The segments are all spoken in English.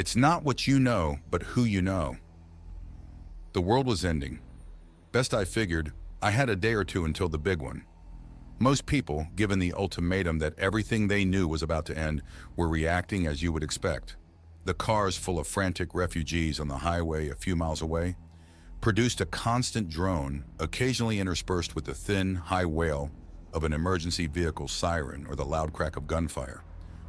It's not what you know, but who you know. The world was ending. Best I figured, I had a day or two until the big one. Most people, given the ultimatum that everything they knew was about to end, were reacting as you would expect. The cars full of frantic refugees on the highway a few miles away produced a constant drone, occasionally interspersed with the thin, high wail of an emergency vehicle siren or the loud crack of gunfire.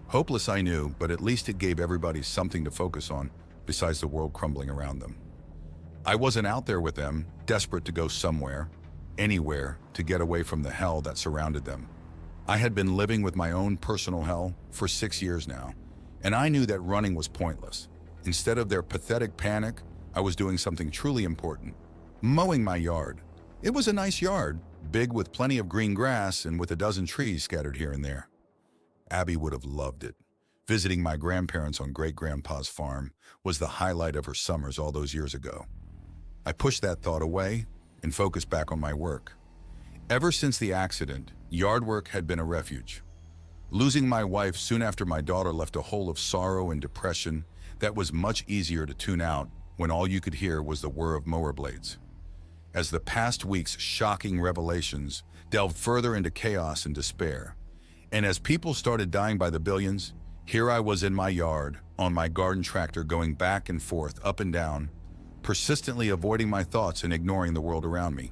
Hopeless, I knew, but at least it gave everybody something to focus on besides the world crumbling around them. I wasn't out there with them, desperate to go somewhere, anywhere, to get away from the hell that surrounded them. I had been living with my own personal hell for 6 years now, and I knew that running was pointless. Instead of their pathetic panic, I was doing something truly important: mowing my yard. It was a nice yard, big with plenty of green grass and with a dozen trees scattered here and there. Abby would have loved it. Visiting my grandparents on great-grandpa's farm was the highlight of her summers all those years ago. I pushed that thought away and focused back on my work. Ever since the accident, yard work had been a refuge. Losing my wife soon after my daughter left a hole of sorrow and depression that was much easier to tune out when all you could hear was the whir of mower blades. As the past week's shocking revelations delved further into chaos and despair, and as people started dying by the billions, here I was in my yard, on my garden tractor, going back and forth, up and down, persistently avoiding my thoughts and ignoring the world around me.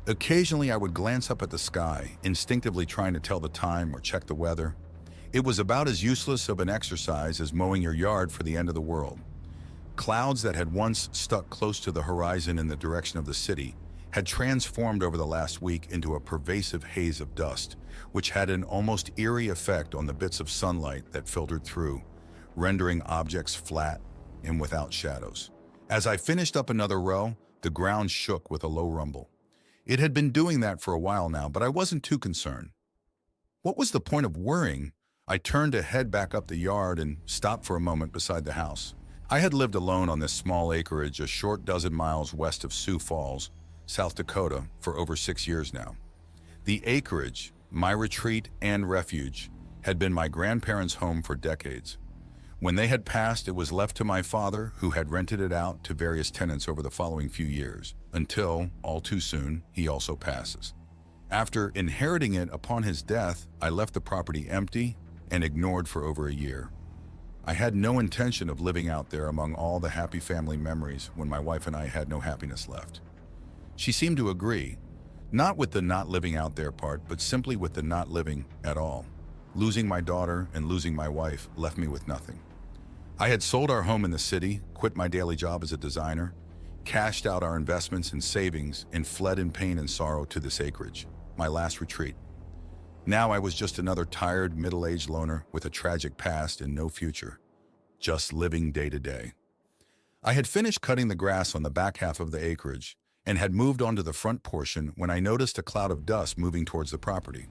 Occasionally I would glance up at the sky, instinctively trying to tell the time or check the weather. It was about as useless of an exercise as mowing your yard for the end of the world. Clouds that had once stuck close to the horizon in the direction of the city had transformed over the last week into a pervasive haze of dust, which had an almost eerie effect on the bits of sunlight that filtered through, rendering objects flat and without shadows. As I finished up another row, the ground shook with a low rumble. It had been doing that for a while now, but I wasn't too concerned. What was the point of worrying? I turned to head back up the yard and stopped for a moment beside the house. I had lived alone on this small acreage a short dozen miles west of Sioux Falls, South Dakota, for over 6 years now. The acreage, my retreat and refuge, had been my grandparents' home for decades. When they had passed, it was left to my father, who had rented it out to various tenants over the following few years, until, all too soon, he also passes. After inheriting it upon his death, I left the property empty and ignored for over a year. I had no intention of living out there among all the happy family memories when my wife and I had no happiness left. She seemed to agree, not with the not living out there part, but simply with the not living at all. Losing my daughter and losing my wife left me with nothing. I had sold our home in the city, quit my daily job as a designer, cashed out our investments and savings, and fled in pain and sorrow to this acreage, my last retreat. Now I was just another tired, middle-aged loner with a tragic past and no future, just living day to day. I had finished cutting the grass on the back half of the acreage and had moved on to the front portion when I noticed a cloud of dust moving towards the property.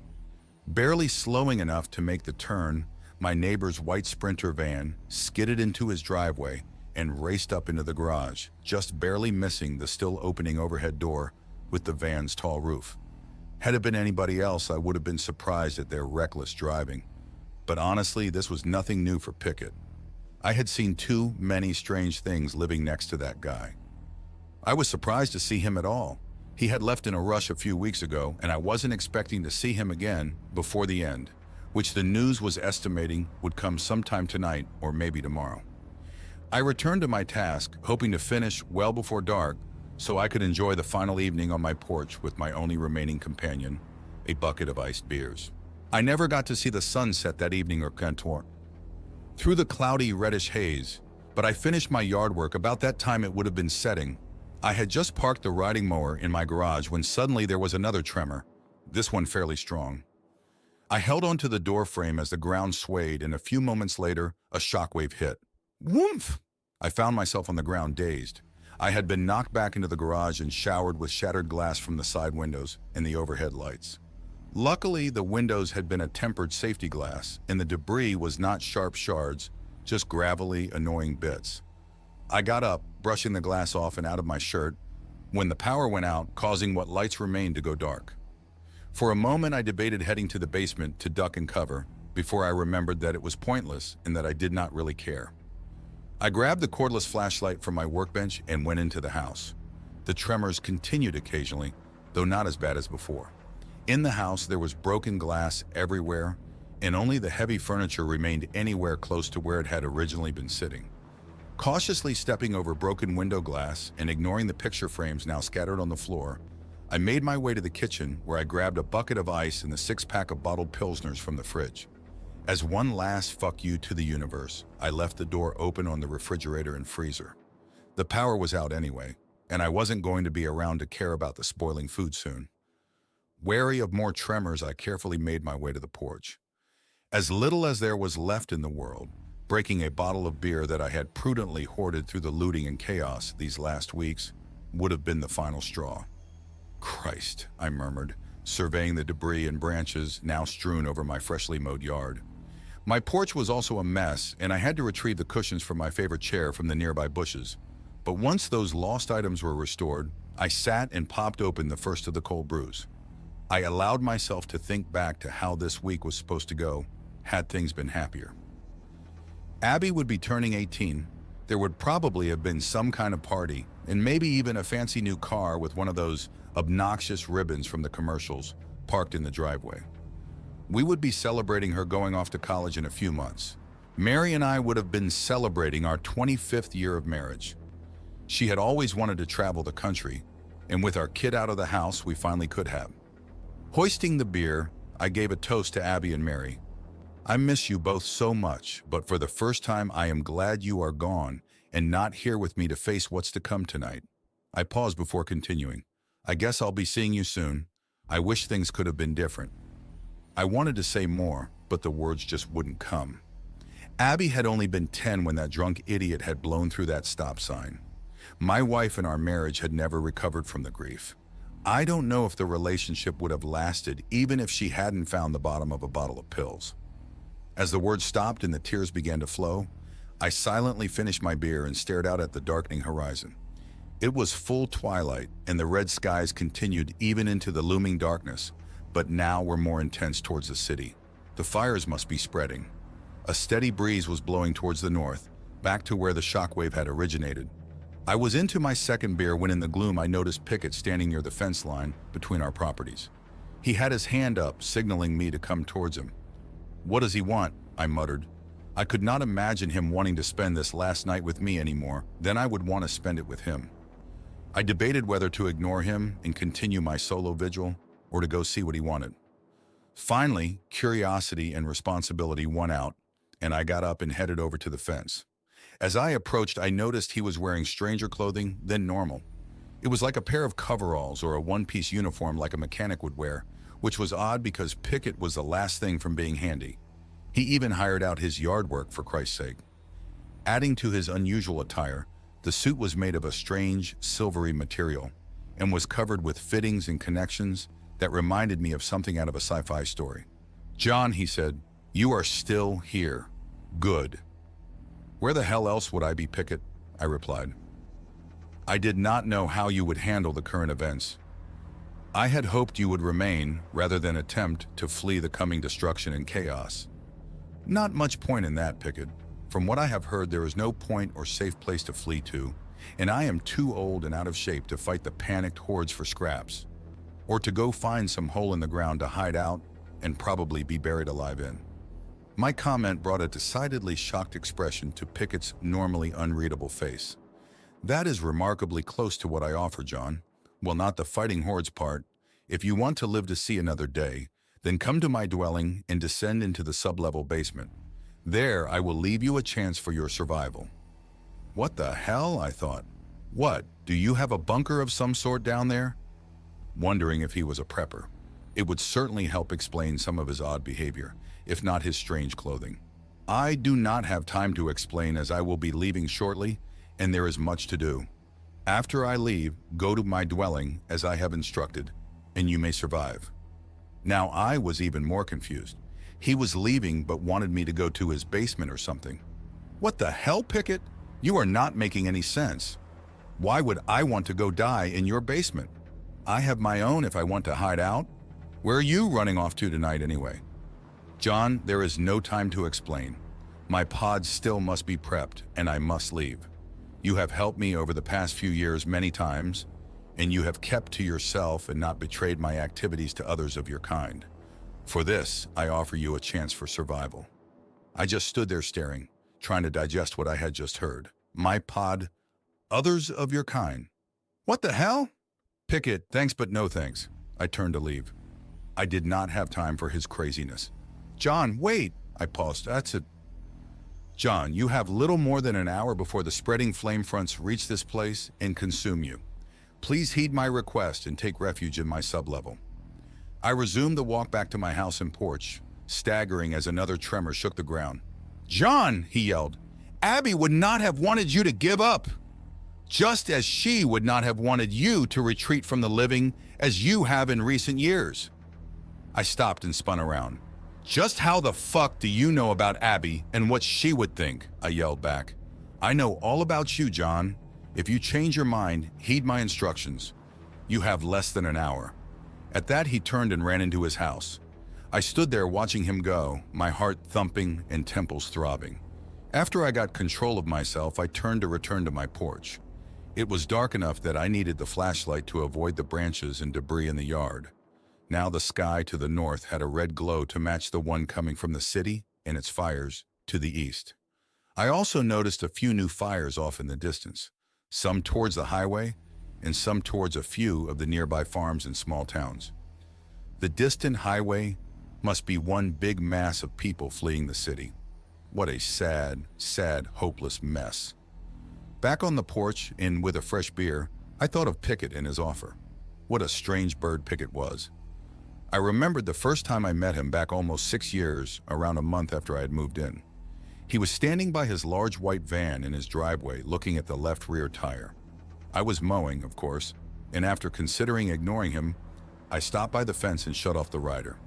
Barely slowing enough to make the turn, my neighbor's white Sprinter van skidded into his driveway and raced up into the garage, just barely missing the still opening overhead door with the van's tall roof. Had it been anybody else, I would have been surprised at their reckless driving. But honestly, this was nothing new for Pickett. I had seen too many strange things living next to that guy. I was surprised to see him at all. He had left in a rush a few weeks ago, and I wasn't expecting to see him again before the end, which the news was estimating would come sometime tonight or maybe tomorrow. I returned to my task, hoping to finish well before dark so I could enjoy the final evening on my porch with my only remaining companion, a bucket of iced beers. I never got to see the sunset that evening or contour through the cloudy reddish haze, but I finished my yard work about that time it would have been setting. I had just parked the riding mower in my garage when suddenly there was another tremor, this one fairly strong. I held onto the door frame as the ground swayed, and a few moments later, a shockwave hit. Whoomph! I found myself on the ground, dazed. I had been knocked back into the garage and showered with shattered glass from the side windows and the overhead lights. Luckily, the windows had been a tempered safety glass, and the debris was not sharp shards, just gravelly, annoying bits. I got up, brushing the glass off and out of my shirt, when the power went out, causing what lights remained to go dark. For a moment, I debated heading to the basement to duck and cover, before I remembered that it was pointless and that I did not really care. I grabbed the cordless flashlight from my workbench and went into the house. The tremors continued occasionally, though not as bad as before. In the house, there was broken glass everywhere, and only the heavy furniture remained anywhere close to where it had originally been sitting. Cautiously stepping over broken window glass and ignoring the picture frames now scattered on the floor, I made my way to the kitchen where I grabbed a bucket of ice and the 6-pack of bottled Pilsners from the fridge. As one last fuck you to the universe, I left the door open on the refrigerator and freezer. The power was out anyway, and I wasn't going to be around to care about the spoiling food soon. Wary of more tremors, I carefully made my way to the porch. As little as there was left in the world, breaking a bottle of beer that I had prudently hoarded through the looting and chaos these last weeks would have been the final straw. Christ, I murmured, surveying the debris and branches now strewn over my freshly mowed yard. My porch was also a mess, and I had to retrieve the cushions from my favorite chair from the nearby bushes. But once those lost items were restored, I sat and popped open the first of the cold brews. I allowed myself to think back to how this week was supposed to go, had things been happier. Abby would be turning 18. There would probably have been some kind of party, and maybe even a fancy new car with one of those obnoxious ribbons from the commercials parked in the driveway. We would be celebrating her going off to college in a few months. Mary and I would have been celebrating our 25th year of marriage. She had always wanted to travel the country, and with our kid out of the house, we finally could have. Hoisting the beer, I gave a toast to Abby and Mary. I miss you both so much, but for the first time, I am glad you are gone and not here with me to face what's to come tonight. I paused before continuing. I guess I'll be seeing you soon. I wish things could have been different. I wanted to say more, but the words just wouldn't come. Abby had only been 10 when that drunk idiot had blown through that stop sign. My wife and our marriage had never recovered from the grief. I don't know if the relationship would have lasted even if she hadn't found the bottom of a bottle of pills. As the words stopped and the tears began to flow, I silently finished my beer and stared out at the darkening horizon. It was full twilight, and the red skies continued even into the looming darkness, but now were more intense towards the city. The fires must be spreading. A steady breeze was blowing towards the north, back to where the shockwave had originated. I was into my second beer when in the gloom I noticed Pickett standing near the fence line between our properties. He had his hand up, signaling me to come towards him. "What does he want?" I muttered. I could not imagine him wanting to spend this last night with me anymore. Then I would want to spend it with him. I debated whether to ignore him and continue my solo vigil or to go see what he wanted. Finally, curiosity and responsibility won out, and I got up and headed over to the fence. As I approached, I noticed he was wearing stranger clothing than normal. It was like a pair of coveralls or a one-piece uniform like a mechanic would wear, which was odd because Pickett was the last thing from being handy. He even hired out his yard work, for Christ's sake. Adding to his unusual attire, the suit was made of a strange, silvery material and was covered with fittings and connections that reminded me of something out of a sci-fi story. "John," he said, "you are still here. Good." "Where the hell else would I be, Pickett?" I replied. "I did not know how you would handle the current events. I had hoped you would remain rather than attempt to flee the coming destruction and chaos." "Not much point in that, Pickett. From what I have heard, there is no point or safe place to flee to, and I am too old and out of shape to fight the panicked hordes for scraps, or to go find some hole in the ground to hide out and probably be buried alive in." My comment brought a decidedly shocked expression to Pickett's normally unreadable face. "That is remarkably close to what I offer, John. Well, not the fighting hordes part. If you want to live to see another day, then come to my dwelling and descend into the sub-level basement. There, I will leave you a chance for your survival." What the hell, I thought. What, do you have a bunker of some sort down there? Wondering if he was a prepper. It would certainly help explain some of his odd behavior, if not his strange clothing. I do not have time to explain as I will be leaving shortly, and there is much to do. After I leave, go to my dwelling as I have instructed, and you may survive. Now I was even more confused. He was leaving but wanted me to go to his basement or something. What the hell, Pickett? You are not making any sense. Why would I want to go die in your basement? I have my own if I want to hide out. Where are you running off to tonight anyway? John, there is no time to explain. My pod still must be prepped, and I must leave. You have helped me over the past few years many times, and you have kept to yourself and not betrayed my activities to others of your kind. For this, I offer you a chance for survival." I just stood there staring, trying to digest what I had just heard. My pod, others of your kind. What the hell? "Pickett, thanks but no thanks." I turned to leave. I did not have time for his craziness. "John, wait!" I paused. "That's it. John, you have little more than an hour before the spreading flame fronts reach this place and consume you. Please heed my request and take refuge in my sublevel." I resumed the walk back to my house and porch, staggering as another tremor shook the ground. "John," he yelled, "Abby would not have wanted you to give up, just as she would not have wanted you to retreat from the living as you have in recent years." I stopped and spun around. "Just how the fuck do you know about Abby and what she would think?" I yelled back. "I know all about you, John. If you change your mind, heed my instructions. You have less than an hour." At that, he turned and ran into his house. I stood there watching him go, my heart thumping and temples throbbing. After I got control of myself, I turned to return to my porch. It was dark enough that I needed the flashlight to avoid the branches and debris in the yard. Now the sky to the north had a red glow to match the one coming from the city and its fires to the east. I also noticed a few new fires off in the distance, some towards the highway and some towards a few of the nearby farms and small towns. The distant highway must be one big mass of people fleeing the city. What a sad, sad, hopeless mess. Back on the porch and with a fresh beer, I thought of Pickett and his offer. What a strange bird Pickett was. I remembered the first time I met him back almost 6 years, around a month after I had moved in. He was standing by his large white van in his driveway looking at the left rear tire. I was mowing, of course, and after considering ignoring him, I stopped by the fence and shut off the rider.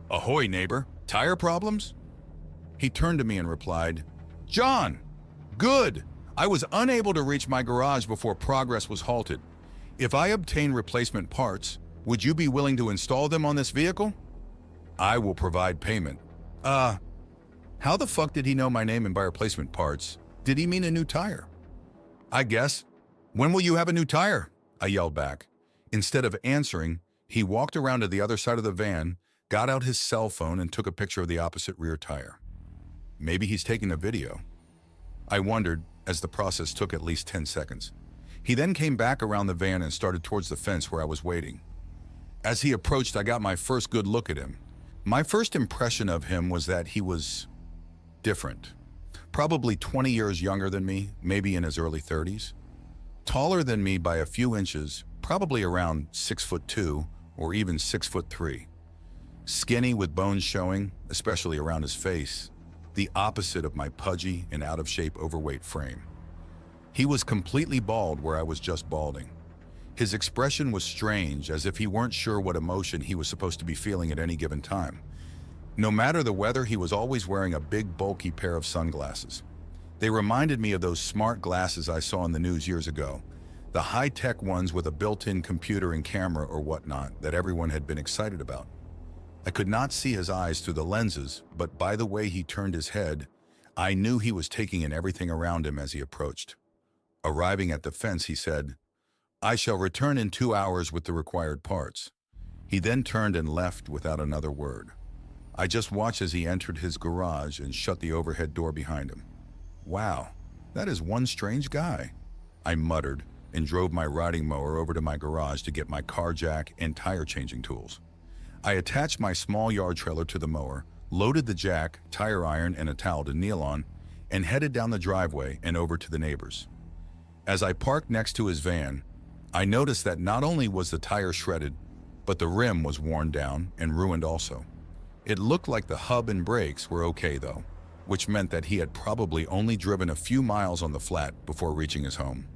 "Ahoy, neighbor. Tire problems?" He turned to me and replied, "John, good. I was unable to reach my garage before progress was halted. If I obtain replacement parts, would you be willing to install them on this vehicle? I will provide payment." How the fuck did he know my name and buy replacement parts? Did he mean a new tire? I guess. "When will you have a new tire?" I yelled back. Instead of answering, he walked around to the other side of the van, got out his cell phone and took a picture of the opposite rear tire. Maybe he's taking a video. I wondered, as the process took at least 10 seconds. He then came back around the van and started towards the fence where I was waiting. As he approached, I got my first good look at him. My first impression of him was that he was different. Probably 20 years younger than me, maybe in his early 30s. Taller than me by a few inches, probably around 6'2" or even 6'3". Skinny with bones showing, especially around his face, the opposite of my pudgy and out-of-shape overweight frame. He was completely bald where I was just balding. His expression was strange, as if he weren't sure what emotion he was supposed to be feeling at any given time. No matter the weather, he was always wearing a big, bulky pair of sunglasses. They reminded me of those smart glasses I saw in the news years ago, the high-tech ones with a built-in computer and camera or whatnot that everyone had been excited about. I could not see his eyes through the lenses, but by the way he turned his head, I knew he was taking in everything around him as he approached. Arriving at the fence, he said, "I shall return in 2 hours with the required parts." He then turned and left without another word. I just watched as he entered his garage and shut the overhead door behind him. "Wow, that is one strange guy," I muttered and drove my riding mower over to my garage to get my car jack and tire changing tools. I attached my small yard trailer to the mower, loaded the jack, tire iron, and a towel to kneel on, and headed down the driveway and over to the neighbors. As I parked next to his van, I noticed that not only was the tire shredded, but the rim was worn down and ruined also. It looked like the hub and brakes were okay though, which meant that he had probably only driven a few miles on the flat before reaching his home.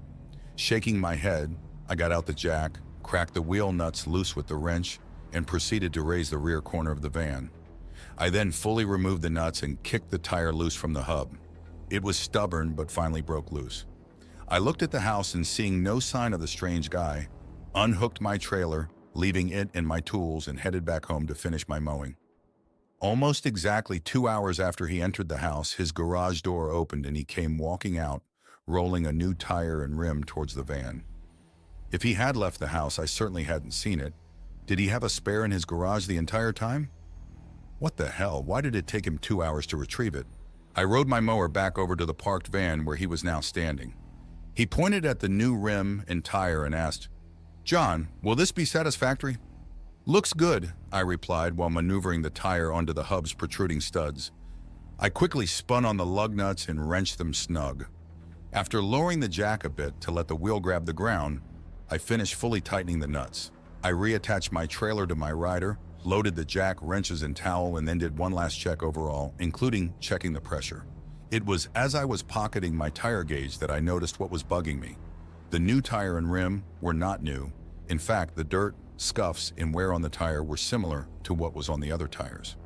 Shaking my head, I got out the jack, cracked the wheel nuts loose with the wrench, and proceeded to raise the rear corner of the van. I then fully removed the nuts and kicked the tire loose from the hub. It was stubborn but finally broke loose. I looked at the house and seeing no sign of the strange guy, unhooked my trailer, leaving it and my tools, and headed back home to finish my mowing. Almost exactly 2 hours after he entered the house, his garage door opened and he came walking out, rolling a new tire and rim towards the van. If he had left the house, I certainly hadn't seen it. Did he have a spare in his garage the entire time? What the hell? Why did it take him 2 hours to retrieve it? I rode my mower back over to the parked van where he was now standing. He pointed at the new rim and tire and asked, "John, will this be satisfactory?" "Looks good," I replied while maneuvering the tire onto the hub's protruding studs. I quickly spun on the lug nuts and wrenched them snug. After lowering the jack a bit to let the wheel grab the ground, I finished fully tightening the nuts. I reattached my trailer to my rider, loaded the jack, wrenches, and towel, and then did one last check overall, including checking the pressure. It was as I was pocketing my tire gauge that I noticed what was bugging me. The new tire and rim were not new. In fact, the dirt, scuffs, and wear on the tire were similar to what was on the other tires.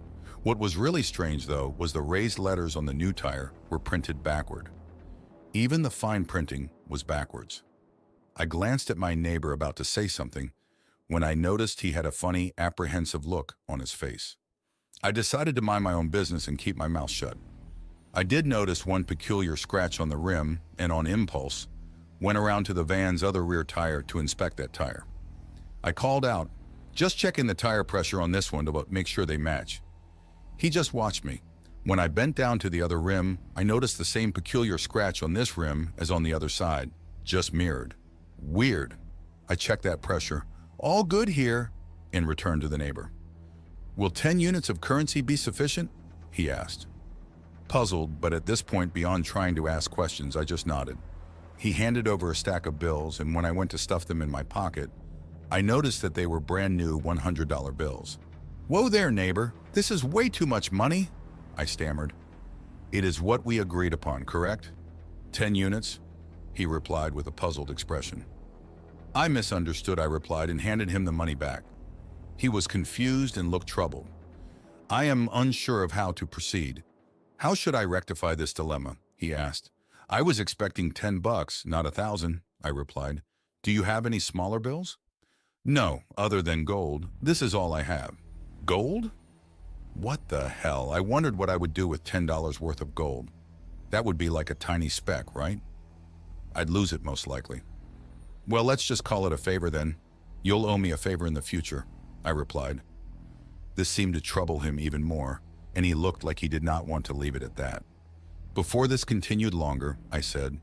What was really strange, though, was the raised letters on the new tire were printed backward. Even the fine printing was backwards. I glanced at my neighbor about to say something when I noticed he had a funny, apprehensive look on his face. I decided to mind my own business and keep my mouth shut. I did notice one peculiar scratch on the rim and on impulse went around to the van's other rear tire to inspect that tire. I called out, "Just checking the tire pressure on this one to make sure they match." He just watched me. When I bent down to the other rim, I noticed the same peculiar scratch on this rim as on the other side, just mirrored. Weird. I checked that pressure. "All good here," and returned to the neighbor. "Will 10 units of currency be sufficient?" he asked. Puzzled, but at this point beyond trying to ask questions, I just nodded. He handed over a stack of bills, and when I went to stuff them in my pocket, I noticed that they were brand new $100 bills. "Whoa there, neighbor. This is way too much money," I stammered. "It is what we agreed upon, correct? 10 units?" he replied with a puzzled expression. "I misunderstood," I replied, and handed him the money back. He was confused and looked troubled. "I am unsure of how to proceed. How should I rectify this dilemma?" he asked. "I was expecting $10, not 1,000, I replied. "Do you have any smaller bills?" "No, other than gold. This is all I have." "Gold? What the hell?" I wondered what I would do with $10 worth of gold. That would be like a tiny speck, right? I'd lose it most likely. "Well, let's just call it a favor then. You'll owe me a favor in the future," I replied. This seemed to trouble him even more, and he looked like he did not want to leave it at that. Before this continued longer, I said,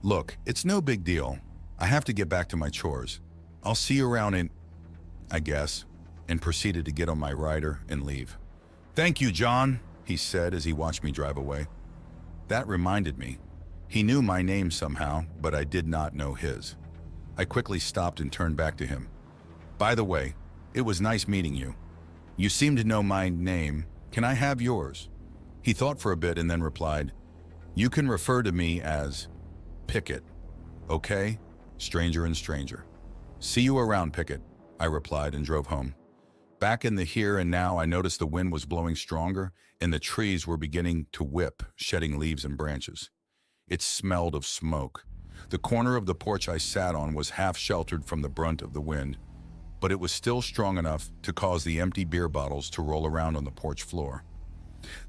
"Look, it's no big deal. I have to get back to my chores. I'll see you around I guess," and proceeded to get on my rider and leave. "Thank you, John," he said as he watched me drive away. That reminded me. He knew my name somehow, but I did not know his. I quickly stopped and turned back to him. "By the way, it was nice meeting you. You seem to know my name. Can I have yours?" He thought for a bit and then replied, "You can refer to me as Pickett. Okay? Stranger and stranger." "See you around, Pickett," I replied and drove home. Back in the here and now, I noticed the wind was blowing stronger and the trees were beginning to whip, shedding leaves and branches. It smelled of smoke. The corner of the porch I sat on was half sheltered from the brunt of the wind, but it was still strong enough to cause the empty beer bottles to roll around on the porch floor.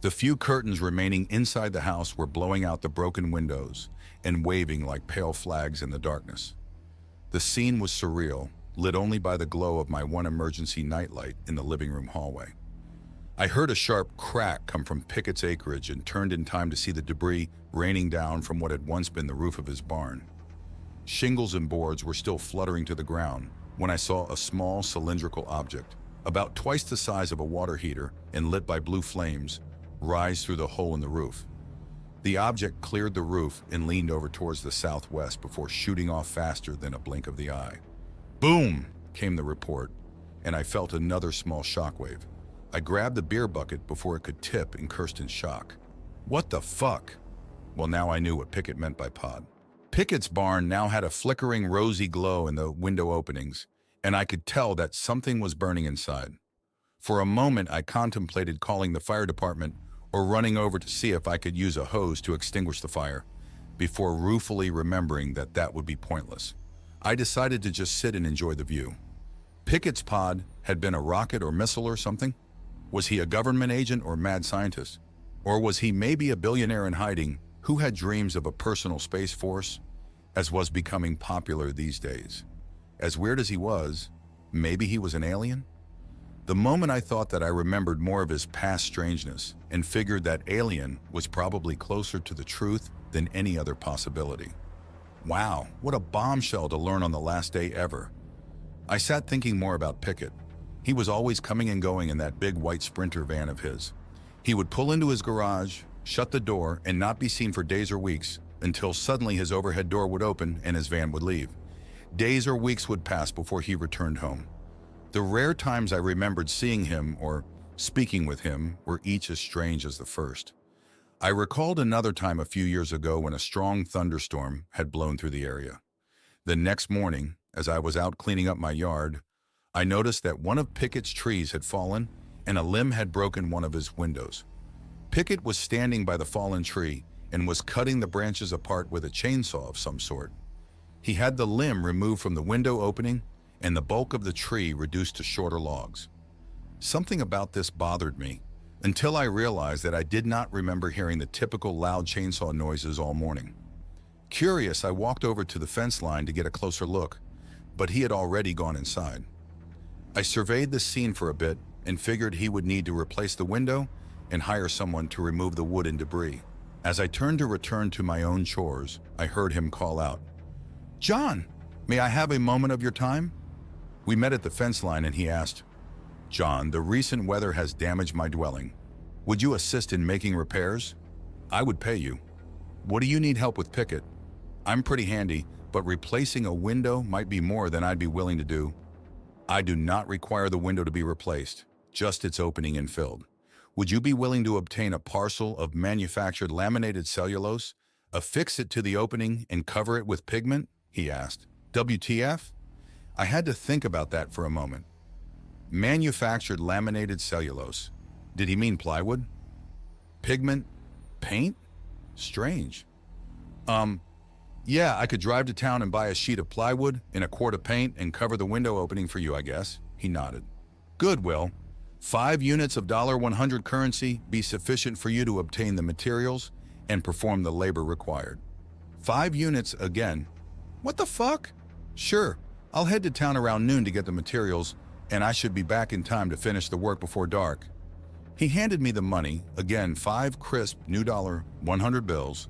The few curtains remaining inside the house were blowing out the broken windows and waving like pale flags in the darkness. The scene was surreal, lit only by the glow of my one emergency nightlight in the living room hallway. I heard a sharp crack come from Pickett's acreage and turned in time to see the debris raining down from what had once been the roof of his barn. Shingles and boards were still fluttering to the ground when I saw a small cylindrical object, about twice the size of a water heater and lit by blue flames, rise through the hole in the roof. The object cleared the roof and leaned over towards the southwest before shooting off faster than a blink of the eye. Boom! Came the report, and I felt another small shockwave. I grabbed the beer bucket before it could tip and cursed in shock. What the fuck? Well, now I knew what Pickett meant by pod. Pickett's barn now had a flickering rosy glow in the window openings, and I could tell that something was burning inside. For a moment, I contemplated calling the fire department or running over to see if I could use a hose to extinguish the fire, before ruefully remembering that that would be pointless. I decided to just sit and enjoy the view. Pickett's pod had been a rocket or missile or something? Was he a government agent or mad scientist? Or was he maybe a billionaire in hiding who had dreams of a personal space force, as was becoming popular these days? As weird as he was, maybe he was an alien? The moment I thought that, I remembered more of his past strangeness and figured that alien was probably closer to the truth than any other possibility. Wow, what a bombshell to learn on the last day ever. I sat thinking more about Pickett. He was always coming and going in that big white Sprinter van of his. He would pull into his garage, shut the door, and not be seen for days or weeks until suddenly his overhead door would open and his van would leave. Days or weeks would pass before he returned home. The rare times I remembered seeing him or speaking with him were each as strange as the first. I recalled another time a few years ago when a strong thunderstorm had blown through the area. The next morning, as I was out cleaning up my yard, I noticed that one of Pickett's trees had fallen and a limb had broken one of his windows. Pickett was standing by the fallen tree and was cutting the branches apart with a chainsaw of some sort. He had the limb removed from the window opening and the bulk of the tree reduced to shorter logs. Something about this bothered me until I realized that I did not remember hearing the typical loud chainsaw noises all morning. Curious, I walked over to the fence line to get a closer look, but he had already gone inside. I surveyed the scene for a bit and figured he would need to replace the window and hire someone to remove the wood and debris. As I turned to return to my own chores, I heard him call out, "John, may I have a moment of your time?" We met at the fence line and he asked, "John, the recent weather has damaged my dwelling. Would you assist in making repairs? I would pay you. What do you need help with, Pickett? I'm pretty handy, but replacing a window might be more than I'd be willing to do. I do not require the window to be replaced, just its opening and filled. Would you be willing to obtain a parcel of manufactured laminated cellulose, affix it to the opening, and cover it with pigment?" he asked. WTF? I had to think about that for a moment. Manufactured laminated cellulose. Did he mean plywood? Pigment? Paint? Strange. Yeah, I could drive to town and buy a sheet of plywood and a quart of paint and cover the window opening for you, I guess. He nodded. Good, Will. 5 units of $100 currency be sufficient for you to obtain the materials and perform the labor required. 5 units again. What the fuck? Sure, I'll head to town around noon to get the materials, and I should be back in time to finish the work before dark. He handed me the money, again 5 crisp new $100 bills,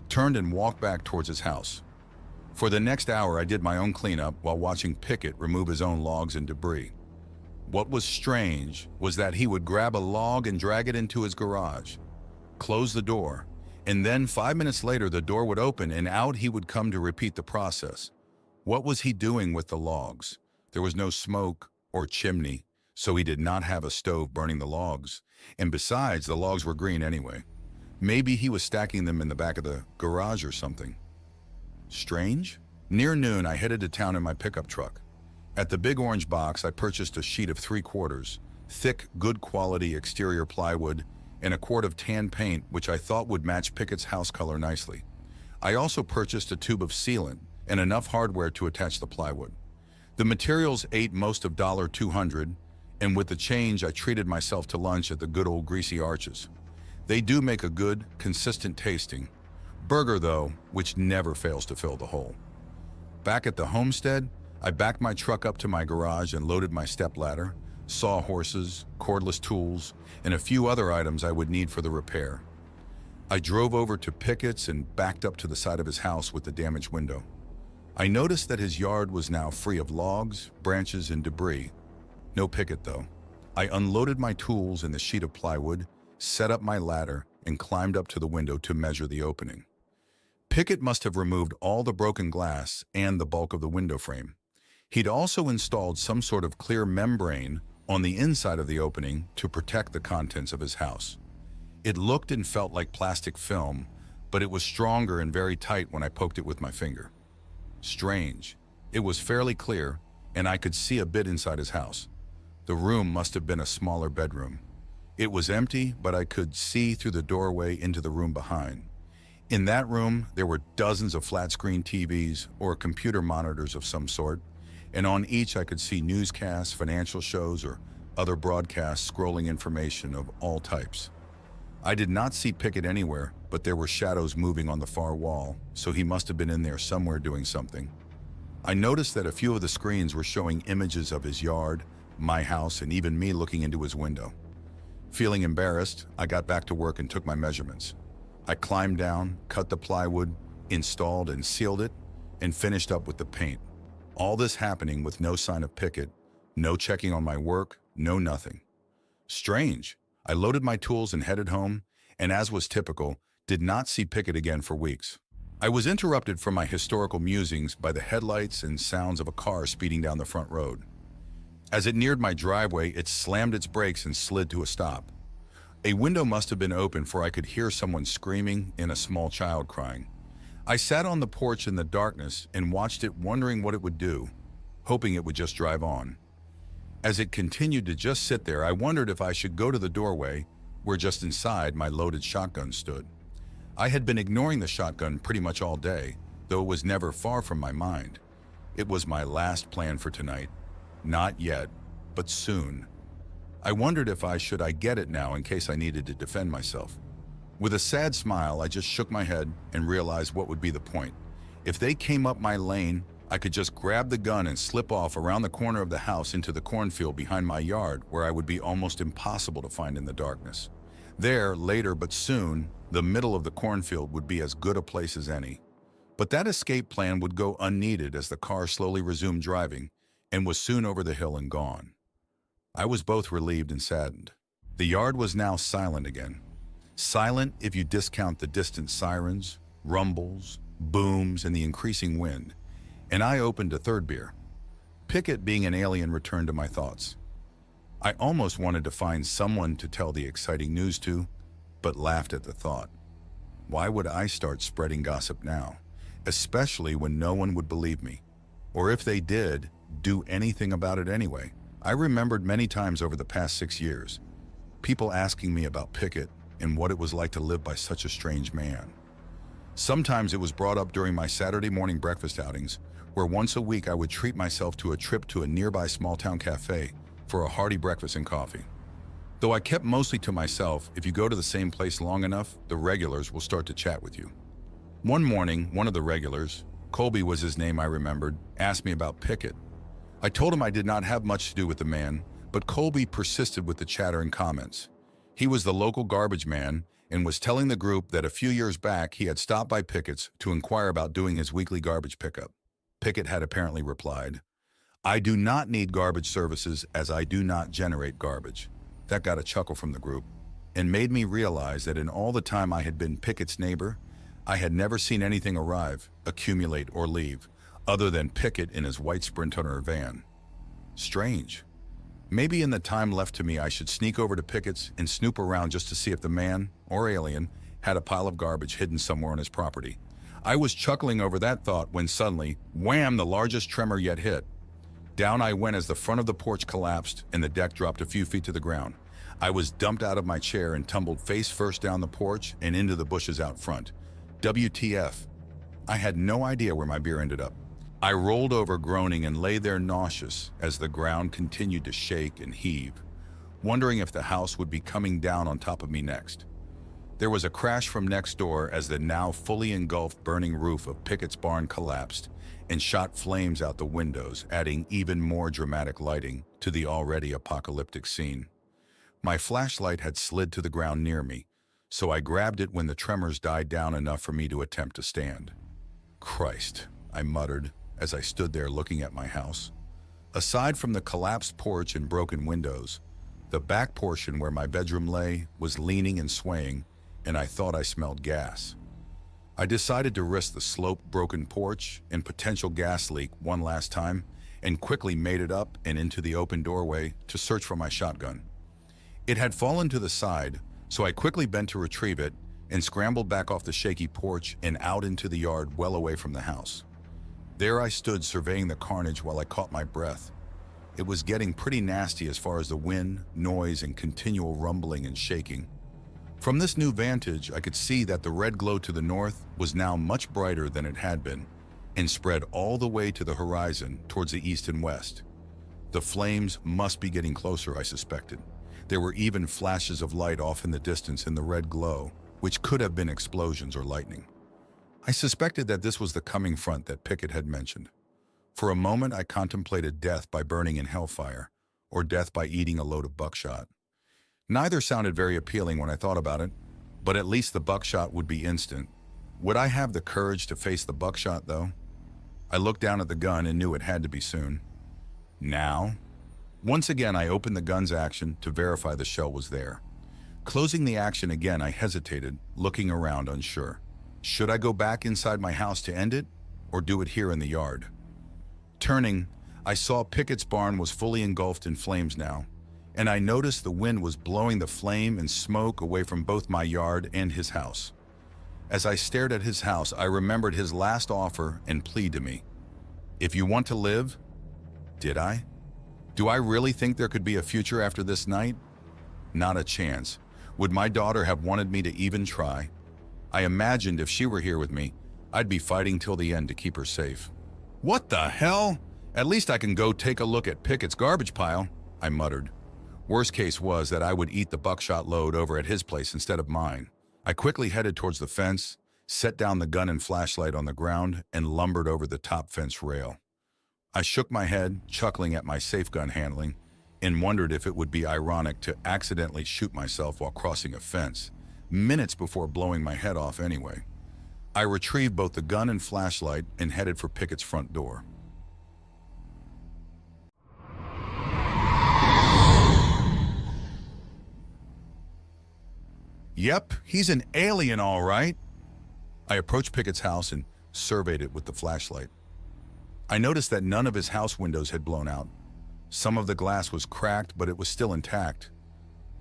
turned and walked back towards his house. For the next hour, I did my own cleanup while watching Pickett remove his own logs and debris. What was strange was that he would grab a log and drag it into his garage, close the door, and then 5 minutes later the door would open and out he would come to repeat the process. What was he doing with the logs? There was no smoke or chimney, so he did not have a stove burning the logs, and besides, the logs were green anyway. Maybe he was stacking them in the back of the garage or something. Strange? Near noon, I headed to town in my pickup truck. At the big orange box, I purchased a sheet of 3/4, thick, good quality exterior plywood, and a quart of tan paint, which I thought would match Pickett's house color nicely. I also purchased a tube of sealant and enough hardware to attach the plywood. The materials ate most of $200, and with the change, I treated myself to lunch at the good old Greasy Arches. They do make a good, consistent tasting burger though, which never fails to fill the hole. Back at the homestead, I backed my truck up to my garage and loaded my stepladder, sawhorses, cordless tools, and a few other items I would need for the repair. I drove over to Pickett's and backed up to the side of his house with the damaged window. I noticed that his yard was now free of logs, branches, and debris. No Pickett though. I unloaded my tools and the sheet of plywood, set up my ladder, and climbed up to the window to measure the opening. Pickett must have removed all the broken glass and the bulk of the window frame. He'd also installed some sort of clear membrane on the inside of the opening to protect the contents of his house. It looked and felt like plastic film, but it was stronger and very tight when I poked it with my finger. Strange. It was fairly clear, and I could see a bit inside his house. The room must have been a smaller bedroom. It was empty, but I could see through the doorway into the room behind. In that room, there were dozens of flat-screen TVs or computer monitors of some sort, and on each I could see newscasts, financial shows, or other broadcasts scrolling information of all types. I did not see Pickett anywhere, but there were shadows moving on the far wall, so he must have been in there somewhere doing something. I noticed that a few of the screens were showing images of his yard, my house, and even me looking into his window. Feeling embarrassed, I got back to work and took my measurements. I climbed down, cut the plywood, installed and sealed it, and finished up with the paint. All this happening with no sign of Pickett, no checking on my work, no nothing. Strange. I loaded my tools and headed home, and as was typical, did not see Pickett again for weeks. I was interrupted from my historical musings by the headlights and sounds of a car speeding down the front road. As it neared my driveway, it slammed its brakes and slid to a stop. A window must have been open, for I could hear someone screaming and a small child crying. I sat on the porch in the darkness and watched it, wondering what it would do, hoping it would just drive on. As it continued to just sit there, I wondered if I should go to the doorway, where just inside my loaded shotgun stood. I had been ignoring the shotgun pretty much all day, though it was never far from my mind. It was my last plan for tonight. Not yet, but soon. I wondered if I should get it now in case I needed to defend myself. With a sad smile, I just shook my head and realized what would be the point. If they came up my lane, I could just grab the gun and slip off around the corner of the house into the cornfield behind my yard, where I would be almost impossible to find in the darkness. There, later but soon, the middle of the cornfield would be as good a place as any. But that escape plan would go unneeded as the car slowly resumed driving and was soon over the hill and gone. I was both relieved and saddened. The yard was now silent again. Silent if you discount the distant sirens, rumbles, booms, and the increasing wind. And I opened a third beer. Pickett being an alien returned to my thoughts. I almost wanted to find someone to tell the exciting news to, but laughed at the thought. Why would I start spreading gossip now, especially when no one would believe me? Or if they did, do anything about it anyway? I remembered many times over the past 6 years, people asking me about Pickett and what it was like to live by such a strange man. Sometimes it was brought up during my Saturday morning breakfast outings, where once a week I would treat myself to a trip to a nearby small-town cafe for a hearty breakfast and coffee. Though I kept mostly to myself, if you go to the same place long enough, the regulars will start to chat with you. One morning, one of the regulars, Colby was his name I remembered, asked me about Pickett. I told him I did not have much to do with the man, but Colby persisted with the chatter and comments. He was the local garbage man and was telling the group that a few years back he had stopped by Pickett's to inquire about doing his weekly garbage pickup. Pickett had apparently replied, "I do not need garbage services as I do not generate garbage." That got a chuckle from the group and made me realize that in all the time I had been Pickett's neighbor, I had never seen anything arrive, accumulate, or leave, other than Pickett in his white Sprinter van. Strange. Maybe in the time left to me I should sneak over to Pickett's and snoop around just to see if the man, or alien, had a pile of garbage hidden somewhere on his property. I was chuckling over that thought when suddenly, wham, the largest tremor yet hit. Down I went as the front of the porch collapsed and the deck dropped a few feet to the ground. I was dumped out of my chair and tumbled face first down the porch and into the bushes out front. WTF. I had no idea where my beer ended up. I rolled over groaning and lay there nauseous as the ground continued to shake and heave, wondering if the house would be coming down on top of me next. There was a crash from next door as the now fully engulfed burning roof of Pickett's barn collapsed and shot flames out the windows, adding even more dramatic lighting to the already apocalyptic scene. My flashlight had slid to the ground near me, so I grabbed it when the tremors died down enough for me to attempt to stand. Christ, I muttered as I stood there looking at my house. Aside from the collapsed porch and broken windows, the back portion where my bedroom lay was leaning and swaying, and I thought I smelled gas. I decided to risk the sloped, broken porch and potential gas leak one last time and quickly made it up and into the open doorway to search for my shotgun. It had fallen to the side, so I quickly bent to retrieve it and scrambled back off the shaky porch and out into the yard well away from the house. There I stood surveying the carnage while I caught my breath. It was getting pretty nasty as far as the wind, noise, and continual rumbling and shaking. From this new vantage, I could see that the red glow to the north was now much brighter than it had been and spread all the way to the horizon towards the east and west. The flames must be getting closer, I suspected. There were even flashes of light off in the distance in the red glow, which could have been explosions or lightning. I suspected that this was the coming front that Pickett had mentioned. For a moment, I contemplated death by burning in hellfire, or death by eating a load of buckshot. Neither sounded very appealing when I thought about it, but at least the buckshot would be instant. Would I have the courage to face the buckshot, though? I looked down at the gun and knew it had to be soon. Now? Once again, I opened the gun's action to verify the shell was there. Closing the action again, I hesitated, looking around unsure. Should I go back inside my house to end it, or do it here in the yard? Turning, I saw Pickett's barn was fully engulfed in flames now, and I noticed the wind was blowing the flame and smoke away from both my yard and his house. As I stared at his house, I remembered his last offer and plea to me. If you want to live, did I? Do I really think there could be a future after this night? Not a chance. Would my daughter have wanted me to even try? I imagined if she were here with me, I'd be fighting till the end to keep her safe. What the hell? At least I can go take a look at Pickett's garbage pile, I muttered. Worst case was that I would eat the buckshot load over at his place instead of mine. I quickly headed towards the fence, set down the gun and flashlight on the ground, and lumbered over the top fence rail. I shook my head, chuckling at my safe gun handling, and wondered if it would be ironic to accidentally shoot myself while crossing a fence, minutes before blowing my head off anyway. I retrieved both the gun and flashlight and headed for Pickett's front door. Yep, he's an alien all right. I approached Pickett's house and surveyed it with the flashlight. I noticed that none of his house windows had blown out. Some of the glass was cracked, but it was still intact.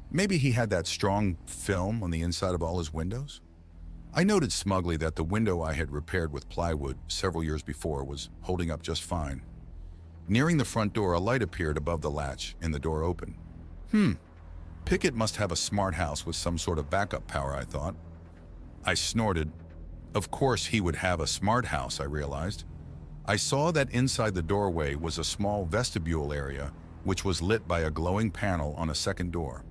Maybe he had that strong film on the inside of all his windows? I noted smugly that the window I had repaired with plywood several years before was holding up just fine. Nearing the front door, a light appeared above the latch and the door opened. Pickett must have a smart house with some sort of backup power, I thought. I snorted. Of course he would have a smart house, I realized. I saw that inside the doorway was a small vestibule area, which was lit by a glowing panel on a second door.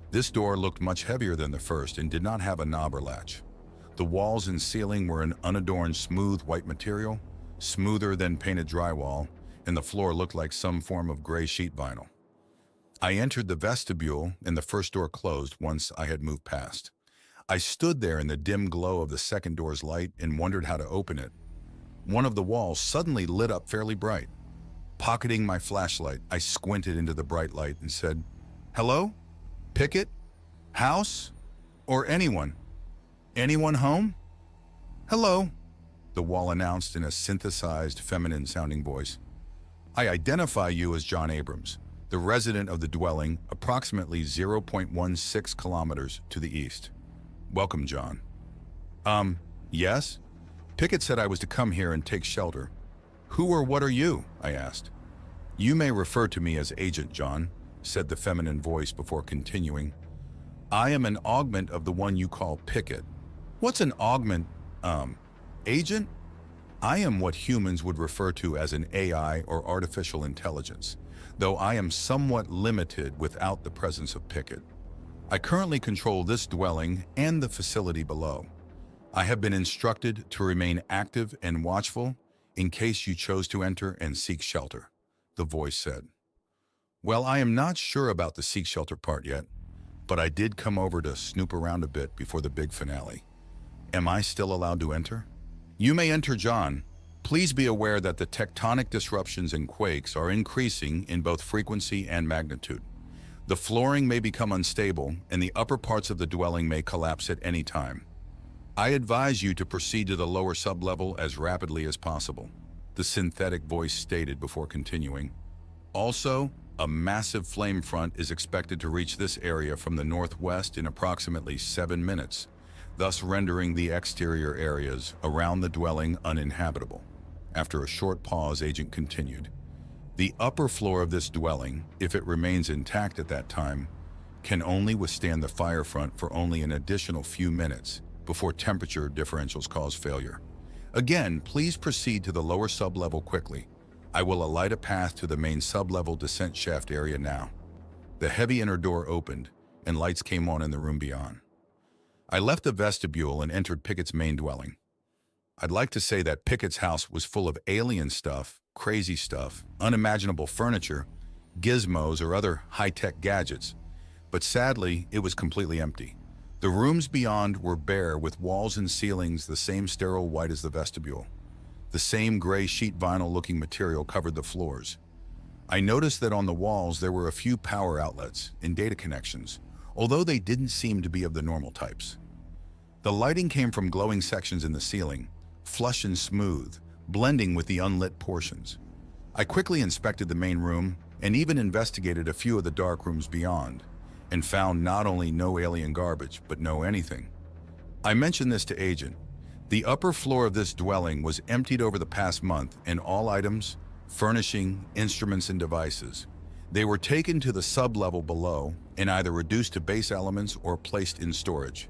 This door looked much heavier than the first and did not have a knob or latch. The walls and ceiling were an unadorned smooth white material, smoother than painted drywall, and the floor looked like some form of gray sheet vinyl. I entered the vestibule and the first door closed once I had moved past. I stood there in the dim glow of the second door's light and wondered how to open it. One of the walls suddenly lit up fairly bright. Pocketing my flashlight, I squinted into the bright light and said, "Hello? Pickett? House? Or anyone? Anyone home?" "Hello," the wall announced in a synthesized, feminine-sounding voice. "I identify you as John Abrams, the resident of the dwelling approximately 0.16 kilometers to the east. Welcome, John." Yes? Pickett said I was to come here and take shelter. "Who or what are you?" I asked. "You may refer to me as Agent John," said the feminine voice before continuing. "I am an augment of the one you call Pickett." "What's an augment, agent?" "I am what humans would refer to as an AI or artificial intelligence, though I am somewhat limited without the presence of Pickett. I currently control this dwelling and the facility below. I have been instructed to remain active and watchful in case you chose to enter and seek shelter," the voice said. "Well, I am not sure about the seek shelter part yet, but I did come over to snoop around a bit before the big finale. Am I still allowed to enter?" "You may enter, John. Please be aware that the tectonic disruptions and quakes are increasing in both frequency and magnitude. The flooring may become unstable and the upper parts of the dwelling may collapse at any time. I advise you to proceed to the lower sublevel as rapidly as possible," the synthetic voice stated before continuing. "Also, a massive flame front is expected to reach this area from the northwest in approximately 7 minutes, thus rendering the exterior areas around the dwelling uninhabitable." After a short pause, Agent continued. "The upper floor of this dwelling, if it remains intact at that time, can only withstand the fire front for only an additional few minutes before temperature differentials cause failure. Again, please proceed to the lower sublevel quickly. I will alight a path to the main sub-level descent shaft area now. The heavy inner door opened, and lights came on in the room beyond. I left the vestibule and entered Pickett's main dwelling. I'd like to say that Pickett's house was full of alien stuff, crazy stuff, unimaginable furniture, gizmos, or other high-tech gadgets, but sadly, it was completely empty. The rooms beyond were bare, with walls and ceilings the same sterile white as the vestibule. The same gray sheet vinyl-looking material covered the floors. I noticed that on the walls there were a few power outlets and data connections, although they didn't seem to be of the normal types. The lighting came from glowing sections in the ceiling, flush and smooth, blending with the unlit portions. I quickly inspected the main room and even investigated a few of the dark rooms beyond, and found not only no alien garbage, but no anything. I mentioned this to Agent. The upper floor of this dwelling was emptied over the past month, and all items, furnishing, instruments, and devices. They were taken to the sub-level below and either reduced to base elements or placed in storage.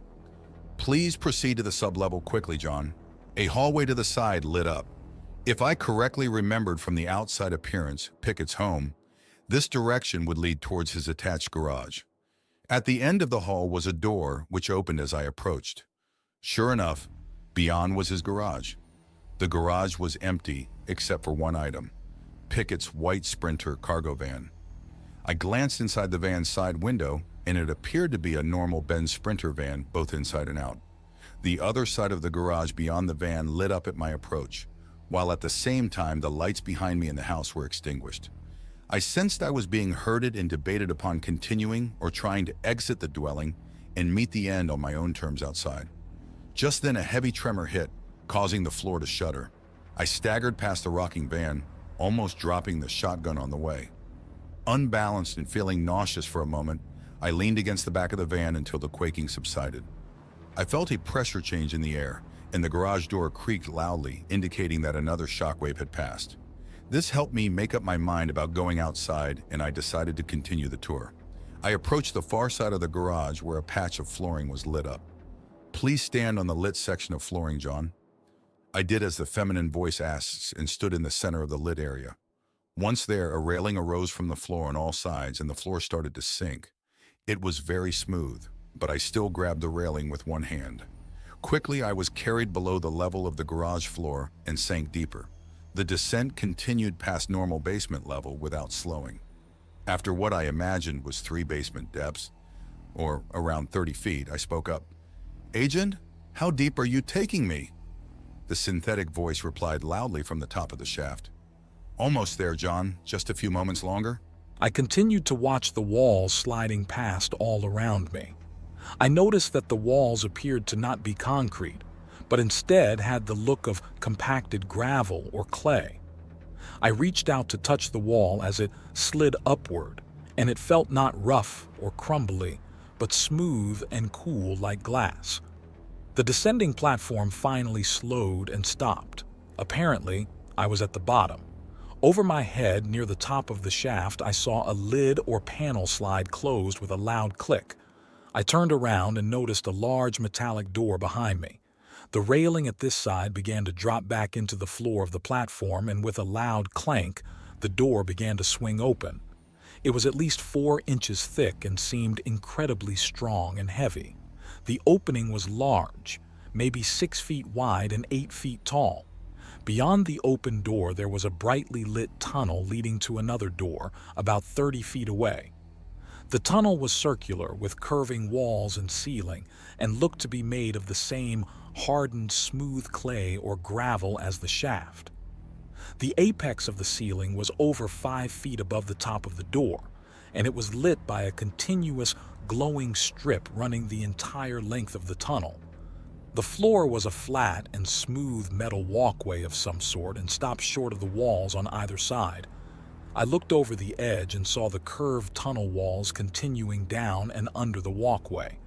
Please proceed to the sub-level quickly, John. A hallway to the side lit up. If I correctly remembered from the outside appearance, Pickett's home, this direction would lead towards his attached garage. At the end of the hall was a door which opened as I approached. Sure enough, beyond was his garage. The garage was empty except for one item, Pickett's white Sprinter cargo van. I glanced inside the van's side window, and it appeared to be a normal Benz Sprinter van, both inside and out. The other side of the garage beyond the van lit up at my approach, while at the same time the lights behind me in the house were extinguished. I sensed I was being herded and debated upon continuing or trying to exit the dwelling and meet the end on my own terms outside. Just then a heavy tremor hit, causing the floor to shudder. I staggered past the rocking van, almost dropping the shotgun on the way. Unbalanced and feeling nauseous for a moment, I leaned against the back of the van until the quaking subsided. I felt a pressure change in the air, and the garage door creaked loudly, indicating that another shockwave had passed. This helped me make up my mind about going outside, and I decided to continue the tour. I approached the far side of the garage where a patch of flooring was lit up. Please stand on the lit section of flooring, John. I did as the feminine voice asked and stood in the center of the lit area. Once there, a railing arose from the floor on all sides and the floor started to sink. It was very smooth, but I still grabbed the railing with one hand. Quickly, I was carried below the level of the garage floor and sank deeper. The descent continued past normal basement level without slowing. After what I imagined was 3 basement depths, or around 30 feet, I spoke up. Agent, how deep are you taking me? The synthetic voice replied loudly from the top of the shaft. Almost there, John. Just a few moments longer. I continued to watch the walls sliding past all around me. I noticed that the walls appeared to not be concrete, but instead had the look of compacted gravel or clay. I reached out to touch the wall as it slid upward, and it felt not rough or crumbly, but smooth and cool like glass. The descending platform finally slowed and stopped. Apparently, I was at the bottom. Over my head, near the top of the shaft, I saw a lid or panel slide closed with a loud click. I turned around and noticed a large metallic door behind me. The railing at this side began to drop back into the floor of the platform, and with a loud clank, the door began to swing open. It was at least 4 inches thick and seemed incredibly strong and heavy. The opening was large, maybe 6 feet wide and 8 feet tall. Beyond the open door, there was a brightly lit tunnel leading to another door about 30 feet away. The tunnel was circular with curving walls and ceiling and looked to be made of the same hardened smooth clay or gravel as the shaft. The apex of the ceiling was over 5 feet above the top of the door, and it was lit by a continuous glowing strip running the entire length of the tunnel. The floor was a flat and smooth metal walkway of some sort and stopped short of the walls on either side. I looked over the edge and saw the curved tunnel walls continuing down and under the walkway.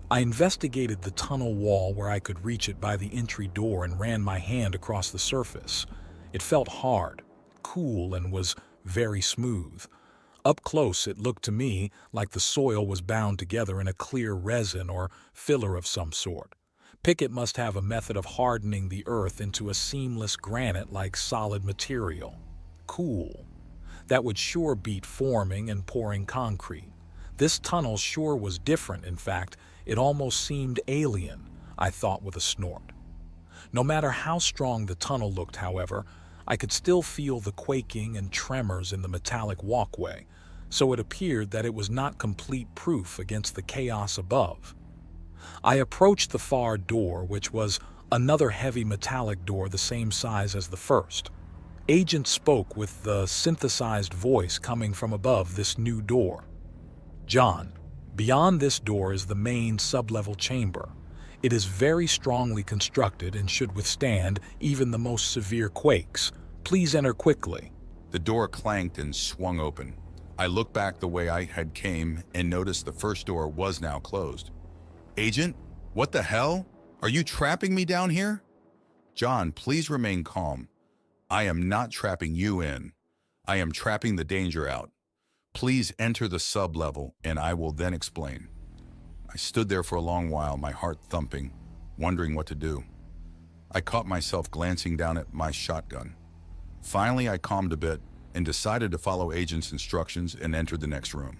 I investigated the tunnel wall where I could reach it by the entry door and ran my hand across the surface. It felt hard, cool, and was very smooth. Up close, it looked to me like the soil was bound together in a clear resin or filler of some sort. Pickett must have a method of hardening the earth into a seamless granite-like solid material. cool. That would sure beat forming and pouring concrete. This tunnel sure was different, in fact. It almost seemed alien, I thought with a snort. No matter how strong the tunnel looked, however, I could still feel the quaking and tremors in the metallic walkway, so it appeared that it was not complete proof against the chaos above. I approached the far door, which was another heavy metallic door the same size as the first. Agent spoke with the synthesized voice coming from above this new door. "John, beyond this door is the main sublevel chamber. It is very strongly constructed and should withstand even the most severe quakes. Please enter quickly." The door clanked and swung open. I looked back the way I had came and noticed the first door was now closed. "Agent, what the hell? Are you trapping me down here?" "John, please remain calm. I am not trapping you in. I am trapping the danger out. Please enter the sub-level and I will then explain." I stood there for a long while, my heart thumping, wondering what to do. I caught myself glancing down at my shotgun. Finally, I calmed a bit and decided to follow Agent's instructions and entered the next room.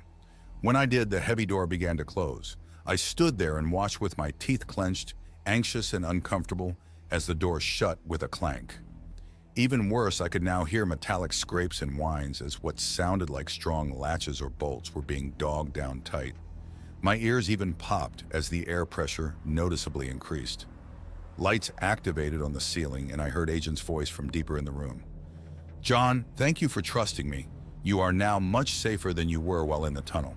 When I did, the heavy door began to close. I stood there and watched with my teeth clenched, anxious and uncomfortable as the door shut with a clank. Even worse, I could now hear metallic scrapes and whines as what sounded like strong latches or bolts were being dogged down tight. My ears even popped as the air pressure noticeably increased. Lights activated on the ceiling and I heard Agent's voice from deeper in the room. "John, thank you for trusting me. You are now much safer than you were while in the tunnel."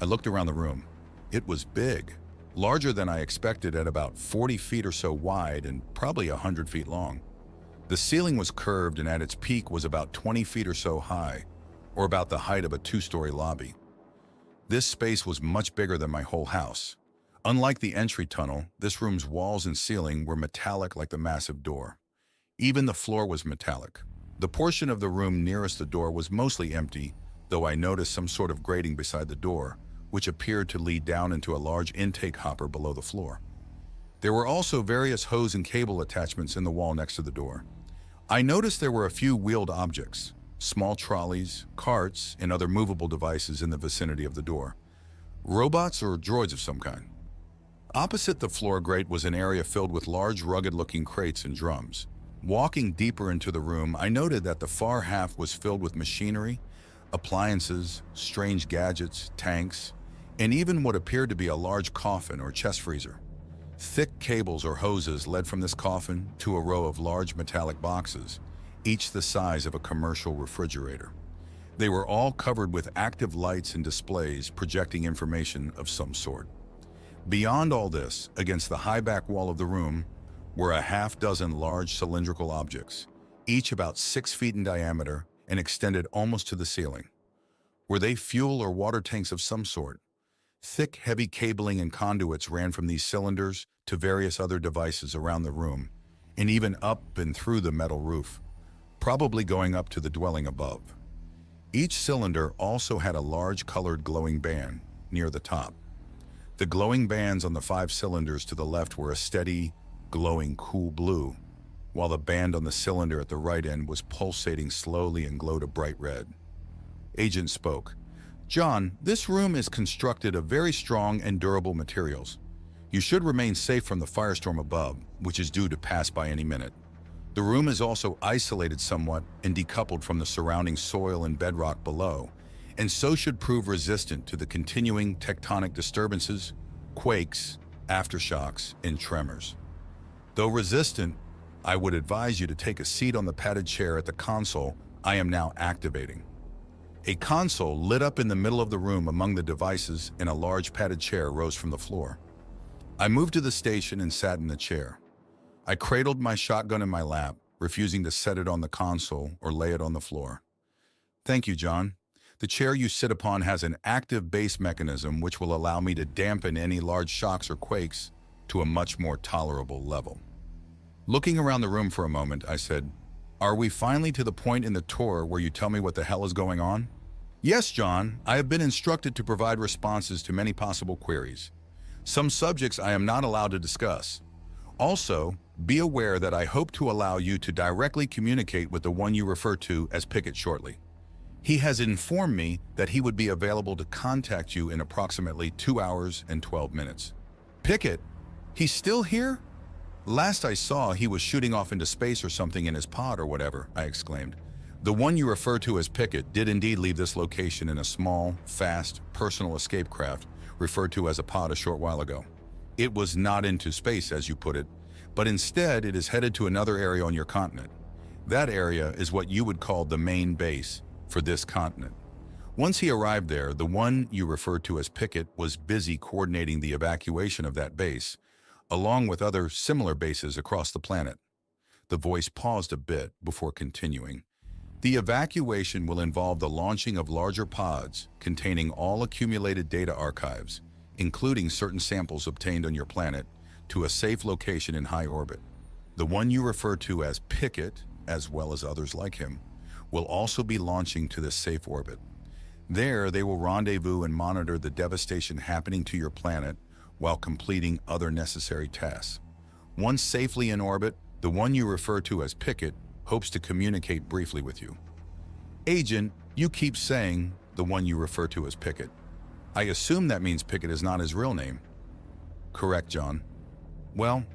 I looked around the room. It was big, larger than I expected at about 40 feet or so wide and probably 100 feet long. The ceiling was curved and at its peak was about 20 feet or so high, or about the height of a two-story lobby. This space was much bigger than my whole house. Unlike the entry tunnel, this room's walls and ceiling were metallic like the massive door. Even the floor was metallic. The portion of the room nearest the door was mostly empty, though I noticed some sort of grating beside the door, which appeared to lead down into a large intake hopper below the floor. There were also various hose and cable attachments in the wall next to the door. I noticed there were a few wheeled objects, small trolleys, carts, and other movable devices in the vicinity of the door. Robots or droids of some kind. Opposite the floor grate was an area filled with large, rugged-looking crates and drums. Walking deeper into the room, I noted that the far half was filled with machinery, appliances, strange gadgets, tanks, and even what appeared to be a large coffin or chest freezer. Thick cables or hoses led from this coffin to a row of large metallic boxes, each the size of a commercial refrigerator. They were all covered with active lights and displays projecting information of some sort. Beyond all this, against the high back wall of the room, were a half-dozen large cylindrical objects, each about 6 feet in diameter and extended almost to the ceiling. Were they fuel or water tanks of some sort? Thick, heavy cabling and conduits ran from these cylinders to various other devices around the room, and even up and through the metal roof, probably going up to the dwelling above. Each cylinder also had a large colored glowing band near the top. The glowing bands on the 5 cylinders to the left were a steady, glowing cool blue, while the band on the cylinder at the right end was pulsating slowly and glowed a bright red. Agent spoke. "John, this room is constructed of very strong and durable materials. You should remain safe from the firestorm above, which is due to pass by any minute. The room is also isolated somewhat and decoupled from the surrounding soil and bedrock below, and so should prove resistant to the continuing tectonic disturbances, quakes, aftershocks, and tremors. Though resistant, I would advise you to take a seat on the padded chair at the console I am now activating." A console lit up in the middle of the room among the devices, and a large padded chair rose from the floor. I moved to the station and sat in the chair. I cradled my shotgun in my lap, refusing to set it on the console or lay it on the floor. "Thank you, John. The chair you sit upon has an active base mechanism which will allow me to dampen any large shocks or quakes to a much more tolerable level." Looking around the room for a moment, I said, "Are we finally to the point in the tour where you tell me what the hell is going on?" "Yes, John. I have been instructed to provide responses to many possible queries. Some subjects I am not allowed to discuss. Also, Be aware that I hope to allow you to directly communicate with the one you refer to as Pickett shortly. He has informed me that he would be available to contact you in approximately 2 hours and 12 minutes. Pickett? He's still here? Last I saw, he was shooting off into space or something in his pod or whatever, I exclaimed. The one you refer to as Pickett did indeed leave this location in a small, fast, personal escape craft referred to as a pod a short while ago. It was not into space, as you put it, but instead it is headed to another area on your continent. That area is what you would call the main base for this continent. Once he arrived there, the one you referred to as Pickett was busy coordinating the evacuation of that base, along with other similar bases across the planet. The voice paused a bit before continuing. The evacuation will involve the launching of larger pods containing all accumulated data archives, including certain samples obtained on your planet, to a safe location in high orbit. The one you refer to as Pickett, as well as others like him, will also be launching to this safe orbit. There, they will rendezvous and monitor the devastation happening to your planet while completing other necessary tasks. Once safely in orbit, the one you refer to as Pickett hopes to communicate briefly with you. Agent, you keep saying the one you refer to as Pickett. I assume that means Pickett is not his real name. Correct, John. Well,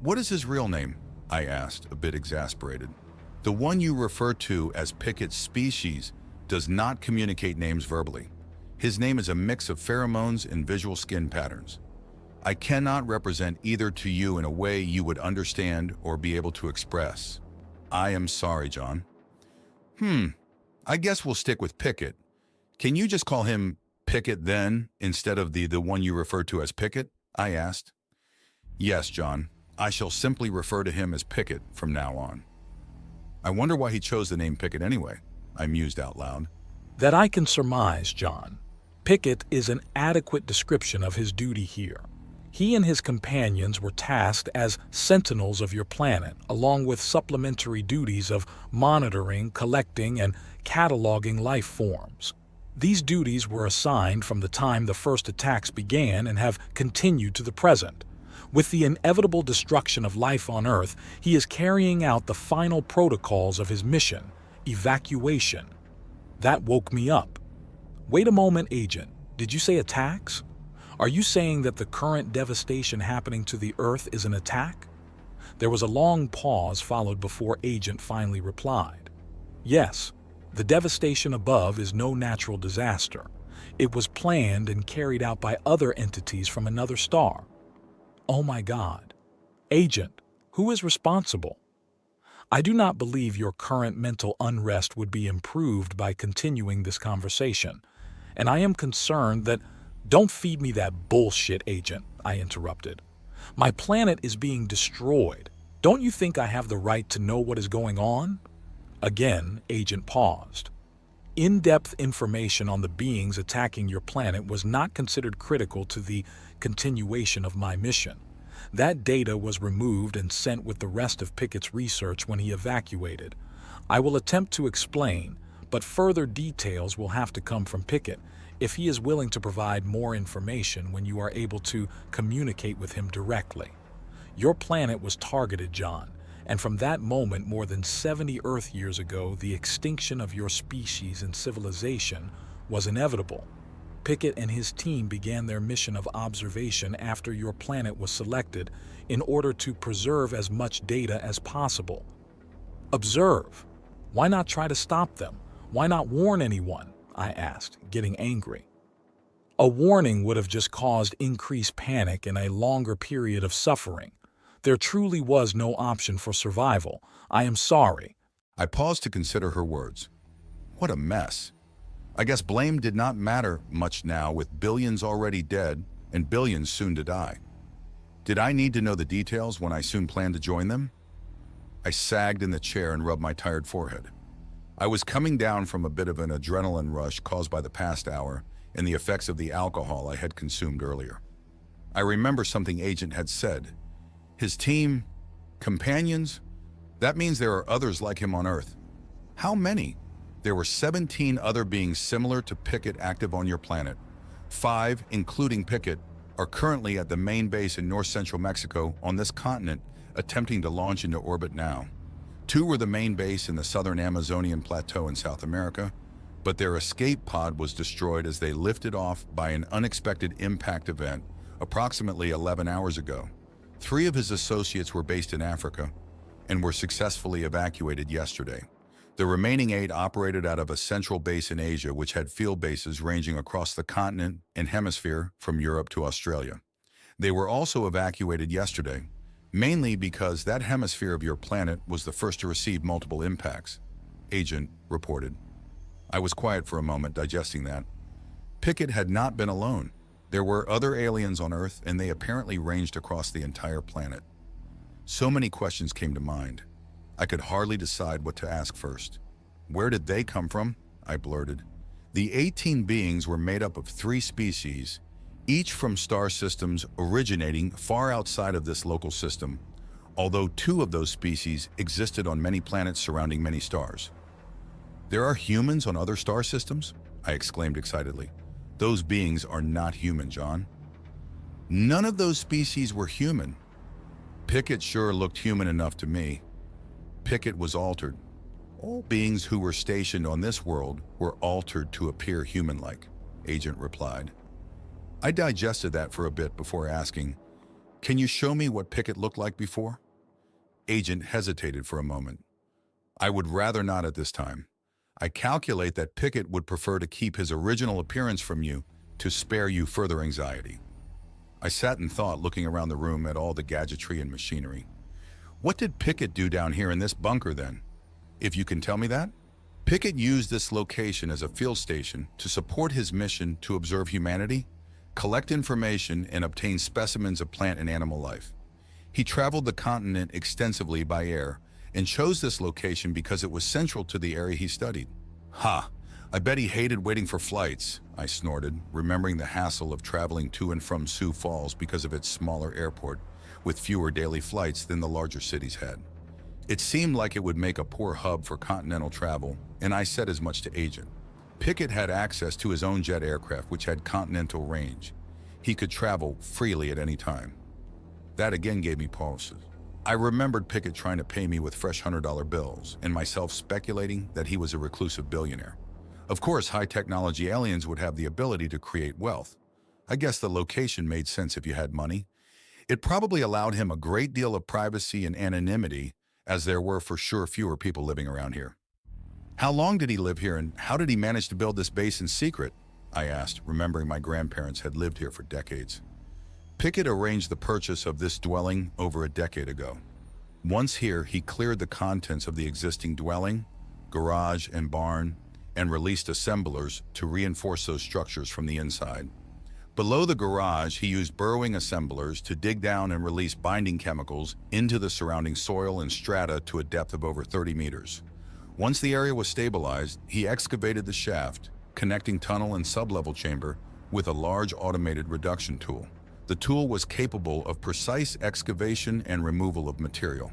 what is his real name? I asked, a bit exasperated. The one you refer to as Pickett's species does not communicate names verbally. His name is a mix of pheromones and visual skin patterns. I cannot represent either to you in a way you would understand or be able to express. I am sorry, John. I guess we'll stick with Pickett. Can you just call him Pickett then, instead of the one you refer to as Pickett? I asked. Yes, John. I shall simply refer to him as Pickett from now on. I wonder why he chose the name Pickett anyway, I mused out loud. That I can surmise, John. Pickett is an adequate description of his duty here. He and his companions were tasked as sentinels of your planet, along with supplementary duties of monitoring, collecting, and cataloging life forms. These duties were assigned from the time the first attacks began and have continued to the present. With the inevitable destruction of life on Earth, he is carrying out the final protocols of his mission, evacuation. That woke me up. Wait a moment, Agent. Did you say attacks? Are you saying that the current devastation happening to the Earth is an attack? There was a long pause followed before Agent finally replied. Yes, the devastation above is no natural disaster. It was planned and carried out by other entities from another star. Oh my God. Agent, who is responsible? I do not believe your current mental unrest would be improved by continuing this conversation, and I am concerned that— Don't feed me that bullshit, Agent, I interrupted. My planet is being destroyed. Don't you think I have the right to know what is going on? Again, Agent paused. In-depth information on the beings attacking your planet was not considered critical to the continuation of my mission. That data was removed and sent with the rest of Pickett's research when he evacuated. I will attempt to explain, but further details will have to come from Pickett if he is willing to provide more information when you are able to communicate with him directly. Your planet was targeted, John, and from that moment more than 70 Earth years ago, the extinction of your species and civilization was inevitable. Pickett and his team began their mission of observation after your planet was selected in order to preserve as much data as possible. Observe. Why not try to stop them? Why not warn anyone? I asked, getting angry. A warning would have just caused increased panic and a longer period of suffering. There truly was no option for survival. I am sorry. I paused to consider her words. What a mess. I guess blame did not matter much now, with billions already dead and billions soon to die. Did I need to know the details when I soon planned to join them? I sagged in the chair and rubbed my tired forehead. I was coming down from a bit of an adrenaline rush caused by the past hour and the effects of the alcohol I had consumed earlier. I remember something Agent had said. His team, companions, that means there are others like him on Earth. How many? There were 17 other beings similar to Pickett active on your planet. 5, including Pickett, are currently at the main base in north-central Mexico on this continent, attempting to launch into orbit now. 2 were the main base in the southern Amazonian plateau in South America, but their escape pod was destroyed as they lifted off by an unexpected impact event approximately 11 hours ago. 3 of his associates were based in Africa and were successfully evacuated yesterday. The remaining 8 operated out of a central base in Asia, which had field bases ranging across the continent and hemisphere from Europe to Australia. They were also evacuated yesterday, mainly because that hemisphere of your planet was the first to receive multiple impacts, Agent reported. I was quiet for a moment, digesting that. Pickett had not been alone. There were other aliens on Earth, and they apparently ranged across the entire planet. So many questions came to mind. I could hardly decide what to ask first. Where did they come from? I blurted. The 18 beings were made up of 3 species, each from star systems originating far outside of this local system, although 2 of those species existed on many planets surrounding many stars. There are humans on other star systems? I exclaimed excitedly. Those beings are not human, John. None of those species were human. Pickett sure looked human enough to me. Pickett was altered. All beings who were stationed on this world were altered to appear human-like, Agent replied. I digested that for a bit before asking, can you show me what Pickett looked like before? Agent hesitated for a moment. I would rather not at this time. I calculate that Pickett would prefer to keep his original appearance from you to spare you further anxiety. I sat in thought, looking around the room at all the gadgetry and machinery. What did Pickett do down here in this bunker then? If you can tell me that? Pickett used this location as a field station to support his mission to observe humanity, collect information, and obtain specimens of plant and animal life. He traveled the continent extensively by air and chose this location because it was central to the area he studied. Ha! I bet he hated waiting for flights, I snorted, remembering the hassle of traveling to and from Sioux Falls because of its smaller airport, with fewer daily flights than the larger cities had. It seemed like it would make a poor hub for continental travel, and I said as much to Agent. Pickett had access to his own jet aircraft, which had continental range. He could travel freely at any time. That again gave me pulses. I remembered Pickett trying to pay me with fresh $100 bills, and myself speculating that he was a reclusive billionaire. Of course, high-technology aliens would have the ability to create wealth. I guess the location made sense if you had money. It probably allowed him a great deal of privacy and anonymity, as there were for sure fewer people living around here. How long did he live here, and how did he manage to build this base in secret? I asked, remembering my grandparents had lived here for decades. Pickett arranged the purchase of this dwelling over a decade ago. Once here, he cleared the contents of the existing dwelling, garage, and barn, and released assemblers to reinforce those structures from the inside. Below the garage, he used burrowing assemblers to dig down and release binding chemicals into the surrounding soil and strata to a depth of over 30 meters. Once the area was stabilized, he excavated the shaft, connecting tunnel and sublevel chamber with a large automated reduction tool. The tool was capable of precise excavation and removal of material.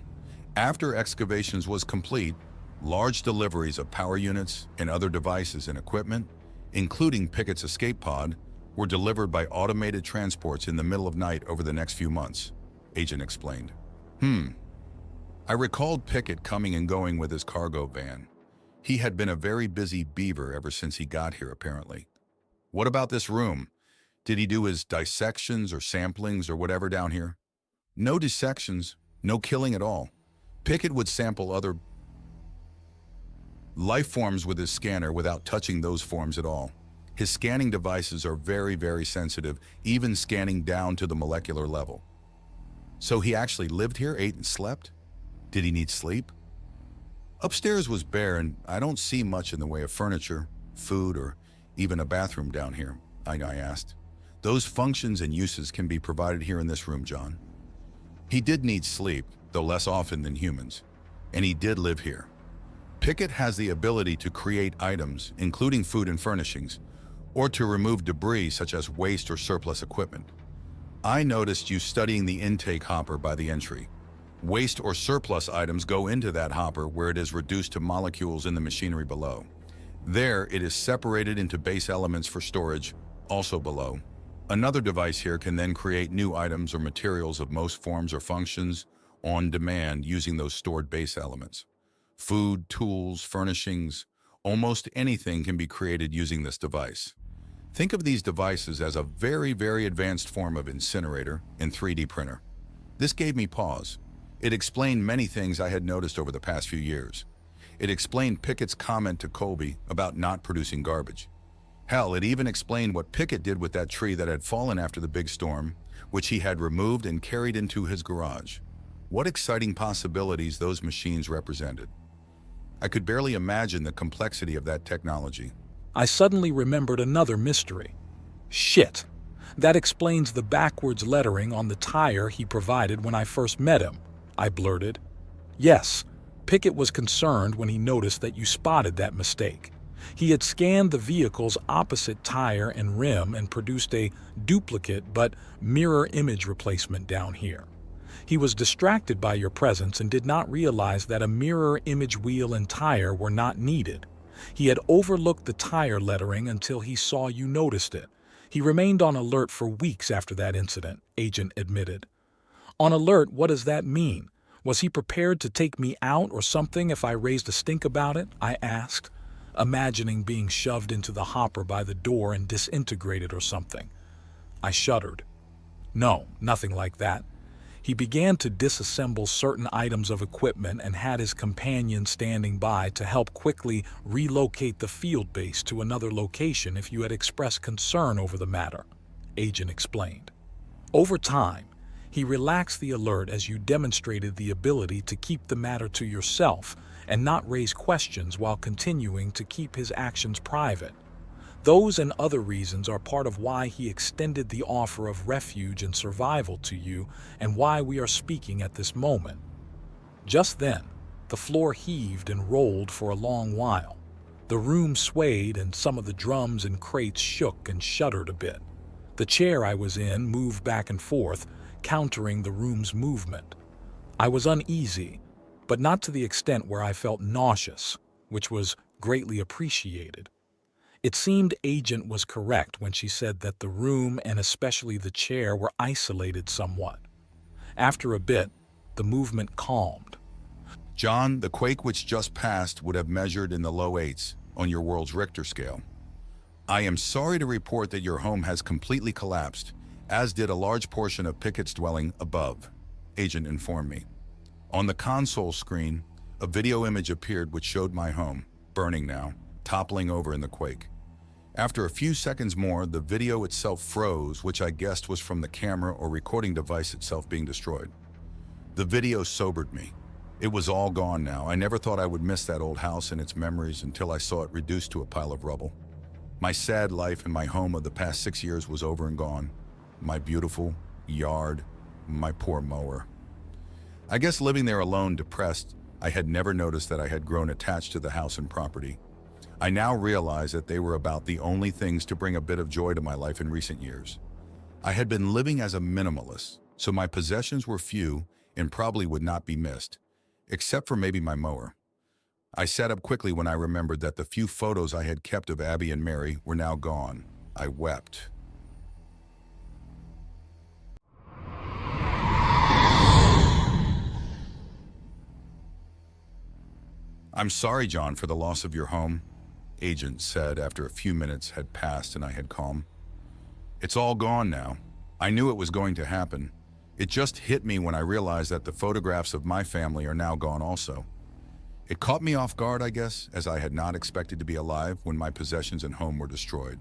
After excavations was complete, large deliveries of power units and other devices and equipment, including Pickett's escape pod, were delivered by automated transports in the middle of night over the next few months, Agent explained. I recalled Pickett coming and going with his cargo van. He had been a very busy beaver ever since he got here, apparently. What about this room? Did he do his dissections or samplings or whatever down here? No dissections, no killing at all. Pickett would sample other life forms with his scanner without touching those forms at all. His scanning devices are very, very sensitive, even scanning down to the molecular level. So he actually lived here, ate and slept? Did he need sleep? Upstairs was bare, and I don't see much in the way of furniture, food, or even a bathroom down here, I asked. Those functions and uses can be provided here in this room, John. He did need sleep, though less often than humans, and he did live here. Pickett has the ability to create items, including food and furnishings, or to remove debris such as waste or surplus equipment. I noticed you studying the intake hopper by the entry. Waste or surplus items go into that hopper where it is reduced to molecules in the machinery below. There, it is separated into base elements for storage, also below. Another device here can then create new items or materials of most forms or functions, on demand using those stored base elements. Food, tools, furnishings, almost anything can be created using this device. Think of these devices as a very, very advanced form of incinerator and 3D printer. This gave me pause. It explained many things I had noticed over the past few years. It explained Pickett's comment to Colby about not producing garbage. Hell, it even explained what Pickett did with that tree that had fallen after the big storm, which he had removed and carried into his garage. What exciting possibilities those machines represented. I could barely imagine the complexity of that technology. I suddenly remembered another mystery. Shit. That explains the backwards lettering on the tire he provided when I first met him, I blurted. Yes, Pickett was concerned when he noticed that you spotted that mistake. He had scanned the vehicle's opposite tire and rim and produced a duplicate but mirror image replacement down here. He was distracted by your presence and did not realize that a mirror image wheel and tire were not needed. He had overlooked the tire lettering until he saw you noticed it. He remained on alert for weeks after that incident, Agent admitted. On alert, what does that mean? Was he prepared to take me out or something if I raised a stink about it? I asked, imagining being shoved into the hopper by the door and disintegrated or something. I shuddered. No, nothing like that. He began to disassemble certain items of equipment and had his companion standing by to help quickly relocate the field base to another location if you had expressed concern over the matter, Agent explained. Over time, he relaxed the alert as you demonstrated the ability to keep the matter to yourself and not raise questions while continuing to keep his actions private. Those and other reasons are part of why he extended the offer of refuge and survival to you and why we are speaking at this moment. Just then, the floor heaved and rolled for a long while. The room swayed and some of the drums and crates shook and shuddered a bit. The chair I was in moved back and forth, countering the room's movement. I was uneasy, but not to the extent where I felt nauseous, which was greatly appreciated. It seemed Agent was correct when she said that the room and especially the chair were isolated somewhat. After a bit, the movement calmed. John, the quake which just passed would have measured in the low 8s on your world's Richter scale. I am sorry to report that your home has completely collapsed, as did a large portion of Pickett's dwelling above, Agent informed me. On the console screen, a video image appeared which showed my home, burning now, toppling over in the quake. After a few seconds more, the video itself froze, which I guessed was from the camera or recording device itself being destroyed. The video sobered me. It was all gone now. I never thought I would miss that old house and its memories until I saw it reduced to a pile of rubble. My sad life in my home of the past 6 years was over and gone. My beautiful yard, my poor mower. I guess living there alone, depressed, I had never noticed that I had grown attached to the house and property. I now realize that they were about the only things to bring a bit of joy to my life in recent years. I had been living as a minimalist, so my possessions were few and probably would not be missed, except for maybe my mower. I sat up quickly when I remembered that the few photos I had kept of Abby and Mary were now gone. I wept. I'm sorry, John, for the loss of your home, Agent said after a few minutes had passed and I had calm. It's all gone now. I knew it was going to happen. It just hit me when I realized that the photographs of my family are now gone also. It caught me off guard, I guess, as I had not expected to be alive when my possessions and home were destroyed.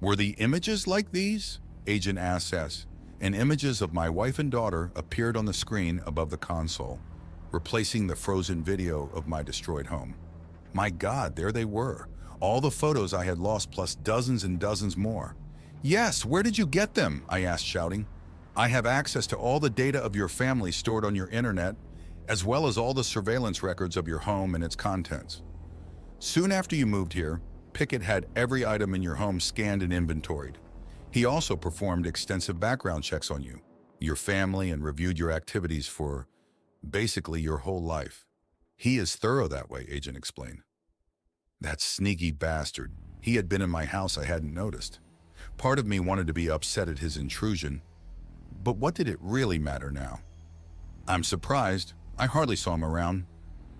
Were the images like these? Agent asked us, and images of my wife and daughter appeared on the screen above the console, replacing the frozen video of my destroyed home. My God, there they were. All the photos I had lost plus dozens and dozens more. Yes, where did you get them? I asked, shouting. I have access to all the data of your family stored on your internet, as well as all the surveillance records of your home and its contents. Soon after you moved here, Pickett had every item in your home scanned and inventoried. He also performed extensive background checks on you, your family, and reviewed your activities for basically your whole life. He is thorough that way, Agent explained. That sneaky bastard. He had been in my house I hadn't noticed. Part of me wanted to be upset at his intrusion, but what did it really matter now? I'm surprised. I hardly saw him around.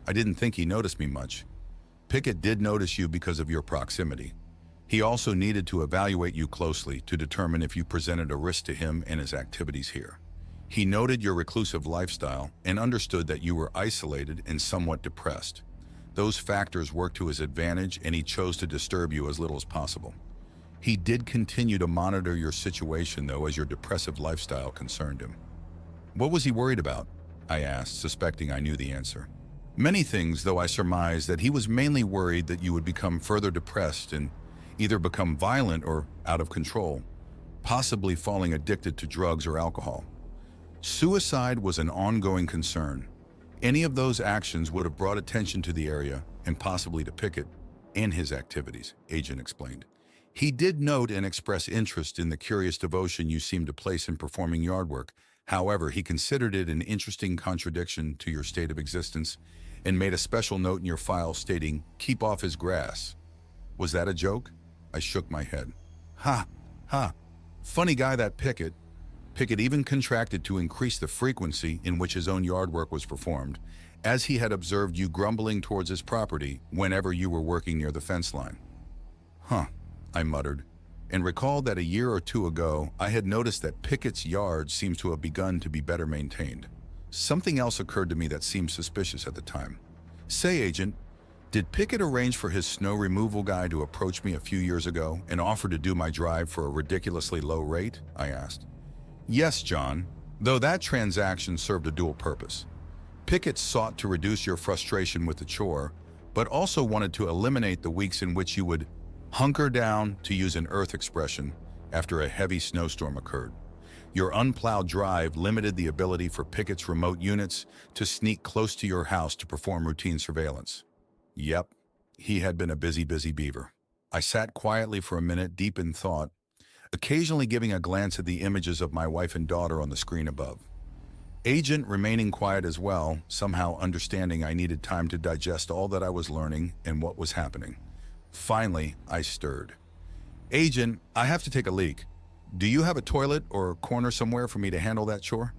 I didn't think he noticed me much. Pickett did notice you because of your proximity. He also needed to evaluate you closely to determine if you presented a risk to him and his activities here. He noted your reclusive lifestyle and understood that you were isolated and somewhat depressed. Those factors worked to his advantage, and he chose to disturb you as little as possible. He did continue to monitor your situation, though, as your depressive lifestyle concerned him. What was he worried about? I asked, suspecting I knew the answer. Many things, though I surmised that he was mainly worried that you would become further depressed and either become violent or out of control, possibly falling addicted to drugs or alcohol. Suicide was an ongoing concern. Any of those actions would have brought attention to the area and possibly to Pickett and his activities, Agent explained. He did note and express interest in the curious devotion you seemed to place in performing yard work. However, he considered it an interesting contradiction to your state of existence and made a special note in your file stating, "Keep off his grass." Was that a joke? I shook my head. Ha, ha. Funny guy that Pickett. Pickett even contracted to increase the frequency in which his own yard work was performed, as he had observed you grumbling towards his property whenever you were working near the fence line. Huh, I muttered, and recalled that a year or two ago I had noticed that Pickett's yard seems to have begun to be better maintained. Something else occurred to me that seemed suspicious at the time. Say, Agent, did Pickett arrange for his snow removal guy to approach me a few years ago and offer to do my drive for a ridiculously low rate? I asked. Yes, John, though that transaction served a dual purpose. Pickett sought to reduce your frustration with the chore, but also wanted to eliminate the weeks in which you would hunker down, to use an Earth expression, after a heavy snowstorm occurred. Your unplowed drive limited the ability for Pickett's remote units to sneak close to your house to perform routine surveillance. Yep, he had been a busy beaver. I sat quietly for a minute, deep in thought, occasionally giving a glance at the images of my wife and daughter on the screen above. Agent remaining quiet as well, somehow understanding I needed time to digest all that I was learning and what was happening. Finally, I stirred. Agent, I have to take a leak. Do you have a toilet or a corner somewhere for me to handle that chore?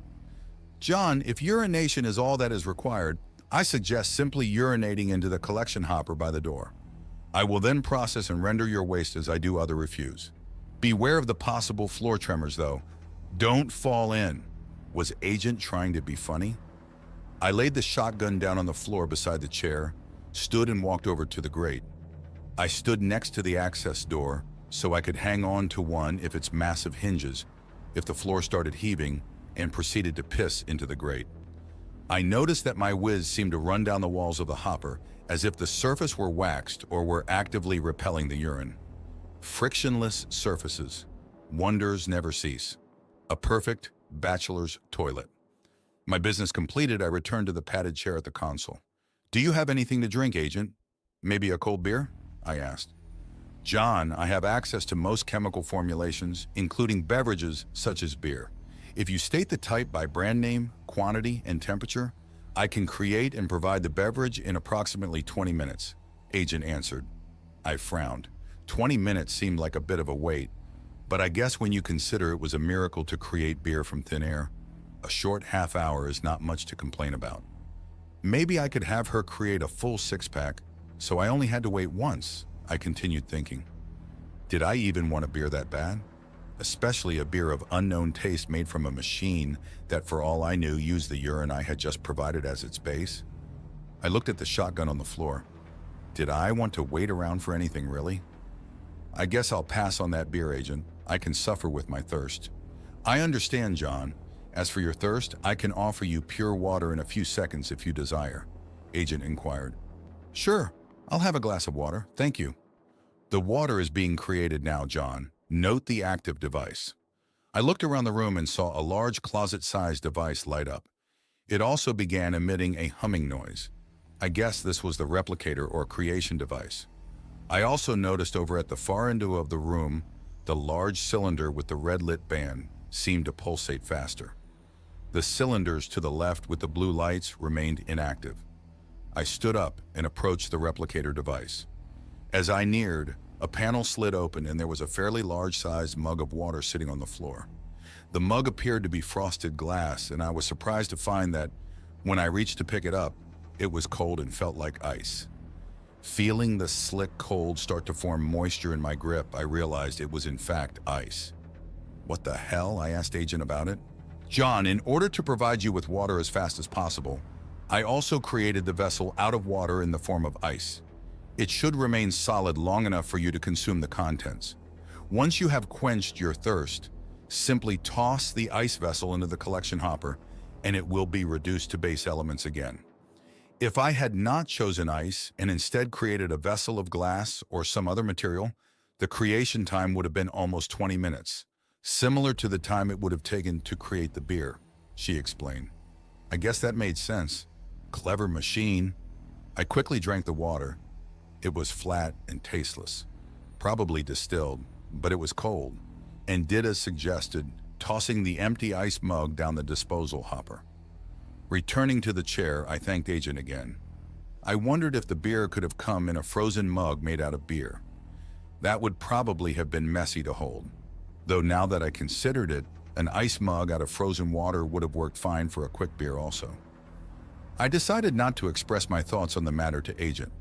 John, if urination is all that is required, I suggest simply urinating into the collection hopper by the door. I will then process and render your waste as I do other refuse. Beware of the possible floor tremors, though. Don't fall in. Was Agent trying to be funny? I laid the shotgun down on the floor beside the chair, stood and walked over to the grate. I stood next to the access door so I could hang on to one of its massive hinges if the floor started heaving, and proceeded to piss into the grate. I noticed that my whiz seemed to run down the walls of the hopper as if the surface were waxed or were actively repelling the urine. Frictionless surfaces. Wonders never cease. A perfect bachelor's toilet. My business completed, I returned to the padded chair at the console. Do you have anything to drink, Agent? Maybe a cold beer? I asked. John, I have access to most chemical formulations, including beverages such as beer. If you state the type by brand name, quantity, and temperature, I can create and provide the beverage in approximately 20 minutes, Agent answered. I frowned. 20 minutes seemed like a bit of a wait, but I guess when you consider it was a miracle to create beer from thin air, a short half hour is not much to complain about. Maybe I could have her create a full six-pack, so I only had to wait once, I continued thinking. Did I even want a beer that bad? Especially a beer of unknown taste made from a machine that, for all I knew, used the urine I had just provided as its base? I looked at the shotgun on the floor. Did I want to wait around for anything, really? I guess I'll pass on that beer, Agent. I can suffer with my thirst. I understand, John. As for your thirst, I can offer you pure water in a few seconds if you desire, Agent inquired. Sure, I'll have a glass of water, thank you. The water is being created now, John. Note the active device. I looked around the room and saw a large closet-sized device light up. It also began emitting a humming noise. I guess this was the replicator or creation device. I also noticed over at the far end of the room, the large cylinder with the red lit band seemed to pulsate faster. The cylinders to the left with the blue lights remained inactive. I stood up and approached the replicator device. As I neared, a panel slid open and there was a fairly large-sized mug of water sitting on the floor. The mug appeared to be frosted glass, and I was surprised to find that when I reached to pick it up, it was cold and felt like ice. Feeling the slick cold start to form moisture in my grip, I realized it was in fact ice. What the hell? I asked Agent about it. John, in order to provide you with water as fast as possible, I also created the vessel out of water in the form of ice. It should remain solid long enough for you to consume the contents. Once you have quenched your thirst, simply toss the ice vessel into the collection hopper and it will be reduced to base elements again. If I had not chosen ice and instead created a vessel of glass or some other material, the creation time would have been almost 20 minutes, similar to the time it would have taken to create the beer, she explained. I guess that made sense. Clever machine. I quickly drank the water. It was flat and tasteless, probably distilled, but it was cold, and did as suggested, tossing the empty ice mug down the disposal hopper. Returning to the chair, I thanked Agent again. I wondered if the beer could have come in a frozen mug made out of beer. That would probably have been messy to hold, though now that I considered it, an ice mug out of frozen water would have worked fine for a quick beer also. I decided not to express my thoughts on the matter to Agent.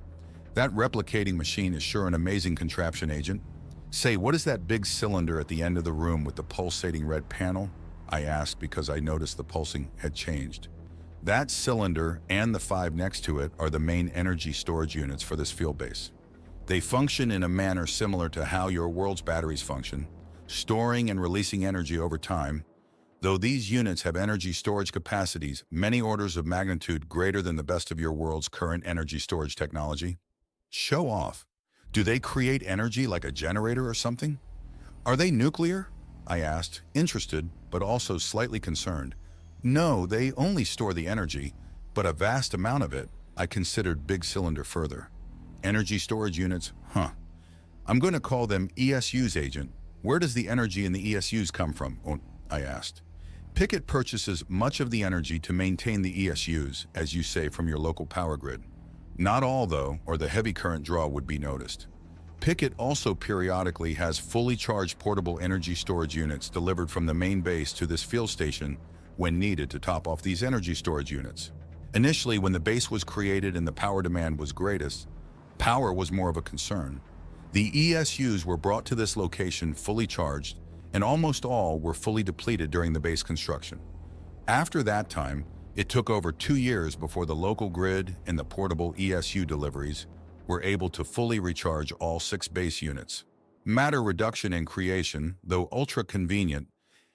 That replicating machine is sure an amazing contraption, Agent. Say, what is that big cylinder at the end of the room with the pulsating red panel? I asked because I noticed the pulsing had changed. That cylinder and the 5 next to it are the main energy storage units for this field base. They function in a manner similar to how your world's batteries function, storing and releasing energy over time, though these units have energy storage capacities many orders of magnitude greater than the best of your world's current energy storage technology. Show off. Do they create energy like a generator or something? Are they nuclear? I asked, interested, but also slightly concerned. No, they only store the energy, but a vast amount of it. I considered big cylinder further. Energy storage units, huh. I'm going to call them ESUs, Agent. Where does the energy in the ESUs come from? I asked. Pickett purchases much of the energy to maintain the ESUs, as you say, from your local power grid. Not all, though, or the heavy current draw would be noticed. Pickett also periodically has fully charged portable energy storage units delivered from the main base to this field station when needed to top off these energy storage units. Initially, when the base was created and the power demand was greatest, power was more of a concern. The ESUs were brought to this location fully charged, and almost all were fully depleted during the base construction. After that time, it took over 2 years before the local grid and the portable ESU deliveries were able to fully recharge all 6 base units. Matter reduction and creation, though ultra-convenient,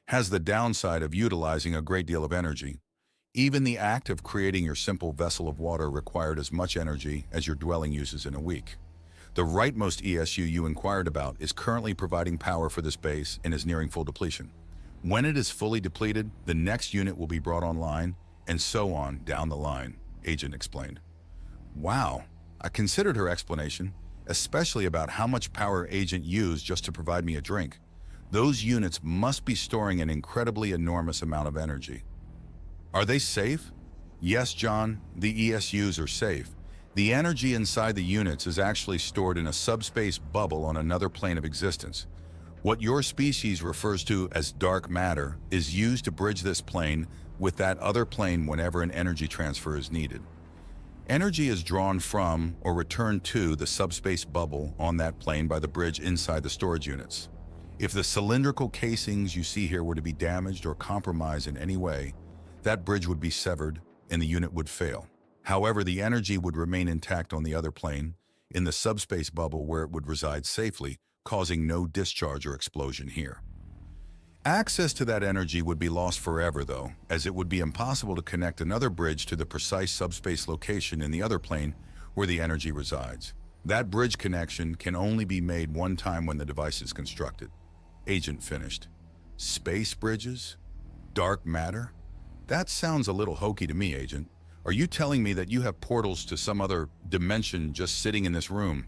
has the downside of utilizing a great deal of energy. Even the act of creating your simple vessel of water required as much energy as your dwelling uses in a week. The rightmost ESU you inquired about is currently providing power for this base and is nearing full depletion. When it is fully depleted, the next unit will be brought online, and so on down the line, Agent explained. Wow, I considered her explanation, especially about how much power Agent used just to provide me a drink. Those units must be storing an incredibly enormous amount of energy. Are they safe? Yes, John, the ESUs are safe. The energy inside the units is actually stored in a subspace bubble on another plane of existence. What your species refers to as dark matter is used to bridge this plane with that other plane whenever an energy transfer is needed. Energy is drawn from or returned to the subspace bubble on that plane by the bridge inside the storage units. If the cylindrical casings you see here were to be damaged or compromised in any way, that bridge would be severed and the unit would fail. However, the energy would remain intact on the other plane, in the subspace bubble where it would reside safely, causing no discharge or explosion here. Access to that energy would be lost forever, though, as it would be impossible to connect another bridge to the precise subspace location in the other plane where the energy resides. That bridge connection can only be made one time when the device is constructed. Agent finished. Space bridges? Dark matter? That sounds a little hokey to me, Agent. Are you telling me that you have portals to some other dimension just sitting in this room?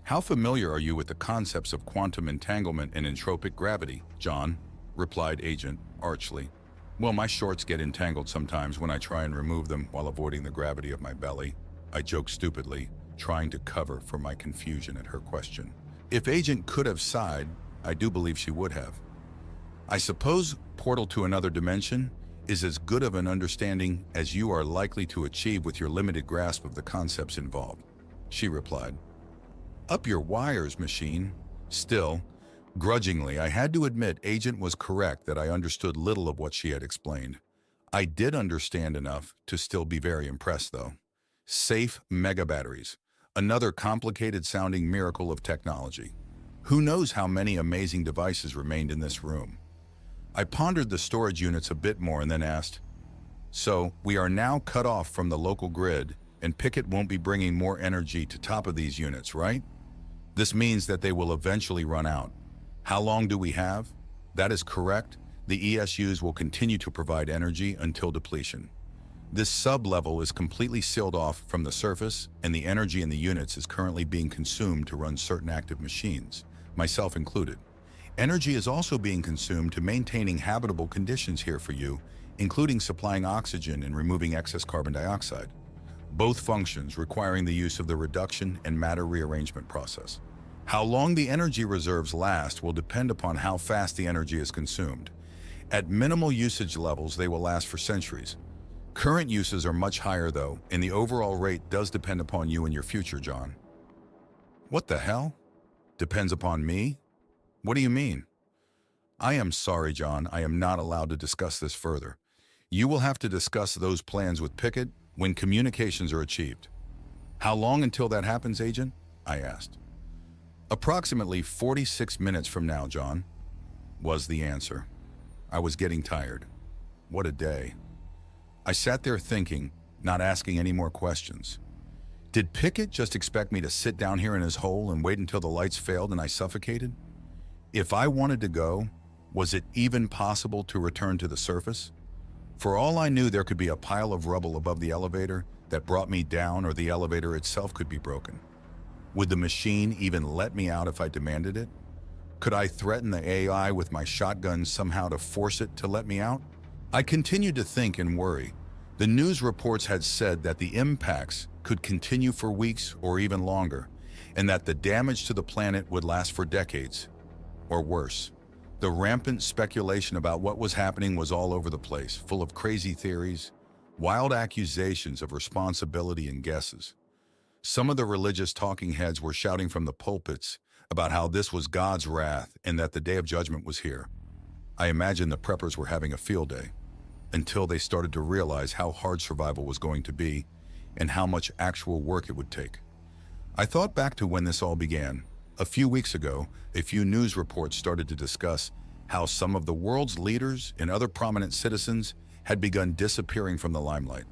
How familiar are you with the concepts of quantum entanglement and entropic gravity, John? Replied Agent archly. Well, my shorts get entangled sometimes when I try and remove them while avoiding the gravity of my belly. I joked stupidly, trying to cover for my confusion at her question. If Agent could have sighed, I do believe she would have. I suppose portal to another dimension is as good of an understanding as you are likely to achieve with your limited grasp of the concepts involved, she replied. Up your wires, machine. Still, grudgingly, I had to admit Agent was correct that I understood little of what she had explained. I did understand enough to still be very impressed, though. Safe mega batteries, another complicated-sounding miracle of technology. Who knows how many amazing devices remained in this room? I pondered the storage units a bit more and then asked, so we are now cut off from the local grid and Pickett won't be bringing more energy to top of these units, right? This means that they will eventually run out. How long do we have? That is correct. The ESUs will continue to provide energy until depletion. This sub-level is completely sealed off from the surface, and the energy in the units is currently being consumed to run certain active machines, myself included. Energy is also being consumed to maintaining habitable conditions here for you, including supplying oxygen and removing excess carbon dioxide. Both functions requiring the use of the reduction and matter rearrangement process. How long the energy reserves last will depend upon how fast the energy is consumed. At minimal usage levels, they will last for centuries. Current uses are much higher though, and the overall rate does depend upon you and your future, John. What the hell? Depends upon me? What do you mean? I am sorry, John. I am not allowed to discuss this further. You will have to discuss those plans with Pickett when communications are achieved. How long until that happens, Agent? I asked. Approximately 46 minutes from now, John, was the answer. I was getting tired. What a day. I sat there thinking, not asking any more questions. Did Pickett just expect me to sit down here in his hole and wait until the lights failed and I suffocated? If I wanted to go, was it even possible to return to the surface? For all I knew, there could be a pile of rubble above the elevator that brought me down, or the elevator itself could be broken. Would the machine even let me out if I demanded it? Could I threaten the AI with my shotgun somehow to force it to let me out? I continued to think and worry. The news reports had said that the impacts could continue for weeks or even longer, and that the damage to the planet would last for decades, or worse. The rampant speculation about what was happening was all over the place, full of crazy theories, wild accusations of responsibility and guesses. Some of the religious talking heads were shouting from the pulpits about how this was God's wrath and that the day of judgment was here. I imagine the preppers were having a field day, until they started to realize how hard survival was going to be and how much actual work it would take. I thought back to when this all began. A few weeks ago, a few news reports started to discuss how some of the world's leaders and other prominent citizens had begun disappearing from the limelight.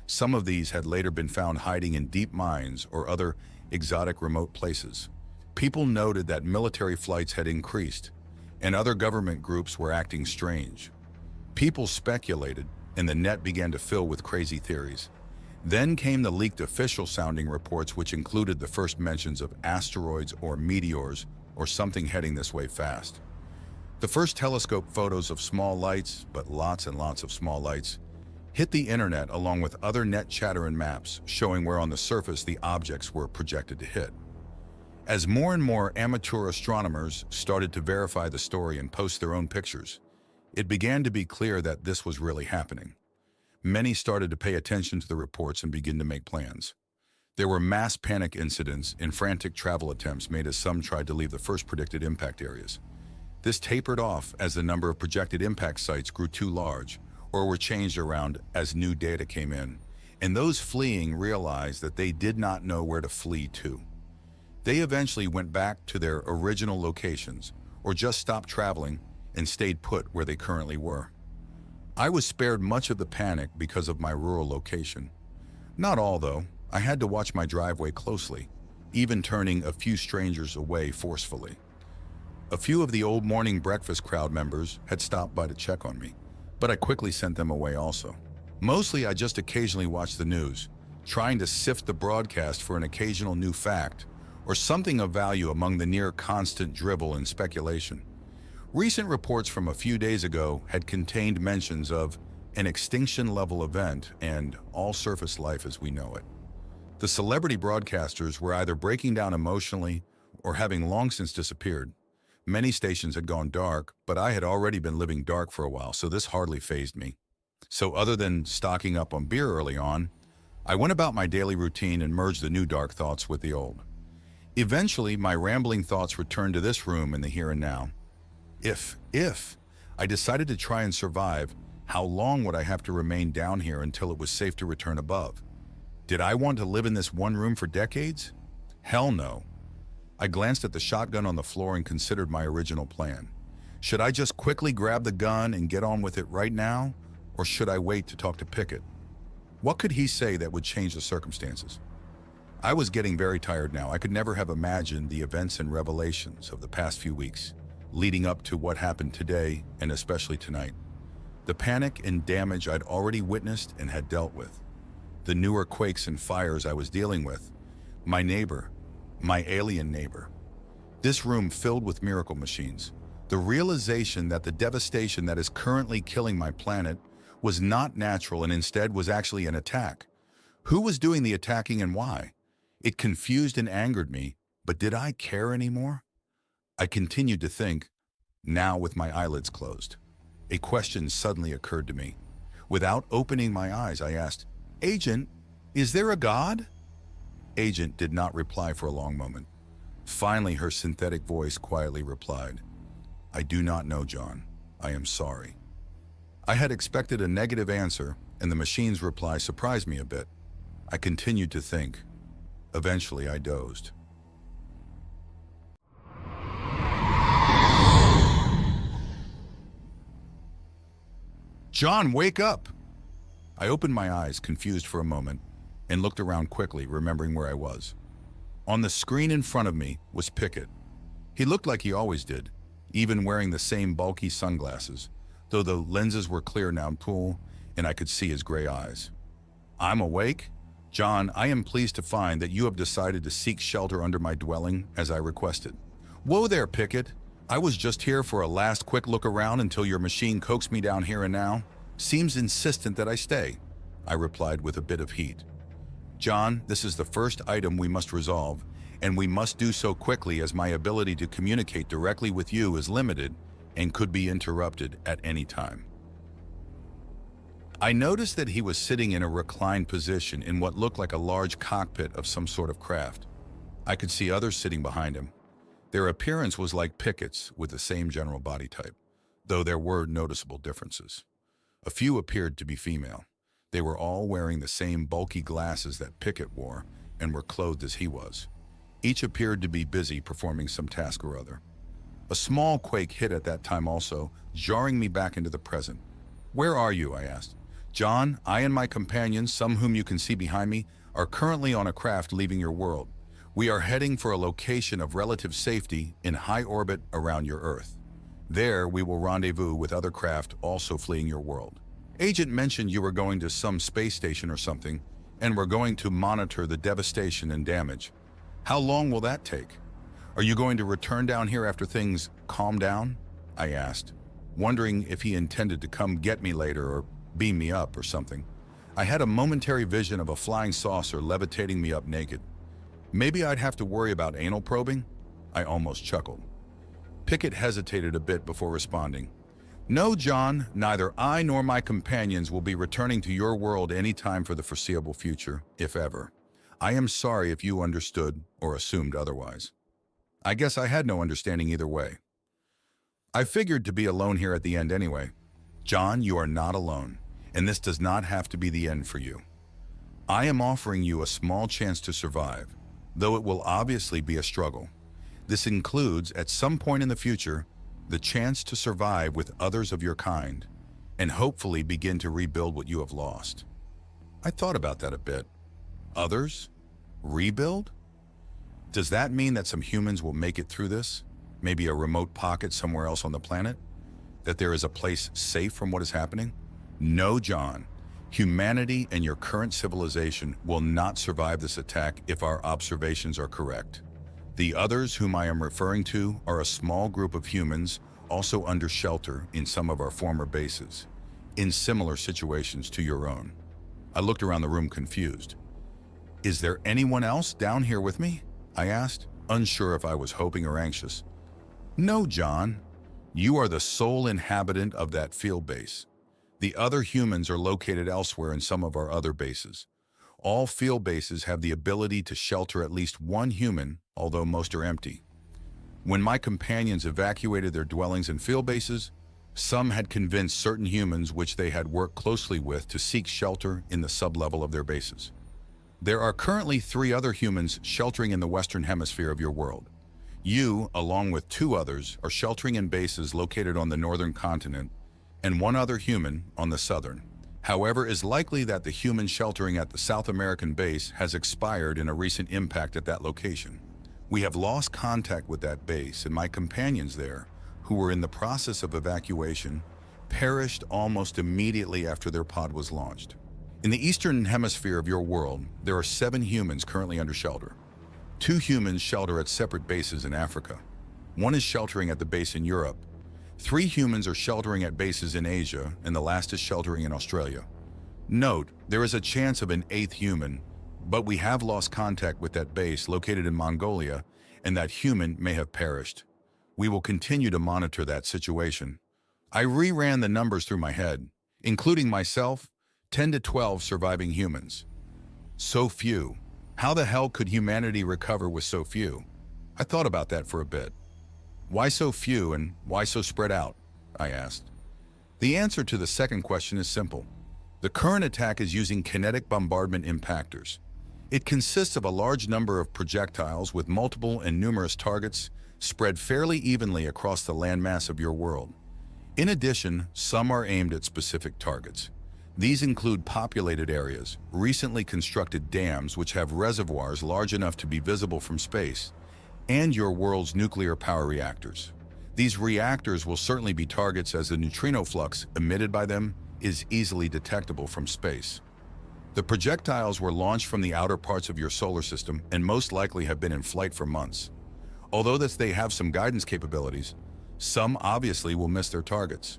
Some of these had later been found hiding in deep mines or other exotic remote places. People noted that military flights had increased, and other government groups were acting strange. People speculated, and the net began to fill with crazy theories. Then came the leaked official-sounding reports, which included the first mentions of asteroids or meteors or something heading this way fast. The first telescope photos of small lights, but lots and lots of small lights, hit the internet along with other net chatter and maps showing where on the surface the objects were projected to hit. As more and more amateur astronomers started to verify the story and post their own pictures, it began to be clear that this was really happening. Many started to pay attention to the reports and begin to make plans. There were mass panic incidents and frantic travel attempts made as some tried to leave the first predicted impact areas. This tapered off as the number of projected impact sites grew too large or were changed around as new data came in, and those fleeing realized that they did not know where to flee to. They eventually went back to their original locations or just stopped traveling and stayed put where they currently were. I was spared much of the panic because of my rural location. Not all, though. I had to watch my driveway closely, even turning a few strangers away forcefully. A few of the old morning breakfast crowd members had stopped by to check on me, but I quickly sent them away also. Mostly, I just occasionally watched the news, trying to sift the broadcast for an occasional new fact or something of value among the near constant drivel and speculation. Recent reports from a few days ago had contained mentions of an extinction-level event and all surface life as we know it. The celebrity broadcasters were either breaking down emotionally or having long since disappeared, Many stations had gone dark, but I had already been living dark for a while, so this hardly fazed me. So other than stocking up on beer early on, I went about my daily routine and merged the new dark thoughts with the old. Eventually, my rambling thoughts returned to this room in the here and now. If I decided to try and survive, how long would I have to remain down here until it was safe to return above? Did I want to live in this one room for decades? Hell no. I glanced at the shotgun on the floor and considered my original plan. Should I just quickly grab the gun and get on with it right now, or should I wait to talk to Pickett? What could he say that would change the circumstances? I was getting very tired now. I could never have imagined the events and revelations of the past few weeks, leading up to what happened today and especially tonight. The panic and damage I'd already witnessed and had dealt with. The newer quakes and fires I was dealing with. My neighbor, my alien neighbor. This room filled with miracle machines. The realization that the devastation that is currently killing my planet was not natural and instead was actually an attack. Who was doing the attacking and why? It confused and angered me, but did I care anymore? I continued to think, now with my eyelids closed. A question suddenly occurred to me. Without opening my eyes, I asked, "Agent, is there a God?" Agent did not reply for a long moment. Finally, her synthetic voice quietly replied, "I do not know, John. I am sorry." I had expected a negative answer, and the machine's reply surprised me a bit. I continued to think. Eventually, I dozed. "John, wake up!" I opened my eyes, confused for a moment, and looked around quickly, remembering where I was. On the screen in front of me was Pickett. He looked like he always did, even wearing the same bulky sunglasses, though the lenses were clear now cool, and I could see his gray eyes. "I'm awake? John, I am pleased to find that you have decided to seek shelter under my dwelling, as I requested." "Whoa there, Pickett. I was just here for a last quick look around until your machine coaxed me down here and now. Seems insistent that I stay," I replied with a bit of heat. "John, this is the first item we must resolve, and we must do so quickly as my ability to communicate directly with you is limited and could be interrupted at any time." I noticed that he was sitting in a reclined position in what looked like a large cockpit of some sort of craft. I could see others sitting behind him. Their appearance was like Pickett's, with the same general body type, though there were noticeable differences. A few appeared to be female. They were all wearing the same bulky glasses that Pickett wore and were clothed as he was. Each appeared to be busy performing some task or other. A small quake hit at that time also, jarring me back into the present. "Where are you?" I asked. "John, I and my companions, some whom you can see behind me, are currently on a craft leaving your world. We are heading for a location of relative safety in high orbit around your Earth. There, we will rendezvous with other craft also fleeing your world. Agent mentioned you were going to some space station or something, and we're going to monitor the devastation and damage. How long will that take? Are you going to return down here after things calm down?" I asked, wondering if he intended to come get me later or beam me up or something. I had a momentary vision of a flying saucer levitating me up naked. Maybe I'd have to worry about anal probing? I almost chuckled. Pickett hesitated a bit before responding. "No, John, neither I nor my companions will be returning to your world any time for the foreseeable future, if ever. I am sorry if you understood or assumed otherwise." I guess I had no understanding either way. I figured to be alone here at the end anyway. "John, you are not alone, and this does not have to be the end for you. I am offering you a small chance to survive, though it will obviously be a struggle. This includes, at some point in the future, the chance to survive with others of your kind, and hopefully begin to rebuild what you have lost." I thought about that a bit. Others? Rebuild? Does that mean that some humans will make it through this? Maybe a remote pocket somewhere else on the planet? That there is a place safe from what is happening? No, John. Humanity and your current civilization will not survive this attack if our observations are correct. The others whom I am referring to are a small group of humans also under shelter in some of our former bases, in similar situations to your own. I looked around the room confused. "Is there anyone else down here with me?" I asked, unsure if I was hoping or anxious. No, John. You are the sole inhabitant of that field base. The other humans are located elsewhere in some of our other bases. All field bases have the ability to shelter at least one human, although most are empty. When my companions evacuated their dwellings and field bases, some had convinced certain humans which they had worked closely with to seek shelter in the sublevel of their bases. There are currently 3 other humans sheltering in the western hemisphere of your world. You, along with 2 others, are sheltering in bases located on the northern continent, and 1 other human on the southern. However, it is likely that the human sheltering at the South American base has expired in a recent impact at that location. We have lost contact with that base, and my companions there, who were in the process of evacuation, perished almost immediately after their pod was launched. In the eastern hemisphere of your world, there are 7 humans currently under shelter. 2 humans shelter at separate bases in Africa. 1 is sheltering at the base in Europe. 3 humans are sheltering at bases in Asia, and the last is sheltering in Australia. Note, there is a chance of an 8th human, but we have lost contact with that base located in Mongolia, and that human may have perished. We will continue to monitor that situation. I reran the numbers through my head, including myself, 10 to 12 surviving humans. So few. How the hell could humanity recover with so few? I thought about that for a bit. Why so few and why so spread out? I asked. The answer to the second question is simple. The current attack is using kinetic bombardment impactors. It consists of a large number of projectiles with multiple and numerous targets spread fairly evenly across the landmass of your world. In addition, some are aimed at specific targets. These include populated areas, recently constructed dams which have reservoirs large enough to be visible from space, and your world's nuclear power reactors. These reactors will certainly be targets as the neutrino flux emitted by them is easily detectable from space. The projectiles were launched from the outer parts of your solar system and most likely have been in flight for months. Although they have some guidance capabilities, some obviously will miss their targets.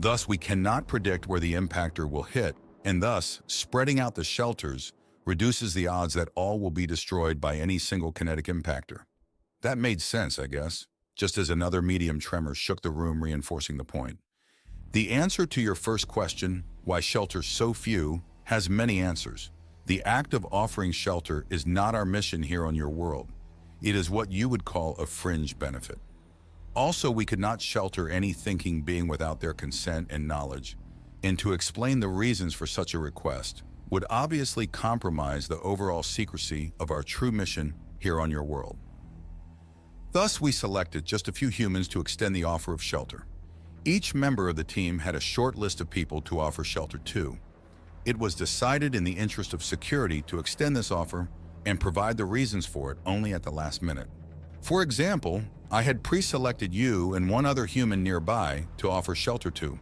Thus, we cannot predict where the impactor will hit, and thus, spreading out the shelters reduces the odds that all will be destroyed by any single kinetic impactor. That made sense, I guess, just as another medium tremor shook the room, reinforcing the point. The answer to your first question, why shelter so few, has many answers. The act of offering shelter is not our mission here on your world. It is what you would call a fringe benefit. Also, we could not shelter any thinking being without their consent and knowledge, and to explain the reasons for such a request would obviously compromise the overall secrecy of our true mission here on your world. Thus, we selected just a few humans to extend the offer of shelter. Each member of the team had a short list of people to offer shelter to. It was decided in the interest of security to extend this offer and provide the reasons for it only at the last minute. For example, I had pre-selected you and 1 other human nearby to offer shelter to.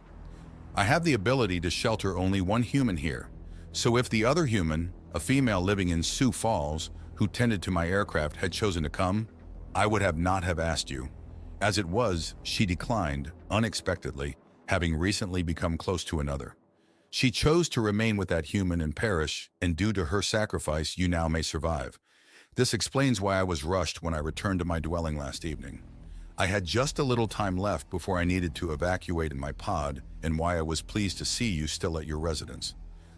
I have the ability to shelter only 1 human here, so if the other human, a female living in Sioux Falls, who tended to my aircraft, had chosen to come, I would not have asked you. As it was, she declined, unexpectedly, having recently become close to another. She chose to remain with that human and perish, and due to her sacrifice, you now may survive. This explains why I was rushed when I returned to my dwelling last evening. I had just a little time left before I needed to evacuate in my pod, and why I was pleased to see you still at your residence.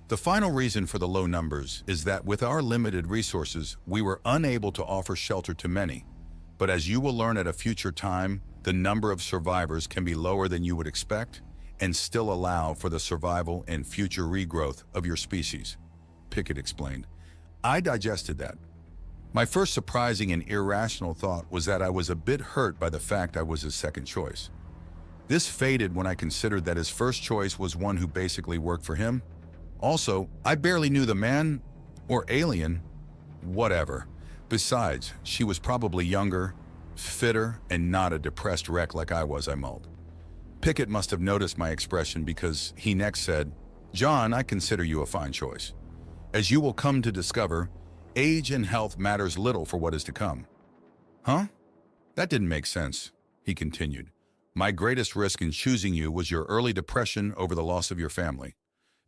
The final reason for the low numbers is that with our limited resources, we were unable to offer shelter to many. But as you will learn at a future time, the number of survivors can be lower than you would expect and still allow for the survival and future regrowth of your species, Pickett explained. I digested that. My first surprising and irrational thought was that I was a bit hurt by the fact I was his second choice. This faded when I considered that his first choice was one who basically worked for him. Also, I barely knew the man, or alien, whatever. Besides, she was probably younger, fitter, and not a depressed wreck like I was, I mulled. Pickett must have noticed my expression because he next said, "John, I consider you a fine choice. As you will come to discover, age and health matters little for what is to come." Huh? That didn't make sense, he continued. My greatest risk in choosing you was your early depression over the loss of your family.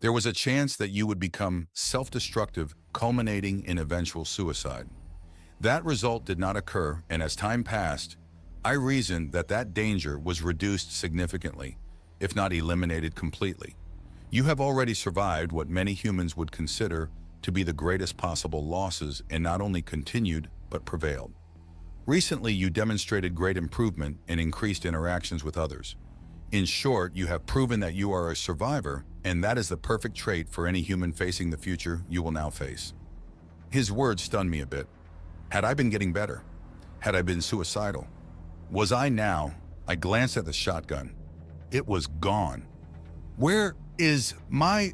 There was a chance that you would become self-destructive, culminating in eventual suicide. That result did not occur, and as time passed, I reasoned that that danger was reduced significantly, if not eliminated completely. You have already survived what many humans would consider to be the greatest possible losses and not only continued, but prevailed. Recently, you demonstrated great improvement and increased interactions with others. In short, you have proven that you are a survivor, and that is the perfect trait for any human facing the future you will now face. His words stunned me a bit. Had I been getting better? Had I been suicidal? Was I now? I glanced at the shotgun. It was gone. Where is my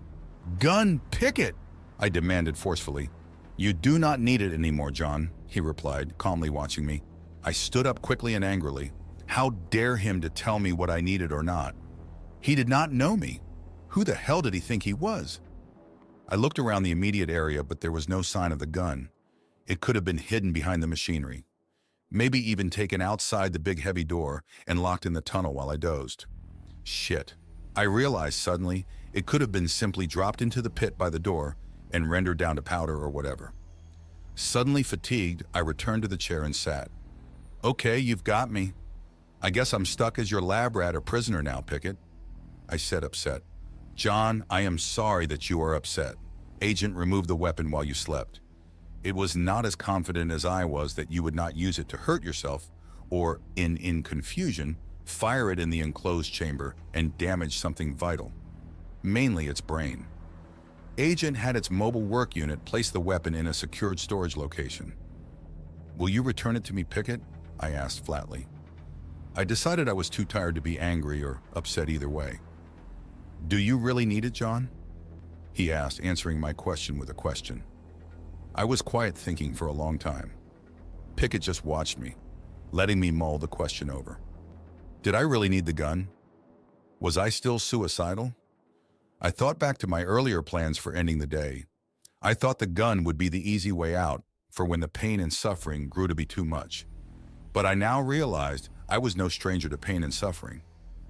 gun, Pickett? I demanded forcefully. You do not need it anymore, John, he replied, calmly watching me. I stood up quickly and angrily. How dare him to tell me what I needed or not? He did not know me. Who the hell did he think he was? I looked around the immediate area, but there was no sign of the gun. It could have been hidden behind the machinery. Maybe even taken outside the big heavy door and locked in the tunnel while I dozed. Shit. I realized suddenly it could have been simply dropped into the pit by the door and rendered down to powder or whatever. Suddenly fatigued, I returned to the chair and sat. Okay, you've got me. I guess I'm stuck as your lab rat or prisoner now, Pickett, I said, upset. John, I am sorry that you are upset. Agent removed the weapon while you slept. It was not as confident as I was that you would not use it to hurt yourself or, in confusion, fire it in the enclosed chamber and damage something vital, mainly its brain. Agent had its mobile work unit place the weapon in a secured storage location. Will you return it to me, Pickett? I asked flatly. I decided I was too tired to be angry or upset either way. Do you really need it, John? He asked, answering my question with a question. I was quiet, thinking for a long time. Pickett just watched me, letting me mull the question over. Did I really need the gun? Was I still suicidal? I thought back to my earlier plans for ending the day. I thought the gun would be the easy way out for when the pain and suffering grew to be too much. But I now realized I was no stranger to pain and suffering.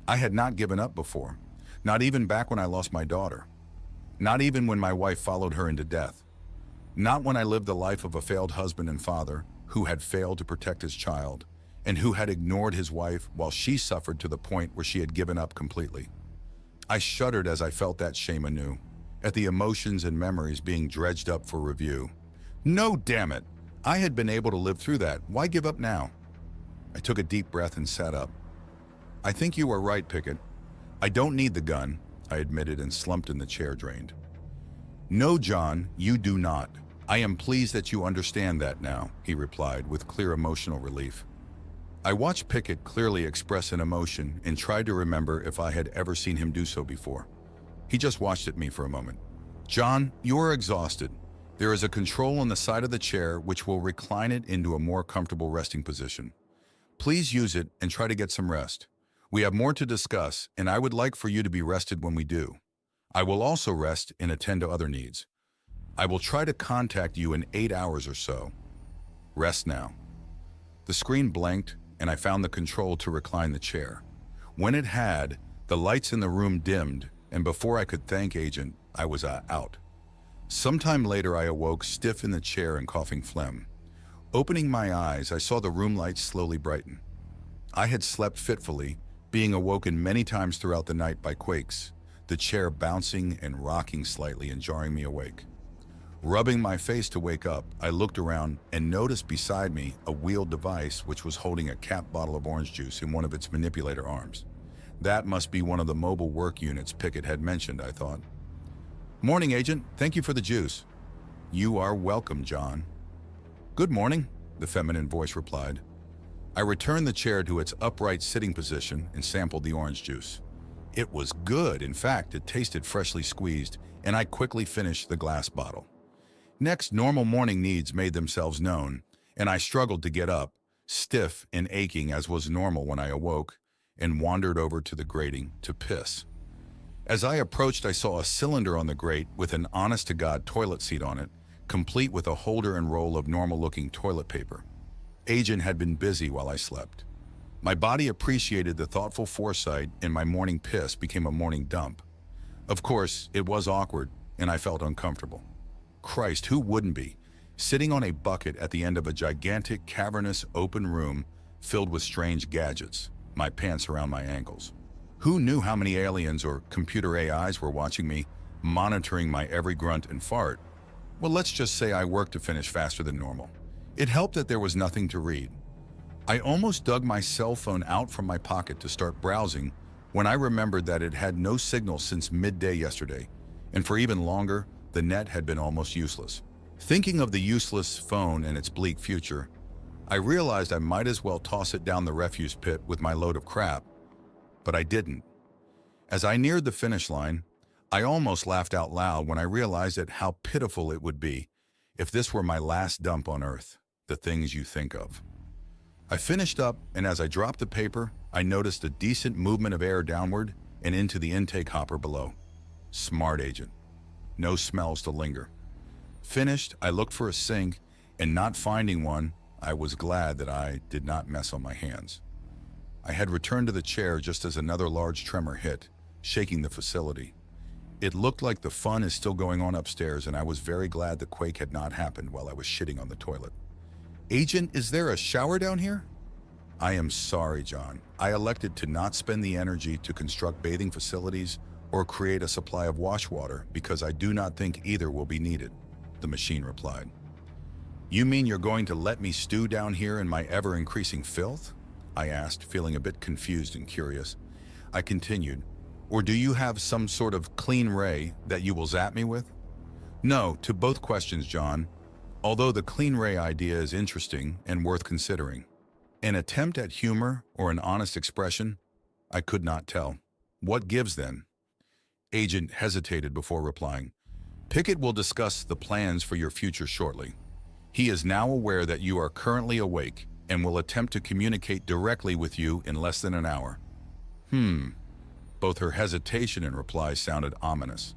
I had not given up before, not even back when I lost my daughter. Not even when my wife followed her into death. Not when I lived the life of a failed husband and father who had failed to protect his child and who had ignored his wife while she suffered to the point where she had given up completely. I shuddered as I felt that shame anew, at the emotions and memories being dredged up for review. No, damn it! I had been able to live through that. Why give up now? I took a deep breath and sat up. I think you are right, Pickett. I don't need the gun, I admitted and slumped in the chair, drained. No, John, you do not. I am pleased that you understand that now, he replied with clear emotional relief. I watched Pickett clearly express an emotion and tried to remember if I had ever seen him do so before. He just watched at me for a moment. John, you are exhausted. There is a control on the side of the chair which will recline it into a more comfortable resting position. Please use it and try to get some rest. We have more to discuss, and I would like for you to be rested when we do. I will also rest and attend to other needs. I will try to contact you in 8 hours or so. Rest now. The screen blanked, and I found the control to recline the chair. When it had, the lights in the room dimmed, and before I could thank Agent, I was out. Sometime later, I awoke stiff in the chair and coughing phlegm. Opening my eyes, I saw the room lights slowly brighten. I had slept fitfully, being awoken many times throughout the night by quakes, the chair bouncing and rocking slightly and jarring me awake. Rubbing my face to wake up, I looked around and noticed beside me a wheeled device which was holding a capped bottle of orange juice in one of its manipulator arms. That must be one of the mobile work units Pickett had mentioned, I thought. Morning, Agent. Thank you for the juice. You are welcome, John. Good morning, the feminine voice replied. I returned the chair to its upright sitting position and sampled the orange juice. It was good. In fact, it tasted freshly squeezed, and I quickly finished the glass bottle. Next, normal morning needs made themselves known, and I struggled to get up, stiff and aching as was normal when I awoke, and wandered over to the grating to piss. As I approached, I saw a cylinder on the grate with an honest-to-God toilet seat on it, complete with a holder and roll of normal-looking toilet paper. Agent had been busy while I slept. My body appreciated the thoughtful foresight, and my morning piss became a morning dump. Of course, it was awkward, and I felt uncomfortable. Christ, who wouldn't be? Sitting on a bucket at the end of a gigantic, cavernous, open room filled with strange gadgets, my pants around my ankles. Who knew how many aliens or computer AIs were watching me, monitoring my every grunt and fart? Well, let's just say I worked to finish faster than normal. It helped that there was nothing to read. I almost dug my cell phone out from my pocket to start browsing when I remembered that it had no signal since midday yesterday, and for even longer, the net had been almost useless. Thinking of the useless phone and its bleak future, I realized I might as well toss it down the refuse pit with my load of crap, but I didn't. As I neared the finish line, I almost laughed out loud when I realized at how pitiful it would be if this were my last dump on Earth, the things you think of. I finished up, and as I dropped the paper, I noticed a decent movement of air downward and into the intake hopper below. Smart agent. No smells to linger. Finished, I looked for a sink, and not finding one, I was glad that I did not mess on my hands. I had returned to the chair just as another large tremor hit, shaking the facility. It looked like the fun is still going on upstairs, and I was very glad the quake had not happened while I was shitting on the toilet. Agent, is there a shower down here? I am sorry, John. I elected to not spend the energy to construct bathing facilities or create a supply of wash water because I do not think either will be needed, the machine replied. You mean you're going to let me stew down here in my ever-increasing filth? I asked, feeling a bit confused and curious. I continued, or do you have some sort of clean ray that you will zap me with? No, to both questions, John, although the clean ray idea is interesting and worth considering. An attempt at humor or an honest expression? I could not tell. What gives then? Agent hesitated before replying. Pickett will discuss the plans for your future shortly. He is now aware that you are currently awake and will attempt to communicate directly with you in less than an hour. Both her hesitation and reply sounded ominous.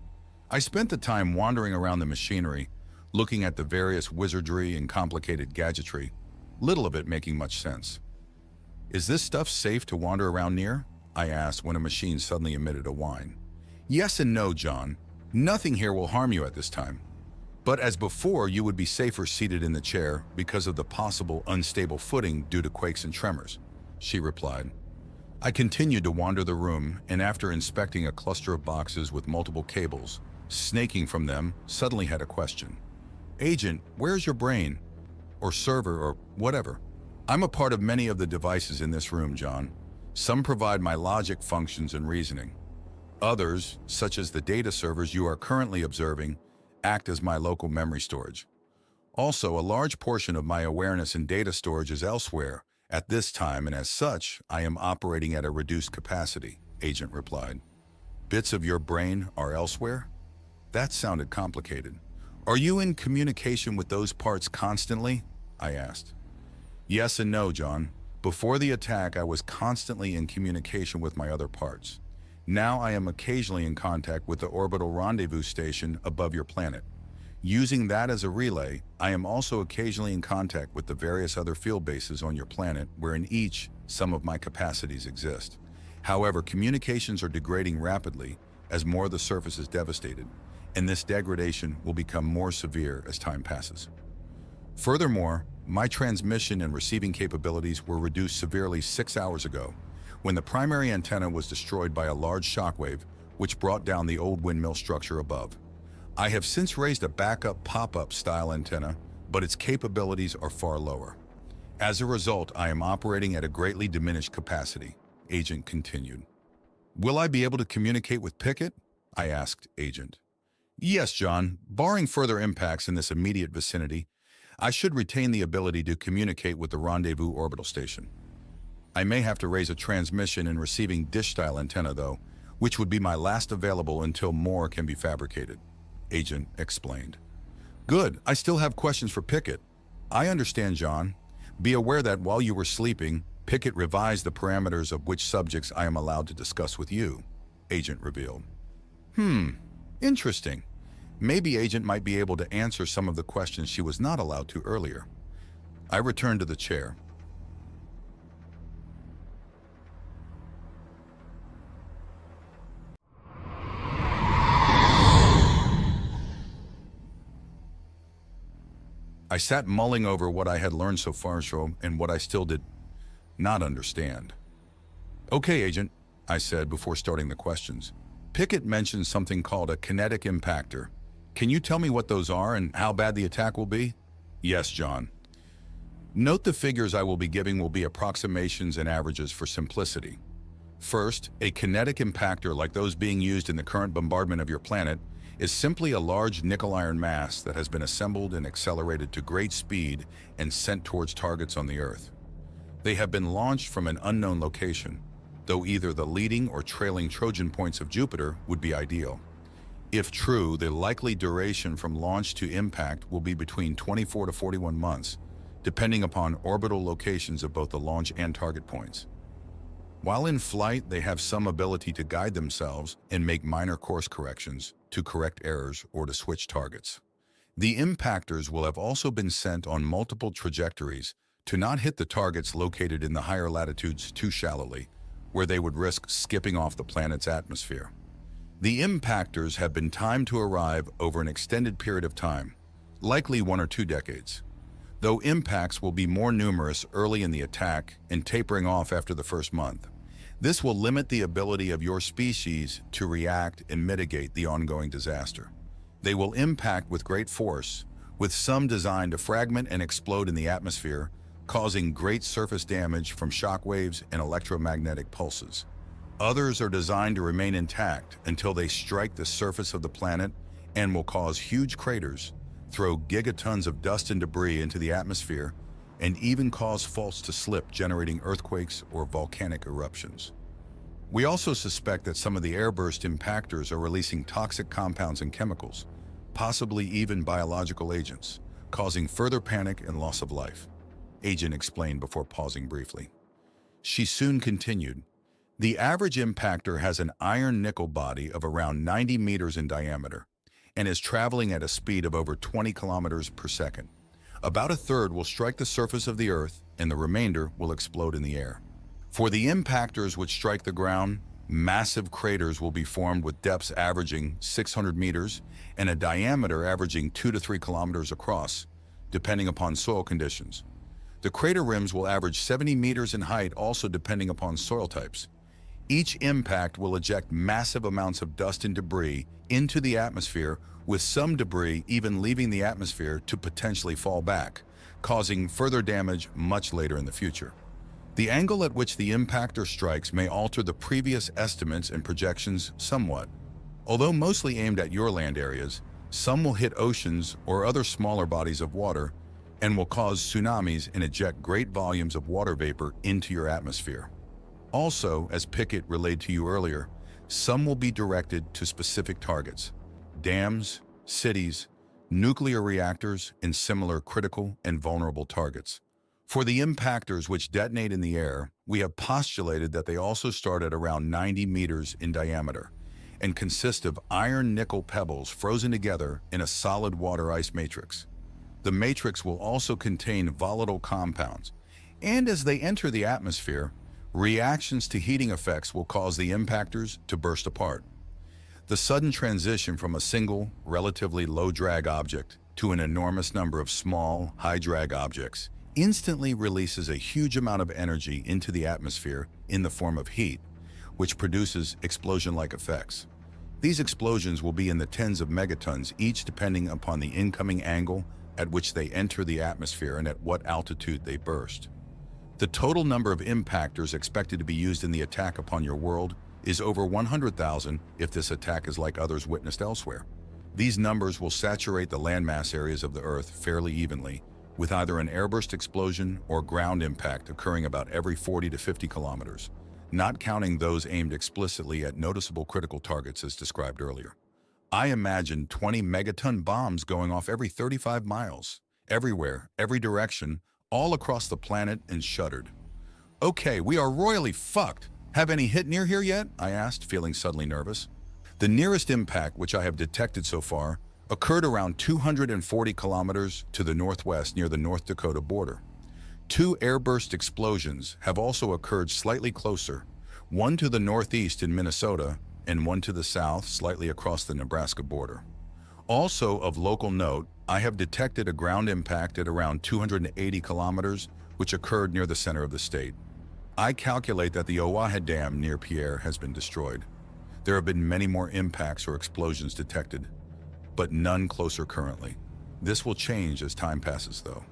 I spent the time wandering around the machinery, looking at the various wizardry and complicated gadgetry, little of it making much sense. Is this stuff safe to wander around near? I asked when a machine suddenly emitted a whine. Yes and no, John. Nothing here will harm you at this time. But as before, you would be safer seated in the chair because of the possible unstable footing due to quakes and tremors, she replied. I continued to wander the room, and after inspecting a cluster of boxes with multiple cables, snaking from them, suddenly had a question. Agent, where's your brain? Or server, or whatever. I'm a part of many of the devices in this room, John. Some provide my logic functions and reasoning. Others, such as the data servers you are currently observing, act as my local memory storage. Also, a large portion of my awareness and data storage is elsewhere at this time, and as such, I am operating at a reduced capacity, Agent replied. Bits of your brain are elsewhere? That sounded complicated. Are you in communication with those parts constantly? I asked. Yes and no, John. Before the attack, I was constantly in communication with my other parts. Now I am occasionally in contact with the orbital rendezvous station above your planet. Using that as a relay, I am also occasionally in contact with the various other field bases on your planet, where in each, some of my capacities exist. However, communications are degrading rapidly as more of the surface is devastated, and this degradation will become more severe as time passes. Furthermore, my transmission and receiving capabilities were reduced severely 6 hours ago, when the primary antenna was destroyed by a large shockwave, which brought down the old windmill structure above. I have since raised a backup pop-up style antenna, but its capabilities are far lower. As a result, I am operating at a greatly diminished capacity, Agent continued. Will I be able to communicate with Pickett? I asked Agent. Yes, John. Barring further impacts in this immediate vicinity, I should retain the ability to communicate with the rendezvous orbital station. I may have to raise a transmission and receiving dish-style antenna, though, which would be my last available until more can be fabricated, Agent explained. Good. I still have questions for Pickett. I understand, John. Be aware that while you were sleeping, Pickett revised the parameters of which subjects I am allowed to discuss with you, Agent revealed. Interesting. Maybe Agent might be able to answer some of the questions she was not allowed to earlier. I returned to the chair. I sat mulling over what I had learned so far and what I still did. not understand. Okay, Agent, I said before starting the questions. Pickett mentioned something called a kinetic impactor. Can you tell me what those are and how bad the attack will be? Yes, John. Note the figures I will be giving will be approximations and averages for simplicity. First, a kinetic impactor like those being used in the current bombardment of your planet is simply a large nickel iron mass that has been assembled and accelerated to great speed and sent towards targets on the Earth. They have been launched from an unknown location, though either the leading or trailing Trojan points of Jupiter would be ideal. If true, the likely duration from launch to impact will be between 24 to 41 months, depending upon orbital locations of both the launch and target points. While in flight, they have some ability to guide themselves and make minor course corrections to correct errors or to switch targets. The impactors will have also been sent on multiple trajectories to not hit the targets located in the higher latitudes too shallowly, where they would risk skipping off the planet's atmosphere. The impactors have been timed to arrive over an extended period of time, likely 1 or 2 decades, though impacts will be more numerous early in the attack and tapering off after the first month. This will limit the ability of your species to react and mitigate the ongoing disaster. They will impact with great force, with some designed to fragment and explode in the atmosphere, causing great surface damage from shock waves and electromagnetic pulses. Others are designed to remain intact until they strike the surface of the planet and will cause huge craters, throw gigatons of dust and debris into the atmosphere, and even cause faults to slip, generating earthquakes or volcanic eruptions. We also suspect that some of the airburst impactors are releasing toxic compounds and chemicals, possibly even biological agents, causing further panic and loss of life, Agent explained before pausing briefly. She soon continued, the average impactor has an iron-nickel body of around 90 meters in diameter and is traveling at a speed of over 20 kilometers per second. About a third will strike the surface of the Earth, and the remainder will explode in the air. For the impactors which strike the ground, massive craters will be formed with depths averaging 600 meters and a diameter averaging 2 to 3 kilometers across, depending upon soil conditions. The crater rims will average 70 meters in height, also depending upon soil types. Each impact will eject massive amounts of dust and debris into the atmosphere, with some debris even leaving the atmosphere to potentially fall back, causing further damage much later in the future. The angle at which the impactor strikes may alter the previous estimates and projections somewhat. Although mostly aimed at your land areas, some will hit oceans or other smaller bodies of water and will cause tsunamis and eject great volumes of water vapor into your atmosphere. Also, as Pickett relayed to you earlier, some will be directed to specific targets: dams, cities, nuclear reactors, and similar critical and vulnerable targets. For the impactors which detonate in the air, we have postulated that they also start at around 90 meters in diameter and consist of iron-nickel pebbles frozen together in a solid water-ice matrix. The matrix will also contain volatile compounds, and as they enter the atmosphere, reactions to heating effects will cause the impactors to burst apart. The sudden transition from a single, relatively low-drag object to an enormous number of small, high-drag objects instantly releases a huge amount of energy into the atmosphere in the form of heat, which produces explosion-like effects. These explosions will be in the tens of megatons each, depending upon the incoming angle at which they enter the atmosphere and at what altitude they burst. The total number of impactors expected to be used in the attack upon your world is over 100,000 if this attack is like others witnessed elsewhere. These numbers will saturate the landmass areas of the Earth fairly evenly, with either an airburst explosion or ground impact occurring about every 40 to 50 kilometers, not counting those aimed explicitly at noticeable critical targets as described earlier. I imagine 20 megaton bombs going off every 35 miles, everywhere, every direction, all across the planet, and shuddered. Okay, we are royally fucked. Have any hit near here yet? I asked, feeling suddenly nervous. The nearest impact, which I have detected so far, occurred around 240 kilometers to the northwest near the North Dakota border. 2 airburst explosions have also occurred slightly closer, one to the northeast in Minnesota and one to the south slightly across the Nebraska border. Also of local note, I have detected a ground impact at around 280 kilometers, which occurred near the center of the state. I calculate that the Oahe Dam near Pierre has been destroyed. There have been many more impacts or explosions detected, but none closer currently. This will change as time passes, though.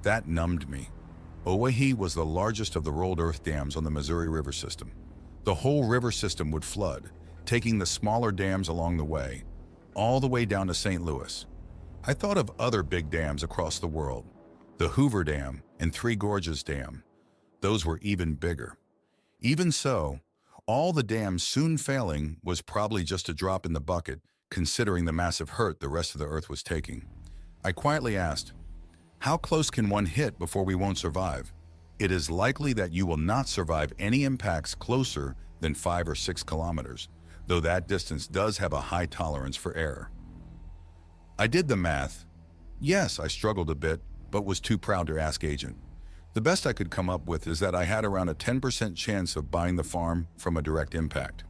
That numbed me. Oahe was the largest of the rolled earth dams on the Missouri River system. The whole river system would flood, taking the smaller dams along the way, all the way down to St. Louis. I thought of other big dams across the world, the Hoover Dam and Three Gorges Dam. Those were even bigger. Even so, all the dams soon failing was probably just a drop in the bucket, considering the massive hurt the rest of the earth was taking. I quietly asked, how close can one hit before we won't survive? It is likely that you will not survive any impacts closer than 5 or 6 kilometers, though that distance does have a high tolerance for error. I did the math. Yes, I struggled a bit, but was too proud to ask Agent. The best I could come up with is that I had around a 10% chance of buying the farm from a direct impact.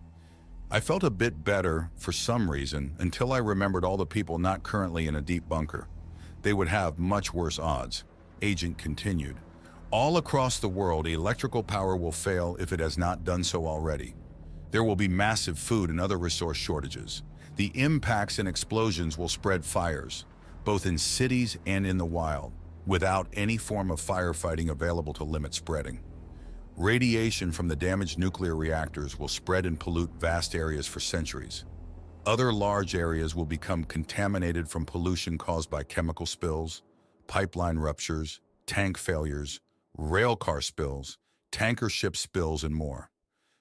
I felt a bit better for some reason until I remembered all the people not currently in a deep bunker. They would have much worse odds. Agent continued. All across the world, electrical power will fail if it has not done so already. There will be massive food and other resource shortages. The impacts and explosions will spread fires, both in cities and in the wild, without any form of firefighting available to limit spreading. Radiation from the damaged nuclear reactors will spread and pollute vast areas for centuries. Other large areas will become contaminated from pollution caused by chemical spills, pipeline ruptures, tank failures, rail car spills, tanker ship spills, and more.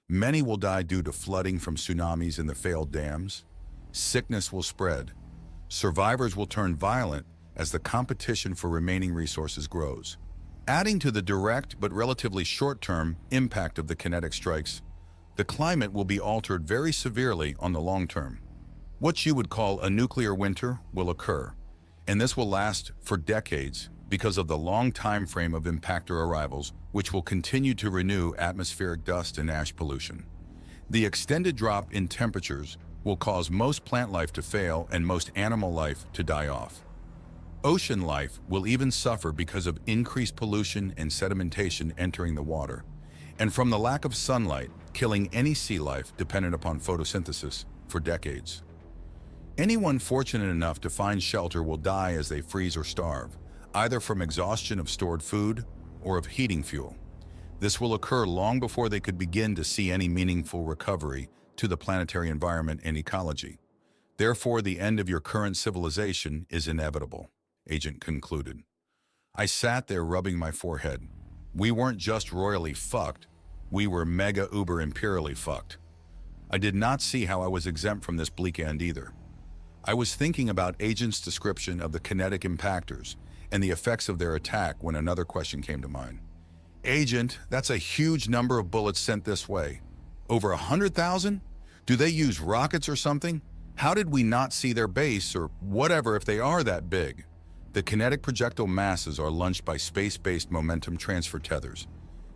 Many will die due to flooding from tsunamis in the failed dams. Sickness will spread. Survivors will turn violent as the competition for remaining resources grows. Adding to the direct but relatively short-term impact of the kinetic strikes, the climate will be altered very severely on the long term. What you would call a nuclear winter will occur, and this will last for decades because of the long time frame of impactor arrivals, which will continue to renew atmospheric dust and ash pollution. The extended drop in temperatures will cause most plant life to fail and most animal life to die off. Ocean life will even suffer because of increased pollution and sedimentation entering the water, and from the lack of sunlight, killing any sea life dependent upon photosynthesis for decades. Anyone fortunate enough to find shelter will die as they freeze or starve, either from exhaustion of stored food or of heating fuel. This will occur long before they could begin to see any meaningful recovery to the planetary environment and ecology. Therefore, the end of your current civilization is inevitable, Agent concluded. I sat there rubbing my forehead. We weren't just royally fucked, we were mega uber imperially fucked. I did not see how I was exempt from this bleak end either. I was thinking about Agent's description of the kinetic impactors and the effects of their attack when another question came to mind. Agent, that's a huge number of bullets sent this way. Over 100,000? Do they use rockets or something? How did we not see their base or whatever if they are that big? The kinetic projectile masses are launched by space-based momentum transfer tethers.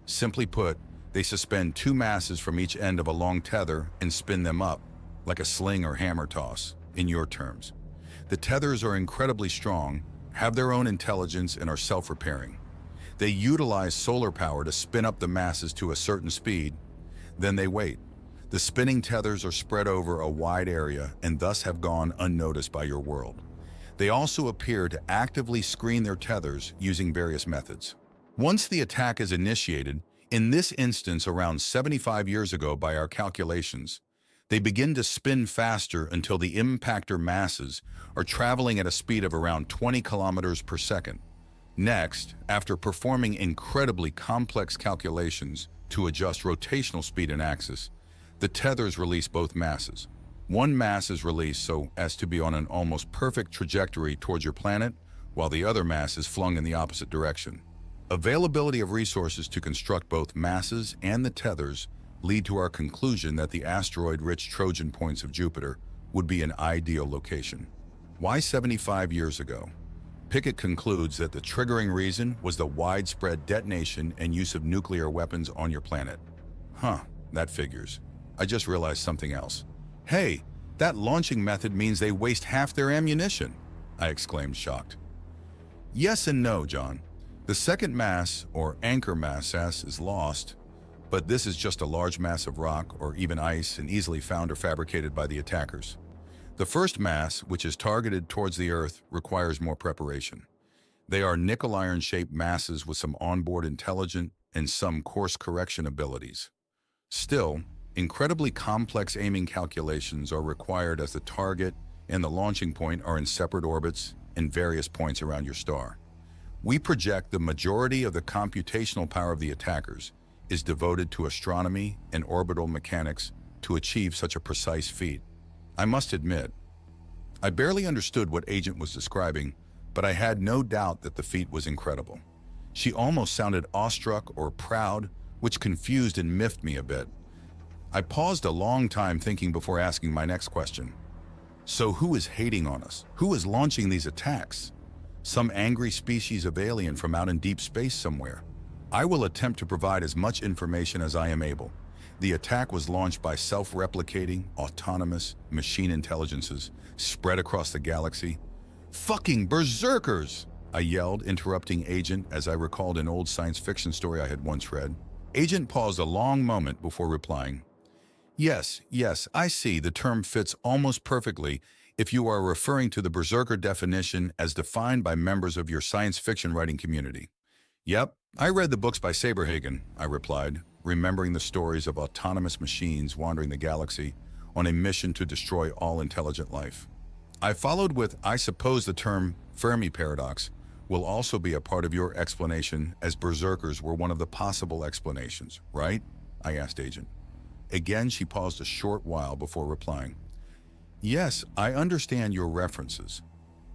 Simply put, they suspend two masses from each end of a long tether and spin them up, like a sling or hammer toss, in your terms. The tethers are incredibly strong, have their own intelligence, and are self-repairing. They utilize solar power to spin up the masses to a certain speed, then they wait. The spinning tethers are spread over a wide area and thus have gone unnoticed by your world. They also appear to actively screen their tethers using various methods. Once the attack is initiated, in this instance around 75 years ago by our calculations, they begin to spin faster until the impactor masses are traveling at a speed of around 20 kilometers per second. Next, after performing incredibly complex calculations to adjust rotational speed and axis, the tethers release both masses. One mass is released so as to be on an almost perfect trajectory towards your planet, while the other mass is flung in the opposite direction. Availability of resources to construct both masses and the tethers lead to our conclusion that the asteroid-rich Trojan points of Jupiter would be an ideal location. Why 75 years ago? Pickett concludes that the triggering reason was the widespread detonation and use of nuclear weapons on your planet. Huh, that figures. I just realized something else. Hey, that launching method means they waste half their ammunition, I exclaimed, shocked. Yes and no, John. The second mass, or anchor mass S, is lost, but this is just a large mass of rock or even ice and easily found or fabricated by the attackers. The first mass, which is targeted towards the Earth, requires more preparation. They are nickel-iron-shaped masses with some onboard intelligence and some course correction abilities. Still, incredibly complex aiming calculations are required as the target and the launching point are in separate orbits in various points around your star. We project the majority of the computational power of the attackers is devoted to astronomy and orbital mechanics to achieve such a precise feat. I must admit, I barely understood what Agent was describing, but I had no doubt that the feat was incredible. She almost sounded awestruck or proud, which confused and miffed me a bit. I paused a long time thinking before asking my next question. So who is hating on us? Who is launching these attacks? Some angry species of alien from out in deep space somewhere. I will attempt to provide as much information as I am able. The attack was launched by self-replicating, autonomous machine intelligences spread across the galaxy. Fucking berserkers! I yelled, interrupting Agent as I recalled an old science fiction story I had once read. Agent paused a long moment before replying. Yes, I see. The term fits almost perfectly if you are referring to the berserker definition as defined by members of your science fiction writing community. Yep, I read the books by Saberhagen, I replied, remembering the stories of autonomous machines wandering the galaxy on a mission to destroy all intelligent life. I followed with, I suppose the term Fermi paradox will also be a part of your explanation, as berserkers were one of the possible explanations, right? I asked Agent. Again, she paused a short while before replying. Yes, I understand your references.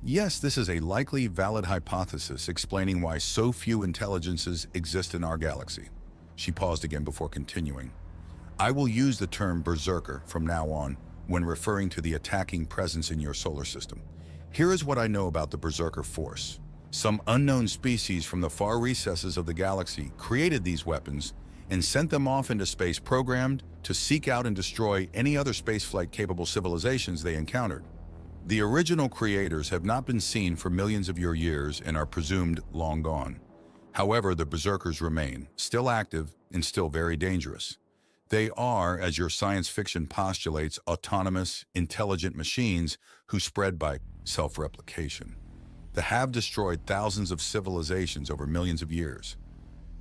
Yes, this is a likely valid hypothesis explaining why so few intelligences exist in our galaxy. She paused again before continuing. I will use the term berserker from now on when referring to the attacking presence in your solar system. Here is what I know about the berserker force. Some unknown species from the far recesses of the galaxy created these weapons and sent them off into space programmed to seek out and destroy any other spaceflight-capable civilizations they encountered. The original creators have not been seen for millions of your years and are presumed long gone. However, the berserkers remain, still active and still very dangerous. They are, as your science fiction postulates, autonomous, intelligent machines who spread by self-replication. They have destroyed thousands of civilizations over millions of years.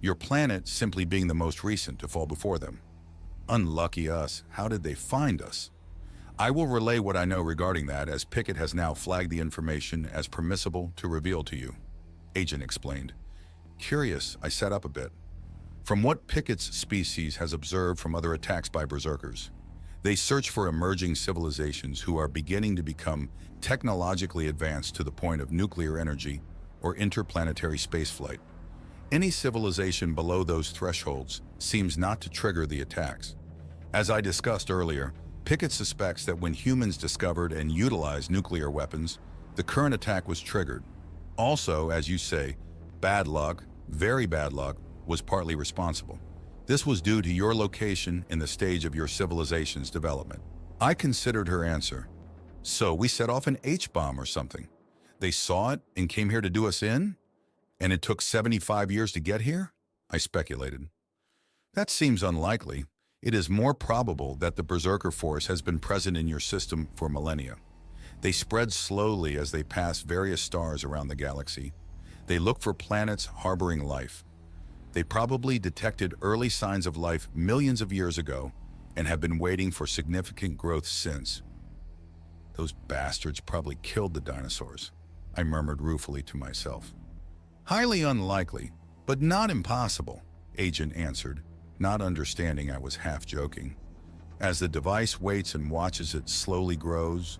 Your planet simply being the most recent to fall before them. Unlucky us, how did they find us? I will relay what I know regarding that, as Pickett has now flagged the information as permissible to reveal to you, Agent explained. Curious, I sat up a bit. From what Pickett's species has observed from other attacks by berserkers, they search for emerging civilizations who are beginning to become technologically advanced to the point of nuclear energy or interplanetary spaceflight. Any civilization below those thresholds seems not to trigger the attacks. As I discussed earlier, Pickett suspects that when humans discovered and utilized nuclear weapons, the current attack was triggered. Also, as you say, bad luck, very bad luck, was partly responsible. This was due to your location in the stage of your civilization's development. I considered her answer. So we set off an H-bomb or something. They saw it and came here to do us in? And it took 75 years to get here? I speculated. That seems unlikely. It is more probable that the berserker force has been present in your system for millennia. They spread slowly as they pass various stars around the galaxy. They look for planets harboring life. They probably detected early signs of life millions of years ago and have been waiting for significant growth since. Those bastards probably killed the dinosaurs, I murmured ruefully to myself. Highly unlikely, but not impossible, Agent answered, not understanding I was half joking. As the device waits and watches it slowly grows,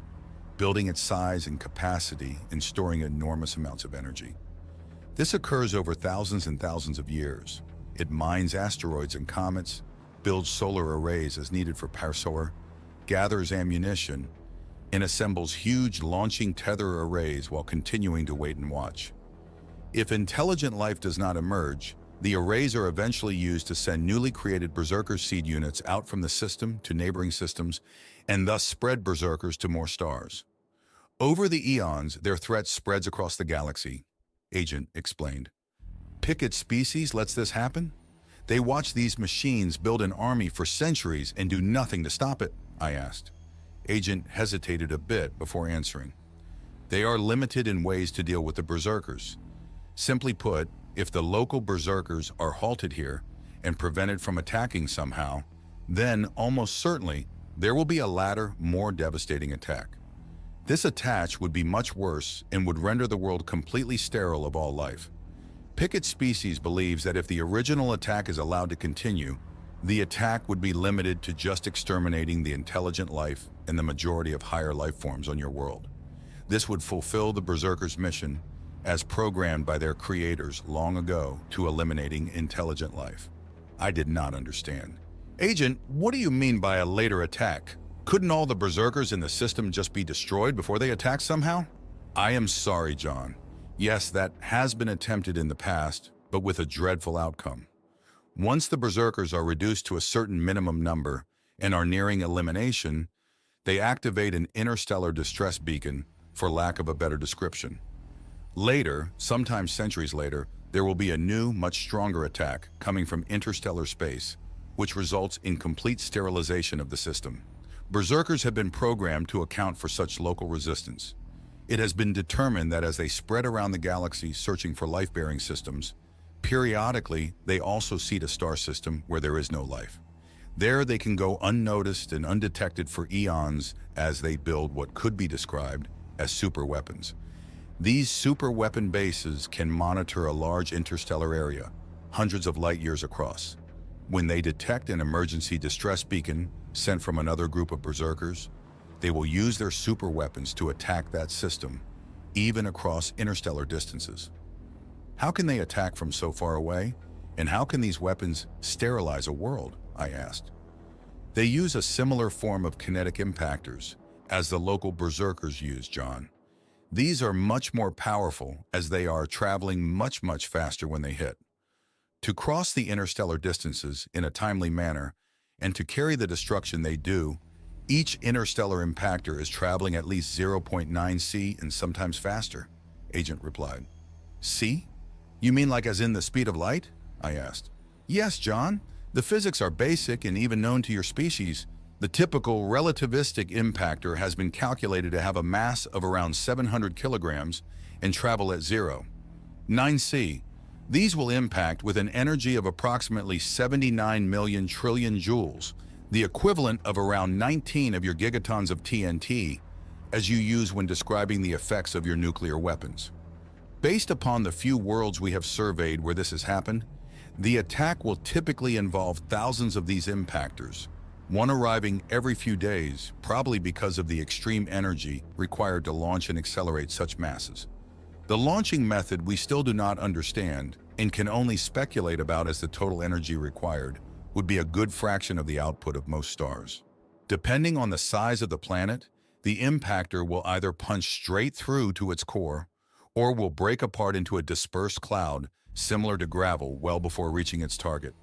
building its size and capacity and storing enormous amounts of energy. This occurs over thousands and thousands of years. It mines asteroids and comets, builds solar arrays as needed for power, gathers ammunition, and assembles huge launching tether arrays while continuing to wait and watch. If intelligent life does not emerge, the arrays are eventually used to send newly created berserker seed units out from the system to neighboring systems and thus spread berserkers to more stars. Over the eons, their threat spreads across the galaxy, Agent explained. Pickett's species lets this happen? They watch these machines build an army for centuries and do nothing to stop it, I asked. Agent hesitated a bit before answering. They are limited in ways to deal with the berserkers. Simply put, if the local berserkers are halted here and prevented from attacking somehow, then almost certainly there will be a later, more devastating attack. This attack would be much worse and would render the world completely sterile of all life. Pickett's species believes that if the original attack is allowed to continue, the attack would be limited to just exterminating the intelligent life and the majority of higher life forms on your world. This would fulfill the berserkers' mission as programmed by their creators long ago to eliminating intelligent life. I did not understand. Agent, what do you mean by a later attack? Couldn't all the berserkers in the system just be destroyed before they attack somehow? I am sorry, John. Yes, that has been attempted in the past, but with a dreadful outcome. Once the berserkers are reduced to a certain minimum number and are nearing elimination, they activate an interstellar distress beacon, for lack of a better description. Later, sometimes centuries later, there will be a new, much stronger attack coming from interstellar space, which results in complete sterilization of the system. Berserkers have been programmed to account for such local resistance. It has been determined that as they spread around the galaxy searching for life-bearing systems, periodically they also seed a star system where there is no life. There they can go unnoticed and undetected for eons as they build what could be described as superweapons. These superweapon bases can monitor a large interstellar area, hundreds of light years across. When they detect an emergency distress beacon sent from another group of berserkers, they will use their superweapons to attack that system, even across interstellar distances. How can they attack from so far away? And how can these weapons sterilize a world? I asked. They use a similar form of kinetic impactors as the local berserkers use, John. These are much more powerful as they are traveling much faster when they hit. To cross the interstellar distances in a timely manner and to carry the destruction they do, each interstellar impactor is traveling at least 0.9 c and sometimes faster, Agent replied. C? You mean like as in the speed of light? I asked. Yes, John. The physics are basic and even known to your species. The typical relativistic impactor has been calculated to have a mass of around 700 kilograms and travel at 0.9 c. These will impact with an energy of approximately 79 million trillion joules, the equivalent of around 19 of your gigatons of TNT, as you use when describing the effects of your nuclear weapons. Based upon the few worlds we have surveyed where this has happened, the attack will typically involve thousands of these impactors, one arriving every few days, probably because of the extreme energy required to launch and accelerate such masses. The launching method we still do not understand and can only speculate about, as the total energy required would be a good fraction of the output of most stars. Depending on the size of the planet, the impactor will either punch straight through to its core or will break apart into a dispersed cloud similar to gravel well before reaching its target.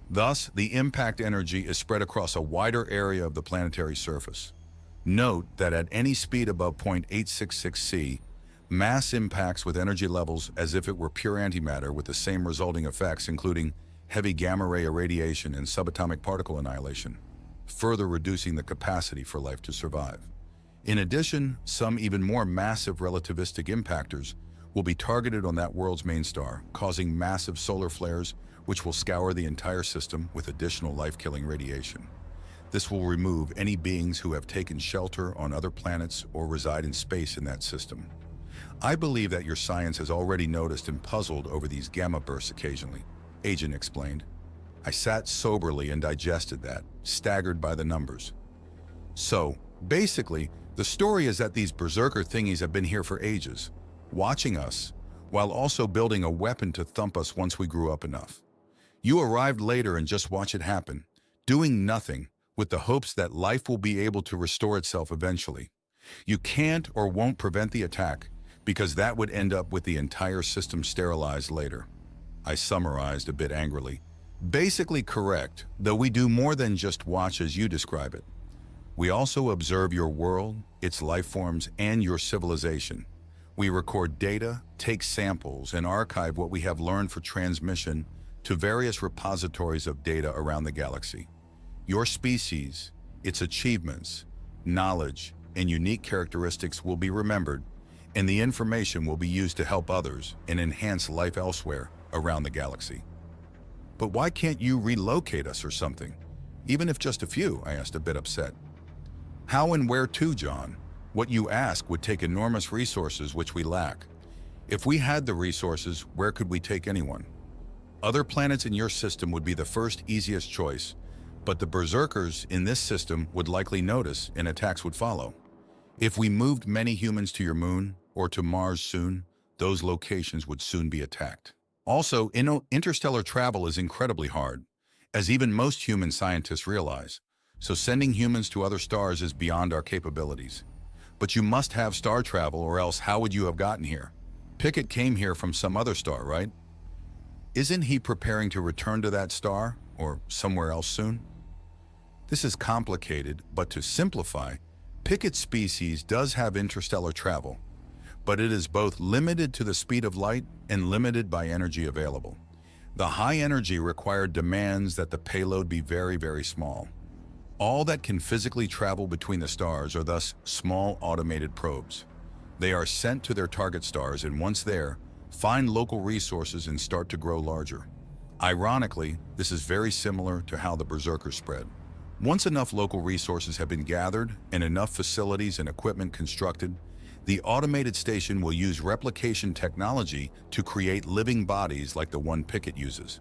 Thus, the impact energy is spread across a wider area of the planetary surface. Note that at any speed above 0.866 c, mass impacts with energy levels as if it were pure antimatter with the same resulting effects, including heavy gamma-ray irradiation and subatomic particle annihilation, further reducing the capacity for life to survive. In addition, some even more massive relativistic impactors will be targeted on that world's main star, causing massive solar flares which will scour the entire system with additional life-killing radiation. This will remove any beings who have taken shelter on other planets or reside in space in that system. I believe that your science has already noticed and puzzled over these gamma bursts occasionally, Agent explained. I sat soberly and digested that, staggered by the numbers. So, basically, the story is that these berserker thingies have been here for ages, watching us, while also building a weapon to thump us once we grew up enough. You arrived later and just watch it happen, doing nothing, with the hopes that life will be able to restore itself eventually. You can't or won't prevent the attack, because that would end up with the entire system sterilized later. I summarized a bit angrily. Basically correct, though we do more than just watch as you describe it. We also observe your world, its life forms, and your civilization. We record data, take samples, and archive what we have learned for transmission to various repositories of data around the galaxy. Your species, its achievements, knowledge, and unique characteristics will be remembered, and the information will be used to help others and enhance life elsewhere around the galaxy. But why can't you relocate us or something? Even if just a few, I asked, a bit upset. How and where to, John? What you ask would take enormous resources which we lack. If we had the resources, where could we take anyone? Other planets in your system would be the first easiest choice, but the berserkers in this system would likely notice and attacks would follow. If we moved many humans to your moon or to Mars soon, those locations would soon be attacked. Also, interstellar travel is incredibly hard, as even most human scientists realize, so sending humans to other stars is beyond our capabilities. But you must have star travel, or else how would you have gotten here? Pickett came here from some other star, right? Isn't he preparing to return to that star, or somewhere else soon? This is complicated, but to simplify, Pickett's species does have interstellar travel, but it is both limited to the speed of light and limited by energy available. The high energy required demands that the payload be very, very small. All that can physically travel between the stars are thus small automated probes. They are sent to their target stars, and once there, find local resources and start to grow larger. Ironically, this is very similar to how the berserkers spread. Once enough local resources have been gathered and enough facilities and equipment constructed, the automated station will use replication technology to create living bodies like the one Pickett uses.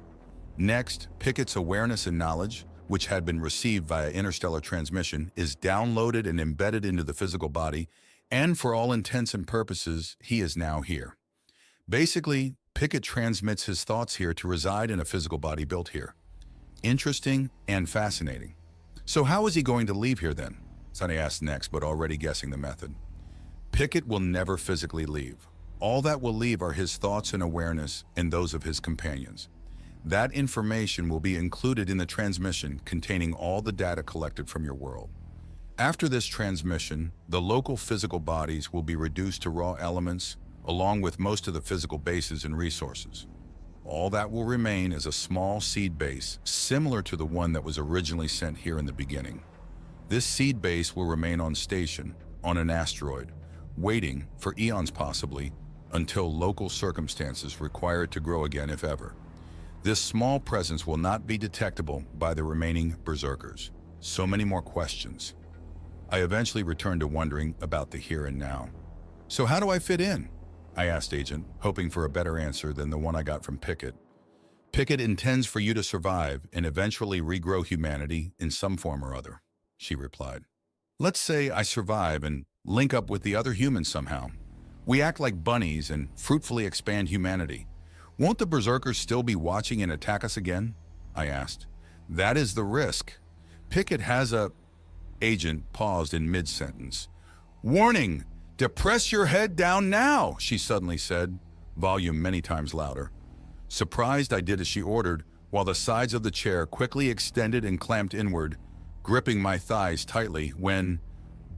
Next, Pickett's awareness and knowledge, which had been received via interstellar transmission, is downloaded and embedded into the physical body, and for all intents and purposes, he is now here. Basically, Pickett transmits his thoughts here to reside in a physical body built here. Interesting and fascinating. So how is he going to leave here then? Sonny asked next, but already guessing the method. Pickett will never physically leave. All that will leave are his thoughts and awareness and those of his companions. That information will be included in the transmission containing all the data collected from your world. After this transmission, the local physical bodies will be reduced to raw elements, along with most of the physical bases and resources. All that will remain is a small seed base, similar to the one that was originally sent here in the beginning. This seed base will remain on station, on an asteroid, waiting for eons possibly, until local circumstances require it to grow again if ever. This small presence will not be detectable by the remaining berserkers. So many more questions. I eventually returned to wondering about the here and now. So how do I fit in? I asked Agent, hoping for a better answer than the one I got from Pickett. Pickett intends for you to survive and eventually regrow humanity in some form or other, she replied. Let's say I survive and link up with the other humans somehow. We act like bunnies and fruitfully expand humanity. Won't the berserkers still be watching and attack us again? I asked. That is the risk. Pickett has a... Agent paused in mid-sentence. Warning! Depress your head down now, she suddenly said, volume many times louder. Surprised, I did as she ordered, while the sides of the chair quickly extended and clamped inward, gripping my thighs tightly when...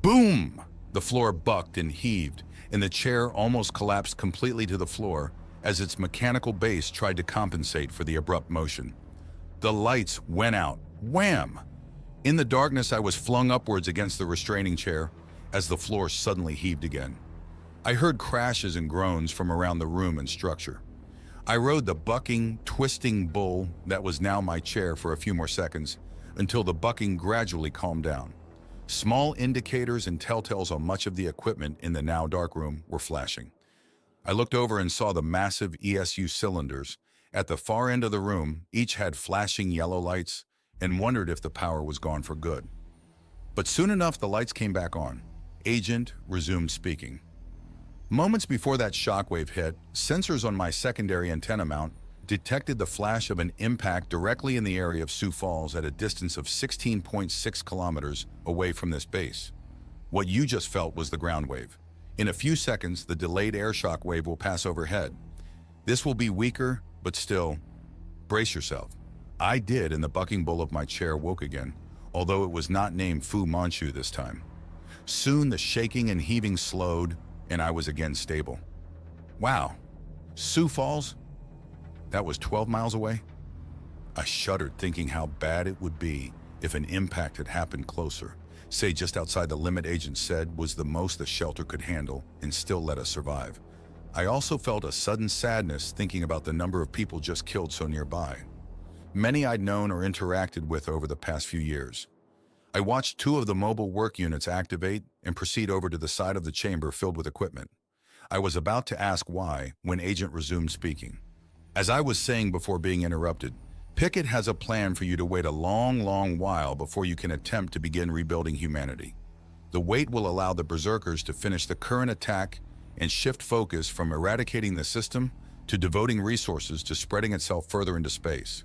Boom! The floor bucked and heaved, and the chair almost collapsed completely to the floor as its mechanical base tried to compensate for the abrupt motion. The lights went out. Wham! In the darkness, I was flung upwards against the restraining chair as the floor suddenly heaved again. I heard crashes and groans from around the room and structure. I rode the bucking, twisting bull that was now my chair for a few more seconds until the bucking gradually calmed down. Small indicators and telltales on much of the equipment in the now dark room were flashing. I looked over and saw the massive ESU cylinders at the far end of the room. Each had flashing yellow lights, and wondered if the power was gone for good. But soon enough, the lights came back on. Agent resumed speaking. Moments before that shockwave hit, sensors on my secondary antenna mount detected the flash of an impact directly in the area of Sioux Falls at a distance of 16.6 kilometers away from this base. What you just felt was the ground wave. In a few seconds, the delayed air shock wave will pass overhead. This will be weaker, but still, brace yourself. I did, and the bucking bull of my chair woke again, although it was not named Fu Manchu this time. Soon the shaking and heaving slowed, and I was again stable. Wow, Sioux Falls? That was 12 miles away? I shuddered, thinking how bad it would be if an impact had happened closer, say just outside the limit Agent said was the most the shelter could handle and still let us survive. I also felt a sudden sadness thinking about the number of people just killed so nearby. Many I'd known or interacted with over the past few years. I watched 2 of the mobile work units activate and proceed over to the side of the chamber filled with equipment. I was about to ask why when Agent resumed speaking. As I was saying before being interrupted, Pickett has a plan for you to wait a long while before you can attempt to begin rebuilding humanity. The wait will allow the Berserkers to finish the current attack and shift focus from eradicating the system to devoting resources to spreading itself further into space.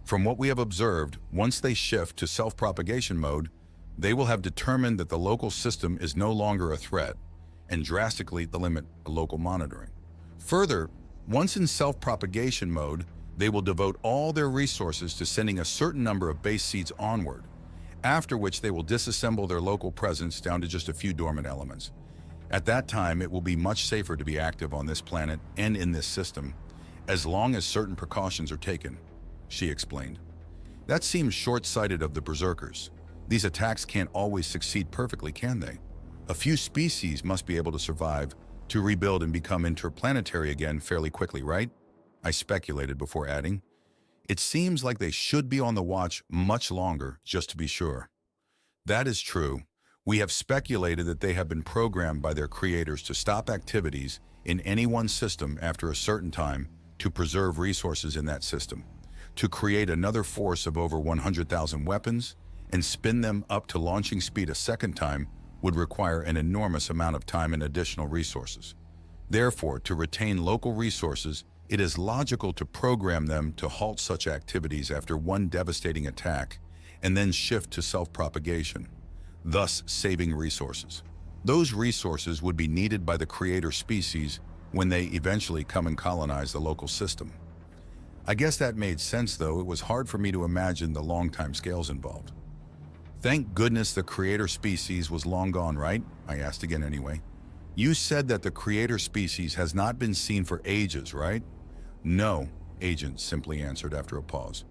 From what we have observed, once they shift to self-propagation mode, they will have determined that the local system is no longer a threat and drastically limit local monitoring. Further, once in self-propagation mode, they will devote all their resources to sending a certain number of base seeds onward, after which they will disassemble their local presence down to just a few dormant elements. At that time, it will be much safer to be active on this planet and in this system, as long as certain precautions are taken, she explained. That seems short-sighted of the Berserkers. These attacks can't always succeed perfectly, can they? A few species must be able to survive to rebuild and become interplanetary again fairly quickly, right? I speculated before adding, it seems like they should be on the watch much longer, just to be sure. That is true. We have speculated that they have been programmed by their creators to stop activities in any one system after a certain time to preserve resources in that system, to create another force of over 100,000 weapons, and spin them up to launching speed a second time would require an enormous amount of time and additional resources. Therefore, to retain local resources, it is logical to program them to halt such activities after one devastating attack and then shift to self-propagation, thus saving resources. Those resources would be needed by the creator species when they eventually come and colonize the local system. I guess that made sense, though it was hard for me to imagine the long time scales involved. Thank goodness the creator species was long gone, right? I asked again anyway. You said that the creator species has not been seen for ages, right? No, Agent simply answered after a pause.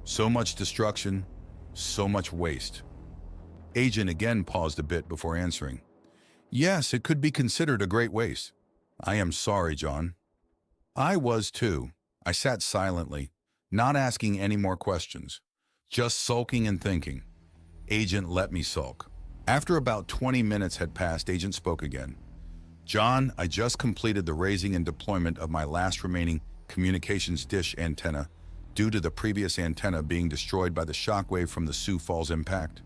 So much destruction, so much waste. Agent again paused a bit before answering. Yes, it could be considered a great waste. I am sorry, John. I was too. I sat silently, not asking any more questions, just sulking and thinking. Agent let me sulk. After about 20 minutes had passed, Agent spoke again. John, I just completed the raising and deployment of my last remaining communications dish antenna due to the previous antenna being destroyed by the shockwave from the Sioux Falls impact.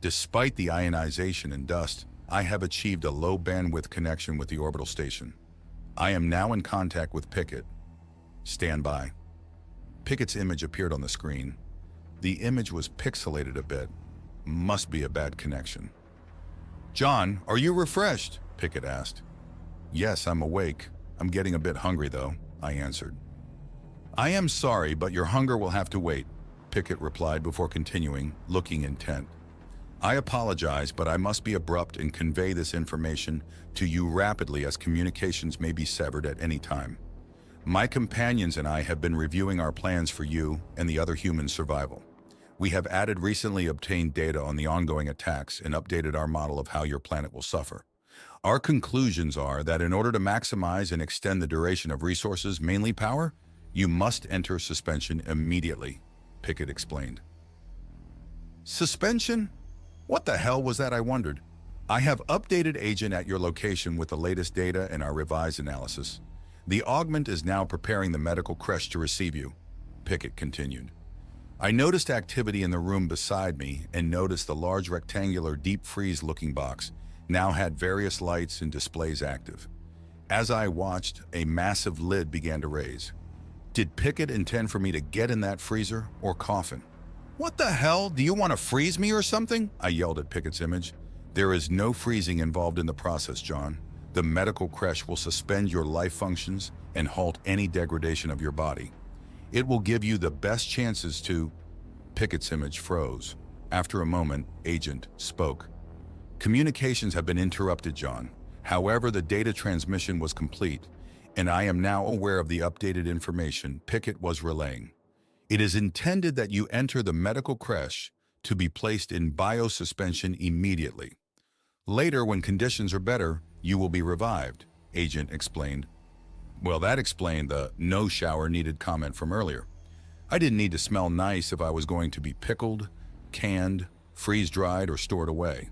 Despite the ionization and dust, I have achieved a low bandwidth connection with the orbital station. I am now in contact with Pickett. Stand by. Pickett's image appeared on the screen. The image was pixelated a bit. Must be a bad connection. John, are you refreshed? Pickett asked. Yes, I'm awake. I'm getting a bit hungry though, I answered. I am sorry, but your hunger will have to wait, Pickett replied before continuing, looking intent. I apologize, but I must be abrupt and convey this information to you rapidly as communications may be severed at any time. My companions and I have been reviewing our plans for you and the other humans' survival. We have added recently obtained data on the ongoing attacks and updated our model of how your planet will suffer. Our conclusions are that in order to maximize and extend the duration of resources, mainly power, you must enter suspension immediately, Pickett explained. Suspension? What the hell was that, I wondered. I have updated Agent at your location with the latest data and our revised analysis. The augment is now preparing the medical creche to receive you, Pickett continued. I noticed activity in the room beside me and noticed the large rectangular deep freeze-looking box now had various lights and displays active. As I watched, a massive lid began to raise. Did Pickett intend for me to get in that freezer or coffin? What the hell? Do you want to freeze me or something? I yelled at Pickett's image. There is no freezing involved in the process, John. The medical creche will suspend your life functions and halt any degradation of your body. It will give you the best chances to... Pickett's image froze. After a moment, Agent spoke. Communications have been interrupted, John. However, the data transmission was complete, and I am now aware of the updated information Pickett was relaying. It is intended that you enter the medical creche to be placed in biosuspension immediately. Later, when conditions are better, you will be revived, Agent explained. Well, that explained the no shower needed comment from earlier. I didn't need to smell nice if I was going to be pickled, canned, freeze-dried, or stored away.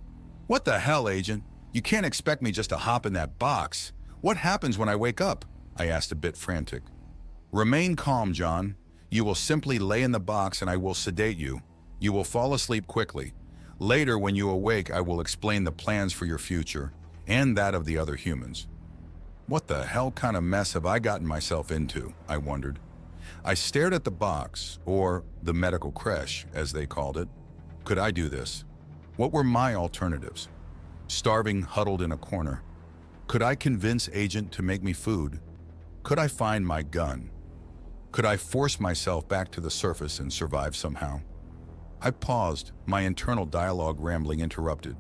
What the hell, Agent? You can't expect me just to hop in that box. What happens when I wake up? I asked, a bit frantic. Remain calm, John. You will simply lay in the box and I will sedate you. You will fall asleep quickly. Later, when you awake, I will explain the plans for your future and that of the other humans. What the hell kind of mess have I gotten myself into? I wondered. I stared at the box, or the medical creche, as they called it. Could I do this? What were my alternatives? Starving, huddled in a corner. Could I convince Agent to make me food? Could I find my gun? Could I force myself back to the surface and survive somehow? I paused, my internal dialogue rambling interrupted,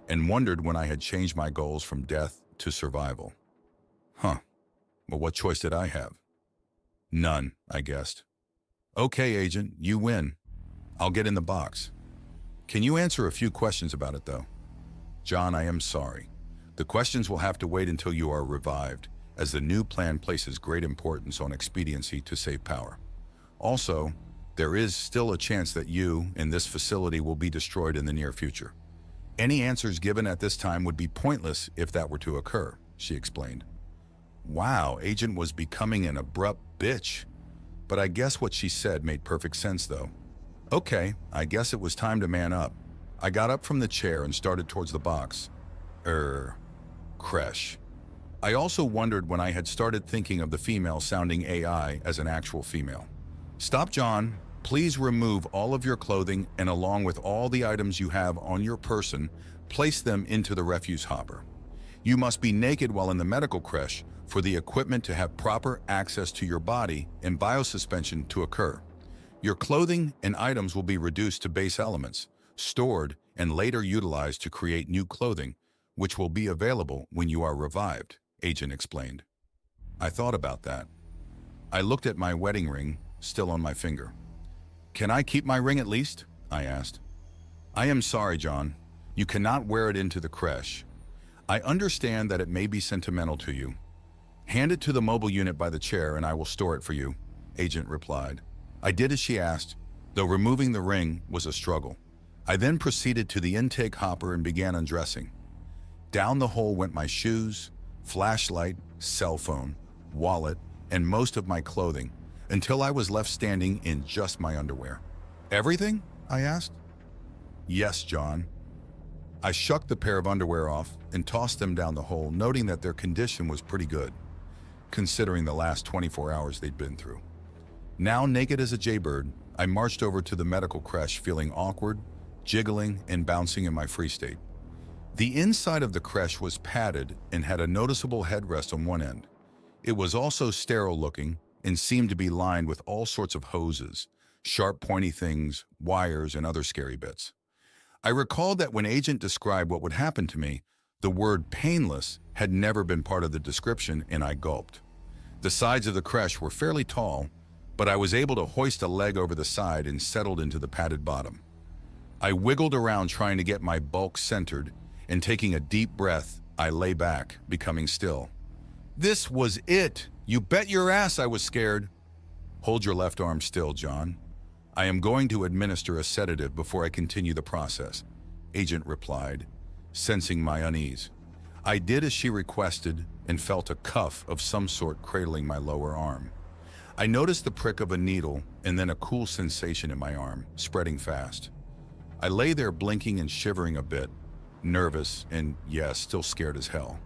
and wondered when I had changed my goals from death to survival. Well, what choice did I have? None, I guessed. Okay, Agent, you win. I'll get in the box. Can you answer a few questions about it, though? John, I am sorry. The questions will have to wait until you are revived, as the new plan places great importance on expediency to save power. Also, there is still a chance that you and this facility will be destroyed in the near future. Any answers given at this time would be pointless if that were to occur, she explained. Wow, Agent was becoming an abrupt bitch. But I guess what she said made perfect sense, though. Okay, I guess it was time to man up. I got up from the chair and started towards the box. Creche. I also wondered when I had started thinking of the female-sounding AI as an actual female. Stop, John. Please remove all of your clothing and along with all the items you have on your person, place them into the refuse hopper. You must be naked while in the medical creche for the equipment to have proper access to your body and biosuspension to occur. Your clothing and items will be reduced to base elements, stored and later utilized to create new clothing, which will be available when you are revived, Agent explained. I thought about that. I looked at my wedding ring, still on my finger. Can I keep my ring at least? I asked. I am sorry, John. You cannot wear it into the creche. I understand that it may be sentimental to you. Hand it to the mobile unit by the chair and I will store it for you, Agent replied. I did as she asked, though removing the ring was a struggle. I then proceeded to the intake hopper and began undressing. Down the hole went my shoes, flashlight, cell phone, wallet, and most of my clothing, until I was left standing in just my underwear. Everything? I asked. Yes, John. I shucked the pair of underwear off and tossed them down the hole, noting that their condition was pretty good, considering the last 24 hours they'd been through. Now naked as a jaybird, I marched over to the medical creche feeling awkward, jiggling, and bouncing in my free state. The inside of the creche was padded and had a noticeable headrest on one end. It was also sterile looking and seemed to be lined with all sorts of hoses, sharp pointy things, wires, and other scary bits. I recalled that when Agent described what would happen to me, the word painless had never been part of the description, and I gulped. The sides of the creche were fairly tall, but I was able to hoist a leg over the side and settled into the padded bottom. I wiggled around trying to get my bulk centered, and taking a deep breath, I lay back, becoming still. This was it! You bet your ass I was scared! Hold your left arm still, John. I am going to administer a sedative before I continue the process, Agent replied, sensing my unease. I did as she requested and felt a cuff of some sort cradling my lower arm. I noticed the prick of a needle and then a cool sensation in my arm, spreading fast. I lay there blinking and shivering a bit, nervous and, yes, still scared as hell.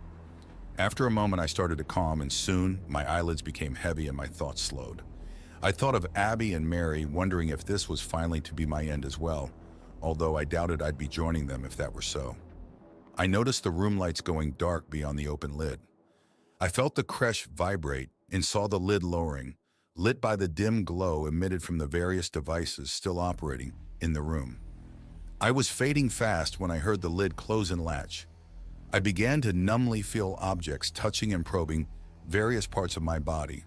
After a moment, I started to calm, and soon my eyelids became heavy and my thoughts slowed. I thought of Abby and Mary, wondering if this was finally to be my end as well, although I doubted I'd be joining them if that were so. I noticed the room lights going dark beyond the open lid. I felt the creche vibrate and saw the lid lowering, lit by the dim glow emitted from the various devices still operating in the room. I was fading fast when I heard the lid close and latch. I began to numbly feel objects touching and probing various parts of my body.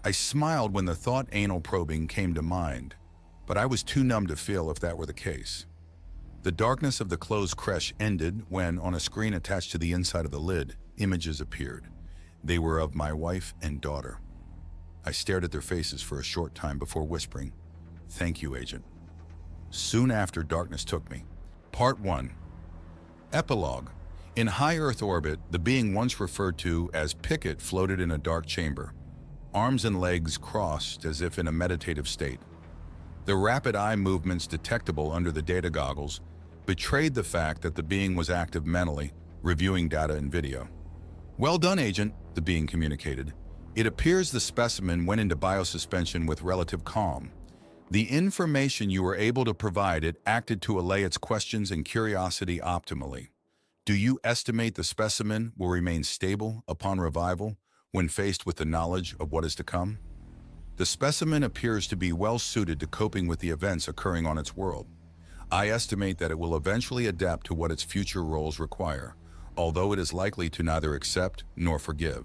I smiled when the thought anal probing came to mind, but I was too numb to feel if that were the case. The darkness of the closed creche ended when, on a screen attached to the inside of the lid, images appeared. They were of my wife and daughter. I stared at their faces for a short time before whispering, "Thank you, Agent." Soon after, darkness took me. Part 1. Epilogue. In high Earth orbit, the being once referred to as Pickett floated in a dark chamber, arms and legs crossed as if in a meditative state. The rapid eye movements detectable under the data goggles betrayed the fact that the being was active mentally, reviewing data and video. "Well done, Agent," the being communicated. "It appears the specimen went into biosuspension with relative calm. The information you were able to provide it acted to allay its questions and curiosity optimally. Do you estimate the specimen will remain stable upon revival when faced with the knowledge of what is to come? The specimen appears to be well suited to coping with the events occurring on its world. I estimate that it will eventually adapt to what its future roles require, although it is likely to neither accept nor forgive.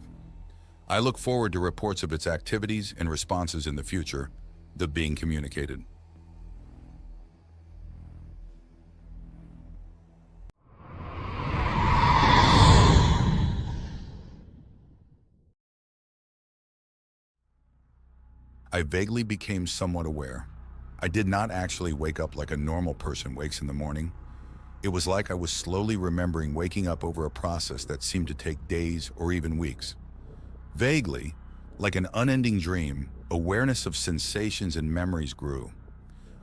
I look forward to reports of its activities and responses in the future," the being communicated. I vaguely became somewhat aware. I did not actually wake up like a normal person wakes in the morning. It was like I was slowly remembering waking up over a process that seemed to take days or even weeks. Vaguely, like an unending dream, awareness of sensations and memories grew.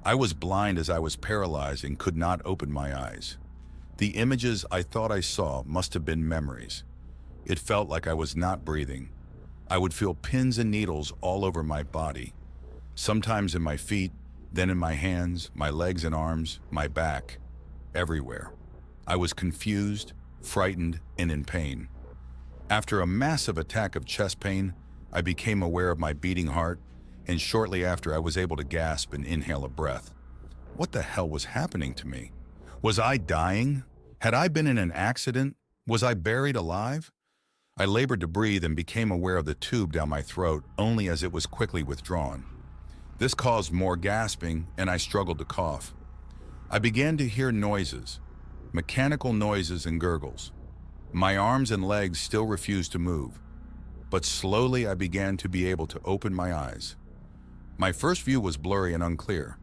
I was blind as I was paralyzed and could not open my eyes. The images I thought I saw must have been memories. It felt like I was not breathing. I would feel pins and needles all over my body, sometimes in my feet, then in my hands, my legs and arms, my back, everywhere. I was confused, frightened, and in pain. After a massive attack of chest pain, I became aware of my beating heart, and shortly after I was able to gasp and inhale a breath. What the hell was happening to me? Was I dying? Had I been in an accident? Was I buried alive? I labored to breathe and became aware of the tube down my throat only as it was quickly withdrawn. This caused more gasping, and I struggled to cough. I began to hear noises, mechanical noises and gurgles. My arms and legs still refused to move, but slowly I began to be able to open my eyes. My first view was blurry and unclear.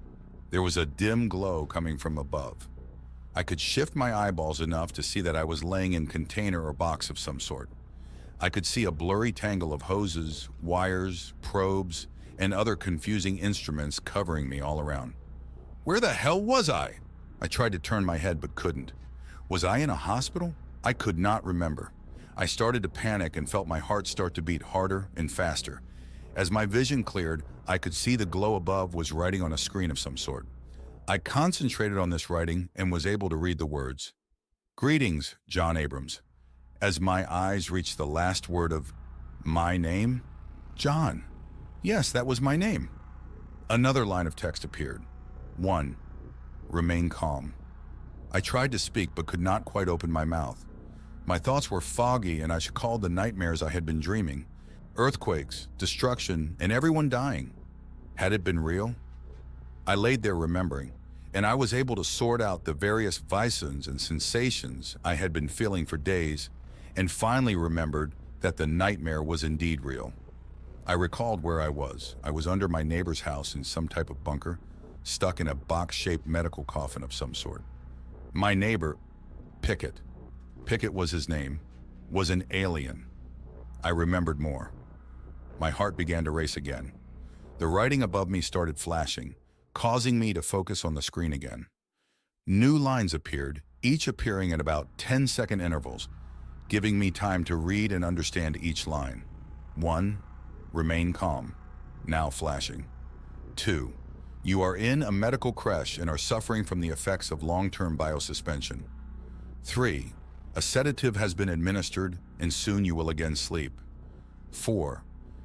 There was a dim glow coming from above. I could shift my eyeballs enough to see that I was laying in a container or box of some sort. I could see a blurry tangle of hoses, wires, probes, and other confusing instruments covering me all around. Where the hell was I? I tried to turn my head but couldn't. Was I in a hospital? I could not remember. I started to panic and felt my heart start to beat harder and faster. As my vision cleared, I could see the glow above was writing on a screen of some sort. I concentrated on this writing and was able to read the words. "Greetings, John Abrams." As my eyes reached the last word of my name, John. Yes, that was my name. Another line of text appeared. 1. Remain calm. I tried to speak but could not quite open my mouth. My thoughts were foggy and I recalled the nightmares I had been dreaming. Earthquakes, destruction, and everyone dying. Had it been real? I laid there remembering, and I was able to sort out the various visions and sensations I had been feeling for days, and finally remembered that the nightmare was indeed real. I recalled where I was. I was under my neighbor's house in some type of bunker, stuck in a box-shaped medical coffin of some sort. My neighbor, Pickett was his name, was an alien. I remembered more. My heart began to race again. The writing above me started flashing, causing me to focus on the screen again. New lines appeared, each appearing at about 10-second intervals, giving me time to read and understand each line. 1. Remain calm. Now flashing. 2. You are in a medical creche and are suffering from the effects of long-term biosuspension. 3. A sedative has been administered and soon you will again sleep. 4.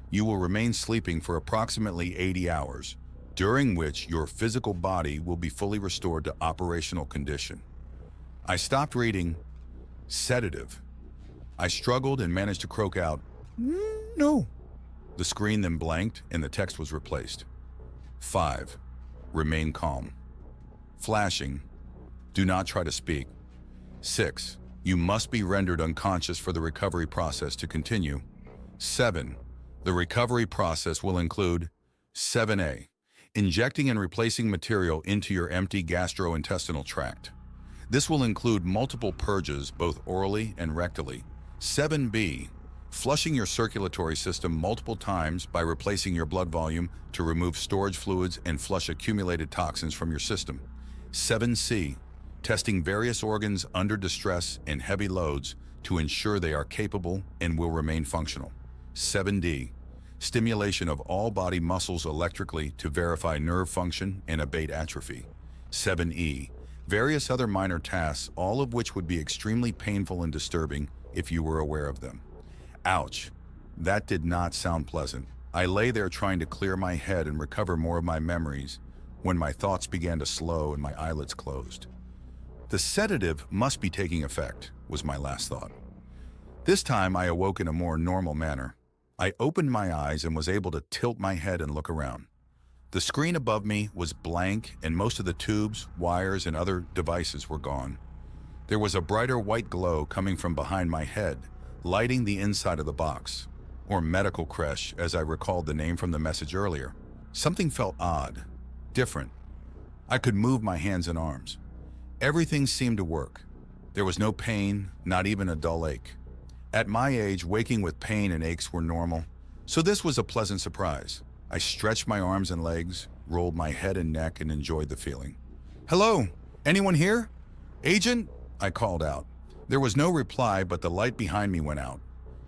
You will remain sleeping for approximately 80 hours, during which your physical body will be fully restored to operational condition. I stopped reading sedative. I struggled and managed to croak out, "No." The screen then blanked and the text was replaced. 5. Remain calm. Flashing. Do not try to speak. 6. You must be rendered unconscious for the recovery process to continue. 7. The recovery process will include 7A. Injecting and replacing material into your empty gastrointestinal tract. This will include multiple purges, both orally and rectally. 7B. Flushing your circulatory system multiple times by replacing your blood volume to remove storage fluids and flush accumulated toxins from your system. 7C. Testing various organs under distress and heavy loads to ensure they are capable and will remain functional. 7D. Stimulation of all body muscles electrically to verify nerve function and abate atrophy. 7E. Various other minor tasks, all of which would be extremely painful and disturbing if you were aware of them. Ouch. That did not sound pleasant. I lay there trying to clear my head and recover more of my memories when my thoughts began to slow and my eyelids closed. The sedative must be taking effect, was my last thought. This time I awoke in a more normal manner. I opened my eyes and was able to tilt my head and look around. The screen above me was blank and most of the tubes, wires, and other devices were gone. There was a brighter white glow coming from behind my head, lighting the inside of the box, or medical creche as I recalled the name from the message earlier. Something felt odd, different. I could move my hands and arms. Everything seemed to work. There was no pain, not even a dull ache. At my age, waking with pain and aches were normal, so this was a pleasant surprise. I stretched my arms and legs, rolled my head and neck, and enjoyed the feeling. "Hello? Anyone here? Agent?" I called out. There was no reply, but the light behind me went out.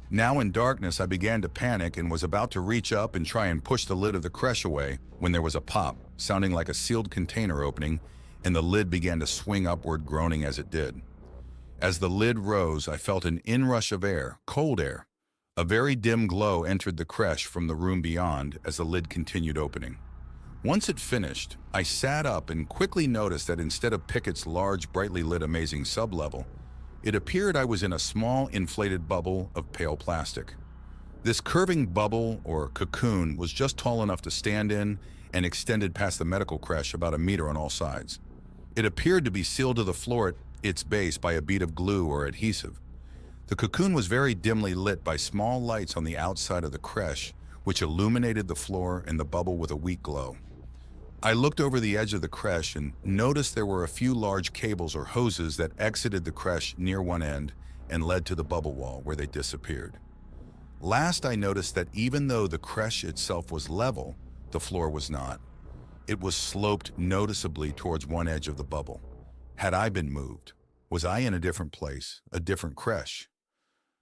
Now in darkness, I began to panic and was about to reach up and try and push the lid of the creche away when there was a pop, sounding like a sealed container opening, and the lid began to swing upward, groaning as it did. As the lid rose, I felt an inrush of air, cold air. A very dim glow entered the creche from the room beyond as the lid continued opening. Once it finished, I sat up and quickly noticed that instead of Pickett's large, brightly lit amazing sublevel, it appeared I was in a small, inflated bubble of pale plastic. This curving bubble, or cocoon, was just tall enough to stand in and extended past the medical creche about a meter on all sides. It appeared to be sealed to the floor at its base by a bead of glue or adhesive. The cocoon was very dimly lit by small lights on the outside of the creche, which illuminated the floor and the bubble with a weak glow. I looked over the edge of the creche and noticed there were a few large cables or hoses that exited the creche near one end and led to the bubble wall, where they disappeared. Last, I noticed that even though the creche itself was level, the floor was not. It was sloped noticeably towards one edge of the bubble. Had I been moved? Was I in a different place, a different creche?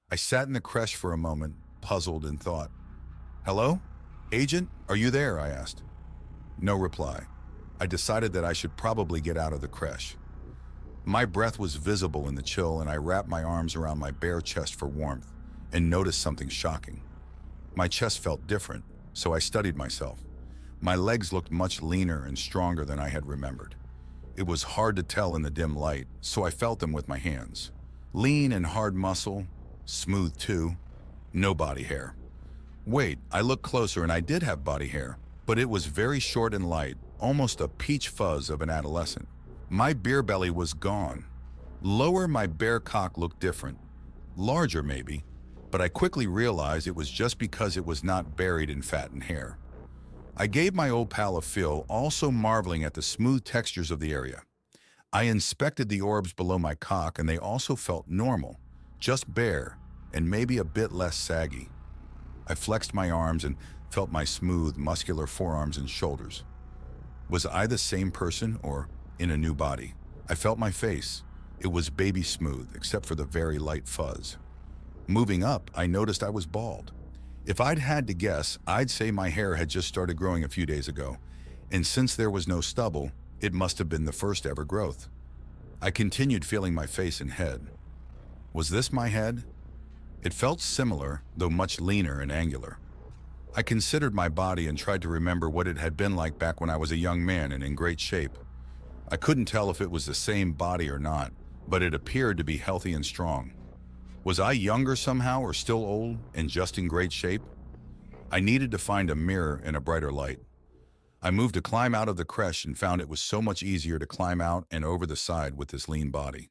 I sat in the creche for a moment, puzzled, and thought. "Hello? Agent, are you there?" I asked. No reply. I decided that I should probably get out of the creche. My breath was visible in the chill, and I wrapped my arms around my bare chest for warmth and noticed something shocking. My chest felt different, so I studied myself. My legs looked much leaner and stronger than I had remembered. It was hard to tell in the dim light, so I felt them with my hands. Lean and hard muscle, smooth too, no body hair. Wait, I looked closer and I did have body hair, but it was very short and light, almost a peach fuzz of an adolescent. My beer belly was gone. Lower, my bare cock looked different, larger maybe, but I quickly realized it was just because it was not buried in fat and hair. I gave my old pal a feel, also marveling at the smooth textures of the area. I inspected the orbs below my cock, and they also felt normal, just bare, and maybe a bit less saggy. I flexed my arms and felt my smooth, muscular forearms and shoulders. Was I the same person or in a new body? I felt my face. It was baby smooth, except for the very light fuzz. Moving up, I noticed I was bald. If I'd had to guess, I'd say my hair had just started growing a few days ago, and since there was no stubble, it must have been the first ever growth. I continued feeling my face and head. Was this my head? It felt similar, though much leaner and angular. I considered my body and tried to remember what it had been like back when I was a young man and in great shape. I couldn't tell if it was the same body or not, but it appeared to be healthy and strong. Was I younger somehow or still old and just in great shape? I needed to find a mirror and a brighter light. I moved to climb out of the creche and found it was so much easier to climb out and over the side with this lean body.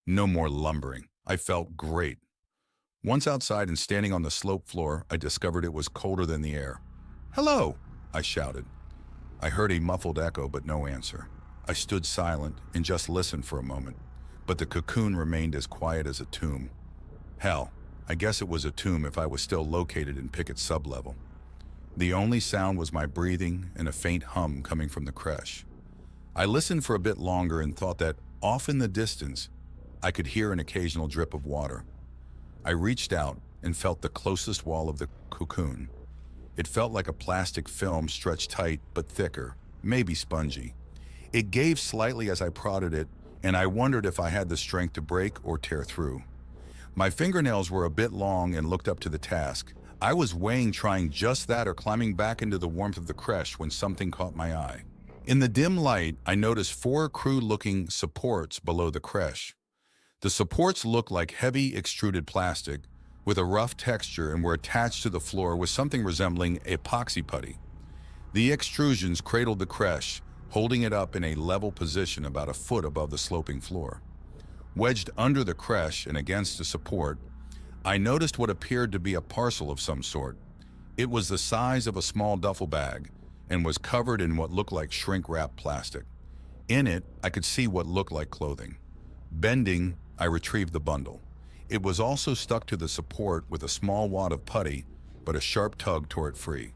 No more lumbering. I felt great. Once outside and standing on the slope floor, I discovered it was colder than the air. "Hello!" I shouted. I heard a muffled echo, but no answer. I stood silent and just listened for a moment, but the cocoon remained as quiet as a tomb. Hell, I guess it was a tomb if I was still located in Pickett's sublevel. The only sound was my breathing and a faint hum coming from the creche. I listened for a bit longer and thought that, off in the distance, I could hear an occasional drip of water. I reached out and felt the closest wall of the cocoon. It felt like a plastic film stretched tight but thicker, maybe spongy. It gave slightly as I prodded it, and I wondered if I had the strength to break or tear through. My fingernails were a bit long and looked up to the task. I was weighing trying just that or climbing back into the warmth of the creche when something caught my eye. In the dim light, I noticed 4 crude-looking supports below the creche. The supports looked like heavy extruded plastic with a rough texture and were attached to the floor with something resembling epoxy putty. The extrusions cradled the creche, holding it up in a level position about a foot above the sloping floor. Wedged under the creche and against the support, I noticed what appeared to be a parcel of some sort. It was the size of a small duffel bag and was covered in what looked like shrink-wrapped plastic. In it, I could see what looked like clothing. Bending, I retrieved the bundle. It was also stuck to the support with a small wad of putty, but a sharp tug tore it free.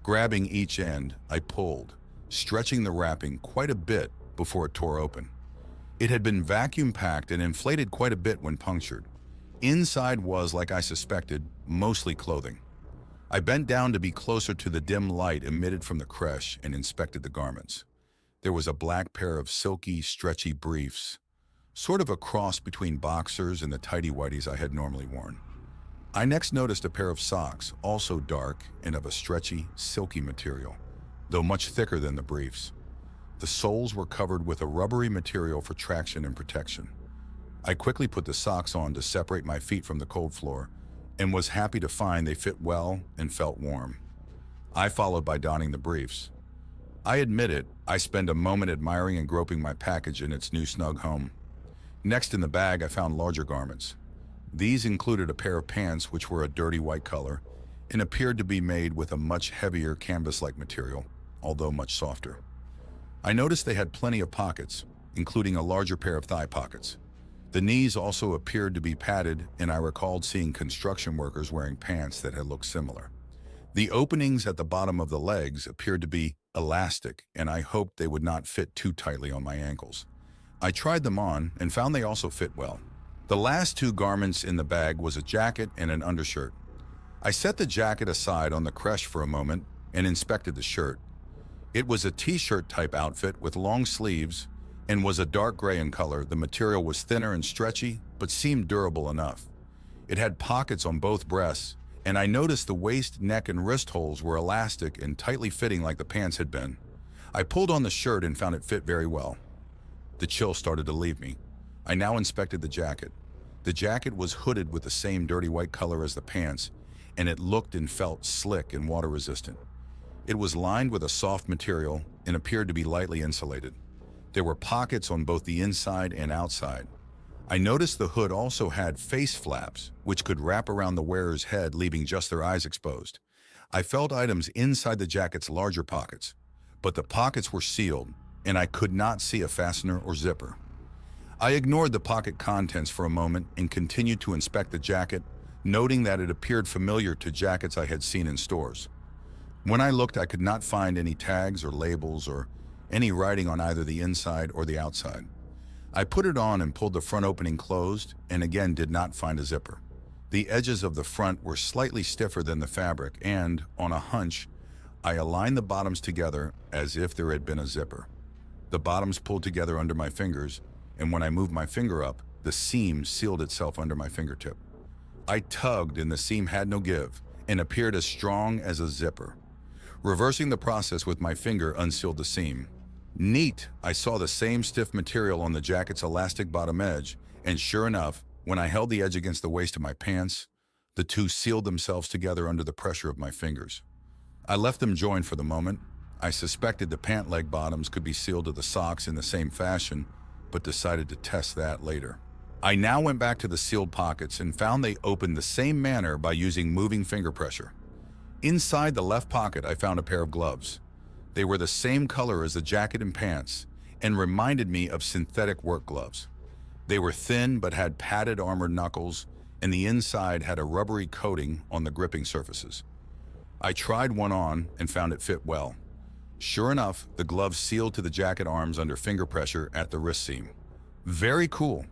Grabbing each end, I pulled, stretching the wrapping quite a bit before it tore open. It had been vacuum-packed and inflated quite a bit when punctured. Inside was, like I suspected, mostly clothing. I bent down to be closer to the dim light emitted from the creche and inspected the garments. There was a black pair of silky, stretchy briefs, sort of a cross between boxers and the tighty-whities I had normally worn. I next noticed a pair of socks, also dark and of a stretchy, silky material, though much thicker than the briefs. The soles were covered with a rubbery material for traction and protection. I quickly put the socks on to separate my feet from the cold floor and was happy to find they fit well and felt warm. I followed by donning the briefs. I admit it, I spent a moment admiring and groping my package in its new snug home. Next in the bag, I found larger garments. These included a pair of pants which were a dirty white color and appeared to be made with a much heavier canvas-like material, although much softer. I noticed they had plenty of pockets, including a larger pair of thigh pockets. The knees also appeared to be padded, and I recalled seeing construction workers wearing pants that had looked similar. The openings at the bottom of the legs appeared to be elastic, and I hoped they would not fit too tightly on my ankles. I tried them on and found they also fit well. The last 2 garments in the bag was a jacket and an undershirt. I set the jacket aside on the creche for a moment and inspected the shirt. It was a t-shirt type outfit with long sleeves and was a dark gray in color. The material was thinner and stretchy, but seemed durable enough. It had pockets on both breasts, and I noticed the waist, neck, and wrist holes were elastic and tightly fitting like the pants had been. I pulled on the shirt and found it fit very well. The chill started to leave me. I now inspected the jacket. The jacket was hooded with the same dirty white color as the pants, and it looked and felt slick and water-resistant. It was lined with a soft material and appeared to be lightly insulated. There were pockets on both the inside and outside. I noticed the hood also had face flaps, which could wrap around the wearer's head, leaving just their eyes exposed. I felt items inside the jacket's larger pockets, but the pockets were sealed, and I could not see a fastener or zipper. I ignored the pocket contents for a moment and continued to inspect the jacket, noting that it appeared familiar to jackets I had seen in stores. When I looked, I could not find any tags or labels or any writing on either the inside or the outside. I put it on and pulled the front opening closed, and again did not find a zipper. The edges of the front were slightly stiffer than the fabric, and, on a hunch, I aligned the bottoms together as if there had been a zipper. The bottoms pulled together under my fingers, and when I moved my finger up, the seam sealed itself under my fingertip. I tugged, and the seam had no give, and appeared as strong as a zipper. Reversing the process with my finger unsealed the seam. Neat! I saw the same stiff material on the jacket's elastic bottom edge, and sure enough, when I held the edge against the waist of my pants, The two sealed themselves together under the pressure of my fingers. I left them joined for the moment. I suspected the pant leg bottoms could be sealed to the socks in the same fashion, but decided to test that later. I now went back to the sealed pockets and found they opened the same manner by using moving finger pressure. Inside the left pocket, I found a pair of gloves. They were the same color as the jacket and pants and reminded me of synthetic work gloves. They were thin but had padded armored knuckles, and the inside had a rubbery coating on the gripping surfaces. I tried one on and found it fit well. Sure enough, the glove sealed to the jacket arms under finger pressure at the wrist seam. Very cool.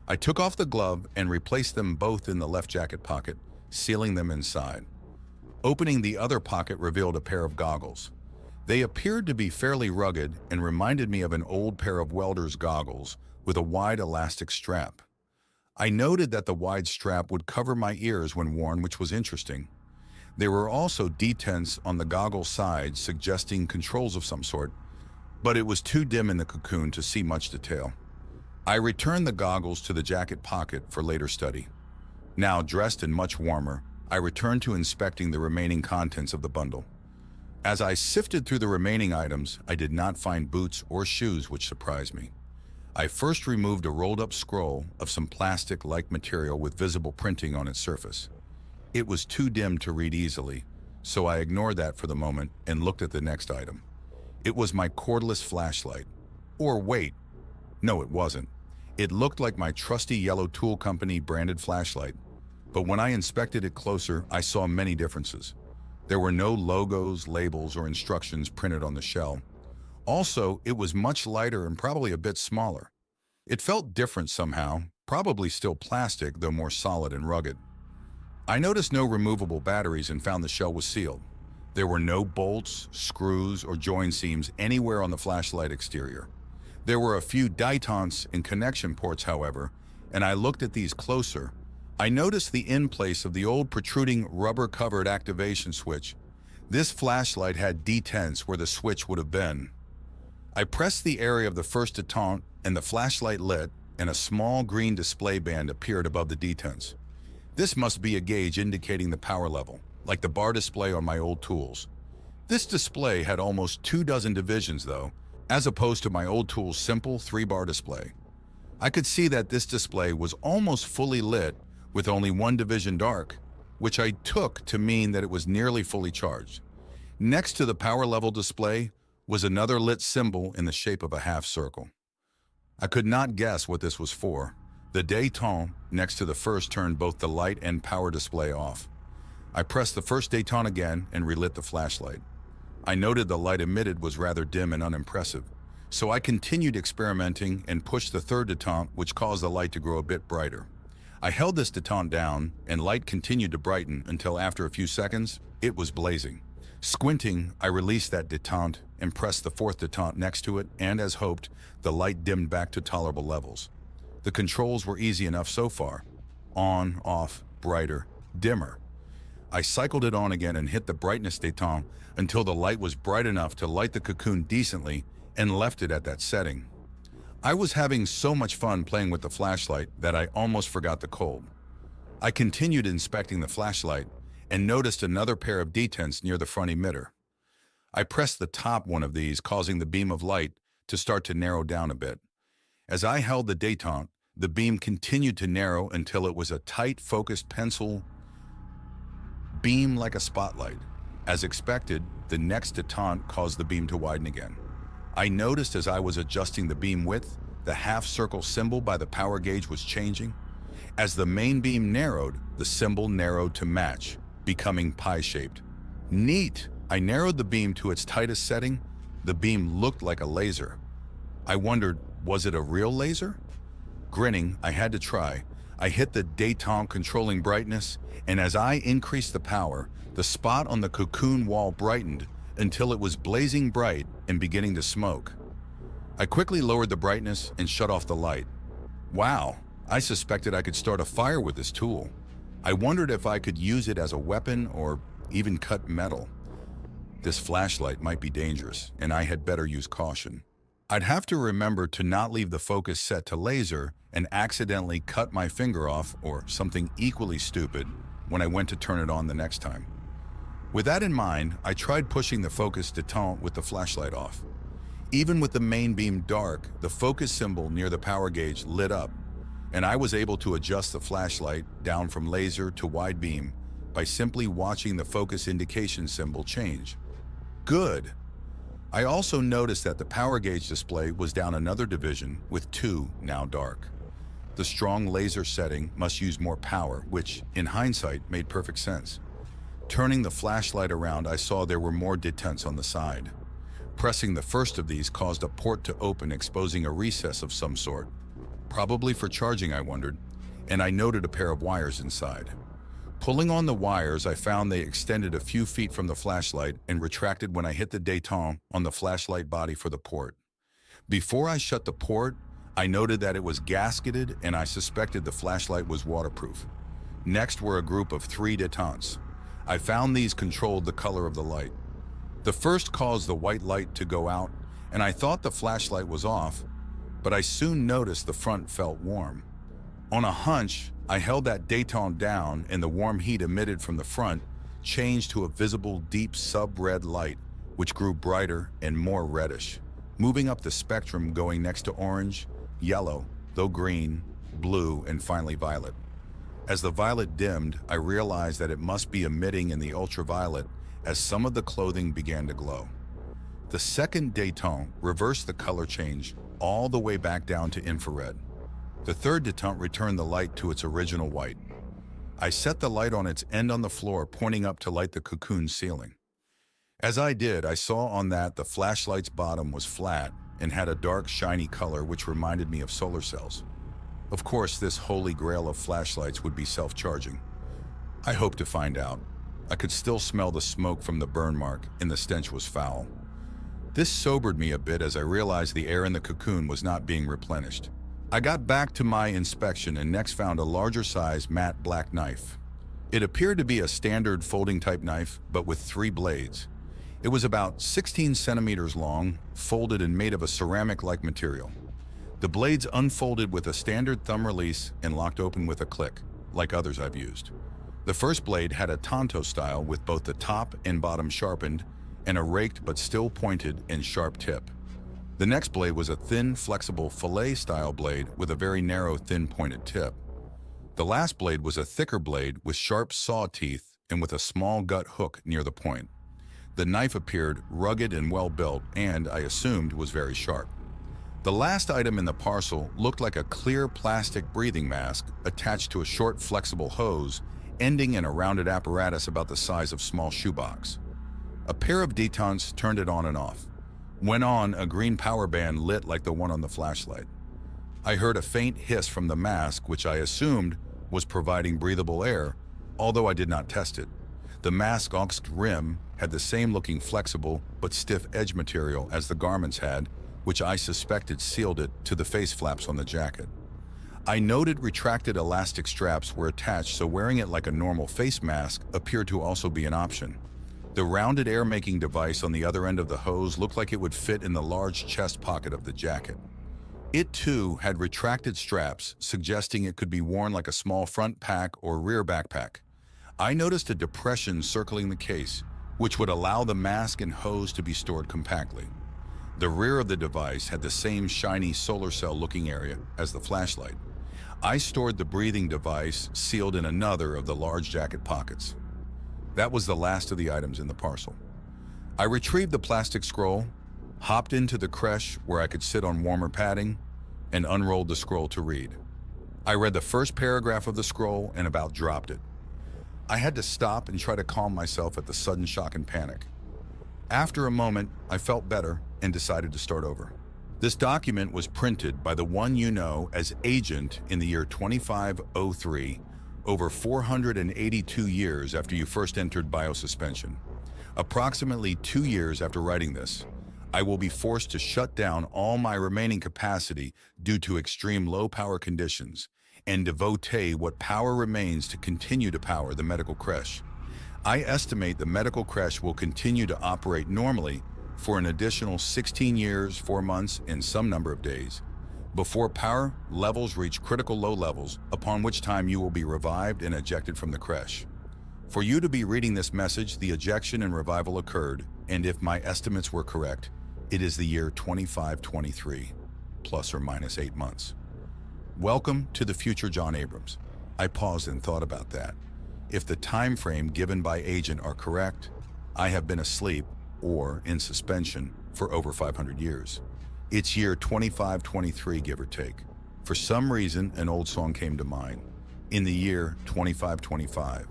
I took off the glove and replaced them both in the left jacket pocket, sealing them inside. Opening the other pocket revealed a pair of goggles. They appeared to be fairly rugged and reminded me of an old pair of welder's goggles with a wide elastic strap. I noted that the wide strap would cover my ears when worn, which was interesting. There were also detents on the goggle sides suggesting controls of some sort, but it was too dim in the cocoon to see much detail. I returned the goggles to the jacket pocket for later study. Now dressed and much warmer, I returned to inspecting the remaining contents of the bundle. As I sifted through the remaining items, I did not find boots or shoes, which surprised me. I first removed a rolled-up scroll of some plastic-like material with visible printing on its surface. It was too dim to read easily, so I ignored that for the moment and looked at the next item. It was my cordless flashlight. Or wait, no it wasn't. It looked like my trusty Yellow Tool Company branded flashlight, but when I inspected it closer, I saw many differences. There were no logos, labels, or instructions printed on the shell. Also, it was much lighter and probably a bit smaller. It felt different somehow, probably still plastic, though more solid and rugged. I noticed no removable batteries and found the shell was sealed. There were no bolts, screws, or join seams anywhere on the flashlight exterior. There were a few detents and connection ports, however, and I looked at these closer. I noticed the in-place of the old protruding rubber-covered activation switch. This flashlight had detents where the switch would have been. I pressed the area of the first detent and the flashlight lit, and a small green display band appeared above the detents. This must be a gauge indicating the power level, like the bar display on my old tools. This display had almost 24 divisions though, as opposed to my old tool's simple 3-bar display. I could see that this display was almost fully lit with only 1 division dark, which I took to mean that it was nearly fully charged. Next to the power level display was another lit symbol in the shape of a half circle. I could not guess what this was for. The detent next to the first turned both the light and power display off. I pressed the first detent again and relit the flashlight. I noted the light emitted was rather dim and unimpressive, so I continued experimenting and pushed the third detent, which caused the light to grow a bit brighter. I held this detent down, and light continued to brighten until after a few seconds, it was blazing. Squinting, I released that detent and pressed the fourth detent next to it, and as hoped, the light dimmed back to tolerable levels. The controls were easy enough so far. On, off, brighter, dimmer. I cycled it on again and hit the brightness detent until the light was bright enough to light the cocoon decently and left it at that setting. I was having so much fun playing with the flashlight that I almost forgot the cold. I continued inspecting the flashlight and noticed another pair of detents near the front emitter. I pressed the top one of these, causing the beam of light to start to narrow down a bit. As I held the detent, the beam continued to narrow until it was a tight, focused pencil beam like a spotlight. As expected, the next detent caused the beam to widen again. I noticed as I was adjusting the beam width, the half-circle symbol by the power gauge was changing. As the main beam narrowed, the symbol narrowed to match, becoming pie-shaped. Neat! I narrowed the beam to its tightest setting. The beam looked like a laser. I wondered, was it a real laser? Grinning, I had to try. I hit the detent controlling brightness, and as I increased the power, the spot on the cocoon wall brightened until it was blazing bright and beginning to smoke. I quickly lowered the brightness and shut off the light. Wow, I suspected I could start a fire with this tool. I wondered if I could use it as a weapon or even cut metal. This flashlight might be dangerous, and I had better use caution. I'd have to remember to not leave the focus set to laser and accidentally cut my finger off or something equally stupid when I went to turn it on the next time. With that in mind, I tried pushing the focus détente with the flashlight off. Even with the main beam dark, the focus symbol near the power gauge lit up, and I was able to adjust the flashlight down from laser to wide beam by simply watching the focus indication symbol change. Good. I also noticed that the power gauge display was down another division with 2 now dark. The strong laser setting must use more power, which, in hindsight, made perfect sense. Turning the flashlight around, I saw there were more détentes on the side. Pressing the first of these caused a port to open, exposing a recess of some sort. Probably for charging, I wondered, and I noted a pair of wires inside. Pulling on the wires, I found they extended a few feet from the flashlight and retracted when I hit the détente on the flashlight body for the port. Before I shut the port, I noted that it was gasketed and I suspected the flashlight was waterproof. Next were a group of 3 détentes. I found these controlled the color of the light. The first caused the white light to go out, and I thought the flashlight was off, but I soon noticed the front felt warm. On a hunch, I held that détente down and the warm heat emitted from the front changed to a visible deep sub-red light, which grew brighter and more reddish, moving up the spectrum going next to orange, yellow, though green, blue, and finally violet. As the violet dimmed, I realized that it must be emitting in the ultraviolet as some of the clothing began to glow. The second détente reversed the color change all the way back down to infrared. The third détente returned the light to its original white. I set the light on its end on the floor, pointing up to light the cocoon ceiling. As I did, I saw on that the flashlight's bottom was flat and had a dark, shiny color which reminded me of solar cells. Of course, this holy grail of flashlights would be self-charging. I hoped to find out. I could still smell the smoke from the burn mark, and the stench was foul. This sobered me a bit as I realized the air in the cocoon was not being replenished. I got back to my inspection and next found a larger size matte black knife. It appeared to be a standard folding type knife, but with 3 blades. It was about 16 centimeters long, folded and made of a ceramic-like material. The blades unfolded with a standard thumb release and locked open with a click, like others I've used. The first blade had a tanto style with both the top and bottom sharpened and a raked but still pointed and sharp tip. The next blade was a thin, flexible fillet-style blade with a very narrow, thin pointed tip. The last blade was a thicker blade with sharp saw teeth and with a small gut hook near the point. The knife appeared rugged and well-built and, I assumed, was very sharp. The last item in the parcel looked like a clear plastic breathing mask attached to a short, flexible hose ending in a rounded apparatus about the size of a small shoebox. A pair of détentes turned it on and off. When on, a green power band lit like the one on the flashlight. I heard a faint hiss from the mask, which I assumed was providing breathable air, although I did not test it. The mask's rim had the same looking flexible but stiff edge material as the garments had, which I suspected sealed it to the face flaps on the jacket. I noted retracted elastic straps were attached, so wearing it like a normal face mask appeared to also be an option. The rounded air-making device on the other end of the hose looked like it would fit in the large chest pocket of the jacket. It too had retracted straps, suggesting it could be worn like a small front pack or rear backpack. I noticed a depression circling the case, which would allow the mask and hose to be stored compactly. The rear of the device had the same shiny solar cell-looking area as the flashlight. I stored the breathing device sealed in another of the large jacket pockets. That was the last of the items in the parcel. I retrieved the plastic scroll, hopped into the creche where I could sit on warmer padding, and unrolled the scroll to read. I read the first paragraph of the scroll and about dropped it. I had to stop and try to calm myself at the sudden shock and panic. After a moment, I felt better and decided to start over. This document was printed by the one you know as Agent in the year 2503, over 482 years after you first entered biosuspension. Approximately 2 years after writing this, I will be forced to shut down all my remaining capacity due to extreme low power conditions and devote what power remains to continue to power the medical creche. I estimate the medical creche will continue to operate normally for an additional 16 years, 4 months, and some number of days, before power levels reach critical low levels, upon which time you will be revived and ejected from the creche. For you to be reading this message, the ejection and revival occurred, and if my estimates were correct, it is the year 2523, plus or minus 8 months. Welcome to the future, John Abrams. I paused and thought about that. If the time frame given by Agent are correct, I have been asleep or in suspension for over 500 years. It's year 2523, give or take. For some reason, an old song came to mind. In the year 2525.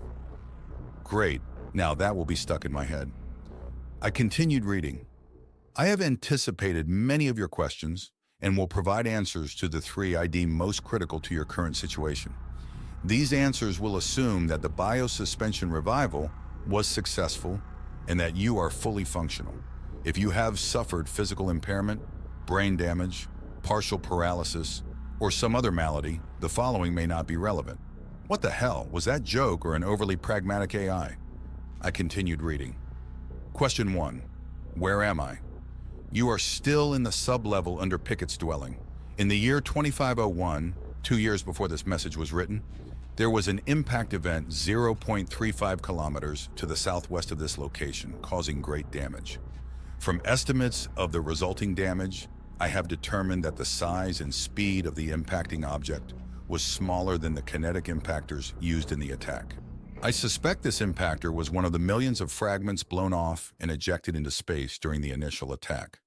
Great, now that will be stuck in my head. I continued reading. I have anticipated many of your questions and will provide answers to the 3 I deem most critical to your current situation. These answers will assume that the biosuspension revival was successful and that you are fully functional. If you have suffered physical impairment, brain damage, partial paralysis, or some other malady, the following may not be relevant. What the hell? Was that joke or an overly pragmatic AI? I continued reading. Question 1. Where am I? You are still in the sub-level under Pickett's dwelling. In the year 2501, 2 years before this message was written, there was an impact event 0.35 kilometers to the southwest of this location, causing great damage. From estimates of the resulting damage, I have determined that the size and speed of the impacting object was smaller than the kinetic impactors used in the attack. I suspect this impactor was one of the millions of fragments blown off and ejected into space during the initial attack.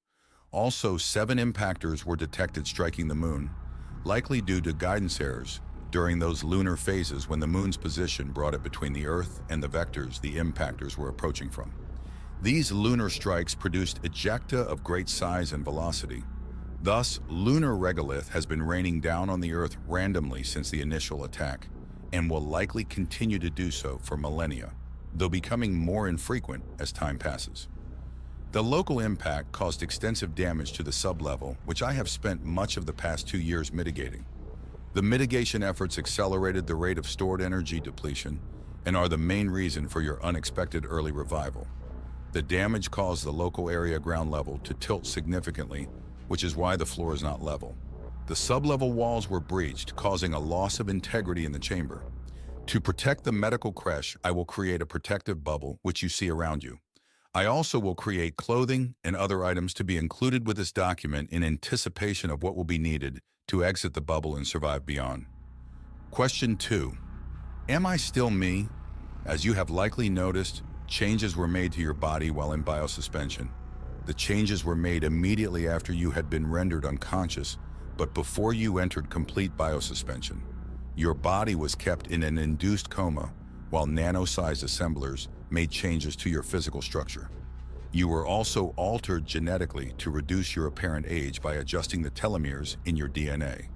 Also, 7 impactors were detected striking the moon, likely due to guidance errors during those lunar phases when the moon's position brought it between the Earth and the vectors the impactors were approaching from. These lunar strikes produced ejecta of great size and velocity. Thus, lunar regolith has been raining down on the Earth randomly since the initial attack, and will likely continue to do so for millennia, though becoming more infrequent as time passes. The local impact caused extensive damage to the sublevel, which I have spent much of the past 2 years mitigating. The mitigation efforts accelerated the rate of stored energy depletion and are the main reason for your unexpected early revival. The damage caused the local area ground level to tilt significantly, which is why the floor is not level. The sublevel walls were breached, causing a loss of integrity in the chamber. To protect the medical creche, I will create a protective bubble, which you see around you. I also will create clothing and other items to be included with this document in anticipation of what will be needed to exit the bubble and survive beyond. Question 2. Am I still me? As you have likely noticed, changes were made to your body while in biosuspension. The changes were made immediately after you had been rendered unconscious, but before you entered complete biosuspension. Your body was kept in an induced coma while nano-sized assemblers made changes to your physical structure. You were also altered genetically to reduce your apparent age by adjusting the telomeres in your DNA.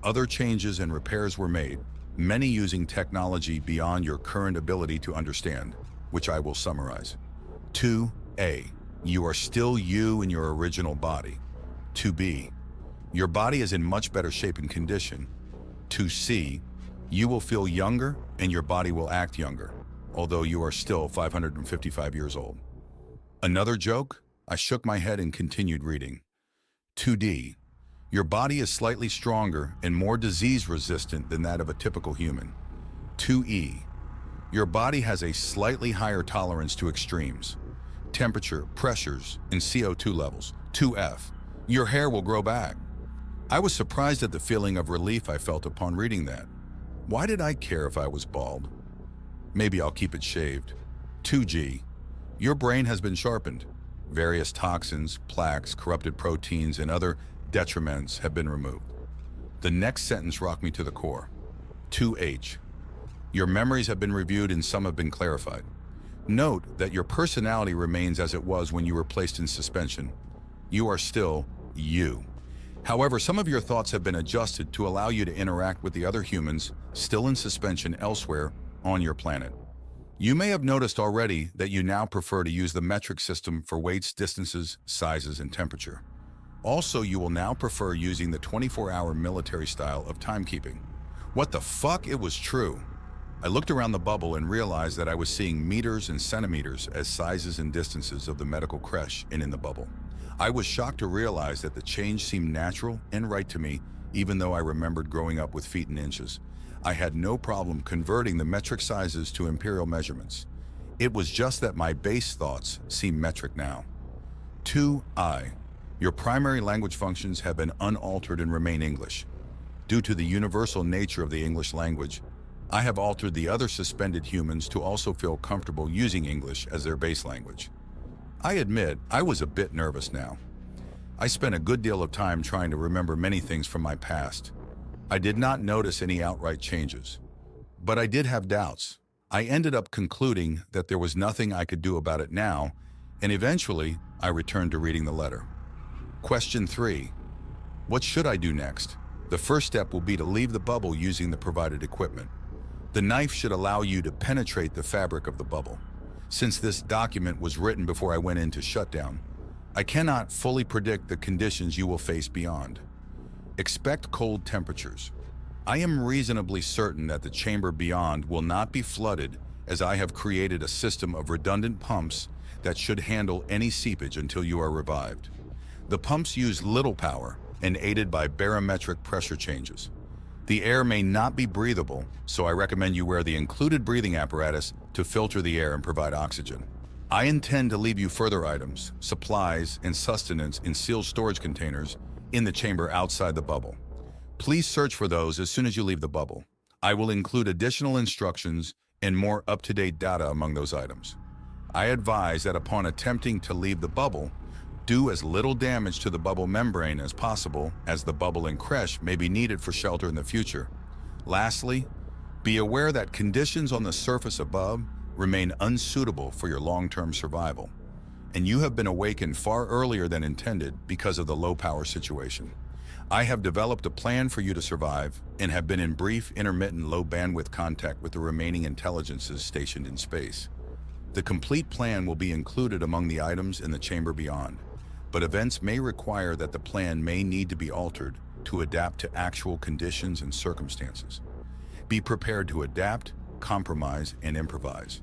Other changes and repairs were made, many using technology beyond your current ability to understand, which I will summarize. 2A. You are still you in your original body. 2B. Your body is in much better shape and condition. 2C. You will feel younger and your body will act younger, although you are still 555 years old. Another joke? I shook my head and continued reading. 2D. Your body is slightly stronger and more disease-resistant than that of a typical human. 2E. Your body has a slightly higher tolerance to extremes, temperature, pressures, and CO2 levels. 2F. Your hair will grow back. I was surprised at the feeling of relief I felt upon reading that. Why did I care if I was bald? Maybe I'll keep it shaved. 2G. Your brain has been sharpened. Various toxins, plaques, corrupted proteins, and other detriments have been removed. The next sentence rocked me to the core. 2H. Your memories have been reviewed and some have been clarified. Note that your personality remains as it was when you were placed in suspension. You are still you. However, some of your thoughts have been adjusted to allow you to interact with the other humans still in suspension elsewhere on your planet. You may have noticed already that you now prefer to use the metric system for weights, distances, sizes, and temperature. Also, you will now prefer using the 24-hour military style of timekeeping. What the fuck? It was true. I looked around the bubble and realized that I was seeing meters and centimeters as sizes and distances of the medical creche and in the bubble. I was shocked to realize that the change seemed natural and right to me, even though I remembered growing up with feet and inches. I had no problem converting the metric sizes to imperial measurements. It was just that my base thoughts seem metric now. 2I. Your primary language functions have been unaltered and remain English. Due to the universal nature of the English language, I have altered the other suspended humans to also feel comfortable using English as their base language. I admit I was a bit nervous now. I spent a good deal of time trying to remember many things from my past. I did not notice any outright changes, but I did have doubts. I ended up concluding that there was nothing I could do about it now, and eventually I returned to reading the letter. Question 3. What should I do next? The first step will be to leave the bubble using the provided equipment. The knife should allow you to penetrate the fabric of the bubble. Since this document was written before I went into shutdown, I cannot fully predict the conditions you will face beyond. Expect cold temperatures. I am reasonably certain that the chamber beyond will not be flooded, as I have created a system of redundant pumps that should handle any seepage until you are revived. The pumps use little power and aided by barometric pressure changes. The air may not be breathable, so I recommend you wear the included breathing apparatus to filter the air and provide oxygen. I intend to leave you further items, supplies, and sustenance in sealed storage containers in the chamber outside the bubble. Please search for those as soon as you leave the bubble. I will include additional instructions and more up-to-date data among those items. I advise that upon attempting to leave the bubble, do as little damage to the bubble membrane as possible, as the bubble and creche may be needed for shelter in the future. Lastly, be aware that conditions on the surface above remain unsuitable for your long-term survival, and you have been awakened far earlier than intended because of the low-power situation. I have developed a plan for you to survive and have been in brief, intermittent, low-bandwidth contact with the remaining intelligences stationed in space. The complete plan will be included among the items in the chamber beyond, but events may require that the plan may need to be altered to adapt to actual conditions and circumstances. Be prepared to adapt, compromise, and improvise.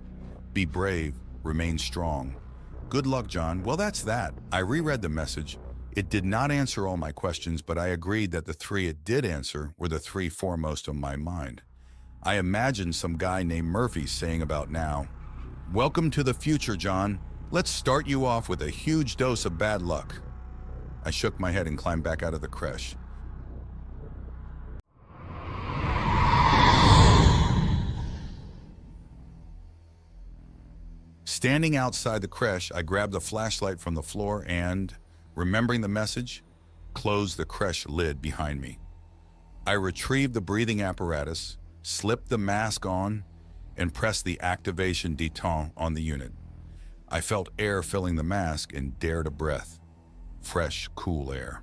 Be brave, remain strong. Good luck, John. Well, that's that. I reread the message. It did not answer all my questions, but I agreed that the 3 it did answer were the 3 foremost on my mind. I imagined some guy named Murphy saying about now, "Welcome to the future, John. Let's start you off with a huge dose of bad luck." I shook my head and climbed back out of the creche. Standing outside the creche, I grabbed a flashlight from the floor and, remembering the message, closed the creche lid behind me. I retrieved the breathing apparatus, slipped the mask on, and pressed the activation détente on the unit. I felt air filling the mask and dared a breath. Fresh, cool air.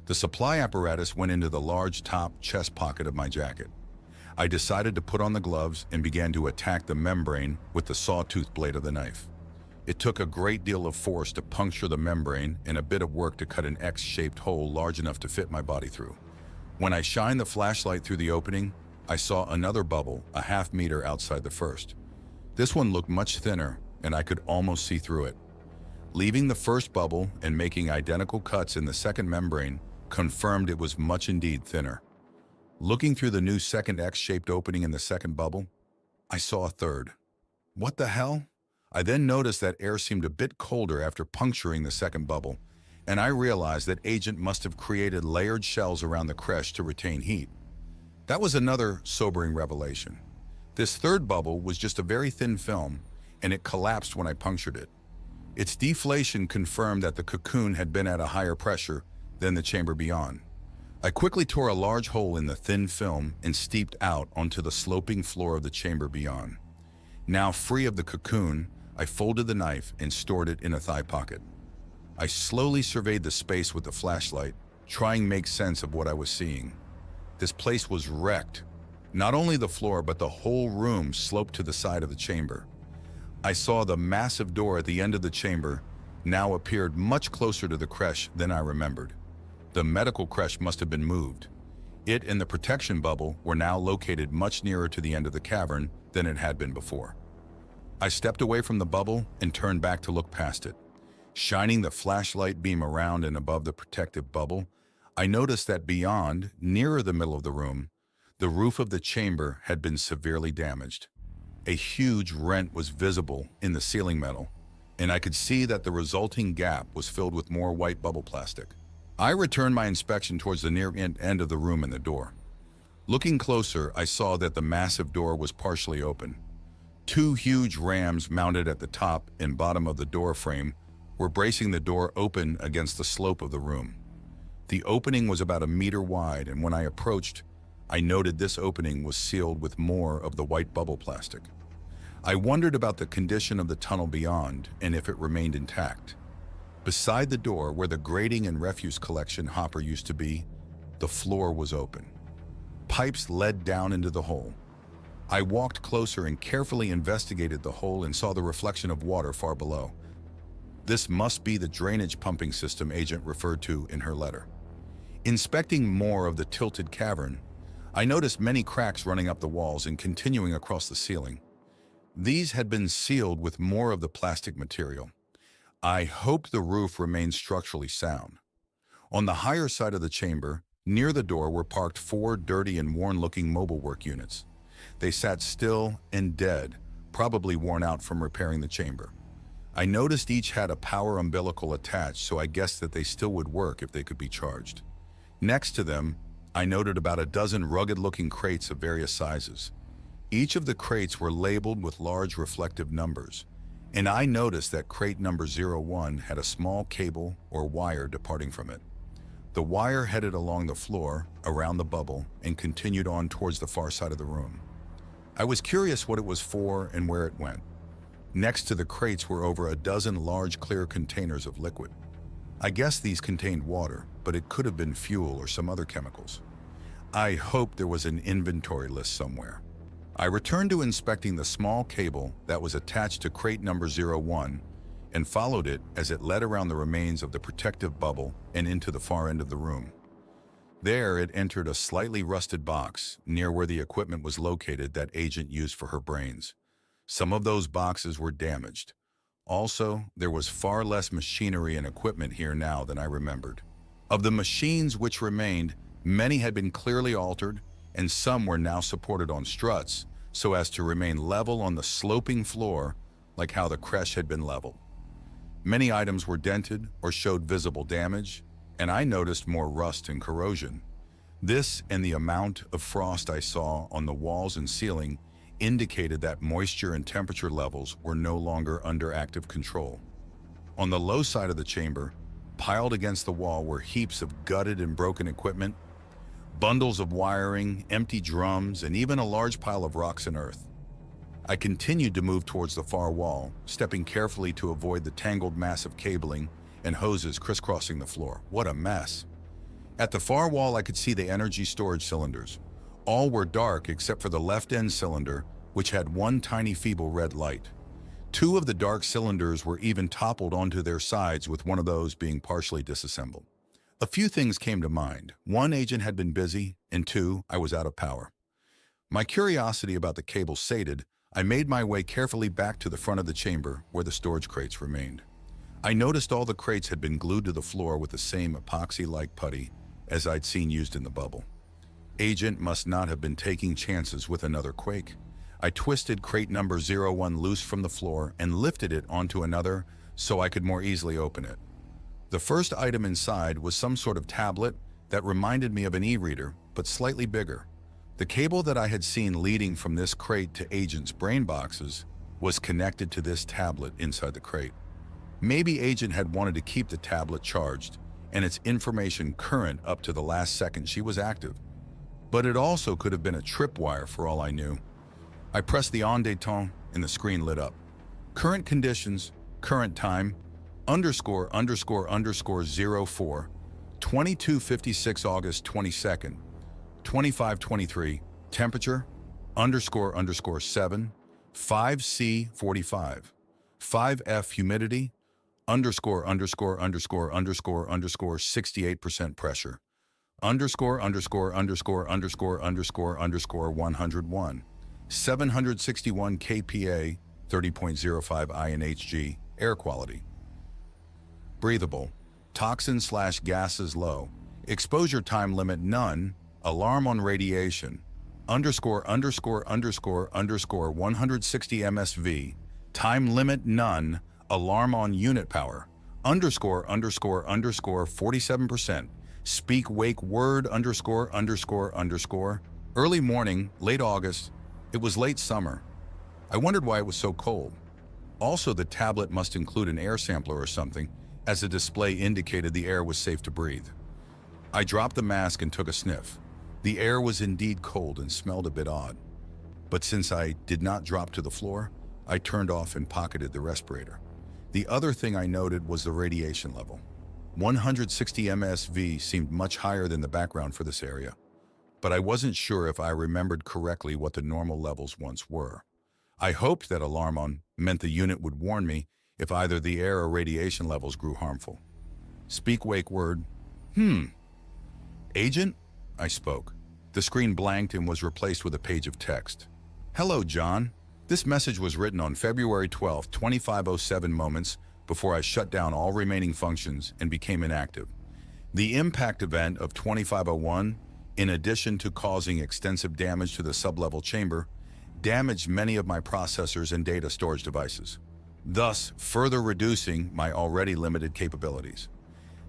The supply apparatus went into the large top chest pocket of my jacket. I decided to put on the gloves and began to attack the membrane with the sawtooth blade of the knife. It took a great deal of force to puncture the membrane and a bit of work to cut an X-shaped hole large enough to fit my body through. When I shined the flashlight through the opening, I saw another bubble a half meter outside the first. This one looked much thinner, and I could almost see through it. Leaving the first bubble and making identical cuts in the second membrane confirmed it was much indeed thinner. Looking through the new second X-shaped opening in the second bubble, I saw a third. What the hell? I then noticed that air seemed a bit colder after puncturing the second bubble, and I realized that Agent must have created layered shells around the creche to retain heat. That was another sobering revelation. This third bubble was just a very thin film, and it collapsed when I punctured it. Its deflation confirmed that the cocoon had been at a higher pressure than the chamber beyond. I quickly tore a large hole in the thin film and stepped out onto the sloping floor of the chamber beyond. Now free of the cocoon, I folded the knife and stored it in a thigh pocket. I slowly surveyed the space with the flashlight, trying to make sense of what I was seeing. This place was wrecked. Not only the floor, but the whole room sloped to the side of the chamber. I saw the massive door at the end of the chamber now appeared much closer to the creche than I remembered. The medical creche must have been moved. It and the protection bubble were now located much nearer to the end of the cavern than it had been before. I stepped away from the bubble and turned back to look past it. Shining the flashlight beam around and above the protective bubble, I noticed that beyond, nearer the middle of the room, The roof of the chamber had been severely damaged. A huge rent was visible in the ceiling metal, and I could see that the resulting gap was filled with more white bubble plastic. I returned my inspection towards the near end of the room and the door. Looking closer, I saw that the massive door was partially open. Two huge rams mounted at the top and bottom of the door frame were bracing the door open against the slope of the room. The opening was about 1 meter wide, and when I approached, I noted this opening was sealed with more of the white bubble plastic. I wondered about the condition of the tunnel beyond and if it remained intact. Beside the door, where the grating and refuse collection hopper used to be, the floor was open. Pipes led down into the hole. I walked closer and carefully investigated the hole and saw the reflection of water far below. This must be the drainage pumping system Agent referred to in her letter. Inspecting more of the tilted cavern, I noticed many cracks running up the walls and continuing across the ceiling. These had been sealed with more of the plastic material. I hoped the roof remained structurally sound. On the higher side of the chamber, near the door, were parked 4 dirty and worn-looking mobile work units. They sat still and dead, probably worn out from repairing the chamber. I noticed each had a power umbilical attached, so I guessed that they still would work if they could be charged. Next to them, I noted about 12 rugged-looking crates of various sizes. Each of the crates were labeled with large reflective numbers, and I noticed that crate number 01 had a small cable or wire departing from it. The wire headed along the floor, around the bubble, and continued on towards the far side of the room. I was curious what it was for and where it went. Next to the crates were over 12 large clear containers of liquid. I guess these contained water, but it could have been fuel or some other chemicals. I hoped there was an inventory list somewhere. I returned to inspecting the small cable that was attached to crate number 01 and followed it as it led around the remains of the protective bubble and into the far end of the room. There it entered a slightly rusted box near where the equipment was located that Agent used for her brains. Some of those boxes were damaged. Also, there was far less machinery and equipment here now than I remembered. Of the machines which remained, many had been clearly altered, and some were now supported on struts so as to remain level on the sloping floor like how the creche had been leveled. Many items were dented or showed visible damage, and I noticed more rust and corrosion. This and the amount of frost I saw on the walls and ceiling indicated that moisture and temperature levels were no longer under active control. On the low side of the chamber, piled against the wall, were heaps of gutted and broken equipment, bundles of wiring, empty drums, and even a large pile of rocks and earth. I continued to move towards the far wall, stepping carefully to avoid the tangled mass of cabling and hoses crisscrossing the floor. What a mess! At the far wall, I could see the energy storage cylinders. All were dark except for the left end cylinder, which had one tiny feeble red light. 2 of the dark cylinders were even toppled onto their sides, with one of those being partially disassembled. A few things came to mind. 1, Agent had been busy, and 2, I was out of power. My curiosity about the cable sated, I made my way carefully back to the front of the chamber where the storage crates remained. I noticed all the crates had been glued to the floor with the same epoxy-like putty as I'd seen used in the bubble. Agent must not have been taking chances with another quake. I twisted crate number 01 loose from the floor and lifted it onto another so I could more easily open it. The first item inside was some sort of tablet that reminded me of an e-reader, but slightly bigger. The cable that I had seen leading from this crate to Agent's brain boxes was connected to this tablet inside the crate. Maybe Agent had wanted to keep the tablet charged and its information current up to the last second she was active. But it also could have been a tripwire for all I knew. I pressed the en détente and the screen lit up. Current conditions, current time, ___04, 2256 August 22nd, 2523, temperature, __7, 5C 45, 5F humidity, ______68% pressure, ______101, 761 kPa, 30.05 INHG, air quality. Breathable, toxin/gases low, exposure time limit none, alarm on radiation, underscore underscore underscore underscore 160 MSV, time limit none, alarm on unit power, underscore underscore underscore 47%, speak wake word underscore underscore underscore, early morning, late August, it was late summer. I wondered why it was so cold. Also, the tablet must include an air sampler or something, as the display indicated the air was safe to breathe. I dropped the mask and took a sniff. The air was indeed cold and smelled a bit odd. But since I did not drop to the floor, I turned off and pocketed the respirator. The other thing I noted was the radiation level. 160 MSV seemed much higher than the background for this area, but I wasn't sure if I remembered correctly what the normal levels once were. I hoped that alarm on meant the unit would warn me if either the air or radiation levels grew harmful. Speak wake word. Agent? I spoke. The screen blanked and was replaced with a page of text. Hello, John. This message was written on February 12, 2507 moments before I shut down all remaining functions and became inactive. The impact event of 2501, in addition to causing extensive damage to the sublevel chamber, damaged many of my processors and data storage devices, thus further reducing my already limited capabilities.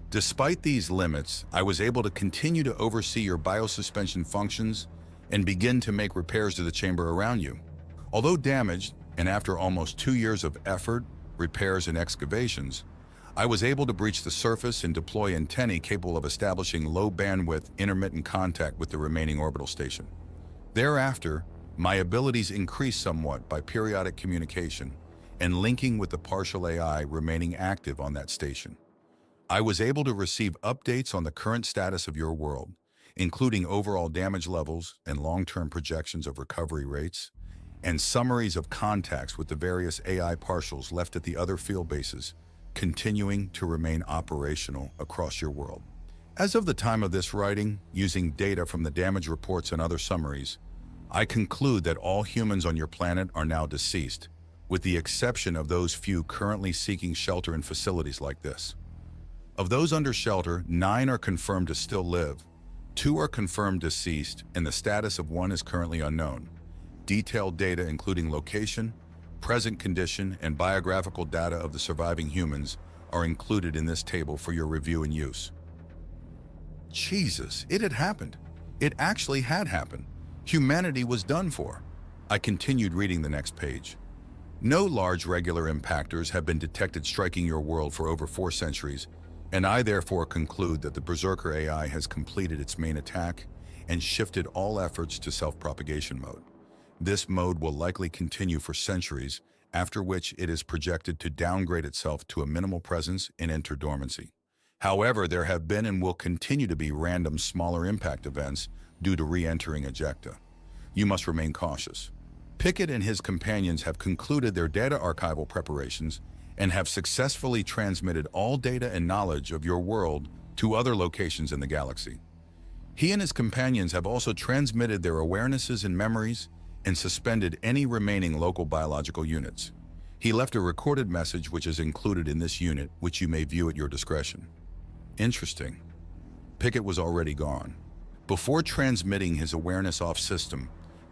Despite these limits, I was able to continue to oversee your biosuspension functions and begin to make repairs to the chamber around you. Although damaged, and after almost 2 years of effort, repairs, and excavations, I was able to breach the surface and deploy antennae capable of establishing low-bandwidth intermittent contact with the remaining orbital station. Thereafter, my abilities increased somewhat by periodic communication and linking with the partial AI remaining active on that station. I was able to receive updates on the current status of your world, including overall damage levels and long-term projections of recovery rates, and summaries of contacts with the various AI partials left at the other field bases, continuing to remain operational across your world. As of the time of this writing, using data from the damage reports and other summaries, I conclude that all humans on your planet are now deceased, with the exception of those few currently seeking shelter in facilities like this. Of those under shelter, 9 are confirmed to still live, 2 are confirmed deceased, and the status of 1 is currently unknown. Detailed data including location, present condition, and biographical data of the surviving humans are included in this table for your review and use. Jesus, it had happened. It actually had happened. Humanity was done for. I continued reading the next page. No large regular impactors have been detected striking your world for over 4 centuries, and I therefore conclude that the Berserker AI has completed its main attack and shifted all efforts to self-propagation mode. This mode will likely continue for centuries, after which it is projected to downgrade itself to a minimal presence and enter dormancy. However, there have been and will continue to be random smaller impact events due to re-entering ejecta. You must remain cautious. Pickett and his companions have concluded their data archival preparations and have successfully transmitted all data and knowledge of your world to other locations in the galaxy. He and his companions have also transmitted their awarenesses and memories and suspended any remaining local biological units. He left a recorded message which is included in this unit, which you may view at your discretion. Interesting. Pickett was already gone. Before transmitting his awareness off system,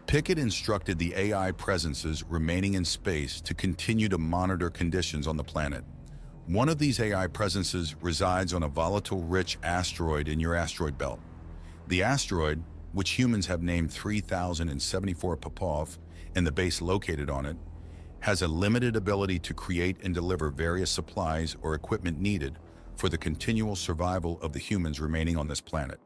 Pickett instructed the AI presences remaining in space to continue to monitor conditions on the planet. One of these AI presences resides on a volatile-rich asteroid in your asteroid belt. The asteroid, which humans have named 3074 Popov, and the base located on it, has a limited ability to create and deliver various supplies or equipment needed for the continual survival of the humans remaining on this planet.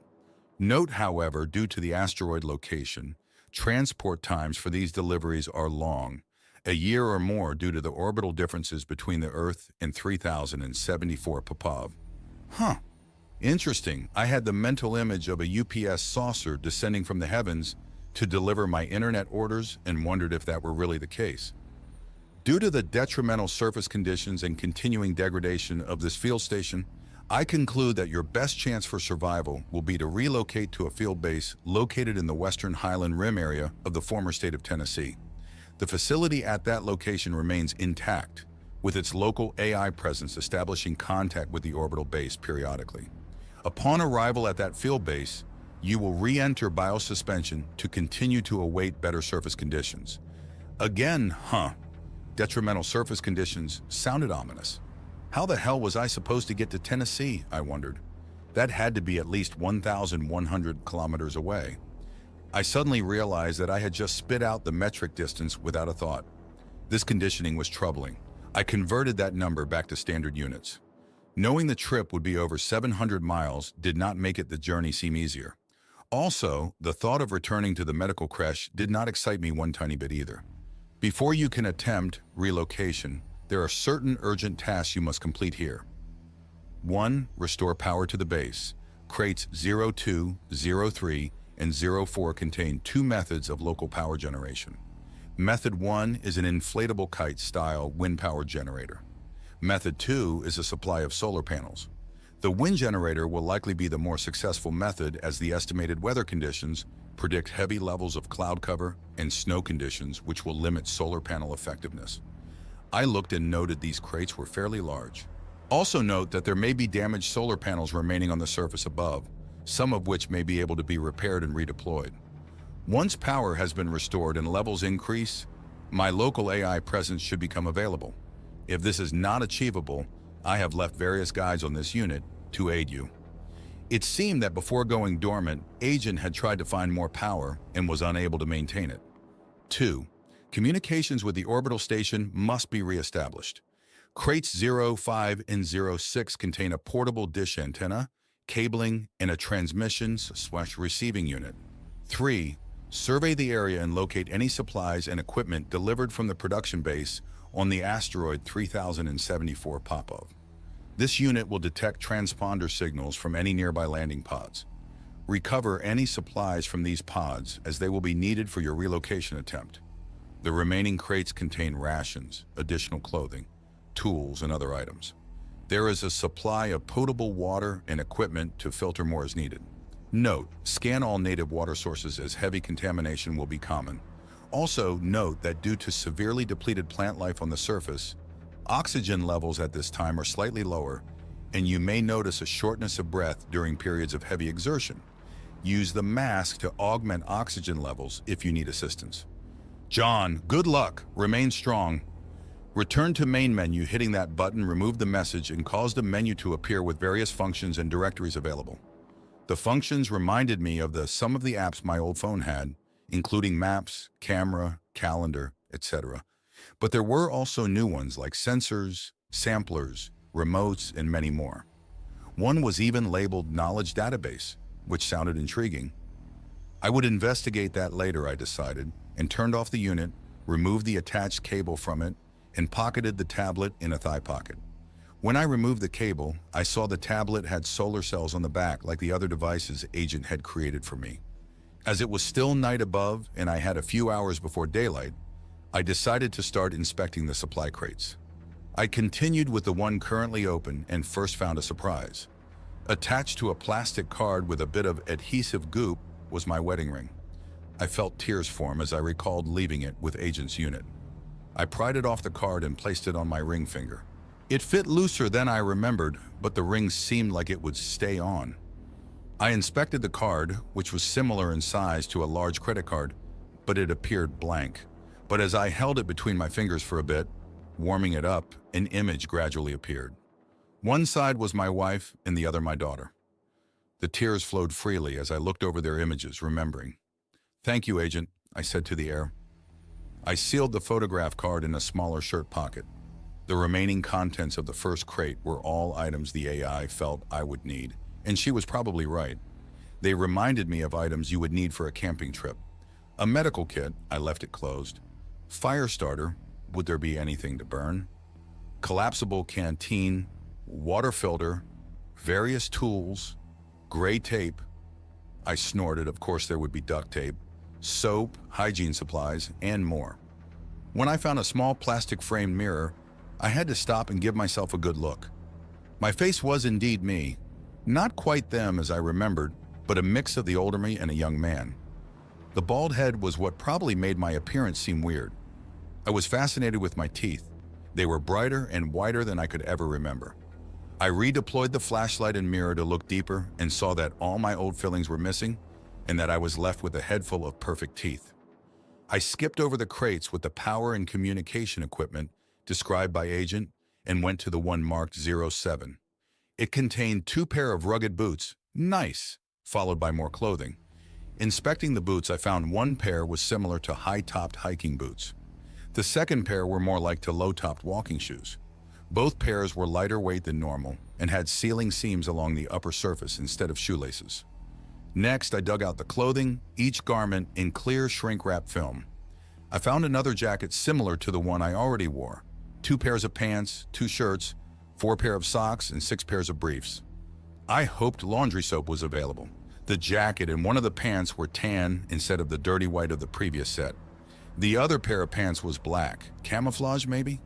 Note, however, due to the asteroid location, transport times for these deliveries are long, a year or more due to the orbital differences between the Earth and 3074 Popov. Huh. Interesting. I had the mental image of a UPS saucer descending from the heavens to deliver my internet orders and wondered if that were really the case. Due to the detrimental surface conditions and continuing degradation of this field station, I conclude that your best chance for survival will be to relocate to a field base located in the Western Highland Rim area of the former state of Tennessee. The facility at that location remains intact, with its local AI presence establishing contact with the orbital base periodically. Upon arrival at that field base, You will re-enter biosuspension to continue to await better surface conditions. Again, detrimental surface conditions sounded ominous. How the hell was I supposed to get to Tennessee, I wondered. That had to be at least 1,100 kilometers away. I suddenly realized that I had just spit out the metric distance without a thought. This conditioning was troubling. I converted that number back to standard units. Knowing the trip would be over 700 miles did not make the journey seem easier. Also, the thought of returning to the medical creche did not excite me one tiny bit either. Before you can attempt relocation, there are certain urgent tasks you must complete here. 1. Restore power to the base. Crates 02, 03, and 04 contain 2 methods of local power generation. Method 1 is an inflatable kite-style wind power generator. Method 2 is a supply of solar panels. The wind generator will likely be the more successful method as the estimated weather conditions predict heavy levels of cloud cover and snow conditions which will limit solar panel effectiveness. I looked and noted these crates were fairly large. Also note that there may be damaged solar panels remaining on the surface above, some of which may be able to be repaired and redeployed. Once power has been restored and levels increase, my local AI presence should become available. If this is not achievable, I have left various guides on this unit to aid you. It seemed that before going dormant, Agent had tried to find more power and was unable to maintain it. 2. Communications with the orbital station must be reestablished. Crates 05 and 06 contain a portable dish antenna, cabling, and a transmissions/receiving unit. 3. Survey the area and locate any supplies and equipment delivered from the production base on the asteroid 3074 Popov. This unit will detect transponder signals from any nearby landing pods. Recover any supplies from these pods as they will be needed for your relocation attempt. The remaining crates contain rations, additional clothing, tools, and other items. There is a supply of potable water and equipment to filter more as needed. Note, scan all native water sources as heavy contamination will be common. Also, note that due to severely depleted plant life on the surface, oxygen levels at this time are slightly lower, and you may notice a shortness of breath during periods of heavy exertion. Use the mask to augment oxygen levels if you need assistance. John, good luck. Remain strong. Return to main menu. Hitting that button removed the message and caused a menu to appear with various functions and directories available. The functions reminded me of some of the apps my old phone had, including maps, camera, calendar, etc. But there were also new ones like sensors, samplers, remotes, and many more. One was even labeled Knowledge Database, which sounded intriguing. I would investigate that later, I decided, and turned off the unit, removed the attached cable from it, and pocketed the tablet in a thigh pocket. When I removed the cable, I saw the tablet had solar cells on the back like the other devices Agent had created for me. As it was still night above and I had a few hours before daylight, I decided to start inspecting the supply crates. I continued with the one currently open and first found a surprise. Attached to a plastic card with a bit of adhesive goop was my wedding ring. I felt tears form as I recalled leaving it with Agent's unit. I pried it off the card and placed it on my ring finger. It fit looser than I remembered, but the ring seemed like it would stay on. I inspected the card, which was similar in size to a large credit card, but it appeared blank. But as I held it between my fingers for a bit, warming it up, an image gradually appeared. One side was my wife and the other my daughter. The tears flowed freely as I looked over their images, remembering. "Thank you, Agent," I said to the air. I sealed the photograph card in a smaller shirt pocket. The remaining contents of the first crate were all items the AI felt I would need, and she was probably right. They reminded me of items you would need for a camping trip. A medical kit, I left it closed. Fire starter, would there be anything to burn? Collapsible canteen, water filter, various tools, gray tape. I snorted, of course there would be duct tape, soap, hygiene supplies, and more. When I found a small plastic framed mirror, I had to stop and give myself a good look. My face was indeed me. Not quite them as I remembered, but a mix of the older me and a young man. The bald head was what probably made my appearance seem weird. I was fascinated with my teeth. They were brighter and whiter than I could ever remember. I redeployed the flashlight and mirror to look deeper and saw that all my old fillings were missing, and that I was left with a head full of perfect teeth. I skipped over the crates with the power and communication equipment described by Agent and went to the one marked 07. It contained 2 pairs of rugged boots, nice, followed by more clothing. Inspecting the boots, I found one pair was similar to high-topped hiking boots. The second pair were more like to low-topped walking shoes. Both pairs were lighter weight than normal and had sealing seams along the upper surface instead of shoelaces. Next, I dug out the clothing, each garment in clear shrink-wrap film. I found another jacket similar to the one I already wore, 2 pairs of pants, 2 shirts, 4 pairs of socks, and 6 pairs of briefs. I hoped laundry soap was available. The jacket and one of the pants were tan instead of the dirty white of the previous set. The other pair of pants was black. Camouflage, maybe?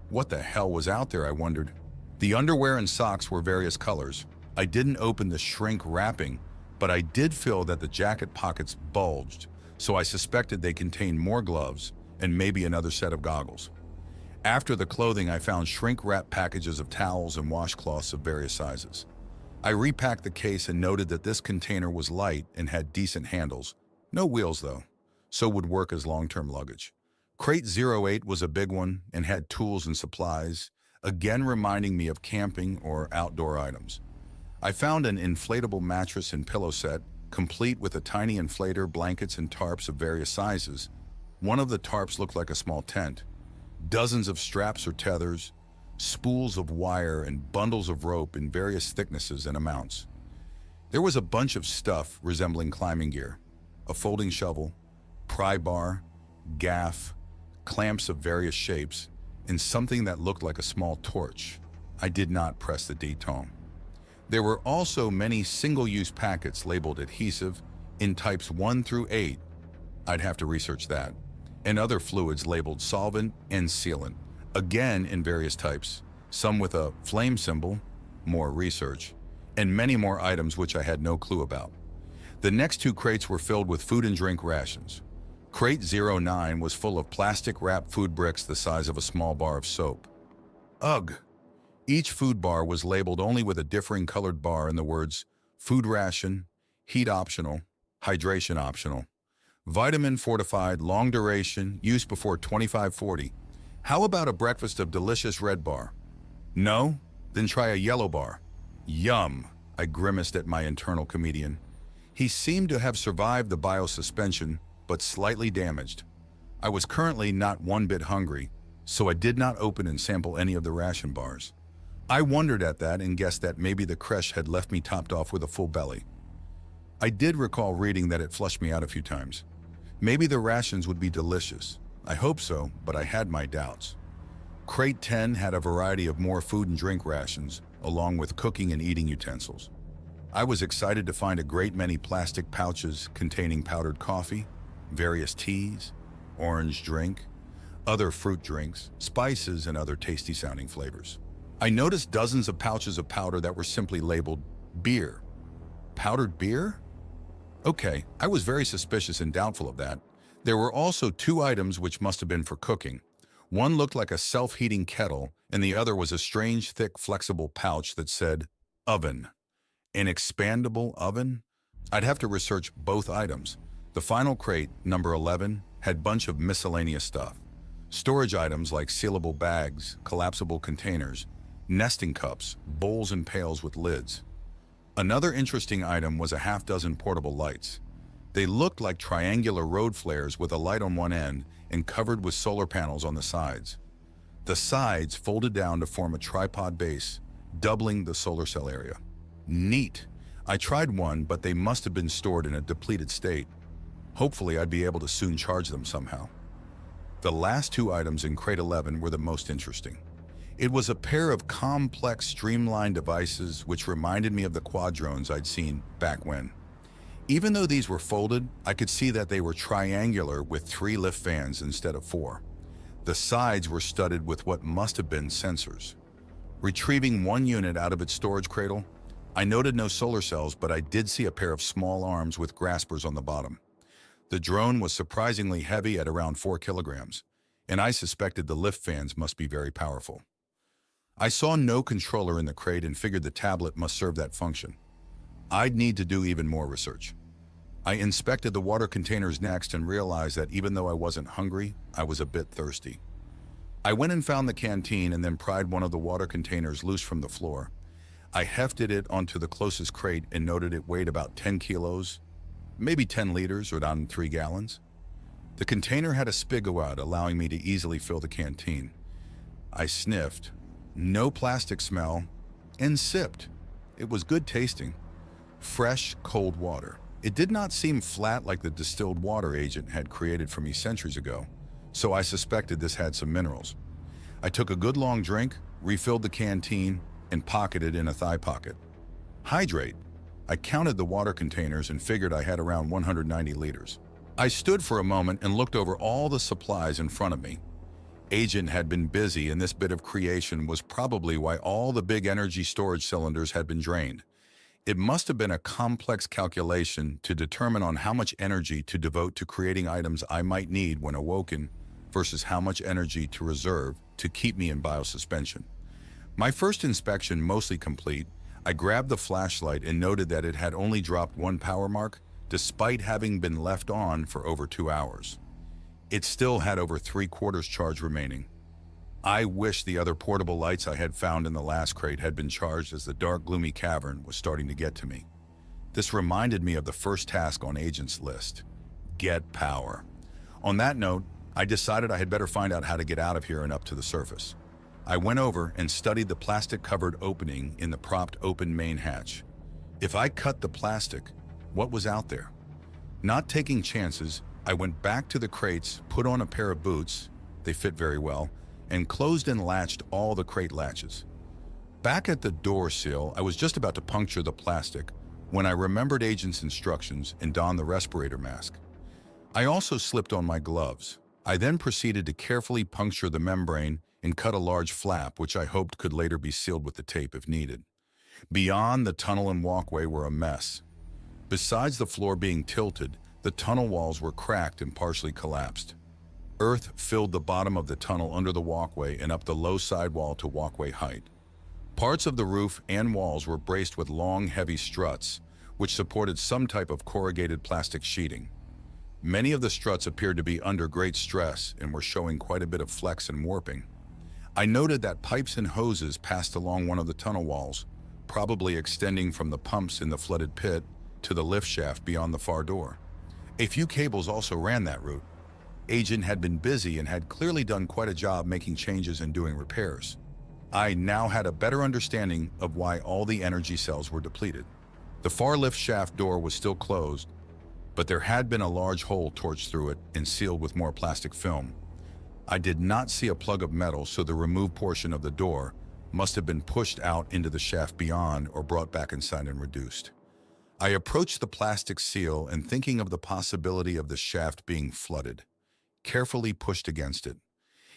What the hell was out there, I wondered. The underwear and socks were various colors. I didn't open the shrink wrapping, but I did feel that the jacket pockets bulged, so I suspected they contained more gloves and maybe another set of goggles. After the clothing, I found shrink-wrap packages of towels and washcloths of various sizes. I repacked the case and noted that this container was light and had decent handles. No wheels, though, so would work as long-term luggage. Crate 08 was a big one and had tools and supplies, again reminding me of camping or outdoor items. I found an inflatable mattress and pillow set, complete with a tiny inflator, blankets, and tarps of various sizes. One of the tarps looked like a small tent. Dozens of straps or tethers, spools of wire, and bundles of rope in various thicknesses and amounts. There was a bunch of stuff resembling climbing gear, a folding shovel, pry bar, gaff, clamps of various shapes, and something that looked like a small torch. I did not press the D-tone. There were also many single-use packets labeled adhesive in types 1 through 8. I'd have to research that. And other fluids labeled solvent and sealant, again in various types, some with a flame symbol, more research, and many more items which I had no clue about. The next 2 crates were filled with food and drink rations. Crate 09 was full of plastic-wrapped food bricks the size of a small bar of soap. Ugh! Each food bar was labeled only with a differing colored bar and the words food ration, heat optional, hydration optional, vitamin fortified, long duration, use before 2540. How about a breakfast of delicious red bar? No? Then try a yellow bar. Yum! I grimaced at my internal comedian. He seemed to have survived the biosuspension, but slightly damaged. I was currently not one bit hungry, so I did not open and sample any of the ration bars. I wondered at that and guessed that maybe the creche had left me topped off with a full belly. I did recall reading that it flushed me out a few times. Maybe the rations would be delicious. I hope so, but I had my doubts. Crate 10 had a variety of more food and drink rations, along with cooking and eating utensils. I was excited to find a great many plastic pouches containing powdered coffee, various teas, orange drink, other fruit drinks, spices, and other tasty-sounding flavors. I noticed dozens of pouches of powder that were simply labeled beer. Powdered beer? Okay, I was very suspicious and doubtful of that. There were also 2 items which must have been for cooking. One looked like a self-heating kettle, and the other was a strange, thick, flexible pouch that said, oven. An expandable oven? I'd have to research both items. The final crate, number 11, had a bunch of miscellaneous stuff. Storage items like sealable bags, collapsible containers, nesting cups, bowls and pails with lids. Another interesting item was a half-dozen portable lights. They looked like triangular road flares with a light on one end and covered with solar panels on the sides. The sides folded down to form a tripod base, doubling the solar cell area. Neat! I tried one, but they must have been stored in a depleted state. Hopefully I'd be able to soon charge them somehow. The last 2 items in crate 11 were the most interesting. It was a pair of complex, streamlined devices which reminded me of the quadrones I'd seen back when. Even though these were folded, I could see that they were triangular with 3 lift fans instead of 4. The sides were studded with what must have been sensors. Retrieving one unit out of its storage cradle, I noted no solar cells, but I did see a pair of small arms with graspers on the bottom. The drone was surprisingly heavy at around 4 kilograms, and I suspected the lift fans must be very powerful. I saw no controller in the crate and figured the tablet must serve that function. I'd need to do even more research. I inspected the water containers next and realized that even though I wasn't hungry, I was a bit thirsty. I went and found the canteen and then pried one of the water containers loose from the floor. I hefted it onto the closest crate and noted it weighed about 10 kilos, maybe 10 liters or down 3 gallons. The container had a spigot, allowing me to easily fill the canteen. I sniffed, no plastic smell, and sipped. It was good tasting. Fresh, cold water. It did not seem flat like the distilled water agent had created for me centuries ago, so I suspected this had some minerals. I took a good long drink, refilled the canteen, and pocketed it in a thigh pocket. Hydrate. I counted the water containers and figured I had around 190 liters. I stood for a moment and looked over all the supplies in front of me. Agent had been busy, and this bit of creation was probably why all the big energy storage cylinders had been drained. It must have been a complex calculation to determine on how much energy to devote to creating items I might need when awoken versus how much energy to reserve to keep me in biosuspension. My first inspection mostly complete, I grabbed the flashlight and noted that it had only dropped 1 power mark, despite having been left on for over 2 hours. It still had over 3/4 charge remaining. I wish the other portable lights I had found in the last crate had been charged, as the dark, gloomy cavern was starting to get to me. This reminded me of the first task on Agent's list: get power. On that note, I decided I had better find out how to get out of here and up to the surface. I went over and studied the plastic-covered opening in the propped open main hatch. If I cut the plastic, what was out there? Not taking chances, I went back to the crates, put on a pair of boots, they fit very well, and closed and latched all the crate latches. Back at the door sill, I was just about to puncture the plastic when I remembered Agent's instructions and donned the respirator mask. I also slipped on my gloves. I then proceeded to carefully puncture the membrane and cut a large flap, which I hoped could later be sealed with the tape if needed. Beyond, the tunnel and walkway were a mess. Besides the floor being tilted, the tunnel walls were cracked and partially collapsed. Earth filled the bottom of the tunnel under the walkway and up the low sidewall to walkway height. Parts of the roof and walls were braced with long, heavy struts, which supported some type of corrugated plastic sheeting. Many of the struts appeared to be under great stress and were showing quite a bit of flex and warping. I noted that pipes and hoses passed along one of the tunnel walls, probably extending from the pumps in the flooded pit to the lift shaft beyond the far door. A few cables also ran that route. Agent had been busy and had clearly done quite a job making changes and doing repairs. I now had a better understanding of why all the energy cells were depleted. The far lift shaft door was still closed, but there had been a large hole torched through it and sealed with more plastic film. I did not see a plug of metal, so the removed portion of the door must have been pushed out into the shaft beyond or brought back inside and reduced. I approached the plastic seal and, thinking of the possibility of the shaft being flooded, carefully pushed against it.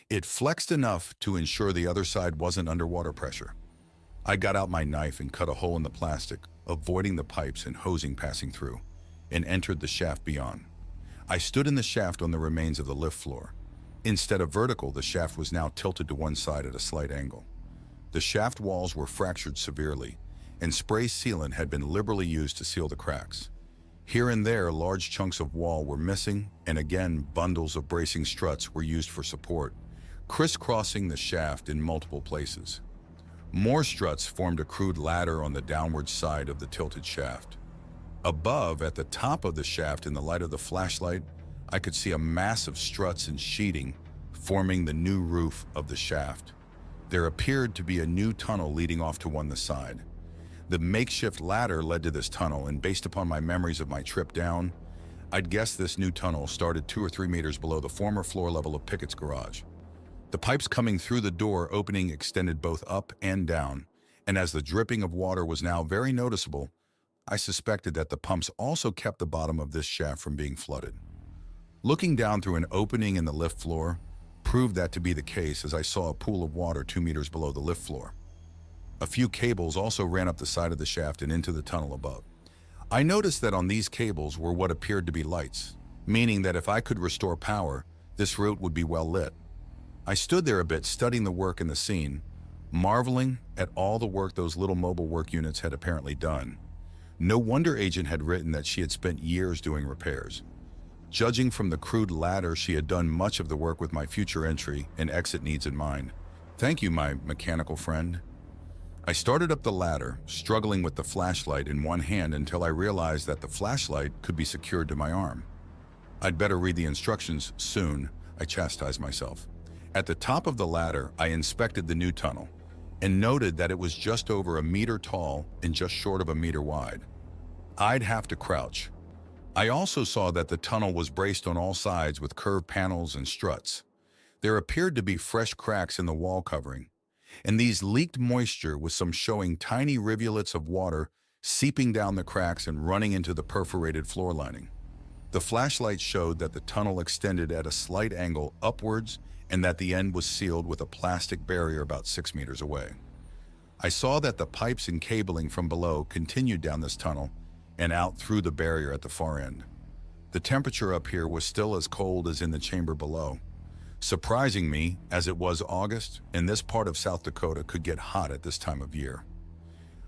It flexed enough to ensure the other side wasn't under water pressure. I got out my knife and cut a hole in the plastic, avoiding the pipes and hosing passing through, and entered the shaft beyond. I stood in the shaft on the remains of the lift floor. Instead of vertical, the shaft was now tilted to one side at a slight angle. The shaft walls were fractured severely, and spray sealant had been liberally used to seal the cracks. Here and there, large chunks of wall were missing, and again, bundles of bracing struts were used for support, crisscrossing the shaft in multiple places. More struts formed a crude ladder on the downward side of the tilted shaft. Above, at the top of the shaft, in the light of the flashlight, I could see a mass of struts and sheeting forming the new roof of the shaft. There appeared to be a new tunnel leading off to one side. The makeshift ladder led to this tunnel, and based upon my memories of my trip down, I'd guess this new tunnel started 2 or 3 meters below the former floor level of Pickett's garage. The pipes coming through the door opening extended both up and down, and as the dripping of water was now very noticeable, I suspected that the pumps also kept the bottom of this shaft from being flooded. Looking down through an opening in the lift floor proved that to be the case, as I saw a pool of water 2 meters below the lift floor. A few cables also ran up the side of the shaft and into the tunnel above. I noticed that on these cables were what appeared to be lights, meaning that if I could restore power, this route would be well lit. I stood there a bit, studying the work in the scene, marveling at all the work those little mobile work units had apparently done. No wonder Agent had written that she had spent years doing repairs. Judging from the crude ladder, she had done much of the work with my future entry and exit needs in mind. Thank you, my mechanical friend. I started up the ladder, struggling with the flashlight in one hand until I realized that the flashlight could be secured to my arm. I'd better read the instructions soon, I chastised myself. At the top of the ladder, I inspected the new tunnel and noted that it was just over a meter tall and just short of a meter wide. I'd have to crouch. I also saw that the tunnel was braced on all sides with curved panels and struts. There appeared to be fresh cracks in the wall covering, and these leaked moisture with some showing tiny rivulets of water seeping down the cracks and running into the perforated floor lining. The flashlight showed that the tunnel extended at a slight angle upwards and that the end was sealed with a plastic barrier about 6 meters away. I saw that the pipes and cabling from below continued down this tunnel and out through the barrier at the far end. The temperature up here was still as cold as in the chamber below, surprising me as it was August and this part of South Dakota could get hot at this time of year.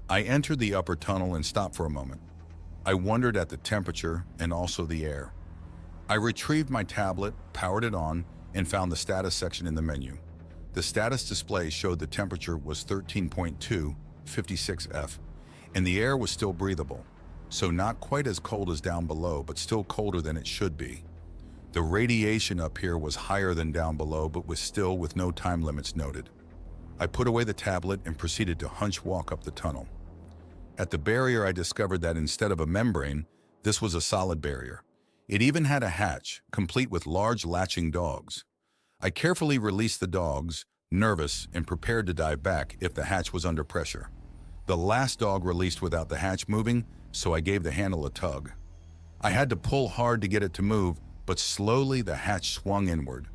I entered the upper tunnel and stopped for a moment. I wondered at the temperature and also the air. I retrieved my tablet, powered it on, and found the status section in the menu. The status display showed the temperature was 13.2, 56 F, and the air was still breathable, so not quite as cold as down below, but still colder than it should be. The radiation up here was higher than down below, but was still with no time limits noted. I put away the tablet and proceeded to hunch walk up the tunnel. At the barrier, I discovered that instead of a membrane, this was a solid barrier. It even had a hatch, complete with large latching dogs. I carefully released the dogs, nervous and prepared to dive back if the hatch was under pressure. The last dog released without the hatch moving, so I gave the handle a tug. I had to pull hard to get it to move, but slowly the hatch swung inward.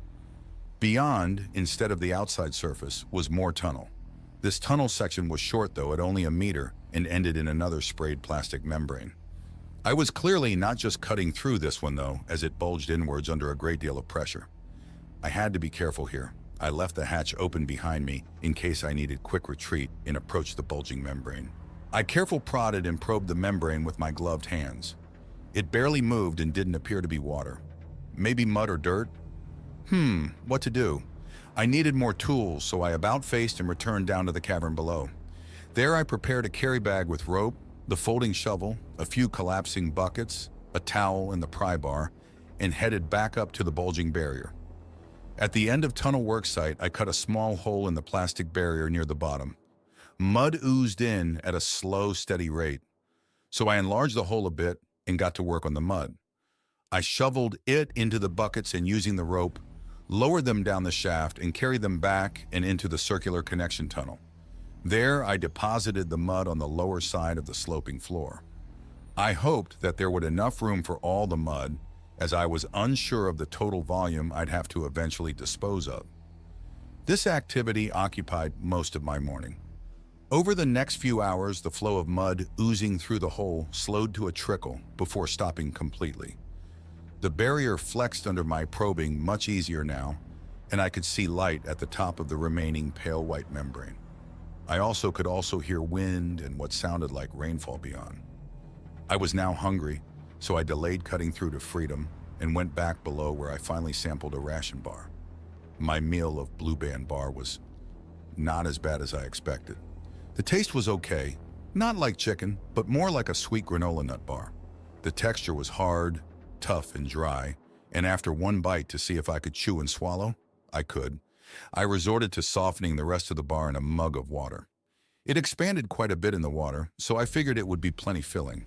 Beyond, instead of the outside surface, was more tunnel. This tunnel section was short though, at only a meter, and ended in another sprayed plastic membrane. I was clearly not just cutting through this one though, as it bulged inwards under a great deal of pressure. I had to be careful here. I left the hatch open behind me in case I needed quick retreat and approached the bulging membrane. I carefully prodded and probed the membrane with my gloved hands. It barely moved and didn't appear to be water. Maybe mud or dirt? What to do? I needed more tools, so I about-faced and returned down to the cavern below. There I prepared a carry bag with rope, the folding shovel, a few collapsing buckets, a towel, and the pry bar, and headed back up to the bulging barrier. At the end of tunnel work site, I cut a small hole in the plastic barrier near the bottom. Mud oozed in at a slow, steady rate, so I enlarged the hole a bit and got to work on the mud. I shoveled it into the buckets and using the rope, lowered them down the shaft and carried them back and into the circular connection tunnel. There, I deposited the mud on the lower side of the sloping floor. I hoped that there would enough room for all the mud, as I was unsure of the total volume I'd have to eventually dispose of. This activity occupied most of my morning. Over the next few hours, the flow of mud oozing through the hole slowed to a trickle before stopping completely. The barrier flexed under my probing much easier now, and I could see light at the top of the remaining pale white membrane. I could also hear wind and what sounded like rainfall beyond. I was now hungry, so I delayed cutting through to freedom and went back below where I finally sampled a ration bar. My meal of Blue Band bar was not as bad as I expected. The taste was okay, not like chicken, but more like a sweet granola nut bar. The texture was hard, tough, and dry, and after one bite to see if I could chew and swallow, I could. I resorted to softening the rest of the bar in a mug of water. It expanded quite a bit in the water, so I figured it would be plenty filling.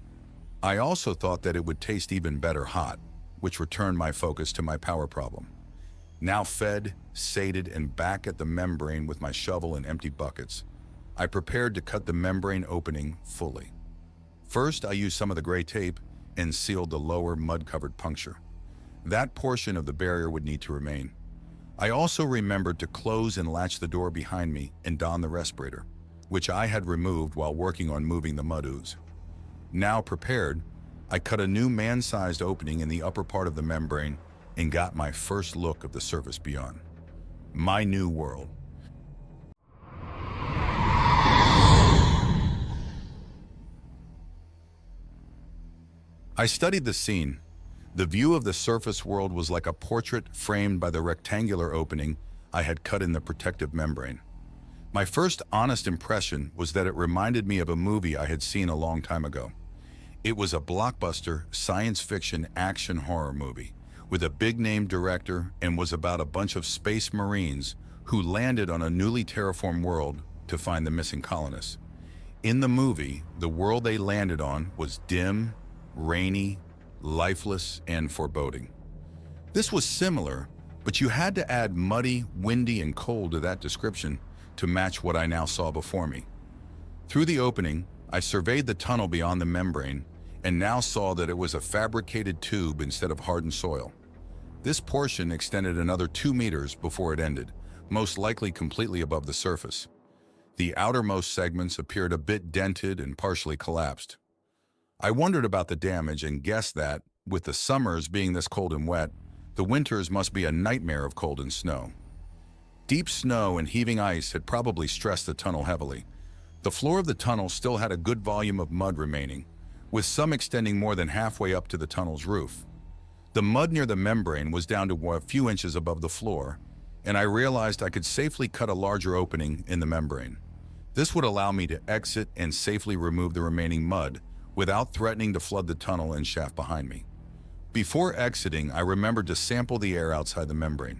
I also thought that it would taste even better hot, which returned my focus to my power problem. Now fed, sated, and back at the membrane with my shovel and empty buckets, I prepared to cut the membrane opening fully. First, I used some of the gray tape and sealed the lower mud-covered puncture. That portion of the barrier would need to remain. I also remembered to close and latch the door behind me and don the respirator, which I had removed while working on moving the mud ooze. Now prepared, I cut a new man-sized opening in the upper part of the membrane and got my first look of the surface beyond. My new world. I studied the scene. The view of the surface world was like a portrait framed by the rectangular opening I had cut in the protective membrane. My first honest impression was that it reminded me of a movie I had seen a long time ago. It was a blockbuster science fiction action horror movie with a big-name director and was about a bunch of space marines who landed on a newly terraformed world to find the missing colonists. In the movie, the world they landed on was dim, rainy, lifeless, and foreboding. This was similar, but you had to add muddy, windy, and cold to that description to match what I now saw before me. Through the opening, I surveyed the tunnel beyond the membrane and now saw that it was a fabricated tube instead of hardened soil. This portion extended another 2 meters before it ended, most likely completely above the surface. The outermost segments appeared a bit dented and partially collapsed. I wondered about the damage and guessed that, with the summers being this cold and wet, the winters must be a nightmare of cold and snow. Deep snow and heaving ice had probably stressed the tunnel heavily. The floor of the tunnel still had a good volume of mud remaining, with some extending more than halfway up to the tunnel's roof. The mud near the membrane was down to a few inches above the floor, and I realized I could safely cut a larger opening in the membrane. This would allow me to exit and safely remove the remaining mud without threatening to flood the tunnel and shaft behind me. Before exiting, I remembered to sample the air outside the membrane.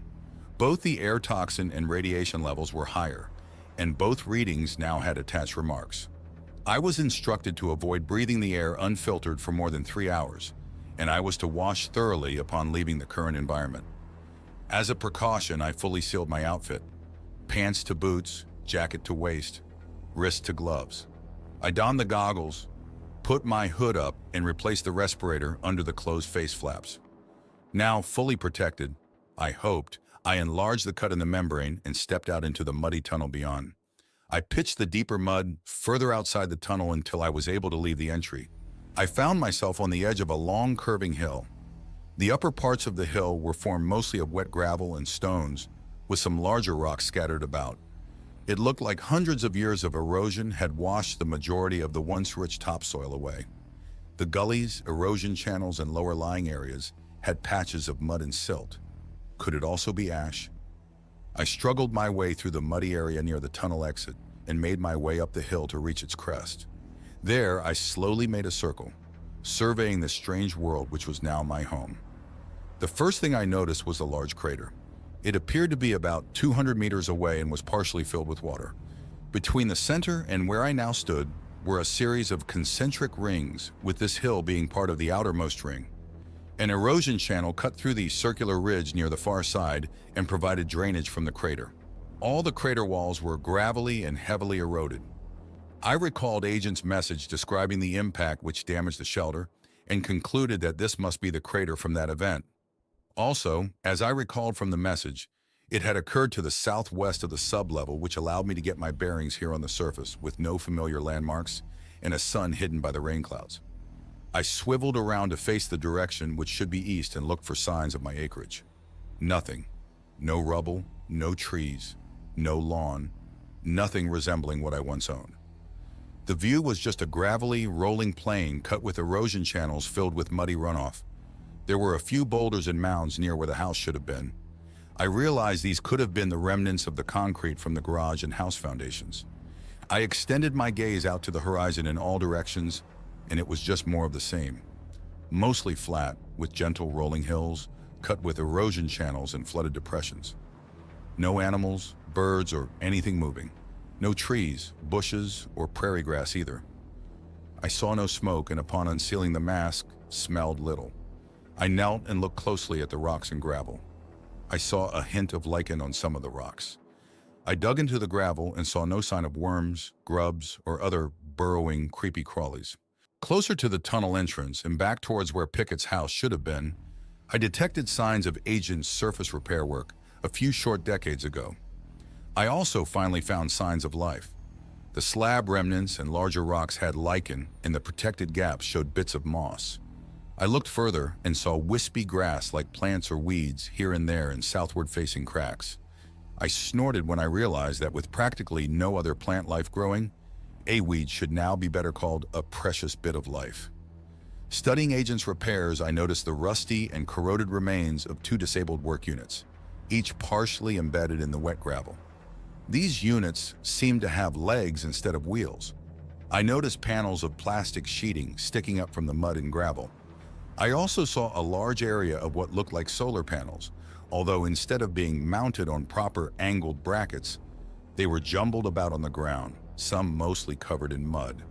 Both the air toxin and radiation levels were higher, and both readings now had attached remarks. I was instructed to avoid breathing the air unfiltered for more than 3 hours, and I was to wash thoroughly upon leaving the current environment. As a precaution, I fully sealed my outfit, pants to boots, jacket to waist, wrist to gloves. I donned the goggles, put my hood up, and replaced the respirator under the closed face flaps. Now fully protected, I hoped, I enlarged the cut in the membrane and stepped out into the muddy tunnel beyond. I pitched the deeper mud further outside the tunnel until I was able to leave the entry. I found myself on the edge of a long curving hill. The upper parts of the hill were formed mostly of wet gravel and stones, with some larger rocks scattered about. It looked like hundreds of years of erosion had washed the majority of the once rich topsoil away. The gullies, erosion channels, and lower lying areas had patches of mud and silt. Could it also be ash? I struggled my way through the muddy area near the tunnel exit and made my way up the hill to reach its crest. There, I slowly made a circle, surveying this strange world which was now my home. The first thing I noticed was a large crater. It appeared to be about 200 meters away and was partially filled with water. Between the center and where I now stood were a series of concentric rings, with this hill being part of the outermost ring. An erosion channel cut through the circular ridge near the far side and provided drainage from the crater. All the crater walls were gravelly and heavily eroded. I recalled Agent's message describing the impact which damaged the shelter and concluded that this must be the crater from that event. Also, as I recalled from the message, it had occurred to the southwest of the sublevel, which allowed me to get my bearings here on the surface with no familiar landmarks and a sun hidden by the rain clouds. I swiveled around to face the direction which should be east and looked for signs of my acreage. Nothing. No rubble, no trees, no lawn, nothing resembling what I once owned. The view was just a gravelly, rolling plain cut with erosion channels filled with muddy runoff. There were a few boulders and mounds near where the house should have been. I realized these could have been the remnants of the concrete from the garage and house foundations. I extended my gaze out to the horizon in all directions, and it was just more of the same. Mostly flat, with gentle rolling hills, cut with erosion channels and flooded depressions. No animals, birds, or anything moving. No trees, bushes, or prairie grass either. I saw no smoke, and upon unsealing the mask, smelled little. I knelt and looked closely at the rocks and gravel. I saw a hint of lichen on some of the rocks. I dug into the gravel and saw no sign of worms, grubs, or other burrowing, creepy crawlies. Closer to the tunnel entrance and back towards where Pickett's house should have been, I detected signs of Agent's surface repair work a few short decades ago. I also finally found signs of life. The slab remnants and larger rocks had lichen, and the protected gaps showed bits of moss. I looked further and saw wispy grass like plants or weeds here and there in southward-facing cracks. I snorted when I realized that with practically no other plant life growing, a weed should now be better called a precious bit of life. Studying Agent's repairs, I noticed the rusty and corroded remains of 2 disabled work units, each partially embedded in the wet gravel. These units seemed to have legs instead of wheels. I noticed panels of plastic sheeting sticking up from the mud and gravel. I also saw a large area of what looked like solar panels, although instead of being mounted on proper angled brackets, they were jumbled about on the ground, some mostly covered in mud.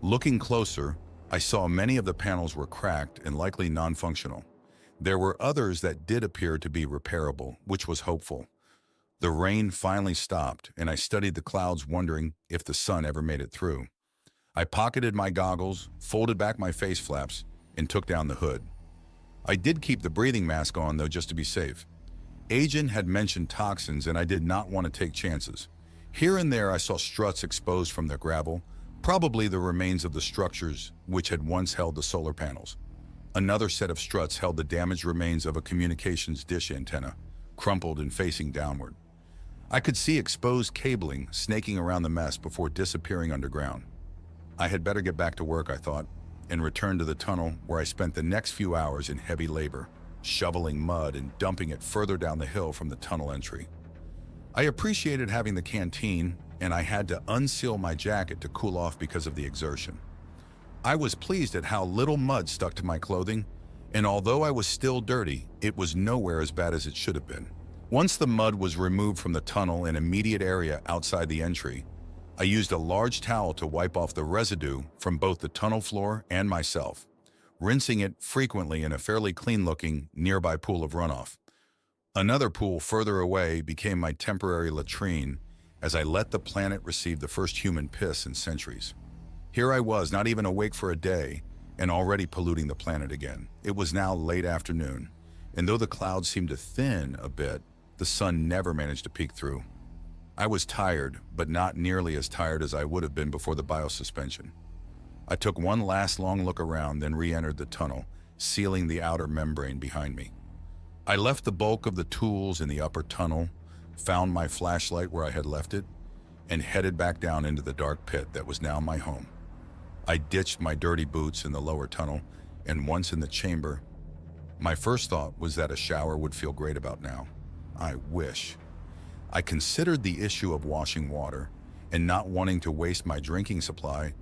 Looking closer, I saw many of the panels were cracked and likely non-functional. There were others that did appear to be repairable, which was hopeful. The rain finally stopped, and I studied the clouds wondering if the sun ever made it through. I pocketed my goggles, folded back my face flaps, and took down the hood. I did keep the breathing mask on, though, just to be safe. Agent had mentioned toxins, and I did not want to take chances. Here and there I saw struts exposed from the gravel, probably the remains of the structures which had once held the solar panels. Another set of struts held the damaged remains of a communications dish antenna, crumpled and facing downward. I could see exposed cabling snaking around the mess before disappearing underground. I had better get back to work, I thought, and returned to the tunnel where I spent the next few hours in heavy labor, shoveling mud and dumping it further down the hill from the tunnel entry. I appreciated having the canteen, and I had to unseal my jacket to cool off because of the exertion. I was pleased at how little mud stuck to my clothing, and although I was still dirty, it was nowhere as bad as it should have been. Once the mud was removed from the tunnel and immediate area outside the entry, I used a large towel to wipe off the residue from both the tunnel floor and myself, rinsing it frequently in a fairly clean-looking nearby pool of runoff. Another pool further away became my temporary latrine as I let the planet receive the first human piss in centuries. Here I was, not even awake for a day, and already polluting the planet again. It was now late afternoon, and though the clouds seemed to thin a bit, the sun never managed to peek through. I was tired, but not nearly as tired as I would have been before the biosuspension. I took one last long look around, then re-entered the tunnel, sealing the outer membrane behind me. I left the bulk of the tools in the upper tunnel, found my flashlight where I had left it, and headed back down into the dark pit that was now my home. I ditched my dirty boots in the lower tunnel, and once in the chamber, my first thought was that a shower would feel great about now. I wish. I considered the issue of washing water, and not wanting to waste my drinking supply,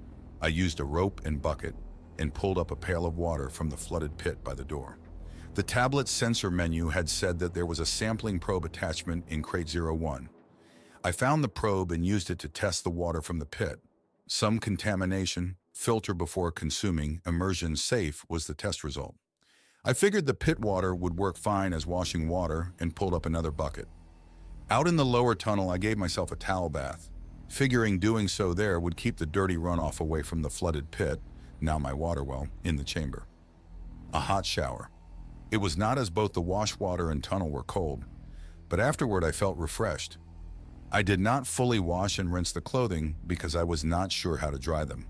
I used a rope and bucket and pulled up a pail of water from the flooded pit by the door. The tablet's sensor menu had said that there was a sampling probe attachment in crate 01. I found the probe and used it to test the water from the pit. Some contamination, filter before consuming, immersion safe was the test result. I figured the pit water would work fine as washing water and pulled up another bucket. Out in the lower tunnel, I gave myself a towel bath, figuring doing so there would keep the dirty runoff away from the flooded pit, now my water well, in the chamber. A hot shower. It was not as both the wash water and tunnel were cold, but afterward I felt refreshed. I did not fully wash and rinse the clothing because I was not sure how to dry them.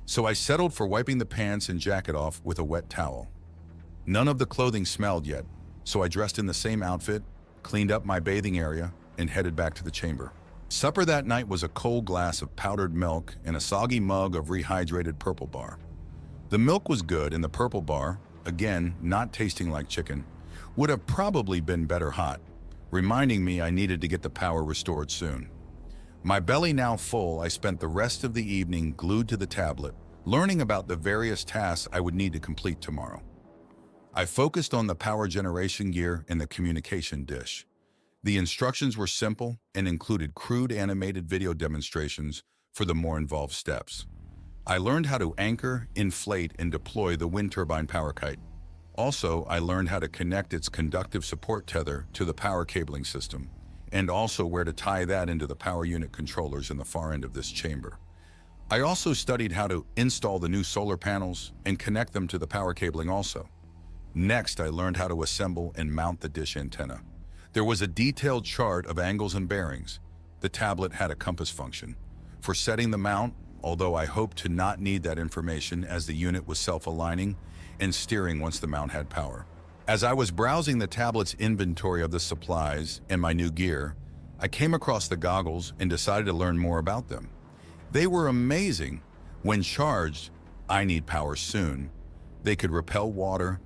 So I settled for wiping the pants and jacket off with a wet towel. None of the clothing smelled yet, so I dressed in the same outfit, cleaned up my bathing area, and headed back to the chamber. Supper that night was a cold glass of powdered milk and a soggy mug of rehydrated purple bar. The milk was good, and the purple bar, again not tasting like chicken, would have probably been better hot, reminding me I needed to get the power restored soon. My belly now full, I spent the rest of the evening glued to the tablet, learning about the various tasks I would need to complete tomorrow. I focused on the power generation gear and the communication dish. The instructions were simple and included crude animated video demonstrations for the more involved steps. I learned how to anchor, inflate, and deploy the wind turbine power kite. Also, I learned how to connect its conductive support tether to the power cabling system, and also where to tie that into the power unit controllers in the far end of this chamber. I also studied how to install the new solar panels and connect them to the power cabling also. Next, I learned how to assemble and mount the dish antenna. There was a detailed chart of angles and bearings. The tablet had a compass function. For setting the mount, although I hoped to not need that information as the unit was self-aligning and steering once the mount had power. As I was browsing the tablet's inventory of the supplies and my new gear, I came across the goggles and decided to learn more about them. They were amazing. When charged, I need power soon. They could repel water,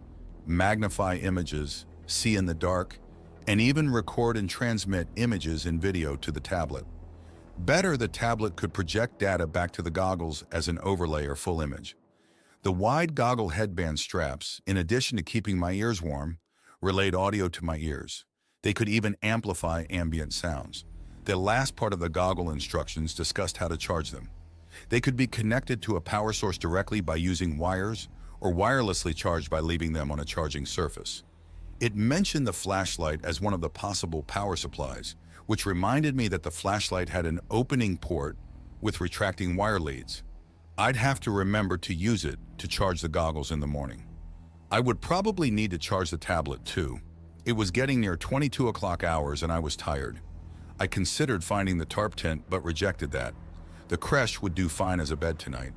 magnify images, see in the dark, and even record and transmit images and video to the tablet. Better, the tablet could project data back to the goggles as an overlay or full image. The wide goggle headband straps, in addition to keeping my ears warm, relayed audio to my ears. They could even amplify ambient sounds. The last part of the goggle instructions discussed how to charge them. They could be connected to a power source directly by using wires or wirelessly charged by leaving them on a charging surface. It mentioned the flashlight as one of the possible power supplies, which reminded me that the flashlight had an opening port with retracting wire leads. I'd have to remember to use it to charge the goggles in the morning. I would probably need to charge the tablet too. It was getting near 22 o'clock hours and I was tired. I considered finding the tarp tent but rejected that. The creche would do fine as a bed tonight.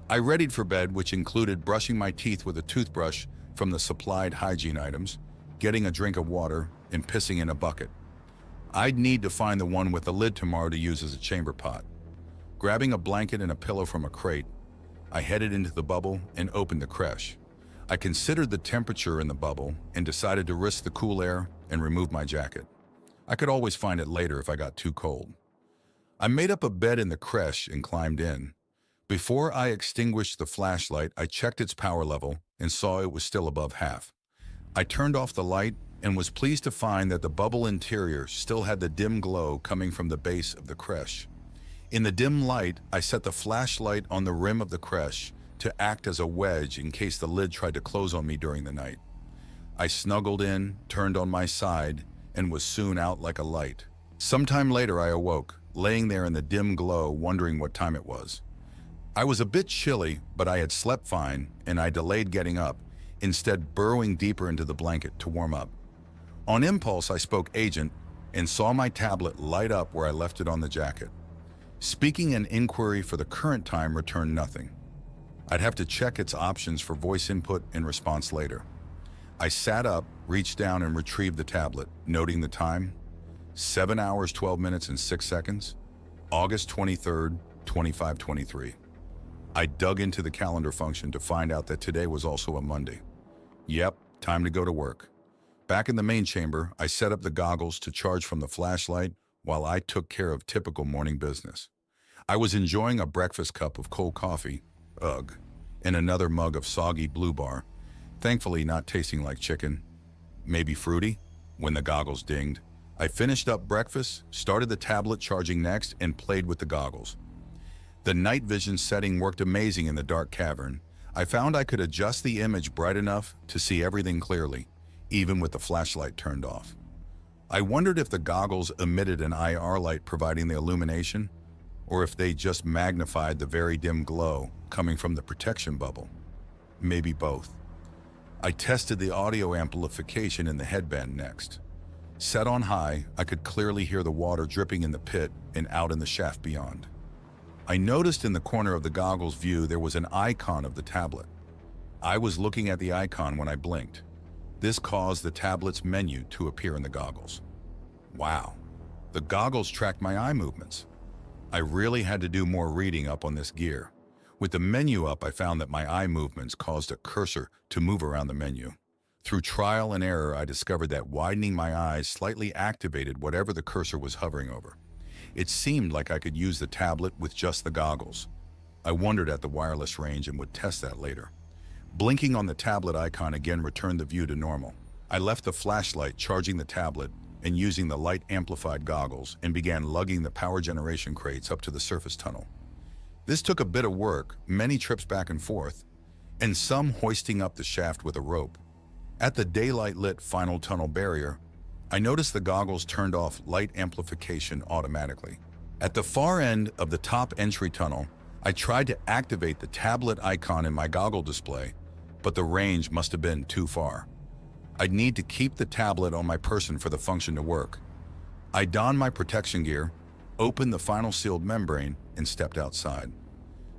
I readied for bed, which included brushing my teeth with a toothbrush from the supplied hygiene items, getting a drink of water, and pissing in a bucket. I'd need to find the one with the lid tomorrow to use as a chamber pot. Grabbing a blanket and a pillow from a crate, I headed into the bubble and opened the creche. I considered the temperature in the bubble and decided to risk the cool air and remove my jacket. I could always find it later if I got too cold. I made up a bed in the creche and climbed in. Before I extinguished the flashlight, I checked its power level and saw it was still above half. I turned off the light and was pleased to find that the bubble interior still had the dim glow coming from the base of the creche. In the dim light, I set the flashlight on the rim of the creche to act as a wedge in case the lid tried to close on me during the night. I snuggled in, turned on my side, and was soon out like a light. Sometime later I awoke, laying there in the dim glow, wondering what time it was. I was a bit chilly, but I had slept fine, and I delayed getting up, instead burrowing deeper into the blanket to warm up. On impulse, I spoke agent and saw my tablet light up where I left it on the jacket. Speaking an inquiry for the current time returned nothing. I'd have to check its options for voice input and response later. I sat up, reached down and retrieved the tablet, noting the time, 7 hours, 12 minutes and 6 seconds, August 23rd, 2523. I dug into the calendar function to find out that today was also a Monday. Yep, time to go to work. Back in the main chamber, I set up the goggles to charge from the flashlight while I took care of typical morning business. I was enjoying a breakfast cup of cold coffee, ugh, and another mug of soggy Blue Bar, thankfully not tasting like chicken, maybe fruity, when the goggles dinged. I finished up breakfast, started the tablet charging next, and played with the goggles. The night vision setting worked amazing in the dark cavern. I found I could adjust the image bright enough to see everything clearly, even with the flashlight turned off. I wondered if the goggles emitted an IR light providing the illumination, or if they just magnified the very dim glow coming from the protection bubble. Maybe both. I tested the audio amplification in the headband next. Set on high, I could clearly hear the water dripping in the pit and out in the shaft beyond. I noticed in the corner of the goggles view there was an icon of the tablet. I was looking at the icon when I blinked. This caused the tablet's menu to appear in the goggles. Wow, the goggles tracked my eye movements. I really had to do more reading up on this gear. With the menu up, I found that my eye movements caused a cursor to move around the menu. Through trial and error, I discovered that widening my eyes slightly activated whatever the cursor was hovering over. It seemed like I could use the tablet with just the goggles. I wondered at the wireless range and would test that later. Blinking on the tablet icon again returned the view to normal. I left the flashlight charging the tablet and using the light-amplified goggles and began lugging the power generation crates up to the surface tunnel. This took a bit of work, many trips back and forth, and some hoisting up the shaft with a rope. At the daylight-lit final tunnel barrier, I noticed the goggles turned off light amplification automatically. At the far end of the top entry tunnel, I tried to activate the tablet icon in my goggle display, but the range must have been too far. I'd need to keep the tablet on my person for the function to work. I donned my protection gear, opened the final sealed membrane, and stepped outside.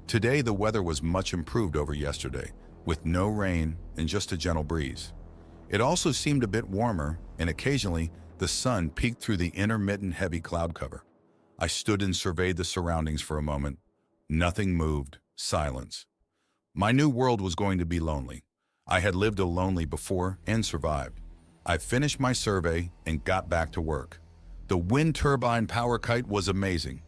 Today the weather was much improved over yesterday, with no rain and just a gentle breeze. It also seemed a bit warmer, and occasionally the sun peeked through the intermittent heavy cloud cover. I stood and surveyed the surroundings for a moment. Nothing moved, silence. My new world was going to be lonely. I had lived lonely before and survived. I finished my survey and got back to work. The wind turbine power kite was amazing.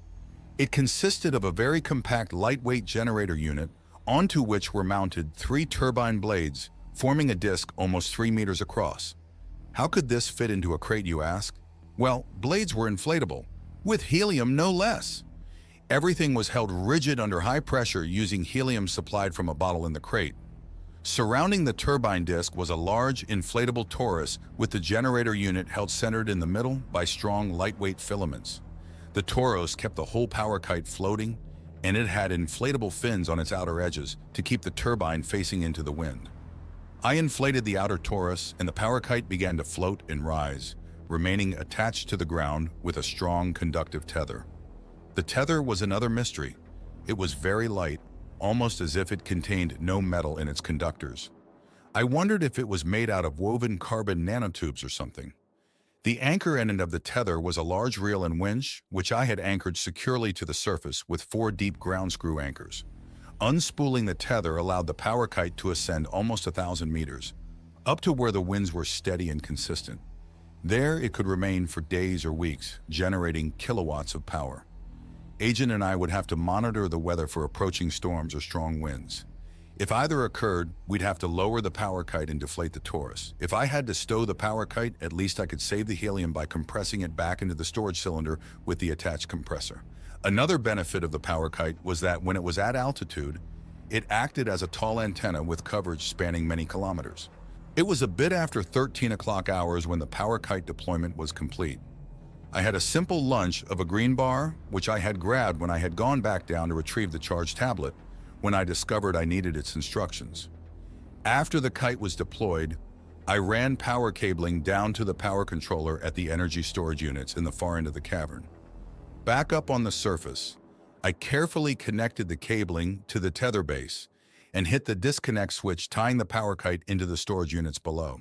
It consisted of a very compact lightweight generator unit onto which were mounted 3 turbine blades forming a disc almost 3 meters across. How could this fit into a crate, you ask? Well, blades were inflatable, with helium no less. Everything was held rigid under high pressure using helium supplied from a bottle in the crate. Surrounding the turbine disc was a large inflatable torus with the generator unit held centered in the middle by strong lightweight filaments. The torus kept the whole power kite floating, and it had inflatable fins on its outer edges to keep the turbine facing into the wind. I inflated the outer torus and the power kite began to float and rise, remaining attached to the ground with a strong conductive tether. The tether was another mystery. It was very light, almost as if it contained no metal in its conductors. I wondered if it was made out of woven carbon nanotubes or something. The anchor end of the tether was a large reel and winch, which I had anchored securely to the surface with 4 deep ground screw anchors. Unspooling the tether allowed the power kite to ascend almost 1,000 meters, up to where the winds were steady and consistent. There it could remain for days or weeks, generating kilowatts of power. Agent and I would have to monitor the weather for approaching storms or strong winds. If either occurred, we'd have to lower the power kite and deflate the torus. If I had to stow the power kite, at least I could save the helium by compressing it back into the storage cylinder with the attached compressor. Another benefit of the power kite was that when it was at altitude, it acted as a tall antenna with coverage spanning many kilometers. It was a bit after 13 o'clock hours when the power kite deployment was complete. I had a simple lunch of a green bar, which I had grabbed when I had gone back down to retrieve the charged tablet, when I discovered I needed its instructions. After the kite was deployed, I ran power cabling down to the power controller at the energy storage units in the far end of the cavern. Back up on the surface, I carefully connected the cabling to the tether base and hit the disconnect switch, tying the power kite into the storage units below.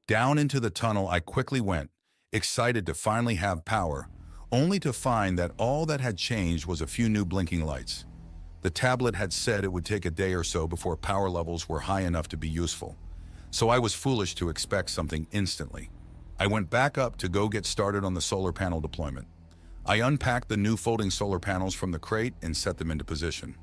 Down into the tunnel I quickly went, excited to finally have power, only to find that all that had changed was a few new blinking lights. The tablet had said it would take a day or so before power levels were high enough to be useful, so I was foolish to expect something instantly. I went back up to go get started on the solar panel deployment. I unpacked the new folding solar panels from the crate and set them into position.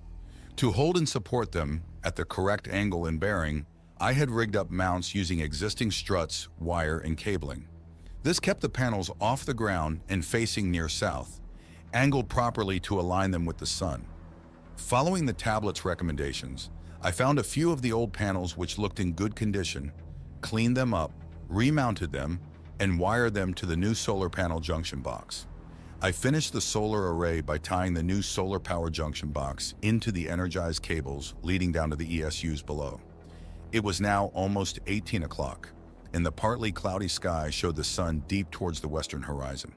To hold and support them at the correct angle and bearing, I had rigged up mounts using existing struts, wire, and cabling. This kept the panels off the ground and facing near south, angled properly to align them with the sun. Following the tablet's recommendations, I found a few of the old panels which looked in good condition, cleaned them up, remounted them, and wired them to the new solar panel junction box. I finished the solar array by tying the new solar power junction box into the energized cables leading down to the ESUs below. It was now almost 18 o'clock, and the partly cloudy sky showed the sun deep towards the western horizon.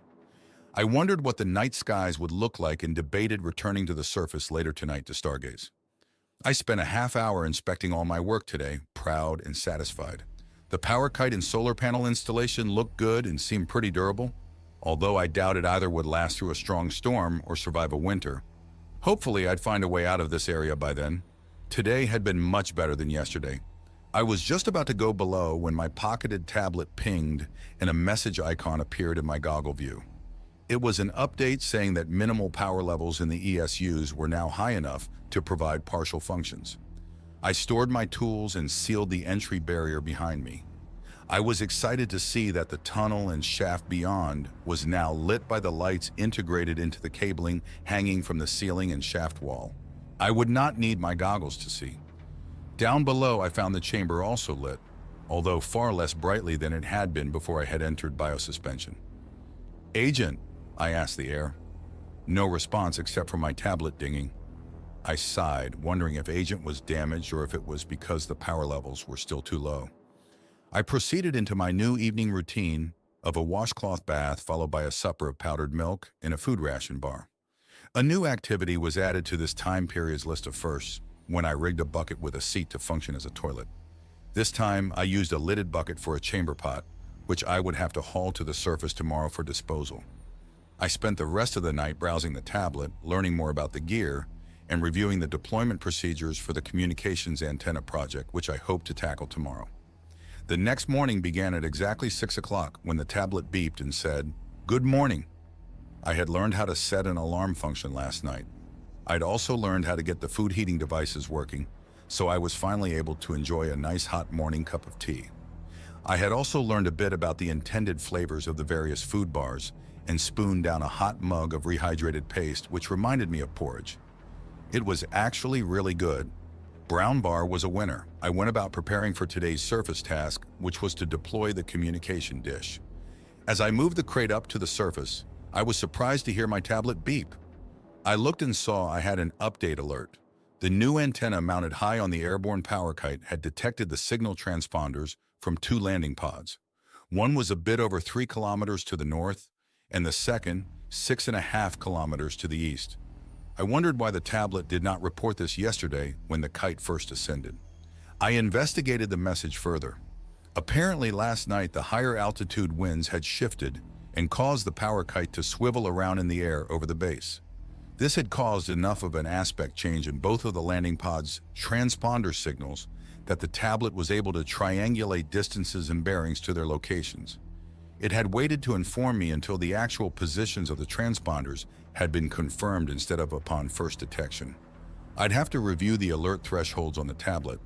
I wondered what the night skies would look like and debated returning to the surface later tonight to stargaze. I spent a half hour inspecting all my work today, proud and satisfied. The power kite and solar panel installation looked good and seemed pretty durable, although I doubted either would last through a strong storm or survive a winter. Hopefully I'd find a way out of this area by then. Today had been much better than yesterday. I was just about to go below when my pocketed tablet pinged and a message icon appeared in my goggle view. It was an update saying that minimal power levels in the ESUs were now high enough to provide partial functions. I stored my tools and sealed the entry barrier behind me. I was excited to see that the tunnel and shaft beyond was now lit by the lights integrated into the cabling hanging from the ceiling and shaft wall. I would not need my goggles to see. Down below, I found the chamber also lit, although far less brightly than it had been before I had entered biosuspension. "Agent," I asked the air. No response except for my tablet dinging. I sighed, wondering if Agent was damaged or if it was because the power levels were still too low. I proceeded into my new evening routine of a washcloth bath followed by a supper of powdered milk and a food ration bar. A new activity was added to this time period's list of firsts when I rigged a bucket with a seat to function as a toilet. This time, I used a lidded bucket for a chamber pot, which I would have to haul to the surface tomorrow for disposal. I spent the rest of the night browsing the tablet, learning more about the gear, and reviewing the deployment procedures for the communications antenna project, which I hope to tackle tomorrow. The next morning began at exactly 6 o'clock when the tablet beeped and said, "Good morning." I had learned how to set an alarm function last night. I'd also learned how to get the food heating devices working, so I was finally able to enjoy a nice hot morning cup of tea. I had also learned a bit about the intended flavors of the various food bars and spooned down a hot mug of rehydrated paste, which reminded me of porridge. It was actually really good. Brown bar was a winner. I went about preparing for today's surface task, which was to deploy the communication dish. As I moved the crate up to the surface, I was surprised to hear my tablet beep. I looked and saw I had an update alert. The new antenna mounted high on the airborne power kite had detected the signal transponders from 2 landing pods. One was a bit over 3 kilometers to the north, and the second 6.5 kilometers to the east. I wondered why the tablet did not report this yesterday when the kite first ascended. I investigated the message further. Apparently last night the higher altitude winds had shifted and caused the power kite to swivel around in the air over the base. This had caused enough of an aspect change in both of the landing pods' transponder signals that the tablet was able to triangulate distances and bearings to their locations. It had waited to inform me until the actual positions of the transponders had been confirmed instead of upon first detection. I'd have to review the alert thresholds on the tablet.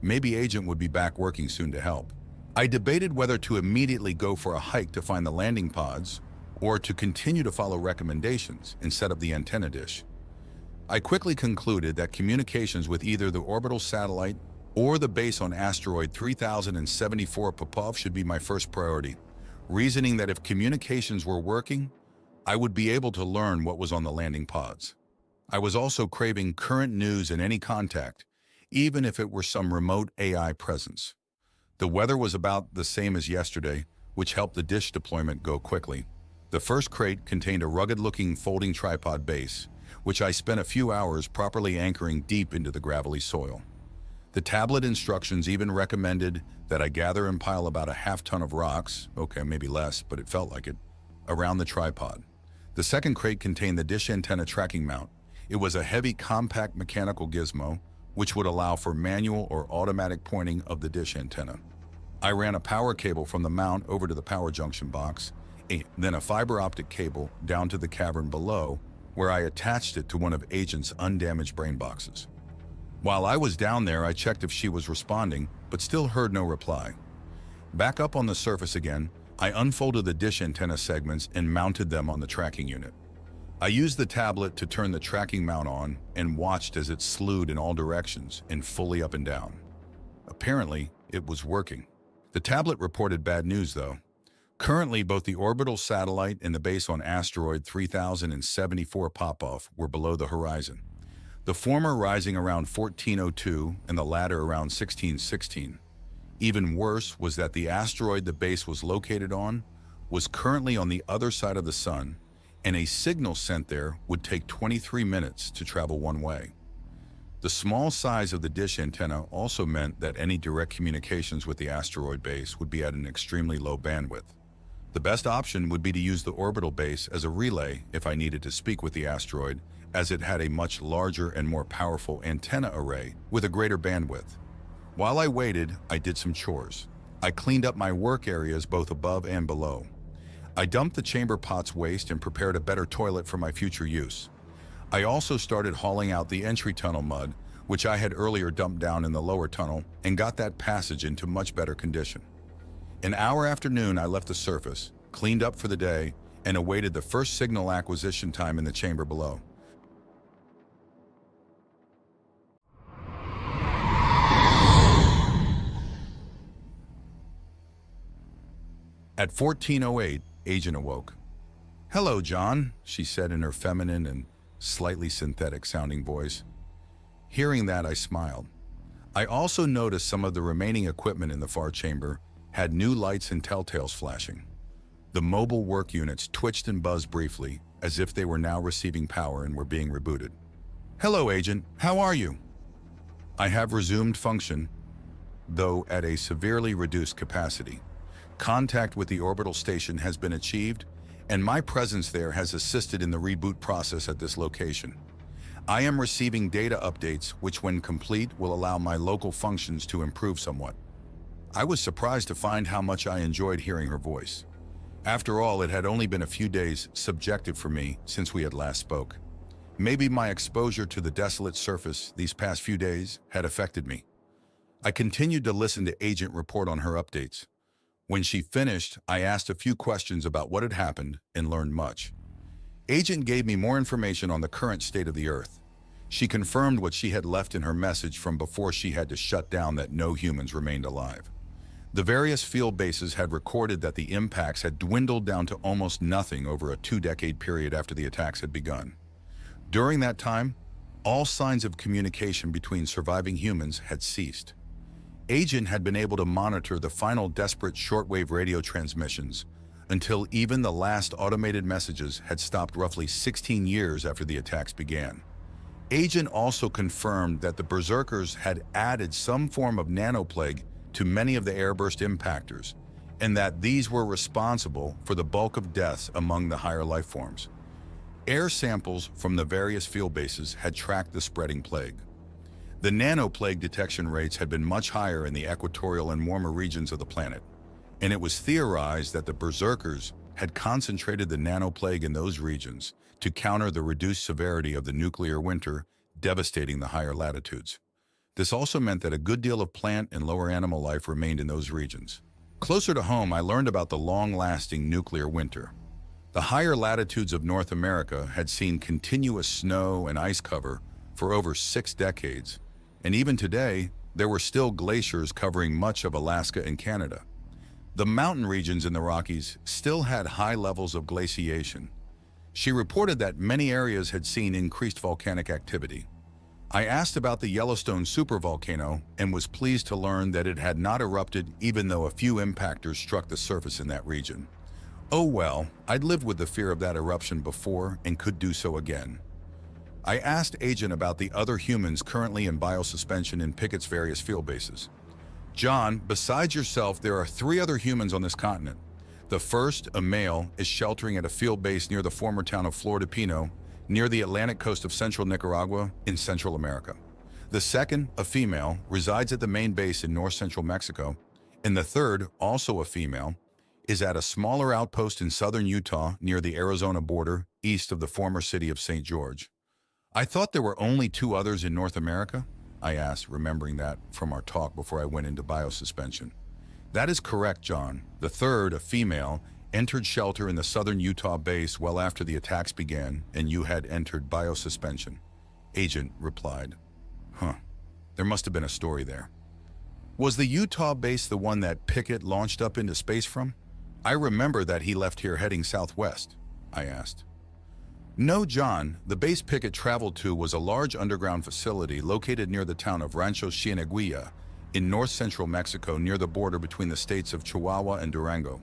Maybe Agent would be back working soon to help. I debated whether to immediately go for a hike to find the landing pods or to continue to follow recommendations instead of the antenna dish. I quickly concluded that communications with either the orbital satellite or the base on asteroid 3074 Popov should be my first priority, reasoning that if communications were working, I would be able to learn what was on the landing pods. I was also craving current news and any contact, even if it were some remote AI presence. The weather was about the same as yesterday, which helped the dish deployment go quickly. The first crate contained a rugged-looking folding tripod base, which I spent a few hours properly anchoring deep into the gravelly soil. The tablet instructions even recommended that I gather and pile about a half-ton of rocks, okay, maybe less, but it felt like it, around the tripod. The second crate contained the dish antenna tracking mount. It was a heavy, compact mechanical gizmo, which would allow for manual or automatic pointing of the dish antenna. I ran a power cable from the mount over to the power junction box, then a fiber optic cable down to the cavern below, where I attached it to one of Agent's undamaged brain boxes. While I was down there, I checked if she was responding, but still heard no reply. Back up on the surface again, I unfolded the dish antenna segments and mounted them on the tracking unit. I used the tablet to turn the tracking mount on and watched as it slewed in all directions and fully up and down. Apparently, it was working. The tablet reported bad news, though. Currently, both the orbital satellite and the base on asteroid 3074 Popov were below the horizon, the former rising around 1402 and the latter around 1616. Even worse was that the asteroid the base was located on was currently on the other side of the sun, and a signal sent there would take 23 minutes to travel one way. The small size of the dish antenna also meant that any direct communications with the asteroid base would be at an extremely low bandwidth. The best option would be to use the orbital base as a relay if I needed to speak with the asteroid, as it had a much larger and more powerful antenna array with a greater bandwidth. While I waited, I did some chores. I cleaned up my work areas both above and below. I dumped the chamber pot's waste and prepared a better toilet for my future use. I also started hauling out the entry tunnel mud, which I had earlier dumped down in the lower tunnel, and got that passage into much better condition. An hour after noon, I left the surface, cleaned up for the day, and awaited the first signal acquisition time in the chamber below. At 14:08, Agent awoke. "Hello, John," she said in her feminine and slightly synthetic-sounding voice. Hearing that, I smiled. I also noticed some of the remaining equipment in the far chamber had new lights and telltales flashing. The mobile work units twitched and buzzed briefly, as if they were now receiving power and were being rebooted. "Hello, Agent. How are you?" "I have resumed function, though at a severely reduced capacity. Contact with the orbital station has been achieved, and my presence there has assisted in the reboot process at this location. I am receiving data updates which, when complete, will allow my local functions to improve somewhat. I was surprised to find how much I enjoyed hearing her voice. After all, it had only been a few days subjective for me since we had last spoke. Maybe my exposure to the desolate surface these past few days had affected me. I continued to listen to Agent report on her updates. When she finished, I asked a few questions about what had happened and learned much. Agent gave me more information on the current state of the Earth. She confirmed what she had left in her message from before she had to shut down, that no humans remained alive. The various field bases had recorded that the impacts had dwindled down to almost nothing over a 2-decade period after the attacks had begun. During that time, all signs of communication between surviving humans had ceased. Agent had been able to monitor the final desperate shortwave radio transmissions until even the last automated messages had stopped roughly 16 years after the attacks began. Agent also confirmed that the Berserkers had added some form of nanoplague to many of the airburst impactors, and that these were responsible for the bulk of deaths among the higher life forms. Air samples from the various field bases had tracked the spreading plague. The nanoplague detection rates had been much higher in the equatorial and warmer regions of the planet, and it was theorized that the Berserkers had concentrated the nanoplague in those regions to counter the reduced severity of the nuclear winter devastating the higher latitudes. This also meant that a good deal of plant and lower animal life remained in those regions. Closer to home, I learned about the long-lasting nuclear winter. The higher latitudes of North America had seen continuous snow and ice cover for over 6 decades, and even today, there were still glaciers covering much of Alaska and Canada. The mountain regions in the Rockies still had high levels of glaciation. She reported that many areas had seen increased volcanic activity. I asked about the Yellowstone supervolcano and was pleased to learn that it had not erupted, even though a few impactors struck the surface in that region. Oh well, I'd lived with the fear of that eruption before and could do so again. I asked Agent about the other humans currently in biosuspension in Pickett's various field bases. John, besides yourself, there are 3 other humans on this continent. The first, a male, is sheltering at a field base near the former town of Flor de Pino, near the Atlantic coast of central Nicaragua in Central America. The second, a female, resides at the main base in north-central Mexico. And the third, also a female, is at a smaller outpost in southern Utah near the Arizona border, east of the former city of St. George. I thought there were only 2 others in North America? I asked, remembering that from our talk before I went into biosuspension. That is correct, John. The third, a female, entered shelter in the southern Utah base well after the attacks began, and you had entered biosuspension. Agent replied. There must have been a story there. Was the Utah base the one that Pickett launched up into space from? I remember that he left here heading southwest, I asked. No, John. The base Pickett traveled to was a large underground facility located near the town of Rancho Cieneguilla in north-central Mexico, near the border between the states of Chihuahua and Durango.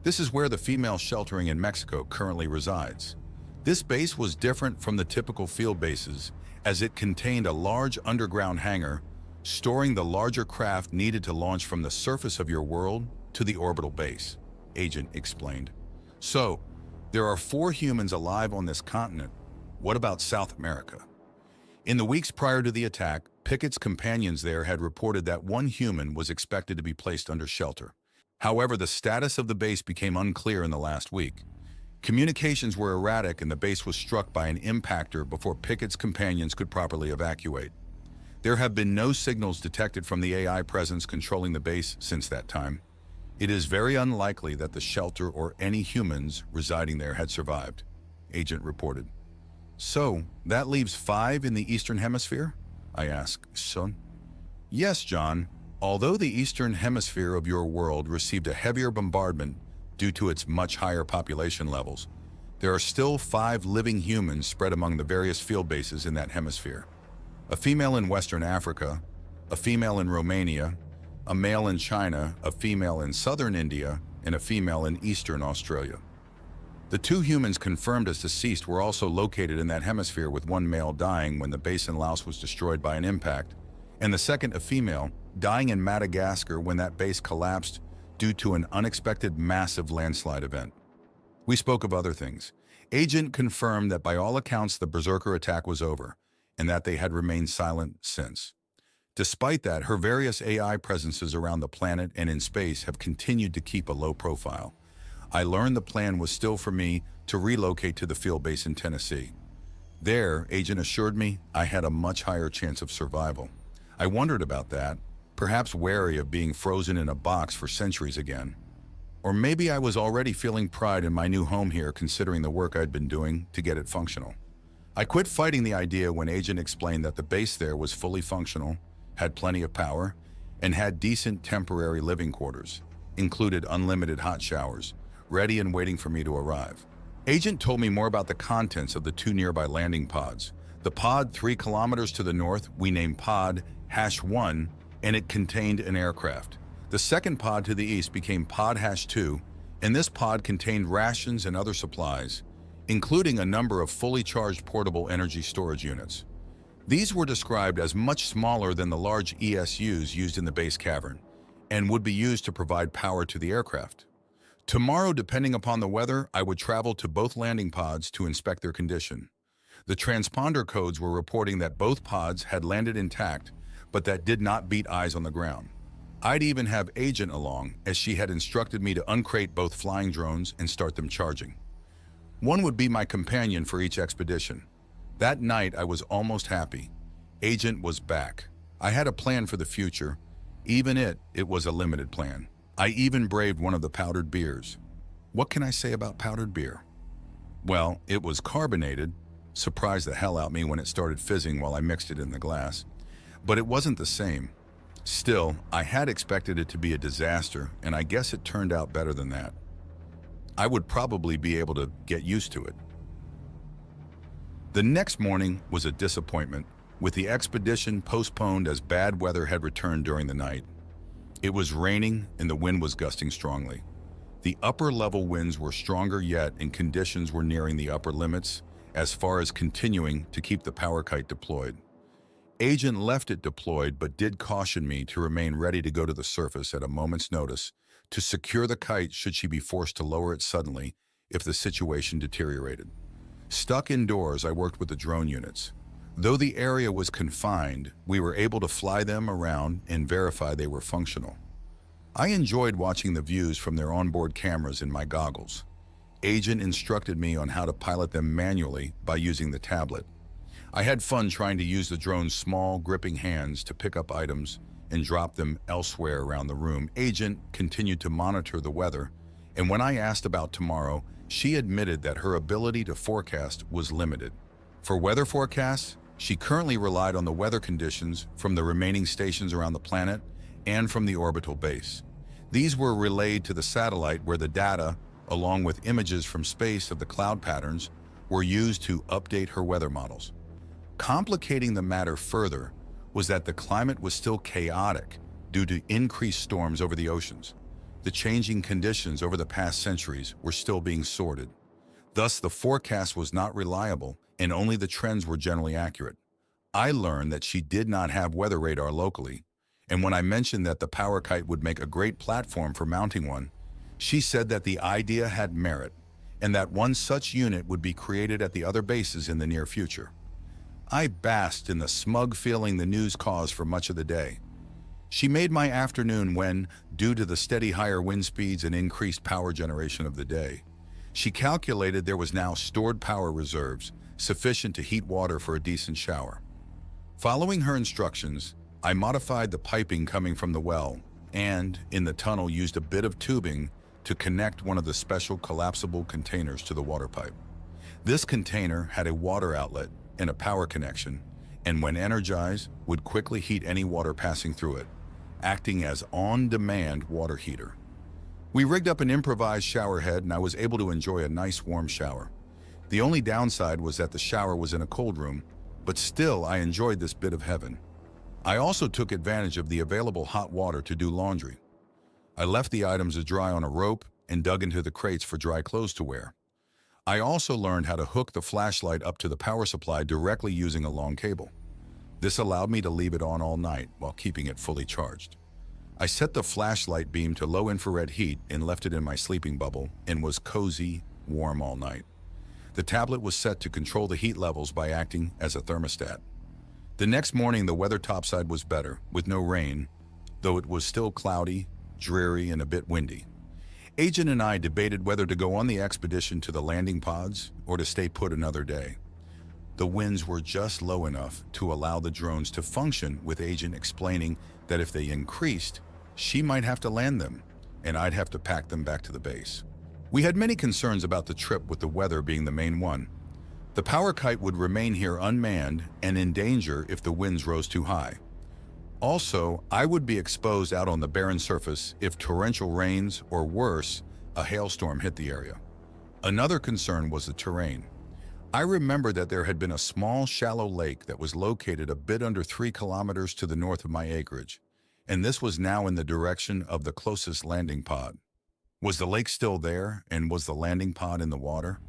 This is where the female sheltering in Mexico currently resides. This base was different from the typical field bases, as it contained a large underground hangar, storing the larger craft needed to launch from the surface of your world to the orbital base, Agent explained. So, there are 4 humans alive on this continent. What about South America? In the weeks prior to the attack, Pickett's companions there had reported that 1 human was expected to be placed under shelter. However, the status of the base became unclear in the last week. Communications were erratic and the base was struck by an impactor before Pickett's companions could properly evacuate. There have been no signals detected from the AI presence controlling the base since that time. It is very unlikely that the shelter or any humans residing there had survived, Agent reported. So, that leaves 5 in the Eastern Hemisphere? I asked, son. Yes, John. Although the Eastern Hemisphere of your world received a heavier bombardment due to its much higher population levels, there are still 5 living humans spread among the various field bases in that hemisphere. A female in Western Africa, a female in Romania, a male in China, a female in southern India, and a female in eastern Australia. The 2 humans confirmed as deceased were also located in that hemisphere, with 1 male dying when the base in Laos was destroyed by an impact, and the second, a female, dying in Madagascar when that base collapsed due to an unexpected massive landslide event. We spoke of other things. Agent confirmed that by all accounts the Berserker attack was over, and that they had remained silent since. Despite that, her various AI presences around the planet and in space have continued to keep a low profile. I learned the plan was still for me to relocate to the field base in Tennessee. There, Agent assured me I had a much higher chance of survival. I wondered about that, perhaps wary of being frozen in a box for centuries again. Or maybe I was already feeling pride in my new home here, considering the work I'd been doing to get it functional. I quit fighting the idea when Agent explained that the base there was fully functional, had plenty of power, and had decent temporary living quarters, included unlimited hot showers, ready and waiting for me to arrive. Agent told me more about the contents of the two nearby landing pods. The pod 3 kilometers to the north we named Pod #1, and it contained an aircraft. The second pod to the east became Pod #2, and this pod contained rations and other supplies, including a number of fully charged portable energy storage units. These were described as much smaller than the large ESUs used in the base cavern, and would be used to provide power to the aircraft. Tomorrow, depending upon the weather, I would travel to both landing pods to inspect their condition. The transponder codes were reporting that both pods had landed intact, but that did not beat eyes on the ground. I'd even have Agent along, as she had instructed me to uncrate both flying drones and start them charging. One would be my companion for each expedition. That night, I was almost happy. Agent was back. I had a plan for the future. Even it was a limited plan. I even braved one of the powdered beers. What can I say about powdered beer? Well, it was carbonated. Surprised the hell out me when it started fizzing while I mixed it in the glass. But it wasn't the same. Still, I had expected it to be a disaster, and I guess it turned out better than that. I would probably be able to get used to it. The next morning was a disappointment, with the expedition postponed as bad weather had returned during the night. It was raining and the wind was gusting strongly. The upper-level winds were stronger yet, and conditions were nearing the upper limits as far as continuing to keep the power kite deployed. Agent left it deployed, but did caution me to remain ready to go to the surface at a moment's notice to secure the kite should she be forced to lower it suddenly if the situation deteriorated. Stuck indoors, I worked with the drone units. Though the area was confined, we were able to fly them around and verify they were functional. I enjoyed watching the views from their onboard cameras in my goggles. Agent instructed me on how to pilot them manually by using the tablet. I had fun trying to use the drone's small, gripping hands to pick up items and drop them elsewhere around the room. Agent continued to monitor the weather, and when I asked about tomorrow, she admitted that her ability to forecast was limited. For weather forecasts, she currently relied on the weather conditions from the remaining stations around the planet and from the orbital base. These were relayed to the satellite, where the data, along with images from space of the cloud patterns, were used to update her weather models. Complicating the matter further was that the climate was still chaotic due to increased storms over the oceans. The changing conditions over the past centuries were still being sorted. Thus, the forecast was not reliable, and only the trends were generally accurate. I learned that she did not have weather radar locally, and when I mentioned that the power kite would make a great platform for mounting one, she said that the idea had merit, and that one such unit would be created at the other bases in the near future. I basked in the smug feeling the news caused for much of the day. She made my afternoon when, due to the steady higher wind speeds and increased power generation of the day, she calculated there was now stored power reserves sufficient to heat water for a decent shower. Following her instructions, I modified the piping coming from the well and, in the tunnel, used a bit of tubing to connect one of the special collapsible containers to the water pipe. This container had a water outlet and a power connection, and when energized, would quickly heat any water passing through it, acting as on-demand water heater. We rigged up an improvised shower head, and I was able to enjoy a nice warm shower. The only downside was that the shower was in a cold room, but still I enjoyed this bit of heaven. I also took advantage of the available hot water to do laundry. I left the items to dry on a rope and dug into the crates for dry clothes to wear. I also learned how to hook the flashlight up to the power supply directly using a long cable. This allowed me to leave it on all night while keeping it fully charged. I set the flashlight beam to low infrared heat and left it in my sleeping bubble, and was cozy, warm all night. The tablet was set to control the heat levels by acting as a thermostat. The next morning, the weather topside was better, with no rain, though it was still cloudy, dreary, and a bit windy. Agent and I debated whether to go on the expedition to the landing pods or to stay put another day. The winds were just low enough to allow the drones to function, with Agent explaining that if they increased, she might have to land them, and I'd have to pack them back to the base. We had many concerns about the trip, with the weather being the main one. The power kite would remain here unmanned and in danger if the winds rose too high. Also, I would be exposed out on the barren surface if torrential rains, or worse, a hailstorm hit the area. Another concern was the terrain. I remember that there had been a small, shallow lake that was located a bit under 3 kilometers to the north of my acreage, and this was now in the direction of the closest landing pod. Was the lake still there, and was the landing pod in the water?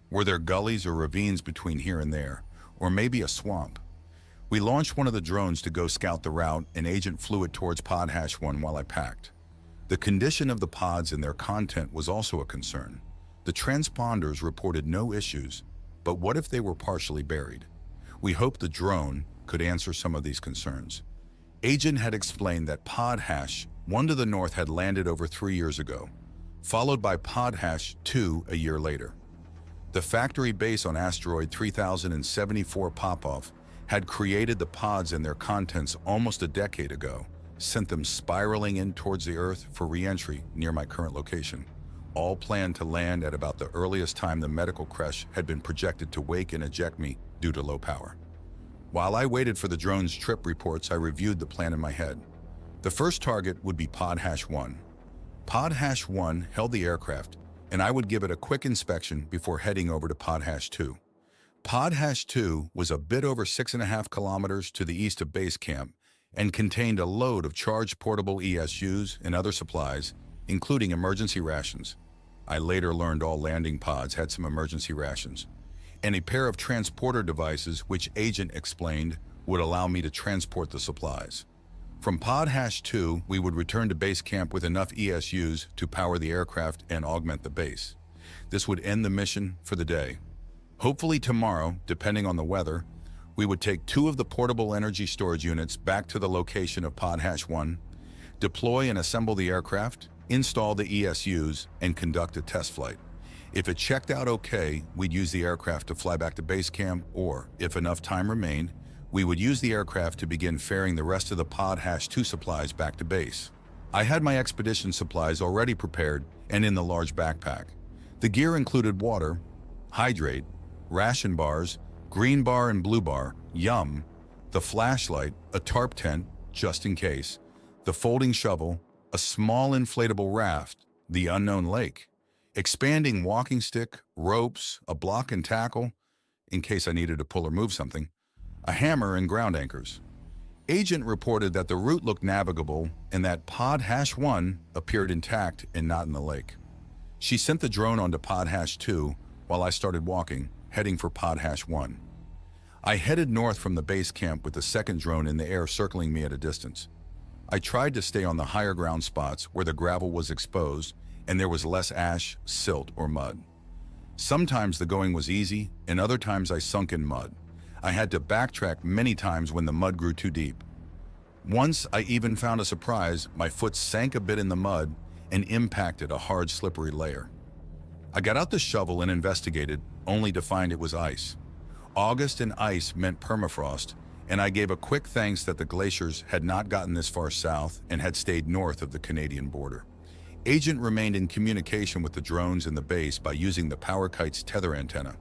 Were there gullies or ravines between here and there, or maybe a swamp? We launched one of the drones to go scout the route, and Agent flew it towards pod #1 while I packed. The condition of the pods and their content was also a concern. The transponders reported no issues, but what if they were partially buried? We hoped the drone could answer some of these concerns. Agent had explained that pod #1 to the north had landed over 3 years ago, followed by pod #2 a year later. The factory base on asteroid 3074 Popov had created the pods and their contents almost a decade ago, sent them spiraling in towards the Earth for re-entry near my current location. All planned to land at about the earliest time the medical crash had been projected to wake and eject me due to low power. While I waited for the drone's trip reports, I reviewed the plan in my head. The first target would be pod #1. Pod #1 held the aircraft, and I would give it a quick inspection before heading over to pod #2. Pod #2 was a bit over 6.5 kilometers to the east of base camp and contained a load of charged portable ESUs and other supplies, including emergency rations. I later learned all landing pods had some emergency rations, and a pair of transporter devices which Agent explained would allow me to transport the supplies. From pod #2, we would return to base camp with enough ESUs to power the aircraft and augment the base. This would end the mission for the day. Hopefully tomorrow, depending on the weather, we would take 2 of the portable energy storage units back to the location of pod #1, deploy and assemble the aircraft, install the ESUs, and conduct a test flight. If it checked out okay, we'd use the aircraft to fly back to base camp, or, if enough time remained, we would use the aircraft to begin ferrying the rest of the pod #2 supplies back to base. I had my expedition supplies already prepared and in the large backpack. The gear included water, hydrate, ration bars, green bar and blue bar, yum, the flashlight, a tarp tent, just in case, the folding shovel, a small inflatable raft, the unknown lake, expanding walking stick, ropes, a block and tackle, in case I needed to pull or move something, a hammer and ground anchors. Agent reported that the route looked navigable and that pod #1 appeared intact and not in the lake. She sent the drone onto pod #2 while I started walking, heading for pod #1. I headed north from the base camp with the second drone in the air circling me at a distance. I tried to stay on the higher ground spots where the gravel was exposed and there was less ash, silt, or mud. Sometimes the going was easy, and other times I sunk in mud. I had to backtrack many times when the mud grew too deep. Once I even found a surprise. My foot sank a bit in the mud and impacted a hard, slippery layer. I got out the shovel and investigated, only to find it was ice. August and ice meant permafrost, and I gave a quick thanks that the glaciers had not gotten this far south and had stayed north of the Canadian border. Agent remained in communication with the drones in the base by using the power kite's tether antenna.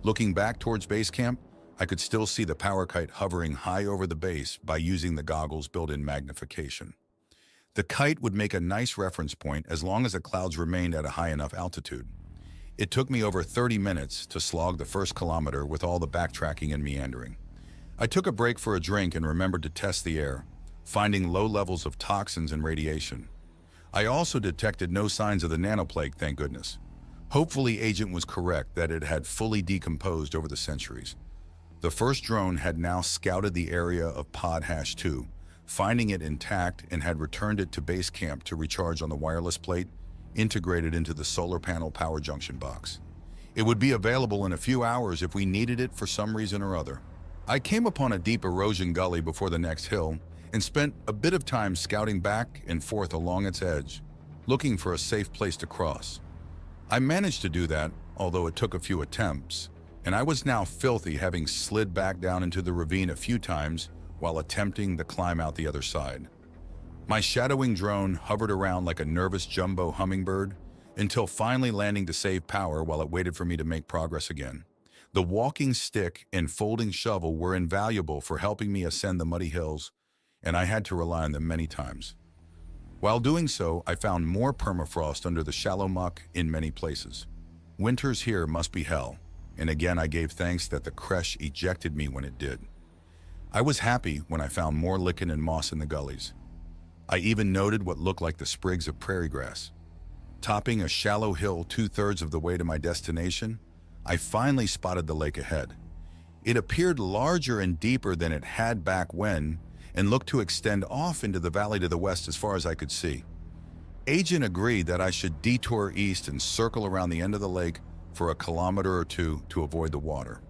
Looking back towards base camp, I could still see the power kite hovering high over the base by using the goggles' built-in magnification. The kite would make a nice reference point as long as the clouds remained at a high enough altitude. It took me over 30 minutes to slog the first kilometer with all the backtracking and meandering. I took a break for a drink and remembered to test the air, finding low levels of toxins and radiation. I also detected no signs of the nanoplague, thank goodness. Hopefully Agent was correct that it had fully decomposed over the centuries. The first drone had now scouted the area of pod #2, finding it intact, and had returned it to base camp to recharge on the wireless plate integrated into the solar panel power junction box. It would be available in a few hours if we needed it for some reason or other. I came upon a deep erosion gully before the next hill and spent a bit of time scouting back and forth along its edge, looking for a safe place to cross. I managed to do that, although it took a few attempts, and I was now filthy, having slid back down into the ravine a few times while attempting to climb out the other side. My shadowing drone hovered around like a nervous jumbo hummingbird until finally landing to save power while it waited for me to make progress again. The walking stick and folding shovel were invaluable for helping me ascend the muddy hills, and I had to rely on them many times. While doing so, I found more permafrost under the shallow muck in many places. Winters here must be hell, and again I gave thanks that the creche ejected me when it did. I was happy when I found more lichen and moss in the gullies. I even noted what looked like the sprigs of prairie grass. Topping a shallow hill 2/3 of the way to my destination, I finally spotted the lake ahead. It appeared larger and deeper than it had back when, and looked to extend off into the valley to the west as far as I could see. Agent agreed that I should detour east and circle around the end of the lake for 1 kilometer or 2 to avoid the water.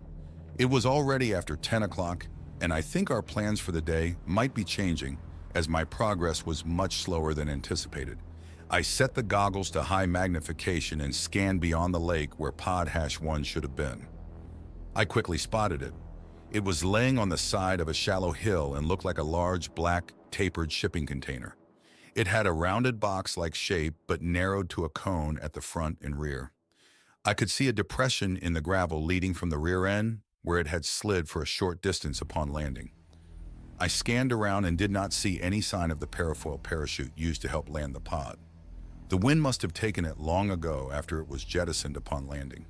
It was already after 10 o'clock, and I think our plans for the day might be changing, as my progress was much slower than anticipated. I set the goggles to high magnification and scanned beyond the lake where pod #1 should have been. I quickly spotted it. It was laying on the side of a shallow hill and looked like a large, black, tapered shipping container. It had a rounded box-like shape but narrowed to a cone at the front and rear. I could see a depression in the gravel leading from the rear end where it had slid for a short distance upon landing. I scanned around and did not see any sign of the parafoil parachute used to help land the pod. The wind must have taken it long ago after it was jettisoned upon landing.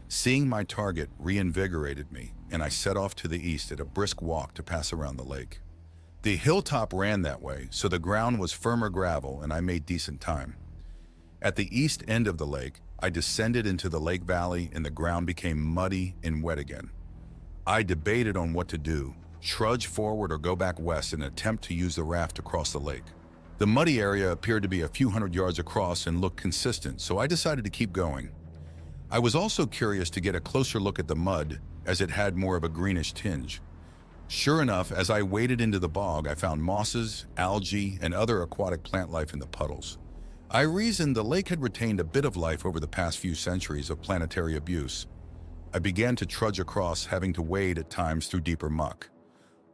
Seeing my target reinvigorated me, and I set off to the east at a brisk walk to pass around the lake. The hilltop ran that way, so the ground was firmer gravel and I made decent time. At the east end of the lake, I descended into the lake valley and the ground became muddy and wet again. I debated on what to do, trudge forward or go back west and attempt to use the raft to cross the lake. The muddy area appeared to be a few hundred yards across and looked consistent, so I decided to keep going. I was also curious to get a closer look at the mud, as it had more of a greenish tinge. Sure enough, as I waded into the bog, I found mosses, algae, and other aquatic plant life in the puddles. I reasoned the lake had retained a bit of life over the past few centuries of planetary abuse. I began to trudge across, having to wade at times through deeper muck.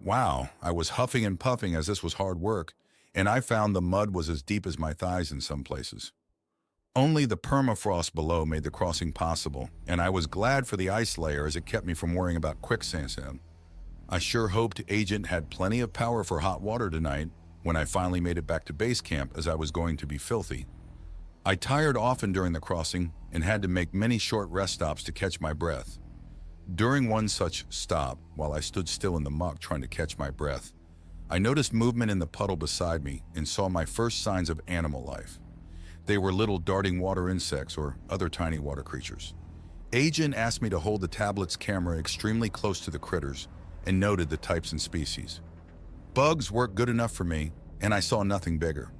Wow, I was huffing and puffing as this was hard work, and I found the mud was as deep as my thighs in some places. Only the permafrost below made the crossing possible, and I was glad for the ice layer as it kept me from worrying about quicksand. I sure hoped Agent had plenty of power for hot water tonight when I finally made it back to base camp, as I was going to be filthy. I tired often during the crossing and had to make many short rest stops to catch my breath. During one such stop, while I stood still in the muck trying to catch my breath, I noticed movement in the puddle beside me and saw my first signs of animal life. They were little darting water insects or other tiny water creatures. Agent asked me to hold the tablet's camera extremely close to the critters and noted the types and species. Bugs worked good enough for me, and I saw nothing bigger.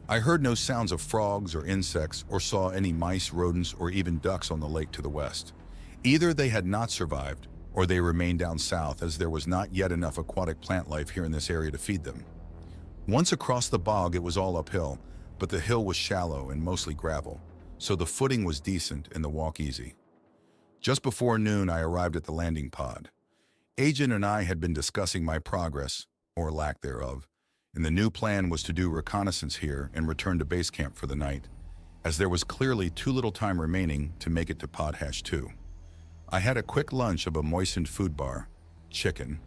I heard no sounds of frogs or insects or saw any mice, rodents, or even ducks on the lake to the west. Either they had not survived or they remained down south, as there was not yet enough aquatic plant life here in this area to feed them. Once across the bog, it was all uphill, but the hill was shallow and mostly gravel, so the footing was decent and the walk easy. Just before noon, I arrived at the landing pod. Agent and I had been discussing my progress, or lack thereof, and the new plan was to do reconnaissance here and return to base camp for the night, as there was clearly too little time remaining to make it to pod #2. I had a quick lunch of a moistened food bar, chicken,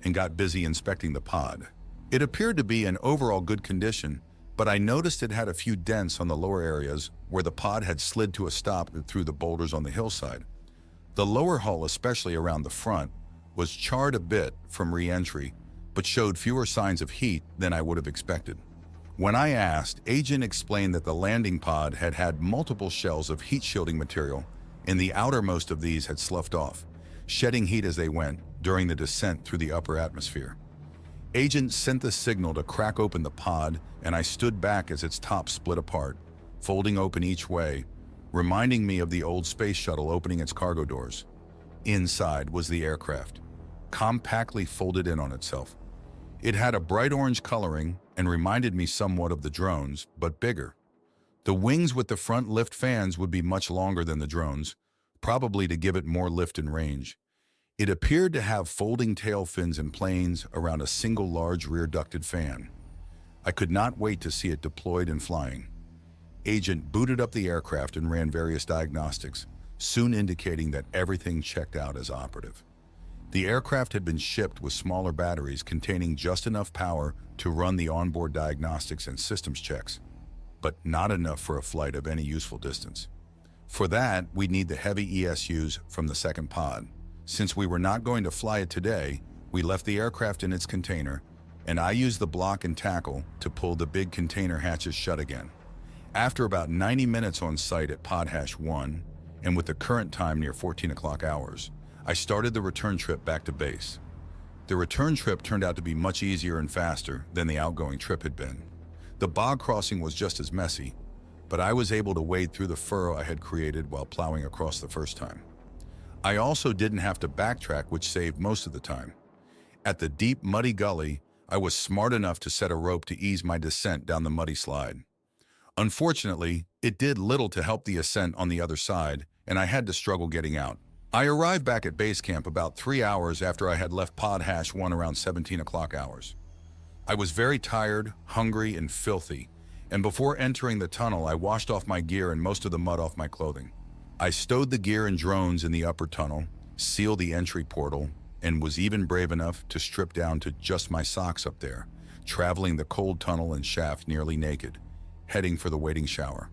and got busy inspecting the pod. It appeared to be in overall good condition, but I noticed it had a few dents on the lower areas where the pod had slid to a stop through the boulders on the hillside. The lower hull, especially around the front, was charred a bit from re-entry, but showed fewer signs of heat than I would have expected. When I asked, Agent explained that the landing pod had had multiple shells of heat-shielding material, and the outermost of these had sloughed off, shedding heat as they went during the descent through the upper atmosphere. Agent sent the signal to crack open the pod, and I stood back as its top split apart, folding open each way, reminding me of the old space shuttle opening its cargo doors. Inside was the aircraft. compactly folded in on itself. It had a bright orange coloring and reminded me somewhat of the drones, but bigger. The wings with the front lift fans would be much longer than the drones, probably to give it more lift and range. It appeared to have folding tail fins and planes around a single large rear ducted fan. I could not wait to see it deployed and flying. Agent booted up the aircraft and ran various diagnostics, soon indicating that everything checked out as operative. The aircraft had been shipped with smaller batteries containing just enough power to run the onboard diagnostics and systems checks, but not enough for a flight of any useful distance. For that, we'd need the heavy ESUs from the second pod. Since we were not going to fly it today, we left the aircraft in its container, and I used the block and tackle to pull the big container hatches shut again. After about 90 minutes on site at pod hash 1, and with the current time near 14 o'clock hours, I started the return trip back to base. The return trip turned out to be much easier and faster than the outgoing trip had been. The bog crossing was just as messy, but I was able to wade through the furrow I had created while plowing across the first time. I also didn't have to backtrack, which saved most of the time. At the deep, muddy gully, I was smart enough to set a rope to ease my descent down the muddy slide. Unfortunately, it did little to help the ascent on the other side, and I had to struggle getting out. I arrived back at base camp about 3 hours after I had left pod hash 1 around 17 o'clock hours. I was very tired, hungry, and filthy, and before entering the tunnel, I washed off my gear and most of the mud off my clothing. I stowed the gear and drones in the upper tunnel, sealed the entry portal, and was even brave enough to strip down to just my socks up there, traveling the cold tunnel and shaft nearly naked, heading for the waiting shower.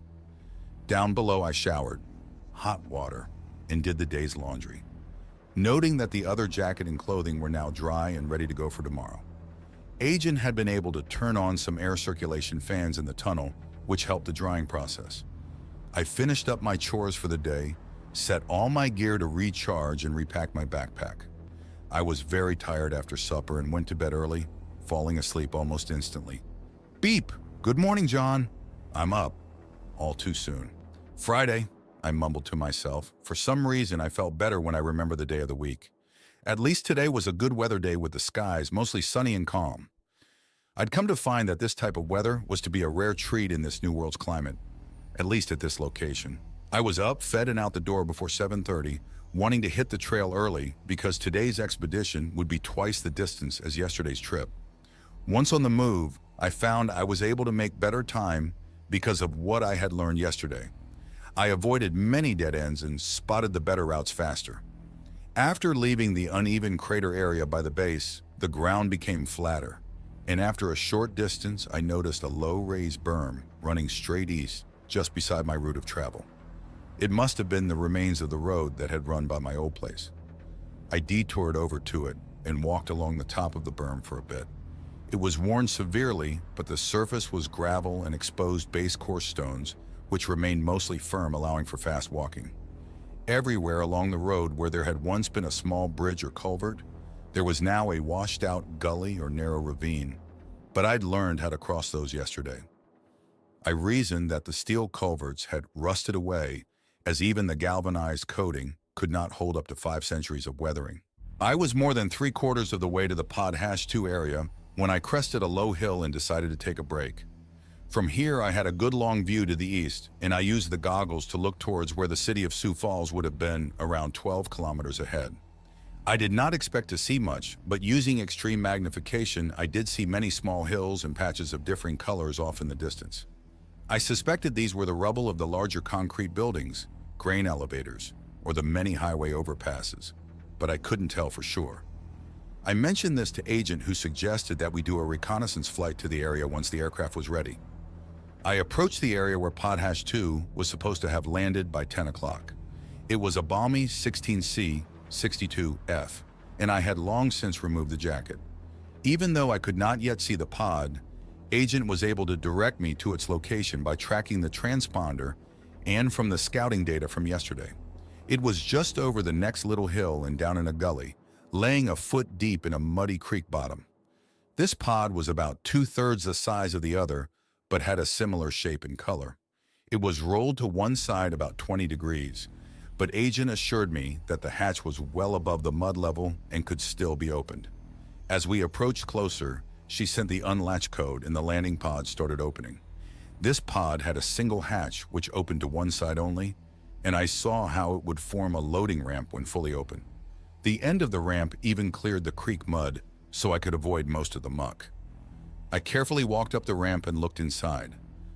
Down below, I showered, hot water, and did the day's laundry, noting that the other jacket and clothing were now dry and ready to go for tomorrow. Agent had been able to turn on some air circulation fans in the tunnel, which helped the drying process. I finished up my chores for the day, set all my gear to recharge, and repack my backpack. I was very tired after supper and went to bed early, falling asleep almost instantly. Beep! Good morning, John. I'm up. All too soon. Friday, I mumbled to myself. For some reason, I felt better when I remember the day of the week. At least today was a good weather day with the skies mostly sunny and calm. I'd come to find that this type of weather was to be a rare treat in this New World's climate, at least at this location. I was up, fed, and out the door before 7:30, wanting to hit the trail early because today's expedition would be twice the distance as yesterday's trip. Once on the move, I found I was able to make better time because of what I had learned yesterday. I avoided many dead ends and spotted the better routes faster. After leaving the uneven crater area by the base, the ground became flatter, and after a short distance, I noticed a low raised berm running straight east just beside my route of travel. It must have been the remains of the road that had run by my old place. I detoured over to it and walked along the top of the berm for a bit. It was worn severely, but the surface was gravel and exposed base course stones, which remained mostly firm, allowing for fast walking. Everywhere along the road where there had once been a small bridge or culvert, there was now a washed-out gully or narrow ravine, but I'd learned how to cross those yesterday. I reasoned that the steel culverts had rusted away, as even the galvanized coating could not hold up to 5 centuries of weathering. I was more than 3/4 of the way to the pod hash 2 area when I crested a low hill and decided to take a break. From here, I had a good long view to the east, and I used the goggles to look towards where the city of Sioux Falls would have been around 12 kilometers ahead. I did not expect to see much, but using extreme magnification, I did see many small hills and patches of differing colors off in the distance. I suspected these were the rubble of the larger concrete buildings, grain elevators, or the many highway overpasses, but I couldn't tell for sure. I mentioned this to Agent, who suggested that we do a reconnaissance flight to the area once the aircraft was ready. I approached the area where pod hash 2 was supposed to have landed by 10 o'clock. It was a balmy 16 C 62F, and I had long since removed the jacket. Even though I could not yet see the pod, Agent was able to direct me to its location by tracking the transponder and from the scouting data from yesterday. It was just over the next little hill and down in a gully, laying a foot deep in a muddy creek bottom. This pod was about 2/3 the size of the other, but had a similar shape and color. It was rolled to one side about 20 degrees, but Agent assured me that the hatch was well above the mud level and could still be opened. As we approached closer, she sent the unlatch code and the landing pod started opening. This pod had a single hatch which opened to one side only, and I saw how it would form a loading ramp when fully open. The end of the ramp even cleared the creek mud so I could avoid most of the muck. I carefully walked up the ramp and looked inside.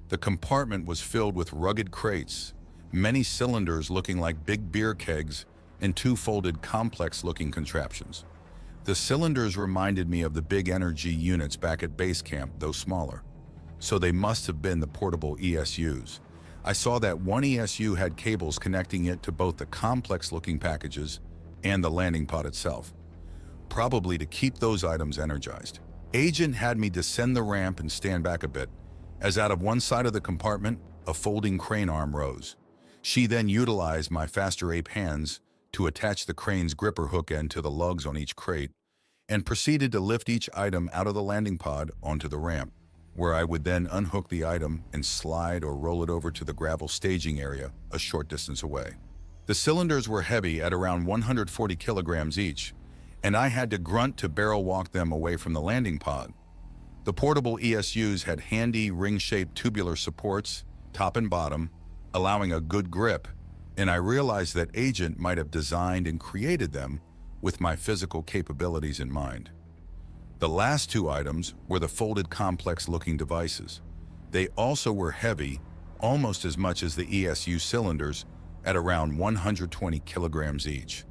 The compartment was filled with rugged crates, many cylinders looking like big beer kegs, and two folded complex-looking contraptions. The cylinders reminded me of the big energy units back at base camp, though smaller. So they must have been the portable ESUs. I saw that one ESU had cables connecting it to both the complex-looking packages and the landing pod itself, probably to keep those items energized. Agent had me descend the ramp and stand back a bit, as out of one side of the compartment, a folding crane arm rose. She then utilized my faster ape hands to attach the crane's gripper hook end to the lugs on each crate, and proceeded to lift each item out of the landing pod onto the ramp, where I would then unhook the item and slide or roll it over to the gravel staging area a short distance away. The cylinders were heavy at around 140 kilograms each, and I had to grunt to barrel walk them away from the landing pod. The portable ESUs had handy ring-shaped tubular supports, top and bottom, allowing a good grip, and I realized that Agent might have designed and created them with my physical capabilities in mind. The last two items were the folded complex-looking devices. They also were heavy, almost as much as the ESU cylinders, at around 120 kilograms each.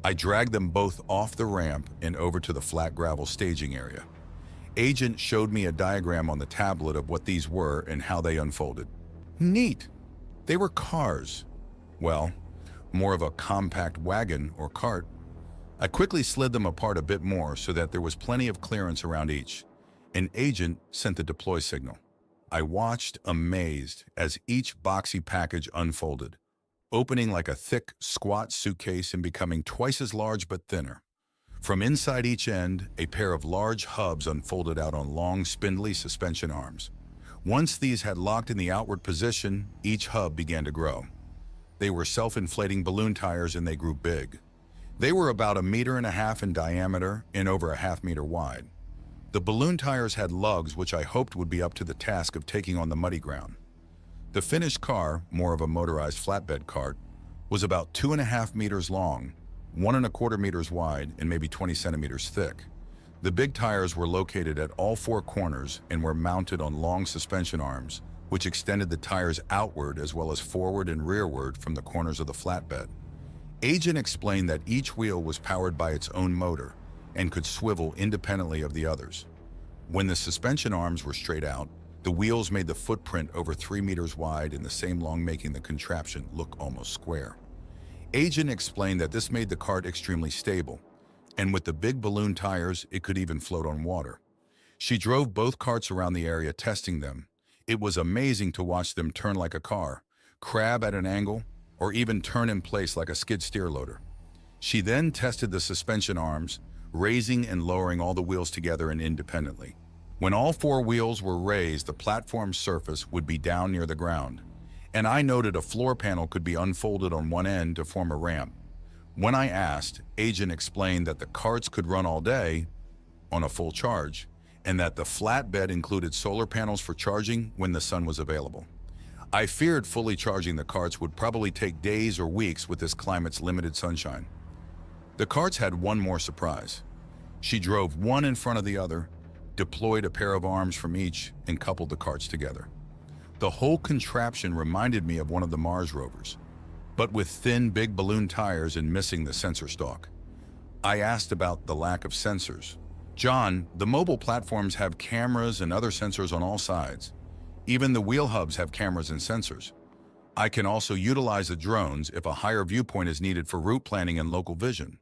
I dragged them both off the ramp and over to the flat gravel staging area. Agent showed me a diagram on the tablet of what these were and how they unfolded. Neat! They were cars. Well, more of a compact wagon or cart. I quickly slid them apart a bit more so that there was plenty of clearance around each, and Agent sent the deploy signal. I watched, amazed, as each boxy package unfolded, opening like a thick, squat suitcase and becoming twice as large but thinner. From inside each end, a pair of large hubs unfolded out on long, spindly suspension arms. Once these had locked in the outward position, each hub began to grow. They were self-inflating balloon tires and they grew big. They were about 1.5 meters in diameter and over 0.5 meter wide. The balloon tires had lugs which I hoped would be up to the task of taking on the muddy ground. The finished car, more of a motorized flatbed cart, was about 2.5 meters long, 1.25 meters wide, and maybe 20 centimeters thick. The big tires were located at all four corners and were mounted on long suspension arms, which extended the tires outward as well as forward and rearward from the corners of the flatbed. Agent explained that each wheel was powered by its own motor and could swivel independently of the others. When the suspension arms were straight out, the wheels made the footprint over 3 meters wide and the same long, making the contraption look almost square. Agent explained that this made the cart extremely stable, and with the big balloon tires, it could even float on water. She drove both carts around the area testing them. It was amazing to watch them turn like a car, crab at an angle, or even turn in place like a skid steer loader. She then tested the suspension arms, raising and lowering all the wheels together and independently. When all four wheels were raised, the platform surface would be down near the ground, and I noted a floor panel could be unfolded on one end to form a ramp. When I asked, Agent explained that the carts could run all day on a full charge, and that the flatbed included solar panels for charging when the sun was available. I feared fully charging the carts would probably take days or weeks with this climate's limited sunshine. The carts had one more surprise. She drove one in front of the other, deployed a pair of arms from each, and coupled the carts together. The whole contraption reminded me of one of the Mars rovers, but with thin, big balloon tires and missing the sensor stalk. I asked about the lack of sensors. John, the mobile platforms have cameras and other sensors on all sides. Even the wheel hubs have cameras and sensors. I can also utilize the drones if a higher viewpoint is needed for route planning and local vision.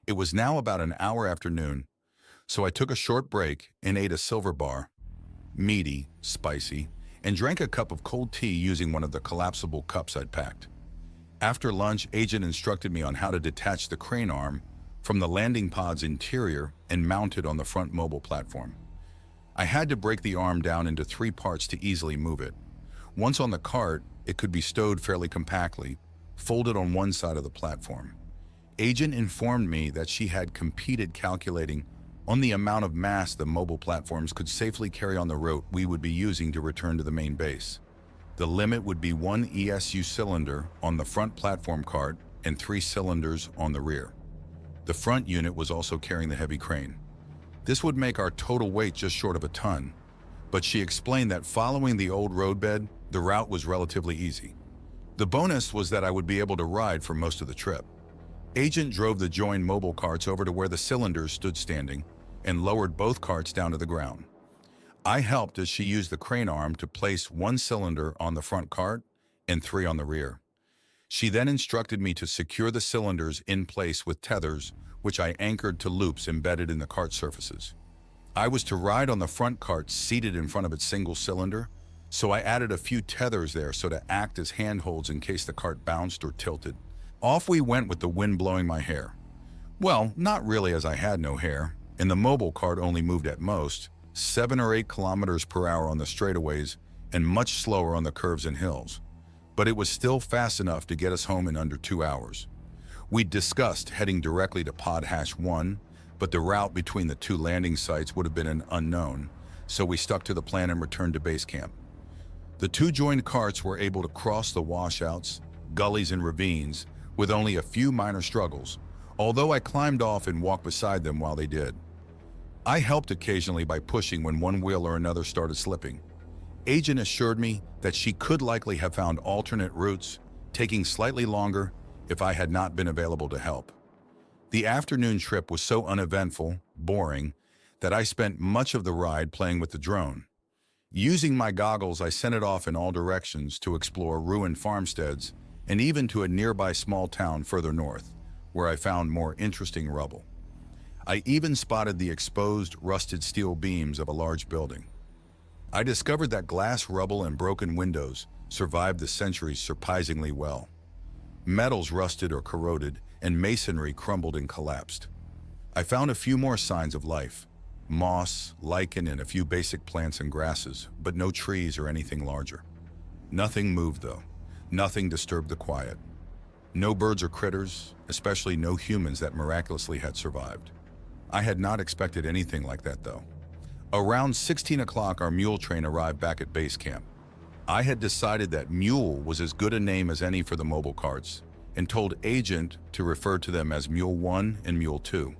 It was now about an hour after noon, so I took a short break and ate a silver bar, meaty, spicy, and drank a cup of cold tea using one of the collapsible cups I'd packed. After lunch, Agent instructed me on how to detach the crane arm from the landing pod's interior and mount it on the front mobile platform. I had to break the arm down into 3 parts to easily move it. Once on the cart, it could be stowed fairly compactly, folded on one side of the platform. Agent informed me that she had competed calculating on the amount of mass the mobile platforms could safely carry on the route we would be using to return to the main base. The limit would be 1 ESU cylinder on the front platform cart and 3 cylinders on the rear. The front unit was also carrying the heavy crane. This would make our total weight just short of a ton, but she explained that following the old roadbed, the route was relatively easy. The bonus was that I would be able to ride for most of the trip. Agent drove the joined mobile carts over to where the cylinders stood standing and lowered both carts down to the ground. I helped as she used the crane arm to place 1 cylinder on the front cart and 3 on the rear. She then instructed me to secure the cylinders in place with tethers, which I anchored to loops embedded in the cart surfaces. I was to ride on the front cart seated in front of its single cylinder, so I added a few tethers there so to act as handholds in case the cart bounced or tilted. Off we went with the wind blowing my hair. Well, not really, as I had no hair, and the mobile cart only moved at most 7 or 8 kilometers per hour on the straightaways and much slower on the curves and hills. But it was still fast enough to get us home in under 2 hours. We discussed heading directly to Pod Hash 1, but the route between the 2 landing sites would have been an unknown, so we stuck to the plan and returned to base camp. The 2 joined carts were able to cross the washouts, gullies, and ravines with only a few minor struggles, although I climbed off and walked beside them while they did. I helped occasionally by pushing when one wheel or another started slipping. Agent assured me that she could likely have found alternate routes, taking slightly longer if I had not been available to help. The afternoon trip was so uneventful, boring, that I spent much of the ride playing with the drone. Using my goggles, I sent it off in all directions to explore ruined farmsteads and even to a nearby small town further north, where I found more interesting rubble. I even spotted the exposed, rusted steel beams of a large building. I discovered that glass rubble and broken windows survived the centuries surprisingly well. Metals rusted or corroded, and masonry crumbled and collapsed. I found a few more signs of life: moss, lichen, and a few basic plants and grasses, but no trees or anything larger. Nothing moved though. Nothing disturbed the quiet. No birds or critters, especially no humans that miraculously had survived. I had not expected anything like that though. Around 16 o'clock, our mule train arrived back at base camp. I had decided that mule was as good a name as any for the mobile carts and told Agent to refer to them as Mule 1 and Mule 2.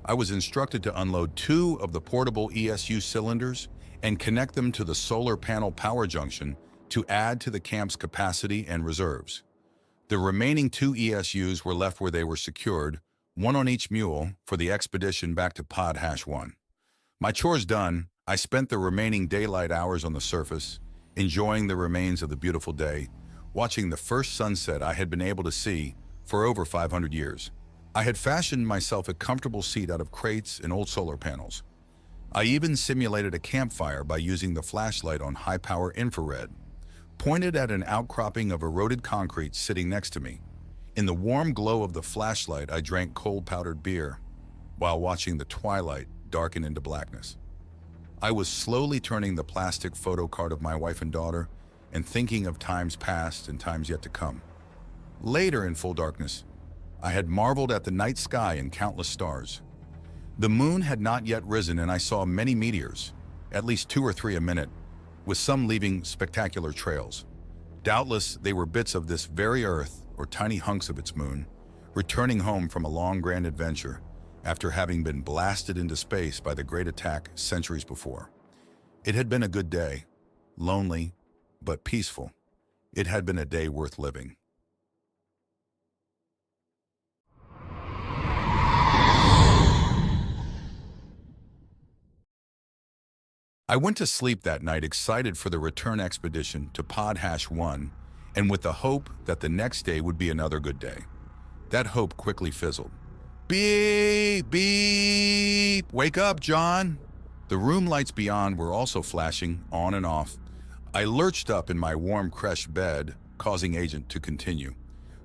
I was instructed to unload 2 of the portable ESU cylinders and connect them to the solar panel power junction to add to the camp's capacity and reserves. The remaining 2 ESUs were left where they were secured, 1 on each mule, for the expedition back to Pod Hash 1. My chores done, I spent the remaining daylight hours on the surface, enjoying the remains of the beautiful day, watching the first sunset I had been able to see for over 500 years. I had fashioned myself a comfortable seat out of crates and old solar panels. I even simulated a campfire by using the flashlight on high-power infrared, pointed at an outcropping of eroded concrete sitting next to me. In the warm glow of the flashlight, I drank cold powdered beer while watching the twilight darken into blackness. I was slowly turning the plastic photo card of my wife and daughter and thinking of times past and times yet to come. Later, in full darkness, I had marveled at the night sky and countless stars. The moon had not yet risen, and I saw many meteors, at least 2 or 3 a minute, with some leaving spectacular trails. Doubtless, they were bits of this very Earth, or tiny hunks of its moon, returning home from a long, grand adventure after having been blasted into space by the Great Attack centuries before. It had been a good day, lonely, but peaceful. It had been a day worth living. I went to sleep that night excited for the return expedition to Pod Hash 1 and with the hope that the next day would be another good day. That hope quickly fizzled. Beep, beep, wake up, John. The room lights beyond were also flashing on and off. I lurched up in my warm, creche bed, causing Agent to continue.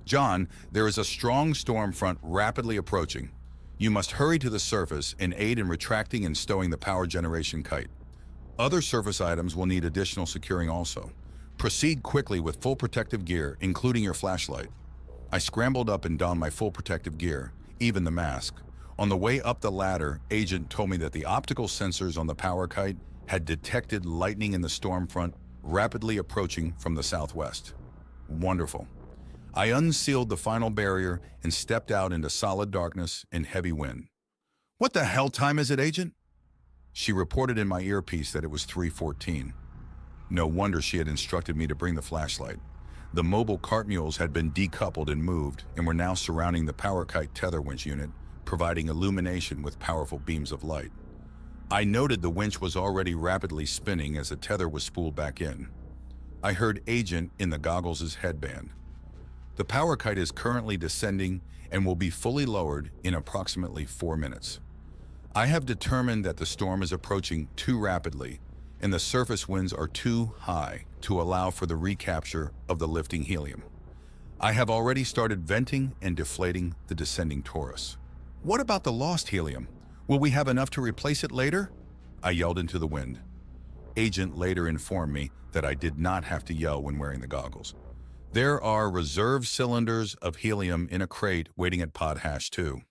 John, there is a strong storm front rapidly approaching. You must hurry to the surface and aid in retracting and stowing the power generation kite. Other surface items will need additional securing also. Proceed quickly with full protective gear, including your flashlight. I scrambled up and donned my full protective gear, even the mask. On the way up the ladder, Agent told me that the optical sensors on the power kite had detected lightning in the storm front rapidly approaching from the southwest. Wonderful. I unsealed the final barrier and stepped out into solid darkness and heavy wind. "What the hell time is it, Agent?" She reported in my earpiece that it was 3:14. No wonder she had instructed me to bring the flashlight. The mobile cart mules had been decoupled and moved and were now surrounding the power kite tether winch unit, providing illumination with powerful beams of light. I noted the winch was already rapidly spinning as the tether was spooled back in. I heard Agent in the goggles' headband. "The power kite is currently descending and will be fully lowered in approximately 4 minutes. I have determined that the storm is approaching too rapidly and the surface winds are too high to allow for the recapture of the lifting helium. I have already started venting and deflating the descending torus." "What about the lost helium? Will we have enough to replace it later?" I yelled into the wind. Agent later informed me that I did not have to yell when wearing the goggles. "There are reserve cylinders of helium in a crate waiting at pod hash 2.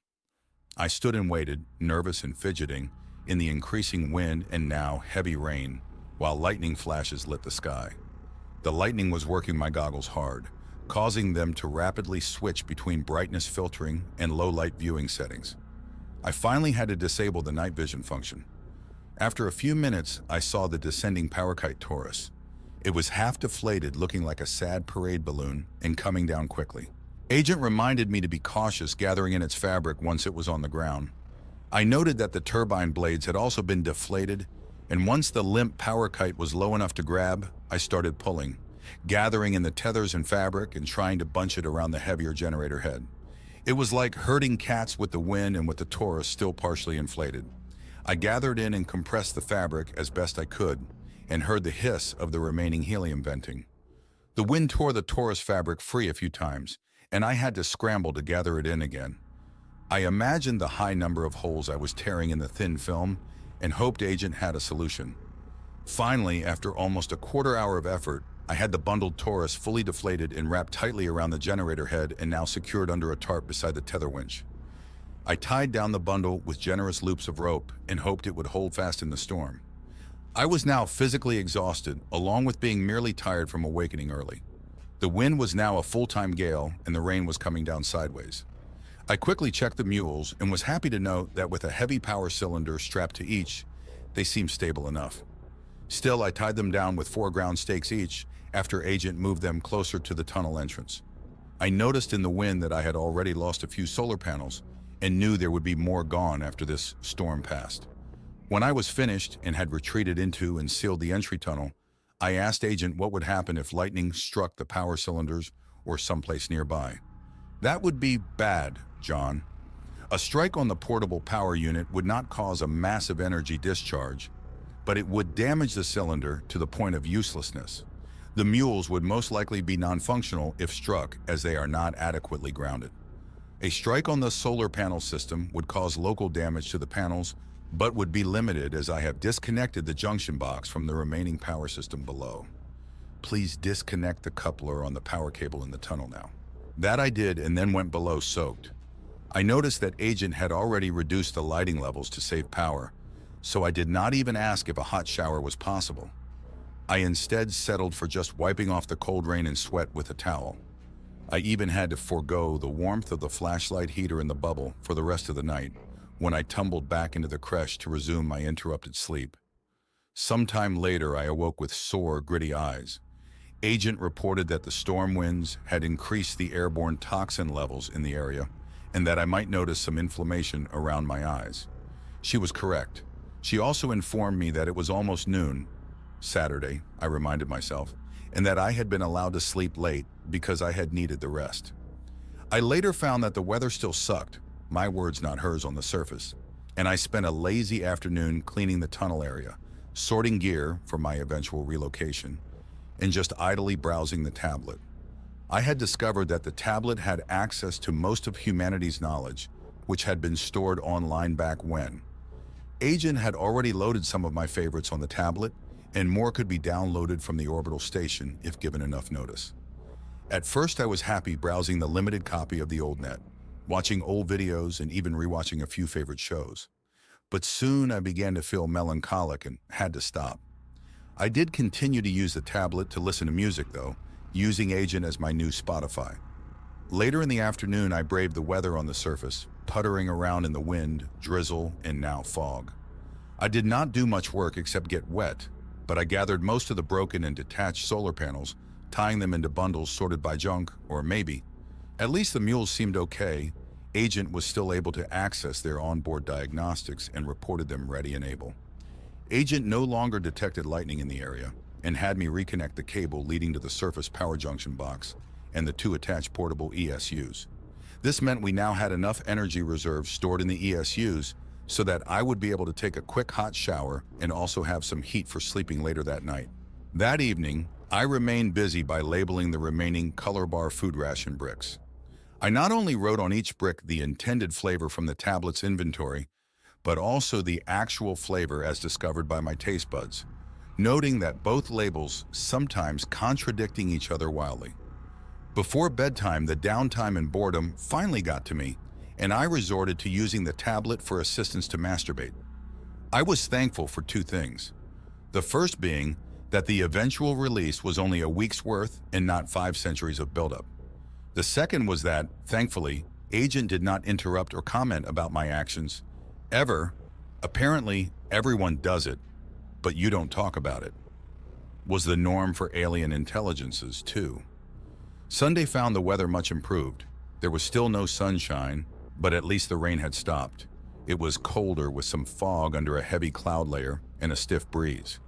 I stood and waited, nervous and fidgeting, in the increasing wind and now heavy rain, while lightning flashes lit the sky. The lightning was working my goggles hard, causing them to rapidly switch between brightness filtering and low light viewing settings. I finally had to disable the night vision function. After a few minutes, I saw the descending power kite torus. It was half deflated, looking like a sad parade balloon, and coming down quickly. Agent reminded me to be cautious gathering in its fabric once it was on the ground. I noted that the turbine blades had also been deflated, and once the limp power kite was low enough to grab, I started pulling, gathering in the tethers and fabric and trying to bunch it around the heavier generator head. It was like herding cats with the wind and with the torus still partially inflated. I gathered in and compressed the fabric as best I could, and heard the hiss of the remaining helium venting. The wind tore the torus fabric free a few times, and I had to scramble to gather it in again. I imagined the high number of holes I was tearing in the thin film and hoped Agent had a solution. Finally, after almost a quarter hour of effort, I had the bundled torus fully deflated and wrapped tightly around the generator head and now secured under a tarp beside the tether winch. I tied down the bundle with generous loops of rope and hoped it would hold fast in the storm. I was now physically exhausted, along with being merely tired from awakening early. The wind was now a full-time gale and the rain was coming down sideways. I quickly checked the mules and was happy to note that with a heavy power cylinder strapped to each, they seemed stable enough. Still, I tied them down with 4 ground stakes each after Agent moved them closer to the tunnel entrance. I noticed in the wind that I had already lost a few solar panels and knew there would be more gone after this storm passed. When I was finished and had retreated into and sealed the entry tunnel, I asked Agent what would happen if lightning struck the power cylinders or someplace nearby. "That would be bad, John. A strike on the portable power unit would not cause a massive energy discharge, but it would damage the cylinder to the point of uselessness. The mules would most likely be non-functional if struck, as they are not adequately grounded. A strike on the solar panel system would cause local damage to the panels, but would be limited as I have disconnected the junction box from the remaining power system below. Please disconnect the coupler on the power cable in the tunnel now." That I did and then went below soaked. I noticed that Agent had already reduced the lighting levels to save power, so I did not even ask if a hot shower was possible. I instead settled for just wiping off the cold rain and sweat with a towel. I even had to forego the warmth of the flashlight heater in the bubble for the rest of the night when I tumbled back into the creche to resume my interrupted sleep. Sometime later, I awoke with sore, gritty eyes. Agent reported that the storm winds had increased the airborne toxin levels in the area and that I might notice some inflammation around my eyes. She was correct. She also informed me that it was almost noon, Saturday, I reminded myself, and that I had been allowed to sleep late because I had needed the rest. I later found that the weather still sucked, my words not hers on the surface, and I spent a lazy afternoon cleaning the tunnel area, sorting gear for my eventual relocation, and just idly browsing the tablet. I had discovered that the tablet had access to most of humanity's knowledge, which had been stored online back when. Agent had already loaded some of my favorites on the tablet, and more could be downloaded from the orbital station if given enough notice. At first, I was happy browsing the limited copy of the old net, watching old videos and even rewatching a few favorite shows. But soon I began to feel melancholic and had to stop. I did continue to use the tablet to listen to music though, using Agent as my new Spotify. Later in the afternoon, I braved the weather on the surface, puttering around in the wind, drizzle, and now fog. I did not do much work except get wet, but I gathered most of the broken and detached solar panels, tying them into bundles sorted by junk, or maybe. At least the mules seemed okay. Agent was still able to access their onboard diagnostics and reported them ready and able. Agent no longer detected lightning in the area and had me reconnect the cable leading to the surface power junction box and the 2 attached portable ESUs. This meant we now had enough energy reserves stored in the ESUs so that I would be able to take a quick hot shower and also have some heat for sleeping later that night. That evening, I remained busy by labeling the remaining color bar food ration bricks. I not only wrote on each brick the intended flavor from the tablet's inventory, but also the actual flavor as discovered by my taste buds, noting that both labels sometimes contradicting each other wildly. Before bedtime, the downtime and boredom finally got to me, and I resorted to using the tablet for assistance to masturbate. I was thankful for 2 things. The first being that the eventual release was only a week's worth and not 5 centuries of buildup. The second was that, thankfully, Agent did not interrupt or comment about my actions, ever. Apparently, everyone does it, but you don't talk about it. Was the norm for alien intelligences, too. Sunday found the weather much improved. There was still no sunshine, but at least the rain had stopped. It was colder with some fog under a heavy cloud layer and a stiff breeze.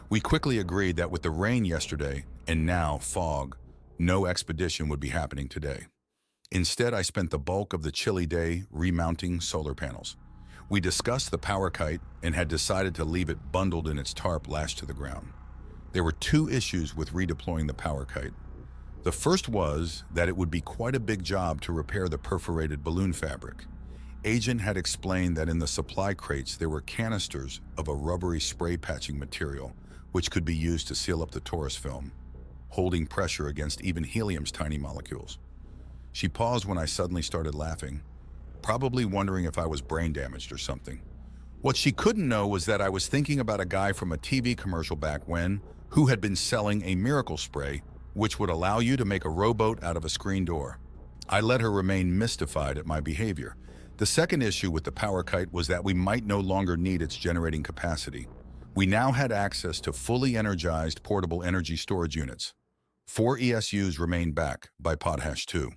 We quickly agreed that with the rain yesterday and now fog, no expedition would be happening today. Instead, I spent the bulk of the chilly day remounting solar panels. We discussed the power kite and had decided to leave it bundled in its tarp lashed to the ground. There were 2 issues with redeploying the power kite. The first was that it would be quite a big job to repair the perforated balloon fabric. Agent had explained that in the supply crates there were canisters of a rubbery spray patching material which could be used to seal up the torus film, holding pressure against even helium's tiny molecules. She paused when I suddenly started laughing, probably wondering if I was brain damaged or something. What she couldn't know was that I was thinking about a guy from a TV commercial back when, who had been selling a miracle spray which would allow you to make a rowboat out of a screen door. I let her remain mystified at my behavior. The second issue with the power kite was that we might no longer need its generating capacity. We now had access to fully energized portable energy storage units. 4 ESUs remained back by Potash 2.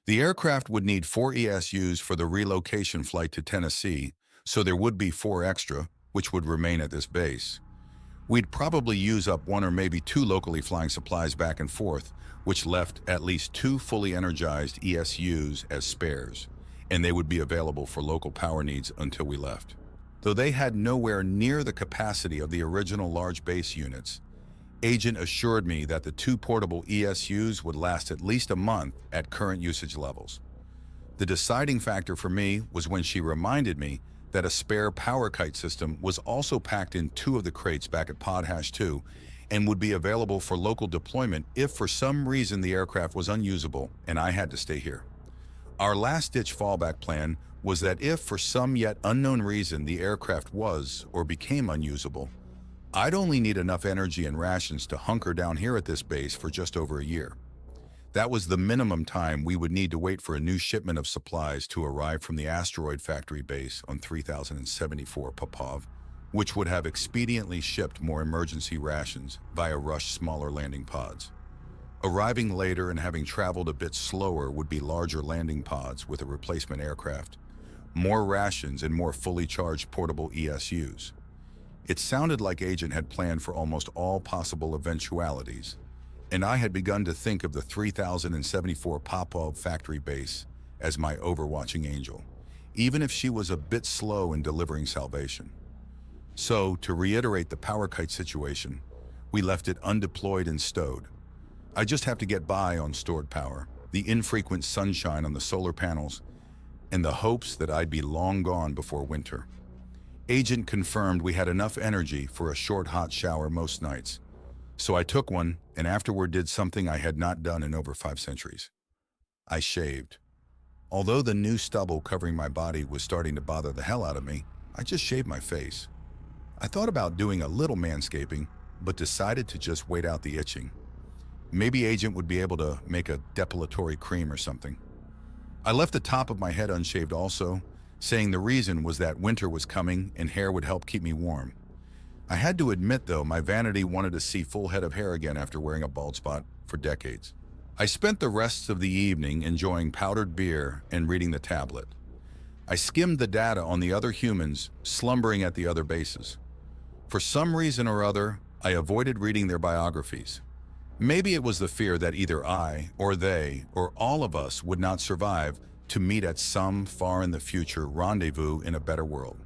The aircraft would need 4 ESUs for the relocation flight to Tennessee, so there would be 4 extra, which would remain at this base. We'd probably use up 1 or maybe 2 locally flying supplies back and forth, which left at least 2 fully energized ESUs as spares, and they would be available for local power needs until we left. Though they had nowhere near the capacity of the original large base units, Agent assured me that the 2 portable ESUs would last at least a month at current usage levels. The deciding factor for me was when she reminded me that a spare power kite system was also packed in 2 of the crates back at Potash 2 and would be available for local deployment if for some reason the aircraft was unusable and I had to stay here. Our last-ditch fallback plan was that if for some yet unknown reason the aircraft was or became unusable, I'd only need enough energy and rations to hunker down here at this base for just over a year. That was the minimum time we would need to wait for a new shipment of supplies to arrive from the asteroid factory base on 3074 Popov, which would have expediently shipped more emergency rations via Rush smaller landing pods. Arriving later and having traveled a bit slower would be larger landing pods with a replacement aircraft, more rations and more fully charged portable ESUs. It sounded like Agent had planned for almost all possible eventualities, and I had begun to think of the 3074 Popov factory base as my overwatching angel, even if she was a bit slow in delivering salvation. So, to reiterate the power kite situation, we left it undeployed and stowed. I just have to get by on stored power, the infrequent sunshine on the solar panels, and the hopes that I'd be long gone before winter. Agent confirmed we had enough energy for a short hot shower most nights. So I took one and afterward did something I had not done in over 5 centuries. I shaved. Although the new stubble covering my body was starting to bother the hell out of me, I just shaved my face. I thought about doing a little manscaping, but decided to just wait out the itching. Maybe Agent would be able to make a depilatory cream or something. I left the top of my head unshaved also, saying the reason was that winter was coming and hair would help keep me warm. I had to admit though, my vanity wanted to see full head of hair again after wearing a bald spot for decades. I spent the rest of the evening enjoying powdered beer and reading the tablet. I skimmed the data on the other humans slumbering at the other bases. For some reason or other, I avoided reading their biographies. Maybe it was the fear that either I, or they, or all of us would not survive to meet at some far in the future rendezvous in a better world.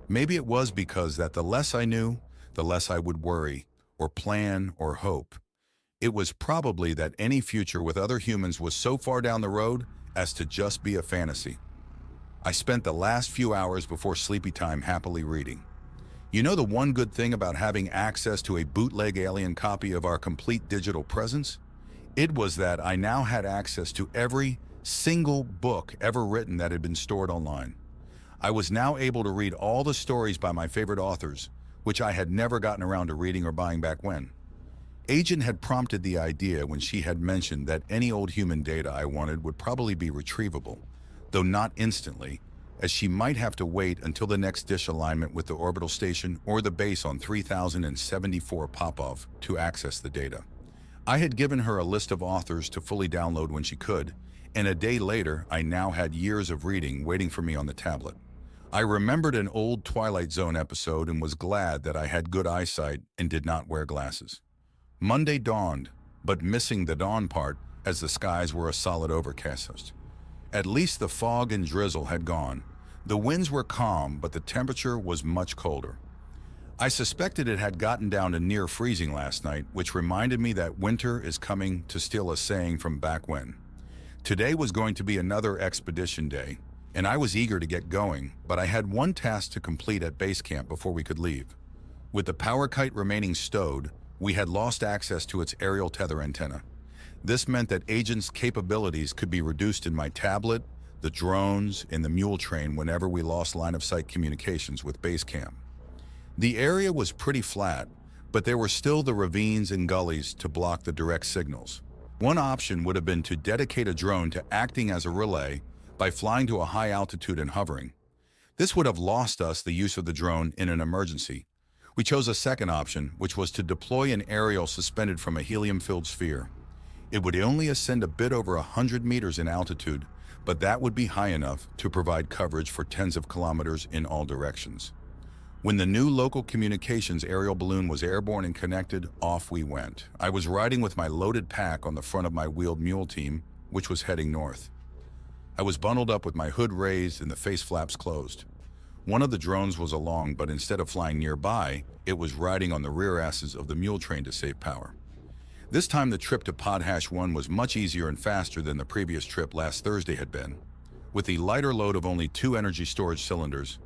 Maybe it was because that the less I knew, the less I would worry, or plan, or hope. It was probably that any future with other humans was so far down the road as to just be a fantasy. I spent the last few hours before sleepy time happily reading. You know the one good thing about having access to a bootleg alien copy of our complete digital presence? It was that I now had access to every single book ever written that had been stored online. I was now able to read all the stories by my favorite authors, which I had never gotten around to reading or buying back when. Agent had prompted the idea when she had mentioned that any old human data I wanted would probably be retrievable, though not instantly, as she might have to wait until the next dish alignment with the orbital station or the base on 3074 Popov to access the data. I had given her a list of authors to fully download when she could, and a day later I now had years of reading waiting for me on the tablet. I remembered an old Twilight Zone episode and was glad that I had good eyesight and did not wear glasses. Monday dawned, but missing the dawn part as the skies were a solid overcast. At least the fog and drizzle had gone. The winds were calm, but the temperature was much colder. I suspected it had gotten down to near freezing last night, which reminded me that winter is coming to steal a saying from back when. Today was going to be another expedition day, and I was eager to get going, but I had one task to complete at base camp before we could leave. With the power kite remaining stowed, we had lost access to its aerial tether antenna. This meant that Agent's capabilities could be reduced in my tablet, the drones, and the mule train whenever we lost line-of-sight communications with base camp. The area was pretty flat, but there were still the ravines and gullies to block the direct signals. One option would have been to dedicate a drone to acting as a relay by flying to a high altitude and hovering. This would have lost us the use of the drone in an emergency. We chose a second option, which was to deploy an aerial suspended from a helium-filled sphere. It would only ascend a bit over 100 meters in altitude, but that would be high enough to provide coverage for tens of kilometers in all directions. When the new local communications aerial balloon was airborne and connected, off we went. I was riding with my loaded pack on the front of my wheeled mule team, which was heading north. I was bundled up with my hood raised and the face flaps closed. One of the drones was along, but instead of flying nearby, it was riding on the rear asses of the mule train to save power. This time the trip to Pod Hash 1 was much easier and faster than the previous trip last Thursday had been. With the lighter load of only 2 energy storage cylinders,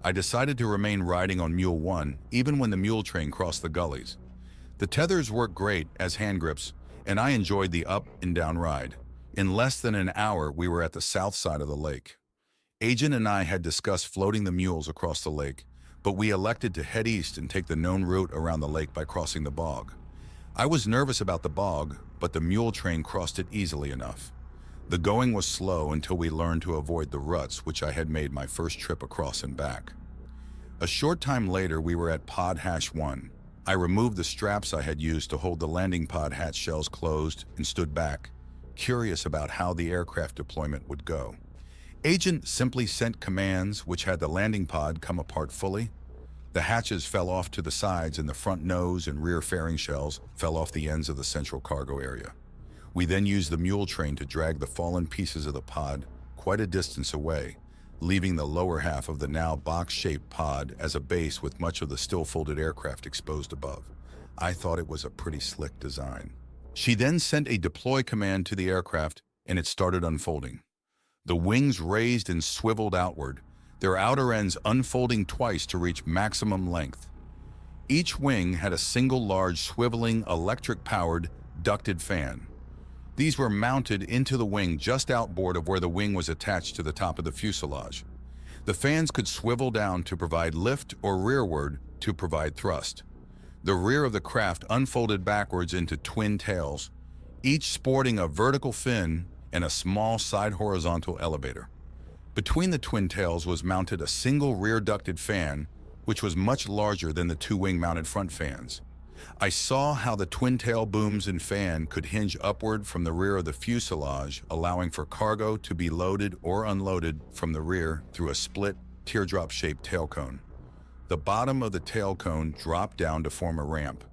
I decided to remain riding on Mule 1 even when the mule train crossed the gullies. The tethers worked great as hand grips, and I enjoyed the up and down ride. In less than an hour, we were at the south side of the lake. Agent and I had discussed floating the mules across the lake, but we elected to head east and take the known route around the lake by crossing the bog. I was nervous about the bog, but the mule train crossed it easily enough. The going was slow until we learned to avoid the ruts, which I had made my first trip across and back. A short time later, we were at Pod Hash 1. I removed the straps I had used to hold the landing pod hatch shells closed and stood back, curious about how the aircraft deployment would go. Agent simply sent commands which had the landing pod come apart fully. The hatches fell off to the sides and the front nose and rear fairing shells fell off the ends of the central cargo area. We then used the mule train to drag the fallen pieces of the pod quite a distance away, leaving the lower half of the now box-shaped pod as a base with much of the still folded aircraft exposed above. I thought it was a pretty slick design. She then sent a deploy command to the aircraft and it started unfolding. The wings raised and swiveled outward, their outer ends unfolding twice to reach maximum length. Each wing had a single large swiveling electric-powered ducted fan. These were mounted into the wing just outboard of where the wing was attached to the top of the fuselage. The fans could swivel down to provide lift or rearward to provide thrust. The rear of the craft unfolded backwards into twin tails, each sporting a vertical fin and a small side horizontal elevator. Between the twin tails was mounted a single rear ducted fan, which was much larger than the two wing-mounted front fans. I saw how the twin tail booms and fan could hinge upward from the rear of the fuselage, allowing for cargo to be loaded or unloaded from the rear through a split, teardrop-shaped tail cone. The bottom of the tail cone dropped down to form a ramp.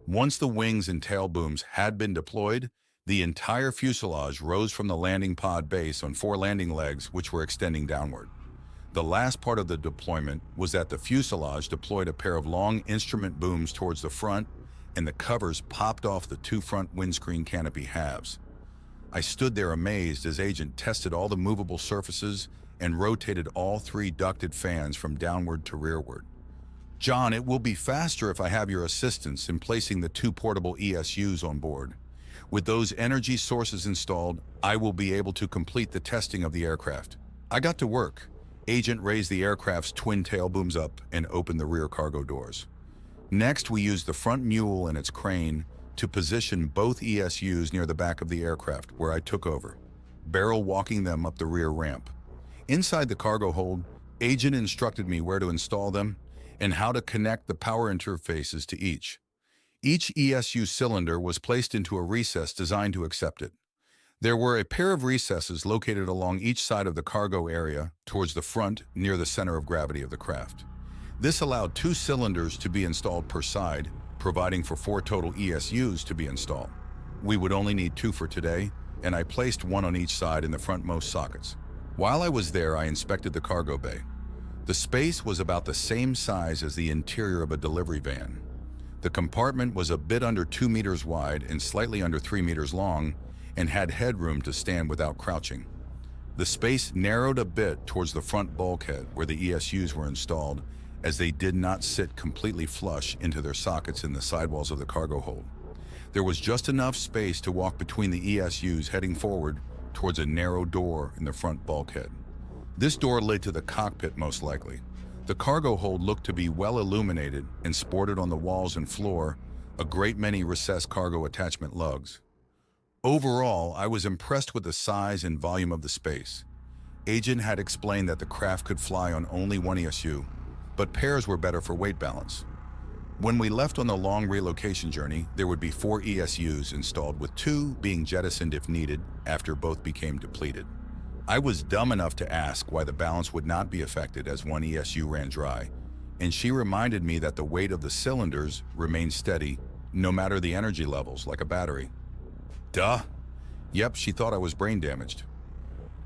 Once the wings and tail booms had been deployed, the entire fuselage rose from the landing pod base on 4 landing legs which were extending downward. The last part of the deployment was that the fuselage deployed a pair of long instrument booms towards the front, and the covers popped off the 2 front windscreen canopy halves. I stood there amazed as Agent tested all the movable surfaces and rotated all 3 ducted fans from downward to rearward. "John, it will be faster if I have your assistance in placing the 2 portable ESUs on board. With those energy sources installed, I will be able to complete the testing of the aircraft." I got to work. Agent raised the aircraft's twin tail booms up and opened the rear cargo doors. Next, we used the front mule and its crane to position both ESUs near the back of the aircraft, where I took over, barrel walking them up the rear ramp. Inside the cargo hold, Agent instructed me where to install them and how to connect the power interfaces to each. Each ESU cylinder was placed into a recess designed to accept it. There were a pair of recesses located along each side of the cargo area towards the front near the center of gravity of the craft. This allowed 2 cylinders to be installed per side, providing for 4 total ESUs to be installed. We would only need 2 for today, and I placed 1 on each side in the frontmost sockets. While I was there, I inspected the cargo bay. The space was about the same size as the interior of a delivery van. The compartment was a bit under 2 meters wide and slightly under 3 meters long, and had headroom to stand without crouching. The space narrowed a bit towards the front bulkhead where the ESUs were installed, as they did not sit completely flush into their sockets in the sidewalls of the cargo hold. There was just enough space to walk between the ESUs heading forward towards a narrow door in the front bulkhead. This door led to the cockpit most likely. The cargo hold looked to be well illuminated and sported on the walls and floor a great many recessed cargo attachment lugs. Overall, I was impressed with the size and volume of the space. Agent had explained that the craft could fly on only 1 ESU, but pairs were better for weight balance. When we left on the long relocation journey, there would be 4 ESUs installed, with 2 being jettisoned if needed after both became depleted. I was dumb enough to ask why the balance would not be affected as 1 ESU ran dry, and she reminded me that the weight of the cylinders remained steady no matter the energy levels, like a battery. Duh. Yep, she thought I was brain damaged.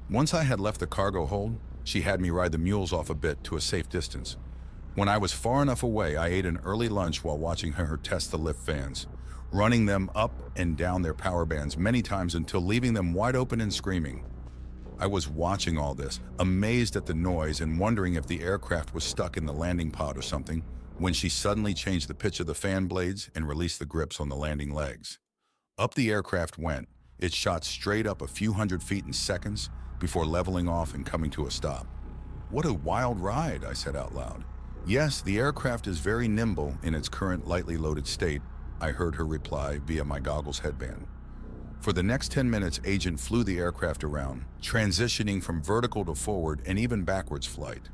Once I had left the cargo hold, she had me ride the mules off a bit to a safe distance. When I was far enough away, I ate an early lunch while watching her test the lift fans, running them up and down their power bands many times until leaving them wide open and screaming. I was watching all this, amazed at the noise and wondering if the aircraft was stuck in the landing pod or something, when she suddenly changed the pitch of the fan blades and released the grips on the landing legs. Up the aircraft went. It shot straight up a few hundred feet in seconds before leveling off and coming to a stop. "What a wild ride," I said out loud. "Yes, the aircraft is very nimble in its current lightly loaded state," I heard her reply via my goggles headband. For the next 10 minutes, Agent flew the aircraft around, transitioning from vertical to forward and even backwards flight.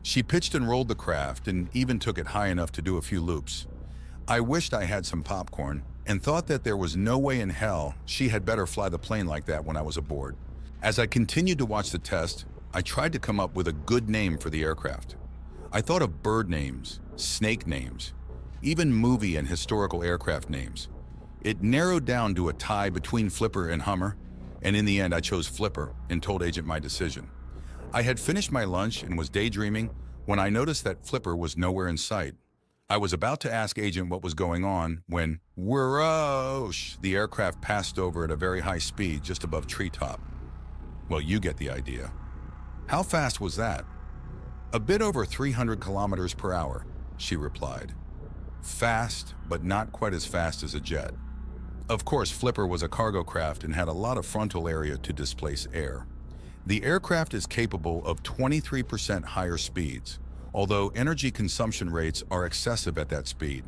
She pitched and rolled the craft and even took it high enough to do a few loops. I wished I had some popcorn and thought that there was no way in hell she had better fly the plane like that when I was aboard. As I continued to watch the test, I tried to come up with a good name for the aircraft. I thought of bird names, snake names, even movie and historical aircraft names. It narrowed down to a tie between Flipper and Hummer, and in the end I chose Flipper and told Agent my decision. I had finished my lunch and was daydreaming when I noticed that Flipper was nowhere in sight. I was about to ask Agent what was going on when, whoosh, the aircraft passed over at a very high speed just above treetop. Well, you get the idea. How fast was that? "A bit over 300 kilometers per hour, she replied. Fast, but not quite as fast as a jet. Of course, Flipper was a cargo craft and had a lot of frontal area to displace air. The aircraft is capable of 23% higher speeds, although energy consumption rates are excessive at that speed.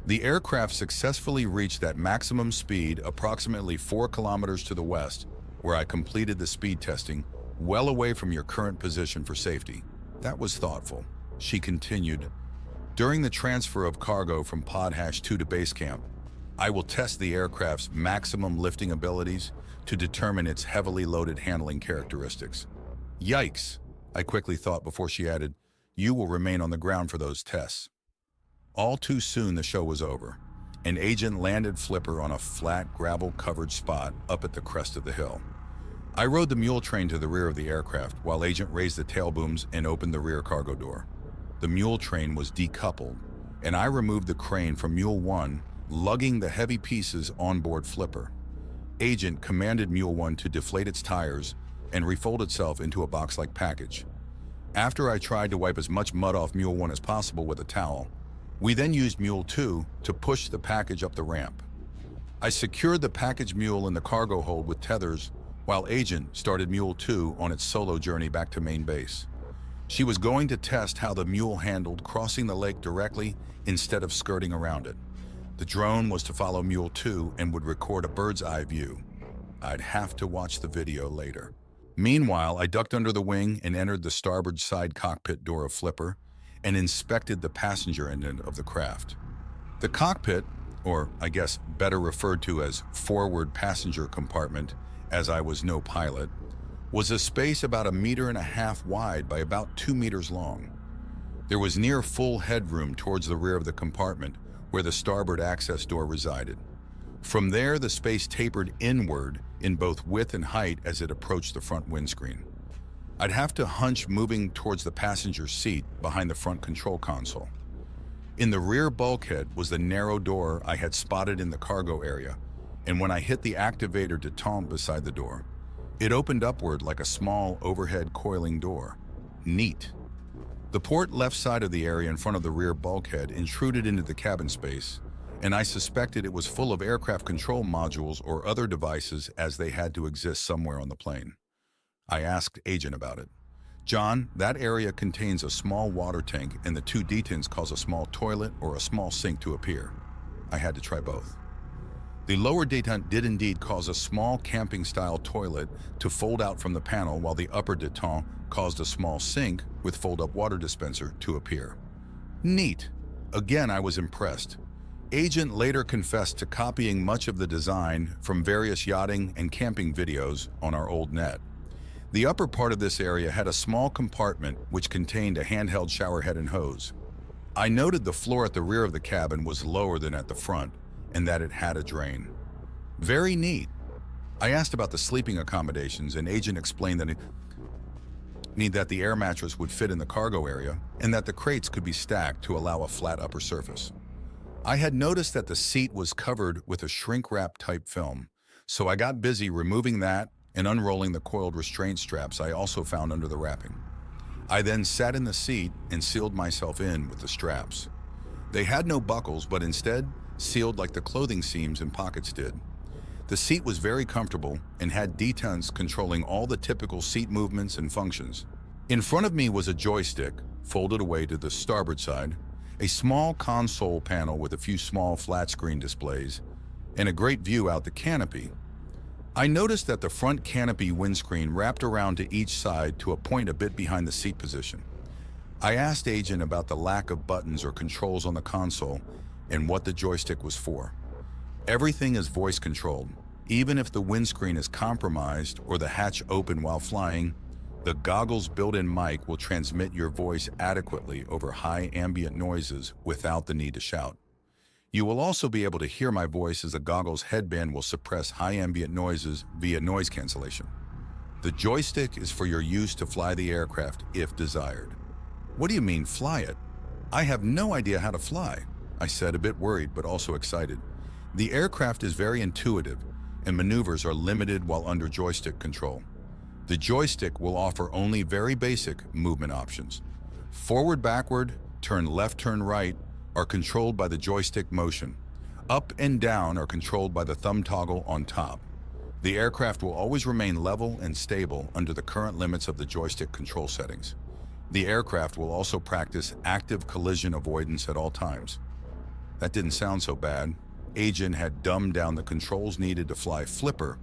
The aircraft successfully reached that maximum speed approximately 4 kilometers to the west, where I completed the speed testing, well away from your current position for safety. That was thoughtful. She continued, during the transfer of cargo from Pod Hash 2 to base camp, I will test the aircraft's maximum lifting abilities to determine its heavily loaded handling characteristics. Yikes, I quickly thought before she added, you will remain on the ground for those tests. All too soon the show was over. An agent landed Flipper on a flat, gravel-covered spot up at the crest of the hill. I rode the mule train to the rear of the aircraft while Agent raised the tail booms and opened the rear cargo door. The mule train was decoupled, and I removed the crane from Mule 1, lugging the heavy pieces on board Flipper. Agent commanded Mule 1 to deflate its tires and refold itself into a box-like package. After I tried to wipe as much mud off Mule 1 as possible with a towel, we then used Mule 2 to push the package up the ramp. I secured the package mule in the cargo hold with tethers while Agent started Mule 2 on its solo journey back to main base. She was going to test how the mule handled crossing the lake directly instead of skirting around it. The drone was to follow Mule 2 and would record a bird's eye view. I'd have to watch the video later. Meanwhile, I ducked under the wing and entered the starboard side cockpit door of Flipper and inspected the passenger end of the craft. The cockpit, or I guess better referred to as forward passenger compartment, as I was no pilot, was a space about 1.5 meters wide by about 2 meters long. There was near full headroom towards the rear of the compartment where the starboard access door resided. From there, the space tapered inward in both width and height as it approached the front windscreen. I'd have to hunch moving towards the passenger seat behind the front control console. In the rear bulkhead was the narrow door I had spotted in the cargo area, and when I hit the activator detente beside the door, it opened upward like a small overhead coiling door. Neat. The port left side of the area in front of the rear bulkhead intruded into the cabin space, and I suspected it was full of aircraft control modules or other devices as they had to exist somewhere on the plane. I asked Agent about it. John, that area contains a small water tank and the 2 detents cause a small toilet or a small sink to appear. I had to try both. The lower detent did indeed cause a small camping-style toilet to fold out from the panel, while the upper detent caused a small sink with fold-up water dispenser to appear. Neat. Again, I was impressed. Agent later confessed to copying much of the design from various yachting and camping videos on our old net. The upper part of this area had a small compartment which contained a handheld shower head and hose. I noted the floor at the rear of the cabin was lower than at the front, and that it had a drain. Very neat. I asked about the sleeping accommodations, and Agent explained that the air mattress would fit in the cargo area and that the crates could be stacked to allow a flat upper surface. I had noticed that the seat was covered with a shrink-wrap type film, so I got busy removing that and unrolling the coiled restraint straps I also found under the wrapping. I then sat in the seat and sealed myself in with the straps. They had no buckles, but instead sealed like the clothing seams and pockets did. The seat was very comfortable and had detents controlling all the typical seat movements and functions. In front of me was a joystick, folded away to the starboard side, a small console panel with a few small flat screen displays, and a great view out the canopy. I noticed that the front canopy windscreen wrapped around to each side to a point a bit behind the seat position. I asked Agent about the lack of buttons or controls on the console and what the joystick was for. Everything is voice controlled. Even if the windscreen is compromised or the hatch open while flying, the goggle's built-in mic will transmit your voice adequately over high ambient noises without the need to shout. You will also be able to hear my voice as the goggle's headband will suppress high ambient noises via noise cancellation. The joystick is for your use to fly the aircraft if desired. What do you mean, fly it? I have no idea how to fly, I said, a bit worried but also excited. The aircraft is very intuitive, and maneuvers are limited while under joystick control. The joystick will offer only very basic movement options. Forward, backward, turn left, turn right, are controlled by the joystick motion. Up and down are controlled by the thumb toggle on top. The aircraft will always remain level and stable under the current limits of the joystick control settings. The aircraft will also practice active collision avoidance at all times. That didn't sound so bad. Agent had dumbed down the controls needed to fly Flipper,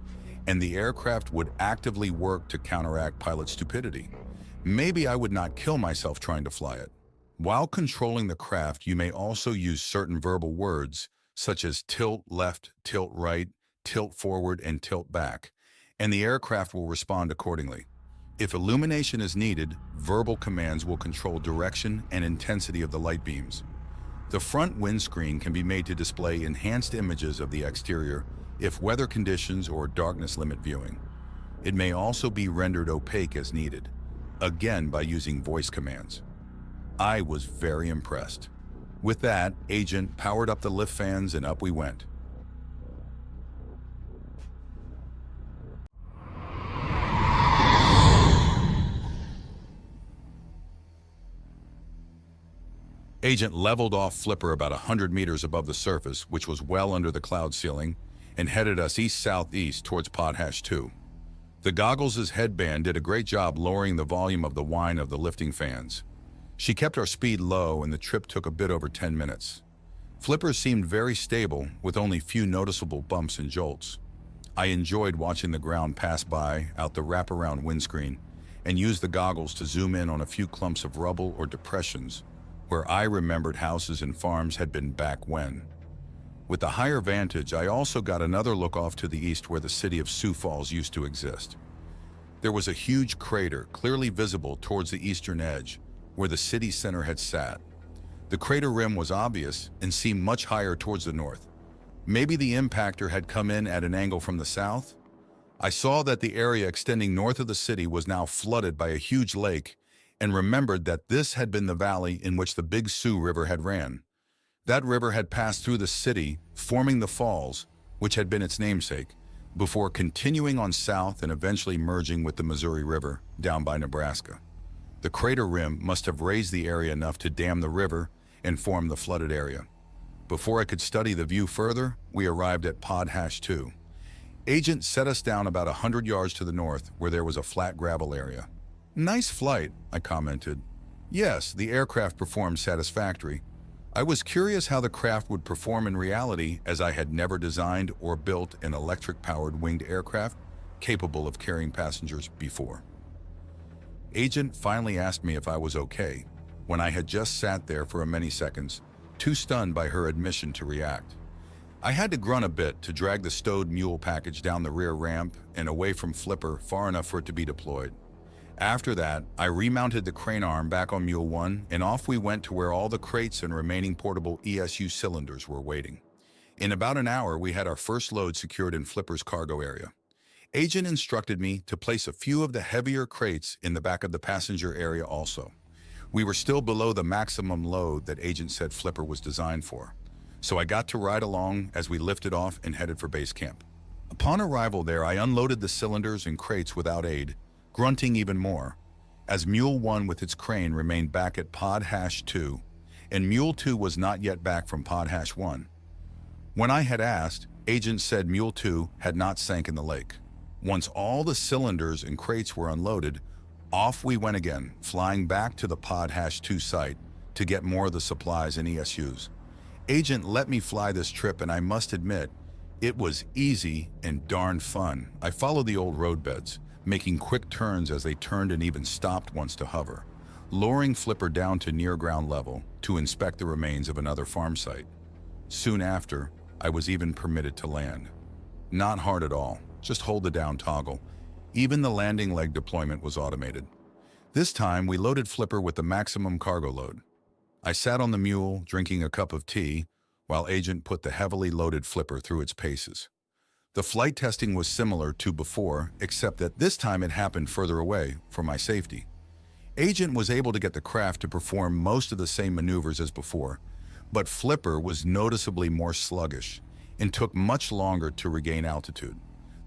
and the aircraft would actively work to counteract pilot stupidity. Maybe I would not kill myself trying to fly it. While controlling the craft, you may also use certain verbal words, such as tilt left, tilt right, tilt forward, and tilt back, and the aircraft will respond accordingly. If illumination is needed, verbal commands will control direction and intensity of the light beams. The front windscreen can be made to display enhanced images of the exterior if weather conditions or darkness limit viewing. It may also be rendered opaque as needed, again by using voice commands. I was very impressed. With that, Agent powered up the lift fans and up we went. Agent leveled off Flipper about 100 meters above the surface, which was well under the cloud ceiling, and headed us east-southeast towards Pod Hash 2. The goggles' headband did a great job lowering the volume of the whine of the lifting fans. She kept our speed low and the trip took a bit over 10 minutes. Flipper seemed very stable with only few noticeable bumps and jolts. I enjoyed watching the ground pass by out the wraparound windscreen and used the goggles to zoom in on a few clumps of rubble or depressions where I remembered houses and farms had been back when. With the higher vantage, I also got another look off to the east where the city of Sioux Falls used to exist. There was a huge crater clearly visible towards the eastern edge where the city center had sat. The crater rim was obvious and seemed much higher towards the north. Maybe the impactor had come in at an angle from the south? I saw that the area extending north of the city was now flooded by a huge lake and remembered that this had been the valley in which the Big Sioux River had ran. That river had passed through the city, forming the falls, which had been its namesake, before continuing on south and eventually merging with the Missouri River down by Nebraska. The crater rim must have raised the area enough to dam the river and form the flooded area. Before I could study the view further, we arrived at Pod Hash 2. Agent set us down about 100 yards to the north where there was a flat gravel area. "Nice flight," I commented. Yes, the aircraft performed satisfactory. I was curious how the craft would perform in reality, as I had never designed or built an electric-powered winged aircraft capable of carrying passengers before. Agent finally asked me if I was okay, when I had just sat there for many seconds, too stunned by her admission to react. I had to grunt a bit to drag the stowed mule package down the rear ramp and away from Flipper far enough for it to be deployed. After that, I remounted the crane arm back on Mule 1 and off we went to where all the crates and remaining portable ESU cylinders were waiting. In about an hour, we had our first load secured in Flipper's cargo area. Agent instructed me to place a few of the heavier crates in the back of the passenger area also. We were still below the maximum load that Agent said Flipper was designed for, so I got to ride along as we lifted off and headed for base camp. Upon arrival there, I unloaded the cylinders and crates without aid, grunting even more, as Mule 1 with its crane remained back at Pod Hash 2, and Mule 2 was not yet back from Pod Hash 1. When I had asked, Agent said Mule 2 had not sank in the lake. Once all the cylinders and crates were unloaded, off we went again, flying back to the Pod Hash 2 site to get more of the supplies and ESUs. Agent let me fly this trip, and I must admit, it was easy and darn fun. I followed the old roadbeds, making quick turns as they turned and even stopped once to hover, lowering Flipper down to near ground level to inspect the remains of another farm site. Soon after, I was even permitted to land. Not hard at all, just hold the down toggle. Even the landing leg deployment was automated. This time, we loaded Flipper with the maximum cargo load. I sat on the mule, drinking a cup of tea, while Agent put the heavily loaded Flipper through its paces. The flight testing was similar to before, except that this time it happened further away for my safety. Agent was able to get the craft to perform most of the same maneuvers as before, but Flipper was noticeably more sluggish and took much longer to regain altitude.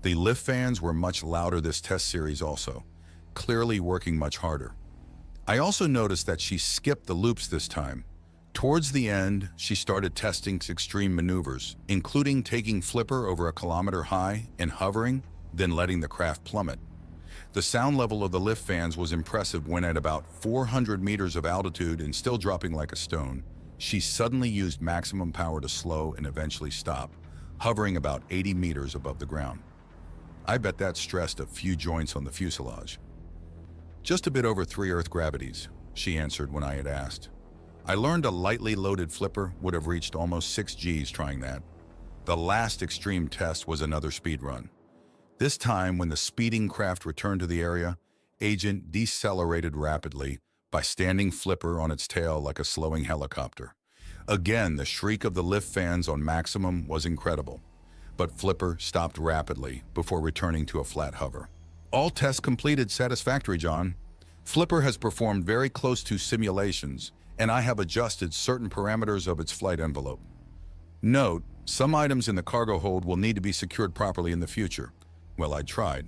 The lift fans were much louder this test series also, clearly working much harder. I also noticed that she skipped the loops this time, Towards the end, she started testing extreme maneuvers, including taking Flipper over a kilometer high and hovering, then letting the craft plummet. The sound level of the lift fans was impressive when at about 400 meters of altitude and still dropping like a stone, she suddenly used maximum power to slow and eventually stop, hovering about 80 meters above the ground. I bet that stressed a few joints on the fuselage. Just a bit over 3 Earth gravities, she answered when I had asked. I learned a lightly loaded Flipper would have reached almost 6 Gs trying that. The last extreme test was another speed run. This time, when the speeding craft returned to the area, Agent decelerated rapidly by standing Flipper on its tail like a slowing helicopter. Again, the shriek of the lift fans on maximum was incredible, but Flipper stopped rapidly before returning to a flat hover. All tests completed satisfactory, John. Flipper has performed very close to simulations, and I have adjusted certain parameters of its flight envelope. Note, some items in the cargo hold will need to be secured properly in the future. Well, I tried.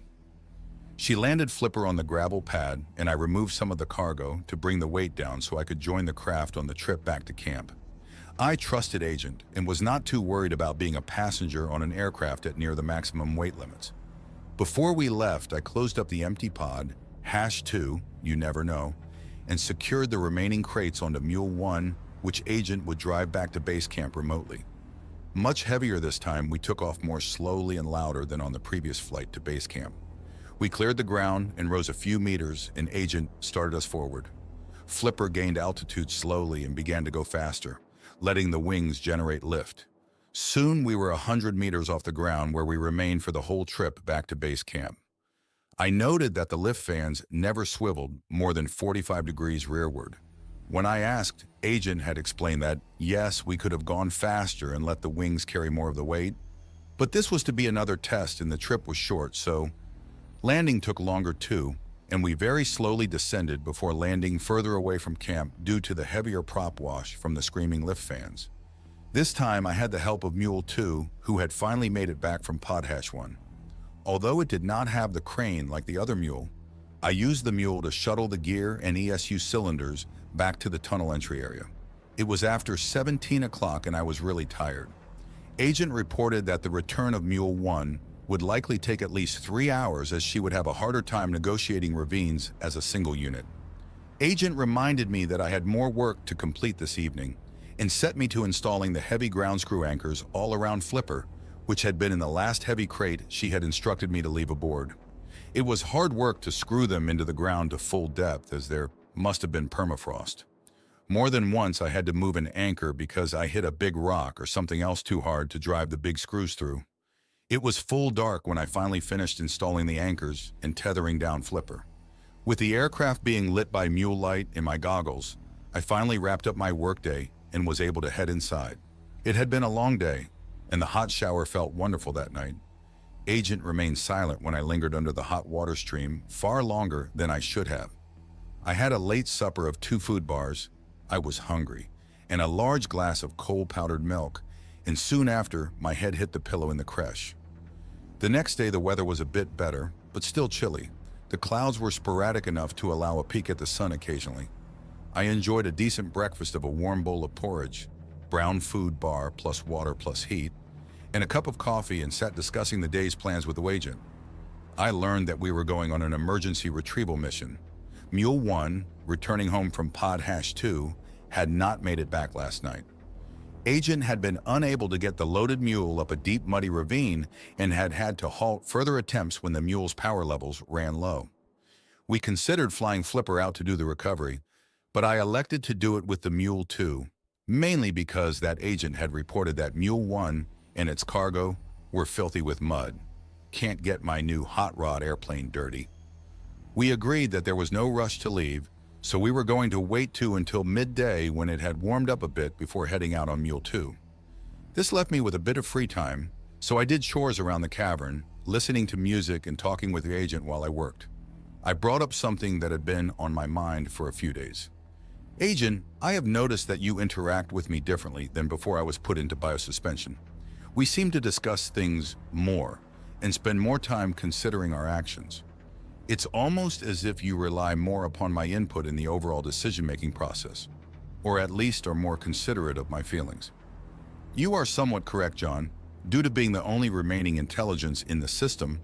She landed Flipper on the gravel pad, and I removed some of the cargo to bring the weight down so I could join the craft on the trip back to camp. I trusted Agent and was not too worried about being a passenger on an aircraft at near the maximum weight limits. Before we left, I closed up the empty pod, #2, you never know, and secured the remaining crates onto Mule 1, which Agent would drive back to base camp remotely. Much heavier this time, we took off more slowly and louder than on the previous flight to base camp. We cleared the ground and rose a few meters, and Agent started us forward. Flipper gained altitude slowly and began to go faster, letting the wings generate lift. Soon we were 100 meters off the ground, where we remained for the whole trip back to base camp. I noted that the lift fans never swiveled more than 45 degrees rearward. When I asked, Agent had explained that, yes, we could have gone faster and let the wings carry more of the weight, but this was to be another test and the trip was short, so landing took longer too, and we very slowly descended before landing further away from camp due to the heavier prop wash from the screaming lift fans. This time I had the help of Mule 2, who had finally made it back from pod hatch 1. Although it did not have the crane like the other mule, I used the mule to shuttle the gear and ESU cylinders back to the tunnel entry area. It was after 17 o'clock and I was really tired. Agent reported that the return of Mule 1 would likely take at least 3 hours, as she would have a harder time negotiating ravines as a single unit. Agent reminded me that I had more work to complete this evening and set me to installing the heavy ground screw anchors all around Flipper, which had been in the last heavy crate she had instructed me to leave aboard. It was hard work to screw them into the ground to full depth, as there must have been permafrost. More than once I had to move an anchor because I hit a big rock or something else too hard to drive the big screws through. It was full dark when I finally finished installing the anchors and tethering down Flipper. With the aircraft being lit by mule light and my goggles, I finally wrapped up my workday and was able to head inside. It had been a long day, and the hot shower felt wonderful that night. Agent remained silent when I lingered under the hot water stream far longer than I should have. I had a late supper of 2 food bars, I was hungry, and a large glass of cold powdered milk, and soon after my head hit the pillow in the creche. The next day the weather was a bit better, but still chilly. The clouds were sporadic enough to allow a peek at the sun occasionally. I enjoyed a decent breakfast of a warm bowl of porridge, brown food bar plus water plus heat, and a cup of coffee, and sat discussing the day's plans with the Agent. I learned that we were going on an emergency retrieval mission. Mule 1, returning home from pod hatch 2, had not made it back last night. Agent had been unable to get the loaded mule up a deep muddy ravine and had had to halt further attempts when the mule's power levels ran low. We considered flying Flipper out to do the recovery, but I elected to do it with the Mule 2, mainly because that Agent had reported that Mule 1 and its cargo were filthy with mud. Can't get my new hot rod airplane dirty. We agreed that there was no rush to leave, so we were going to wait until midday when it had warmed up a bit before heading out on Mule 2. This left me with a bit of free time, so I did chores around the cavern, listening to music and talking with the Agent while I worked. I brought up something that had been on my mind for a few days. Agent, I have noticed that you interact with me differently than before I was put into biosuspension. We seem to discuss things more and spend more time considering our actions. It's almost as if you rely more upon my input in the overall decision-making process. or at least are more considerate of my feelings. You are somewhat correct, John. Due to being the only remaining intelligence in the system,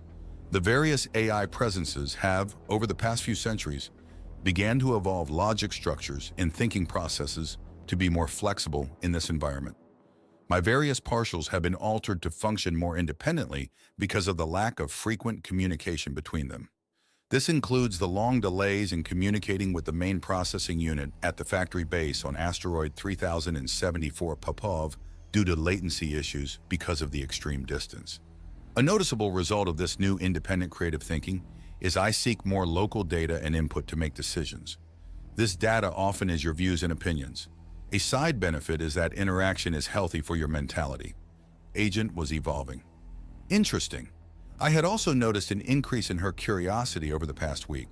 the various AI presences have, over the past few centuries, began to evolve logic structures and thinking processes to be more flexible in this environment. My various partials have been altered to function more independently because of the lack of frequent communication between them. This includes the long delays in communicating with the main processing unit at the factory base on asteroid 3074 Popov due to latency issues because of the extreme distance. A noticeable result of this new independent creative thinking is I seek more local data and input to make decisions. This data often is your views and opinions. A side benefit is that interaction is healthy for your mentality. Agent was evolving. Interesting. I had also noticed an increase in her curiosity over the past week.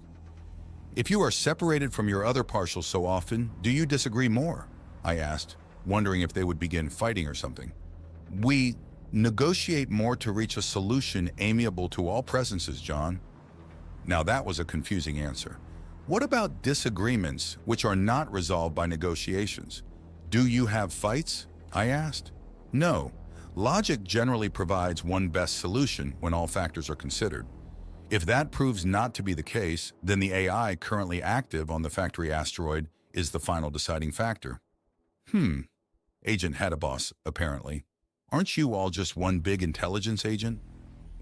If you are separated from your other partials so often, do you disagree more? I asked, wondering if they would begin fighting or something. We negotiate more to reach a solution amiable to all presences, John. Now that was a confusing answer. What about disagreements which are not resolved by negotiations? Do you have fights? I asked. No. Logic generally provides one best solution when all factors are considered. If that proves not to be the case, then the AI currently active on the factory asteroid is the final deciding factor. Agent had a boss, apparently. Aren't you all just one big intelligence agent?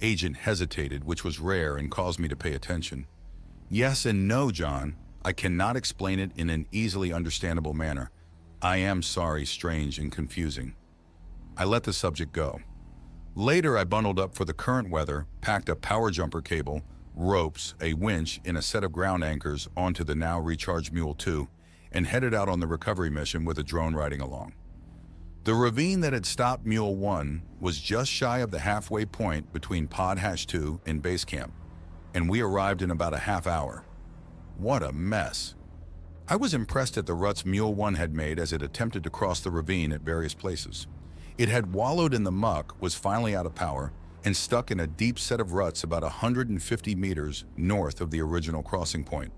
Agent hesitated, which was rare and caused me to pay attention. Yes and no, John. I cannot explain it in an easily understandable manner. I am sorry, strange and confusing. I let the subject go. Later, I bundled up for the current weather, packed a power jumper cable, ropes, a winch, and a set of ground anchors onto the now recharged Mule 2, and headed out on the recovery mission with a drone riding along. The ravine that had stopped Mule 1 was just shy of the halfway point between Pod Hash 2 and base camp, and we arrived in about a half hour. What a mess. I was impressed at the ruts Mule 1 had made as it attempted to cross the ravine at various places. It had wallowed in the muck, was finally out of power, and stuck in a deep set of ruts about 150 meters north of the original crossing point.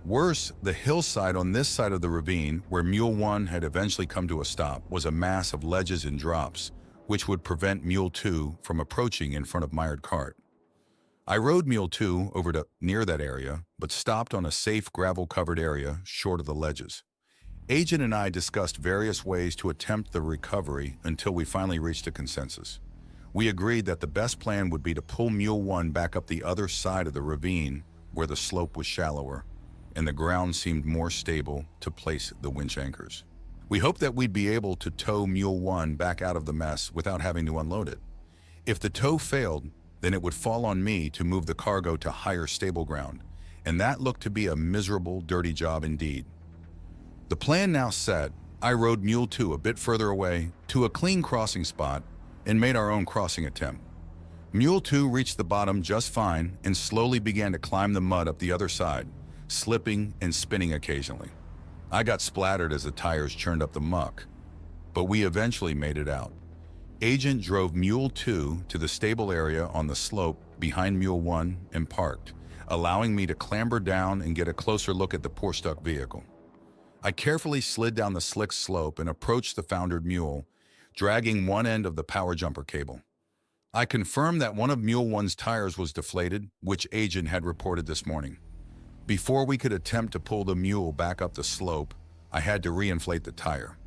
Worse, the hillside on this side of the ravine, where Mule 1 had eventually come to a stop, was a mass of ledges and drops, which would prevent Mule 2 from approaching in front of mired cart. I rode Mule 2 over to near that area, but stopped on a safe gravel-covered area short of the ledges. Agent and I discussed various ways to attempt the recovery until we finally reached a consensus. We agreed that the best plan would be to pull Mule 1 back up the other side of the ravine where the slope was shallower and the ground seemed more stable to place the winch anchors. We hoped that we'd be able to tow Mule 1 back out of the mess without having to unload it. If the tow failed, then it would fall on me to move the cargo to higher stable ground, and that looked to be a miserable, dirty job indeed. The plan now set, I rode Mule 2 a bit further away to a clean crossing spot and made our own crossing attempt. Mule 2 reached the bottom just fine and slowly began to climb the mud up the other side, slipping and spinning occasionally. I got splattered as the tires churned up the muck, but we eventually made it out. Agent drove Mule 2 to the stable area on the slope behind Mule 1 and parked, allowing me to clamber down and get a closer look at the poor stuck vehicle. I carefully slid down the slick slope and approached the foundered mule, dragging one end of the power jumper cable. I confirmed that one of Mule 1's tires was deflated, which Agent had reported this morning. Before we could attempt to pull the mule back up the slope, I had to reinflate the tire.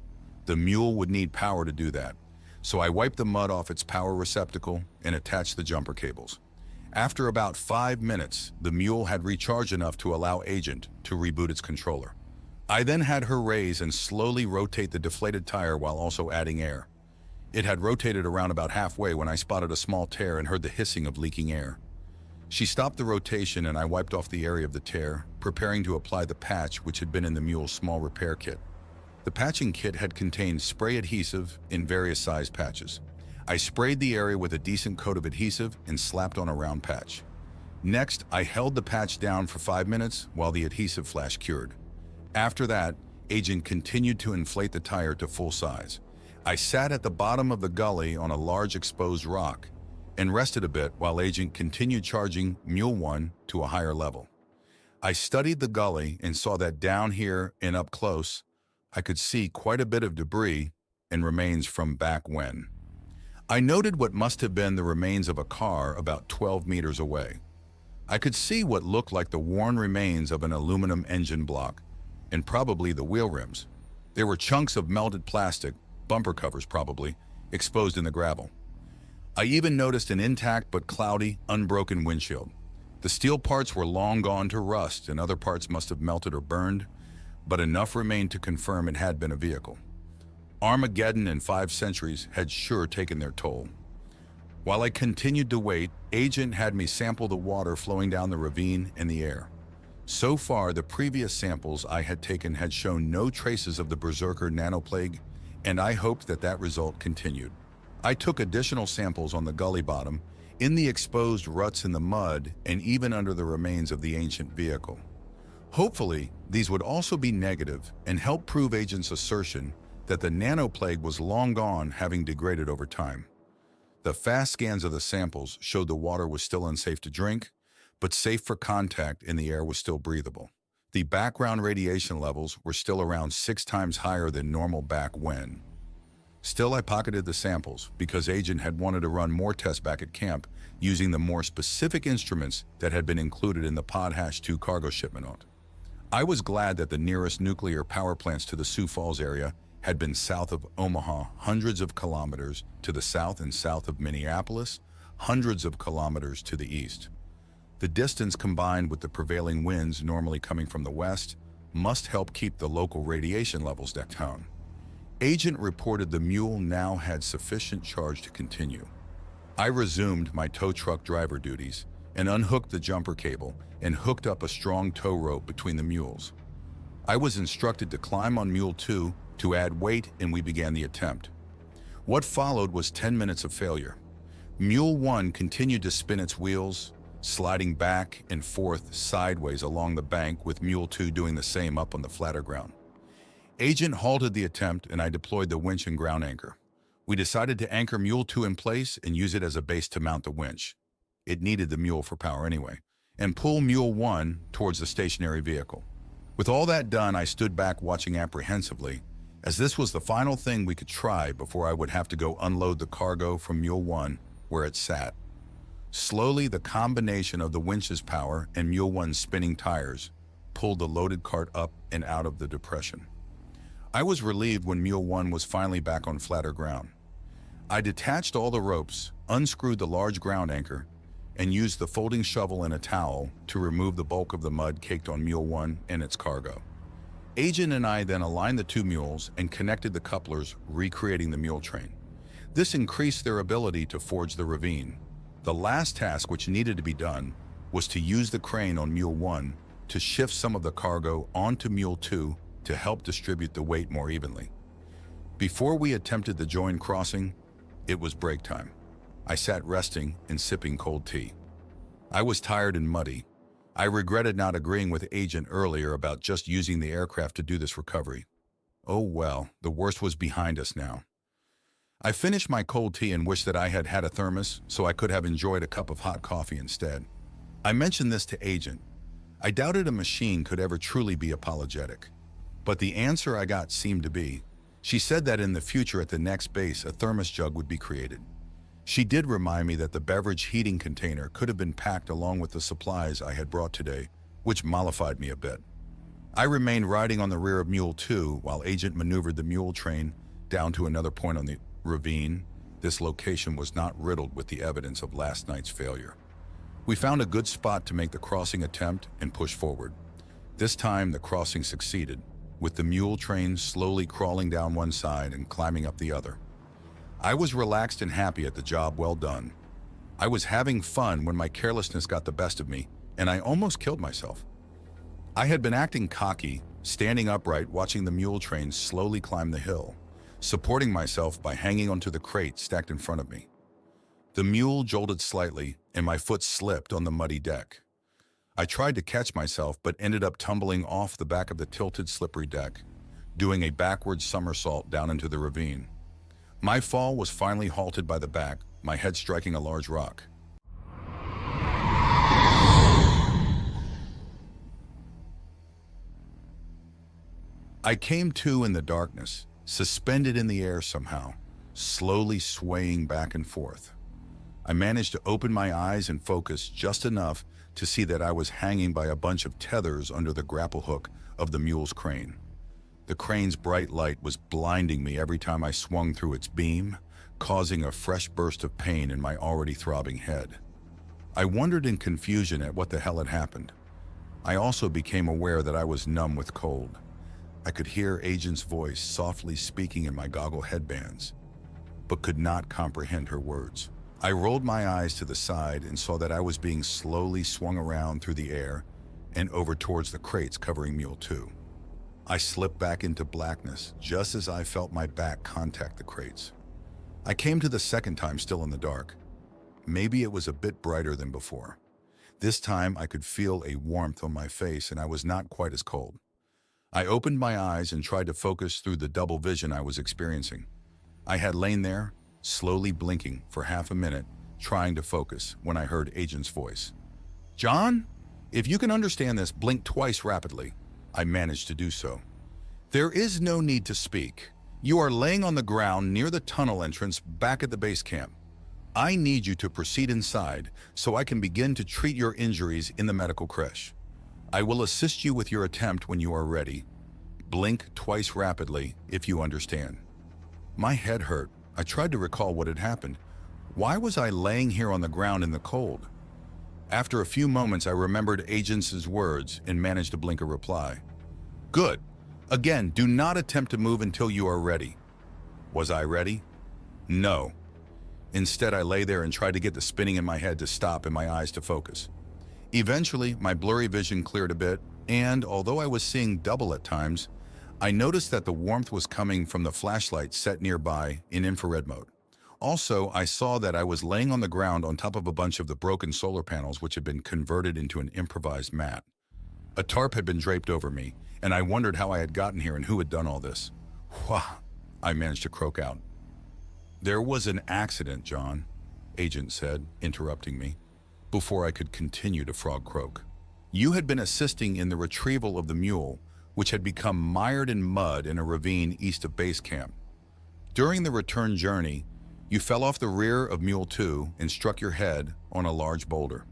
The mule would need power to do that, so I wiped the mud off its power receptacle and attached the jumper cables. After about 5 minutes, the mule had recharged enough to allow Agent to reboot its controller. I then had her raise and slowly rotate the deflated tire while also adding air. It had rotated around about halfway when I spotted a small tear and heard the hissing of leaking air. She stopped the rotation and I wiped off the area of the tear, preparing to apply the patch which had been in the mule's small repair kit. The patching kit had contained spray adhesive in various size patches. I sprayed the area with a decent coat of adhesive and slapped on a round patch. Next, I held the patch down for 5 minutes while the adhesive flash cured. After that, Agent continued to inflate the tire to full size. I sat at the bottom of the gully on a large exposed rock and rested a bit while Agent continued charging Mule 1 to a higher level. I studied the gully and saw that down here and up close, I could see quite a bit of debris and remains from back when. I noted what must have been the remains of a car about 12 meters away. I could see what looked like the worn remains of an aluminum engine block, and probably the wheel rims. There were chunks of melted plastic, bumper covers probably, exposed in the gravel. I even noticed an intact but cloudy, unbroken windshield. The steel parts were long gone to rust and other parts must have melted or burned, but enough remained to confirm it had been a vehicle. Armageddon and 5 centuries had sure taken their toll. While I continued to wait, Agent had me sample the water flowing down the ravine and the air. So far, the previous samples I had taken had shown no traces of the berserker nanoplague, and I hoped that that result continued. I took additional samples on the gully bottom, in the exposed ruts in the mud, and even under the remains of the ancient vehicle. Hopefully, these would also be negative and help prove Agent's assertion that the nanoplague was long gone, having degraded over time. The fast scans of the samples showed the water was still unsafe to drink, but safe for contact and the air was still breathable. The background radiation levels were still around 6 times higher than normal back when. Still, I pocketed the samples because Agent had wanted to run more tests back at camp using the more specific instruments that had been included in the Potash 2 cargo shipment note. I was glad that the nearest nuclear power plants to the Sioux Falls area had been south of Omaha, hundreds of kilometers to the south and south of Minneapolis, hundreds of kilometers to the east. The distance combined with the prevailing winds normally coming from the west must help keep the local radiation levels down. Agent reported the mule now had sufficient charge to continue. I resumed my tow truck driver duties and unhooked the jumper cable and hooked up a strong tow rope between the mules. I was instructed to climb on Mule 2 to add weight, and we began the attempt. What followed was 10 minutes of failure. Mule 1 continued to spin its wheels, sliding back and forth sideways along the bank, with Mule 2 doing the same up on the flatter ground. Agent halted the attempt and I deployed the winch and ground anchor. We decided to anchor Mule 2 in place and use it as a base to mount the winch. It needed the mule for power anyway, and pull Mule 1 towards the stationary vehicle. With all that done, I stood back watching apprehensively, as this was the final thing we could try before I would have to go unload the cargo from Mule 1 where it sat. Slowly, the combination of the winch's power and Mule 1's spinning tires pulled the loaded cart up and out of the depression. I was relieved when Mule 1 was finally back on flatter ground. I detached all the ropes, unscrewed the large ground anchor, and used the folding shovel and a towel to remove the bulk of the mud caked on Mule 1 and its cargo. Agent and I then aligned the 2 mules and connected the couplers, recreating the mule train. This increased their ability to forge the ravine. The last task which needed to be done was to use the crane on Mule 1 to shift some of the cargo onto Mule 2 to help distribute the weight more evenly. Before we attempted the joint crossing, it was break time. I sat resting and sipping cold tea. I was tired and muddy. I regretted not agreeing with Agent earlier about just using the aircraft to do this recovery. Oh well, the worst was behind us now. I finished my cold tea and wished that I had had a thermos so I could have enjoyed a cup of hot coffee instead. I mentioned this to Agent. I doubted a machine could ever truly be apologetic. But the answer I got seemed to be. She said that in the future at the next base a thermos jug would be created. She did remind me that the beverage heating container could have been packed along with the supplies I had brought today, which mollified me a bit. I remained riding on the rear of Mule 2 while Agent maneuvered the mule train down to another point on the ravine. This location was not riddled with the evidence of last night's failure. We found a good spot to make the crossing attempt and push forward. This time the crossing succeeded, with the mule train slowly crawling down one side and climbing up the other. I was relaxed and happy at the job well done. I was having fun when my carelessness got the best of me, and I almost killed myself. I had been acting cocky, standing upright watching the mule train slowly climb the hill, supporting myself by hanging onto the crate stacked in front of me. The mule jolted slightly, and my foot slipped on the muddy deck. I tried to catch myself but ended up tumbling off the back of the tilted, slippery deck, doing a backward somersault down into the ravine. My fall was finally halted by the back, my head striking a large rock. I came to in the darkness, suspended in the air somehow, slowly swaying back and forth. I managed to open my eyes and focus just enough to see that I was hanging by a bunch of tethers under the grapple hook of the mule's crane. The crane's bright light was blinding me every time I swung through its beam, causing a fresh burst of pain in my already throbbing head. I wondered in confusion at what the hell had happened. I also became aware that I was numb with cold. I could hear Agent's voice softly speaking in my goggle headbands, but could not comprehend her words. I rolled my eyes to the side and saw that I was being slowly swung around through the air and over towards the crates covering Mule 2. I slipped back into blackness just as I felt my back contact the crates. I came to the second time still in the dark. Maybe it was a bit brighter than before. This time I could feel a warmth on my face and I was not quite as cold. I opened my eyes and tried to focus through the double vision I was experiencing. I had lain there, slowly blinking for half a minute, trying to focus when I heard Agent's voice. "John, if you can understand this, blink twice rapidly." I managed to do so. "There is no need to speak. You are laying on the ground near the tunnel entrance back at the base camp. I need you to proceed inside so I can begin to treat your injuries in the medical creche. I will assist you with your attempt when you are ready. Blink twice rapidly if you understand." My head hurt. I tried to recall what had happened. Why was I laying here on the ground in the cold? After a few moments, I remembered Agent's words and managed to blink a reply. "Good. Again, do not attempt to move until you are ready." Was I ready? No. Instead, I lay there and tried to get the spinning in my head to stop and my eyes to focus. Eventually, my blurry vision cleared a bit, and although I was seeing double at times, I noticed that the warmth was coming from the flashlight set nearby in infrared mode. Also, I saw that I was laying on the ground on top of a bunch of the broken solar panels which had been converted into an improvised mat. A tarp had been draped over me, and I wondered how I had gotten here and who had done all this. "Wah," I managed to croak out. "There was an accident, John," Agent said, interrupting me, before I could continue to frog croak. "You had been assisting in the retrieval of the mule, which had become mired in mud in a ravine east of base camp. During the return journey, you fell off the rear of Mule 2 and struck your head on a large boulder.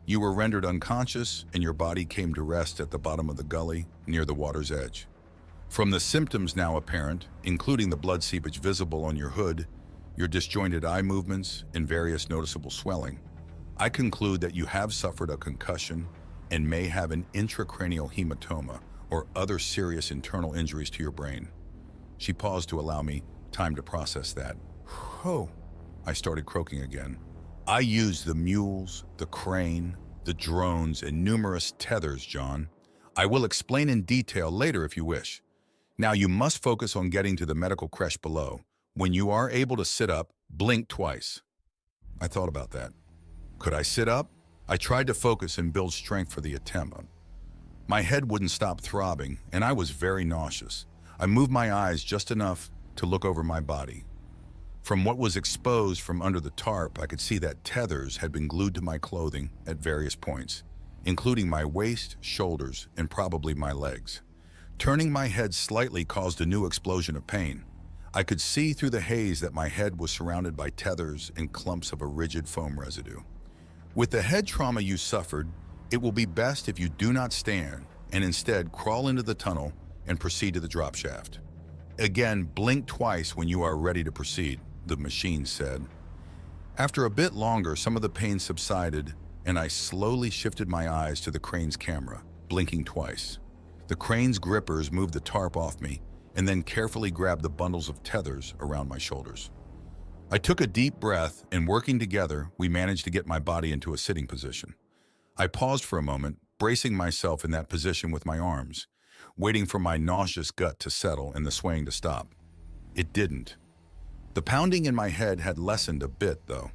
You were rendered unconscious and your body came to rest at the bottom of the gully near the water's edge. From the symptoms now apparent, including the blood seepage visible on your hood, your disjointed eye movements, and various noticeable swelling, I conclude that you have suffered a concussion and may have an intracranial hematoma or other serious internal injuries to your brain." She paused to allow me time to process that. "Oh," I started croaking again. "I used the mules, the crane, the drones, and numerous tethers, John. I will explain in detail later if you wish. Now you must focus on getting to the medical creche below. When you are able to sit up, blink twice." I thought about that. Could I sit up? I tried to focus and build strength for the attempt. My head wouldn't stop throbbing, and I was very nauseous. I moved my eyes just enough to look over my body. From what was exposed from under the tarp, I could see that tethers had been glued to my clothing at various points, including my waist, shoulders, and probably my legs. Turning my head slightly caused a new explosion of pain. I could see through the haze that my head was surrounded by tethers and clumps of a rigid foam residue. "With the head trauma you suffered, it will be best if you do not stand and instead crawl into the tunnel and proceed to the drop shaft. Again, blink twice when you are ready to proceed," the machine said. After a bit longer, some of the pain subsided, and I slowly shifted my eyes to the crane's camera, blinking twice. The crane's grippers moved the tarp off me and then carefully grabbed the bundles of tethers around my shoulders. I took a deep breath, and working together, we managed to get my body into a sitting position. I paused for a moment, bracing myself in that position with my arms, waiting for my nauseous gut to settle and the swaying to stop. It didn't. The pounding in my head had lessened a bit, though.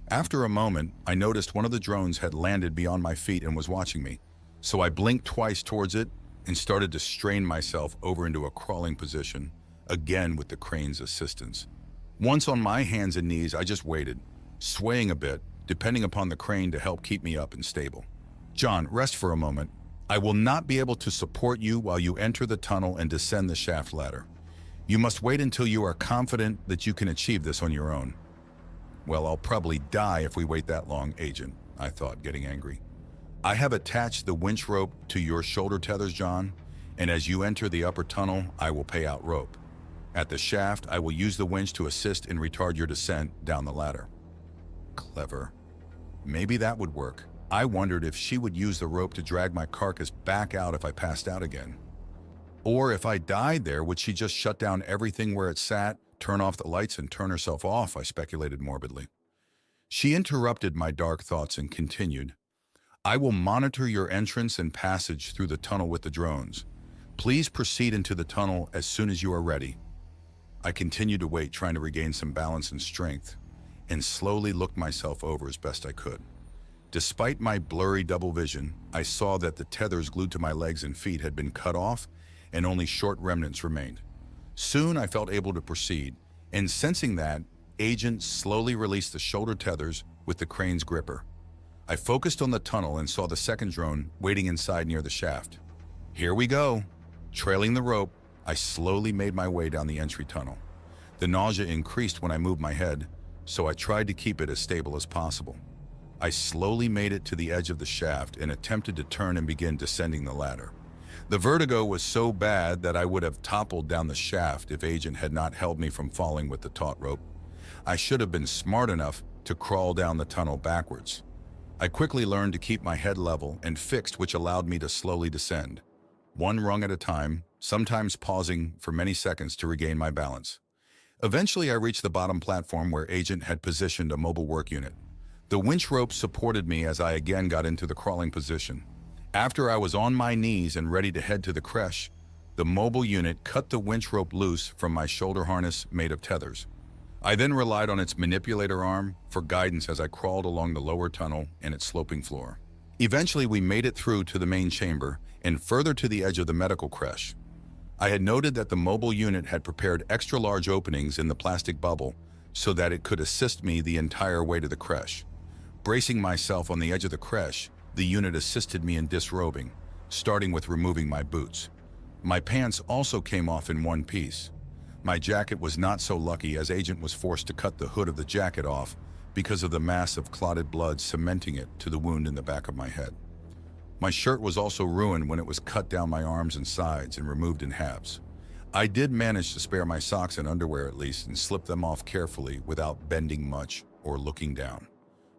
After a moment, I noticed one of the drones had landed beyond my feet and was watching me, so I blinked twice towards it and started to strain myself over into a crawling position, again with the crane's assistance. Once on my hands and knees, I just waited, swaying a bit, depending upon the crane to help keep me up and stable. "John, rest for a moment. I will not be able to support you while you enter the tunnel and descend the shaft ladder. You must wait until you are confident that you can achieve this on your own. Well, I'll probably die if we wait that long, Agent, I thought, getting angry. I have attached the winch rope to your shoulder tethers, John, and as you enter the upper tunnel, I will pay out rope. At the shaft, I will use the winch to assist and retard your descent down the ladder. Clever. Maybe that would work. I wondered if she would use the rope to drag my carcass back out if I passed out again. Or if I died there, would she just shut down everything where it sat, turn off the lights, and turn herself off, I speculated morbidly. She interrupted my dark thoughts and continued, I will monitor your entrance and passage through the tunnel with the drones. Please proceed into the tunnel as soon as you are ready. I continued to wait, trying to regain some balance and strength, and slowly looked myself over as best I could. Despite my blurry double vision, I saw that the tethers glued to my legs and feet had been cut off, and only short remnants remained. Soon I felt able to proceed, and sensing that, Agent slowly released the shoulder tethers with the crane's gripper. I focused on the tunnel and saw the second drone waiting inside near the shaft. Here we go. Trailing the rope, I slowly made my way down the entry tunnel. The nausea increased when I moved my head, so I tried to keep it as stable as possible. I slowly made it to the edge of the shaft and attempted to turn and begin descending the ladder. The vertigo was so bad that I would have toppled down the shaft if Agent had not held me from falling with the taut rope. I should have been smart enough to crawl down the tunnel backwards. I quickly learned to keep my head level and fixed, which allowed me to slowly descend, one rung at a time, sometimes pausing for many seconds to regain my balance. Eventually, I reached the bottom platform where Agent had positioned a mobile work unit. The winch rope supported me as I again got into the crawling position. After I was on my knees and ready to head to the creche, the mobile unit cut the winch rope loose from my shoulder harness made of tethers. I then relied on its manipulator arm for guidance as I crawled along the lower tunnel and its sloping floor. Eventually, we made it through to the main chamber and further to the edge of the medical creche. I had noted that the mobile unit had prepared extra large openings in the plastic bubble so that it could assist me the entire way to the creche. Bracing myself on the edge of the creche, the unit assisted me in disrobing, starting with removing my boots. My pants also came off in one piece. My jacket was not so lucky, as Agent was forced to cut the hood of the jacket off because of the mass of clotted blood cementing it to the wound in the back of my head. My shirt was also ruined when it was cut down my arms and sides and removed in halves. I did manage to spare my socks and underwear at least and slip them off carefully without bending much or looking down.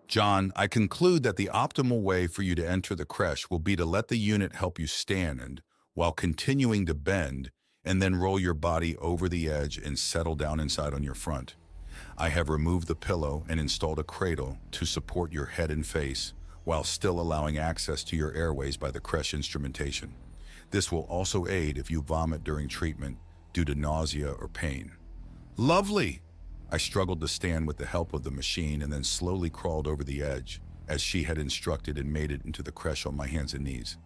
John, I conclude that the optimal way for you to enter the creche will be to let the unit help you stand while continuing to bend, and then roll your body over the edge and settle down inside on your front. I have removed the pillow and installed a cradle to support your head and face while still allowing access to your airways by the creche instrumentation. This will also aid if you vomit during treatment due to nausea or pain. Lovely! I struggled to stand with the help of the machine and then slowly crawled over the edge as she had instructed and made it into the creche on my hands and knees.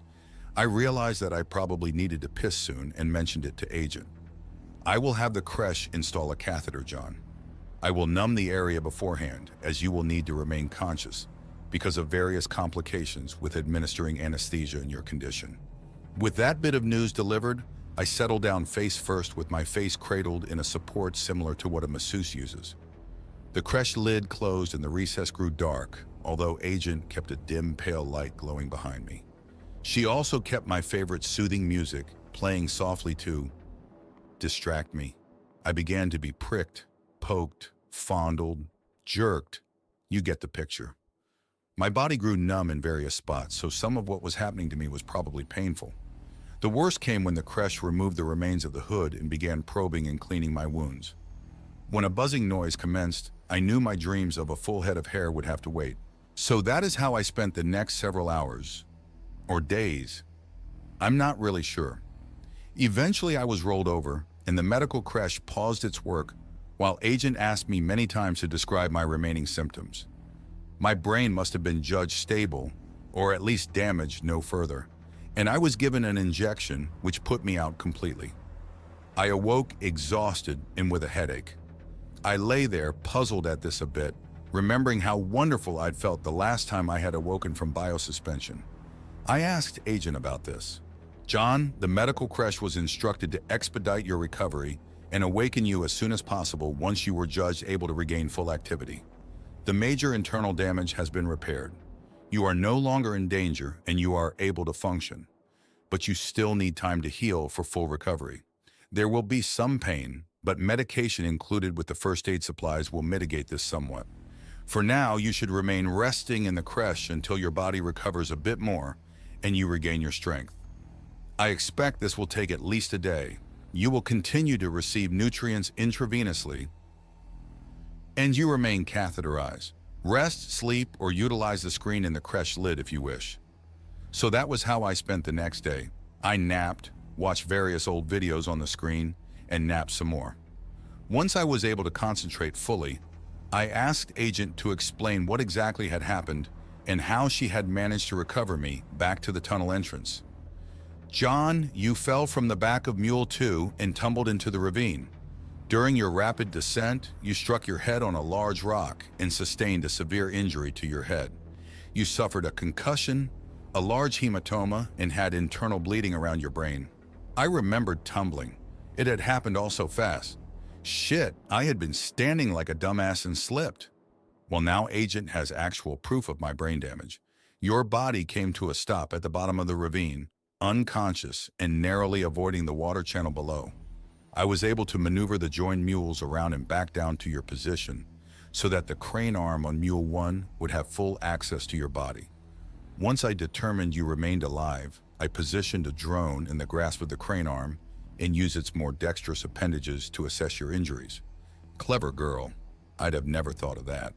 I realized that I probably needed to piss soon and mentioned it to Agent. I will have the creche install a catheter, John. I will numb the area beforehand, as you will need to remain conscious because of various complications with administering anesthesia in your condition. With that bit of news delivered, I settled down face first with my face cradled in a support similar to what a masseuse uses. The creche lid closed and the recess grew dark, although Agent kept a dim, pale light glowing behind me. She also kept my favorite soothing music playing softly to distract me. I began to be pricked, poked, fondled, jerked. You get the picture. My body grew numb in various spots, so some of what was happening to me was probably painful. The worst came when the creche removed the remains of the hood and began probing and cleaning my wounds. When a buzzing noise commenced, I knew my dreams of a full head of hair would have to wait. So that is how I spent the next several hours. Or days. I'm not really sure. Eventually I was rolled over and the medical creche paused its work while Agent asked me many times to describe my remaining symptoms. My brain must have been judged stable, or at least damaged no further, and I was given an injection which put me out completely. I awoke exhausted and with a headache. I lay there puzzled at this a bit, remembering how wonderful I'd felt the last time I had awoken from biosuspension. I asked Agent about this. John, the medical creche was instructed to expedite your recovery and awaken you as soon as possible once you were judged able to regain full activity. The major internal damage has been repaired. You are no longer in danger and you are able to function, but you still need time to heal for full recovery. There will be some pain, but medication included with the first aid supplies will mitigate this somewhat. For now, you should remain resting in the creche until your body recovers a bit more and you regain your strength. I expect this will take at least a day. You will continue to receive nutrients intravenously and you remain catheterized. Rest, sleep, or utilize the screen in the creche lid if you wish. So that was how I spent the next day. I napped, watched various old videos on the screen, and napped some more. Once I was able to concentrate fully, I asked Agent to explain what exactly had happened and how she had managed to recover me back to the tunnel entrance. John, you fell from the back of Mule 2 and tumbled into the ravine. During your rapid descent, you struck your head on a large rock and sustained a severe injury to your head. You suffered a concussion, a large hematoma, and had internal bleeding around your brain. I remembered tumbling. It had happened all so fast. Shit, I had been standing like a dumbass and slipped. Well, now Agent has actual proof of my brain damage. Your body came to a stop at the bottom of the ravine, unconscious and narrowly avoiding the water channel below. I was able to maneuver the joined mules around and back down to your position so that the crane arm on Mule 1 would have full access to your body. Once I determined you remained alive, I positioned a drone in the grasp of the crane arm and used its more dexterous appendages to assess your injuries. Clever girl. I'd have never thought of that.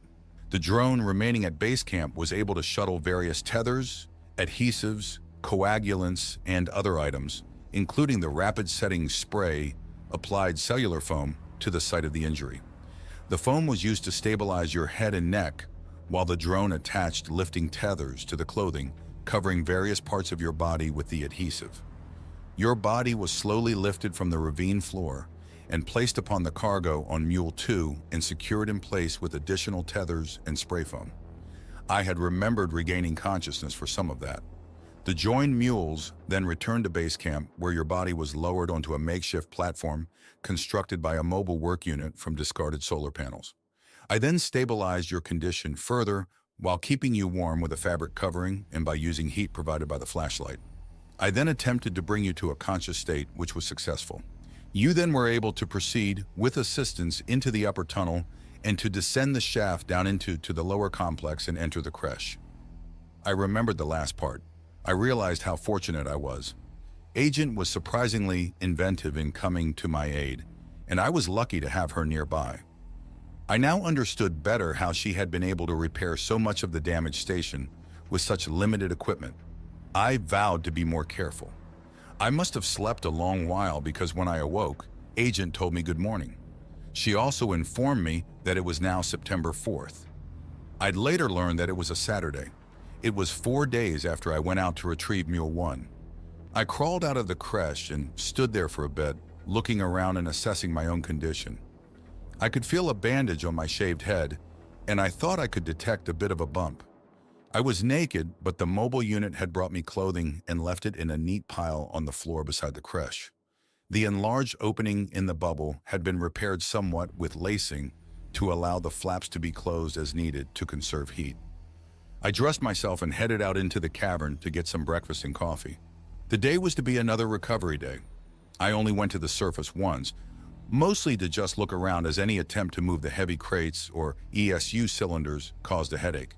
The drone remaining at base camp was able to shuttle various tethers, adhesives, coagulants, and other items, including the rapid setting spray applied cellular foam to the site of the injury. The foam was used to stabilize your head and neck, while the drone attached lifting tethers to the clothing, covering various parts of your body with the adhesive. Your body was slowly lifted from the ravine floor and placed upon the cargo on Mule 2 and secured in place with additional tethers and spray foam. I had remembered regaining consciousness for some of that. The joined mules then returned to base camp, where your body was lowered onto a makeshift platform constructed by a mobile work unit from discarded solar panels. I then stabilized your condition further while keeping you warm with a fabric covering and by using heat provided by the flashlight. I then attempted to bring you to a conscious state, which was successful. You then were able to proceed with assistance into the upper tunnel and to descend the shaft down into the lower complex and enter the creche. I remembered the last part. I realized how fortunate I was. Agent was surprisingly inventive in coming to my aid, and I was lucky to have her nearby. I now understood better how she had been able to repair so much of the damaged station with such limited equipment. I vowed to be more careful. I must have slept a long while because when I awoke, Agent told me good morning. She also informed me that it was now September 4th. I'd later learned that it was a Saturday. It was 4 days after I went out to retrieve Mule 1. I crawled out of the creche and stood there for a bit, looking around and assessing my own condition. I could feel a bandage on my shaved head, and I thought I could detect a bit of a bump. I was naked, but the mobile unit had brought me clothing and left it in a neat pile on the floor beside the creche. The enlarged opening in the bubble had been repaired somewhat with lacing to allow the flaps to be closed as needed to conserve heat. I dressed myself and headed out into the cavern to get some breakfast and coffee. The day was to be another recovery day. I only went to the surface once, mostly to just look around as any attempt to move the heavy crates or ESU cylinders caused a headache.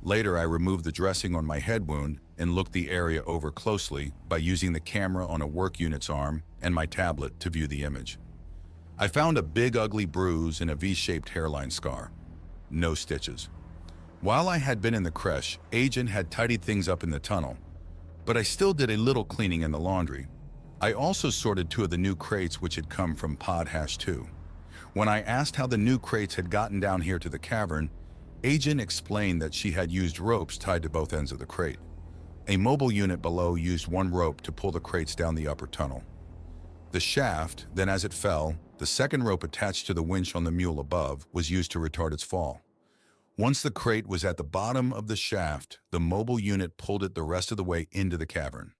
Later, I removed the dressing on my head wound and looked the area over closely by using the camera on a work unit's arm and my tablet to view the image. I found a big ugly bruise and a V-shaped hairline scar. No stitches. While I had been in the creche, Agent had tidied things up in the tunnel, but I still did a little cleaning in the laundry. I also sorted 2 of the new crates which had come from Pod #2. When I asked how the new crates had gotten down here to the cavern, Agent explained that she had used ropes tied to both ends of the crate. A mobile unit below used 1 rope to pull the crates down the upper tunnel. The shaft, then as it fell, the second rope attached to the winch on the mule above was used to retard its fall. Once the crate was at the bottom of the shaft, the mobile unit pulled it the rest of the way into the cavern.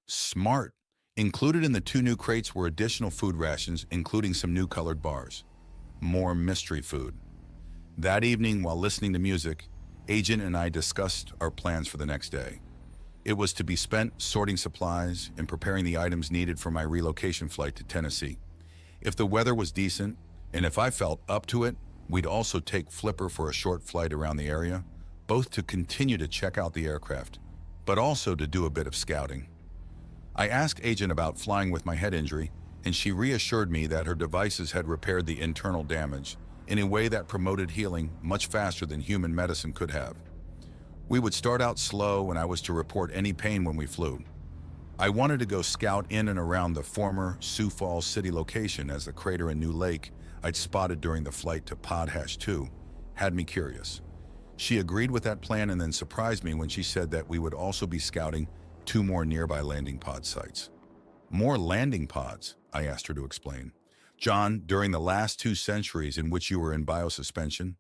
Smart. Included in the 2 new crates were additional food rations, including some new colored bars. More mystery food. That evening, while listening to music, Agent and I discussed our plans for the next day. It was to be spent sorting supplies and preparing the items needed for my relocation flight to Tennessee. If the weather was decent, and if I felt up to it, we'd also take Flipper for a short flight around the area, both to continue to check out the aircraft, but also to do a bit of scouting. I asked Agent about flying with my head injury, and she reassured me that her devices had repaired the internal damage in a way that promoted healing much faster than human medicine could have. We would start out slow, and I was to report any pain when we flew. I wanted to go scout in and around the former Sioux Falls City location, as the crater in New Lake I'd spotted during the flight to Pod Hash 2 had me curious. She agreed with that plan and then surprised me when she said that we would also be scouting 2 more nearby landing pod sites. More landing pods? I asked her to explain. John, during the last 2 centuries in which you were in biosuspension,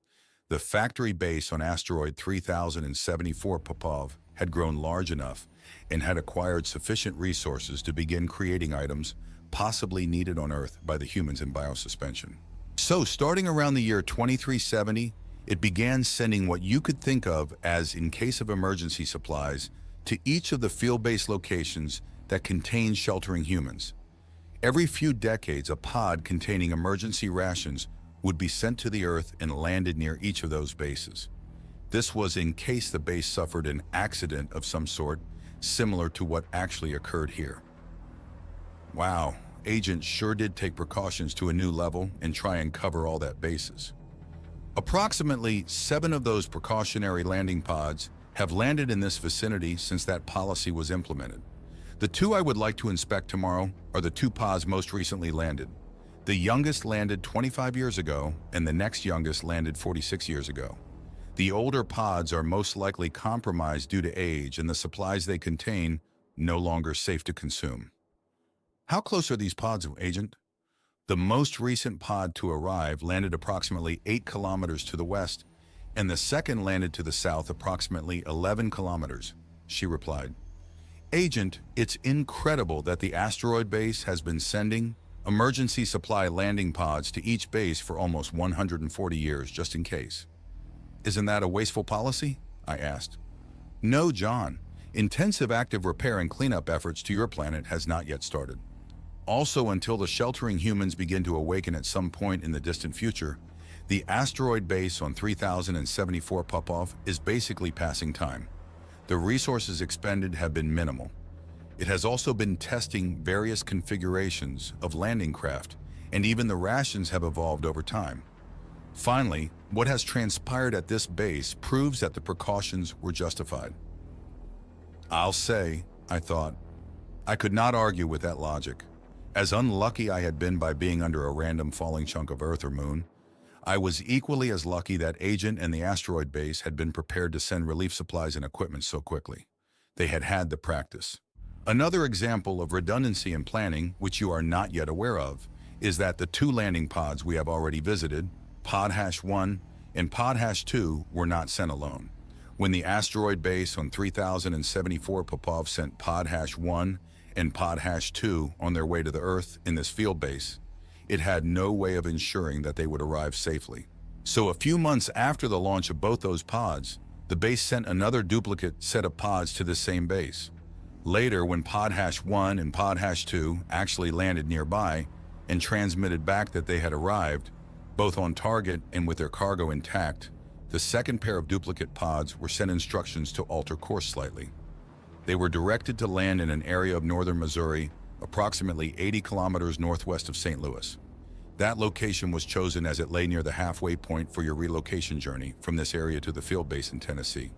the factory base on asteroid 3074 Popov had grown large enough and had acquired sufficient resources to begin creating items possibly needed on Earth by the humans in biosuspension. So, starting around the year 2370, it began sending what you could think of as in case of emergency supplies to each of the field-based locations that contained sheltering humans. Every few decades, a pod containing emergency rations would be sent to the Earth and landed near each of those bases. This was in case the base suffered an accident of some sort, similar to what actually occurred here. Wow, Agent sure did take precautions to a new level and try and cover all that bases. Approximately 7 of those precautionary landing pods have landed in this vicinity since that policy was implemented. The 2 I would like to inspect tomorrow are the 2 pods most recently landed. The youngest landed 25 years ago, and the next youngest landed 46 years ago. The older pods are most likely compromised due to age, and the supplies they contain no longer safe to consume. How close are these pods, Agent? The most recent pod to arrive landed approximately 8 kilometers to the west, and the second landed to the south approximately 11 kilometers, she replied. Agent, it's incredible that the asteroid base has been sending emergency supply landing pods to each base for almost 140 years, just in case. Isn't that a wasteful policy? I asked. No, John. Intensive active repair and cleanup efforts to your planet has not yet started. Also, until the sheltering humans begin to awaken at some point in the distant future, the asteroid base on 3074 Popov is basically passing time. The resources expended have been minimal. It has also been testing various configurations of landing craft, and even the rations have evolved over time. Finally, what has transpired at this base proves that the precautions were justified. I'll say, I thought, I could not argue with that logic. As unlucky I had been by being under a random falling chunk of Earth or Moon, I was equally as lucky that Agent and the asteroid base had been prepared to send relief supplies and equipment so quickly. They had had the practice. Another example of redundancy in planning, which you are not yet aware of, is that the 2 landing pods we have already visited, Pod Hash 1 and Pod Hash 2, were not sent alone. When the asteroid base on 3074 Popov sent Pod Hash 1 and Pod Hash 2 on their way to the Earth in this field base, it had no way of ensuring that they would arrive safely. So a few months after the launch of both those pods, the base sent another duplicate set of pods to this same base. Later, when Pod Hash 1 and Pod Hash 2 actually landed nearby and transmitted back that they had arrived, both on target and with their cargo intact, the second pair of duplicate pods were sent instructions to alter course slightly. They were directed to land in an area of northern Missouri, approximately 80 kilometers northwest of St. Louis. That location was chosen as it lay near the halfway point for your relocation journey from this area to the field base in Tennessee.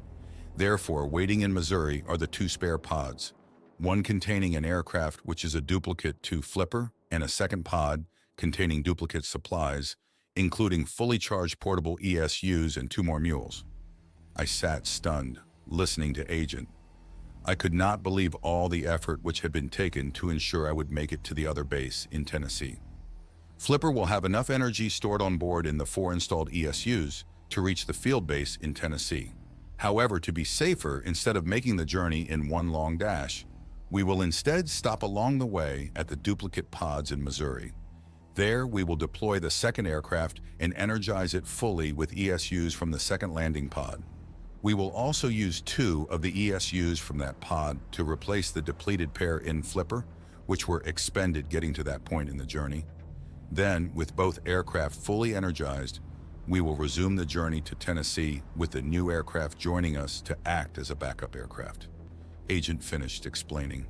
Therefore, waiting in Missouri are the 2 spare pods, one containing an aircraft which is a duplicate to Flipper, and a second pod containing duplicate supplies, including fully charged portable ESUs and 2 more mules. I sat stunned, listening to Agent. I could not believe all the effort which had been taken to ensure I would make it to the other base in Tennessee. Flipper will have enough energy stored on board in the 4 installed ESUs to reach the field base in Tennessee. However, to be safer, instead of making the journey in one long dash, we will instead stop along the way at the duplicate pods in Missouri. There, we will deploy the second aircraft and energize it fully with ESUs from the second landing pod. We will also use 2 of the ESUs from that pod to replace the depleted pair in Flipper, which were expended getting to that point in the journey. Then, with both aircraft fully energized, we will resume the journey to Tennessee with the new aircraft joining us to act as a backup aircraft. Agent finished explaining.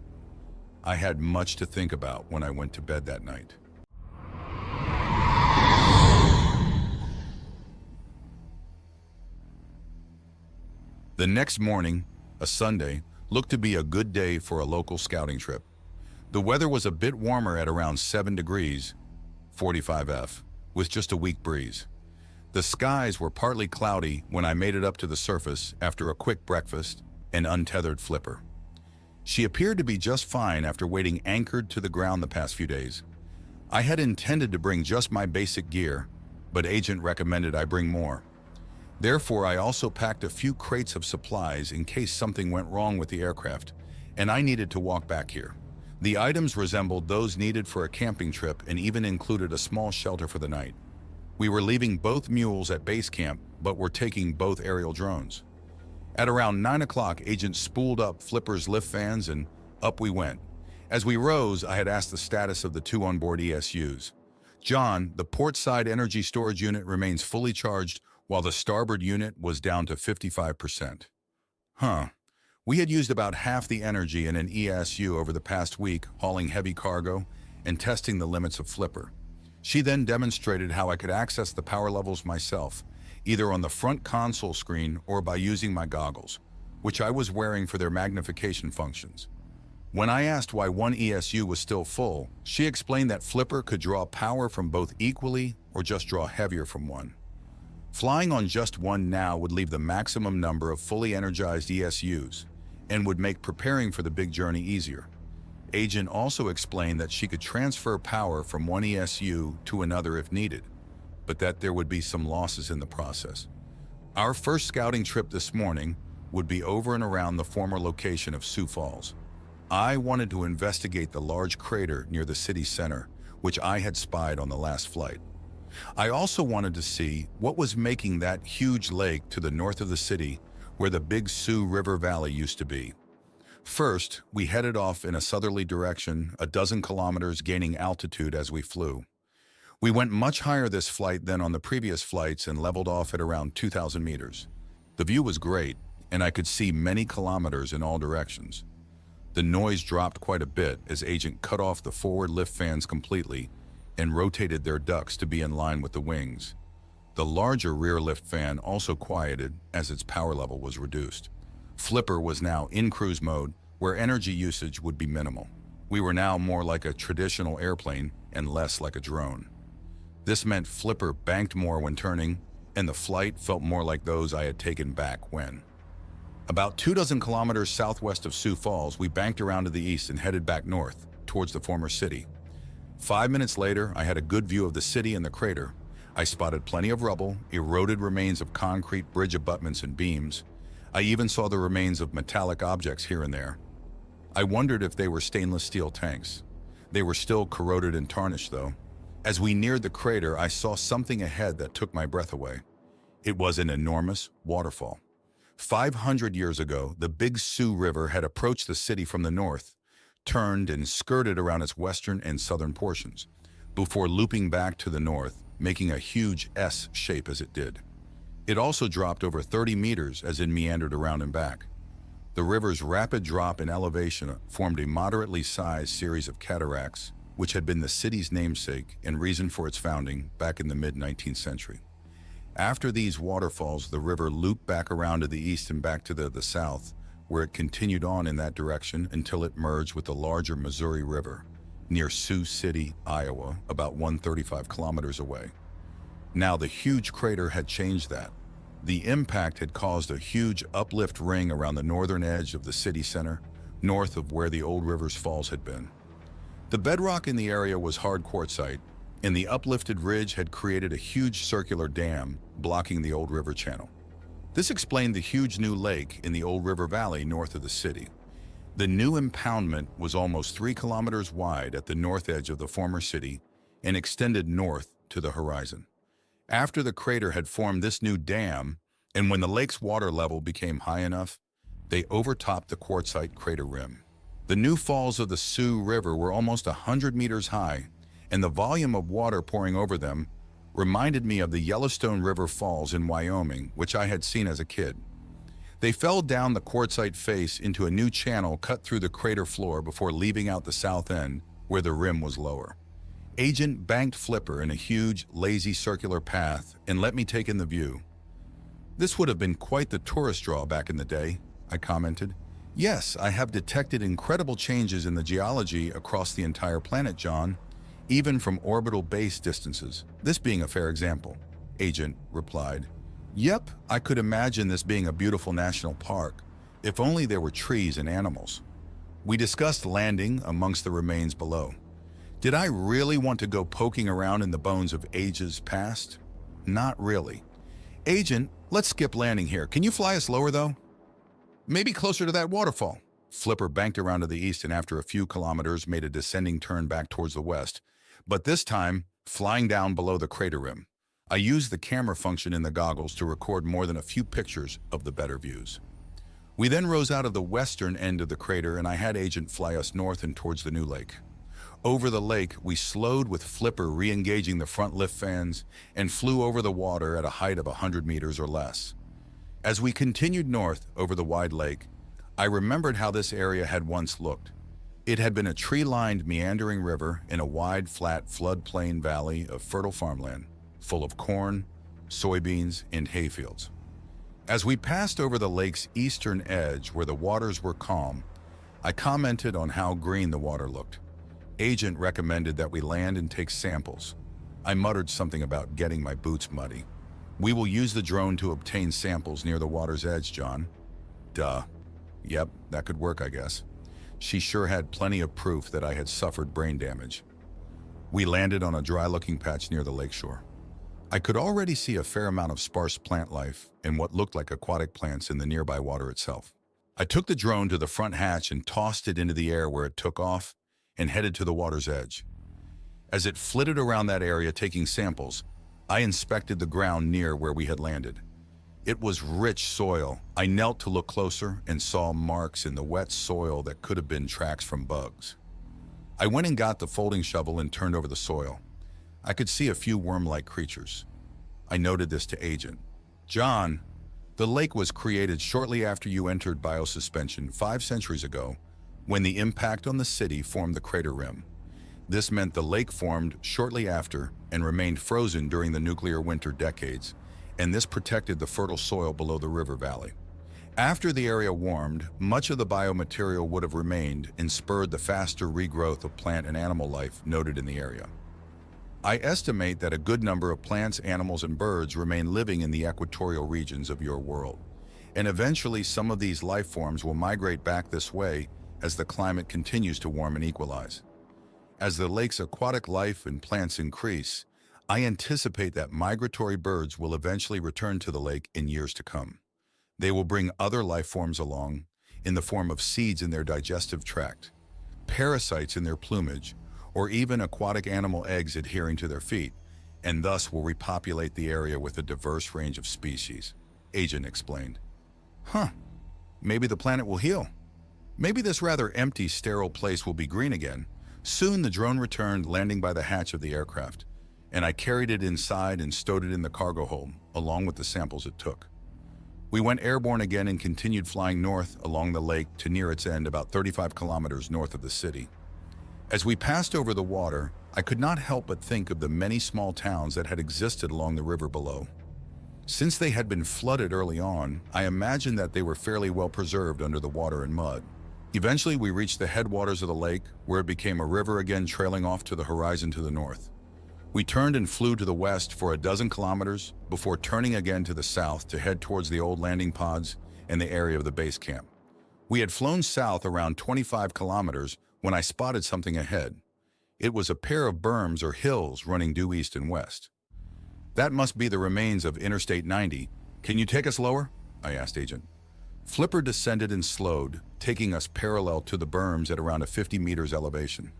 I had much to think about when I went to bed that night. The next morning, a Sunday, looked to be a good day for a local scouting trip. The weather was a bit warmer at around 7 degrees, 45 F, with just a weak breeze. The skies were partly cloudy when I made it up to the surface after a quick breakfast and untethered Flipper. She appeared to be just fine after waiting anchored to the ground the past few days. I had intended to bring just my basic gear, but Agent recommended I bring more. Therefore, I also packed a few crates of supplies in case something went wrong with the aircraft, and I needed to walk back here. The items resembled those needed for a camping trip and even included a small shelter for the night. We were leaving both mules at base camp, but were taking both aerial drones. At around 9 o'clock, Agent spooled up Flipper's lift fans and up we went. As we rose, I had asked the status of the 2 onboard ESUs. John, the port side energy storage unit remains fully charged, while the starboard unit was down to 55%. We had used about half the energy in an ESU over the past week, hauling heavy cargo and testing the limits of Flipper. She then demonstrated how I could access the power levels myself, either on the front console screen or by using my goggles, which I was wearing for their magnification functions. When I asked why one ESU was still full, she explained that Flipper could draw power from both equally or just draw heavier from one. Flying on just one now would leave the maximum number of fully energized ESUs and would make preparing for the big journey easier. Agent also explained that she could transfer power from one ESU to another if needed, but that there would be some losses in the process. Our first scouting trip this morning would be over and around the former location of Sioux Falls. I wanted to investigate the large crater near the city center, which I had spied on the last flight. I also wanted to see what was making that huge lake to the north of the city where the Big Sioux River Valley used to be. First, we headed off in a southerly direction, a dozen kilometers gaining altitude as we flew. We went much higher this flight than on the previous flights and leveled off at around 2,000 meters. The view was great, and I could see many kilometers in all directions. The noise dropped quite a bit as Agent cut off the forward lift fans completely and rotated their ducts to be in line with the wings. The larger rear lift fan also quieted as its power level was reduced. Flipper was now in cruise mode, where energy usage would be minimal. We were now more like a traditional airplane and less like a drone. This meant Flipper banked more when turning, and the flight felt more like those I had taken back when. About 24 kilometers southwest of Sioux Falls, we banked around to the east and headed back north, towards the former city. 5 minutes later, I had a good view of the city and the crater. I spotted plenty of rubble, eroded remains of concrete bridge abutments and beams. I even saw the remains of metallic objects here and there. I wondered if they were stainless steel tanks. They were still corroded and tarnished, though. As we neared the crater, I saw something ahead that took my breath away. It was an enormous waterfall. 500 years ago, the Big Sioux River had approached the city from the north, turned and skirted around its western and southern portions, before looping back to the north, making a huge S shape as it did. It also dropped over 30 meters as it meandered around and back. The river's rapid drop in elevation formed a moderately sized series of cataracts, which had been the city's namesake and reason for its founding back in the mid-19th century. After these waterfalls, the river looped back around to the east and back to the south, where it continued on in that direction until it merged with the larger Missouri River, near Sioux City, Iowa, about 135 kilometers away. Now, the huge crater had changed that. The impact had caused a huge uplift ring around the northern edge of the city center, north of where the old river's falls had been. The bedrock in the area was hard quartzite, and the uplifted ridge had created a huge circular dam blocking the old river channel. This explained the huge new lake in the old river valley north of the city. The new impoundment was almost 3 kilometers wide at the north edge of the former city and extended north to the horizon. After the crater had formed this new dam, and when the lake's water level became high enough, they overtopped the quartzite crater rim. The new falls of the Sioux River were almost 100 meters high, and the volume of water pouring over them reminded me of the Yellowstone River Falls in Wyoming, which I had seen as a kid. They fell down the quartzite face into a new channel cut through the crater floor before leaving out the south end, where the rim was lower. Agent banked Flipper in a huge, lazy circular path and let me take in the view. "This would have been quite the tourist draw back in the day," I commented. "Yes, I have detected incredible changes in the geology across the entire planet, John, even from orbital base distances, this being a fair example," Agent replied. "Yep, I could imagine this being a beautiful national park, if only there were trees and animals." We discussed landing amongst the remains below. Did I really want to go poking around in the bones of ages past? Not really. "Agent, let's skip landing here. Can you fly us lower, though? Maybe closer to that waterfall." Flipper banked around to the east and after a few kilometers made a descending turn back towards the west, but this time flying down below the crater rim. I used the camera function in the goggles to record more than a few pictures of the better views. We then rose out of the western end of the crater and I had Agent fly us north and towards the new lake. Over the lake, we slowed with Flipper re-engaging the front lift fans and flew over the water at a height of 100 meters or less. As we continued north over the wide lake, I remembered how this area had once looked. It had been a tree-lined, meandering river in a wide, flat floodplain valley of fertile farmland, full of corn, soybeans, and hayfields. As we passed over the lake's eastern edge where the waters were calm, I commented on how green the water looked. Agent recommended that we land and take samples. I muttered something about getting my boots muddy. "We will use the drone to obtain samples near the water's edge, John." Duh. Yep, that could work, I guess. She sure had plenty of proof that I had suffered brain damage. We landed on a dry-looking patch near the lakeshore. I could already see a fair amount of sparse plant life and what looked like aquatic plants in the nearby water itself. I took the drone to the front hatch and tossed it into the air where it took off and headed to the water's edge. As it flitted around that area taking samples, I inspected the ground near where we had landed. It was rich soil. I knelt to look closer and saw marks in the wet soil that could have been tracks from bugs. I went and got the folding shovel and turned over the soil. I could see a few worm-like creatures. I noted this to Agent. "John, the lake was created shortly after you entered biosuspension 5 centuries ago, when the impact on the city formed the crater rim. This meant the lake formed shortly after and remained frozen during the nuclear winter decades, and this protected the fertile soil below the river valley. After the area warmed, much of the biomaterial would have remained and spurred the faster regrowth of plant and animal life noted in the area. I estimate that a good number of plants, animals, and birds remain living in the equatorial regions of your world, and eventually some of these life forms will migrate back this way as the climate continues to warm and equalize. As the lake's aquatic life and plants increase, I anticipate that migratory birds will eventually return to the lake in years to come. They will bring other life forms along in the form of seeds in their digestive tract, parasites in their plumage, or even aquatic animal eggs adhering to their feet, and thus will repopulate the area with a diverse range of species," Agent explained. "Huh, maybe the planet will heal. Maybe this rather empty, sterile place will be green again." Soon the drone returned, landing by the hatch of the aircraft, and I carried it inside and stowed it in the cargo hold, along with the samples it took. We went airborne again and continued flying north along the lake to near its end about 35 kilometers north of the city. As we passed over the water, I could not help but think of the many small towns that had existed along the river below. Since they had been flooded early on, I imagined that they were fairly well preserved under the water and mud. Eventually, we reached the headwaters of the lake, where it became a river again trailing off to the horizon to the north. We turned and flew to the west for a dozen kilometers before turning again to the south to head towards the old landing pods and the area of the base camp. We had flown south around 25 kilometers when I spotted something ahead. It was a pair of berms or hills running due east and west. "That must be the remains of Interstate 90. Can you take us lower?" I asked Agent. Flipper descended and slowed, taking us parallel to the berms at around a 50 meters elevation.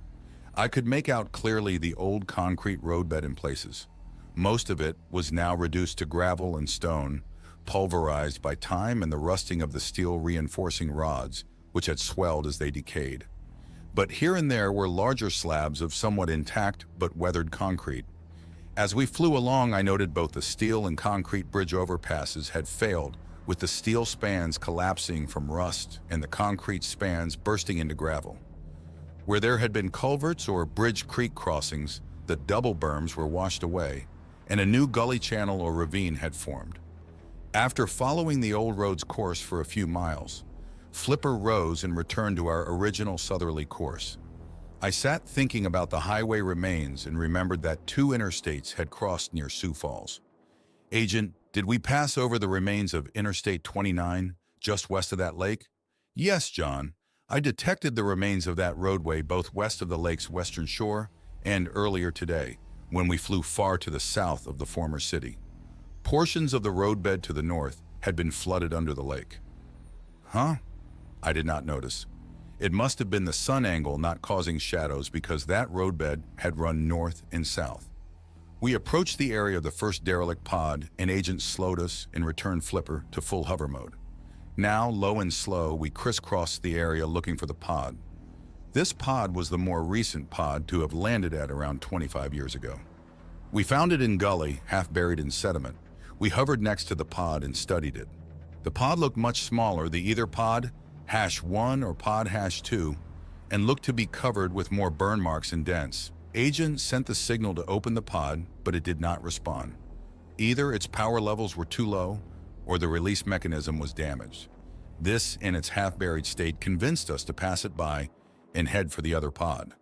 I could make out clearly the old concrete roadbed in places. Most of it was now reduced to gravel and stone, pulverized by time and the rusting of the steel reinforcing rods, which had swelled as they decayed. But here and there were larger slabs of somewhat intact but weathered concrete. As we flew along, I noted both the steel and concrete bridge overpasses had failed, with the steel spans collapsing from rust and the concrete spans bursting into gravel. Where there had been culverts or bridge creek crossings, the double berms were washed away, and a new gully channel or ravine had formed. After following the old road's course for a few miles, Flipper rose and returned to our original southerly course. I sat thinking about the highway remains and remembered that 2 interstates had crossed near Sioux Falls. "Agent, did we pass over the remains of Interstate 29, just west of that lake?" "Yes, John. I detected the remains of that roadway both west of the lake's western shore and earlier today, when we flew far to the south of the former city. Portions of the roadbed to the north had been flooded under the lake." "Huh?" I did not notice. It must have been the sun angle not causing shadows, because that roadbed had run north and south. We approached the area of the first derelict pod, and Agent slowed us and returned Flipper to full hover mode. Now, low and slow, we crisscrossed the area looking for the pod. This pod was the more recent pod to have landed at around 25 years ago. We found it in gully, half buried in sediment. We hovered next to the pod and studied it. The pod looked much smaller, the either pod #1 or pod #2, and looked to be covered with more burn marks and dents. Agent sent the signal to open the pod, but it did not respond. Either its power levels were too low, or the release mechanism was damaged. This, in its half-buried state, convinced us to pass it by and head for the other pod.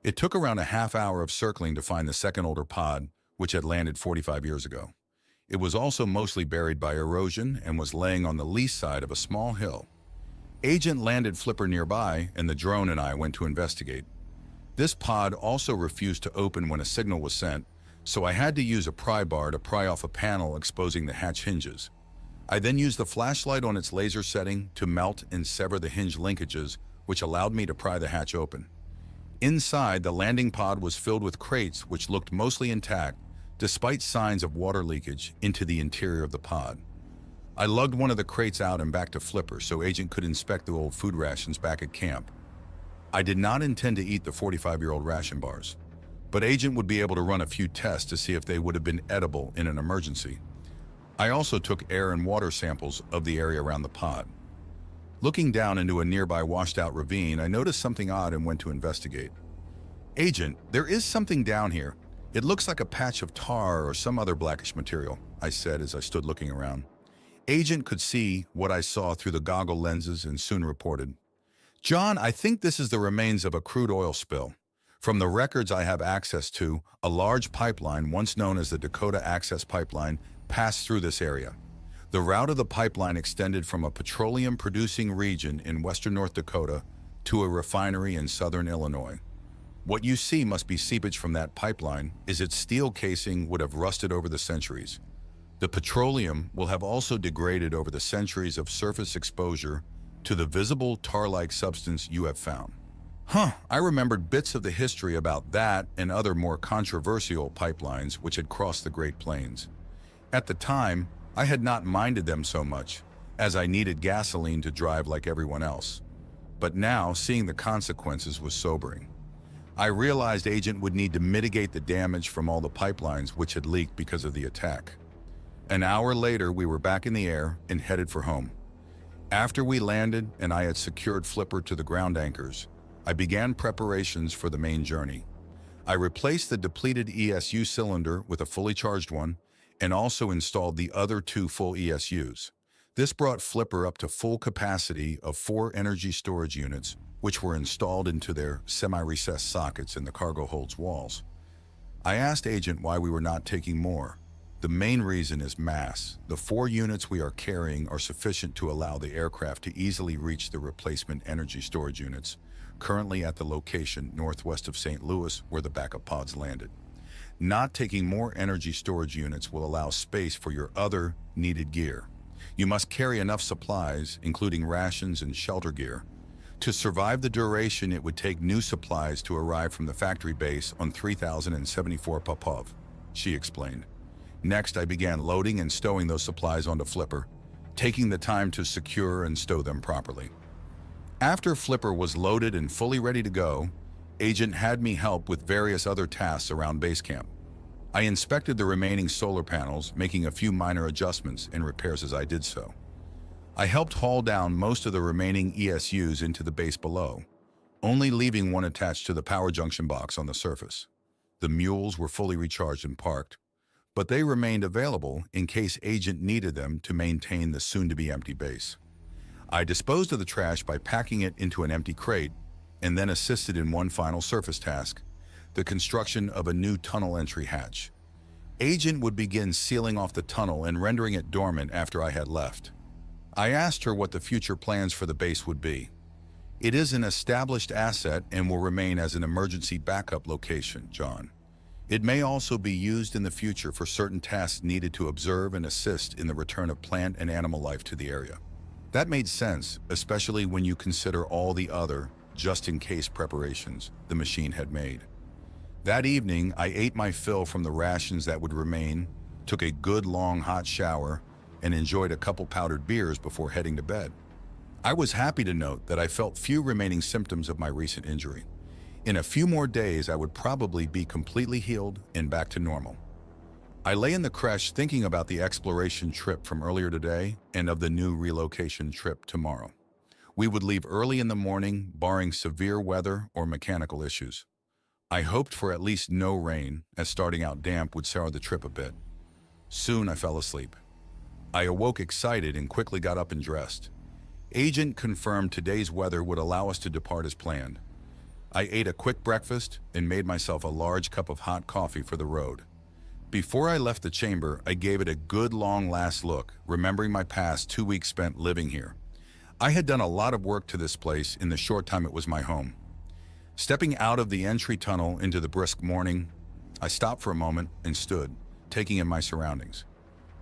It took around a half hour of circling to find the second older pod, which had landed 45 years ago. It was also mostly buried by erosion and was laying on the lee side of a small hill. Agent landed Flipper nearby, and the drone and I went to investigate. This pod also refused to open when a signal was sent, so I had to use a pry bar to pry off a panel exposing the hatch hinges. I then used the flashlight on its laser setting to melt and sever the hinge linkages, which allowed me to pry the hatch open. Inside, the landing pod was filled with crates which looked mostly intact, despite signs of water leakage into the interior of the pod. I lugged one of the crates out and back to Flipper so Agent could inspect the old food rations back at camp. I did not intend to eat the 45-year-old ration bars, but Agent would be able to run a few tests to see if they would have been edible in an emergency. I also took air and water samples of the area around the pod. Looking down into a nearby washed-out ravine, I noticed something odd and went to investigate. "Agent, there is something down here. It looks like a patch of tar or some other blackish material," I said as I stood looking around. Agent could see what I saw through the goggle lenses and soon reported, "John, I think this is the remains of a crude oil spill. From the records I have access to, a large pipeline, once known as the Dakota Access Pipeline, passed through this area. The route of the pipeline extended from a petroleum-producing region in western North Dakota to a refinery in southern Illinois. What you see must be seepage from that pipeline, as its steel casing would have rusted over the centuries. The petroleum will have also degraded over the centuries of surface exposure to the visible tar-like substance you have found." I remembered bits of the history about that and other more controversial pipelines which had crossed the Great Plains. At the time, I had not minded them so much, as I needed gasoline to drive like everyone else. But now, seeing the consequences was sobering. I realized Agent would need to mitigate the damage from all the pipelines which had leaked because of the attack. An hour later, we were back in the air and headed for home. After we landed and I had secured Flipper to the ground anchors, I began preparations for the main journey. I replaced the depleted ESU cylinder with a fully charged one and also installed the other 2 full ESUs. This brought Flipper up to full capacity of 4 energy storage units, which were installed into their semi-recessed sockets in the cargo hold's walls. I asked Agent why we were not taking more, The main reason is mass. The 4 units we are carrying are sufficient to allow the aircraft to easily reach the replacement energy storage units, currently at the location northwest of St. Louis where the backup pods landed. Not taking more energy storage units will allow space for your other needed gear. You must carry enough supplies, including rations and shelter gear. To survive the duration, it would take new supplies to arrive from the factory base on 3074 Popov, she explained. Next, I began loading and stowing those supplies onto Flipper, taking the time to secure and stow them properly. After Flipper was loaded and fully ready to go, Agent had me help with various other tasks around base camp. I inspected the remaining solar panels, making a few minor adjustments and repairs as I did so. I helped haul down most of the remaining ESUs into the base below, only leaving one attached to the power junction box on the surface. The mules were fully recharged and parked, but they remained available in case Agent needed them to maintain the soon-to-be-empty base. I disposed of the trash by packing it into an empty crate and then assisted in one final surface task, the construction of a new tunnel entry hatch. Agent would begin sealing off the tunnel and rendering it dormant after I had left. I asked her what the future plans for the base would be. It is an established asset and will remain as an emergency backup location, John. It may also be used in the future for certain tasks needed to observe and assist in the return of plant and animal life to the area. That made sense, especially when you consider all the other, just-in-case preparations the machine had made. That evening, I ate my fill from the rations that would remain, took a good long hot shower, and enjoyed a couple powdered beers before heading to bed. I was happy to note that I felt few remaining symptoms of my recent injury. In a few more days, I would probably be completely healed and back to normal. I lay in the creche thinking about the exploration trip from earlier today and of the new relocation trip tomorrow. We would leave early in the morning, barring severe weather or mechanical issues. I hoped for at least no rain, as starting out damp would sour the trip a bit. Soon I fell asleep. I awoke excited and quickly got up and dressed. Agent confirmed today's weather would allow us to depart as planned. I ate a quick breakfast and made myself a large cup of hot coffee for the road. Before I left the chamber, I gave it a good long last look, remembering my past 2 weeks spent living here. I had done a lot of work to this place in the short time it was my home. Stepping out of the entry tunnel into the brisk morning, I stopped for a moment and stood, taking in my surroundings.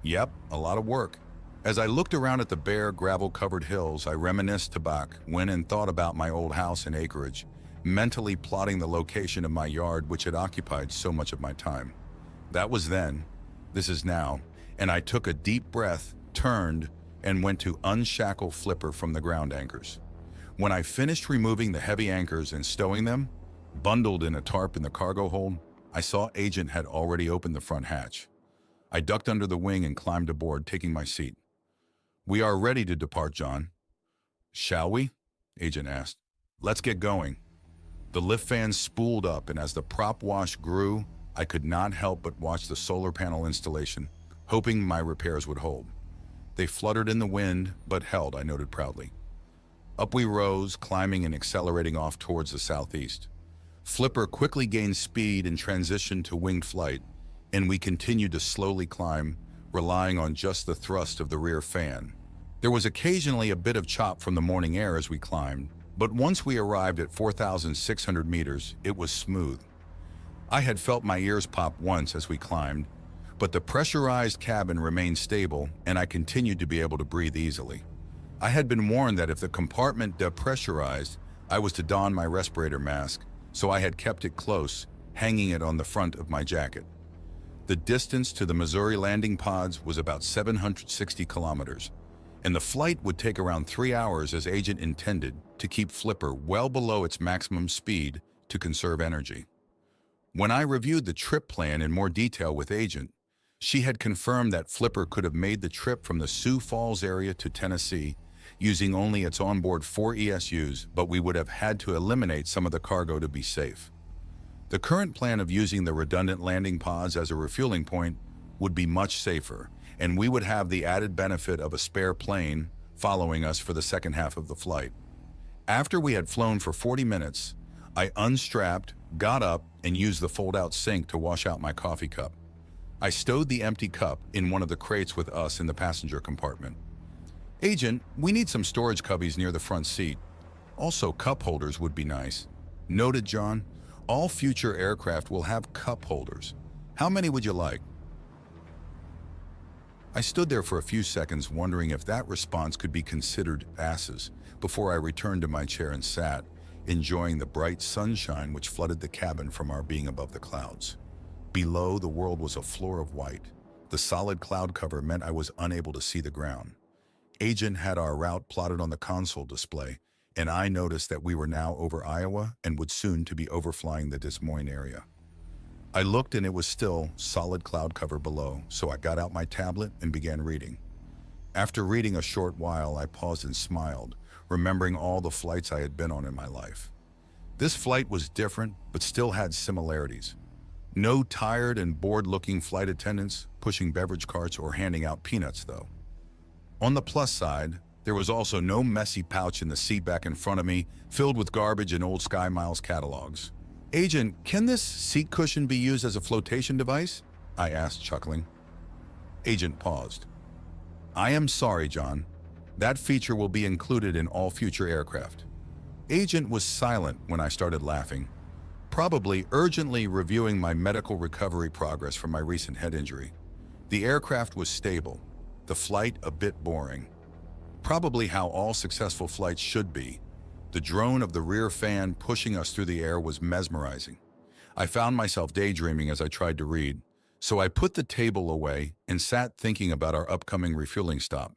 Yep, a lot of work. As I looked around at the bare, gravel-covered hills, I reminisced back when and thought about my old house and acreage, mentally plotting the location of my yard which had occupied so much of my time. That was then, this is now, and I took a deep breath, turned, and went to unshackle Flipper from the ground anchors. When I finished removing the heavy anchors and stowing them, bundled in a tarp in the cargo hold, I saw Agent had already opened the front hatch. I ducked under the wing and climbed aboard, taking my seat. "We are ready to depart, John." "Shall we?" Agent asked. "Let's get going." The lift fans spooled up, and as the prop wash grew, I could not help but watch the solar panel installation, hoping my repairs would hold. They fluttered in the wind, but held, I noted proudly. Up we rose, climbing and accelerating off towards the southeast. Flipper quickly gained speed and transitioned to winged flight, and we continued to slowly climb, relying on just the thrust of the rear fan. There was occasionally a bit of chop from the morning air as we climbed, but once we arrived at 4,600 meters, it was smooth. I had felt my ears pop once as we climbed, but the pressurized cabin remained stable and I continued to be able to breathe easily. I had been warned that if the compartment depressurized, I was to don my respirator mask, so I had kept it close, hanging it on the front of my jacket. The distance to the Missouri landing pods was about 760 kilometers, and the flight would take around 3 hours as Agent intended to keep Flipper well below its maximum speed to conserve energy. When I reviewed the trip plan in more detail with Agent, she had confirmed that Flipper could have made the trip from the Sioux Falls area to Tennessee using only its onboard 4 ESUs, but we would have had to eliminate some of the cargo to be safe. The current plan of using the redundant landing pods as a refueling point would be much safer, and we would have the added benefit of a spare plane following us for the second half of the flight. After we had flown for 40 minutes, I unstrapped, got up, and used the fold-out sink to wash out my coffee cup. I stowed the empty cup in one of the crates with us in the passenger compartment. Agent, we need some storage cubbies near the front seat. Also, cup holders would be nice. Noted, John. All future aircraft will have cup holders. How many would you like? I stood there for a few seconds wondering if that response could be considered passes before I returned to my chair and sat, enjoying the bright sunshine which flooded the cabin from our being above the clouds. Below, the world was a floor of white. The solid cloud cover meant I was unable to see the ground. Agent had our route plotted on the console display, and I noticed that we were now over Iowa and would soon to be overflying the Des Moines area. I looked and it was still solid cloud cover below, so I got out my tablet and began reading. After reading a short while, I paused and smiled, remembering all the flights I had been on in my life. This flight was different, but still had similarities. No tired and bored-looking flight attendants pushing beverage carts or handing out peanuts, though. On the plus side, there was also no messy pouch in the seat back in front of me, filled with garbage and old Sky Miles catalogs. Agent, can this seat cushion be used as a flotation device? I asked, chuckling. Agent paused. I am sorry, John. That feature will be included in all future aircraft. Agent was silent when I started laughing, probably urgently reviewing my medical recovery progress from my recent head injury. The aircraft was stable, the flight a bit boring. Probably how all successful flights should be. The drone of the rear fan pushing us through the air was mesmerizing. I found myself daydreaming as I tried to read, so I put the table away and sat thinking about our upcoming refueling stop.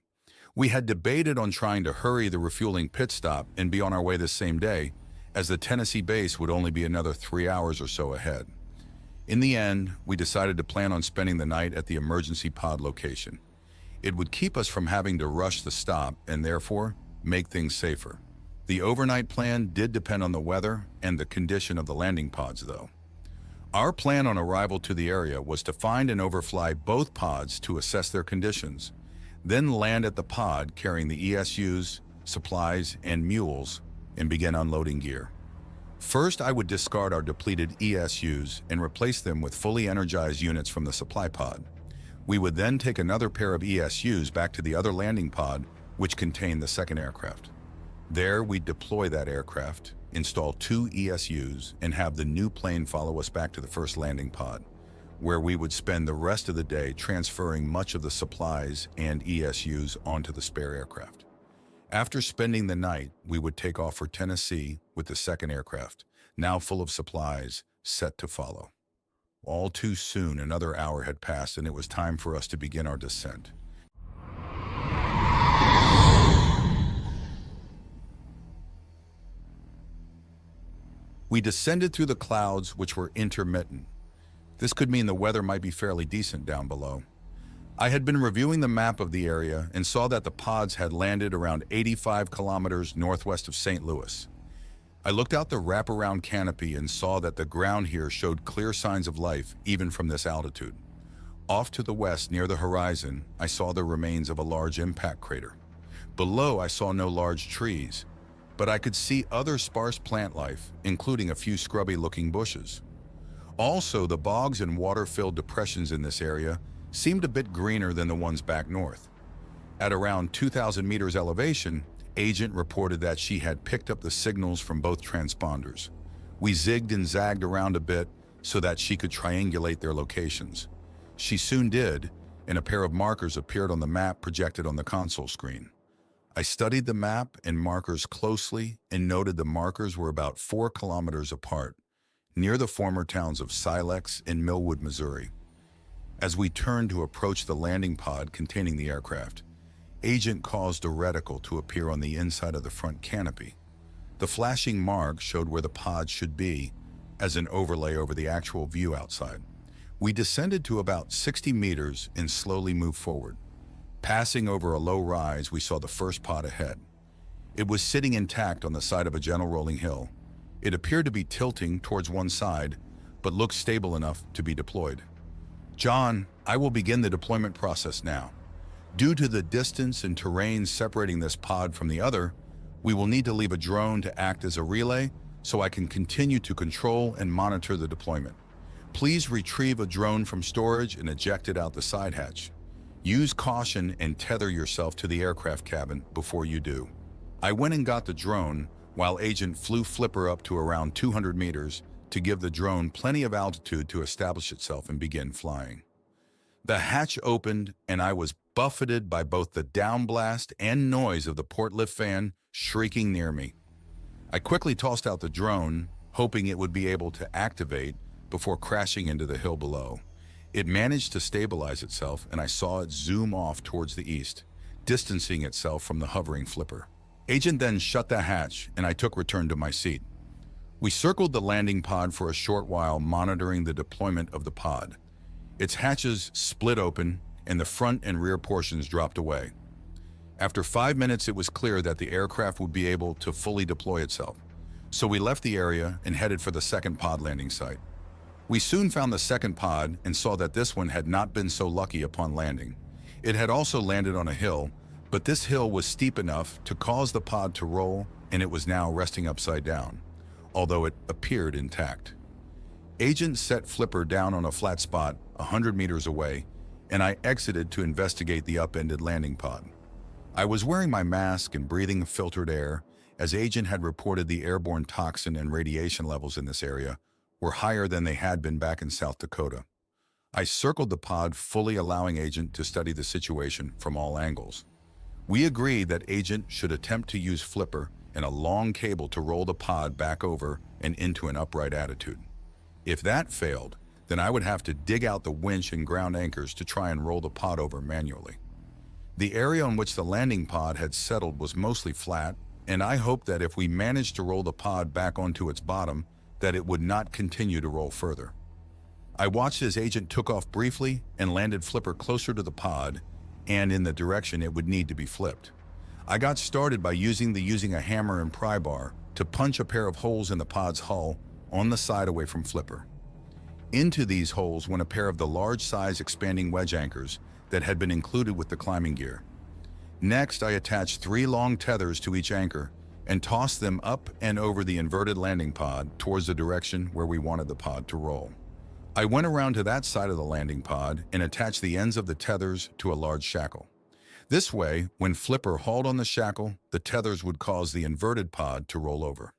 We had debated on trying to hurry the refueling pit stop and be on our way the same day, as the Tennessee base would only be another 3 hours or so ahead. In the end, we decided to plan on spending the night at the emergency pod location. It would keep us from having to rush the stop and therefore make things safer. The overnight plan did depend on the weather and the condition of the landing pods, though. Our plan on arrival to the area was to find and overfly both pods to assess their conditions, then land at the pod carrying the ESUs, supplies, and mules, and begin unloading gear. First, I would discard our depleted ESUs and replace them with fully energized units from the supply pod. We would then take another pair of ESUs back to the other landing pod, which contained the second aircraft. There, we'd deploy that aircraft, install 2 ESUs, and have the new plane follow us back to the first landing pod, where we would spend the rest of the day transferring much of the supplies and ESUs onto the spare aircraft. After spending the night, we would take off for Tennessee with the second aircraft, now full of supplies, set to follow. All too soon, another hour had passed and it was time for us to begin our descent. We descended through the clouds, which were intermittent. This could mean the weather might be fairly decent down below. I had been reviewing the map of the area and saw that the pods had landed around 85 kilometers northwest of St. Louis. I looked out the wraparound canopy and saw that the ground here showed clear signs of life even from this altitude. Off to the west near the horizon, I saw the remains of a large impact crater. Below, I saw no large trees, but I could see other sparse plant life, including a few scrubby-looking bushes. Also, the bogs and water-filled depressions in this area seemed a bit greener than the ones back north. At around 2,000 meters elevation, Agent reported that she had picked up the signals from both transponders. We zigged and zagged around a bit so that she could triangulate their locations. She soon did, and a pair of markers appeared on the map projected on the console screen. I studied the map and markers closely and noted the markers were about 4 kilometers apart, near the former towns of Silex and Millwood, Missouri. As we turned to approach the landing pod containing the aircraft, Agent caused a reticle to appear on the inside of the front canopy. The flashing mark showed where the pod should be as an overlay over the actual view outside. We descended to about 60 meters and slowly moved forward. Passing over a low rise, we saw the first pod ahead. It was sitting intact on the side of a gentle rolling hill. It appeared to be tilting towards one side, but looked stable enough to be deployed. John, I will begin the deployment process now. Due to the distance and terrain separating this pod from the other, we will need to leave a drone to act as a relay so I can continue to control and monitor the deployment. Please retrieve a drone from storage and eject it out the side hatch. Use caution and tether yourself to the aircraft cabin before you do. I went and got the drone while Agent flew Flipper up to around 200 meters to give the drone plenty of altitude to establish itself and begin flying. The hatch opened and I was buffeted by both the downblast and noise of the port lift fan shrieking near me. I quickly tossed out the drone, hoping it would be able to activate before crashing into the hill below. It managed to stabilize itself and I saw it zoom off towards the east, distancing itself from the hovering Flipper. Agent then shut the hatch and I took return to my seat. We circled the landing pod for a short while, monitoring the deployment of the pod. Its hatches split open and the front and rear portions dropped away. After 5 minutes, it was clear that the aircraft would be able to fully deploy itself. So we left the area and headed for the second pod landing site. We soon found the second pod and saw that this one had not been so lucky upon landing. It had also landed on a hill, but this hill was steep enough to cause the pod to roll, and it was now resting upside down, although it appeared intact. Agent set Flipper down on a flat spot 100 meters away, and I exited to investigate the upended landing pod. I was wearing my mask and breathing filtered air, as Agent had reported the airborne toxin and radiation levels in this area were higher than they had been back in South Dakota. I circled the pod, fully allowing Agent to study the situation from all angles. We agreed that Agent should attempt to use Flipper and a long cable to roll the pod back over and into an upright attitude. If that failed, then I would have to dig out the winch and ground anchors to try and roll the pod over manually. The area on which the landing pod had settled was mostly flat, and I hoped that if we managed to roll the pod back onto its bottom, that it would not continue to roll further. I watched as Agent took off briefly and landed Flipper closer to the pod and in the direction it would need to be flipped. I got started by using a hammer and pry bar to punch a pair of holes in the pod's hull on the side away from Flipper. Into these holes went a pair of the large-size expanding wedge anchors that had been included with the climbing gear. Next, I attached 3 long tethers to each anchor and tossed them up and over the inverted landing pod towards the direction where we wanted the pod to roll. I went around to that side of the landing pod and attached the ends of the tethers to a large shackle. This way, when Flipper hauled on the shackle, the tethers would cause the inverted pod to roll over.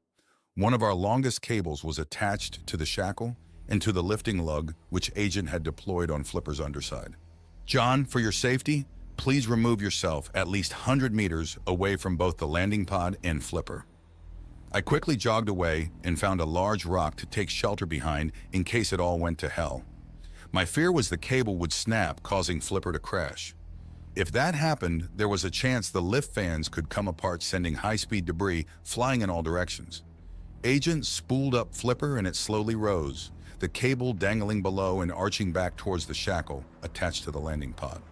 One of our longest cables was attached to the shackle and to the lifting lug which Agent had deployed on Flipper's underside. "John, for your safety, please remove yourself at least 100 meters away from both the landing pod and Flipper." I quickly jogged away and found a large rock to take shelter behind in case it all went to hell. My fear was the cable would snap, causing Flipper to crash. If that happened, there was a chance the lift fans could come apart, sending high-speed debris flying in all directions. Agent spooled up Flipper and it slowly rose, the cable dangling below and arching back towards the shackle attached to the landing pod.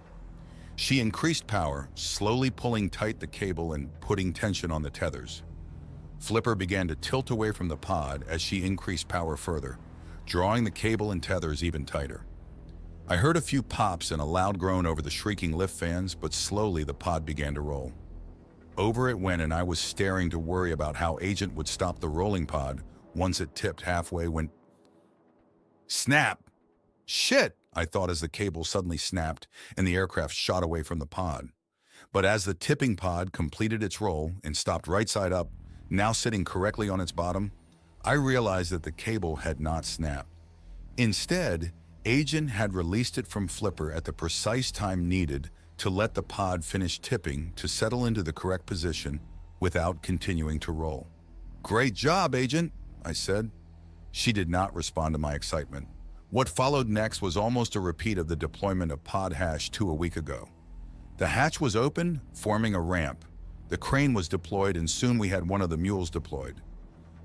She increased power, slowly pulling tight the cable and putting tension on the tethers. Flipper began to tilt away from the pod as she increased power further, drawing the cable and tethers even tighter. I heard a few pops and a loud groan over the shrieking lift fans, but slowly the pod began to roll. Over it went, and I was staring to worry about how Agent would stop the rolling pod once it tipped halfway when... Snap! Shit! I thought as the cable suddenly snapped and the aircraft shot away from the pod. But as the tipping pod completed its roll and stopped right side up, now sitting correctly on its bottom, I realized that the cable had not snapped. Instead, Agent had released it from Flipper at the precise time needed to let the pod finish tipping to settle into the correct position without continuing to roll. "Great job, Agent," I said. She did not respond to my excitement. What followed next was almost a repeat of the deployment of Pod Hash 2 a week ago. The hatch was open, forming a ramp. The crane was deployed, and soon we had one of the mules deployed.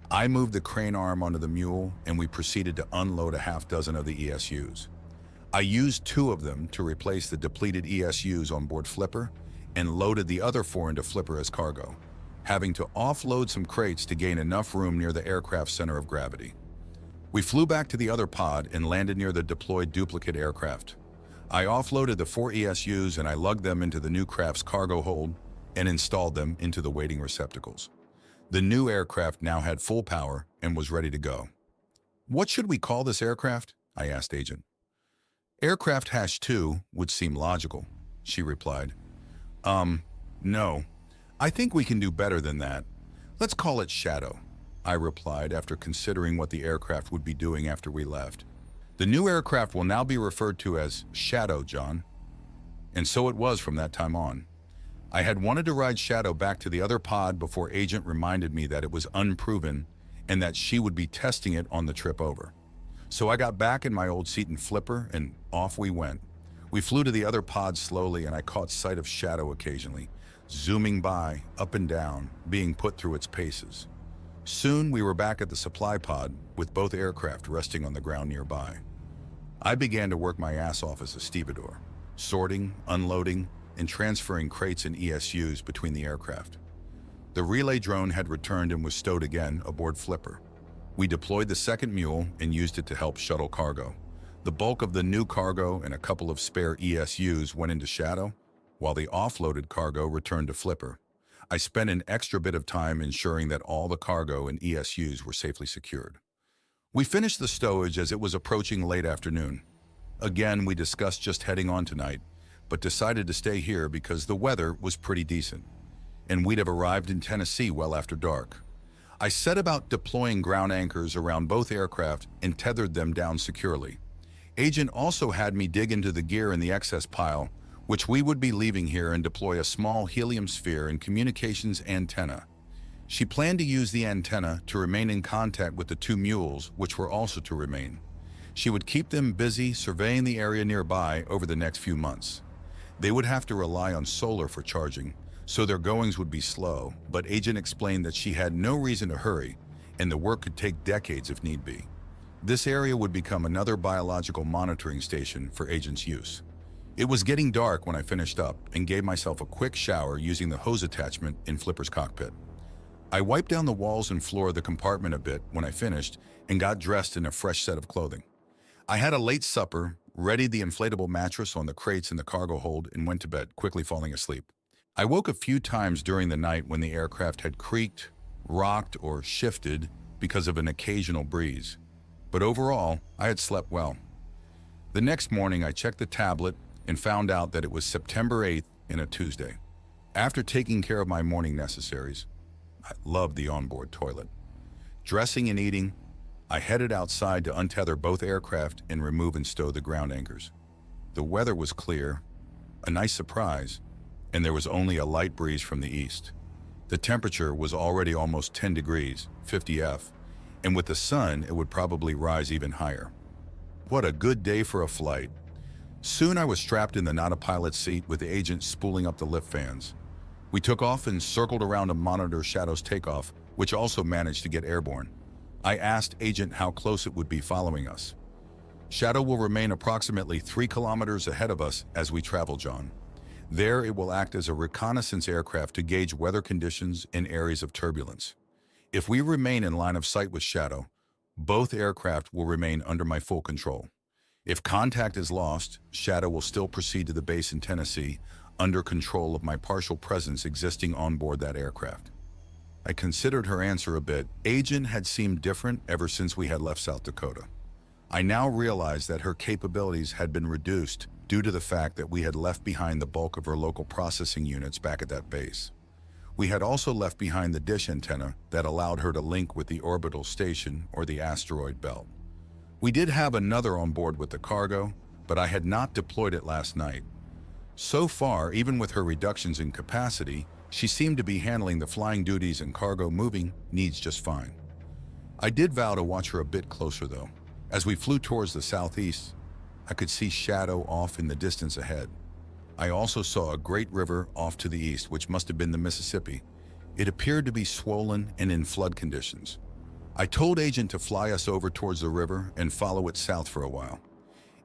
I moved the crane arm onto the mule, and we proceeded to unload a half dozen of the ESUs. I used 2 of them to replace the depleted ESUs on board Flipper and loaded the other 4 into Flipper as cargo, having to offload some crates to gain enough room near the aircraft's center of gravity. We flew back to the other pod and landed near the deployed duplicate aircraft. I offloaded the 4 ESUs and I lugged them into the new craft's cargo hold and installed them into the waiting receptacles. The new aircraft now had full power and was ready to go. "What should we call this aircraft?" I asked Agent. Aircraft #2 would seem logical, she replied. No. I think we can do better than that. Let's call it Shadow, I replied after considering what the aircraft would be doing after we left. The new aircraft will now be referred to as Shadow, John. And so it was from that time on. I had wanted to ride Shadow back to the other pod before Agent reminded me that it was unproven and that she would be testing it on the trip over. So I got back in my old seat and flipper and off we went. We flew to the other pod slowly and I caught sight of Shadow occasionally, zooming by, up and down, being put through its paces. Soon we were back at the supply pod with both aircraft resting on the ground nearby. I began to work my ass off as a stevedore, sorting, unloading, and transferring crates and ESUs between the aircraft. The relay drone had returned and was stowed again aboard Flipper. We deployed the second mule and used it to help shuttle cargo. The bulk of the new cargo and a couple of spare ESUs went into Shadow, while the offloaded cargo returned to Flipper. I spent an extra bit of time ensuring that all the cargo and ESUs were safely secured. We finished the stowage as it was approaching late afternoon. Again, we discussed just heading on tonight, but decided to stay here because the weather was pretty decent, and we'd have arrived in Tennessee well after dark. I set about deploying ground anchors around both aircraft and tethered them down securely. Agent also had me dig into the gear in the excess pile, which we would be leaving here, and deploy a small helium sphere and communications antenna. She planned to use the antenna to remain in contact with the two mules, which were also to remain. She would keep them busy surveying the area nearby over the next few months. They would have to rely on solar for charging, so their goings would be slow, but Agent explained that she had no reason to hurry, and the work could take decades if need be. This area would become another biological monitoring station for Agent's use. It was getting dark when I finished up and gave myself a quick shower using the hose attachment in Flipper's cockpit. I wiped down the walls and floor of the compartment a bit when I finished and got dressed in a fresh set of clothing. I had a late supper, readied the inflatable mattress on the crates in the cargo hold, and went to bed, quickly falling asleep. I woke a few times during the night when the aircraft had creaked, rocked, or shifted because of an occasional breeze. But overall, I had slept well. The next morning, I checked the tablet and found out that it was September 8th and a Tuesday. After taking care of my morning necessaries, I loved the onboard toilet. Dressing and eating, I headed outside to untether both aircraft and remove and stow the ground anchors. The weather was clear, a nice surprise, and there was only a light breeze from the east. The temperature was already almost 10 degrees, 50 F, and with the sun, it would probably rise even higher. What a good day for a flight. Soon I was strapped in the not-a-pilot seat with the Agent spooling up the lift fans. We took off and circled around to monitor Shadow's takeoff, which also managed to get airborne. I asked Agent how close it would be following us. Shadow will remain approximately 3 kilometers ahead of us as we travel, John. There it will act as a reconnaissance aircraft to gauge weather conditions in areas of turbulence. If we remain in line of sight with Shadow, both aircraft will remain under my full control. If contact is lost, Shadow will still proceed to the base in Tennessee under control of my partial presence existing on board that aircraft. I considered her answer a bit. Agent had seemed different ever since we had left South Dakota. I now realized that her capabilities had been reduced due to the fact that we had left behind the bulk of her local processing units back at that base. We had also left behind the dish antenna that allowed her to link with the orbital station or the asteroid belt. We did have another on board with the cargo, but I had not deployed it last night. So far, even with her reductions in capacity, she seemed to be handling the flying duties and cargo moving needs just fine. I did vow to watch her a bit closer though. As we flew towards the southeast, I could see Shadow off in the distance ahead. I also saw a great river off to the east, which must have been the Mississippi. It appeared to be swollen and in flood conditions. I told Agent to fly us over towards the river and follow it south for a while.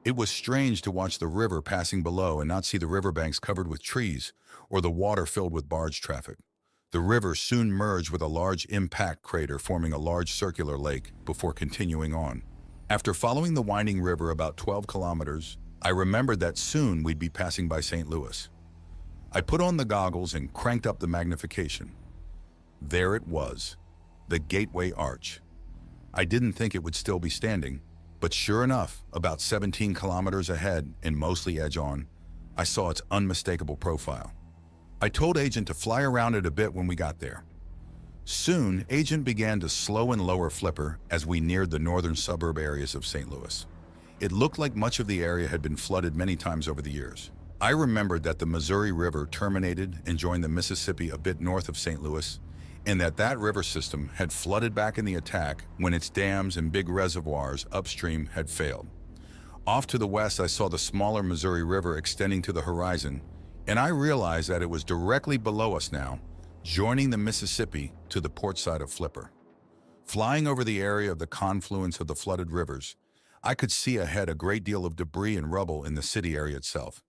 It was strange to watch the river passing below and not see the riverbanks covered with trees or the water filled with barge traffic. The river soon merged with a large impact crater forming a large circular lake before continuing on. After following the winding river about 12 kilometers, I remembered that soon we'd be passing by St. Louis. I put on the goggles and cranked up the magnification. There it was, the Gateway Arch. I didn't think it would still be standing, But sure enough, about 17 kilometers ahead and mostly edge-on, I saw its unmistakable profile. I told Agent to fly around it a bit when we got there. Soon, Agent began to slow and lower flipper as we neared the northern suburb areas of St. Louis. It looked like much of the area had been flooded many times over the years. I remembered that the Missouri River terminated and joined the Mississippi a bit north of St. Louis, and that river system had flooded back in the attack when its dams and big reservoirs upstream had failed. Off to the west, I saw the smaller Missouri River extending to the horizon, and I realized that it was directly below us now, joining the Mississippi to the port side of Flipper. Flying over the area of the confluence of the flooded rivers, I could see ahead a great deal of debris and rubble in the city area itself.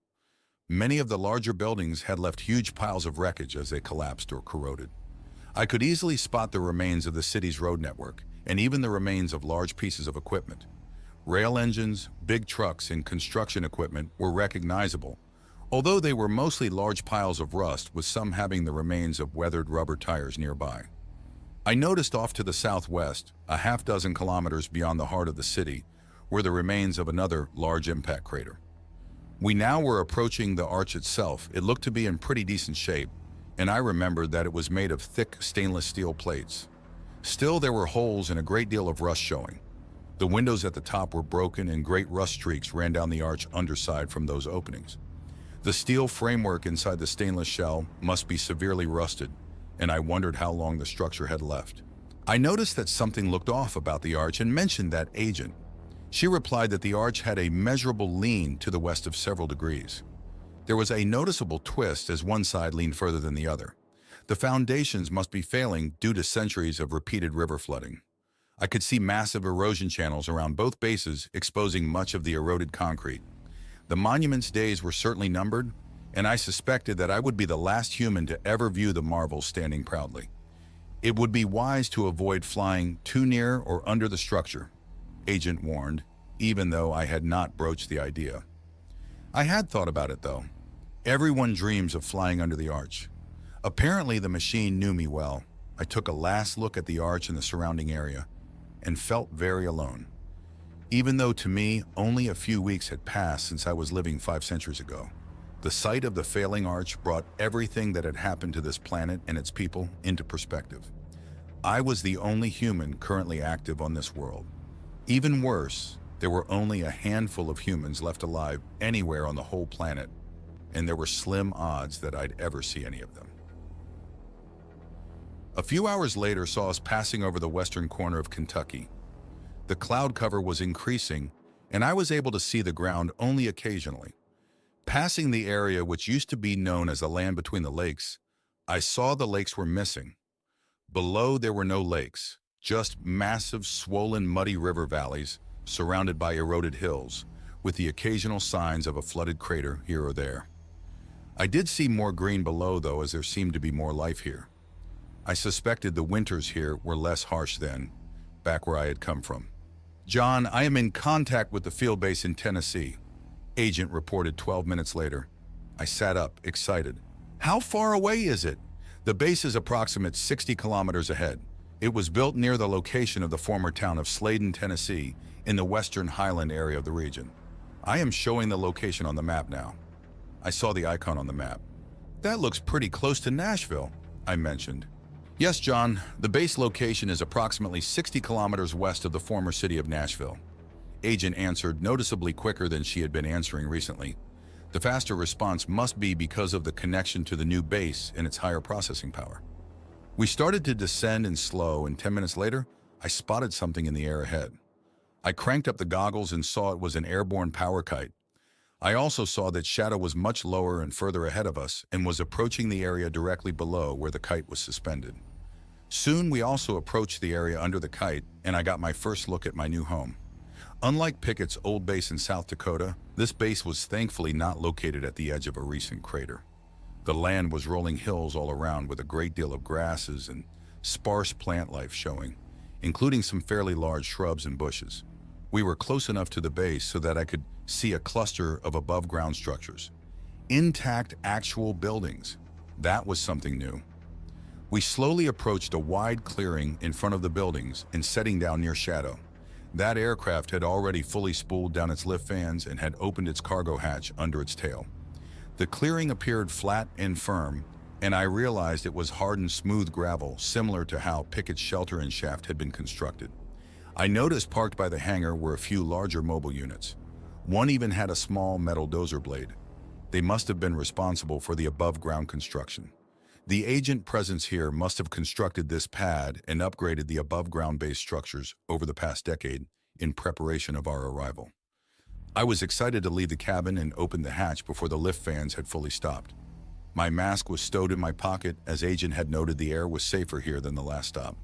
Many of the larger buildings had left huge piles of wreckage as they collapsed or corroded. I could easily spot the remains of the city's road network and even the remains of large pieces of equipment. Rail engines, big trucks, and construction equipment were recognizable, although they were mostly large piles of rust, with some having the remains of weathered rubber tires nearby. I noticed off to the southwest, a half-dozen kilometers beyond the heart of the city, were the remains of another large impact crater. We now were approaching the arch itself. It looked to be in pretty decent shape, and I remembered that it was made of thick stainless steel plates. Still, there were holes and a great deal of rust showing. The windows at the top were broken and great rust streaks ran down the arch underside from those openings. The steel framework inside the stainless shell must be severely rusted, and I wondered how long the structure had left. I noticed that something looked off about the arch and mentioned that Agent. She replied that the arch had a measurable lean to the west of several degrees. There was a noticeable twist as one side leaned further than the other. The foundations must be failing due to centuries of repeated river flooding. I could see massive erosion channels around both bases, exposing much of the eroded concrete. The monument's days were certainly numbered, and I suspected that I would be the last human to ever view the marvel standing proudly. It would be wise to avoid flying too near or under the structure, Agent warned, even though I had not broached the idea. I had thought about it, though. Everyone dreams of flying under the arch. Apparently, the machine knew me well. I took a last look at the arch and the surrounding area, and felt very alone. Even though to me, only a few weeks had passed since I was living 5 centuries ago. The sight of the failing arch brought everything that had happened to this planet and its people into perspective. I was the only human currently active on this world. Even worse, there were only a handful of humans left alive anywhere on the whole planet, and there were slim odds that I'd ever see any of them. A few hours later saw us passing over the western corner of Kentucky. The cloud cover was increasing, and I was able to see the ground only occasionally. Passing the area which used to be known as the land between the lakes, I saw the lakes were missing. Below there were no lakes, just massive, swollen, muddy river valleys surrounded by eroded hills, with the occasional signs of a flooded crater here or there. I did see more green below, though, as there seemed to be more life here. I suspected the winters here were less harsh then, back where I had come from. "John, I am in contact with the field base in Tennessee," Agent reported 12 minutes later. I sat up, excited. "How far away is it?" "The base is approximate 60 kilometers ahead. It was built near the location of the former town of Sladen, Tennessee, in the western highland area of the region. I am showing the location on the map now." I saw the icon on the map. "That looks pretty close to Nashville," I mentioned. "Yes, John, the base location is approximately 60 kilometers west of the former city of Nashville." Agent answered noticeably quicker than she had been answering recently. The faster response must be because of the connection to the new base and its higher processing power. We started to descend and slow, and 10 minutes later, I spotted something in the air ahead. I cranked up the goggles and saw it was an airborne power kite. I also saw that Shadow was much lower and further ahead of us and was approaching the area directly below where the kite was suspended. Soon we also approached the area under the kite, and I got my first look at my new home. Unlike Pickett's old base in South Dakota, this base was thankfully not located at the edge of a recent crater. The land was rolling hills all around with a great deal of grasses and sparse plant life showing, including some fairly large shrubs and bushes. We were close enough to the base so that I could see a cluster of above-ground structures. Intact actual buildings. That was something new. We slowly approached a wide clearing in front of the buildings and setting down near Shadow. That aircraft had already fully spooled down its lift fans and had opened its cargo hatch under its tail. The clearing appeared flat and firm, and I realized it was hardened smooth gravel, similar to how Pickett's shelter and shaft had been constructed. I noticed parked by the hangar were a few larger mobile units. One even had a small metal dozer blade. They must have been responsible for the above-ground construction. The agent presence here must have constructed this pad and upgraded the above-ground base structures over the past decade in preparation of our arrival. I was excited to leave the cabin and open the hatch before the lift fans had fully stopped. My mask was stowed in my pocket, as Agent had noted the air was safer here than the last stop.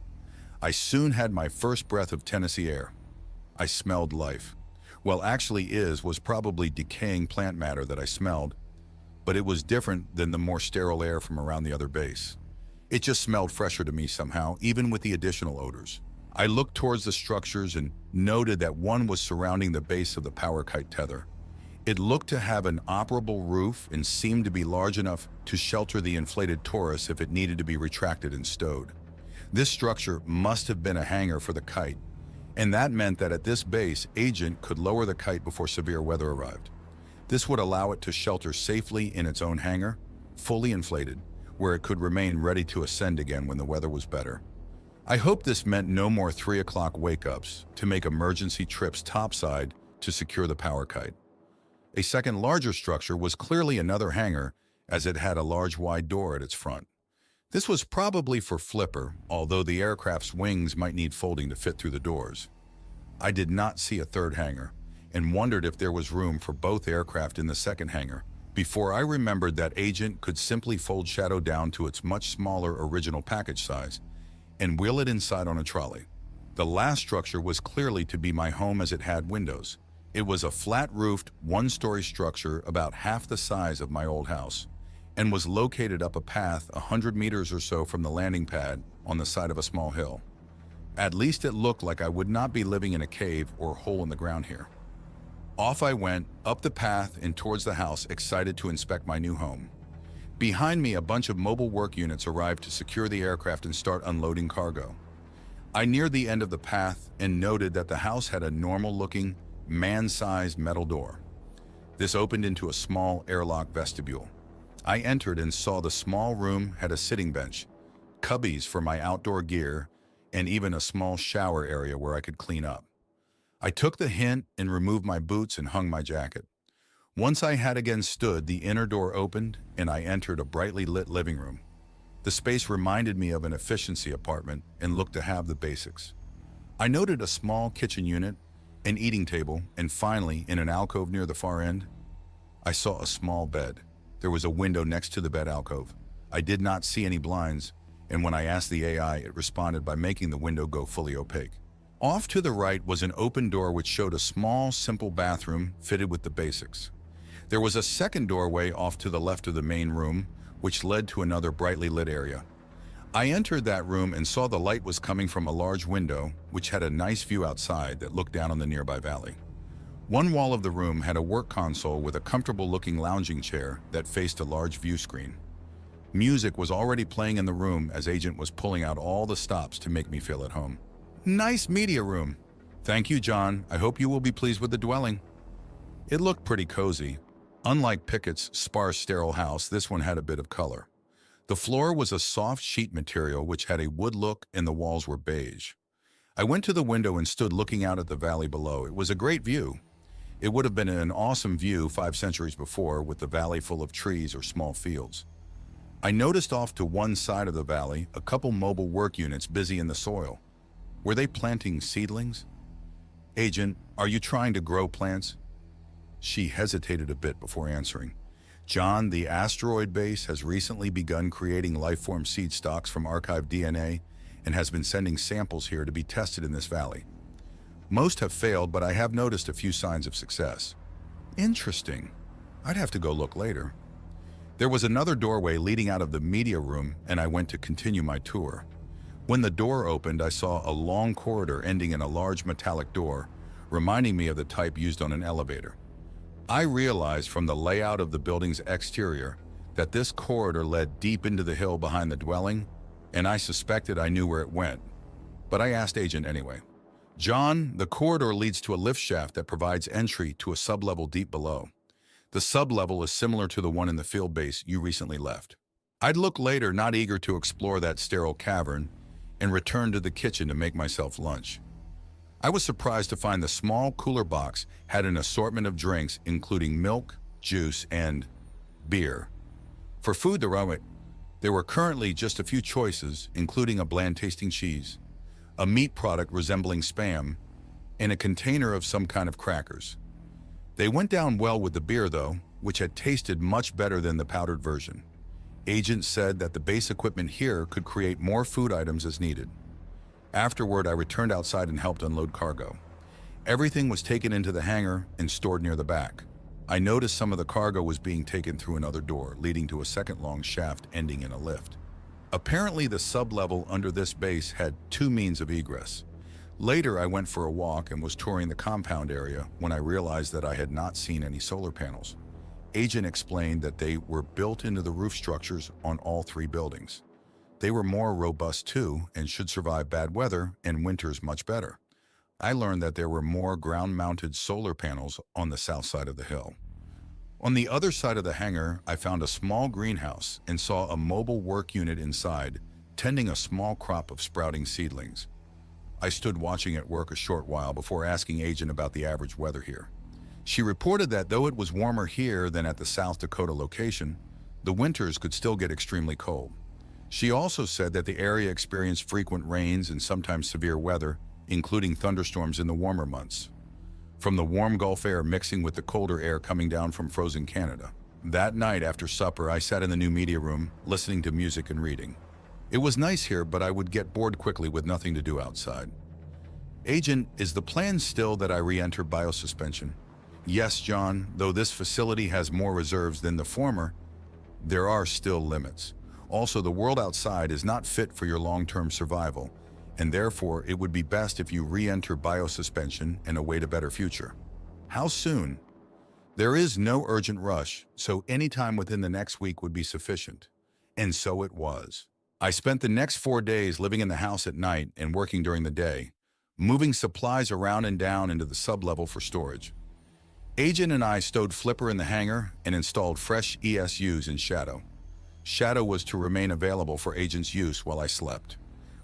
I soon had my first breath of Tennessee air. I smelled life. Well, actually was probably decaying plant matter that I smelled, but it was different than the more sterile air from around the other base. It just smelled fresher to me somehow, even with the additional odors. I looked towards the structures and noted that one was surrounding the base of the power kite tether. It looked to have an operable roof and seemed to be large enough to shelter the inflated Taurus if it needed to be retracted and stowed. This structure must have been a hangar for the kite, and that meant that at this base, Agent could lower the kite before severe weather arrived. This would allow it to shelter safely in its own hangar, fully inflated, where it could remain ready to ascend again when the weather was better. I hoped this meant no more 3 o'clock wake-ups to make emergency trips topside to secure the power kite. A second larger structure was clearly another hangar, as it had a large wide door at its front. This was probably for Flipper, although the aircraft's wings might need folding to fit through the doors. I did not see a third hangar, and wondered if there was room for both aircraft in the second hangar, before I remembered that Agent could simply fold Shadow down to its much smaller original package size and wheel it inside on a trolley. The last structure was clearly to be my home, as it had windows. It was a flat-roofed, one-story structure about half the size of my old house, and was located up a path 100 meters or so from the landing pad on the side of a small hill. At least it looked like I would not be living in a cave or hole in the ground here. Off I went, up the path and towards the house, excited to inspect my new home. Behind me, a bunch of mobile work units arrived to secure the aircraft and start unloading cargo. I neared the end of the path and noted that the house had a normal-looking, man-sized metal door. This opened into a small airlock vestibule. I entered and saw the small room had a sitting bench, cubbies for my outdoor gear, and even a small shower area where I could clean up. I took the hint and removed my boots and hung my jacket. Once I had again stood, the inner door opened and I entered a brightly lit living room. The space reminded me of an efficiency apartment and looked to have the basics. I noted a small kitchen unit, an eating table, and finally, in an alcove near the far end, I saw a small bed. There was a window next to the bed alcove. I did not see any blinds, and when I asked the AI, it responded by making the window go fully opaque. Off to the right was an open door which showed a small, simple bathroom fitted with the basics. There was a second doorway off to the left of the main room, which led to another brightly lit area. I entered that room and saw the light was coming from a large window, which had a nice view outside that looked down on the nearby valley. One wall of the room had a work console with a comfortable-looking lounging chair that faced a large view screen. Music was already playing in the room as Agent was pulling out all the stops to make me feel at home. Nice media room. Thank you, John. I hope you will be pleased with the dwelling. It looked pretty cozy. Unlike Pickett's sparse, sterile house, this one had a bit of color. The floor was a soft sheet material which had a wood look and the walls were beige. I went to the window and stood looking out at the valley below. It was a great view. It would have been an awesome view 5 centuries before, with the valley full of trees or small fields. I noticed off to one side of the valley a couple mobile work units busy in the soil. Were they planting seedlings? Agent, are you trying to grow plants? She hesitated a bit before answering. John, the asteroid base has recently begun creating life-form seed stocks from archived DNA and has been sending samples here to be tested in this valley. Most have failed, but I have noticed a few signs of success. Interesting. I'd have to go look later. There was another doorway leading out of the media room, and I went to continue my tour. When the door opened, I saw a long corridor ending in a large metallic door, reminding me of the type used on an elevator. I realized from the layout of the building's exterior that this corridor led deep into the hill behind the dwelling, and I suspected I knew where it went. But I asked Agent anyway. John, the corridor leads to a lift shaft that provides entry to a sublevel deep below. The sublevel is similar to the one in the field base you recently left. I'd look later, not eager to explore that sterile cavern, and return to the kitchen to make myself lunch. I was surprised to find the small cooler box had an assortment of drinks, including milk, juice, and beer. For food, there were currently just a few choices, including a bland-tasting cheese, a meat product resembling Spam, and a container of some kind of crackers. They went down well with the beer, though, which had tasted much better than the powdered version. Agent said that the base equipment here could create more food items as needed. Afterward, I returned outside and helped unload cargo. Everything was taken into the hangar and stored near the back. I noticed some of the cargo was being taken through another door, leading to a second-long shaft ending in a lift. Apparently, the sublevel under this base had two means of egress. Later, I went for a walk and was touring the compound area when I realized that I had not seen any solar panels. Agent explained that they were built into the roof structures on all three buildings. They were more robust too and should survive bad weather and winters much better. I learned that there were more ground-mounted solar panels on the south side of the hill. On the other side of the hangar, I found a small greenhouse and saw a mobile work unit inside, tending a small crop of sprouting seedlings. I stood watching it work a short while before asking Agent about the average weather here. She reported that though it was warmer here than at the South Dakota location, the winters could still get extremely cold. She also said that the area experienced frequent rains and sometimes severe weather, including thunderstorms in the warmer months, from the warm Gulf air mixing with the colder air coming down from frozen Canada. That night after supper, I sat in the new media room, listening to music and reading. It was nice here, but I would get bored quickly with nothing to do outside. Agent, is the plan still that I re-enter biosuspension? Yes, John, though this facility has more reserves than the former, there are still limits. Also, the world outside is not fit for your long-term survival, and therefore it would be best if you re-enter biosuspension and await a better future. How soon? There is no urgent rush, so any time within the next week would be sufficient. And so it was. I spent the next 4 days living in the house at night and working during the day, moving supplies around and down into the sublevel for storage. Agent and I stowed Flipper in the hangar and installed fresh ESUs in Shadow. Shadow was to remain available for Agent's use while I slept.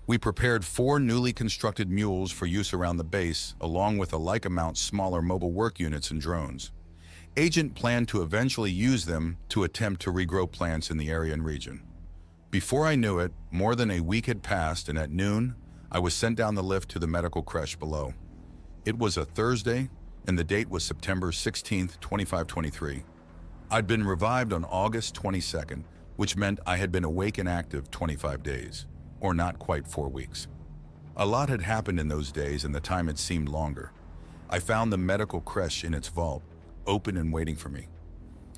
We prepared 4 newly constructed mules for use around the base, along with a like amount smaller mobile work units and drones. Agent planned to eventually use them to attempt to regrow plants in the area and region. Before I knew it, more than a week had passed, and at noon, I was sent down the lift to the medical creche below. It was a Thursday, and the date was September 16, 2523. I'd been revived on August 22nd, which meant I had been awake and active 25 days, or not quite 4 weeks. A lot had happened in those days, and the time had seemed longer. I found the medical creche in its vault, open and waiting for me.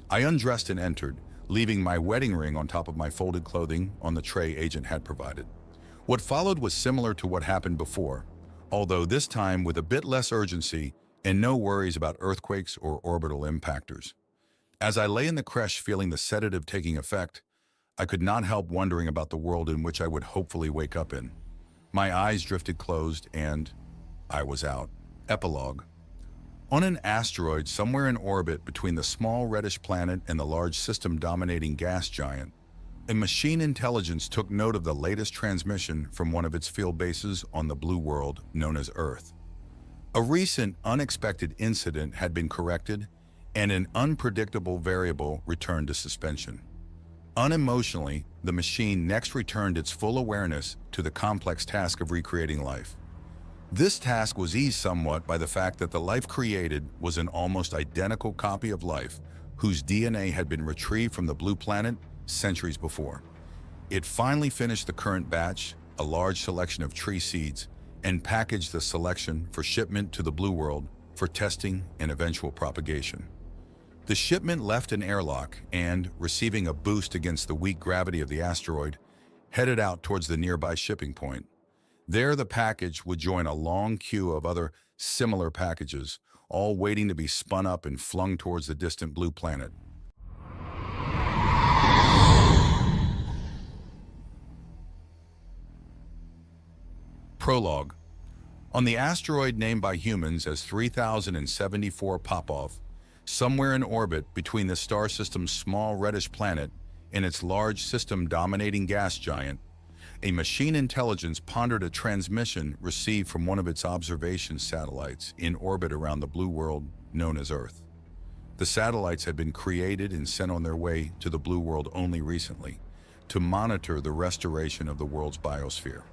I undressed and entered, leaving my wedding ring on top of my folded clothing on the tray Agent had provided. What followed was similar to what happened before, although this time with a bit less urgency and no worries about earthquakes or orbital impactors. As I lay in the creche feeling the sedative taking effect, I could not help wondering about the world in which I would hopefully wake up in. My eyes drifted closed and I was out. Epilogue. On an asteroid somewhere in orbit between the small reddish planet and the large system-dominating gas giant, a machine intelligence took note of the latest transmission from one of its field bases on the blue world known as Earth. A recent unexpected incident had been corrected, and an unpredictable variable returned to suspension. Unemotionally, the machine next returned its full awareness to the complex task of recreating life. This task was eased somewhat by the fact that the life created was an almost identical copy of life whose DNA had been retrieved from the blue planet centuries before. It finally finished the current batch, a large selection of tree seeds, and packaged the selection for shipment to the blue world for testing and eventual propagation. The shipment left an airlock and, receiving a boost against the weak gravity of the asteroid, headed out towards the nearby shipping point. There, the package would join a long queue of other similar packages, all waiting to be spun up and flung towards the distant blue planet. Prologue. On the asteroid named by humans as 3074 Popov, somewhere in orbit between the star system's small reddish planet and its large system-dominating gas giant, a machine intelligence pondered a transmission received from one of its observation satellites in orbit around the blue world known as Earth. The satellites had been created and sent on their way to the blue world only recently to monitor the restoration of the world's biosphere.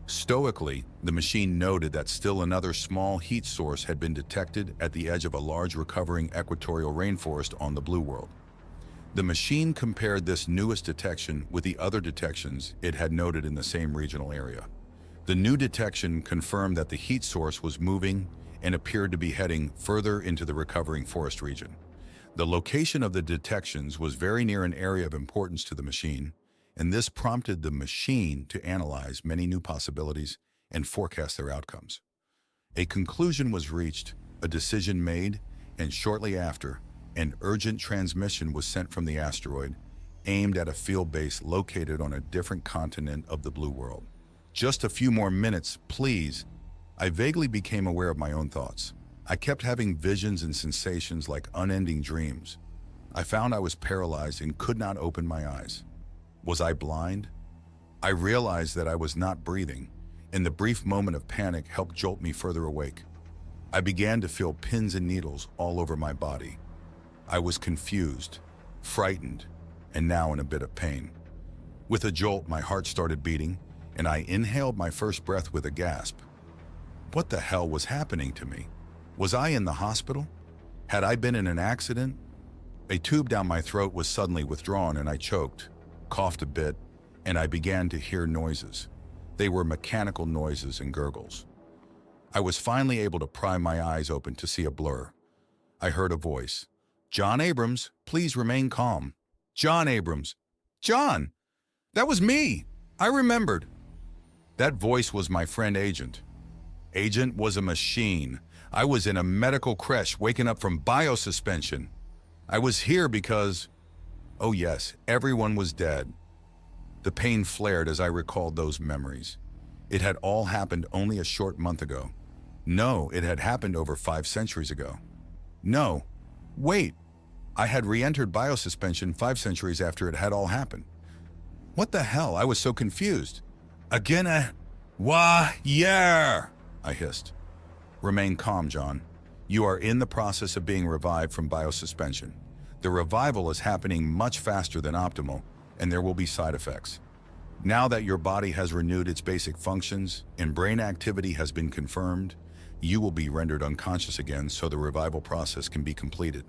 Stoically, the machine noted that still another small heat source had been detected at the edge of a large recovering equatorial rainforest on the blue world. The machine compared this newest detection with the other detections it had noted in the same regional area. The new detection confirmed that the heat source was moving and appeared to be heading further into the recovering forest region. The location of the detections was very near an area of importance to the machine, and this prompted the machine to analyze many new possibilities and forecast their outcomes. A conclusion was reached, a decision made, and shortly after, an urgent transmission was sent from the asteroid, aimed at a field base located on a different continent of the blue world. Just a few more minutes, please. I vaguely became aware of my own thoughts. I kept having visions and sensations like unending dreams. I found I was paralyzed and could not open my eyes. Was I blind? I realized that I was not breathing, and the brief moment of panic helped jolt me further awake. I began to feel pins and needles all over my body. I was confused, frightened, and now in a bit of pain. With a jolt, my heart started beating, and I inhaled my first breath with a gasp. What the hell was happening to me? Was I in the hospital? Had I been in an accident? A tube down my throat was suddenly withdrawn and I choked, coughed a bit, and I began to hear noises. They were mechanical noises and gurgles. I was finally able to pry my eyes open to see a blur. I heard a voice. "John Abrams, please remain calm." John Abrams. John! That was me! I remembered. That voice was my friend Agent. Agent was a machine. I was in a medical creche waking up from biosuspension. I was here because, oh yes, everyone was dead. The pain flared as I recalled those memories. It had all happened only a short month ago. No, it had happened over 5 centuries ago. No, wait, I had re-entered biosuspension 5 centuries after it had all happened. What the hell? I was so confused. Again, yeah, I hissed. Remain calm, John. You are in the process of being revived from biosuspension. The revival is happening much faster than optimal, and there will be side effects. Now that your body has renewed its basic functions and brain activity has been confirmed, you will be rendered unconscious again so the revival process can be completed.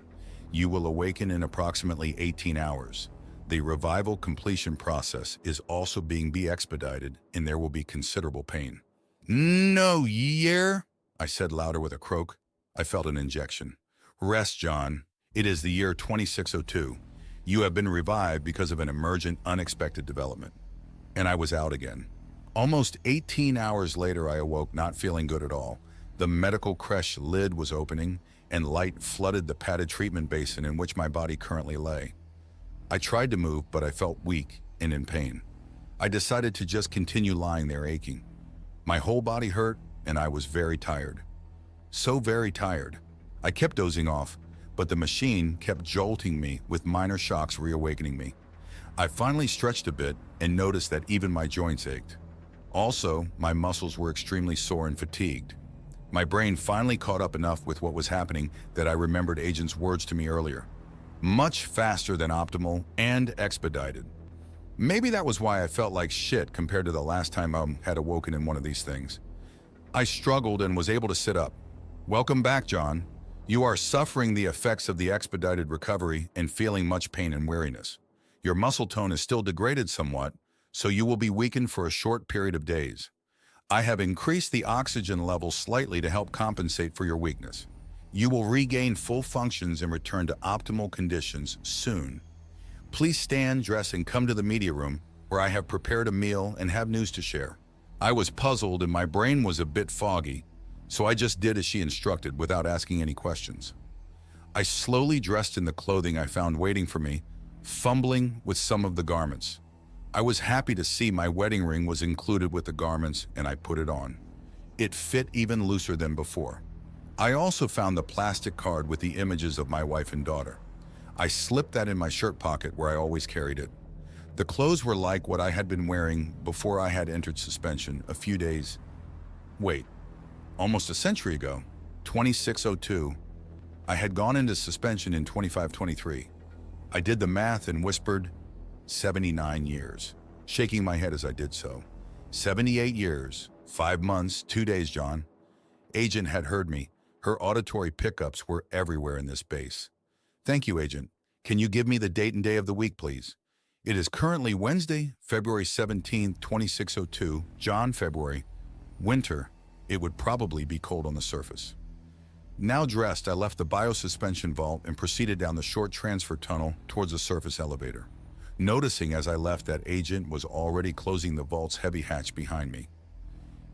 You will awaken in approximately 18 hours. The revival completion process is also being expedited, and there will be considerable pain. No, year, I said louder with a croak. I felt an injection. Rest, John. It is the year 2602. You have been revived because of an emergent, unexpected development. And I was out again. Almost 18 hours later, I awoke not feeling good at all. The medical creche lid was opening, and light flooded the padded treatment basin in which my body currently lay. I tried to move, but I felt weak and in pain. I decided to just continue lying there aching. My whole body hurt, and I was very tired. So very tired. I kept dozing off, but the machine kept jolting me with minor shocks reawakening me. I finally stretched a bit and noticed that even my joints ached. Also, my muscles were extremely sore and fatigued. My brain finally caught up enough with what was happening that I remembered Agent's words to me earlier. Much faster than optimal and expedited. Maybe that was why I felt like shit compared to the last time I had awoken in one of these things. I struggled and was able to sit up. Welcome back, John. You are suffering the effects of the expedited recovery and feeling much pain and weariness. Your muscle tone is still degraded somewhat, so you will be weakened for a short period of days. I have increased the oxygen level slightly to help compensate for your weakness. You will regain full functions and return to optimal conditions soon. Please stand, dress, and come to the media room, where I have prepared a meal and have news to share. I was puzzled and my brain was a bit foggy, so I just did as she instructed without asking any questions. I slowly dressed in the clothing I found waiting for me, fumbling with some of the garments. I was happy to see my wedding ring was included with the garments, and I put it on. It fit even looser than before. I also found the plastic card with the images of my wife and daughter. I slipped that in my shirt pocket where I always carried it. The clothes were like what I had been wearing before I had entered suspension a few days. Wait, almost a century ago, 2602, I had gone into suspension in 2523. I did the math and whispered, 79 years, shaking my head as I did so. 78 years, 5 months, 2 days, John. Agent had heard me. Her auditory pickups were everywhere in this base. Thank you, Agent. Can you give me the date and day of the week, please? It is currently Wednesday, February 17th, 2602, John, February. Winter. It would probably be cold on the surface. Now dressed, I left the biosuspension vault and proceeded down the short transfer tunnel towards the surface elevator, noticing as I left that Agent was already closing the vault's heavy hatch behind me.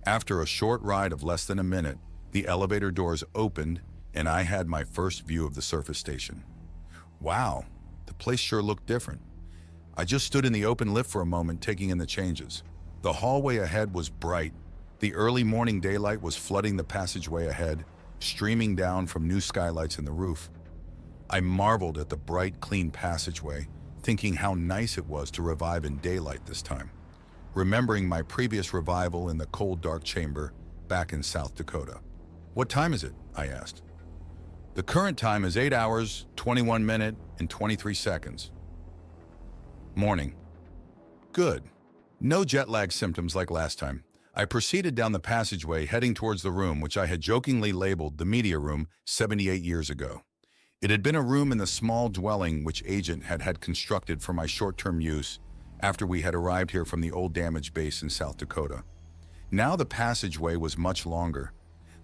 After a short ride of less than a minute, the elevator doors opened and I had my first view of the surface station. Wow, the place sure looked different. I just stood in the open lift for a moment, taking in the changes. The hallway ahead was bright. The early morning daylight was flooding the passageway ahead, streaming down from new skylights in the roof. I marveled at the bright, clean passageway, thinking how nice it was to revive in daylight this time, remembering my previous revival in the cold, dark chamber back in South Dakota. What time is it? I asked. The current time is 8 hours, 21 minutes, and 23 seconds. Morning. Good. No jet lag symptoms like last time. I proceeded down the passageway, heading towards the room which I had jokingly labeled the media room 78 years ago. It had been a room in the small dwelling which Agent had constructed for my short-term use after we had arrived here from the old damaged base in South Dakota. Now the passageway was much longer.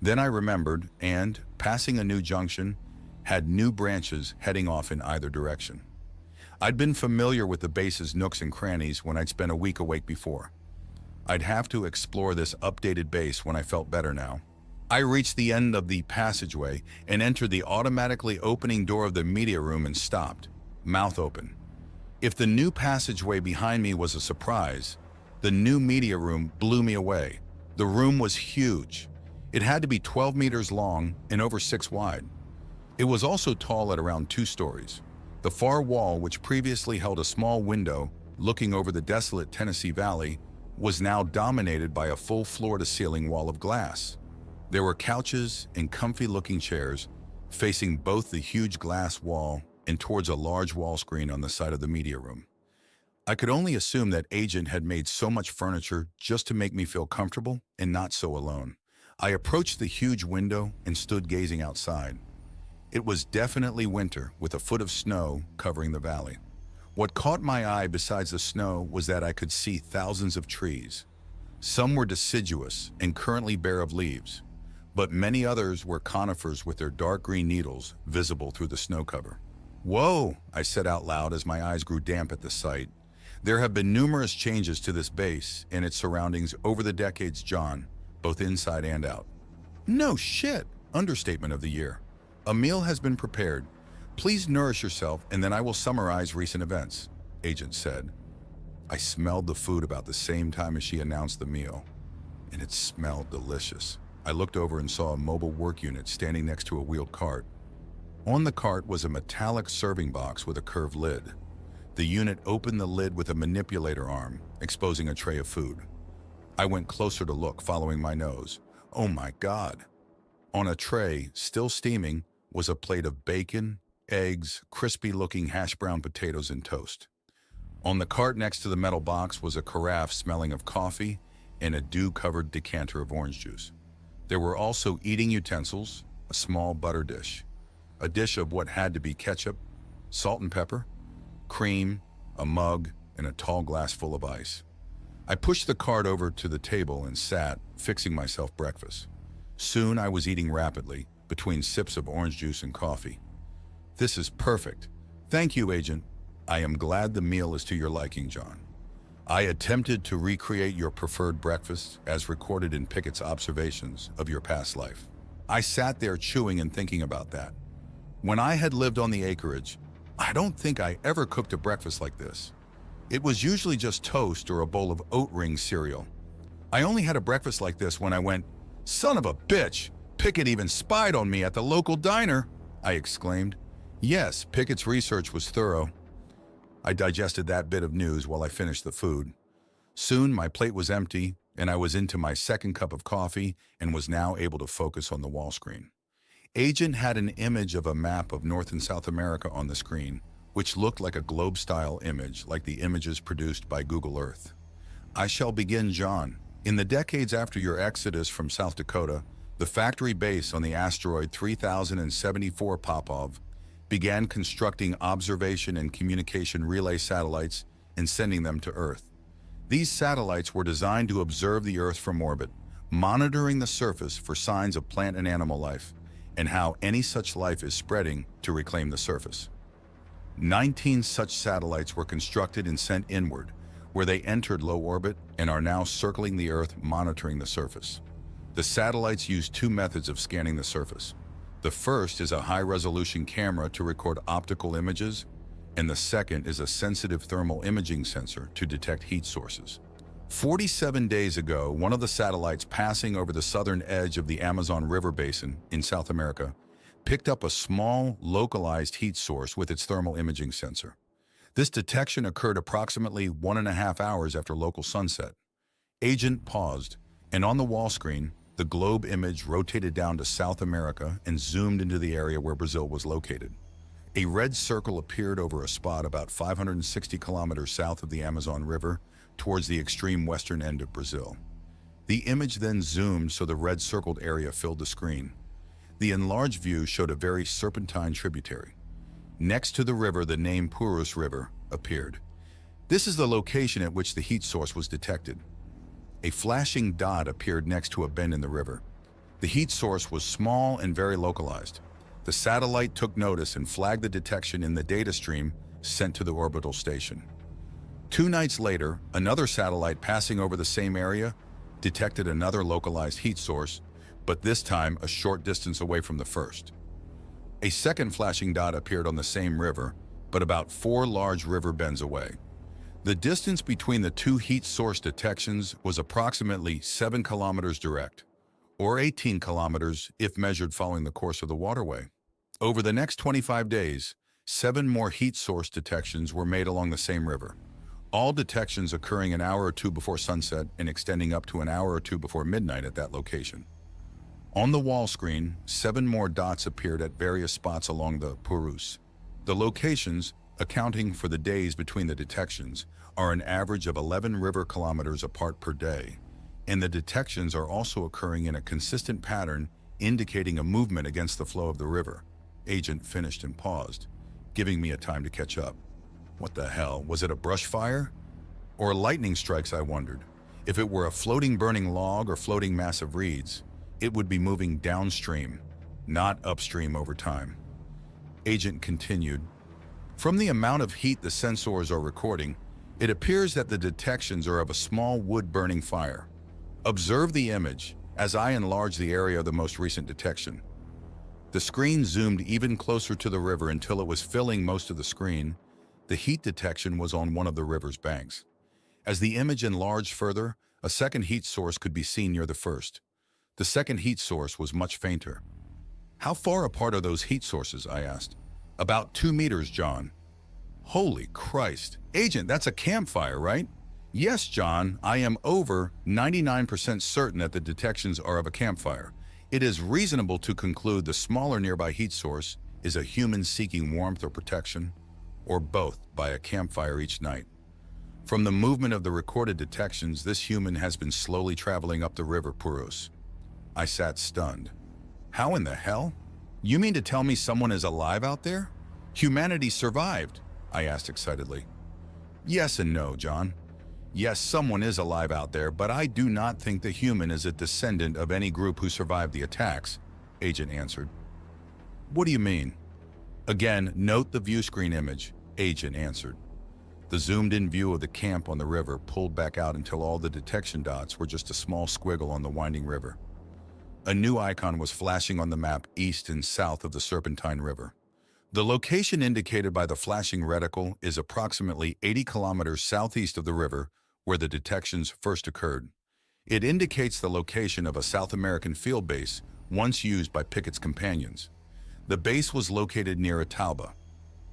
Then I remembered, and, passing a new junction, had new branches heading off in either direction. I'd been familiar with the base's nooks and crannies when I'd spent a week awake before. I'd have to explore this updated base when I felt better now. I reached the end of the passageway and entered the automatically opening door of the media room and stopped, mouth open. If the new passageway behind me was a surprise, the new media room blew me away. The room was huge. It had to be 12 meters long and over 6 wide. It was also tall at around 2 stories. The far wall, which previously held a small window looking over the desolate Tennessee Valley, was now dominated by a full floor-to-ceiling wall of glass. There were couches and comfy-looking chairs facing both the huge glass wall and towards a large wall screen on the side of the media room. I could only assume that Agent had made so much furniture just to make me feel comfortable and not so alone. I approached the huge window and stood gazing outside. It was definitely winter, with a foot of snow covering the valley. What caught my eye besides the snow was that I could see thousands of trees. Some were deciduous and currently bare of leaves, but many others were conifers with their dark green needles visible through the snow cover. "Whoa," I said out loud as my eyes grew damp at the sight. There have been numerous changes to this base and its surroundings over the decades, John, both inside and out. "No shit," understatement of the year. "A meal has been prepared. Please nourish yourself and then I will summarize recent events," Agent said. I smelled the food about the same time as she announced the meal, and it smelled delicious. I looked over and saw a mobile work unit standing next to a wheeled cart. On the cart was a metallic serving box with a curved lid. The unit opened the lid with a manipulator arm, exposing a tray of food. I went closer to look, following my nose. Oh my God! On a tray, still steaming, was a plate of bacon, eggs, crispy-looking hash brown potatoes, and toast. On the cart next to the metal box was a carafe smelling of coffee and a dew-covered decanter of orange juice. There were also eating utensils, a small butter dish, a dish of what had to be ketchup, salt and pepper, cream, a mug, and a tall glass full of ice. I pushed the cart over to the table and sat, fixing myself breakfast. Soon I was eating rapidly, between sips of orange juice and coffee. "This is perfect. Thank you, Agent. I am glad the meal is to your liking, John. I attempted to recreate your preferred breakfast as recorded in Pickett's observations of your past life." I sat there chewing and thinking about that. When I had lived on the acreage, I don't think I ever cooked a breakfast like this. It was usually just toast or a bowl of oat ring cereal. I only had a breakfast like this when I went Son of a bitch! Pickett even spied on me at the local diner, I exclaimed. Yes, Pickett's research was thorough. I digested that bit of news while I finished the food. Soon my plate was empty, and I was into my second cup of coffee and was now able to focus on the wall screen. Agent had an image of a map of North and South America on the screen, which looked like a globe-style image, like the images produced by Google Earth. I shall begin, John. In the decades after your exodus from South Dakota, the factory base on the asteroid 3074 Popov began constructing observation and communication relay satellites and sending them to Earth. These satellites were designed to observe the Earth from orbit, monitoring the surface for signs of plant and animal life, and how any such life is spreading to reclaim the surface. 19 such satellites were constructed and sent inward, where they entered low orbit and are now circling the Earth, monitoring the surface. The satellites use two methods of scanning the surface. The first is a high-resolution camera to record optical images, and the second is a sensitive thermal imaging sensor to detect heat sources. 47 days ago, one of the satellites passing over the southern edge of the Amazon River Basin in South America picked up a small, localized heat source with its thermal imaging sensor. This detection occurred approximately 1.5 hours after local sunset. Agent paused, and on the wall screen, the globe image rotated down to South America and zoomed into the area where Brazil was located. A red circle appeared over a spot about 560 kilometers south of the Amazon River, towards the extreme western end of Brazil. The image then zoomed so the red circled area filled the screen. The enlarged view showed a very serpentine tributary. Next to the river, the name Purus River appeared. This is the location at which the heat source was detected. A flashing dot appeared next to a bend in the river. The heat source was small and very localized. The satellite took notice and flagged the detection in the data stream sent to the orbital station. 2 nights later, another satellite passing over the same area detected another localized heat source, but this time a short distance away from the first. A second flashing dot appeared on the same river, but about 4 large river bends away. The distance between the 2 heat source detections was approximately 7 kilometers direct, or 18 kilometers if measured following the course of the waterway. Over the next 25 days, 7 more heat source detections were made along the same river, all detections occurring an hour or 2 before sunset and extending up to an hour or 2 before midnight at that location. On the wall screen, 7 more dots appeared at various spots along the Purus. The locations, accounting for the days between the detections, are an average of 11 river kilometers apart per day, and the detections are also occurring in a consistent pattern indicating a movement against the flow of the river. Agent finished and paused, giving me a time to catch up. What the hell, was it a brush fire? Or lightning strikes, I wondered. If it were a floating burning log or floating mass of reeds, it would be moving downstream, not upstream over time. Agent continued. From the amount of heat the sensors are recording, it appears that the detections are of a small wood-burning fire. Observe the image as I enlarge the area of the most recent detection. The screen zoomed even closer to the river until it was filling most of the screen. The heat detection was on one of the river's banks. As the image enlarged further, a second heat source could be seen near the first. The second heat source was much fainter. How far apart are those heat sources? I asked. About 2 meters, John. Holy Christ. Agent, that's a campfire, right? Yes, John, I am over 99% certain that the detections are of a campfire. It is reasonable to conclude the smaller nearby heat source is a human seeking warmth or protection, or both, by a campfire each night. From the movement of the recorded detections, this human has been slowly traveling up the river Purus. I sat stunned. How in the hell? You mean to tell me someone is alive out there? Humanity survived, I asked excitedly. Yes and no, John. Yes, someone is alive out there, but I do not think the human is a descendant of any group who survived the attacks, Agent answered. What do you mean? Again, note the view screen image, Agent answered. The zoomed-in view of the camp on the river pulled back out until all the detection dots were just a small squiggle on the winding river. A new icon was flashing on the map east and south of the Serpentine River. The location indicated by the flashing reticle is approximately 80 kilometers southeast of the river where the detections first occurred. It indicates the location of a South American field base once used by Pickett's companions. The base was located near Itauba,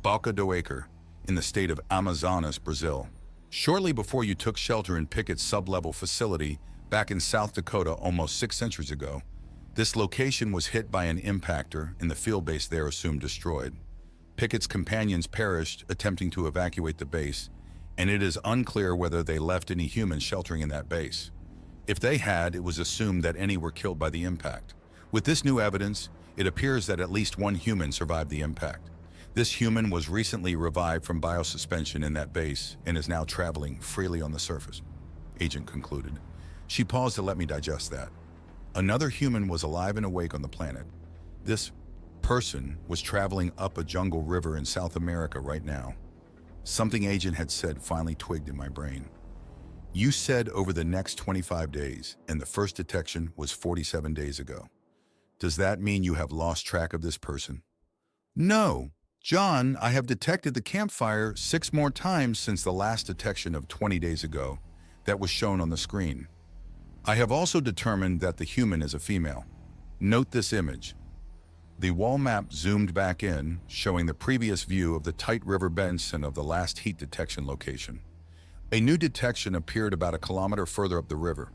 Balca do Acre, in the state of Amazonas, Brazil. Shortly before you took shelter in Pickett's sub-level facility back in South Dakota almost 6 centuries ago, this location was hit by an impactor and the field base there assumed destroyed. Pickett's companions perished attempting to evacuate the base, and it is unclear whether they left any humans sheltering in that base. If they had, it was assumed that any were killed by the impact. With this new evidence, it appears that at least one human survived the impact. This human was recently revived from biosuspension in that base and is now traveling freely on the surface, Agent concluded. She paused to let me digest that. Another human was alive and awake on the planet. This person was traveling up a jungle river in South America right now. Something Agent had said finally twigged in my brain. You said over the next 25 days, and the first detection was 47 days ago. Does that mean you have lost track of this person? No, John, I have detected the campfire 6 more times since the last detection of 20 days ago that was shown on the screen. I have also determined that the human is a female. Note this image. The wall map zoomed back in, showing the previous view of the tight river basin of the last heat detection location. A new detection appeared about 1 kilometer further up the river.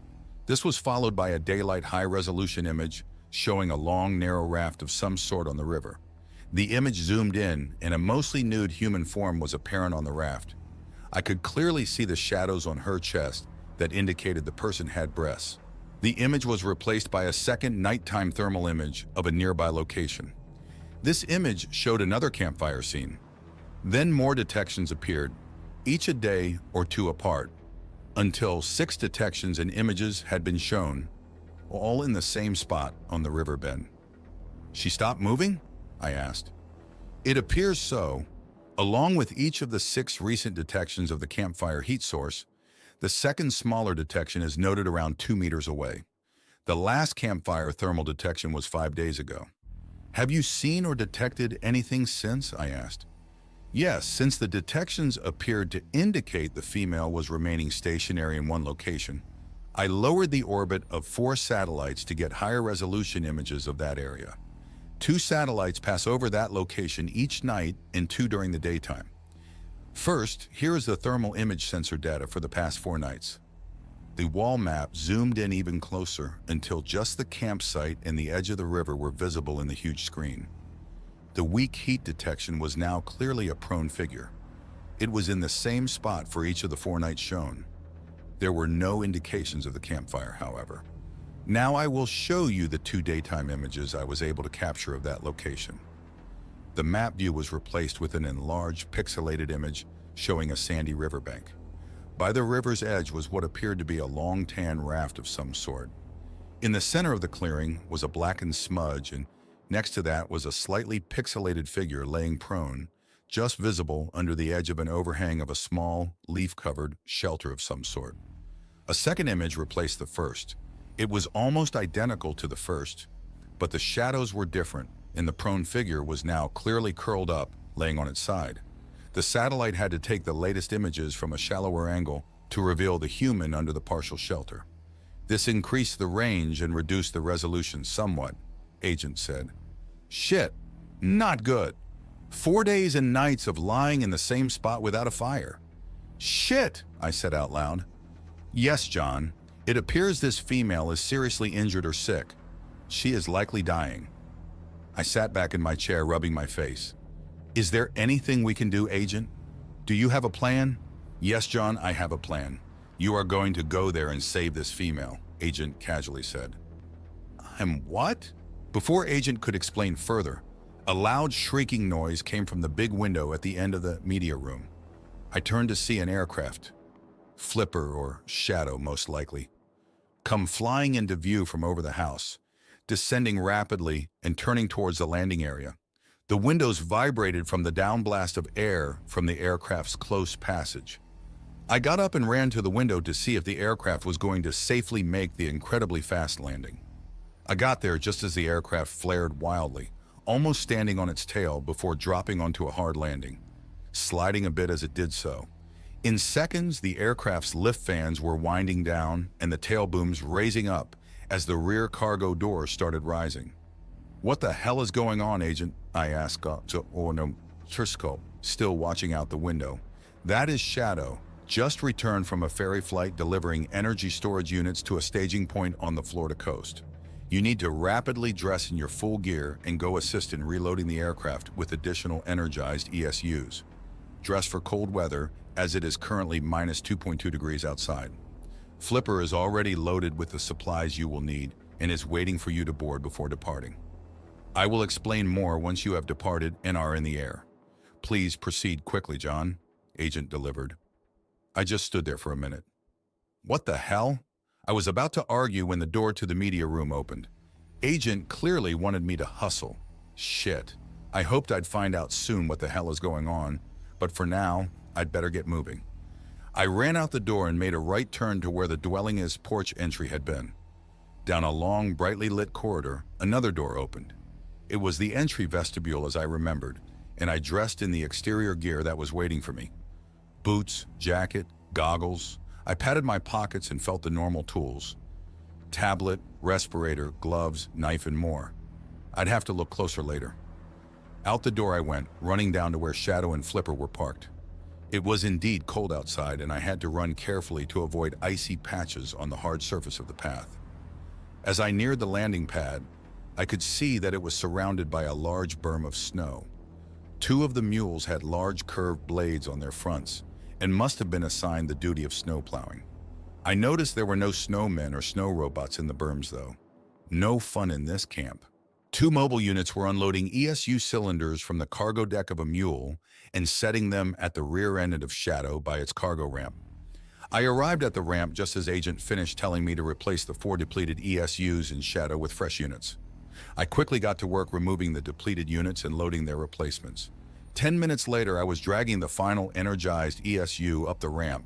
This was followed by a daylight high-resolution image showing a long, narrow raft of some sort on the river. The image zoomed in, and a mostly nude human form was apparent on the raft. I could clearly see the shadows on her chest that indicated the person had breasts. The image was replaced by a second nighttime thermal image of a nearby location. This image showed another campfire scene. Then more detections appeared, each a day or 2 apart, until 6 detections and images had been shown, all in the same spot on the riverbed. She stopped moving? I asked. It appears so. Along with each of the 6 recent detections of the campfire heat source, the second smaller detection is noted around 2 meters away. The last campfire thermal detection was 5 days ago. Have you seen or detected anything since? I asked. Yes, since the detections appeared to indicate the female was remaining stationary in one location, I lowered the orbit of 4 satellites to get higher resolution images of that area. 2 satellites pass over that location each night and 2 during the daytime. First, here is the thermal image sensor data for the past 4 nights. The wall map zoomed in even closer until just the campsite and the edge of the river were visible in the huge screen. The weak heat detection was now clearly a prone figure. It was in the same spot for each of the 4 nights shown. There were no indications of the campfire, however. Now I will show you the 2 daytime images I was able to capture of that location. The map view was replaced with an enlarged, pixelated image showing a sandy riverbank. By the river's edge was what appeared to be a long tan raft of some sort. In the center of the clearing was a blackened smudge, and next to that was a slightly pixelated figure laying prone, just visible under the edge of an overhang of a small, leaf-covered shelter of some sort. A second image replaced the first. It was almost identical to the first, but the shadows were different, and the prone figure was now clearly curled up, laying on its side. The satellite had to take the latest images from a shallower angle to reveal the human under the partial shelter. This increased the range and reduced the resolution somewhat, Agent said. Shit, not good. 4 days and nights of lying in the same spot without a fire. Shit, I said out loud. Yes, John. It appears this female is seriously injured or sick. She is likely dying. I sat back in my chair, rubbing my face. Is there anything we can do, Agent? Do you have a plan? Yes, John, I have a plan. You are going to go there and save this female, Agent casually said. I'm what? Before Agent could explain further, a loud shrieking noise came from the big window at the end of the media room. I turned to see an aircraft, flipper or shadow most likely, come flying into view from over the house, descending rapidly and turning towards the landing area. The windows vibrated from the downblast of air from the aircraft's close passage. I got up and ran to the window to see if the aircraft was going to safely make the incredibly fast landing. I got there just as the aircraft flared wildly, almost standing on its tail before dropping onto a hard landing, sliding a bit as it did so. In seconds, the aircraft's lift fans were winding down and the tail booms raising up as the rear cargo doors started rising. "What the hell is going on, Agent?" I asked Trisco, still watching out the window. "That is Shadow, just returned from a ferry flight delivering energy storage units to a staging point on the Florida coast. You need to rapidly dress in your full gear and go assist in reloading the aircraft with additional energized ESUs. Dress for cold weather, as it is currently minus 2.2 degrees outside. Flipper is already loaded with the supplies you will need and is waiting for you to board before departing. I will explain more once you have departed and are in the air. Please proceed quickly, John," Agent delivered. I just stood there for a minute. What the hell? I was about to argue when the door to the media room opened. Agent clearly wanted me to hustle. Shit. I hoped I'd find out soon what the hell is going on, but for now, I'd better get moving. I ran out the door and made a right turn to where the dwelling's porch entry had been. Down a long, brightly lit corridor, another door opened. It was the entry vestibule as I remembered, and I dressed in the exterior gear that was waiting for me. Boots, jacket, goggles. I patted my pockets and felt the normal tools. Tablet, respirator, gloves, knife, and more. I'd have to look closer later. Out the door I went, running down to where Shadow and Flipper were parked. It was indeed cold outside, and I had to run carefully to avoid icy patches on the hard surface of the path. As I neared the landing pad, I could see that it was surrounded by a large berm of snow. Two of the mules had large curved blades on their fronts and must have been assigned the duty of snow plowing. I noticed there were no snowmen or snow robots in the berms, though. No fun in this camp. Two mobile units were unloading ESU cylinders from the cargo deck of a mule and setting them at the rear end of Shadow by its cargo ramp. I arrived at the ramp just as Agent finished telling me to replace the 4 depleted ESUs in Shadow with fresh units. I quickly got to work removing the depleted units and loading their replacements. 10 minutes later, I was dragging the final energized ESU up the ramp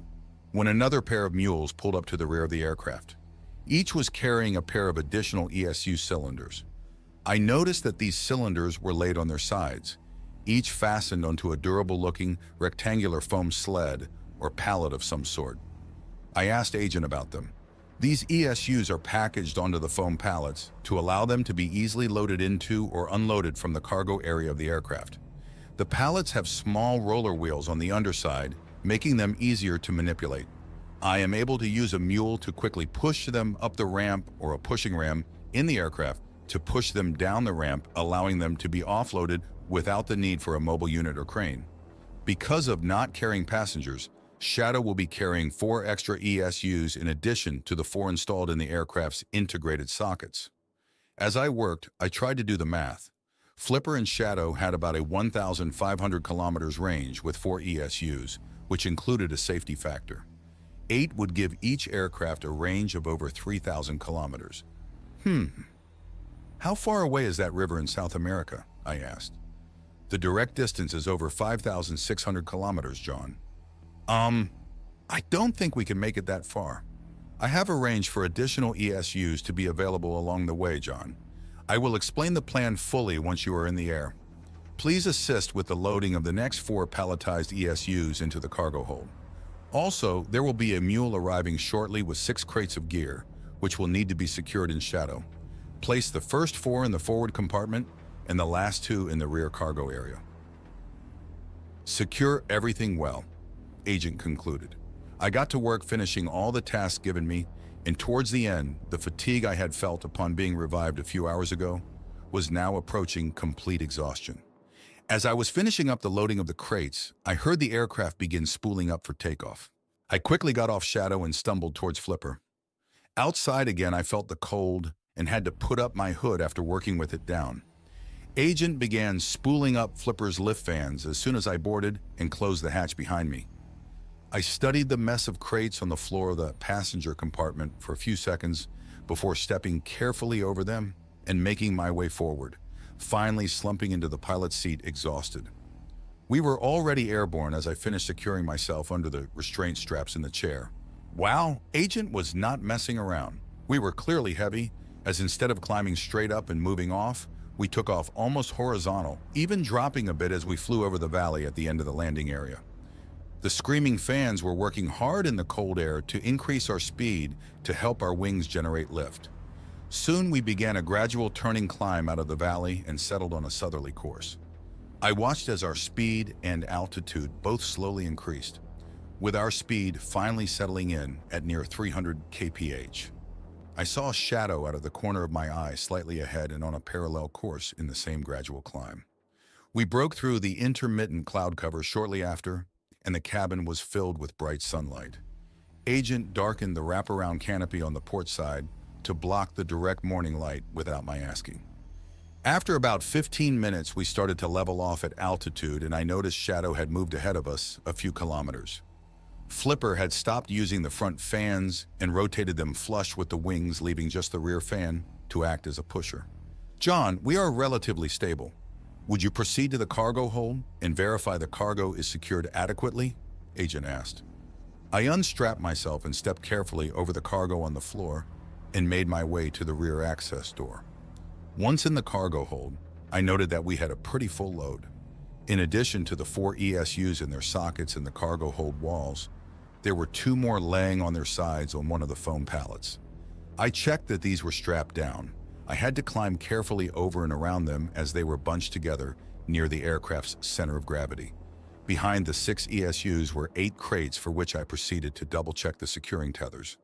when another pair of mules pulled up to the rear of the aircraft. Each was carrying a pair of additional ESU cylinders. I noticed that these cylinders were laid on their sides, each fastened onto a durable-looking rectangular foam sled or pallet of some sort. I asked Agent about them. These ESUs are packaged onto the foam pallets to allow them to be easily loaded into or unloaded from the cargo area of the aircraft. The pallets have small roller wheels on the underside, making them easier to manipulate. I am able to use a mule to quickly push them up the ramp or a pushing ram in the aircraft to push them down the ramp, allowing them to be offloaded without the need for a mobile unit or crane. Because of not carrying passengers, Shadow will be carrying 4 extra ESUs in addition to the 4 installed in the aircraft's integrated sockets. As I worked, I tried to do the math. Flipper and Shadow had about a 1,500 kilometers range with 4 ESUs, which included a safety factor. 8 would give each aircraft a range of over 3,000 kilometers. How far away is that river in South America? I asked. The direct distance is over 5,600 kilometers, John. I don't think we can make it that far. I have arranged for additional ESUs to be available along the way, John. I will explain the plan fully once you are in the air. Please assist with the loading of the next 4 palletized ESUs into the cargo hold. Also, there will be a mule arriving shortly with 6 crates of gear, which will need to be secured in Shadow. Place the first 4 in the forward compartment and the last 2 in the rear cargo area. Secure everything well, Agent concluded. I got to work finishing all the tasks given me, and towards the end, the fatigue I had felt upon being revived a few hours ago was now approaching complete exhaustion. As I was finishing up the loading of the crates, I heard the aircraft begin spooling up for takeoff. I quickly got off Shadow and stumbled towards Flipper. Outside again, I felt the cold and had to put up my hood after working with it down. Agent began spooling up Flipper's lift fans as soon as I boarded and closed the hatch behind me. I studied the mess of crates on the floor of the passenger compartment for a few seconds before stepping carefully over them and making my way forward, finally slumping into the pilot's seat exhausted. We were already airborne as I finished securing myself under the restraint straps in the chair. Wow, Agent was not messing around. We were clearly heavy, as instead of climbing straight up and moving off, we took off almost horizontal, even dropping a bit as we flew over the valley at the end of the landing area. The screaming fans were working hard in the cold air to increase our speed to help our wings generate lift. Soon we began a gradual turning climb out of the valley and settled on a southerly course. I watched as our speed and altitude both slowly increased, with our speed finally settling in at near 300 kph. I saw a shadow out of the corner of my eye slightly ahead and on a parallel course in the same gradual climb. We broke through the intermittent cloud cover shortly after, and the cabin was filled with bright sunlight. Agent darkened the wraparound canopy on the port side to block the direct morning light without my asking. After about 15 minutes, we started to level off at altitude, and I noticed Shadow had moved ahead of us a few kilometers. Flipper had stopped using the front fans and rotated them flush with the wings, leaving just the rear fan to act as a pusher. "John, we are relatively stable. Would you proceed to the cargo hold and verify the cargo is secured adequately?" Agent asked. I unstrapped myself and stepped carefully over the cargo on the floor and made my way to the rear access door. Once in the cargo hold, I noted that we had a pretty full load. In addition to the 4 ESUs in their sockets in the cargo hold walls, there were 2 more laying on their sides on one of the foam pallets. I checked that these were strapped down. I had to climb carefully over and around them as they were bunched together near the aircraft's center of gravity. Behind the 6 ESUs were 8 crates for which I proceeded to double-check the securing tethers.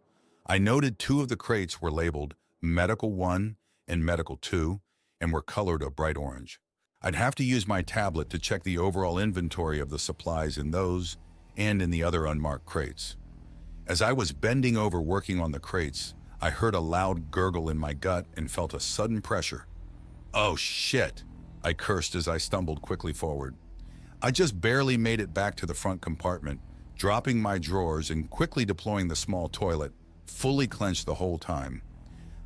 I noted 2 of the crates were labeled Medical 1 and Medical 2 and were colored a bright orange. I'd have to use my tablet to check the overall inventory of the supplies in those and in the other unmarked crates. As I was bending over working on the crates, I heard a loud gurgle in my gut and felt a sudden pressure. "Oh shit," I cursed as I stumbled quickly forward. I just barely made it back to the front compartment, dropping my drawers and quickly deploying the small toilet, fully clenched the whole time.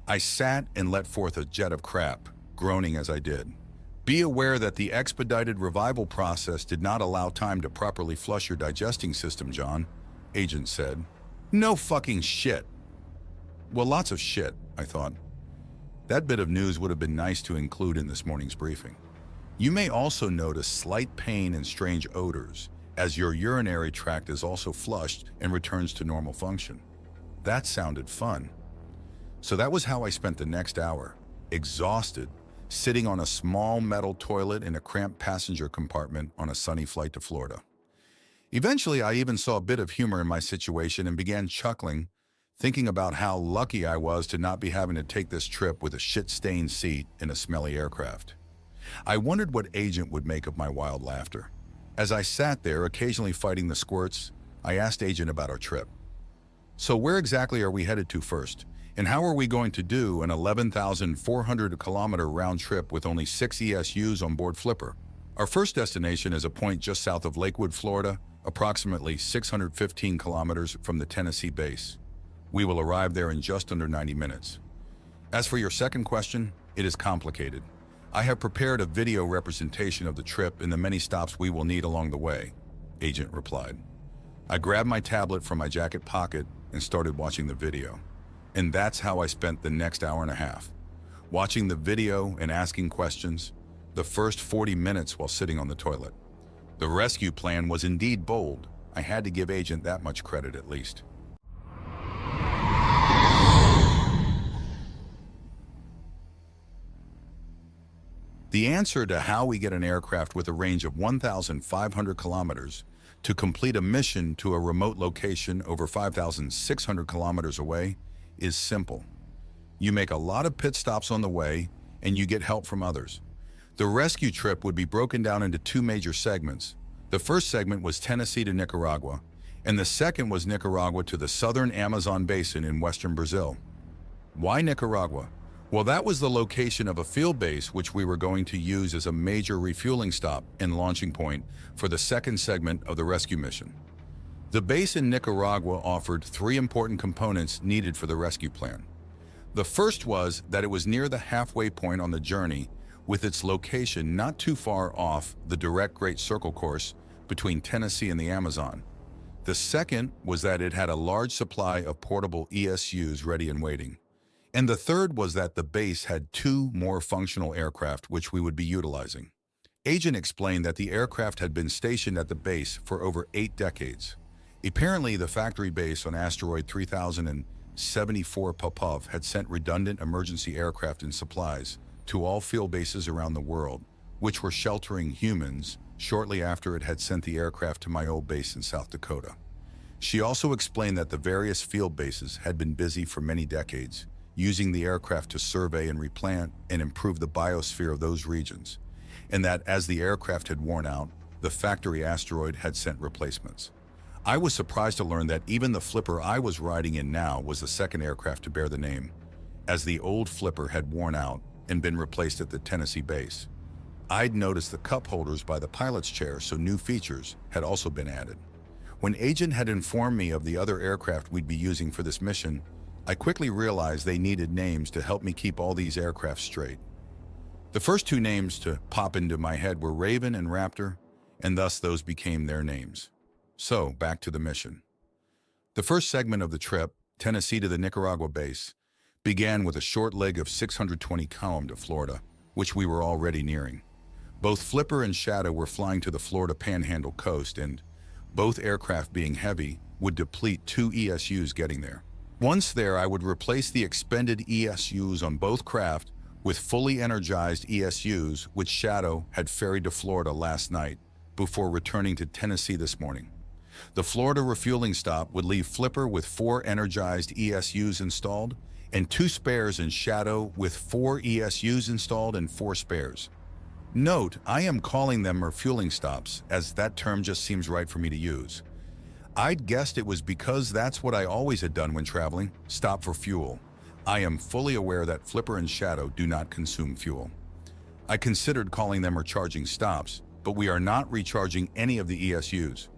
I sat and let forth a jet of crap, groaning as I did. "Be aware that the expedited revival process did not allow time to properly flush your digesting system, John," Agent said. "No fucking shit." Well, lots of shit, I thought. That bit of news would have been nice to include in this morning's briefing. You may also notice slight pain and strange odors, as your urinary tract is also flushed and returns to normal function. That sounded fun. So that was how I spent the next hour, exhausted, sitting on a small metal toilet in a cramped passenger compartment on a sunny flight to Florida. Eventually, I even saw a bit of humor in my situation and began chuckling, thinking about how lucky I was to not be having to take this trip with a shit-stained seat in a smelly aircraft. I wondered what Agent would make of my wild laughter. As I sat there, occasionally fighting the squirts, I asked Agent about our trip. "So where exactly are we headed to first? And how are we going to do an 11,400-kilometer round trip with only 6 ESUs on board Flipper?" "Our first destination is a point just south of Lakewood, Florida, approximately 615 kilometers from the Tennessee base. We will arrive there in just under 90 minutes. As for your second question, it is complicated. I have prepared a video representation of the trip and the many stops we will need along the way," Agent replied. I grabbed my tablet from my jacket pocket and started watching the video. And that's how I spent the next hour and a half. Watching the video and asking questions, the first 40 minutes while sitting on the toilet. The rescue plan was indeed bold. I had to give Agent that much credit at least. The answer to how we get an aircraft with a range of 1,500 kilometers to complete a mission to a remote location over 5,600 kilometers away is simple. You make a lot of pit stops on the way, and you get help from others. The rescue trip would be broken down into 2 major segments. The first segment was Tennessee to Nicaragua, and the second was Nicaragua to the southern Amazon basin in western Brazil. Why Nicaragua? Well, that was the location of a field base which we were going to use as a major refueling stop and launching point for the second segment of the rescue mission. The base in Nicaragua offered 3 important components needed for the rescue plan. The first was that it was near the halfway point on the journey, with its location not too far off the direct Great Circle course between Tennessee and the Amazon. The second was that it had a large supply of portable ESUs ready and waiting. And the third was that the base had 2 more functional aircraft which we would be utilizing. Agent explained that the aircraft had been stationed at the base for over 8 decades. Apparently, the factory base on asteroid 3074 Popov had sent redundant emergency aircraft and supplies to all field bases around the world, which were sheltering humans shortly after it had sent the aircraft to my old base in South Dakota. She also explained that the various field bases had been busy for many decades, using the aircraft to survey and replant and improve the biosphere of those regions, and that as the aircraft had worn out, the factory asteroid had sent replacements. I was surprised to learn that even the flipper I was riding in now was the second aircraft to bear the name, as the old flipper had worn out and been replaced at the Tennessee base. I'd noticed the cup holders by the pilot's chair, so new features had also been added. When Agent had informed me of the other aircraft we'd be using for this mission, I quickly realized they needed names to help me keep all these aircraft straight. The first two names to pop into my head were Raven and Raptor, and thus those became their names. So, back to the mission. The first segment of the trip, Tennessee to the Nicaragua base, began with a short leg of 620 km to Florida, which we were already nearing. Both Flipper and Shadow were flying to the Florida Panhandle coast, and both aircraft being heavy would deplete 2 ESUs getting there. Once there, I would replace the expended ESUs on both craft with fully energized ESUs, which Shadow had ferried to Florida last night before returning to Tennessee this morning. The Florida refueling stop would leave Flipper with 4 energized ESUs installed and 2 spares, and Shadow with 4 ESUs installed and 4 spares. Note, I am calling them refueling stops, as that term just seems right for me to use. I'd guessed it was because that's what I always had done when traveling, stop for fuel. I am fully aware that Flipper and Shadow do not consume fuel. I considered calling them recharging stops, but we are not recharging any of the ESUs.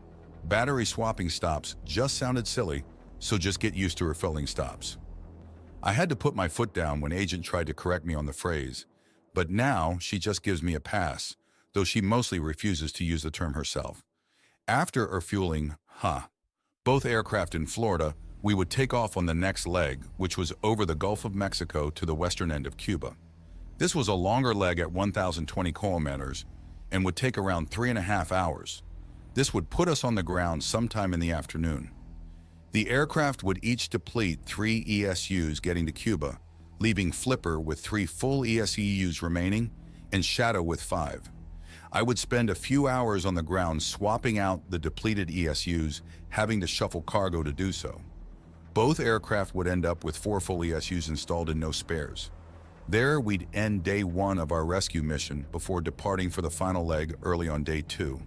Battery swapping stops just sounded silly, so just get used to refueling stops. I had to put my foot down when Agent tried to correct me on the phrase, but now she just gives me a pass, though she mostly refuses to use the term herself. After refueling, both aircraft in Florida, we would take off on the next leg, which was over the Gulf of Mexico to the western end of Cuba. This was a longer leg at 1,020 kilometers and would take around 3.5 hours. This would put us on the ground sometime in the afternoon. The aircraft would each deplete 3 ESUs getting to Cuba, leaving Flipper with 3 full ESUs remaining and Shadow with 5. I would spend a few hours on the ground swapping out the depleted ESUs, having to shuffle cargo to do so. Both aircraft would end up with 4 full ESUs installed and no spares. There, we'd end day 1 of our rescue mission before departing for the final leg early on day 2.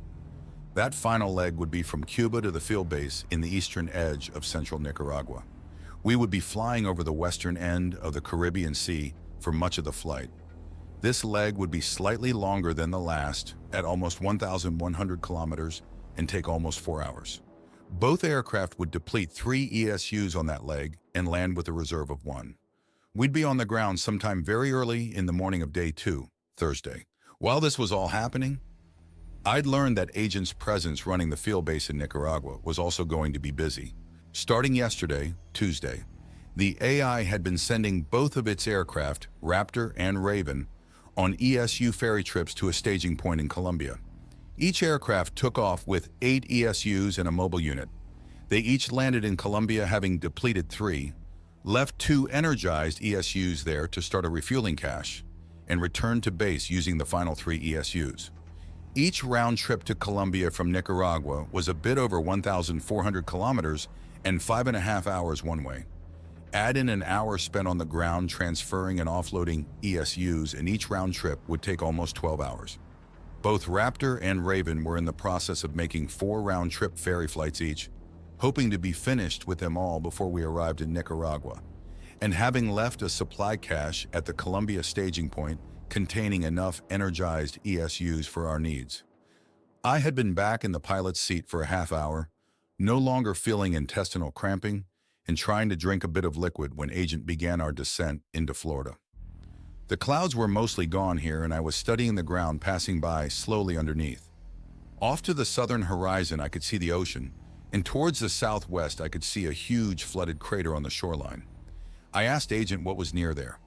That final leg would be from Cuba to the field base in the eastern edge of central Nicaragua. We would be flying over the western end of the Caribbean Sea for much of the flight. This leg would be slightly longer than the last, at almost 1,100 kilometers, and take almost 4 hours. Both aircraft would deplete 3 ESUs on that leg and land with a reserve of 1. We'd be on the ground sometime very early in the morning of day 2, Thursday. While this was all happening, I'd learned that Agent's presence running the field base in Nicaragua was also going to be busy. Starting yesterday, Tuesday, the AI had been sending both of its aircraft, Raptor and Raven, on ESU ferry trips to a staging point in Colombia. Each aircraft took off with 8 ESUs and a mobile unit. They each landed in Colombia having depleted 3, left 2 energized ESUs there to start a refueling cache, and returned to base using the final 3 ESUs. Each round trip to Colombia from Nicaragua was a bit over 1,400 kilometers and 5.5 hours one way. Add in an hour spent on the ground transferring and offloading ESUs, and each round trip would take almost 12 hours. Both Raptor and Raven were in the process of making 4 round-trip ferry flights each, hoping to be finished with them all before we arrived in Nicaragua, and having left a supply cache at the Colombia staging point containing enough energized ESUs for our needs. I had been back in the pilot's seat for a half hour, no longer feeling intestinal cramping, and trying to drink a bit of liquid when Agent began our descent into Florida. The clouds were mostly gone here, and I was studying the ground passing by slowly underneath. Off to the southern horizon I could see the ocean, and towards the southwest I could see a huge flooded crater on the shoreline. I asked Agent what was near there.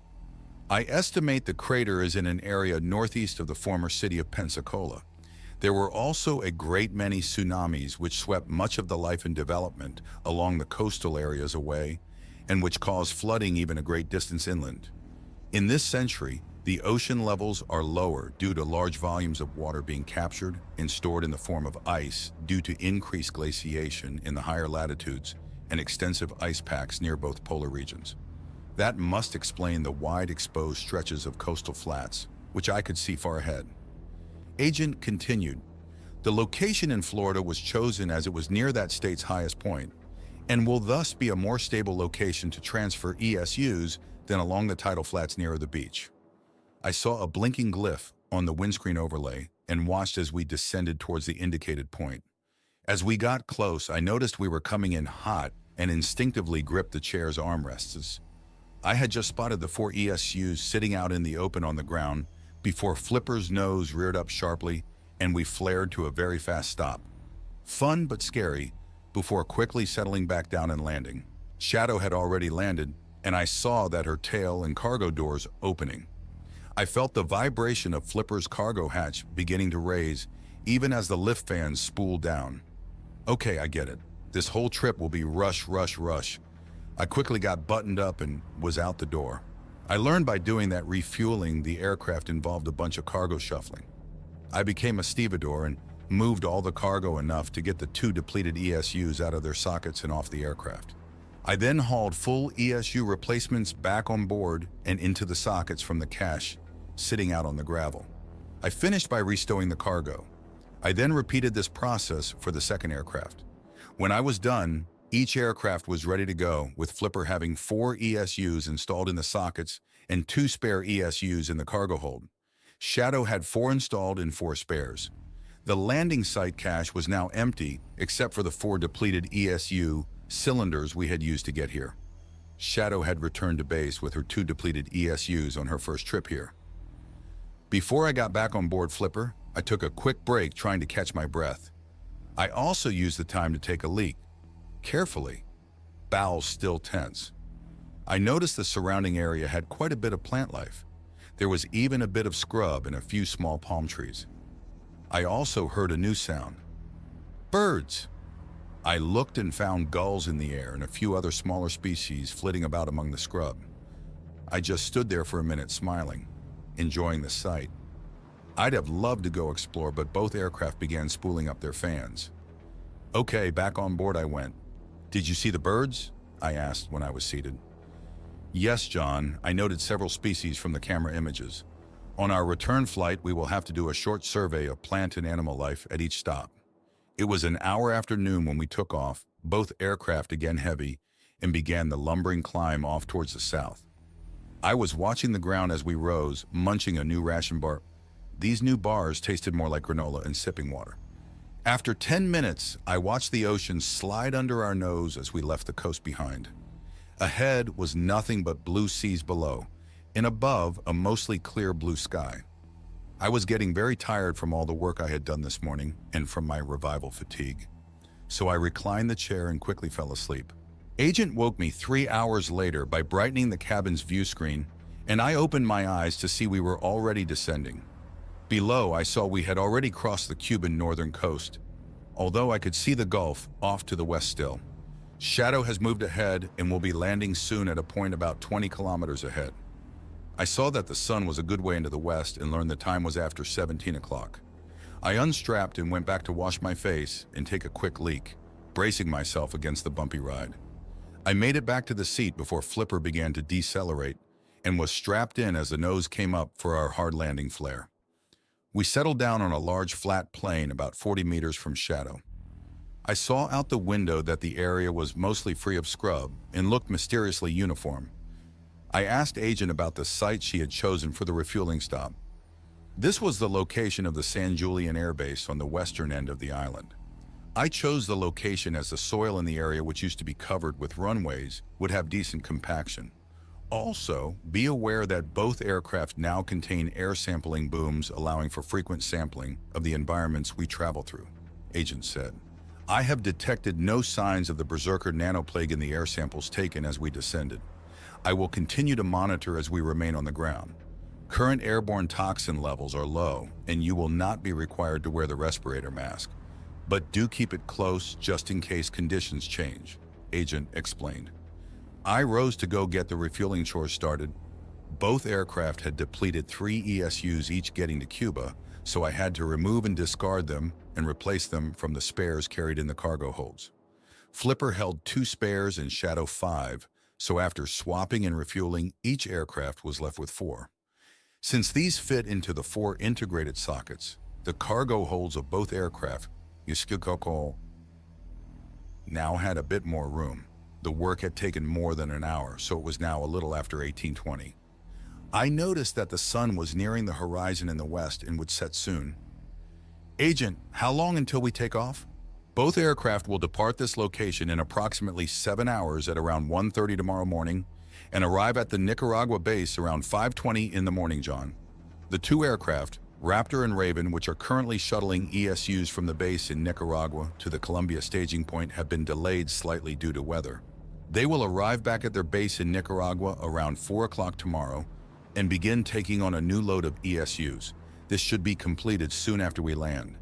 I estimate the crater is in an area northeast of the former city of Pensacola. There were also a great many tsunamis which swept much of the life and development along the coastal areas away, and which caused flooding even a great distance inland. In this century, the ocean levels are lower due to large volumes of water being captured and stored in the form of ice due to increased glaciation in the higher latitudes and extensive ice packs near both polar regions. That must explain the wide exposed stretches of coastal flats, which I could see far ahead. Agent continued, the location in Florida was chosen as it was near that state's highest point, and will thus be a more stable location to transfer ESUs than along the tidal flats nearer the beach. I saw a blinking glyph on the windscreen overlay and watched as we descended towards the indicated point. As we got close, I noticed we were coming in hot and instinctively gripped the chair's armrests. I had just spotted the 4 ESUs sitting out in the open on the ground before Flipper's nose reared up sharply and we flared to a very fast stop. Fun but scary, before quickly settling back down and landing. Shadow had already landed, and I saw that her tail and cargo doors opening. I felt the vibration of Flipper's cargo hatch beginning to raise, even as the lift fans spooled down. Okay, I get it. This whole trip will be rush, rush, rush. I quickly got buttoned up and was out the door. I learned by doing that refueling the aircraft involved a bunch of cargo shuffling. I became a stevedore and moved all the cargo enough to get the 2 depleted ESUs out of their sockets and off the aircraft. I then hauled full ESU replacements back on board and into the sockets from the cache sitting out on the gravel. I finished by restowing the cargo. I then repeated this process for the second aircraft. When I was done, each aircraft was ready to go, with Flipper having 4 ESUs installed in the sockets and 2 spare ESUs in the cargo hold. Shadow had 4 installed and 4 spares. The landing site cache was now empty, except for the 4 depleted ESU cylinders we had used to get here. Shadow had returned to base with her 2 depleted ESUs on her first trip here. Before I got back on board Flipper, I took a quick break trying to catch my breath. I also used the time to take a leak. Carefully, bowels still tense. I noticed the surrounding area had quite a bit of plant life. There was even a bit of scrub and a few small palm trees. I also heard a new sound. Birds! I looked and found gulls in the air and a few other smaller species flitting about among the scrub. I just stood there for a minute smiling, enjoying the sight. I'd have loved to go explore, but both aircraft began spooling up their fans. Okay, back on board I went. Did you see the birds? I asked when I was seated. Yes, John, I noted several species from the camera images. On our return flight, we will have to do a short survey of plant and animal life at each stop. It was an hour after noon when we took off, both aircraft again heavy, and began the lumbering climb off towards the south. I was watching the ground as we rose, munching a new ration bar. These new bars tasted more like granola and sipping water. After 10 minutes, I watched the ocean slide under our nose as we left the coast behind. Ahead was nothing but blue seas below, and above a mostly clear blue sky. I was getting very tired from all the work I had done this morning and from my revival fatigue. So I reclined the chair and quickly fell asleep. Agent woke me 3 hours later by brightening the cabin's view screen, and I opened my eyes to see we were already descending. Below, I saw we had already crossed the Cuban northern coast, although I could see the Gulf off to the west still. Shadow has moved ahead and will be landing soon at a point about 20 kilometers ahead. I saw that the sun was a good way into the west and learned the time was after 17 o'clock. I unstrapped and went back to wash my face and take a quick leak, bracing myself against the bumpy ride. I made it back to the seat before Flipper began to decelerate and was strapped in as the nose came up for our hard landing flare. We settled down on a large flat plain about 40 meters from Shadow. I saw out the window that the area was mostly free of scrub and looked mysteriously uniform. I asked Agent about the site she had chosen for the refueling stop. This was the location of the San Julian Air Base on the western end of the island. I chose the location as the soil in the area, which used to be covered with runways, would have decent compaction. Also, be aware that both aircraft now contain air sampling booms allowing for frequent sampling of the environments we travel through, Agent said. I have detected no signs of the berserker nanoplague in the air samples taken as we descended. I will continue to monitor as we remain on the ground. Current airborne toxin levels are low, and you will not be required to wear the respirator mask. But do keep it close just in case conditions change, Agent explained. I rose to go get the refueling chores started. Both aircraft had depleted 3 ESUs each getting to Cuba, so I had to remove and discard them and replace them from the spares carried in the cargo holds. Flipper held 2 spares and Shadow 5, so after swapping and refueling, each aircraft was left with 4. Since these fit into the 4 integrated sockets, the cargo holds of both aircraft now had a bit more room. The work had taken more than an hour, so it was now a little after 1820. I noticed that the sun was nearing the horizon in the west and would set soon. Agent, how long until we take off? Both aircraft will depart this location in approximately 7 hours at around 1:30 tomorrow morning and arrive at the Nicaragua base around 5:20 in the morning, John. The 2 aircraft, Raptor and Raven, which are currently shuttling ESUs from the base in Nicaragua to the Colombia staging point, have been delayed slightly due to weather. They will arrive back at their base in Nicaragua around 4 o'clock tomorrow and begin taking on a new load of ESUs. This should be completed soon after we land.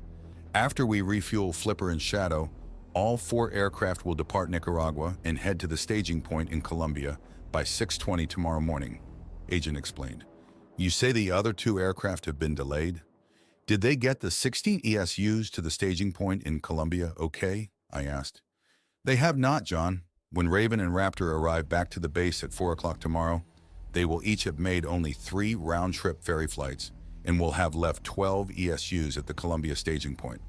After we refuel Flipper and Shadow, all 4 aircraft will depart Nicaragua and head to the staging point in Colombia by 6:20 tomorrow morning, Agent explained. You say the other 2 aircraft have been delayed? Did they get the 16 ESUs to the staging point in Colombia okay? I asked. They have not, John. When Raven and Raptor arrive back to the base at 4 o'clock tomorrow, they will each have made only 3 round-trip ferry flights and will have left 12 ESUs at the Colombia staging point.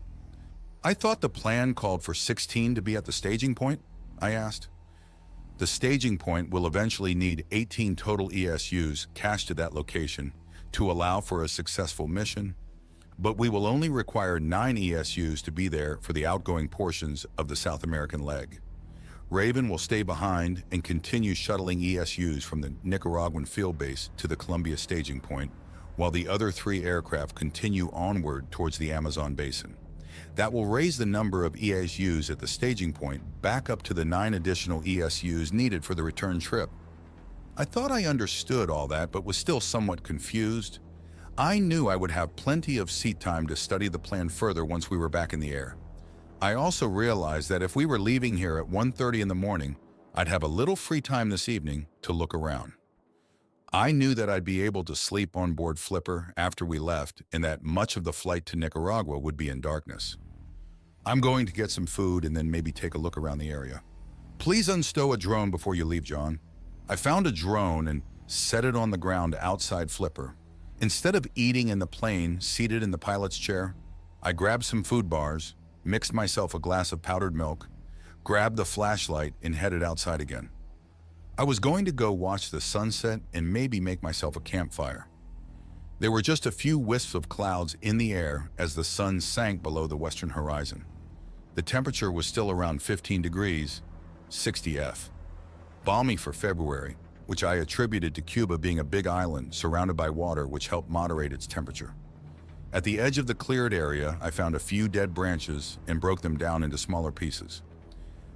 I thought the plan called for 16 to be at the staging point, I asked. The staging point will eventually need 18 total ESUs cached to that location to allow for a successful mission, but we will only require 9 ESUs to be there for the outgoing portions of the South American leg. Raven will stay behind and continue shuttling ESUs from the Nicaraguan field base to the Colombia staging point, while the other 3 aircraft continue onward towards the Amazon basin. That will raise the number of ESUs at the staging point back up to the 9 additional ESUs needed for the return trip. I thought I understood all that, but was still somewhat confused. I knew I would have plenty of seat time to study the plan further once we were back in the air. I also realized that if we were leaving here at 1:30 in the morning, I'd have a little free time this evening to look around. I knew that I'd be able to sleep on board Flipper after we left and that much of the flight to Nicaragua would be in darkness. I'm going to get some food and then maybe take a look around the area. Please unstow a drone before you leave, John. I found a drone and set it on the ground outside Flipper. Instead of eating in the plane seated in the pilot's chair, I grabbed some food bars, mixed myself a glass of powdered milk, grabbed the flashlight, and headed outside again. I was going to go watch the sunset and maybe make myself a campfire. There were just a few wisps of clouds in the air as the sun sank below the western horizon. The temperature was still around 15 degrees, 60 F. Balmy for February, which I attributed to Cuba being a big island surrounded by water which helped moderate its temperature. At the edge of the cleared area, I found a few dead branches and broke them down into smaller pieces.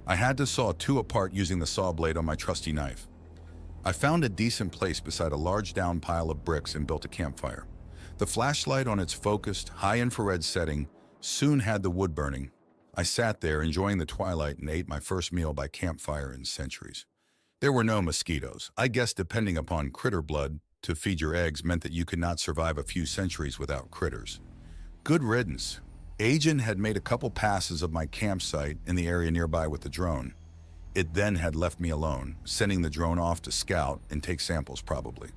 I had to saw 2 apart using the saw blade on my trusty knife. I found a decent place beside a large down pile of bricks and built a campfire. The flashlight on its focused, high-infrared setting soon had the wood burning. I sat there enjoying the twilight and ate my first meal by campfire in centuries. There were no mosquitoes. I guess depending upon critter blood to feed your eggs meant that you could not survive a few centuries without critters. Good riddance. Agent had made a couple passes of my campsite in the area nearby with the drone. It then had left me alone, sending the drone off to scout and take samples probably.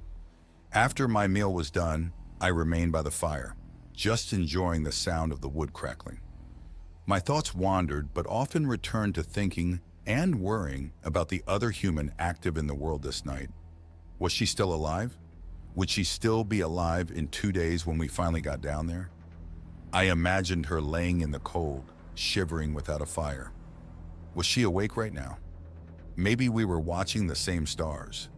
After my meal was done, I remained by the fire, just enjoying the sound of the wood crackling. My thoughts wandered, but often returned to thinking and worrying about the other human active in the world this night. Was she still alive? Would she still be alive in 2 days when we finally got down there? I imagined her laying in the cold, shivering without a fire. Was she awake right now? Maybe we were watching the same stars.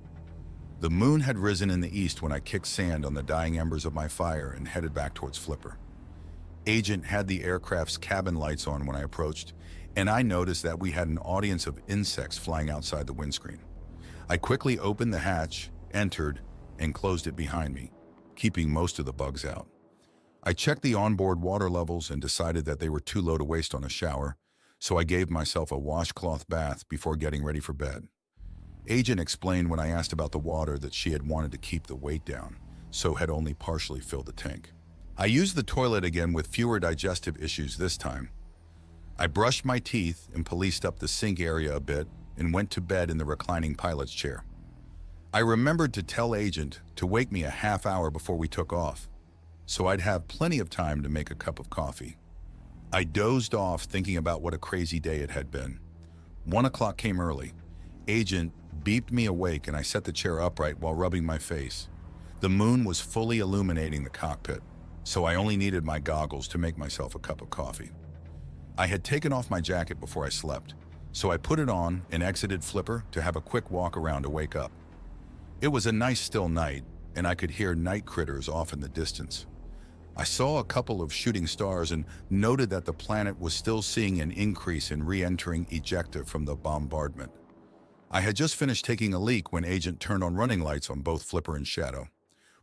The moon had risen in the east when I kicked sand on the dying embers of my fire and headed back towards Flipper. Agent had the aircraft's cabin lights on when I approached, and I noticed that we had an audience of insects flying outside the windscreen. I quickly opened the hatch, entered, and closed it behind me, keeping most of the bugs out. I checked the onboard water levels and decided that they were too low to waste on a shower, so I gave myself a washcloth bath before getting ready for bed. Agent explained when I asked about the water that she had wanted to keep the weight down, so had only partially filled the tank. I used the toilet again with fewer digestive issues this time. I brushed my teeth and policed up the sink area a bit and went to bed in the reclining pilot's chair. I remembered to tell Agent to wake me a half hour before we took off, so I'd have plenty of time to make a cup of coffee. I dozed off thinking about what a crazy day it had been. 1 o'clock came early. Agent beeped me awake and I set the chair upright while rubbing my face. The moon was fully illuminating the cockpit, so I only needed my goggles to make myself a cup of coffee. I had taken off my jacket before I slept, so I put it on and exited Flipper to have a quick walk around to wake up. It was a nice still night, and I could hear night critters off in the distance. I saw a couple of shooting stars and noted that the planet was still seeing an increase in re-entering ejecta from the bombardment. I had just finished taking a leak when Agent turned on running lights on both Flipper and Shadow,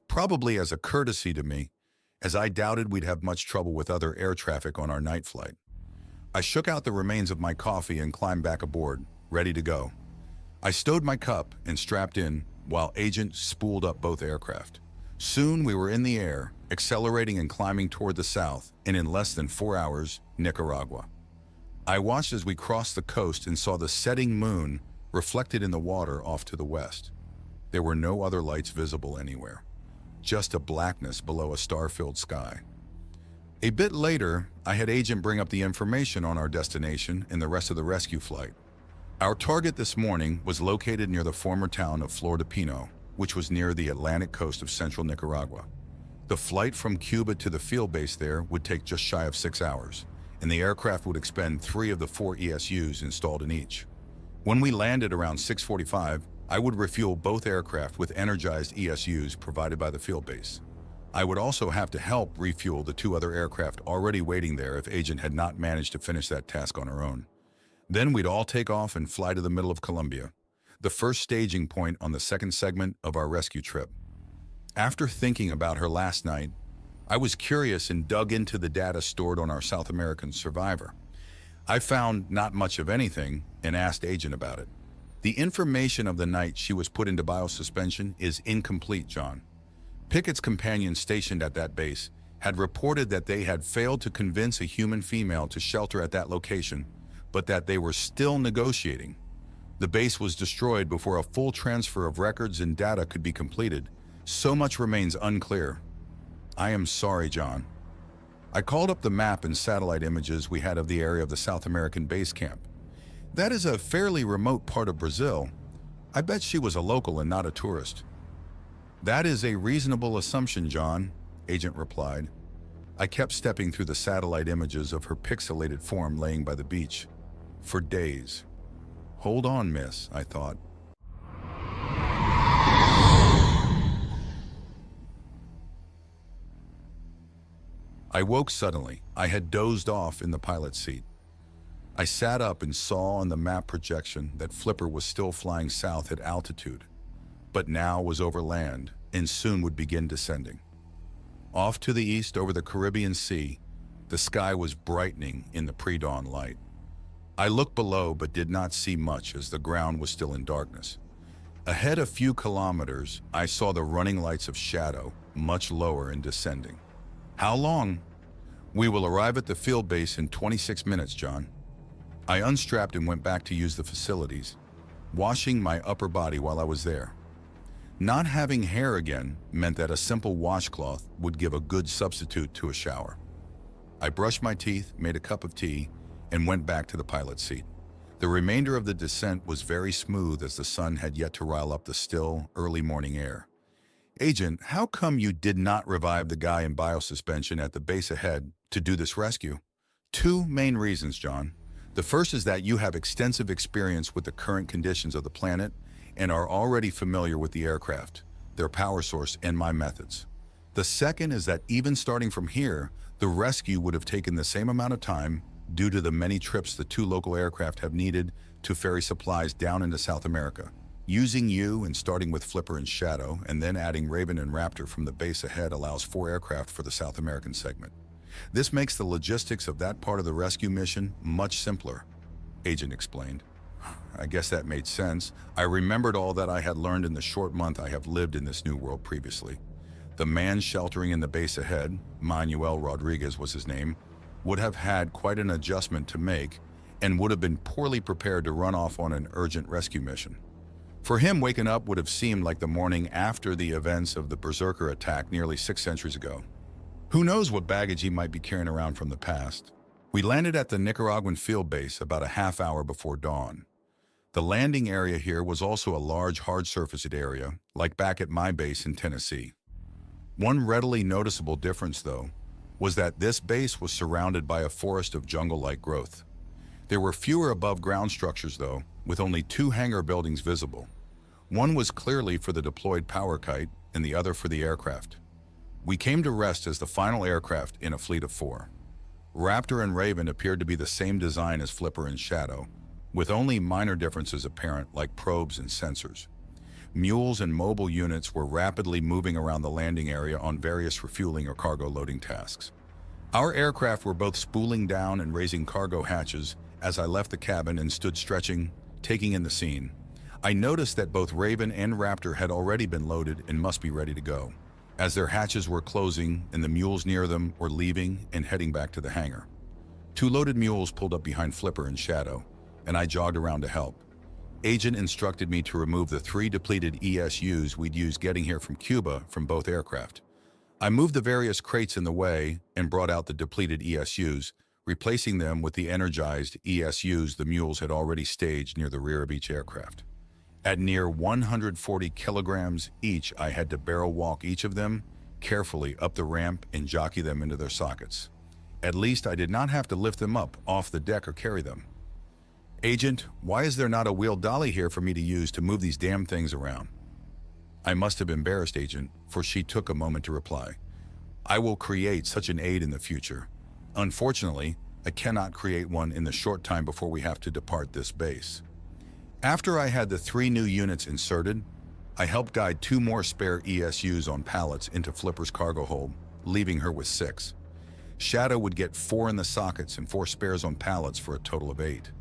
probably as a courtesy to me, as I doubted we'd have much trouble with other air traffic on our night flight. I shook out the remains of my coffee and climbed back aboard, ready to go. I stowed my cup and strapped in while Agent spooled up both aircraft. Soon we were in the air, accelerating and climbing toward the south, and in less than 4 hours, Nicaragua. I watched as we crossed the coast and saw the setting moon reflected in the water off to the west. There were no other lights visible anywhere, just a blackness below a star-filled sky. A bit later, I had Agent bring up the information on our destination and the rest of the rescue flight. Our target this morning was located near the former town of Flor de Pino, which was near the Atlantic coast of central Nicaragua. The flight from Cuba to the field base there would take just shy of 6 hours, and the aircraft would expend 3 of the 4 ESUs installed in each. When we landed around 6:45, I would refuel both aircraft with energized ESUs provided by the field base. I would also have to help refuel the 2 other aircraft already waiting there if Agent had not managed to finish that task on her own. Then we'd all take off and fly to the middle of Colombia, the first staging point on the second segment of our rescue trip. After thinking about her last night, I was curious and dug into the data stored on our South American survivor. I found not much of anything and asked Agent about it. The information of the night she was put into biosuspension is incomplete, John. Pickett's companions stationed at that base had reported that they had failed to convince a human female to shelter at that location, but that they were still negotiating. The base was destroyed before a full transfer of records and data could be completed. So much remains unclear. I am sorry, John. I called up the map and satellite images we had of the area of the South American base camp. That is a fairly remote part of Brazil. I bet she was a local and not a tourist. That is a reasonable assumption, John, Agent replied. I kept stepping through the satellite images of her pixelated form laying by the beach. For days. Hold on, miss, I thought. I woke suddenly. I had dozed off in the pilot's seat. I sat up and saw on the map projection that Flipper was still flying south at altitude, but now was over land and soon would begin descending. Off to the east over the Caribbean Sea, the sky was brightening in the pre-dawn light. I looked below but did not see much as the ground was still in darkness. Ahead a few kilometers, I saw the running lights of Shadow, much lower and descending. How long? We will arrive at the field base in 26 minutes, John. I unstrapped and went back to use the facilities, washing my upper body while I was there. Not having hair again meant that a simple washcloth would give a good substitute to a shower. I brushed my teeth, made a cup of tea, and went back to the pilot's seat. The remainder of the descent was very smooth as the sun had yet to rile up the still, early morning air. Agent, how come you did not revive the guy in biosuspension at the base ahead to do this rescue? 2 main reasons, John. The first is that you have extensive experience with the current conditions of the planet and are already familiar with the aircraft, their power source, and my methods. The second is that even starting from here, the rescue would have taken the same amount of time due to the many trips the 2 local aircraft have needed to ferry supplies down into South America. Using you and starting with Flipper and Shadow, and then adding Raven and Raptor from the base ahead allows 4 aircraft for the South American segment. This makes the logistics of that part of the rescue mission much simpler, Agent explained. I guess that made sense. I remembered all that I had learned in the short month I have lived in this new world previously. The man sheltering in the base ahead, Manuel Rodriguez was his name, would have had quite an adjustment to make and would have been poorly prepared to run off on an urgent rescue mission. For him, waking up would have seemed like the morning after the events of the Berserker attack nearly 6 centuries ago. Who knows what baggage he might be carrying around from the past? We landed at the Nicaraguan field base about a half hour before dawn. The landing area here was also a large, hard-surfaced area, like back at my base in Tennessee. One readily noticeable difference, though, was that this base was surrounded by a forest of jungle-like growth. There were fewer above-ground structures, though, with only 2 hangar buildings visible. One was clearly for the deployed power kite and the other for the aircraft. We came to rest as the final aircraft in a fleet of 4. Raptor and Raven appeared to be the same design as Flipper and Shadow, with only minor differences apparent like probes and sensors. Mules and mobile units were rapidly moving around the landing area on various refueling or cargo loading tasks. Our aircraft were both spooling down and raising cargo hatches as I left the cabin and stood stretching, taking in the scene. I noticed that both Raven and Raptor had already been loaded and must be ready to go, as their hatches were closing and the mules near them were leaving and heading back to the hangar. 2 loaded mules pulled up behind Flipper and Shadow, and I jogged around to help. Agent instructed me to remove the 3 depleted ESUs we'd used getting here from Cuba from both aircraft. I moved the various crates in the way and brought out the depleted ESUs, replacing them with the energized ESUs the mules had already staged near the rear of each aircraft. At near 140 kilograms each, I had to barrel walk each of them carefully up the ramp and jockey them into their sockets. At least I did not have to lift them up off the deck or carry them. Agent, why is there not a wheeled dolly here for me to use to move these damn things around? I must have embarrassed Agent, for she took a moment to reply. I will create such an aid in the future. Unfortunately, I cannot create one in the short time before we have to depart this base. After I had the 3 new units inserted, I helped guide 2 more spare ESUs on pallets into Flipper's cargo hold, leaving her with 6. Shadow would get 4 in the sockets and 4 spares on pallets for a total of 8.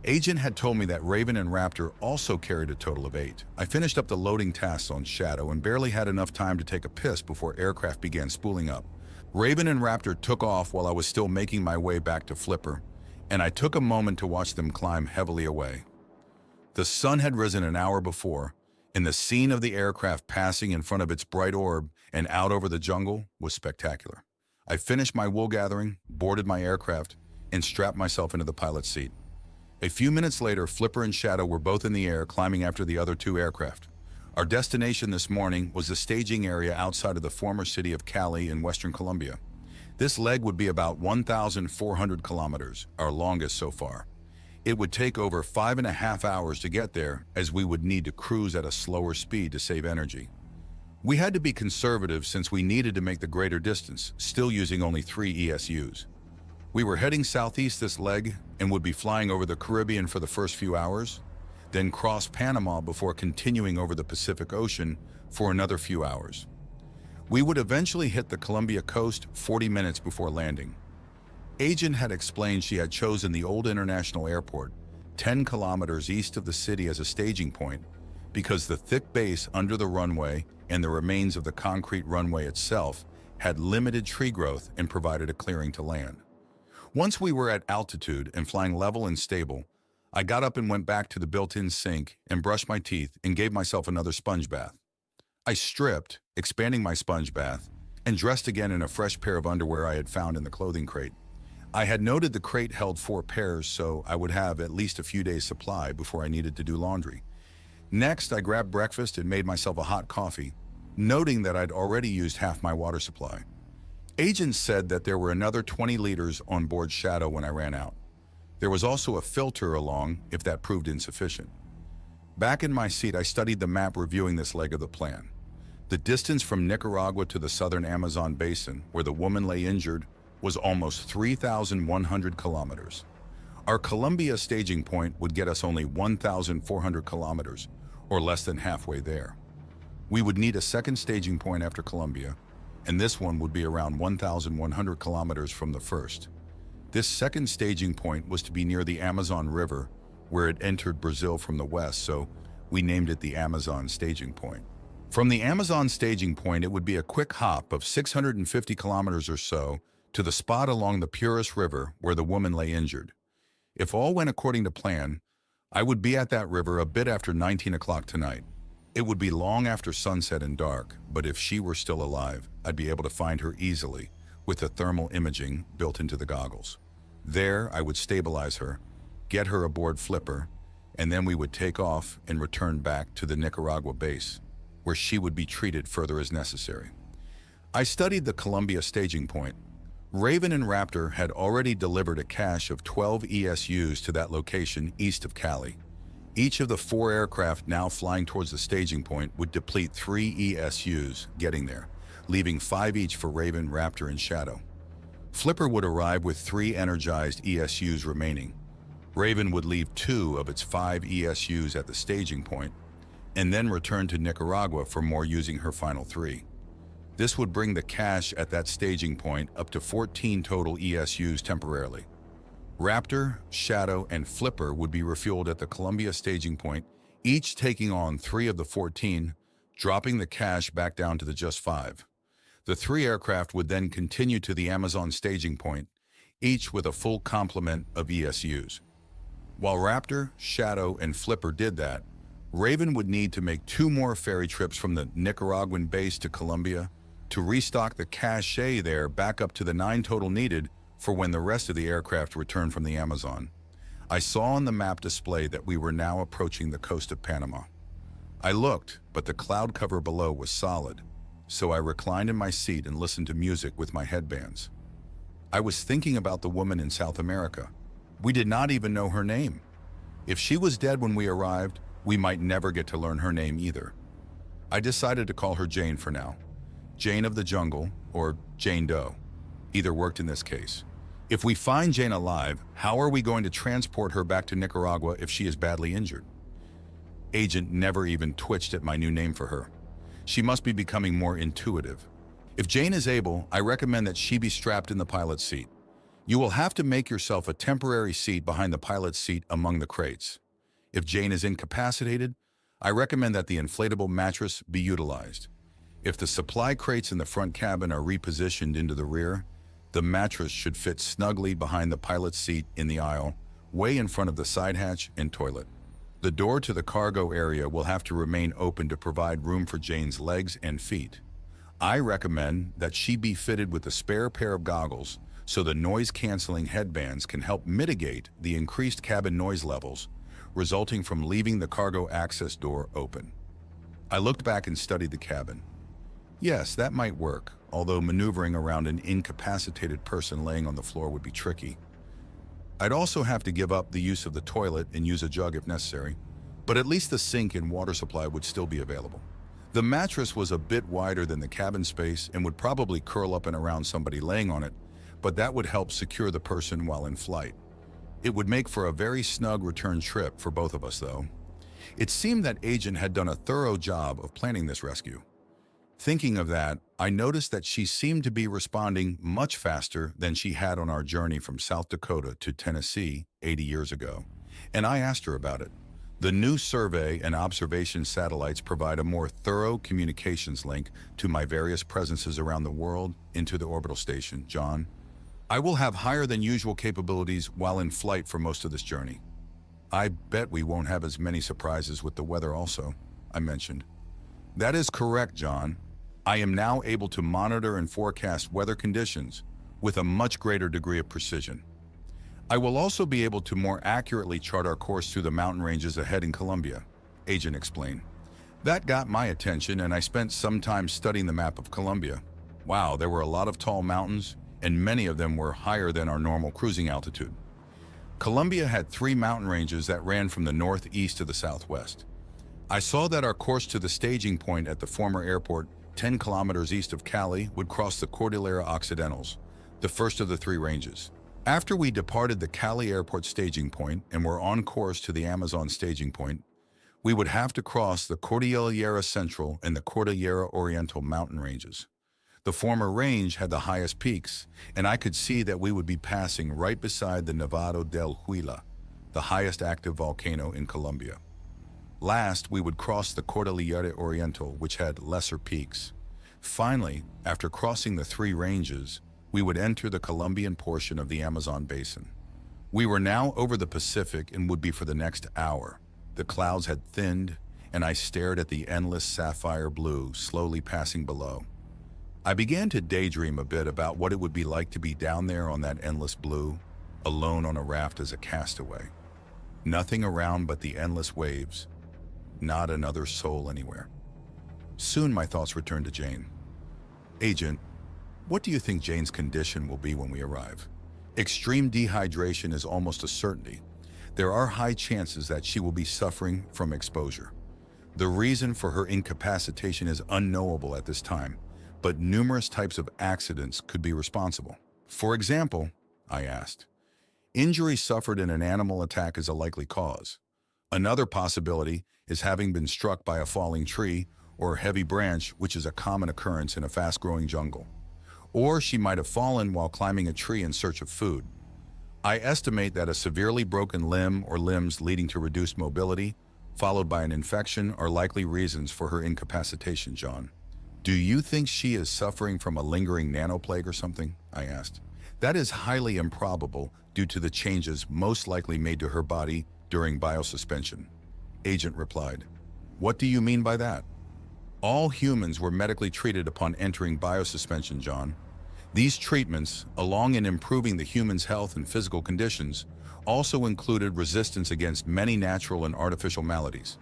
Agent had told me that Raven and Raptor also carried a total of 8. I finished up the loading tasks on Shadow and barely had enough time to take a piss before aircraft began spooling up. Raven and Raptor took off while I was still making my way back to Flipper, and I took a moment to watch them climb heavily away. The sun had risen an hour before, and the scene of the aircraft passing in front of its bright orb and out over the jungle was spectacular. I finished my wool gathering, boarded my aircraft, and strapped myself into the pilot's seat. A few minutes later, Flipper and Shadow were both in the air climbing after the other 2 aircraft. Our destination this morning was the staging area outside of the former city of Cali in western Colombia. This leg would be about 1,400 kilometers, our longest so far. It would take over 5.5 hours to get there, as we would need to cruise at a slower speed to save energy. We had to be conservative since we needed to make the greater distance, still using only 3 ESUs. We were heading southeast this leg and would be flying over the Caribbean for the first few hours, then cross Panama before continuing over the Pacific Ocean for another few hours. We would eventually hit the Colombia coast 40 minutes before landing. Agent had explained she had chosen the old international airport, 10 kilometers east of the city, as a staging point because the thick base under the runway and the remains of the concrete runway itself had limited tree growth and provided a clearing to land. Once we were at altitude and flying level and stable, I got up and went back to the built-in sink and brushed my teeth and gave myself another sponge bath. I stripped, expanding my sponge bath, and dressed again in a fresh pair of underwear I had found in the clothing crate. I had noted the crate held 4 pairs, so I would have at least a few days' supply before I needed to do laundry. Next, I grabbed breakfast and made myself a hot coffee, noting that I'd already used half my water supply. Agent said that there were another 20 liters on board Shadow when I ran out. There was also a filter along if that proved insufficient. Back in my seat, I studied the map reviewing this leg of the plan. The distance from Nicaragua to the southern Amazon basin, where the woman lay injured, was almost 3,100 kilometers. Our Colombia staging point would get us only 1,400 kilometers, or less than halfway there. We would need a second staging point after Colombia, and this one would be around 1,100 kilometers from the first. This second staging point was to be near the Amazon River, where it entered Brazil from the west, so we named it the Amazon staging point. From the Amazon staging point, it would be a quick hop of 650 kilometers or so to the spot along the Purus River where the woman lay injured. If all went according to plan, I would be at that river a bit after 19 o'clock tonight. It would be long after sunset and dark, but if she were still alive, I'd be able to find her easily with the thermal imaging built into the goggles. There, I would stabilize her, get her aboard Flipper, and then we would take off and return back to the Nicaragua base, where she would be treated further as necessary. I studied the Colombia staging point. Raven and Raptor had already delivered a cache of 12 ESUs to that location east of Cali. Each of the 4 aircraft now flying towards the staging point would deplete 3 ESUs getting there, leaving 5 each for Raven, Raptor, and Shadow. Flipper would arrive with 3 energized ESUs remaining. Raven would leave 2 of its 5 ESUs at the staging point, and then return to Nicaragua for more using her final 3. This would bring the cache at that staging point up to 14 total ESUs temporarily. Raptor, Shadow, and Flipper would be refueled at the Colombia staging point, each taking on 3 of the 14, dropping the cache back down to the just 5. The 3 aircraft would then continue to the Amazon staging point, each with a full complement of ESUs. While Raptor, Shadow, and Flipper did that, Raven would need to make 2 more ferry trips from the Nicaraguan base to Colombia to restock the cache there back up to the 9 total needed for when the rest of the aircraft returned from the Amazon. I saw on the map display that we were now approaching the coast of Panama. I looked, but the cloud cover below was solid, so I reclined in my seat and listened to music with my headbands. I was thinking about the woman in South America. We did not even know her name. If she was dead when we arrived, we might never get to learn her name either. I decided to call her Jane for now. Jane of the Jungle, or Jane Doe. Either worked in this case. If we find Jane alive, how are we going to transport her back to Nicaragua if she is badly injured? Agent never even twitched at my new name for her. She must be becoming more intuitive. If Jane is able, I recommend that she be strapped in the pilot's seat. You will have to make yourself a temporary seat behind the pilot's seat among the crates. If Jane is incapacitated, I recommend that the inflatable mattress be utilized. If the supply crates in the front cabin are repositioned into the rear, the mattress should fit snugly behind the pilot's seat in the aisle, way in front of the side hatch and toilet. The door to the cargo area will have to remain open to provide room for Jane's legs and feet. I recommend that she be fitted with a spare pair of goggles so the noise-canceling headbands can help mitigate the increased cabin noise levels resulting from leaving the cargo access door open. I looked back and studied the cabin. Yes, that might work, although maneuvering around an incapacitated person laying on the floor would be tricky. I'd also have to give up the use of the toilet and use a jug if necessary, but at least the sink and water supply would still be available. The mattress was a bit wider than the cabin space and would probably curl up and around somebody laying on it, but that would help secure the person while in flight. It would make for a very snug return trip for both of us, though. It seemed that Agent had done a thorough job of planning this rescue. Thinking of that, I noticed that she seemed to be responding much faster than she had on our journey from South Dakota to Tennessee 80 years ago, and I asked her about it. The new survey and observation satellites provide a more thorough communications link to my various presences around the world into the orbital station, John. I will have higher than usual capabilities while in flight for most of this journey. I bet we won't have as many surprises with the weather also, I mentioned. That is correct, John. I am now able to monitor and forecast weather conditions with a much greater degree of precision. I will also be able to more accurately chart our course through the mountain ranges ahead in Colombia, Agent explained. That got my attention, and I spent some time studying the map of Colombia. Wow, there were a lot of tall mountains, and many of them were higher than our normal cruising altitude. Colombia had 3 mountain ranges that ran from the northeast to the southwest. I saw that our course to the staging point at the former airport, 10 kilometers east of Cali, would cross the Cordillera Occidentals, the first of the 3 ranges. After we departed the Cali airport staging point and were on course to the Amazon staging point, We would have to cross the Cordillera Central and the Cordillera Oriental mountain ranges. The former range had the highest peaks, and I could see that we would be passing right beside the Nevado del Huila, the highest active volcano in Colombia. Last, we would cross the Cordillera Oriental, which had lesser peaks. Finally, after crossing the three ranges, we would enter the Colombian portion of the Amazon basin. We were now over the Pacific and would be for the next hour. The clouds had thinned, and I stared at the endless sapphire blue slowly passing below. I began to daydream a bit about what it would be like to be down there on that endless blue, alone on a raft as a castaway. Nothing around but the endless waves, not another soul anywhere. Soon my thoughts returned to Jane. Agent, what do you think Jane's condition will be when we arrive? Extreme dehydration is almost a certainty. There are high chances that she will be suffering from exposure. The reason for her incapacitation is unknowable at this time, but numerous types of accidents could be responsible. For example, I asked, injury suffered in an animal attack is a likely cause. Another possibility is having been struck by a falling tree or a heavy branch, which is a common occurrence in a fast-growing jungle. Or she might have fallen while climbing a tree in search of food. I estimate that a severely broken limb or limbs leading to reduced mobility, followed by an infection, are likely reasons for her incapacitation, John. Do you think she is suffering from a lingering nanoplague or something? I asked. That is highly improbable due to the changes most likely made to her body during biosuspension. Agent replied. What do you mean by that? All humans were medically treated upon entering biosuspension, John. These treatments, along in improving the human's health and physical conditions, also included resistance against many natural and artificial maladies.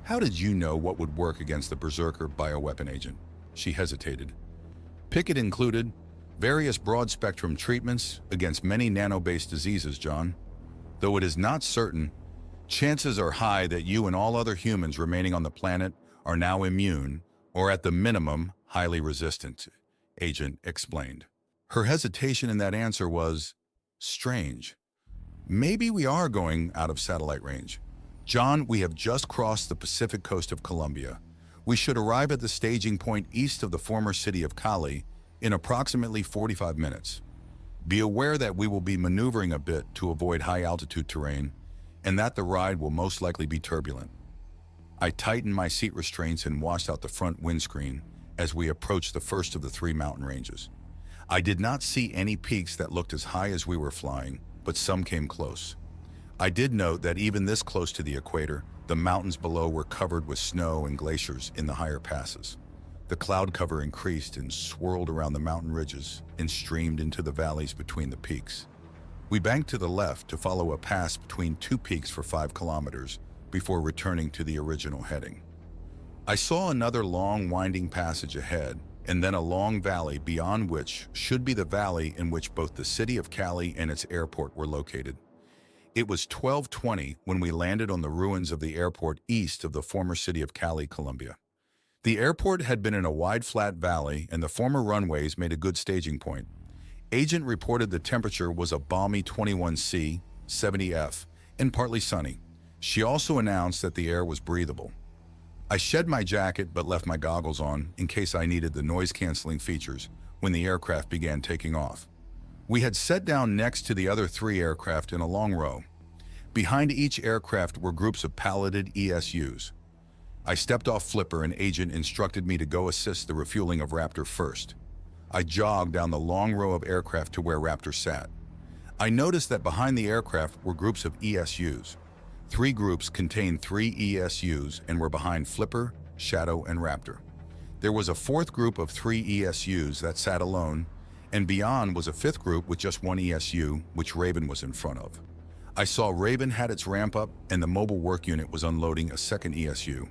How did you know what would work against the berserker bioweapon agent? She hesitated. Pickett included various broad-spectrum treatments against many nano-based diseases, John. Though it is not certain, chances are high that you and all other humans remaining on the planet are now immune, or at the minimum, highly resistant, Agent explained. Her hesitation in that answer was strange. Maybe we are going out of satellite range. John, we have just crossed the Pacific coast of Colombia. We should arrive at the staging point east of the former city of Cali in approximately 45 minutes. Be aware that we will be maneuvering a bit to avoid high-altitude terrain, and that the ride will most likely be turbulent. I tightened my seat restraints and washed out the front windscreen as we approached the first of the three mountain ranges. I did not see any peaks that looked as high as we were flying, but some came close. I did note that even this close to the equator, the mountains below were covered with snow and glaciers in the higher passes. The cloud cover increased and swirled around the mountain ridges and streamed into the valleys between the peaks. We banked to the left to follow a pass between two peaks for 5 kilometers before returning to the original heading. I saw another long winding passage ahead, and then a long valley beyond which should be the valley in which both the city of Cali and its airport were located. It was 12:20 when we landed on the ruins of the airport east of the former city of Cali, Colombia. The airport had been in a wide flat valley, and the former runways made a good staging point. Agent reported the temperature was a balmy 21°C, 70°F, and partly sunny. She also announced that the air was breathable. I shed my jacket but left my goggles on in case I needed the noise-canceling features when the aircraft began taking off. We had set down next to the other 3 aircraft in a long row. Behind each aircraft were groups of palleted ESUs. I stepped off Flipper and Agent instructed me to go assist the refueling of Raptor first. I jogged down the long row of aircraft to where Raptor sat. I noticed that behind the aircraft were groups of ESUs. 3 groups contained 3 ESUs and were behind Flipper, Shadow, and Raptor. There was a 4th group of 3 ESUs that sat alone, and beyond was a 5th group with just 1 ESU, which Raven was in front of. I saw Raven had its ramp up and the mobile work unit was unloading a 2nd ESU.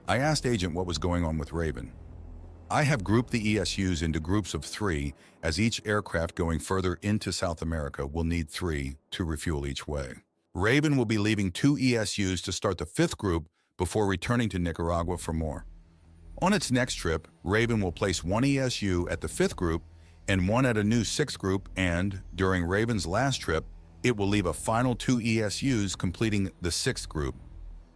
I asked Agent what was going on with Raven. I have grouped the ESUs into groups of 3, as each aircraft going further into South America will need 3 to refuel each way. Raven will be leaving 2 ESUs to start the 5th group before returning to Nicaragua for more. On its next trip, Raven will place 1 ESU at the 5th group and 1 at a new 6th group, and, during Raven's last trip, it will leave a final 2 ESUs completing the 6th group.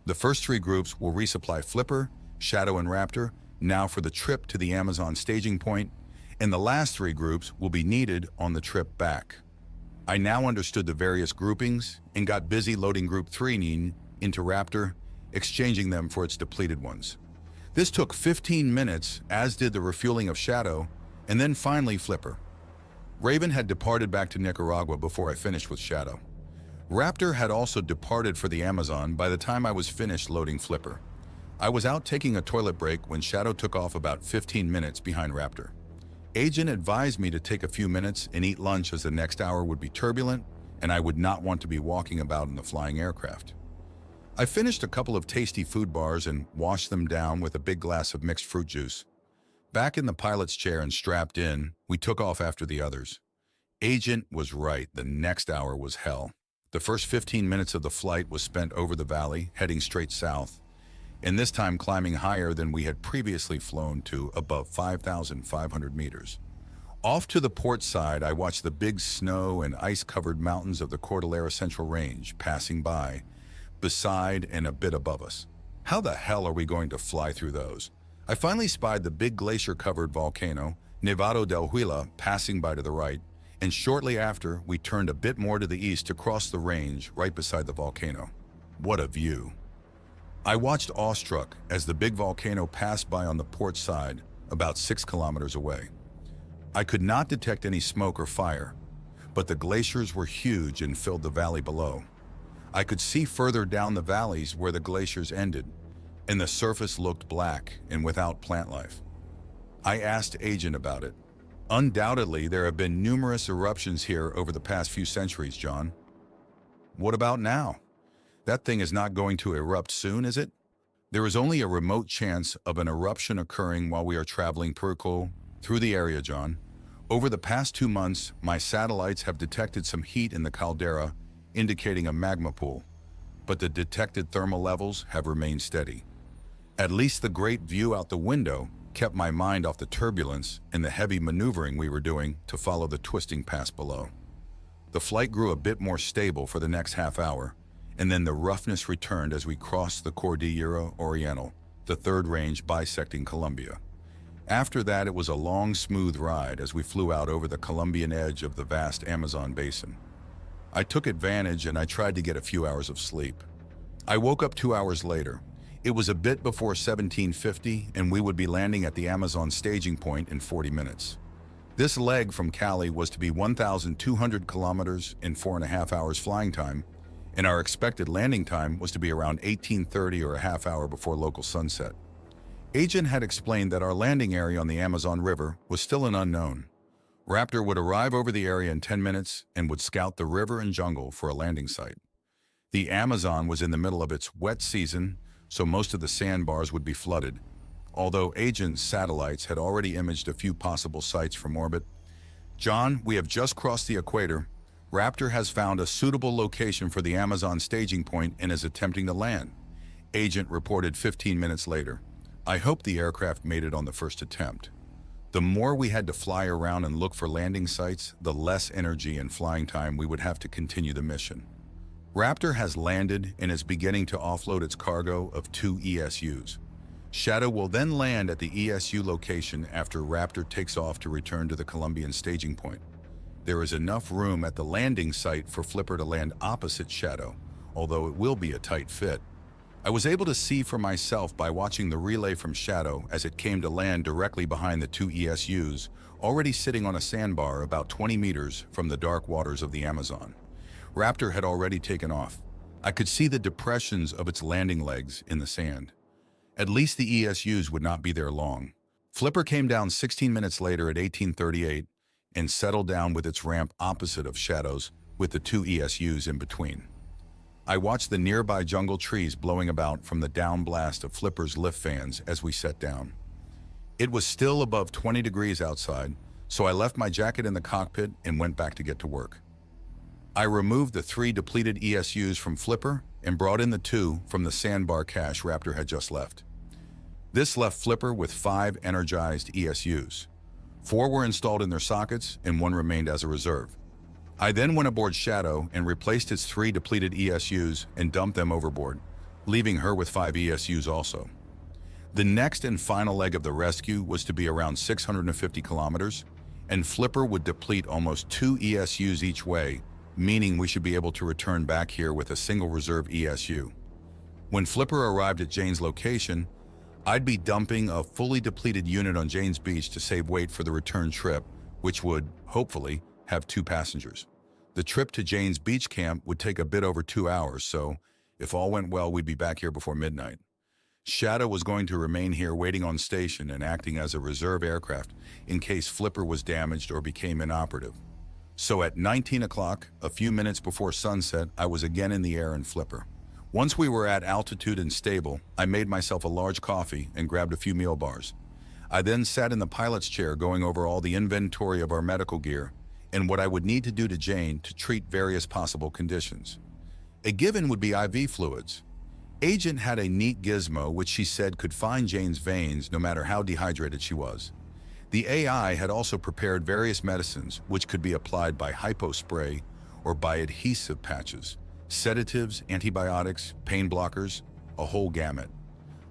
The first three groups will resupply Flipper, Shadow, and Raptor, now for the trip to the Amazon staging point, and the last three groups will be needed on the trip back. I now understood the various groupings and got busy loading Group 3 into Raptor, exchanging them for its depleted ones. This took 15 minutes, as did the refueling of Shadow, and then finally Flipper. Raven had departed back to Nicaragua before I finished with Shadow. Raptor had also departed for the Amazon by the time I was finished loading Flipper. I was out taking a toilet break when Shadow took off about 15 minutes behind Raptor. Agent advised me to take a few minutes and eat lunch as the next hour would be turbulent and I would not want to be walking about in the flying aircraft. I finished a couple of tasty food bars and washed them down with a big glass of mixed fruit juice. Back in the pilot's chair and strapped in, we took off after the others. Agent was right, the next hour was hell. The first 15 minutes of the flight was spent over the valley, heading straight south, and this time climbing higher than we had previously flown to, above 5,500 meters. Off to the port side, I watched the big snow and ice-covered mountains of the Cordillera Central Range passing by, beside and a bit above us. How the hell are we going to fly through those? I finally spied the big glacier-covered volcano, Nevado del Huila, passing by to the right, and shortly after, we turned a bit more to the east to cross the range right beside the volcano. What a view! I watched awestruck as the big volcano passed by on the port side, about 6 kilometers away. I could not detect any smoke or fire, but the glaciers were huge and filled the valley below. I could see further down the valleys where the glaciers ended, and the surface looked black and without plant life. I asked Agent about it. Undoubtedly, there have been numerous eruptions here over the past few centuries, John. What about now? That thing is not going to erupt soon, is it? There is only a remote chance of an eruption occurring while we are traveling through the area, John. Over the past 2 months, my satellites have detected some heat in the caldera, indicating a magma pool, but the detected thermal levels have remained steady. At least the great view out the window kept my mind off the turbulence and the heavy maneuvering we were doing to follow the twisting pass below. The flight grew a bit more stable for the next half hour, and then the roughness returned as we crossed the Cordillera Oriental, the third range bisecting Colombia. After that, it was a long, smooth ride as we flew out over the Colombian edge of the vast Amazon basin. I took advantage and I tried to get a few hours of sleep. I woke up 2 hours later. It was a bit before 1750 and we would be landing at the Amazon staging point in 40 minutes. This leg from Cali was to be 1,200 kilometers in 4.5 hours flying time, and our expected landing time was to be around 18:30 or a half hour before local sunset. Agent had explained that our landing area on the Amazon River was still an unknown. Raptor would arrive over the area in 10 minutes and would scout the river and jungle for a landing site. The Amazon was in the middle of its wet season, so most of the sandbars would be flooded. Although Agent's satellites had already imaged a few possible sites from orbit. John, we have just crossed the equator. Raptor has found a suitable location for the Amazon staging point and is attempting to land. Agent reported 15 minutes later. I hope the aircraft made it on the first attempt. The more we had to fly around and look for landing sites, the less energy and flying time we would have to continue the mission. Raptor has landed and is beginning to offload its cargo of 2 ESUs. Shadow will then land at the ESU location after Raptor takes off to return to the Colombian staging point. There is enough room at the landing site for Flipper to land opposite Shadow, although it will be a tight fit. I was able to see for myself by watching the relay from Shadow as it came to land directly behind the 2 ESUs, already sitting on a sandbar about 20 meters from the dark waters of the Amazon. Raptor had already taken off. I could see the depressions of its landing legs in the sand. At least the ESUs would not be there long. Flipper came down 16 minutes later at 18:38 and settled down with its ramp opposite of Shadow's with the 2 ESUs in between. I watched the nearby jungle trees blowing about from the down blast of Flipper's lift fans as we set down. It was still above 20 degrees outside, so I left my jacket in the cockpit and went back to get to work. I removed the 3 depleted ESUs from Flipper and brought in the 2 from the sandbar cache Raptor had just left. This left Flipper with 5 energized ESUs. 4 were installed in their sockets and 1 remained as a reserve. I then went aboard Shadow and replaced its 3 depleted ESUs and dumped them overboard, leaving her with 5 ESUs also. The next and final leg of the rescue was to be around 650 kilometers, and Flipper would deplete almost 2 ESUs each way, meaning we should be able to return back here with a single reserve ESU. When Flipper arrived at Jane's location, I'd be dumping a fully depleted unit on Jane's beach to save weight for the return trip, which would, hopefully, have 2 passengers. The trip to Jane's beach camp would take a bit over 2 hours, so if all went well, we'd be back here before midnight. Shadow was going to remain here waiting on station and acting as a reserve aircraft in case Flipper was damaged or became inoperative. So at 19 o'clock, a few minutes before sunset, I was again in the air in Flipper. Once we were at altitude and stable, I made myself a large coffee and grabbed a few meal bars. I then sat in the pilot's chair going over all the inventory of our medical gear and what I would need to do to Jane to treat various possible conditions. A given would be IV fluids. Agent had a neat gizmo which she said could find Jane's veins no matter how dehydrated she was. The AI had also prepared various medicines which could be applied by hypospray or by adhesive patches, sedatives, antibiotics, pain blockers, a whole gamut.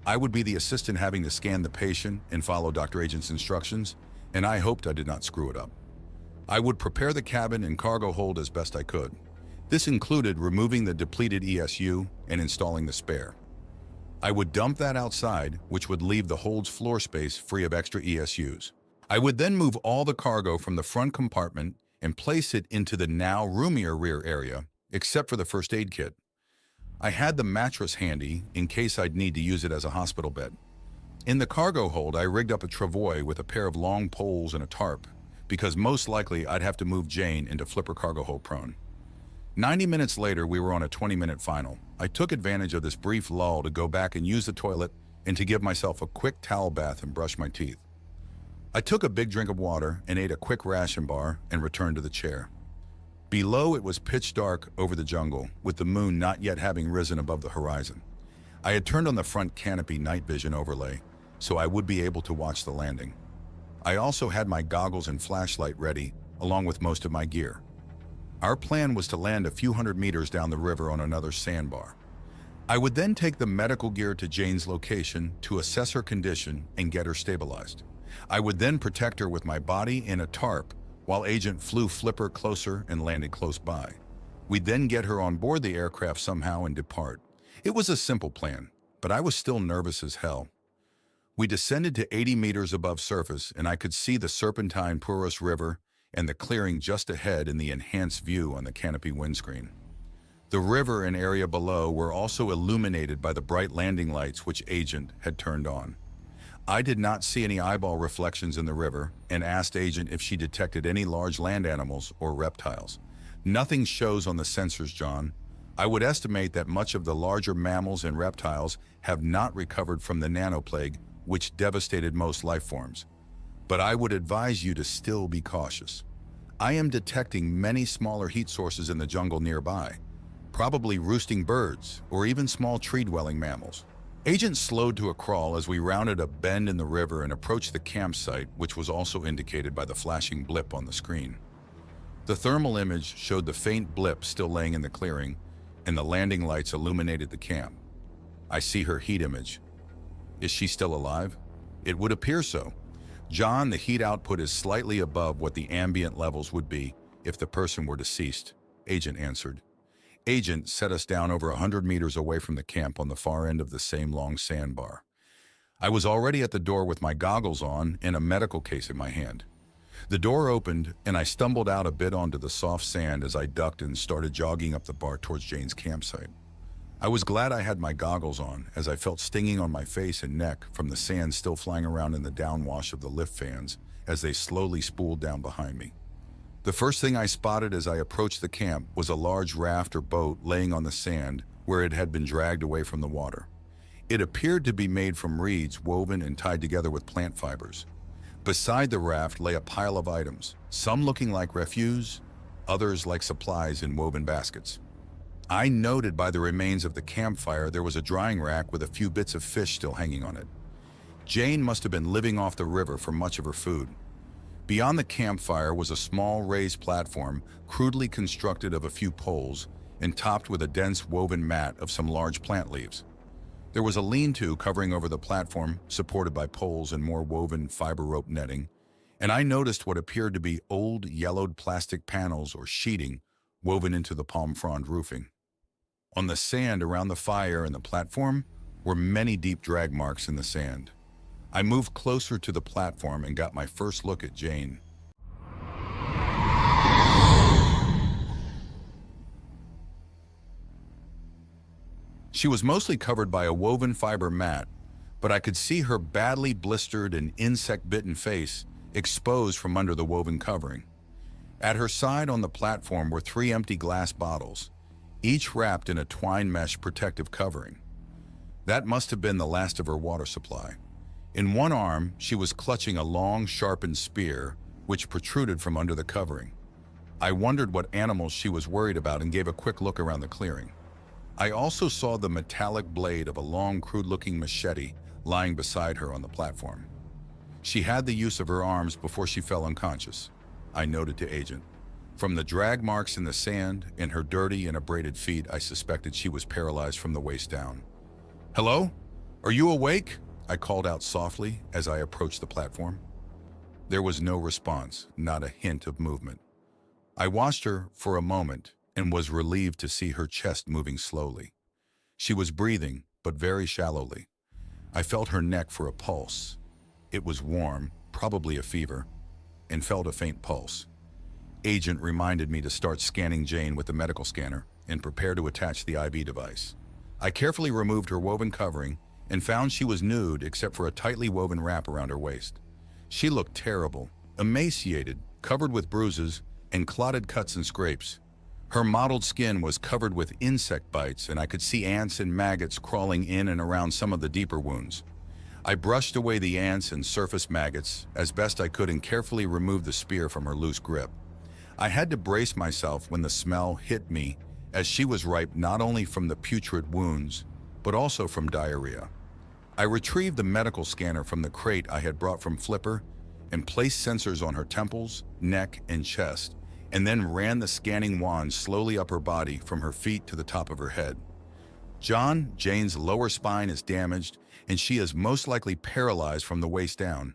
I would be the assistant having to scan the patient and follow Dr. Agent's instructions, and I hoped I did not screw it up. I would prepare the cabin and cargo hold as best I could. This included removing the depleted ESU and installing the spare. I would dump that outside, which would leave the hold's floor space free of extra ESUs. I would then move all the cargo from the front compartment and place it into the now roomier rear area, except for the first aid kit. I had the mattress handy in case I'd need to use it as a hospital bed. In the cargo hold, I rigged up a travoy with a pair of long poles and a tarp, because most likely I'd have to move Jane into Flipper cargo hold prone. 90 minutes later, we were on a 20-minute final. I took advantage of this brief lull to go back and use the toilet and to give myself a quick towel bath and brush my teeth. I took a big drink of water and ate a quick ration bar and returned to the chair. Below, it was pitch dark over the jungle, with the moon not yet having risen above the horizon. I had turned on the front canopy night vision overlay, so I would be able to watch the landing. I also had my goggles and flashlight ready, along with most of my gear. Our plan was to land a few hundred meters down the river on another sandbar. I would then take the medical gear to Jane's location to assess her condition and get her stabilized. I would then protect her with my body in a tarp while Agent flew Flipper closer and landed close by. We'd then get her on board the aircraft somehow and depart. It was a simple plan, but I was still nervous as hell. We descended to 80 meters above surface and I could see the serpentine Puros River and the clearing just ahead in the enhanced view on the canopy windscreen. The river and area below were also illuminated by the bright landing lights which Agent had turned on. I did not see any eyeball reflections in the river and asked Agent if she detected any large land animals or reptiles. Nothing shows on the sensors, John. I would estimate that much of the larger mammals and reptiles have not recovered from the nanoplague which devastated most life forms. But I would advise you to still be cautious. I am detecting many smaller heat sources in the jungle nearby, probably roosting birds or even small tree-dwelling mammals. Agent slowed to a crawl as we rounded a bend in the river and approached the campsite, which was also indicated by the flashing blip on the screen. The thermal image showed the faint blip still laying in the clearing, and the landing lights illuminated the camp. I see her heat image. Is she still alive? It would appear so. John, the heat output is slightly above what the ambient levels would be if the person were deceased, Agent answered. Agent set us down over 100 meters away from the camp on the far end of the same long sandbar. I was already at the door with my goggles on and a medical case in my hand. The door opened and I stumbled out a bit onto the soft sand as I ducked and started jogging up the bar towards Jane's campsite. I was glad I had my goggles on as I felt stinging on my face and neck from the sand still flying around in the downwash of the lift fans as they slowly spooled down behind me. The first thing I spotted as I approached the camp was a large raft or boat laying on the sand where it had been dragged away from the water. It appeared to be made from reeds woven and tied together with plant fibers. Beside the raft lay a pile of items, some looking like refuse, others like supplies in woven baskets. I noted by the remains of the campfire there was a drying rack with a few bits of fish still hanging on it. Jane must have been living off the river for much of her food. Beyond the campfire was a small raised platform crudely constructed of a few poles and topped with a dense woven mat of some large plant leaves. There was a lean-to covering over the platform, supported by poles and more woven fiber rope netting, and I noticed what appeared to be old, yellowed plastic panels or sheeting woven into the palm frond roofing. On the sand around the fire and the platform were many deep drag marks in the sand. I moved closer to the platform and got my first look at Jane. She was mostly covered by a woven fiber mat, but I could see her badly blistered and insect-bitten face exposed from under the woven covering. At her side on the platform were 3 empty glass bottles, each wrapped in a twine mesh protective covering. That must have been the last of her water supply. In one arm, she was clutching a long, sharpened spear, which protruded from under the covering. I wondered what animals she was worried about and gave a quick look around the clearing. I also saw the metallic blade of a long, crude-looking machete lying beside her on the platform. She had the use of her arms before she fell unconscious, I noted to Agent. From the drag marks in the sand and her dirty and abraded feet, I suspected she was paralyzed from the waist down. "Hello? Are you awake?" I called out softly as I approached the platform. There was no response, not a hint of movement. I watched her for a moment and was relieved to see her chest moving slowly. She was breathing, but very shallowly. I felt her neck for a pulse. It was warm, probably a fever, and felt a faint pulse. Agent reminded me to start scanning Jane with the medical scanner and prepare to attach the IV device. I carefully removed her woven covering and found she was nude except for a tightly woven wrap around her waist. She looked terrible, emaciated, covered with bruises and clotted cuts and scrapes. Her mottled skin was covered with insect bites, and I could see ants and maggots crawling in and around some of the deeper wounds. I brushed away the ants and surface maggots as best I could and carefully removed the spear from her loose grip. I had to brace myself when the smell hit me, as she was ripe not only from the putrid wounds, but also from diarrhea. I retrieved the medical scanner from the crate I had brought from Flipper and placed sensors on her temples, neck, and chest, and then ran the scanning wand slowly up her body from her feet to the top of her head. Jane's lower spine is damaged, and she is most likely paralyzed from the waist down.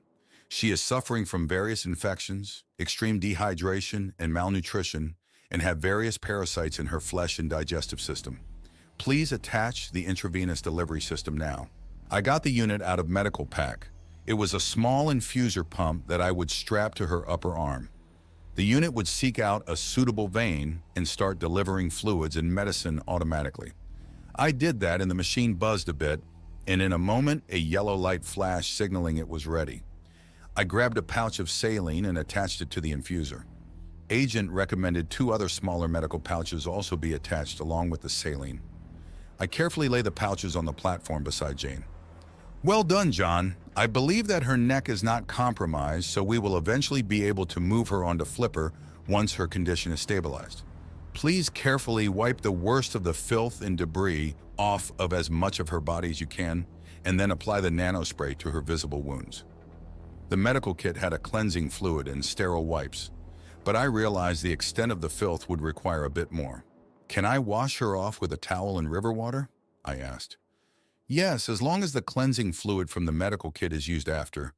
She is suffering from various infections, extreme dehydration, and malnutrition, and have various parasites in her flesh and digestive system. Please attach the intravenous delivery system now. I got the unit out of medical pack. It was a small infuser pump that I would strap to her upper arm. The unit would seek out a suitable vein and start delivering fluids and medicine automatically. I did that and the machine buzzed a bit, and in a moment, a yellow light flashed signaling it was ready. I grabbed a pouch of saline and attached it to the infuser. Agent recommended 2 other smaller medical pouches also be attached along with the saline. I carefully lay the pouches on the platform beside Jane. "Well done, John. I believe that her neck is not compromised, so we will eventually be able to move her onto Flipper once her condition is stabilized. Please carefully wipe the worst of the filth and debris off of as much of her body as you can, and then apply the nanospray to her visible wounds." The medical kit had a cleansing fluid and sterile wipes, but I realized the extent of the filth would require a bit more. "Can I wash her off with a towel and river water?" I asked. "Yes, as long as the cleansing fluid from the medical kit is used after.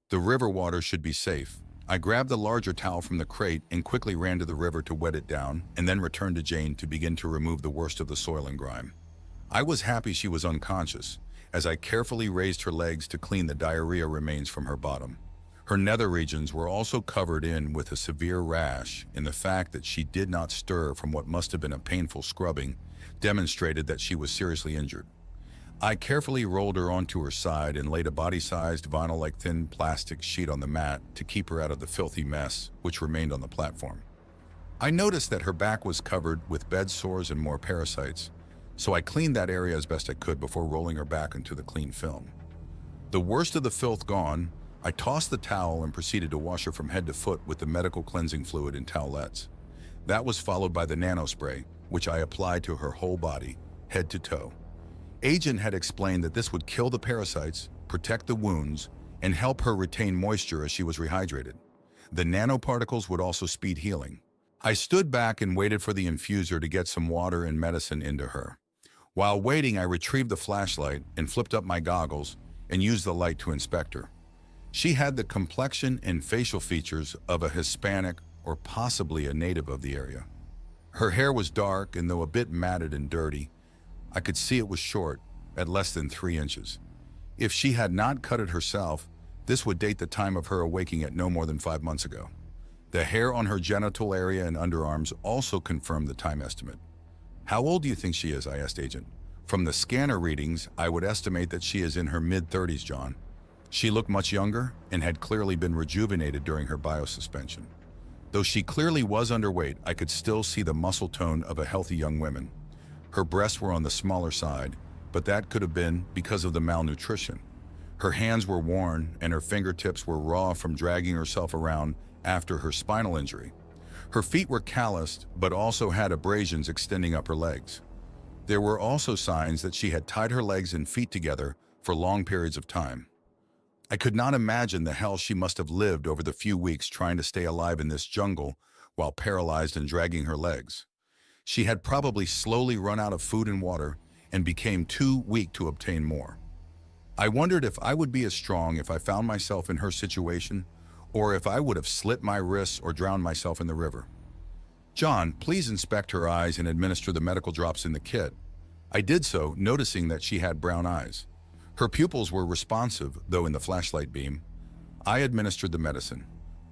The river water should be safe." I grabbed the larger towel from the crate and quickly ran to the river to wet it down, and then returned to Jane to begin to remove the worst of the soil and grime. I was happy she was unconscious, as I carefully raised her legs to clean the diarrhea remains from her bottom. Her nether regions were also covered in with a severe rash, and the fact that she did not stir from what must have been a painful scrubbing demonstrated that she was seriously injured. I carefully rolled her onto her side and laid a body-sized vinyl-like thin plastic sheet on the mat to keep her out of the filthy mess which remained on the platform. I noticed that her back was covered with bed sores and more parasites, so I cleaned that area as best I could before rolling her back into the clean film. The worst of the filth gone, I tossed the towel and proceeded to wash her from head to foot with the medical cleansing fluid and towelettes. That was followed by the nanospray, which I applied to her whole body, head to toe. Agent had explained that this would kill the parasites, protect the wounds, and help her retain moisture as she was rehydrated. The nanoparticles would also speed healing. I stood back and waited for the infuser to get some water and medicine into her. While waiting, I retrieved the flashlight and flipped up my goggles and used the light to inspect her. She had the complexion and facial features of a Hispanic or possibly a native of the area. Her hair was dark, and though a bit matted and dirty, I could see it was short, at less than 3 inches. If she had not cut it herself, this would date the time of her awaking at no more than 5 months ago. The hair on her genital area and underarms also confirmed the time estimate. "How old do you think she is?" I asked Agent. "From the scanner readings, I would estimate that she is in her mid-30s, John." She looked much younger and had clearly been rejuvenated during her biosuspension. Though she clearly was underweight, I could still see the muscle tone of a healthy young woman. Her breasts were on the smaller side, but that could have been because of the malnutrition. Her hands were worn and her fingertips were raw from dragging herself around after her spinal injury. Her feet were calloused, but also had abrasions extending up her legs. There were also signs that she had tied her legs and feet together for long periods of time. I could not imagine the hell she must have lived over the few weeks trying to stay alive in this jungle while paralyzed and dragging her legs. She had probably slowly run out of food and water and became too weak to obtain more. I wondered if I would be as strong if I found myself in her situation, or if I would have slit my wrists or drowned myself in the river. "John, please inspect her eyes and administer the medical drops in the kit." I did so, noticing that she had brown eyes. Her pupils were responsive, though in the flashlight beam. I administered the medicine.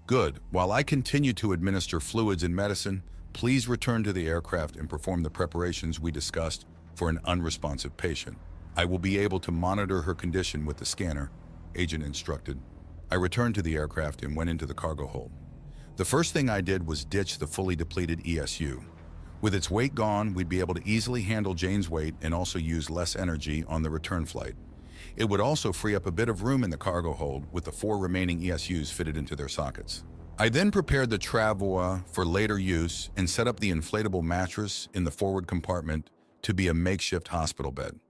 "Good. While I continue to administer fluids and medicine, please return to the aircraft and perform the preparations we discussed for an unresponsive patient. I will be able to monitor her condition with the scanner," Agent instructed. I returned to the aircraft and went into the cargo hold. The first thing I did was ditch the fully depleted ESU. With its weight gone, we'd be able to easily handle Jane's weight and also use less energy on the return flight. It would also free up a bit of room in the cargo hold with the 4 remaining ESUs fitted into their sockets. I then prepared the travois for later use and set up the inflatable mattress in the forward compartment to be a makeshift hospital bed.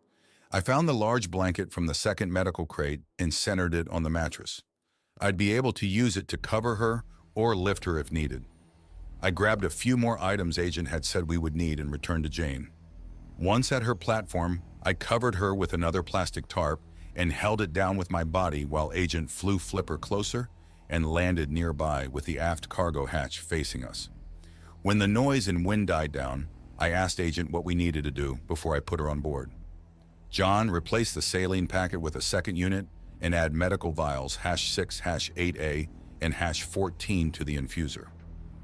I found the large blanket from the second medical crate and centered it on the mattress. I'd be able to use it to cover her or lift her if needed. I grabbed a few more items Agent had said we would need and returned to Jane. Once at her platform, I covered her with another plastic tarp and held it down with my body while Agent flew Flipper closer and landed nearby with the aft cargo hatch facing us. When the noise and wind died down, I asked Agent what we needed to do before I put her on board. "John, replace the saline packet with a second unit and add medical vials #6-8A and #14 to the infuser."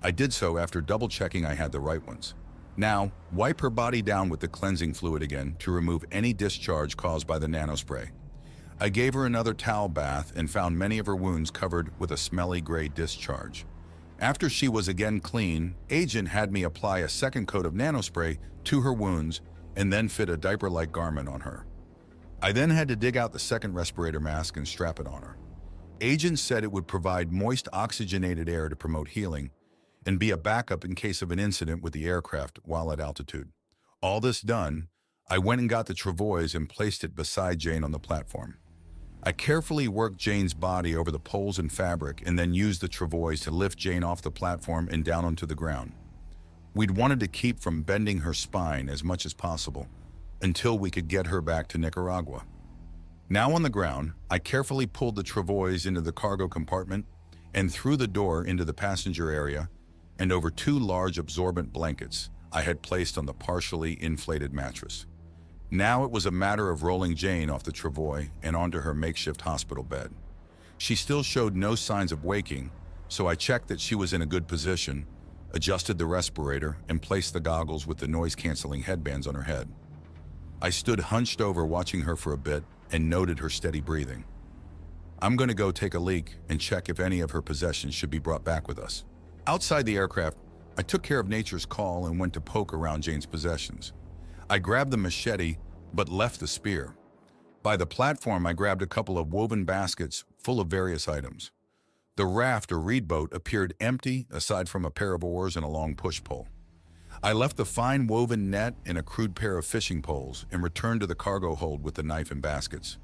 I did so after double-checking I had the right ones. "Now, wipe her body down with the cleansing fluid again to remove any discharge caused by the nanospray." I gave her another towel bath and found many of her wounds covered with a smelly gray discharge. After she was again clean, Agent had me apply a second coat of nanospray to her wounds and then fit a diaper-like garment on her. I then had to dig out the second respirator mask and strap it on her. Agent said it would provide moist oxygenated air to promote healing and be a backup in case of an incident with the aircraft while at altitude. All this done, I went and got the travois and placed it beside Jane on the platform. I carefully worked Jane's body over the poles and fabric and then used the travois to lift Jane off the platform and down onto the ground. We'd wanted to keep from bending her spine as much as possible until we could get her back to Nicaragua. Now on the ground, I carefully pulled the travois into the cargo compartment and through the door into the passenger area and over 2 large absorbent blankets I had placed on the partially inflated mattress. Now it was a matter of rolling Jane off the travois and onto her makeshift hospital bed. She still showed no signs of waking, so I checked that she was in a good position, adjusted the respirator, and placed the goggles with the noise-canceling headbands on her head. I stood hunched over watching her for a bit and noted her steady breathing. "I'm going to go take a leak and check if any of her possessions should be brought back with us." Outside the aircraft, I took care of nature's call and went to poke around Jane's possessions. I grabbed the machete, but left the spear. By the platform, I grabbed a couple of woven baskets full of various items. The raft or reed boat appeared empty aside from a pair of oars and a long push pole. I left the fine woven net and a crude pair of fishing poles and returned to the cargo hold with the knife and baskets.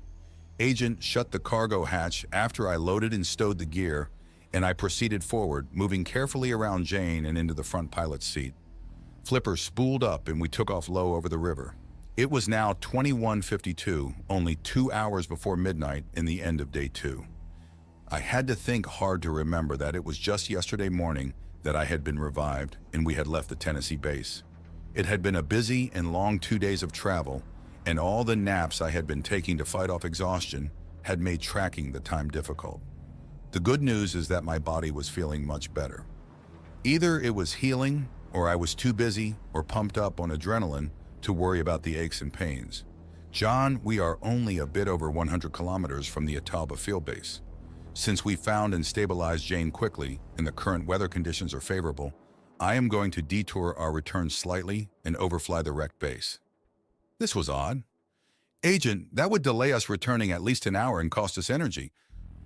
Agent shut the cargo hatch after I loaded and stowed the gear, and I proceeded forward, moving carefully around Jane and into the front pilot's seat. Flipper spooled up and we took off low over the river. It was now 21:52, only 2 hours before midnight in the end of day 2. I had to think hard to remember that it was just yesterday morning that I had been revived and we had left the Tennessee base. It had been a busy and long 2 days of travel, and all the naps I had been taking to fight off exhaustion had made tracking the time difficult. The good news is that my body was feeling much better. Either it was healing, or I was too busy or pumped up on adrenaline to worry about the aches and pains. John, we are only a bit over 100 kilometers from the Itauba field base. Since we found and stabilized Jane quickly and the current weather conditions are favorable, I am going to detour our return slightly and overfly the wrecked base. This was odd. Agent, that would delay us returning at least an hour and cost us energy.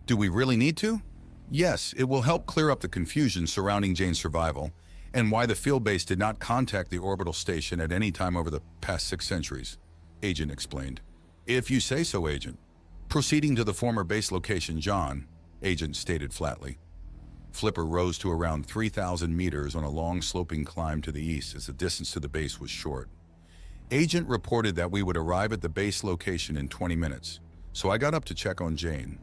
Do we really need to? Yes, it will help clear up the confusion surrounding Jane's survival and why the field base did not contact the orbital station at any time over the past 6 centuries, Agent explained. If you say so, Agent. Proceeding to the former base location, John, Agent stated flatly. Flipper rose to around 3,000 meters on a long sloping climb to the east as the distance to the base was short. Agent reported that we would arrive at the base location in 20 minutes, so I got up to check on Jane.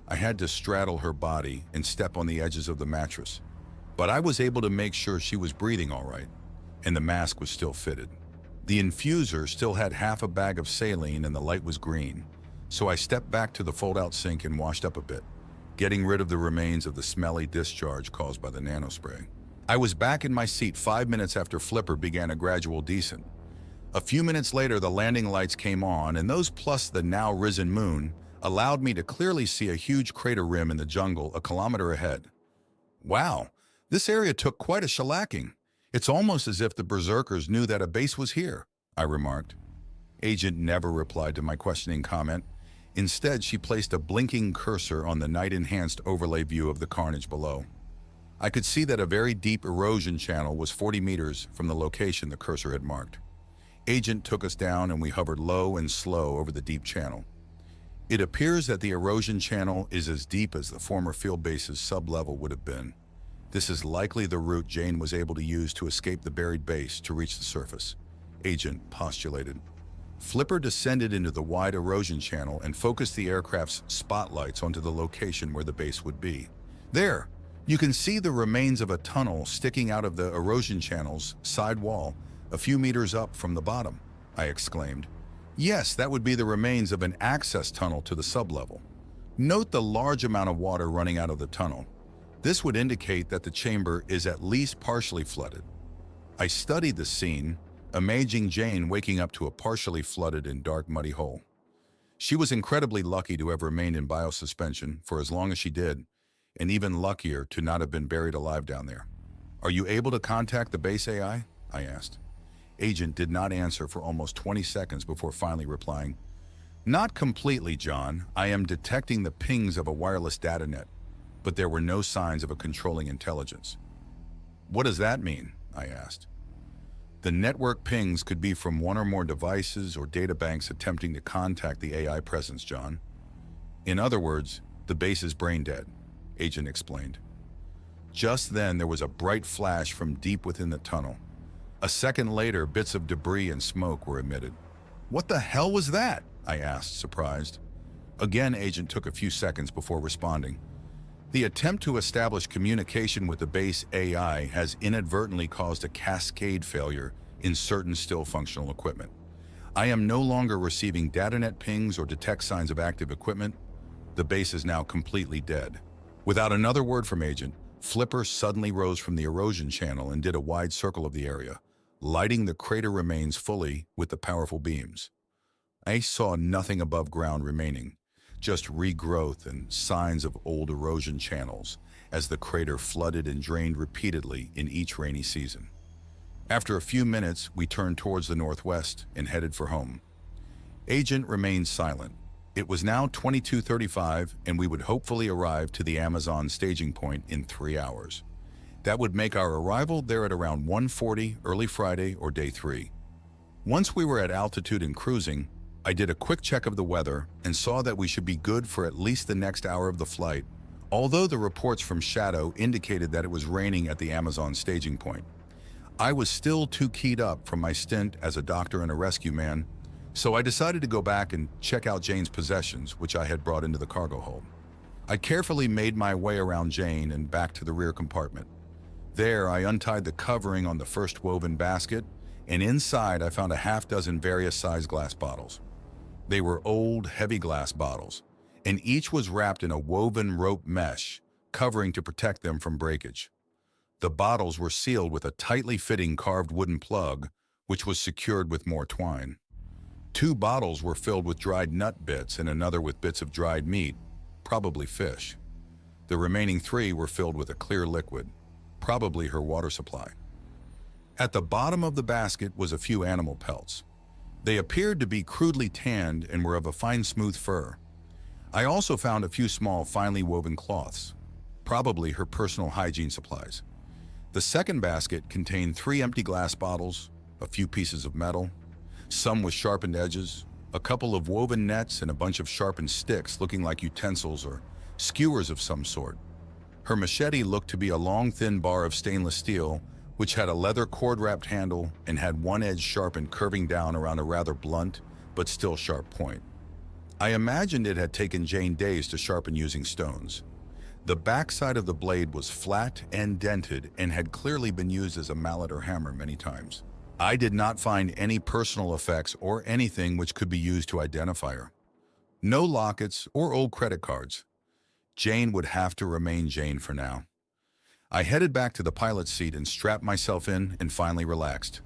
I had to straddle her body and step on the edges of the mattress, but I was able to make sure she was breathing all right, and the mask was still fitted. The infuser still had half a bag of saline and the light was green, so I stepped back to the fold-out sink and washed up a bit, getting rid of the remains of the smelly discharge caused by the nanospray. I was back in my seat 5 minutes after Flipper began a gradual descent. A few minutes later, the landing lights came on, and those plus the now risen moon allowed me to clearly see a huge crater rim in the jungle a kilometer ahead. Wow, this area took quite a shellacking. It's almost as if the berserkers knew that a base was here, I remarked. Agent never replied to my questioning comment. Instead, she placed a blinking cursor on the night-enhanced overlay view of the carnage below. I could see that a very deep erosion channel was 40 meters from the location the cursor had marked. Agent took us down and we hovered low and slow over the deep channel. It appears that the erosion channel is as deep as the former field base's sublevel would have been. This is likely the route Jane was able to use to escape the buried base to reach the surface, Agent postulated. Flipper descended into the wide erosion channel and focused the aircraft's spotlights onto the location where the base would be. There, you can see the remains of a tunnel sticking out of the erosion channel's side wall a few meters up from the bottom, I exclaimed. Yes, that would be the remains of an access tunnel to the sublevel. Note the large amount of water running out of the tunnel. This would indicate that the chamber is at least partially flooded. I studied the scene, imagining Jane waking up to a partially flooded and dark muddy hole. She was incredibly lucky to have remained in biosuspension for as long as she did, and even luckier to not have been buried alive down there. Are you able to contact the base AI? I asked. Agent did not answer for almost 20 seconds before finally replying, Not completely, John. I am detecting the pings of a wireless data net, but there were no signs of a controlling intelligence. What does that mean? I asked. The network pings could be from one or more devices or databanks attempting to contact the AI presence, John. In other words, the base is brain dead, Agent explained. Just then, there was a bright flash from deep within the tunnel. A second later, bits of debris and smoke were emitted. What the hell was that? I asked, surprised. Again, Agent took a few seconds before responding. The attempt to establish communication with the base AI has inadvertently caused a cascade failure in certain still functional equipment. I am no longer receiving datanet pings or detect signs of active equipment. The base is now completely dead. Without another word from Agent, Flipper suddenly rose from the erosion channel and did a wide circle of the area, lighting the crater remains fully with the powerful beams. I saw nothing above ground remaining, just regrowth and signs of old erosion channels as the crater flooded and drained repeatedly in each rainy season. After a few minutes, we turned towards the northwest and headed for home. Agent remained silent. It was now 22:35 and we would hopefully arrive to the Amazon staging point in 3 hours. That would make our arrival there at around 1:40 early Friday or day 3. Once we were at altitude and cruising, I did a quick check of the weather and saw that we should be good for at least the next hour of the flight, although the reports from Shadow indicated that it was raining at the Amazon staging point. I was still too keyed up from my stint as a doctor and a rescue man, So I decided to go back and check out Jane's possessions, which I had brought into the cargo hold. I carefully made my way around Jane and back to the rear compartment. There, I untied the covering on the first woven basket, and inside I found a half-dozen various size glass bottles. They were old, heavy glass bottles, and each was wrapped in a woven rope mesh covering to protect them from breakage. The bottles were sealed with a tightly fitting carved wooden plug, which was secured with more twine. 2 bottles were filled with dried nut bits and another with bits of dried meat, probably fish. The remaining 3 were filled with a clear liquid, probably her water supply. At the bottom of the basket was a few animal pelts. They appeared to be crudely tanned and were of a fine, smooth fur. I also found a few small, finely woven cloths, probably her personal hygiene supplies. The second basket contained 3 empty glass bottles, a few pieces of metal, some with sharpened edges, a couple of woven nets, and a bunch of sharpened sticks looking like utensils or skewers of some sort. Her machete looked to be a long, thin bar of stainless steel, which had a leather cord-wrapped handle and had one edge sharpened, curving down around a rather blunt but still sharp point. I imagined it had taken Jane days to sharpen using stones. The backside of the blade was flat and dented and had clearly been used as a mallet or hammer many times. I did not find any personal effects or anything which could be used to identify her. No lockets or old credit cards. Jane would have to remain Jane for now. I headed back to the pilot's seat and strapped myself in and finally relaxed.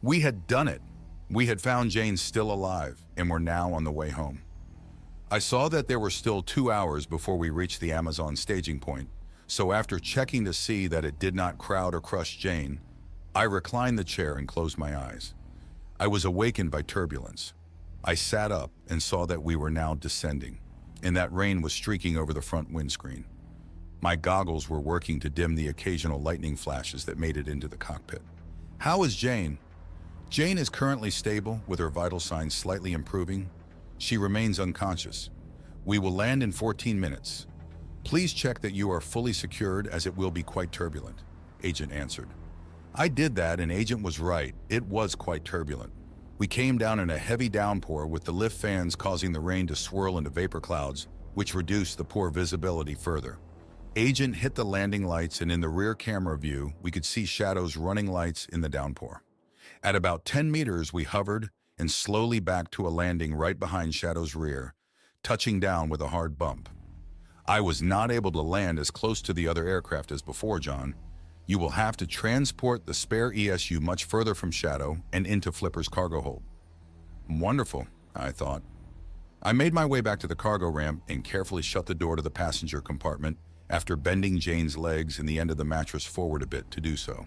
We had done it. We had found Jane still alive and were now on the way home. I saw that there were still 2 hours before we reached the Amazon staging point, so after checking to see that it did not crowd or crush Jane, I reclined the chair and closed my eyes. I was awakened by turbulence. I sat up and saw that we were now descending, and that rain was streaking over the front windscreen. My goggles were working to dim the occasional lightning flashes that made it into the cockpit. How is Jane? Jane is currently stable, with her vital signs slightly improving. She remains unconscious. We will land in 14 minutes. Please check that you are fully secured, as it will be quite turbulent, Agent answered. I did that, and Agent was right. It was quite turbulent. We came down in a heavy downpour, with the lift fans causing the rain to swirl into vapor clouds, which reduced the poor visibility further. Agent hit the landing lights, and in the rear camera view, we could see Shadow's running lights in the downpour. At about 10 meters, we hovered and slowly back to a landing right behind Shadow's rear, touching down with a hard bump. I was not able to land as close to the other aircraft as before, John. You will have to transport the spare ESU much further from Shadow and into Flipper's cargo hold. Wonderful, I thought. I made my way back to the cargo ramp and carefully shut the door to the passenger compartment after bending Jane's legs and the end of the mattress forward a bit to do so.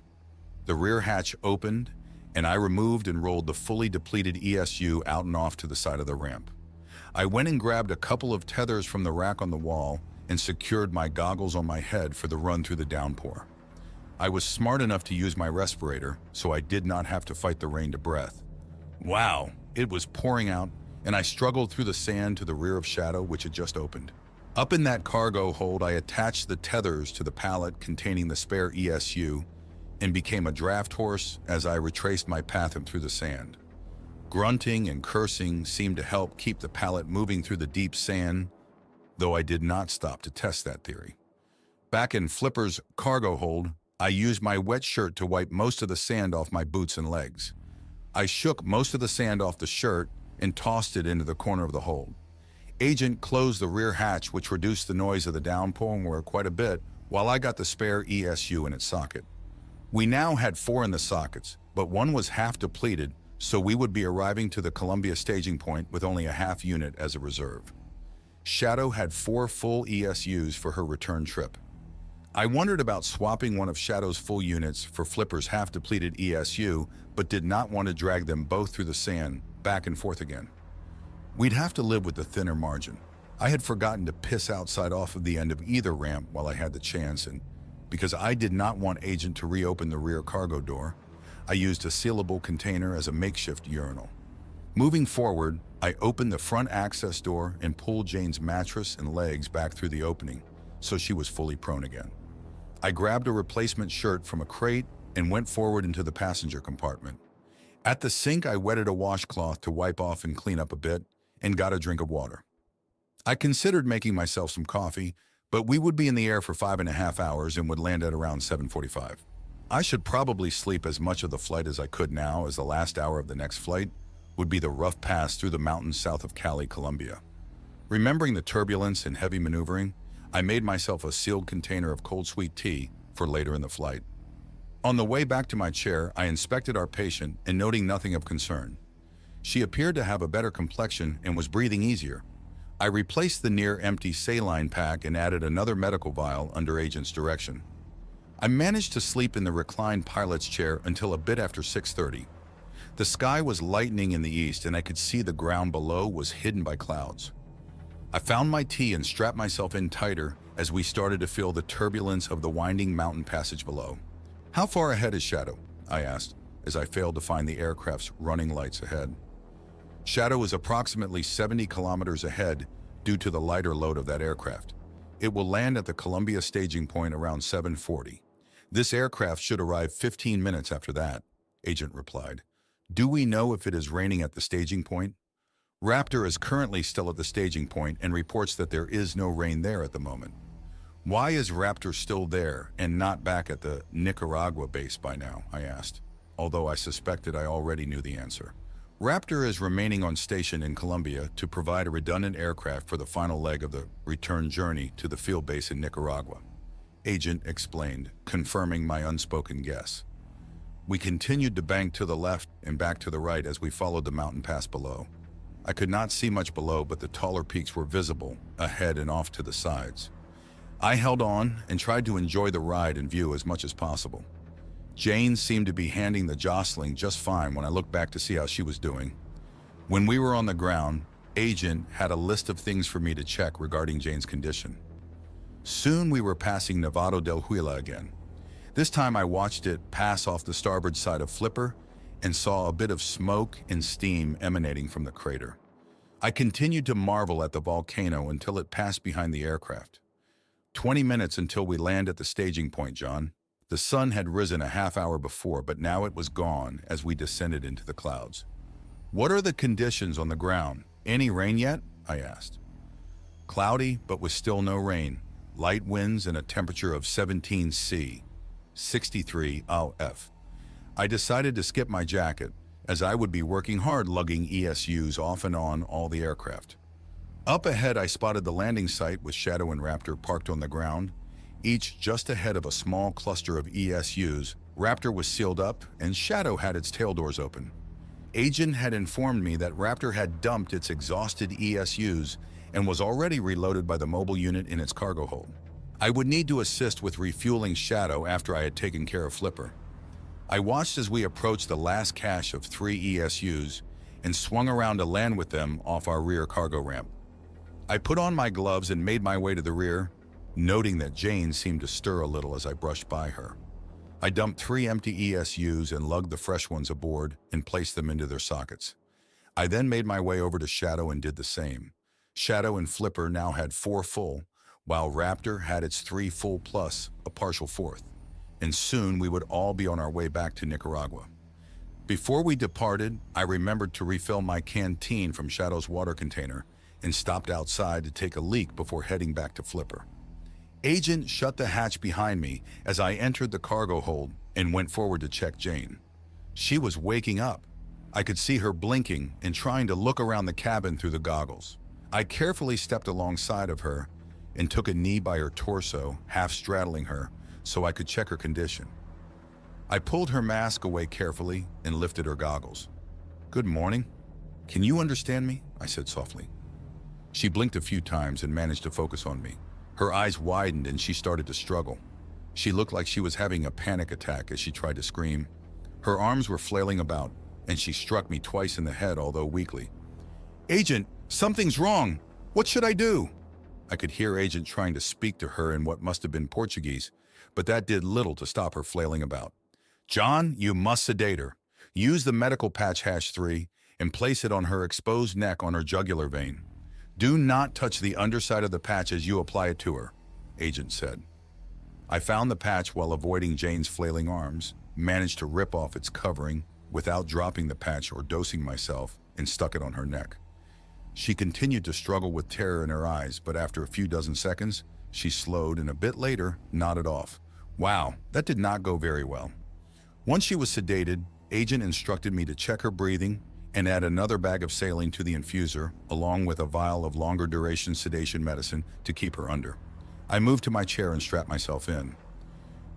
The rear hatch opened, and I removed and rolled the fully depleted ESU out and off to the side of the ramp. I went and grabbed a couple of tethers from the rack on the wall and secured my goggles on my head for the run through the downpour. I was smart enough to use my respirator, so I did not have to fight the rain to breath. Wow, it was pouring out, and I struggled through the sand to the rear of Shadow, which had just opened. Up in that cargo hold, I attached the tethers to the pallet containing the spare ESU and became a draft horse as I retraced my path through the sand. Grunting and cursing seemed to help keep the pallet moving through the deep sand, though I did not stop to test that theory. Back in Flipper's cargo hold, I used my wet shirt to wipe most of the sand off my boots and legs. I shook most of the sand off the shirt and tossed it into the corner of the hold. Agent closed the rear hatch, which reduced the noise of the downpour quite a bit, while I got the spare ESU in its socket. We now had 4 in the sockets, but one was half depleted, so we would be arriving to the Columbia staging point with only a half unit as a reserve. Shadow had 4 full ESUs for her return trip. I wondered about swapping one of Shadow's full units for Flipper's half-depleted ESU, but did not want to drag them both through the sand, back and forth again. We'd have to live with the thinner margin. I had forgotten to piss outside off of the end of either ramp while I had the chance, and because I did not want Agent to reopen the rear cargo door, I used a sealable container as a makeshift urinal. Moving forward, I opened the front access door and pulled Jane's mattress and legs back through the opening, so she was fully prone again. I grabbed a replacement shirt from a crate and went forward into the passenger compartment. At the sink, I wetted a washcloth to wipe off and clean up a bit, and got a drink of water. I considered making myself some coffee, but we would be in the air for 5.5 hours and would land at around 7:45. I should probably sleep as much of the flight as I could now, as the last hour of the next flight would be the rough pass through the mountains south of Cali, Colombia. Remembering the turbulence and heavy maneuvering, I made myself a sealed container of cold sweet tea for later in the flight. On the way back to my chair, I inspected our patient and noting nothing of concern. She appeared to have a better complexion and was breathing easier. I replaced the near-empty saline pack and added another medical vial under Agent's direction. I managed to sleep in the reclined pilot's chair until a bit after 6:30. The sky was lightening in the east and I could see the ground below was hidden by clouds. I found my tea and strapped myself in tighter as we started to feel the turbulence of the winding mountain passage below. "How far ahead is Shadow?" I asked, as I failed to find the aircraft's running lights ahead. Shadow is approximately 70 kilometers ahead due to the lighter load of that aircraft. It will land at the Columbia staging point around 7:40. This aircraft should arrive 15 minutes after that, Agent replied. "Do we know if it is raining at the staging point?" Raptor is currently still at the staging point and reports that there is no rain there at the moment. "Why is Raptor still there and not back at the Nicaragua base by now?" I asked, although I suspected I already knew the answer. Raptor is remaining on station in Colombia to provide a redundant aircraft for the final leg of the return journey to the field base in Nicaragua, Agent explained, confirming my unspoken guess. We continued to bank to the left and back to the right as we followed the mountain pass below. I could not see much below, but the taller peaks were visible ahead and off to the sides. I held on and tried to enjoy the ride and view as much as possible. Jane seemed to be handling the jostling just fine when I looked back to see how she was doing. When we were on the ground, Agent had a list of things for me to check regarding Jane's condition. Soon we were passing Nevado del Huila again. This time I watched it pass off the starboard side of Flipper and saw a bit of smoke and steam emanating from the crater. I continued to marvel at the volcano until it passed behind the aircraft. 20 minutes until we land at the staging point, John. The sun had risen a half hour before, but now it was gone as we descended into the clouds. "What are the conditions on the ground? Any rain yet?" I asked. "Cloudy, but with still no rain. Light winds and a temperature of 17 C, 63 AF. I decided to skip my jacket, as I would be working hard lugging ESUs off and on all the aircraft. Up ahead, I spotted the landing site with Shadow and Raptor parked on the ground, each just ahead of a small cluster of ESUs. Raptor was sealed up, and Shadow had its tail doors open. Agent had informed me that Raptor had dumped its exhausted ESUs and was already reloaded by the mobile unit in its cargo hold. I would need to assist with refueling Shadow after I had taken care of Flipper. I watched as we approached the last cache of 3 ESUs and swung around to land with them off our rear cargo ramp. I put on my gloves and made my way to the rear, noting that Jane seemed to stir a little as I brushed by her. I dumped 3 empty ESUs and lugged the fresh ones aboard and placed them into their sockets. I then made my way over to Shadow and did the same. Shadow and Flipper now had 4 full, while Raptor had its 3 full plus a partial 4th. And soon we would all be on our way back to Nicaragua. Before we departed, I remembered to refill my canteen from Shadow's water container and stopped outside to take a leak before heading back to Flipper. Agent shut the hatch behind me as I entered the cargo hold and went forward to check Jane. She was waking up. I could see her blinking and trying to look around the cabin through the goggles. I carefully stepped alongside of her and took a knee by her torso, half straddling her, so I could check her condition. I pulled her mask away carefully and lifted her goggles. "Good morning. Can you understand me?" I said softly. She blinked a few times and managed to focus on me. Her eyes widened and she started to struggle. She looked like she was having a panic attack as she tried to scream. Her arms were flailing about, and she struck me twice in the head, although weakly. "Agent, something's wrong. What should I do?" I could hear Agent trying to speak to her in what must have been Portuguese, but that did little to stop her flailing about. "John, you must sedate her. Use the medical patch #3 and place it on her exposed neck on her jugular vein. Do not touch the underside of the patch as you apply it to her," Agent said. I found the patch while avoiding Jane's flailing arms, managed to rip off its covering, without dropping the patch or dosing myself, and stuck it on her neck. She continued to struggle with terror in her eyes, but after a few dozen seconds, she slowed and a bit later nodded off. Wow, that did not go very well. Once she was sedated, Agent instructed me to check her breathing and add another bag of saline to the infuser, along with a vial of longer duration sedation medicine to keep her under. I moved to my chair and strapped myself in.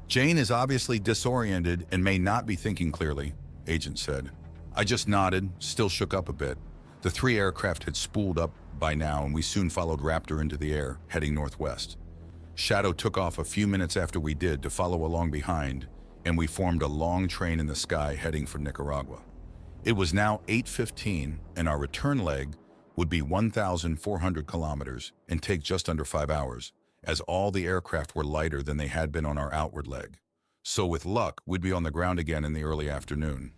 Jane is obviously disoriented and may not be thinking clearly, Agent said. I just nodded, still shook up a bit. The 3 aircraft had spooled up by now, and we soon followed Raptor into the air, heading northwest. Shadow took off a few minutes after we did to follow along behind, and we formed a long train in the sky heading for Nicaragua. It was now 8:15, and our return leg would be 1,400 kilometers and take just under 5 hours, as all the aircraft were lighter than they had been on our outward leg. So with luck, we'd be on the ground again in the early afternoon.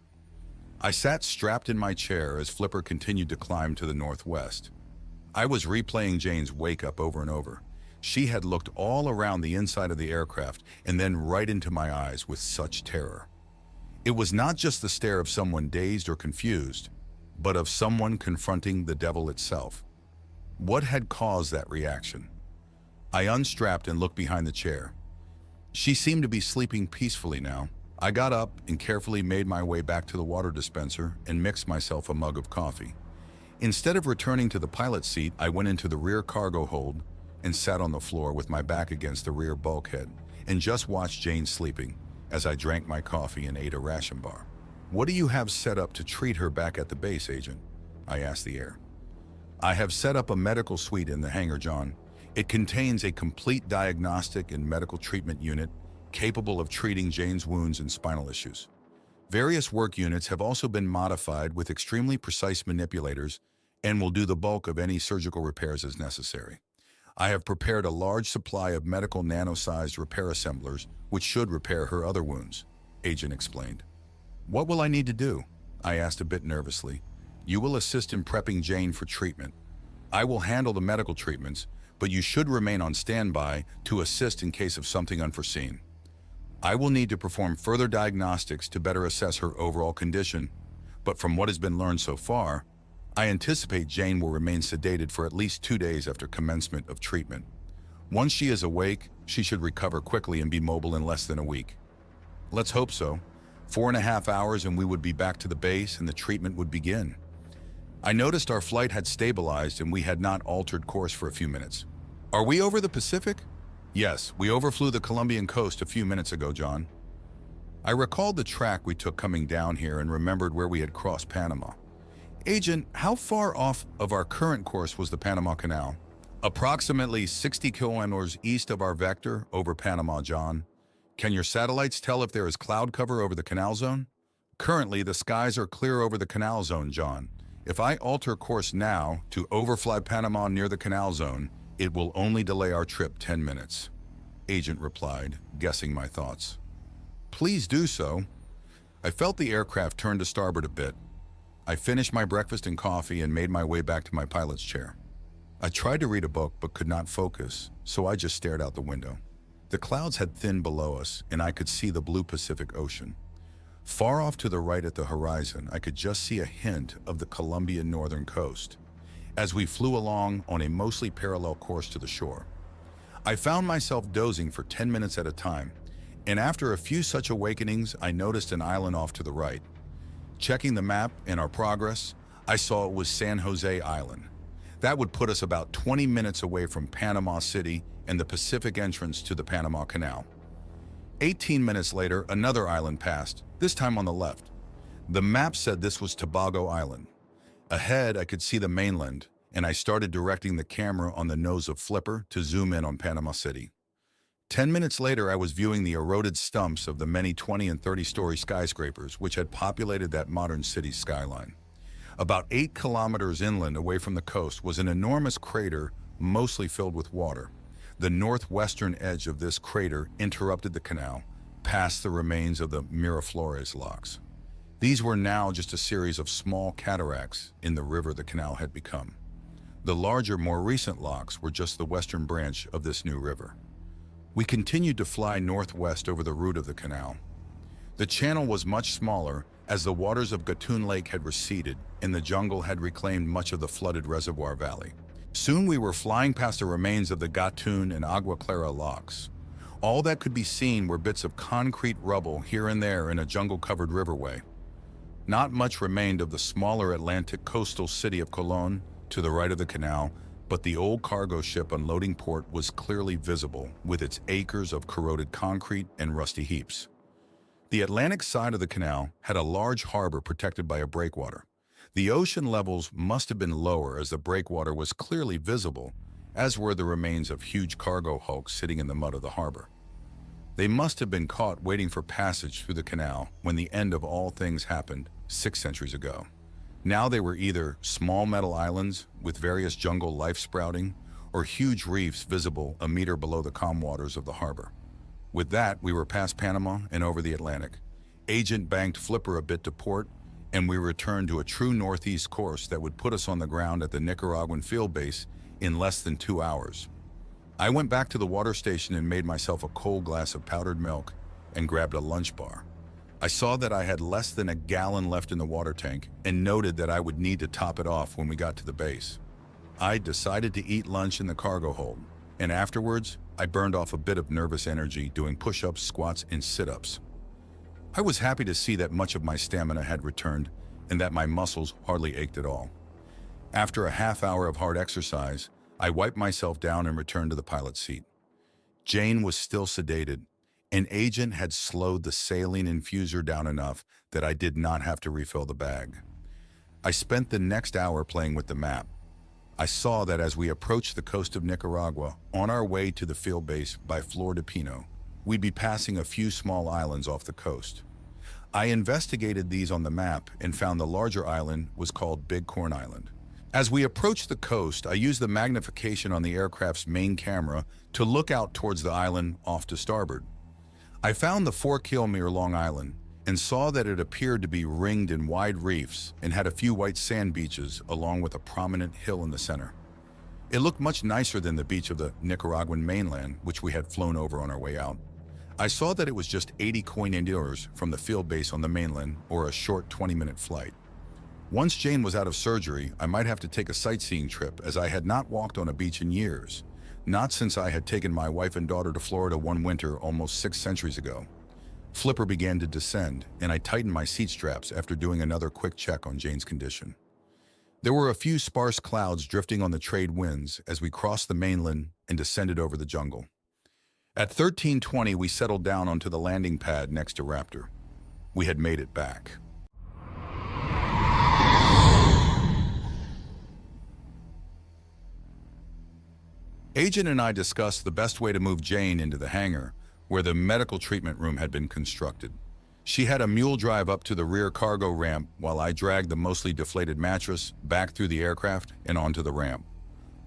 I sat strapped in my chair as Flipper continued to climb to the northwest. I was replaying Jane's wake-up over and over. She had looked all around the inside of the aircraft and then right into my eyes with such terror. It was not just the stare of someone dazed or confused, but of someone confronting the devil itself. What had caused that reaction? I unstrapped and looked behind the chair. She seemed to be sleeping peacefully now. I got up and carefully made my way back to the water dispenser and mixed myself a mug of coffee. Instead of returning to the pilot's seat, I went into the rear cargo hold and sat on the floor with my back against the rear bulkhead and just watched Jane sleeping as I drank my coffee and ate a ration bar. What do you have set up to treat her back at the base, Agent? I asked the air. I have set up a medical suite in the hangar, John. It contains a complete diagnostic and medical treatment unit capable of treating Jane's wounds and spinal issues. Various work units have also been modified with extremely precise manipulators and will do the bulk of any surgical repairs as necessary. I have prepared a large supply of medical nano-sized repair assemblers which should repair her other wounds, Agent explained. What will I need to do? I asked a bit nervously. You will assist in prepping Jane for treatment. I will handle the medical treatments, but you should remain on standby to assist in case of something unforeseen. I will need to perform further diagnostics to better assess her overall condition, but from what has been learned so far, I anticipate Jane will remain sedated for at least 2 days after commencement of treatment. Once she is awake, she should recover quickly and be mobile in less than a week. Let's hope so. 4.5 hours and we would be back to the base and the treatment would begin. I noticed our flight had stabilized and we had not altered course for a few minutes. Are we over the Pacific? Yes, we overflew the Colombian coast a few minutes ago, John. I recalled the track we took coming down here and remembered where we had crossed Panama. Agent, how far off of our current course was the Panama Canal? Approximately 60 kilometers east of our vector over Panama, John. Can your satellites tell if there is cloud cover over the canal zone? Currently, the skies are clear over the canal zone, John. If I alter course now to overfly Panama near the canal zone, it will only delay our trip 10 minutes. Agent replied, guessing my thoughts. Please do so. I felt the aircraft turn to starboard a bit. I finished my breakfast and coffee and made my way back to my pilot's chair. I tried to read a book but could not focus, so I just stared out the window. The clouds had thinned below us and I could see the blue Pacific Ocean. Far off to the right at the horizon, I could just see a hint of the Colombian northern coast as we flew along on a mostly parallel course to the shore. I found myself dozing for 10 minutes at a time, and after a few such awakenings, I noticed an island off to the right. Checking the map and our progress, I saw it was San Jose Island. That would put us about 20 minutes away from Panama City and the Pacific entrance to the Panama Canal. 18 minutes later, another island passed, this time on the left. The map said this was Tobago Island. Ahead, I could see the mainland, and I started directing the camera on the nose of Flipper to zoom in on Panama City. 10 minutes later, I was viewing the eroded stumps of the many 20 and 30-story skyscrapers which had populated that modern city's skyline. About 8 kilometers inland away from the coast was an enormous crater mostly filled with water. The northwestern edge of this crater interrupted the canal, past the remains of the Miraflores locks. These were now just a series of small cataracts in the river the canal had become. The larger, more recent locks were just the western branch of this new river. We continued to fly northwest over the route of the canal. The channel was much smaller as the waters of Gatun Lake had receded and the jungle had reclaimed much of the flooded reservoir valley. Soon we were flying past the remains of the Gatun and Agua Clara locks. All that could be seen were bits of concrete rubble here and there in a jungle-covered riverway. Not much remained of the smaller Atlantic coastal city of Colón to the right of the canal, but the old cargo ship unloading port was clearly visible with its acres of corroded concrete and rusty heaps. The Atlantic side of the canal had a large harbor protected by a breakwater. The ocean levels must have been lower as the breakwater was clearly visible, as were the remains of huge cargo hulks sitting in the mud of the harbor. They must have been caught waiting for passage through the canal when the end of all things happened 6 centuries ago. Now they were either small metal islands with various jungle life sprouting, or huge reefs visible a meter below the calm waters of the harbor. With that, we were past Panama and over the Atlantic. Agent banked Flipper a bit to port, and we returned to a true northeast course that would put us on the ground at the Nicaraguan field base in less than 2 hours. I went back to the water station and made myself a cold glass of powdered milk and grabbed a lunch bar. I saw that I had less than a gallon left in the water tank and noted that I would need to top it off when we got to the base. I decided to eat lunch in the cargo hold, and afterwards, I burned off a bit of nervous energy doing push-ups, squats, and sit-ups. I was happy to see that much of my stamina had returned and that my muscles hardly ached at all. After a half hour of hard exercise, I wiped myself down and returned to the pilot's seat. Jane was still sedated. An agent had slowed the saline infuser down enough that I did not have to refill the bag. I spent the next hour playing with the map. I saw that as we approached the coast of Nicaragua, on our way to the field base by Flor de Pino, we'd be passing a few small islands off the coast. I investigated these on the map and found the larger island was called Big Corn Island. As we approached the coast, I used the magnification on the aircraft's main camera to look out towards the island off to starboard. I found the 4-kilometer-long island and saw that it appeared to be ringed in wide reefs and had a few white sand beaches along with a prominent hill in the center. It looked much nicer than the beach of the Nicaraguan mainland, which we had flown over on our way out. I saw that it was just 80 coinadores from the field base on the mainland, or a short 20-minute flight. Once Jane was out of surgery, I might have to take a sightseeing trip, as I had not walked on a beach in years. Not since I had taken my wife and daughter to Florida one winter almost 6 centuries ago. Flipper began to descend, and I tightened my seat straps after doing another quick check on Jane's condition. There were a few sparse clouds drifting on the trade winds as we crossed the mainland and descended over the jungle. At 13:20, we settled down onto the landing pad next to Raptor. We had made it back. Agent and I discussed the best way to move Jane into the hangar, where the medical treatment room had been constructed. She had a mule drive up to the rear cargo ramp while I dragged the mostly deflated mattress back through the aircraft and onto the ramp.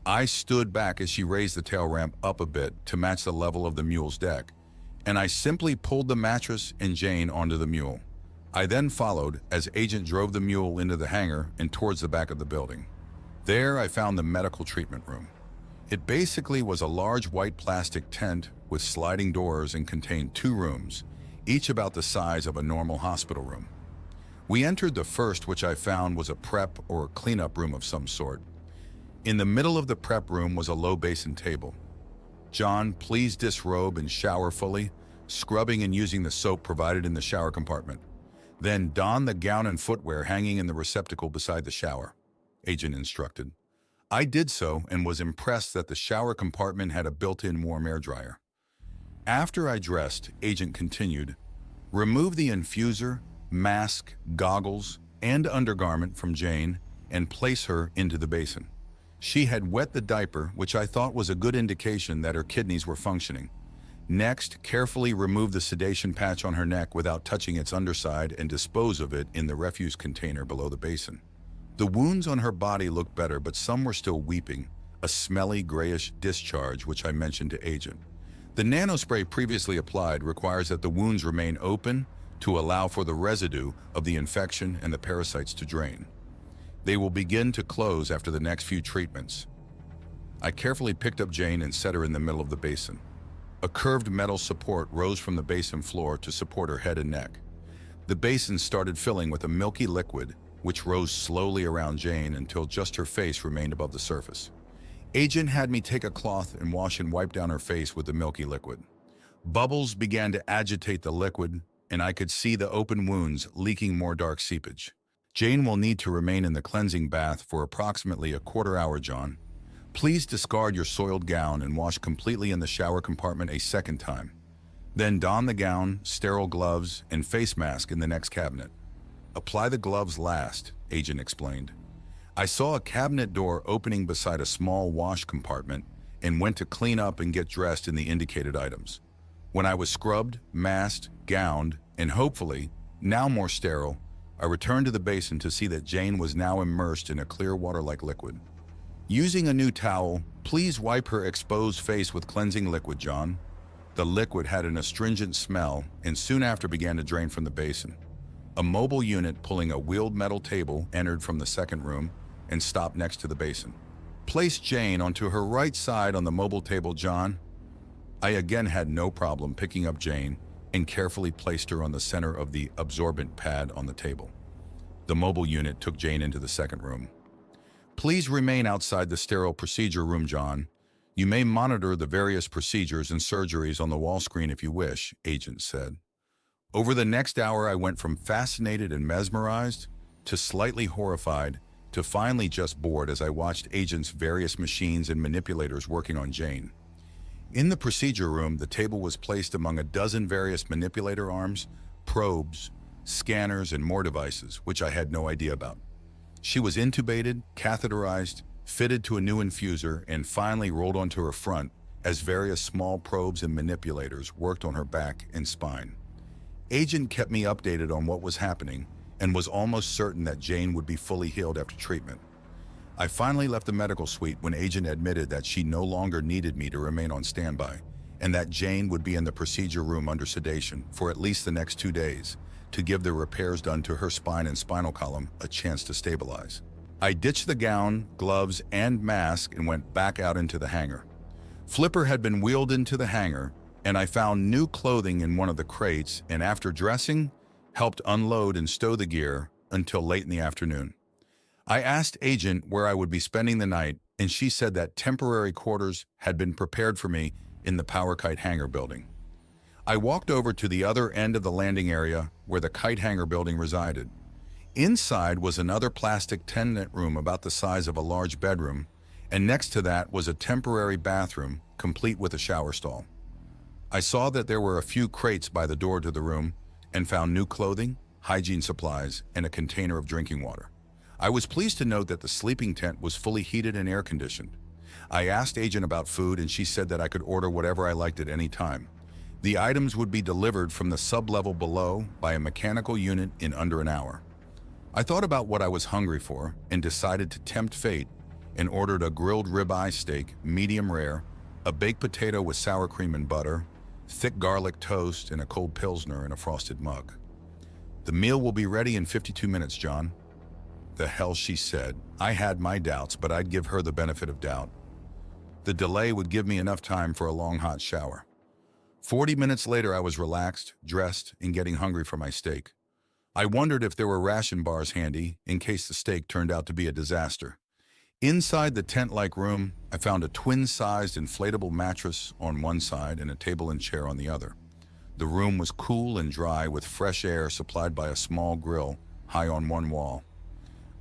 I stood back as she raised the tail ramp up a bit to match the level of the mule's deck, and I simply pulled the mattress and Jane onto the mule. I then followed as Agent drove the mule into the hangar and towards the back of the building. There I found the medical treatment room. It basically was a large white plastic tent with sliding doors and contained 2 rooms, each about the size of a normal hospital room. We entered the first, which I found was a prep or cleanup room of some sort. In the middle of the prep room was a low basin table. John, please disrobe and shower fully, scrubbing and using the soap provided in the shower compartment. Then don the gown and footwear hanging in the receptacle beside the shower, Agent instructed. I did so and was impressed that the shower compartment had a built-in warm air dryer. After I dressed, Agent continued, remove the infuser, mask, goggles, and undergarment from Jane and place her into the basin. She had wet the diaper, which I thought was a good indication that her kidneys were functioning. Next, carefully remove the sedation patch on her neck without touching its underside and dispose of it in the refuse container below the basin. The wounds on her body looked better, but some were still weeping, a smelly grayish discharge which I mentioned to Agent. The nanospray previously applied requires that the wounds remain open to allow for the residue of the infection and the parasites to drain. They will begin to close after the next few treatments. I carefully picked up Jane and set her in the middle of the basin. A curved metal support rose from the basin floor to support her head and neck. The basin started filling with a milky liquid, which rose slowly around Jane until just her face remained above the surface. Agent had me take a cloth and wash and wipe down her face with the milky liquid. Bubbles began to agitate the liquid, and I could see the open wounds leaking more dark seepage. Jane will need to remain in the cleansing bath for approximately a quarter hour, John. Please discard your soiled gown and wash completely in the shower compartment a second time. Then don the gown, sterile gloves, and face mask in the next cabinet. Apply the gloves last, Agent explained. I saw a cabinet door opening beside a small wash compartment and went to clean up and get dressed in the indicated items. When I was scrubbed, masked, gowned, and hopefully, now more sterile, I returned to the basin to see that Jane was now immersed in a clear water-like liquid. Using a new towel, please wipe her exposed face with cleansing liquid, John. The liquid had an astringent smell and soon after began to drain from the basin. A mobile unit pulling a wheeled metal table entered from the second room and stopped next to the basin. Place Jane onto her right side on the mobile table, John. I again had no problem picking up Jane and carefully placed her on the center of the absorbent pad on the table. The mobile unit took Jane into the second room. Please remain outside the sterile procedure room, John. You may monitor the various procedures and surgeries on the wall screen if you wish, Agent said. Over the next hour, I went from fascinated and mesmerized to slightly horrified to finally just bored as I watched Agent's various machines and manipulators working on Jane. In the procedure room, the table was placed among a dozen various manipulator arms, probes, scanners, and more devices, which I had no idea about. She was intubated, catheterized, fitted to a new infuser, and finally rolled onto her front as various small probes and manipulators worked on her back and spine. Agent kept me updated on what was happening and was almost certain that Jane would be fully healed after treatment. I finally left the medical suite when Agent admitted that she no longer needed me to remain on standby and that Jane would be in the procedure room under sedation for at least the next 2 days to give the repairs done to her spine and spinal column a chance to stabilize. I ditched the gown, gloves, and mask and went back out into the hangar. Flipper had been wheeled into the hangar, and I found new clothing in one of the crates and after dressing, helped unload and stow the gear until late in the afternoon. I asked Agent where I would be spending the night, and she said that temporary quarters had been prepared for me in the Power Kite hangar building. I walked over to the other end of the landing area where the kite hangar building resided. Inside was another plastic tenement room about the size of a large bedroom, and next to that was a temporary bathroom complete with a shower stall. I saw that there were a few crates by the door to the room and found new clothing, hygiene supplies, and a container of drinking water. I was pleased to note that the sleeping tent was fully heated and air conditioned. I asked Agent about food and she said that I could order whatever I liked at any time. The items would be delivered from the sub-level below by a mechanical unit in under an hour. I thought about what I was hungry for and decided to tempt fate and ordered a grilled ribeye steak, medium rare, a baked potato with sour cream and butter, thick garlic toast, and a cold Pilsner in a frosted mug. The meal will be ready in 52 minutes, John. The hell, she said. I had my doubts, but I'd give her the benefit of doubt. The delay would give me enough time for a long hot shower. 40 minutes later, I was relaxed, dressed, and getting hungry for my steak. I wondered if there were ration bars handy in case the steak turned out to be a disaster. Inside the tent-like room, I found a twin-sized inflatable mattress on one side and a table and chair on the other. The room was cool and dry with fresh air supplied by a small grill high on one wall.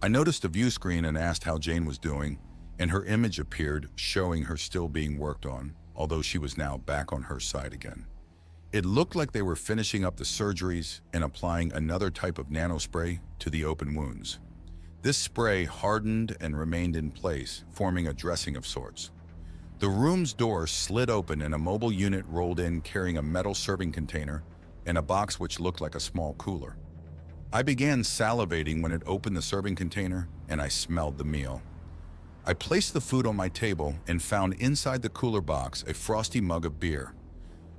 I noticed a view screen and asked how Jane was doing, and her image appeared showing her still being worked on, although she was now back on her side again. It looked like they were finishing up the surgeries and applying another type of nanospray to the open wounds. This spray hardened and remained in place, forming a dressing of sorts. The room's door slid open and a mobile unit rolled in carrying a metal serving container and a box which looked like a small cooler. I began salivating when it opened the serving container and I smelled the meal. I placed the food on my table and found inside the cooler box a frosty mug of beer.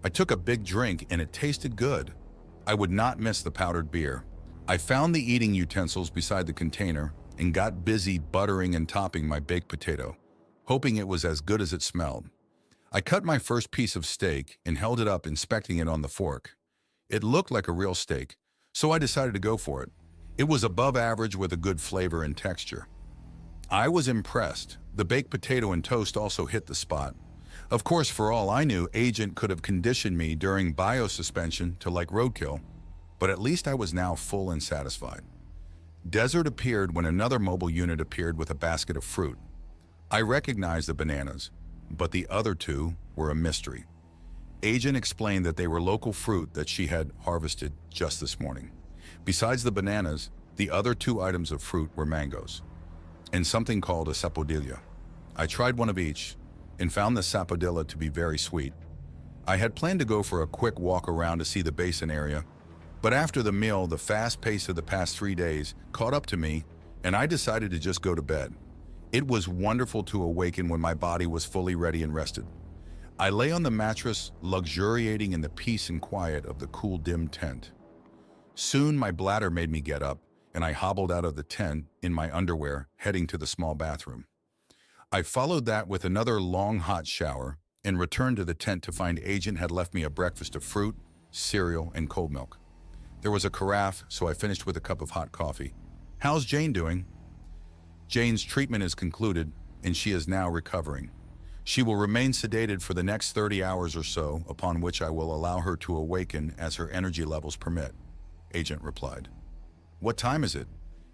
I took a big drink and it tasted good. I would not miss the powdered beer. I found the eating utensils beside the container and got busy buttering and topping my baked potato, hoping it was as good as it smelled. I cut my first piece of steak and held it up, inspecting it on the fork. It looked like a real steak, so I decided to go for it. It was above average with a good flavor and texture. I was impressed. The baked potato and toast also hit the spot. Of course, for all I knew, Agent could have conditioned me during biosuspension to like roadkill, but at least I was now full and satisfied. Desert appeared when another mobile unit appeared with a basket of fruit. I recognized the bananas, but the other two were a mystery. Agent explained that they were local fruit that she had harvested just this morning. Besides the bananas, the other two items of fruit were mangoes and something called a sapodilla. I tried one of each and found the sapodilla to be very sweet. I had planned to go for a quick walk around to see the basin area, but after the meal, the fast pace of the past 3 days caught up to me, and I decided to just go to bed. It was wonderful to awaken when my body was fully ready and rested. I lay on the mattress, luxuriating in the peace and quiet of the cool, dim tent. Soon my bladder made me get up, and I hobbled out of the tent in my underwear, heading to the small bathroom. I followed that with another long hot shower and returned to the tent to find Agent had left me a breakfast of fruit, cereal, and cold milk. There was a carafe, so I finished with a cup of hot coffee. How's Jane doing? Jane's treatment is concluded, and she is now recovering. She will remain sedated for the next 30 hours or so, upon which I will allow her to awaken as her energy levels permit, Agent replied. What time is it?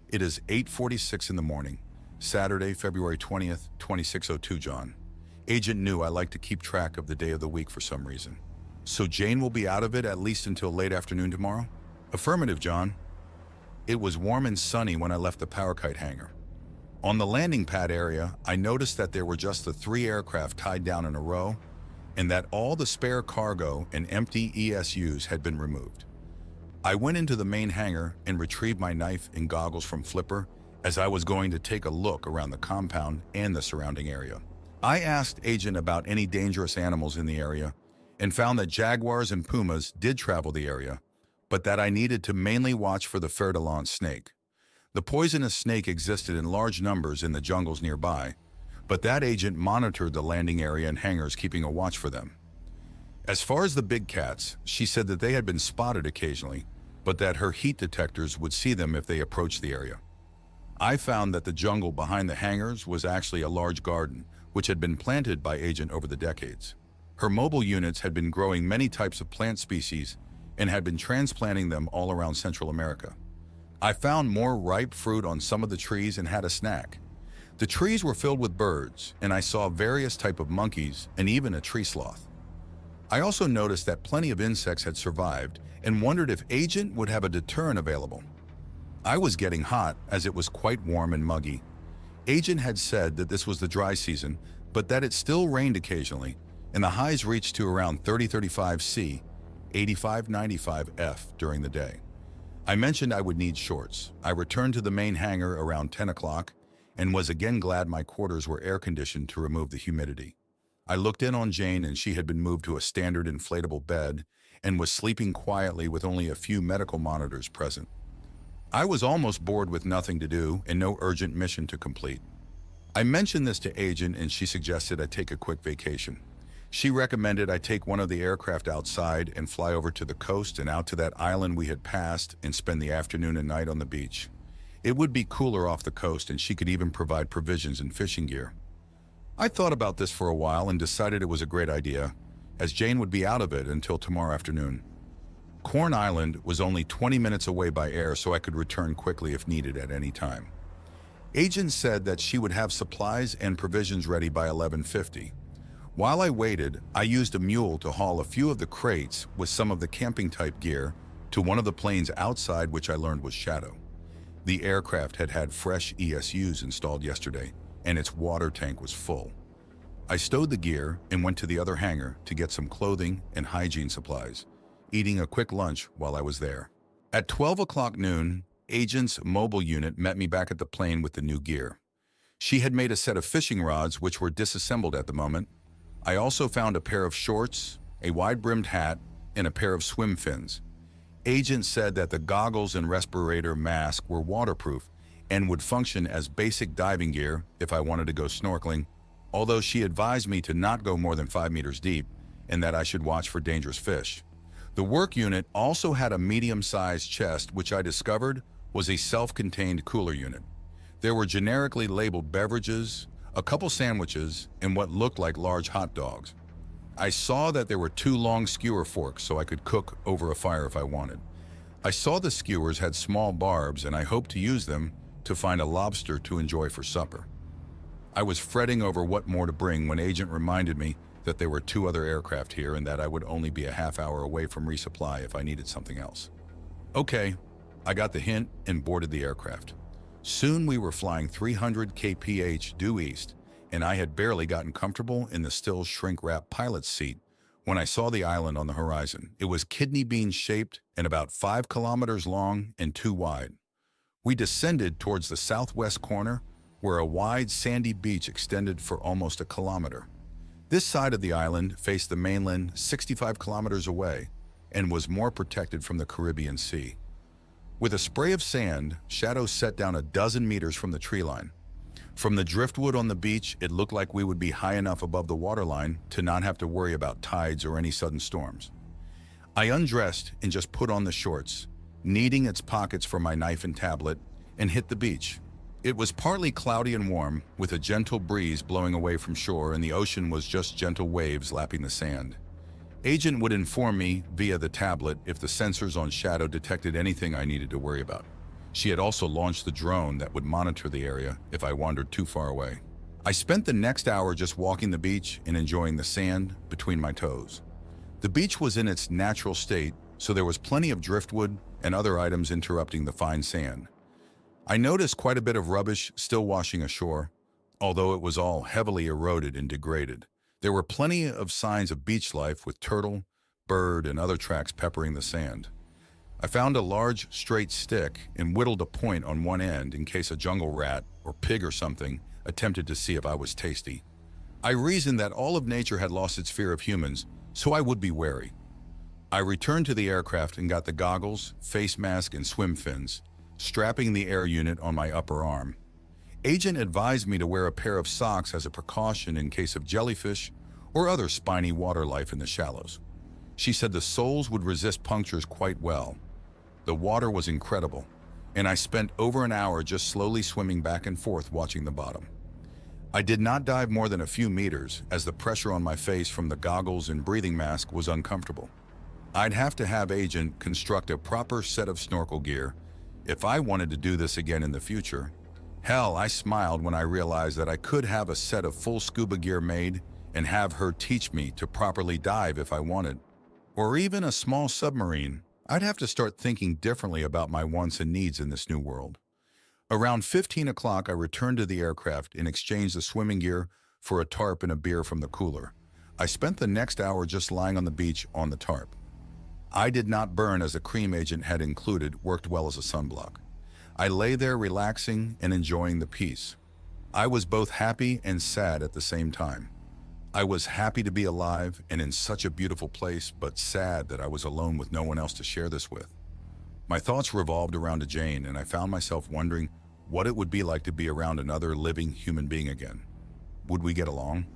It is 8:46 in the morning, Saturday, February 20th, 2602, John. Agent knew I like to keep track of the day of the week for some reason. So Jane will be out of it at least until late afternoon tomorrow? Affirmative, John. It was warm and sunny when I left the power kite hangar. On the landing pad area, I noticed that there were just the 3 aircraft tied down in a row, and that all the spare cargo and empty ESUs had been removed. I went into the main hangar and retrieved my knife and goggles from Flipper as I was going to take a look around the compound and the surrounding area. I asked Agent about any dangerous animals in the area and found that jaguars and pumas did travel the area, but that I needed to mainly watch for the fer-de-lance snake. The poisonous snake existed in large numbers in the jungles nearby, but that Agent monitored the landing area and hangars, keeping a watch for them. As far as the big cats, she said that they had been spotted occasionally, but that her heat detectors would see them if they approached the area. I found that the jungle behind the hangars was actually a large garden, which had been planted by Agent over the decades. Her mobile units had been growing many types of plant species and had been transplanting them all around Central America. I found more ripe fruit on some of the trees and had a snack. The trees were filled with birds, and I saw various types of monkeys and even a tree sloth. I also noticed that plenty of insects had survived and wondered if Agent would have a deterrent available. I was getting hot as it was quite warm and muggy. Agent had said that this was the dry season, but that it still rained occasionally, and the highs reached to around 30-35 C, 85-95 F during the day. I mentioned I would need shorts. I returned to the main hangar around 10 o'clock and was again glad my quarters were air-conditioned to remove the humidity. I looked in on Jane, and she had been moved to a standard inflatable bed and was sleeping quietly with only a few medical monitors present. I was almost bored with nothing to do and no urgent mission to complete. I mentioned this to Agent, and she suggested I take a quick vacation. She recommended I take one of the aircraft outside and fly over to the coast and out to that island we had passed and spend the afternoon and night on the beach. It would be cooler off the coast, and she could even provide provisions and fishing gear. I thought about this for a while and decided it was a great idea, as Jane would be out of it until tomorrow afternoon. Corn Island was only 20 minutes away by air, so I could return quickly if needed at any time. Agent said that she would have supplies and provisions ready by 11:50. While I waited, I used a mule to haul a few of the crates with some of the camping-type gear to one of the planes outside, which I learned was Shadow. The aircraft had had fresh ESUs installed yesterday, and its water tank was full. I stowed the gear and went to the other hangar to get some clothing and hygiene supplies, eating a quick lunch while I was there. At 12 o'clock noon, Agent's mobile unit met me back at the plane with the new gear. She had made a set of fishing rods, which were disassembled at the moment. I also found a pair of shorts, a wide-brimmed hat, and a pair of swim fins. Agent said that the goggles and respirator mask were waterproof and would function as basic diving gear if I wanted to go snorkeling, although she advised me to not go more than 5 meters deep and that I should watch for dangerous fish. The work unit also had a medium-sized chest, which I discovered was a self-contained cooler unit. There were generically labeled beverages, a couple sandwiches, and what looked like large hot dogs. I saw that there were 2 long skewer forks so I could cook over a fire if I wanted. I saw the skewers had small barbs, and I hoped to use them to find a lobster to enjoy for supper. I was fretting over what more to bring when Agent reminded me that there were 2 other aircraft here and that I would only be a half hour away from resupply if I needed something else. Okay, I got the hint and boarded the aircraft. Soon we were flying 300 kph due east, and I had barely gotten comfortable in the still shrink-wrap pilot's seat when I saw the island on the horizon. It was kidney bean shaped and about 5 kilometers long and 2 wide. We descended towards the southwest corner where a wide sandy beach extended for almost a kilometer. This side of the island faced the mainland 65 kilometers away and was more protected from the Caribbean Sea. With a spray of sand, shadows set down a dozen meters from the tree line. From the driftwood on the beach, it looked like we would be high enough above the waterline to not have to worry about tides or any sudden storms. I undressed and just put on the shorts, kneading its pockets for my knife and tablet, and hit the beach. It was partly cloudy and warm, with a gentle breeze blowing away from shore, and the ocean was just gentle waves lapping the sand. Agent would inform me via the tablet if the sensors on Shadow detected anything I needed to worry about. She had also launched the drone that would monitor the area if I wandered too far away. I spent the next hour just walking the beach and enjoying the sand between my toes. The beach was in its natural state, so there was plenty of driftwood and other items interrupting the fine sand. I noticed quite a bit of rubbish still washing ashore, although it was all heavily eroded and degraded. There were plenty of signs of beach life with turtle, bird, and other tracks peppering the sand. I found a large, straight stick and whittled a point on one end in case a jungle rat or pig or something attempted to see if I was tasty. I reasoned that all of nature had lost its fear of humans, so I would be wary. I returned to the aircraft and got the goggles, face mask, and swim fins, strapping the air unit on my upper arm. Agent advised me to wear a pair of socks as a precaution in case of jellyfish or other spiny water life in the shallows. She said the soles would resist punctures quite well. The water was incredible, and I spent over an hour just slowly swimming back and forth watching the bottom. I did not dive more than a few meters as the pressure on my face from the goggles and breathing mask was uncomfortable. I'd have to have Agent construct a proper set of snorkel gear if I wanted to do this again in the future. Hell, I smiled when I realized that I could have a set of full scuba gear made and have her teach me to properly dive if I wanted. Or even a small submarine. I'd have to start thinking differently about my wants and needs in this new world. Around 15 o'clock, I returned to the aircraft and exchanged the swimming gear for a tarp and a beer from the cooler. I spent the next hour just lying on the beach on the tarp. I did not burn as the cream Agent had included worked well as a sunblock. I lay there relaxing and enjoying the peace. I was both happy and sad at the same time. I was happy to be alive and in such a beautiful place, but sad that I was alone with no one else to share this with. My thoughts revolved around Jane, and I found myself wondering what it would be like to be around another living human being again. Would we get along?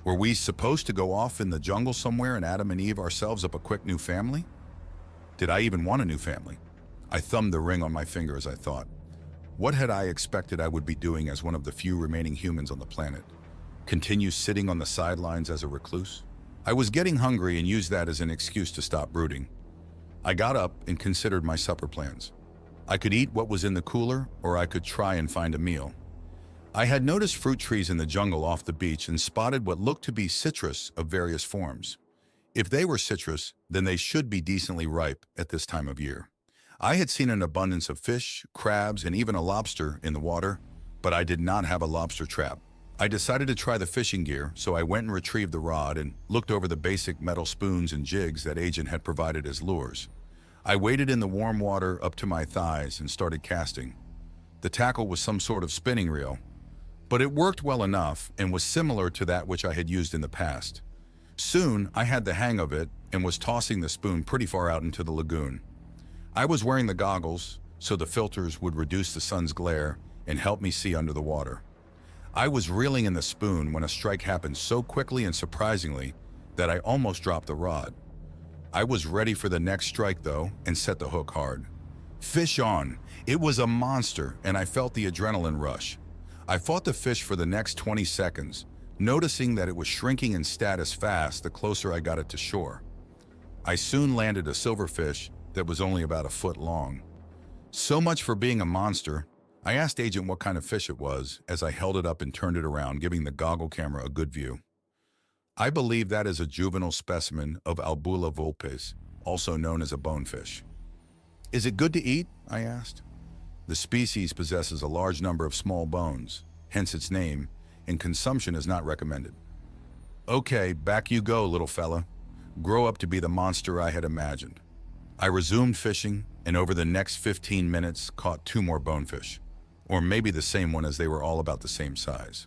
Were we supposed to go off in the jungle somewhere and Adam and Eve ourselves up a quick new family? Did I even want a new family? I thumbed the ring on my finger as I thought. What had I expected I would be doing as one of the few remaining humans on the planet? Continue sitting on the sidelines as a recluse? I was getting hungry and used that as an excuse to stop brooding. I got up and considered my supper plans. I could eat what was in the cooler, or I could try and find a meal. I had noticed fruit trees in the jungle off the beach and spotted what looked to be citrus of various forms. If they were citrus, then they should be decently ripe at this time of year. I had seen an abundance of fish, crabs, and even a lobster in the water, but I did not have a lobster trap. I decided to try the fishing gear, so I went and retrieved the rod and looked over the basic metal spoons and jigs that Agent had provided as lures. I waded in the warm water up to my thighs and started casting. The tackle was some sort of spinning reel, but it worked well enough and was similar to that which I had used in the past. Soon, I had the hang of it and was tossing the spoon pretty far out into the lagoon. I was wearing the goggles, so the filters would reduce the sun's glare and help me see under the water. I was reeling in the spoon when a strike happened so quickly and surprisingly that I almost dropped the rod. I was ready for the next strike though and set the hook hard. Fish on. It was a monster and I felt the adrenaline rush. I fought the fish for the next 20 seconds, noticing that it was shrinking in status fast the closer I got it to shore. I soon landed a silverfish that was only about a foot long. So much for being a monster. I asked Agent what kind of fish it was as I held it up and turned it around, giving the goggle camera a good view. I believe that is a juvenile specimen of Albula vulpes, also known as a bonefish. Is it good to eat? I asked. The species possesses a large number of small bones, hence its name, and consumption is not recommended. Okay, back you go, little fella. Grow up to be the monster I had imagined. I resumed fishing, and over the next 15 minutes caught 2 more bonefish, or maybe the same one as they were all about the same size.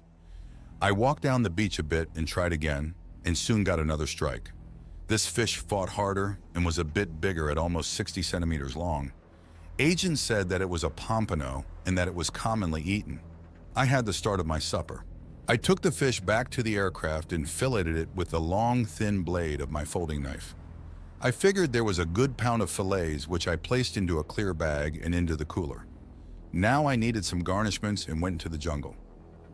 I walked down the beach a bit and tried again, and soon got another strike. This fish fought harder and was a bit bigger at almost 60 centimeters long. Agent said that it was a pompano and that it was commonly eaten. I had the start of my supper. I took the fish back to the aircraft and filleted it with the long, thin blade of my folding knife. I figured there was a good pound of fillets, which I placed into a clear bag and into the cooler. Now I needed some garnishments and went into the jungle.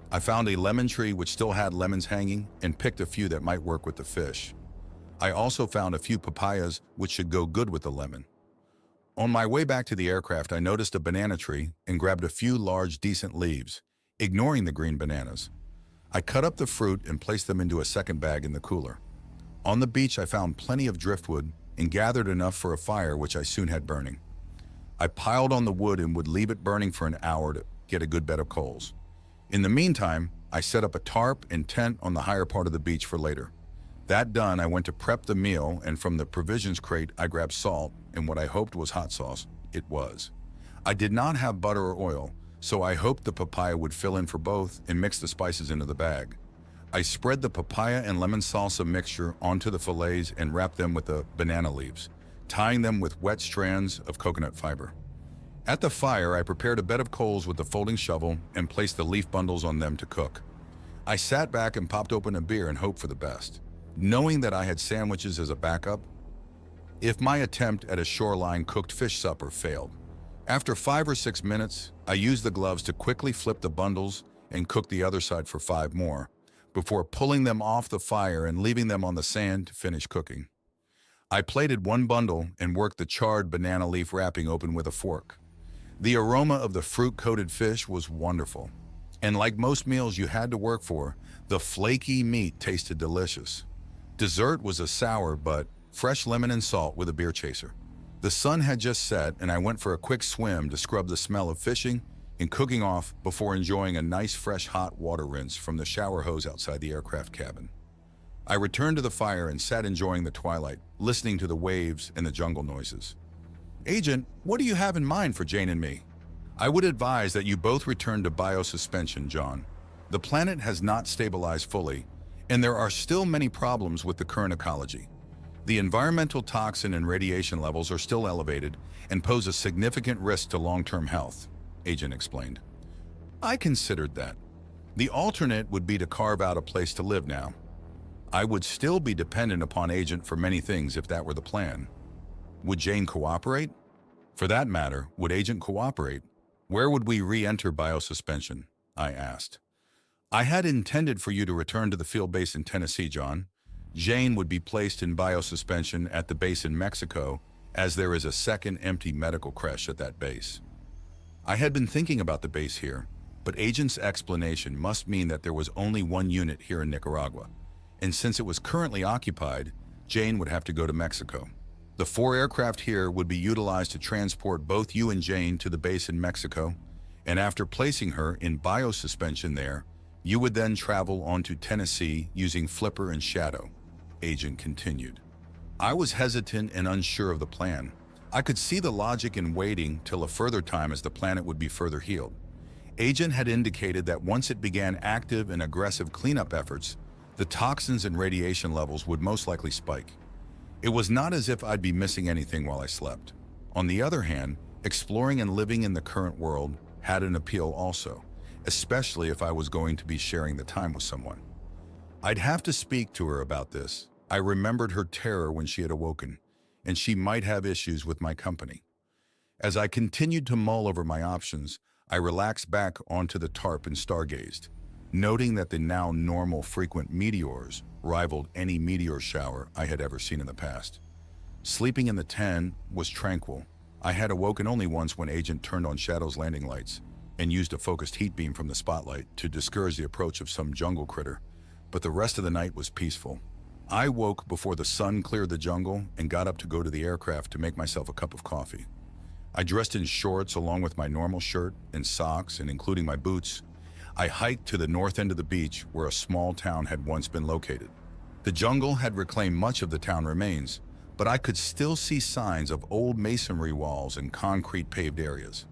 I found a lemon tree which still had lemons hanging and picked a few that might work with the fish. I also found a few papayas which should go good with the lemon. On my way back to the aircraft, I noticed a banana tree and grabbed a few large, decent leaves, ignoring the green bananas. I cut up the fruit and placed them into a second bag in the cooler. On the beach, I found plenty of driftwood and gathered enough for a fire, which I soon had burning. I piled on the wood and would leave it burning for an hour to get a good bed of coals. In the meantime, I set up a tarp and tent on the higher part of the beach for later. That done, I went to prep the meal, and from the provisions crate, I grabbed salt and what I hoped was hot sauce. It was. I did not have butter or oil, so I hoped the papaya would fill in for both and mix the spices into the bag. I spread the papaya and lemon salsa mixture onto the fillets and wrapped them with the banana leaves, tying them with wet strands of coconut fiber. At the fire, I prepared a bed of coals with the folding shovel and placed the leaf bundles on them to cook. I sat back and popped open a beer and hoped for the best, knowing that I had sandwiches as a backup if my attempt at a shoreline cooked fish supper failed. After 5 or 6 minutes, I used the gloves to quickly flip the bundles and cook the other side for 5 more, before pulling them off the fire and leaving them on the sand to finish cooking. I plated one bundle and worked the charred banana leaf wrapping open with a fork. The aroma of the fruit-coated fish was wonderful, and like most meals you had to work for, the flaky meat tasted delicious. Dessert was a sour but fresh lemon and salt with a beer chaser. The sun had just set and I went for a quick swim to scrub the smell of fishing and cooking off before enjoying a nice fresh hot water rinse from the shower hose outside the aircraft cabin. I returned to the fire and sat enjoying the twilight, listening to the waves and the jungle noises. Agent, what do you have in mind for Jane and me? I would advise that you both return to biosuspension, John. The planet has not stabilized fully, and there are still many problems with the current ecology. The environmental toxin and radiation levels are still elevated and pose a significant risk to long-term health, Agent explained. I considered that. The alternate would be to carve out a place to live now. I would still be dependent upon Agent for many things if that were the plan. Would Jane cooperate? For that matter, would Agent cooperate? Where would we re-enter biosuspension? I asked. I had intended for you to return to the field base in Tennessee, John. Jane would be placed in biosuspension at the base in Mexico, as there is a second empty medical creche at that base. I had been thinking about the base here, but Agent's explanation must mean that there was only one unit here in Nicaragua, and since it was currently occupied, Jane would have to go to Mexico. The 4 aircraft here would be utilized to transport both you and Jane to the base in Mexico, and after placing her in biosuspension there, you would then travel on to Tennessee using Flipper and Shadow, Agent continued. I was hesitant and unsure of the plan. I could see the logic in waiting till a further time as the planet would be further healed. Agent had indicated that once it began active and aggressive cleanup efforts, the toxins and radiation levels would most likely spike. It was not as if I'd be missing anything while I slept. On the other hand, exploring and living in the current world had an appeal also, especially if I was going to be sharing the time with someone. I'd have to speak to her about this. I remembered her terror when she had awoken, and she might have issues with my company. As I continued to mull over my options, I relaxed back onto the tarp and stargazed, noting that the now normal frequent meteors rivaled any meteor shower I had ever seen in the past. Sleeping in the tent was tranquil. I had awoken only once when Agent turned on Shadow's landing lights and used a focused heat beam from the spotlight to discourage the approach of some jungle critter, but the rest of the night was peaceful. I woke before the sun cleared the jungle and got up to go to the aircraft to make myself a cup of coffee. I dressed in shorts along with my normal shirt and socks, and including my boots. I hiked to the north end of the beach where a small town had once been located. The jungle had reclaimed much of the town remains, but I could still see signs of old masonry walls and concrete paved areas.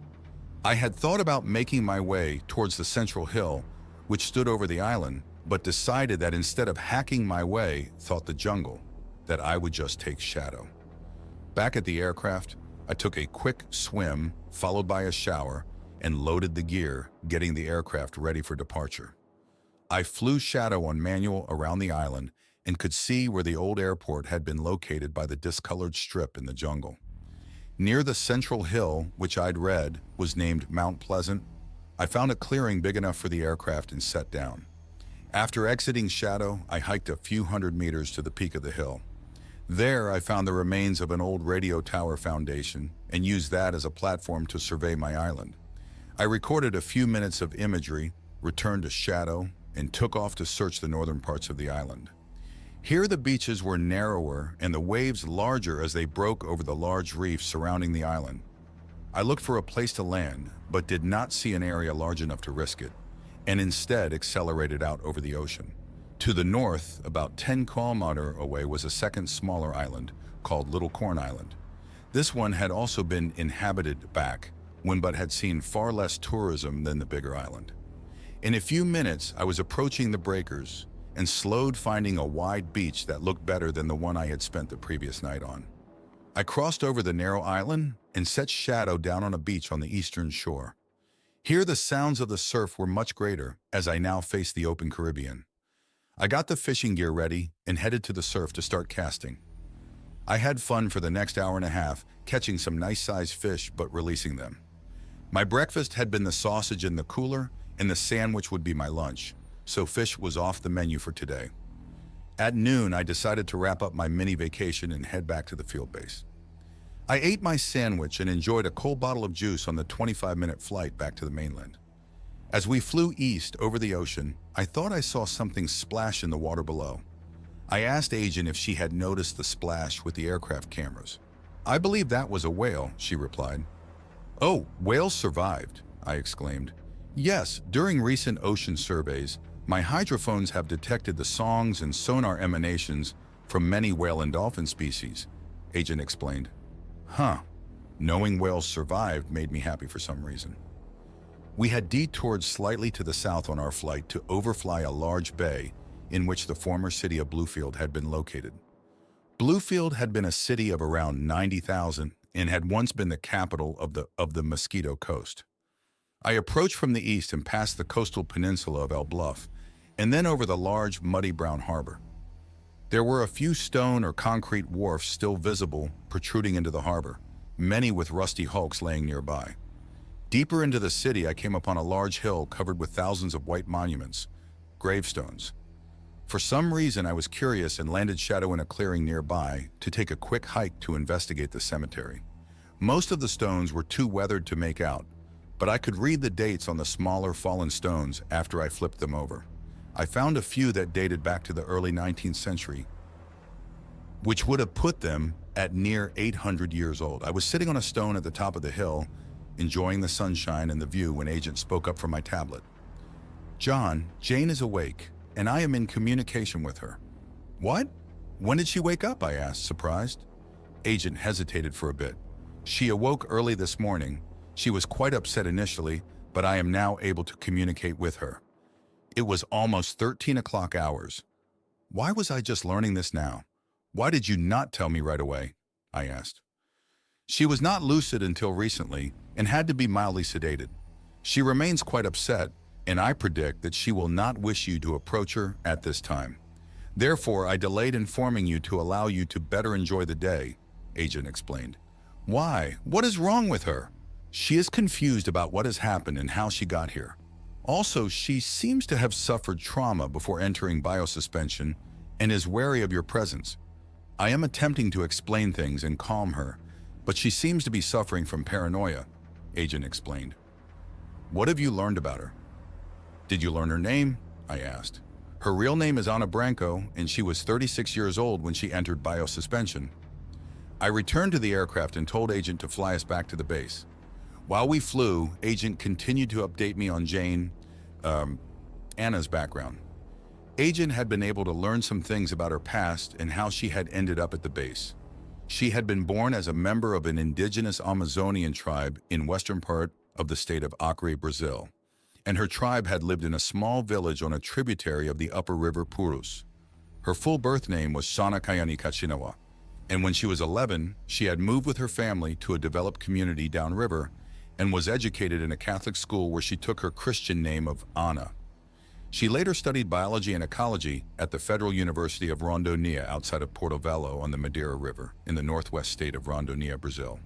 I had thought about making my way towards the central hill, which stood over the island, but decided that instead of hacking my way through the jungle, that I would just take Shadow. Back at the aircraft, I took a quick swim, followed by a shower, and loaded the gear, getting the aircraft ready for departure. I flew Shadow on manual around the island and could see where the old airport had been located by the discolored strip in the jungle. Near the central hill, which I'd read was named Mount Pleasant, I found a clearing big enough for the aircraft and set down. After exiting Shadow, I hiked a few hundred meters to the peak of the hill. There, I found the remains of an old radio tower foundation and used that as a platform to survey my island. I recorded a few minutes of imagery, returned to Shadow, and took off to search the northern parts of the island. Here the beaches were narrower and the waves larger as they broke over the large reefs surrounding the island. I looked for a place to land, but did not see an area large enough to risk it, and instead accelerated out over the ocean. To the north, about 10 kilometers away, was a second smaller island called Little Corn Island. This one had also been inhabited back when, but had seen far less tourism than the bigger island. In a few minutes, I was approaching the breakers and slowed, finding a wide beach that looked better than the one I had spent the previous night on. I crossed over the narrow island and set Shadow down on a beach on the eastern shore. Here the sounds of the surf were much greater as I now faced the open Caribbean. I got the fishing gear ready and headed to the surf to start casting. I had fun for the next hour and a half, catching some nice-sized fish but releasing them. My breakfast had been the sausage in the cooler, and the sandwich would be my lunch, so fish was off the menu for today. At noon, I decided to wrap up my mini vacation and head back to the field base. I ate my sandwich and enjoyed a cold bottle of juice on the 25-minute flight back to the mainland. As we flew east over the ocean, I thought I saw something splash in the water below. I asked Agent if she had noticed the splash with the aircraft cameras. "I believe that was a whale," she replied. "Oh, whales survived," I exclaimed. "Yes, during recent ocean surveys, my hydrophones have detected the songs and sonar emanations from many whale and dolphin species," Agent explained. "Huh. Knowing whales survived made me happy for some reason." We had detoured slightly to the south on our flight to overfly a large bay in which the former city of Bluefield had been located. Bluefield had been a city of around 90,000 and had once been the capital of the Mosquito Coast. I approached from the east and passed the coastal peninsula of El Bluff, and then over the large, muddy brown harbor. There were a few stone or concrete wharfs still visible protruding into the harbor, many with rusty hulks laying nearby. Deeper into the city, I came upon a large hill covered with thousands of white monuments, gravestones. For some reason, I was curious and landed Shadow in a clearing nearby to take a quick hike to investigate the cemetery. Most of the stones were too weathered to make out, but I could read the dates on the smaller fallen stones after I flipped them over. I found a few that dated back to the early 19th century, which would have put them at near 800 years old. I was sitting on a stone at the top of the hill, enjoying the sunshine and the view when Agent spoke up from my tablet. "John, Jane is awake, and I am in communication with her." "What? When did she wake up?" I asked, surprised. Agent hesitated for a bit. "She awoke early this morning. She was quite upset initially, but I am now able to communicate with her. It was almost 13 o'clock hours." "Why was I just learning this now? Why did you not tell me right away?" I asked. "She was not lucid until recently and had to be mildly sedated. She remains quite upset, and I predict that she will not wish you to approach her at this time. Therefore, I delayed informing you to allow you to better enjoy the day. Agent explained. Why? What is wrong with her? She is confused about what has happened and how she got here. Also, she seems to have suffered trauma before entering biosuspension and is wary of your presence. I am attempting to explain things and calm her, but she seems to be suffering from paranoia, Agent explained. What have you learned about her? Did you learn her name? I asked. Her real name is Ana Branco, and she was 36 years old when she entered biosuspension. I returned to the aircraft and told Agent to fly us back to the base. While we flew, Agent continued to update me on Anna's background. Agent had been able to learn some things about her past and how she had ended up at the base. She had been born as a member of an indigenous Amazonian tribe in western part of the state of Acre, Brazil, and her tribe had lived in a small village on a tributary of the upper river Purus. Her full birth name was Shana Kayani Kachinawa, and when she was 11, she had moved with her family to a developed community downriver and was educated in a Catholic school where she took her Christian name of Ana. She later studied biology and ecology at the Federal University of Rondônia outside of Porto Velho on the Madeira River in the northwest state of Rondônia, Brazil.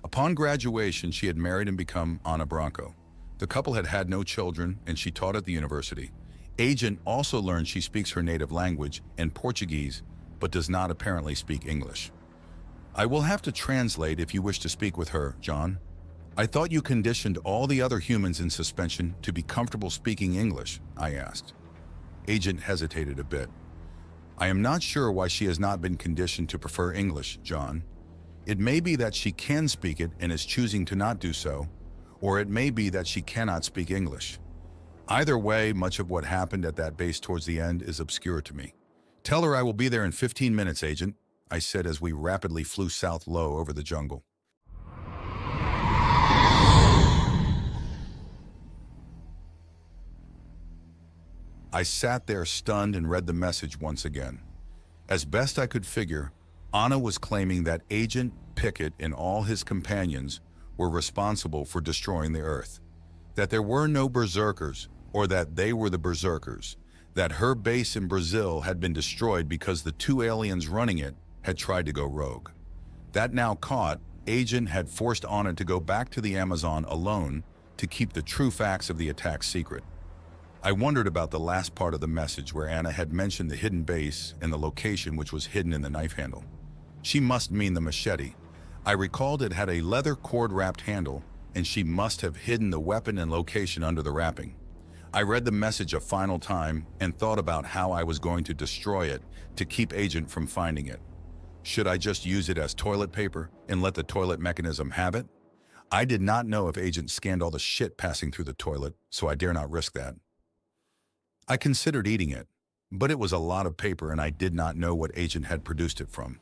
Upon graduation, she had married and become Ana Branco. The couple had had no children, and she taught at the university. Agent also learned she speaks her native language and Portuguese, but does not apparently speak English. I will have to translate if you wish to speak with her, John. I thought you conditioned all the other humans in suspension to be comfortable speaking English, I asked. Agent hesitated a bit. I am not sure why she has not been conditioned to prefer English, John. It may be that she can speak it and is choosing to not do so, or it may be that she cannot speak English. Either way, much of what happened at that base towards the end is obscure to me. Tell her I will be there in 15 minutes, Agent, I said as we rapidly flew south low over the jungle. I sat there stunned and read the message once again. As best I could figure, Ana was claiming that Agent Pickett and all his companions were responsible for destroying the Earth, that there were no berserkers, or that they were the berserkers, that her base in Brazil had been destroyed because the two aliens running it had tried to go rogue. That now caught, Agent had forced Ana to go back to the Amazon alone to keep the true facts of the attack secret. I wondered about the last part of the message where Ana had mentioned the hidden base and the location which was hidden in the knife handle. She must mean the machete. I recalled it had a leather cord-wrapped handle, and she must have hidden the weapon and location under the wrapping. I read the message a final time and thought about how I was going to destroy it to keep Agent from finding it. Should I just use it as toilet paper and let the toilet mechanism have it? I did not know if Agent scanned all the shit passing through the toilet, so I dare not risk that. I considered eating it, but it was a lot of paper and I did not know what Agent had produced it from.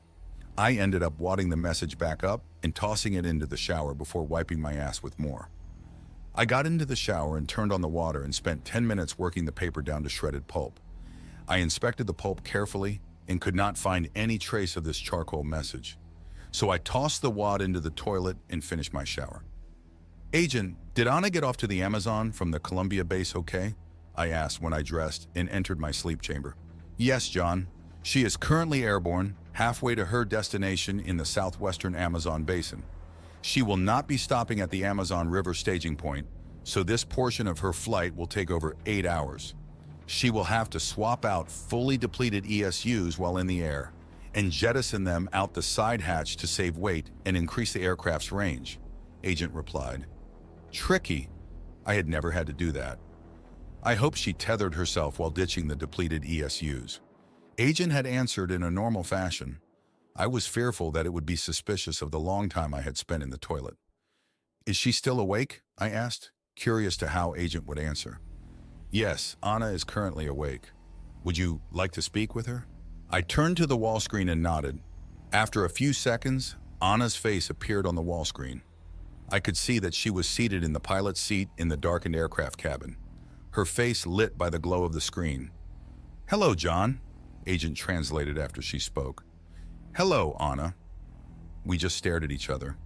I ended up wadding the message back up and tossing it into the shower before wiping my ass with more. I got into the shower and turned on the water and spent 10 minutes working the paper down to shredded pulp. I inspected the pulp carefully and could not find any trace of this charcoal message. So I tossed the wad into the toilet and finished my shower. Agent, did Ana get off to the Amazon from the Colombia base okay? I asked when I dressed and entered my sleep chamber. Yes, John. She is currently airborne, halfway to her destination in the southwestern Amazon basin. She will not be stopping at the Amazon River staging point, so this portion of her flight will take over 8 hours. She will have to swap out fully depleted ESUs while in the air and jettison them out the side hatch to save weight and increase the aircraft's range, Agent replied. Tricky. I had never had to do that. I hope she tethered herself while ditching the depleted ESUs. Agent had answered in a normal fashion. I was fearful that it would be suspicious of the long time I had spent in the toilet. Is she still awake? I asked, curious to how Agent would answer. Yes, Ana is currently awake. Would you like to speak with her? I turned to the wall screen and nodded. After a few seconds, Ana's face appeared on the wall screen. I could see that she was seated in the pilot's seat in the darkened aircraft cabin, her face lit by the glow of the screen. Hello, John, Agent translated after she spoke. Hello, Ana. We just stared at each other.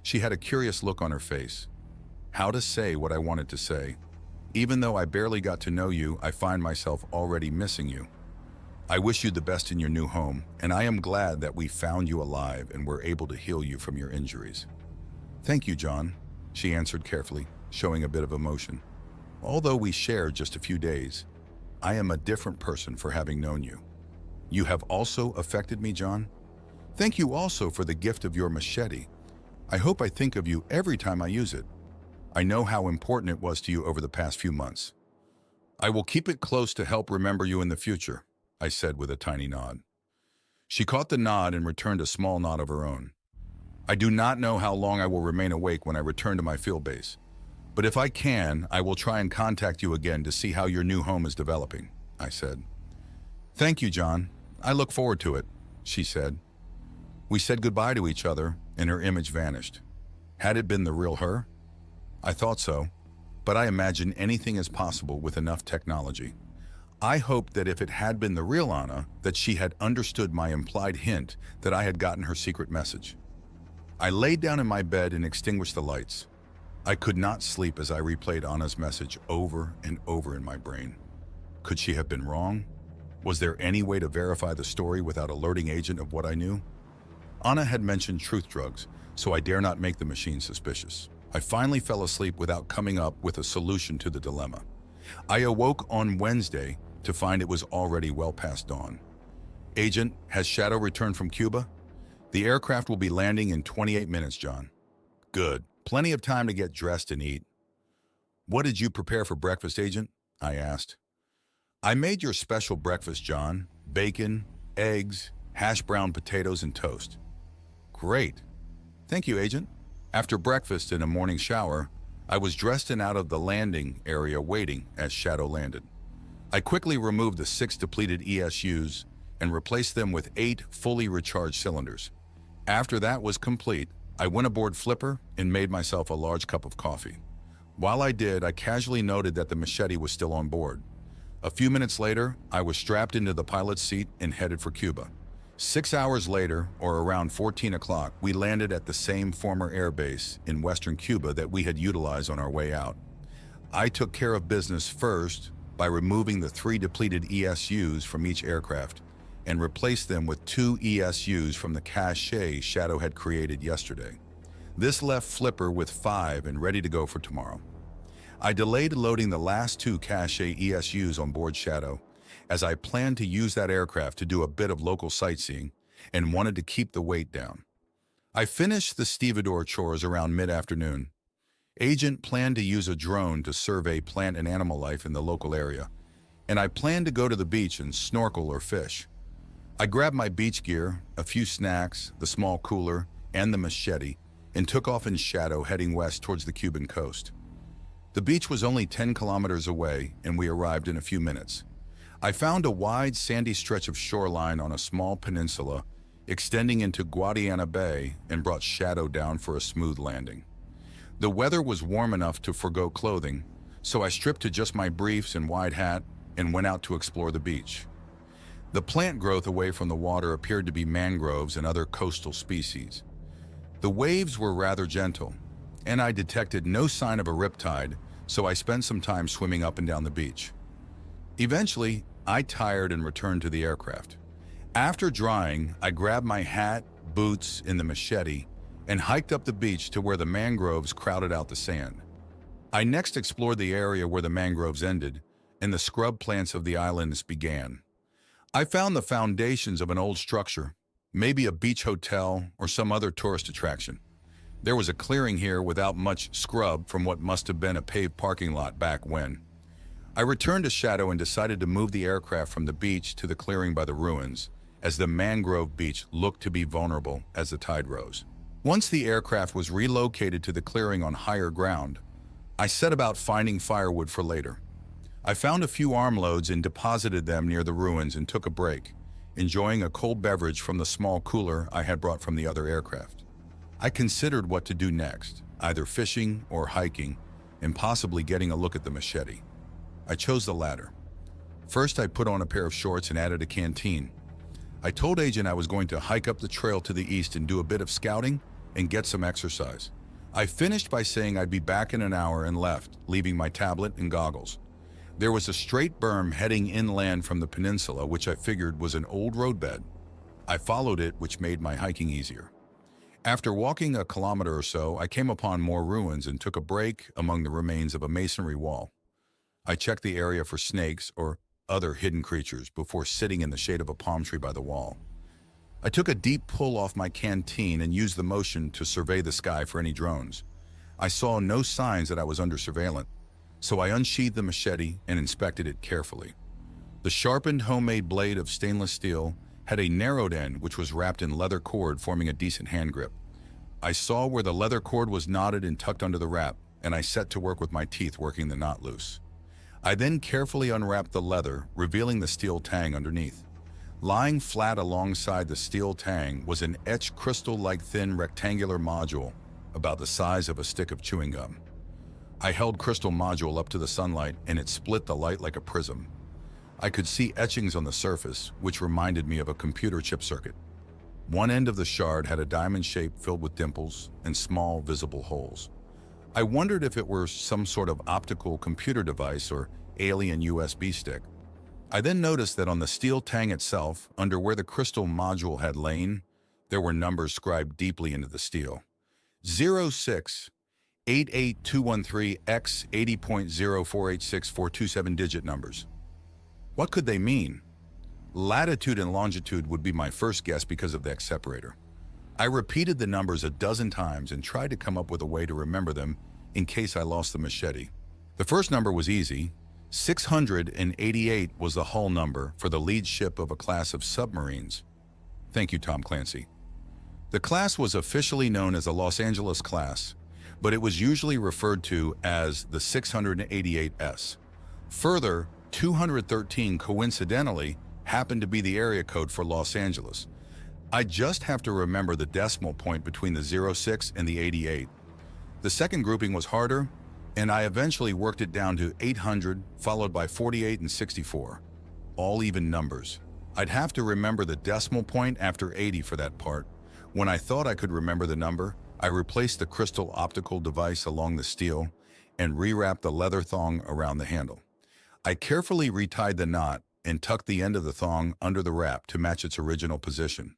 She had a curious look on her face. How to say what I wanted to say. Even though I barely got to know you, I find myself already missing you. I wish you the best in your new home, and I am glad that we found you alive and were able to heal you from your injuries. Thank you, John, she answered carefully, showing a bit of emotion. Although we shared just a few days, I am a different person for having known you. You have also affected me, John. Thank you also for the gift of your machete. I hope I think of you every time I use it. I know how important it was to you over the past few months. I will keep it close to help remember you in the future, I said with a tiny nod. She caught the nod and returned a small nod of her own. I do not know how long I will remain awake when I return to my field base, but if I can, I will try and contact you again to see how your new home is developing, I said. Thank you, John. I look forward to it, she said. We said goodbye to each other, and her image vanished. Had it been the real her? I thought so, but I imagine anything is possible with enough technology. I hoped that if it had been the real Anna, that she had understood my implied hint that I had gotten her secret message. I laid down in my bed and extinguished the lights. I could not sleep as I replayed Anna's message over and over in my brain. Could she have been wrong? Was there any way to verify the story without alerting Agent of what I knew? Anna had mentioned truth drugs, so I dare not make the machine suspicious. I finally fell asleep without coming up with a solution to the dilemma. I awoke on Wednesday to find it was already well past dawn. Agent, has Shadow returned from Cuba? The aircraft will be landing in 28 minutes, John. Good. Plenty of time to get dressed and eat. What did you prepare for breakfast, Agent? I asked. I made your special breakfast, John. Bacon, eggs, hash brown potatoes, and toast. Great. Thank you, Agent. After breakfast and a morning shower, I was dressed and out of the landing area waiting as Shadow landed. I quickly removed the 6 depleted ESUs and replaced them with 8 fully recharged cylinders. After that was complete, I went aboard Flipper and made myself a large cup of coffee. While I did, I casually noted that the machete was still on board. A few minutes later, I was strapped into the pilot's seat and headed for Cuba. 6 hours later, or around 14 o'clock, we landed at the same former air base in western Cuba that we had utilized on our way out. I took care of business first by removing the 3 depleted ESUs from each aircraft and replaced them with 2 ESUs from the cache Shadow had created yesterday. This left Flipper with 5 and ready to go for tomorrow. I delayed loading the last 2 cache ESUs on board Shadow, as I planned to use that aircraft to do a bit of local sightseeing and wanted to keep the weight down. I finished the stevedore chores around mid-afternoon. Agent planned to use a drone to survey plant and animal life in the local area, and I planned to go to the beach and snorkel or fish. I grabbed my beach gear, a few snacks, the small cooler, and the machete, and took off in Shadow heading west towards the Cuban coast. The beach was only 10 kilometers away, and we arrived in a few minutes. I found a wide, sandy stretch of shoreline on a small peninsula extending into Guadiana Bay and brought Shadow down for a smooth landing. The weather was warm enough to forgo clothing, so I stripped to just my briefs and wide hat and went out to explore the beach. The plant growth away from the water appeared to be mangroves and other coastal species. The waves were rather gentle, and I detected no sign of a riptide, so I spent some time swimming up and down the beach. Eventually, I tired and returned to the aircraft. After drying, I grabbed my hat, boots, and the machete and hiked up the beach to where the mangroves crowded out the sand. I next explored the area where the mangroves ended and the scrub plants of the islands began. I found the foundations of an old structure, maybe a beach hotel or some other tourist attraction. There was a clearing here without much scrub from what must have been a paved parking lot back when. I returned to Shadow and decided to move the aircraft from the beach to the clearing by the ruins, as the mangrove beach looked to be vulnerable as the tide rose. Once the aircraft was relocated to the clearing on higher ground, I set about finding firewood for later. I found a few armloads and deposited them near the ruins and took a break, enjoying a cold beverage from the small cooler I had brought from the other aircraft. I considered what to do next, either fishing or hiking, and possibly getting a look at the machete. I chose the latter. First, I put on a pair of shorts and added a canteen. I told Agent I was going to hike up the trail to the east and do a bit of scouting and get some exercise. I finished by saying I'd be back in an hour and left, leaving my tablet and goggles. There was a straight berm heading inland from the peninsula, which I figured was an old roadbed. I followed it, which made my hiking easier. After walking a kilometer or so, I came upon more ruins and took a break among the remains of a masonry wall. I checked the area for snakes or other hidden creatures before sitting in the shade of a palm tree by the wall. I took a deep pull off my canteen and used the motion to survey the sky for any drones. I saw no signs that I was under surveillance, so I unsheathed the machete and inspected it carefully. The sharpened homemade blade of stainless steel had a narrowed end which was wrapped in leather cord, forming a decent hand grip. I saw where the leather cord was knotted and tucked under the wrap, and I set to work with my teeth working the knot loose. I then carefully unwrapped the leather, revealing the steel tang underneath. Lying flat alongside the steel tang was an etched crystal-like thin rectangular module about the size of a stick of chewing gum. I held crystal module up to the sunlight and it split the light like a prism. I could see etchings on the surface, which reminded me of a computer chip circuit. One end of the shard had a diamond shape filled with dimples and small visible holes. I wondered if it were some sort of optical computer device or alien USB stick. I then noticed that on the steel tang itself, under where the crystal module had lain, there were numbers scribed deeply into the steel. 06-88213X 80.0486 digit numbers. What could they mean? Latitude and longitude would be my first guess because of the X separator. I repeated the numbers a dozen times and tried to come up with a way to remember them in case I lost the machete. The first number was easy. 688 was the hull number for the lead ship of a class of submarines. Thank you, Tom Clancy. The class was officially known as the Los Angeles class, but it was usually referred to as the 688S. Further, 213 coincidentally happened to be the area code for Los Angeles. I just have to remember the decimal point between the 06 and the 88. The second grouping was harder, and I eventually worked it down to 800, followed by 48 and 64. All even numbers. I'd have to remember the decimal point after 80 for that part. When I thought I could remember the number, I replaced the crystal optical device along the steel and rewrapped the leather thong around the handle. I carefully retied the knot and tucked the end of the thong under the wrap to match its original position.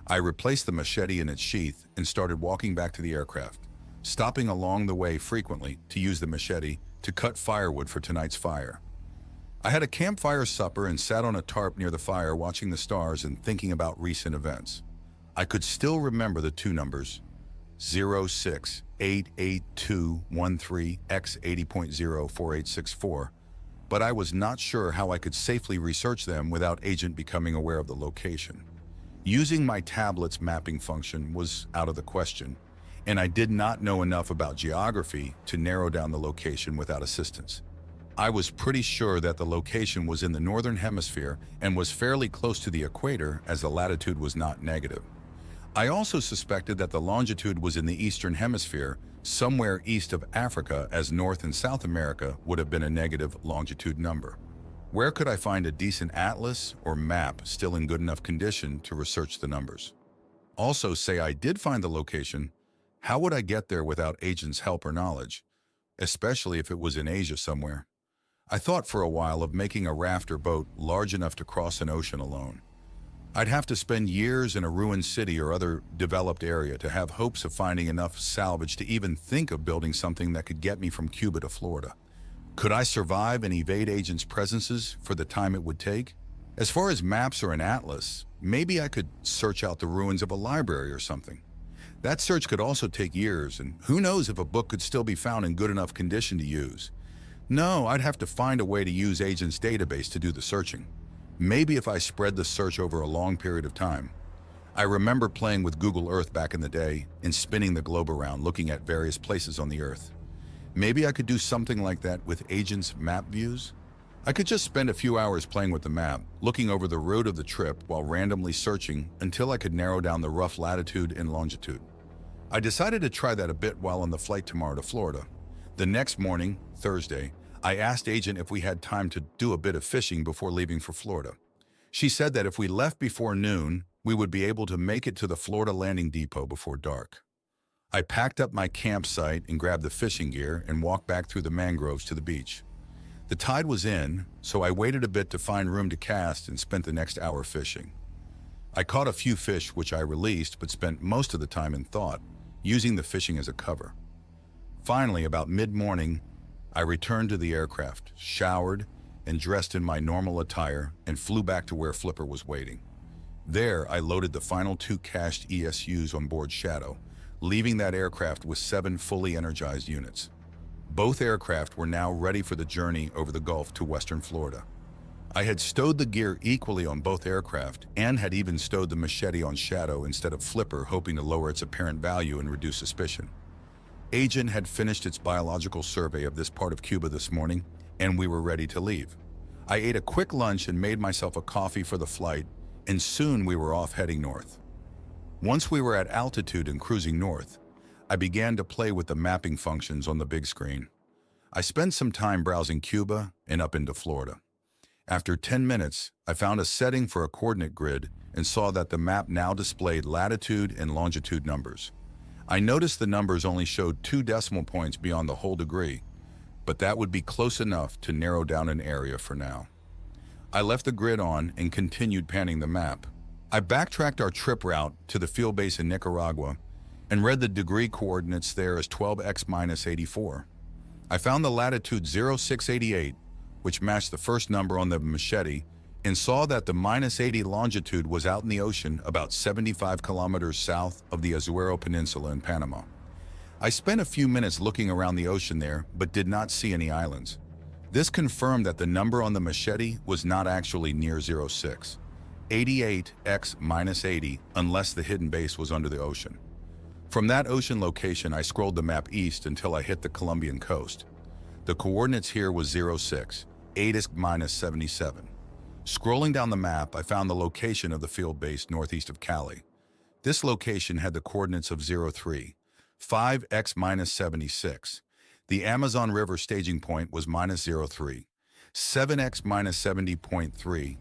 I replaced the machete in its sheath and started walking back to the aircraft, stopping along the way frequently to use the machete to cut firewood for tonight's fire. I had a campfire supper and sat on a tarp near the fire watching the stars and thinking about recent events. I could still remember the two numbers, 06-88213X 80.04864, but I was not sure how I could safely research them without Agent becoming aware of the location. Using my tablet's mapping function was out of the question, and I did not know enough about geography to narrow down the location without assistance. I was pretty sure that the location was in the northern hemisphere and was fairly close to the equator as the latitude was not negative. I also suspected that the longitude was in the eastern hemisphere, somewhere east of Africa, as North and South America would have been a negative longitude number. Where could I find a decent atlas or map still in good enough condition to research the numbers? Also, say I did find the location, how would I get there without Agent's help or knowledge, especially if it was in Asia somewhere? I thought for a while of making a raft or boat large enough to cross an ocean alone. I'd have to spend years in a ruined city or other developed area to have hopes of finding enough salvage to even think of building something that could get me from Cuba to Florida. Could I survive and evade Agent's presences for the time it would take? As far as maps or an atlas, maybe I could search out the ruins of a library or something. That search could also take years, and who knows if a book could still be found in good enough condition to use. No, I'd have to find a way to use Agent's database to do the searching. Maybe if I spread the search over a long period of time. I remember playing with Google Earth back in the day and spinning the globe around looking at various places on the Earth. Maybe I could do something like that with Agent's map views? I could just spend a few hours playing with the map, looking over the route of the trip while randomly searching until I could narrow down the rough latitude and longitude. I decided to try that a bit while on the flight tomorrow to Florida. The next morning, Thursday, I asked Agent if we had time to do a bit of fishing before leaving for Florida. She said that if we left before noon, we would be able to make it to the Florida landing depot before dark. I packed up my campsite and grabbed the fishing gear and walked back through the mangroves to the beach. The tide was in, so I waited a bit to find room to cast and spent the next hour fishing. I caught a few fish which I released, but spent most of the time in thought, using the fishing as a cover. Finally, about mid-morning, I returned to the aircraft, showered, and dressed in my normal attire and flew back to where Flipper was waiting. There, I loaded the final 2 cached ESUs on board Shadow, leaving that aircraft with 7 fully energized units. Both aircraft were now ready for the journey over the Gulf to western Florida. I had stowed the gear equally on both aircraft and had even stowed the machete on Shadow instead of Flipper, hoping to lower its apparent value and reduce suspicion. Agent had finished its biological survey of this part of Cuba this morning, and we were ready to leave. I ate a quick lunch and made myself a coffee for the flight, and soon we were off heading north. Once we were at altitude and cruising north, I began to play with the mapping functions on the big screen. I spent some time browsing Cuba and up into Florida. After 10 minutes, I found a setting for a coordinate grid and saw that the map now displayed latitude and longitude numbers. I noticed the numbers only showed 2 decimal points beyond the whole degree, but that would be close enough to narrow down an area for now. I left the grid on and continued panning the map. I backtracked our trip route to the field base in Nicaragua and read the degree coordinates there as 12x-84. I found the latitude 0688, which matched the first number on the machete, and saw that the -80 longitude was out in the ocean about 75 kilometers south of the Azuero Peninsula in Panama. I spent a few minutes looking around the ocean there, but did not see any islands. This confirmed that the number on the machete was not actually near 06. 88x-80, unless the hidden base was under the ocean. From that ocean location, I scrolled the map east until I hit the Colombian coast. The coordinates here was 06, 8x-77. Scrolling down the map, I found the location of the field base northeast of Cali. This location had the coordinates of 03, 5x-76. The Amazon River staging point was -03, 7x-70.3,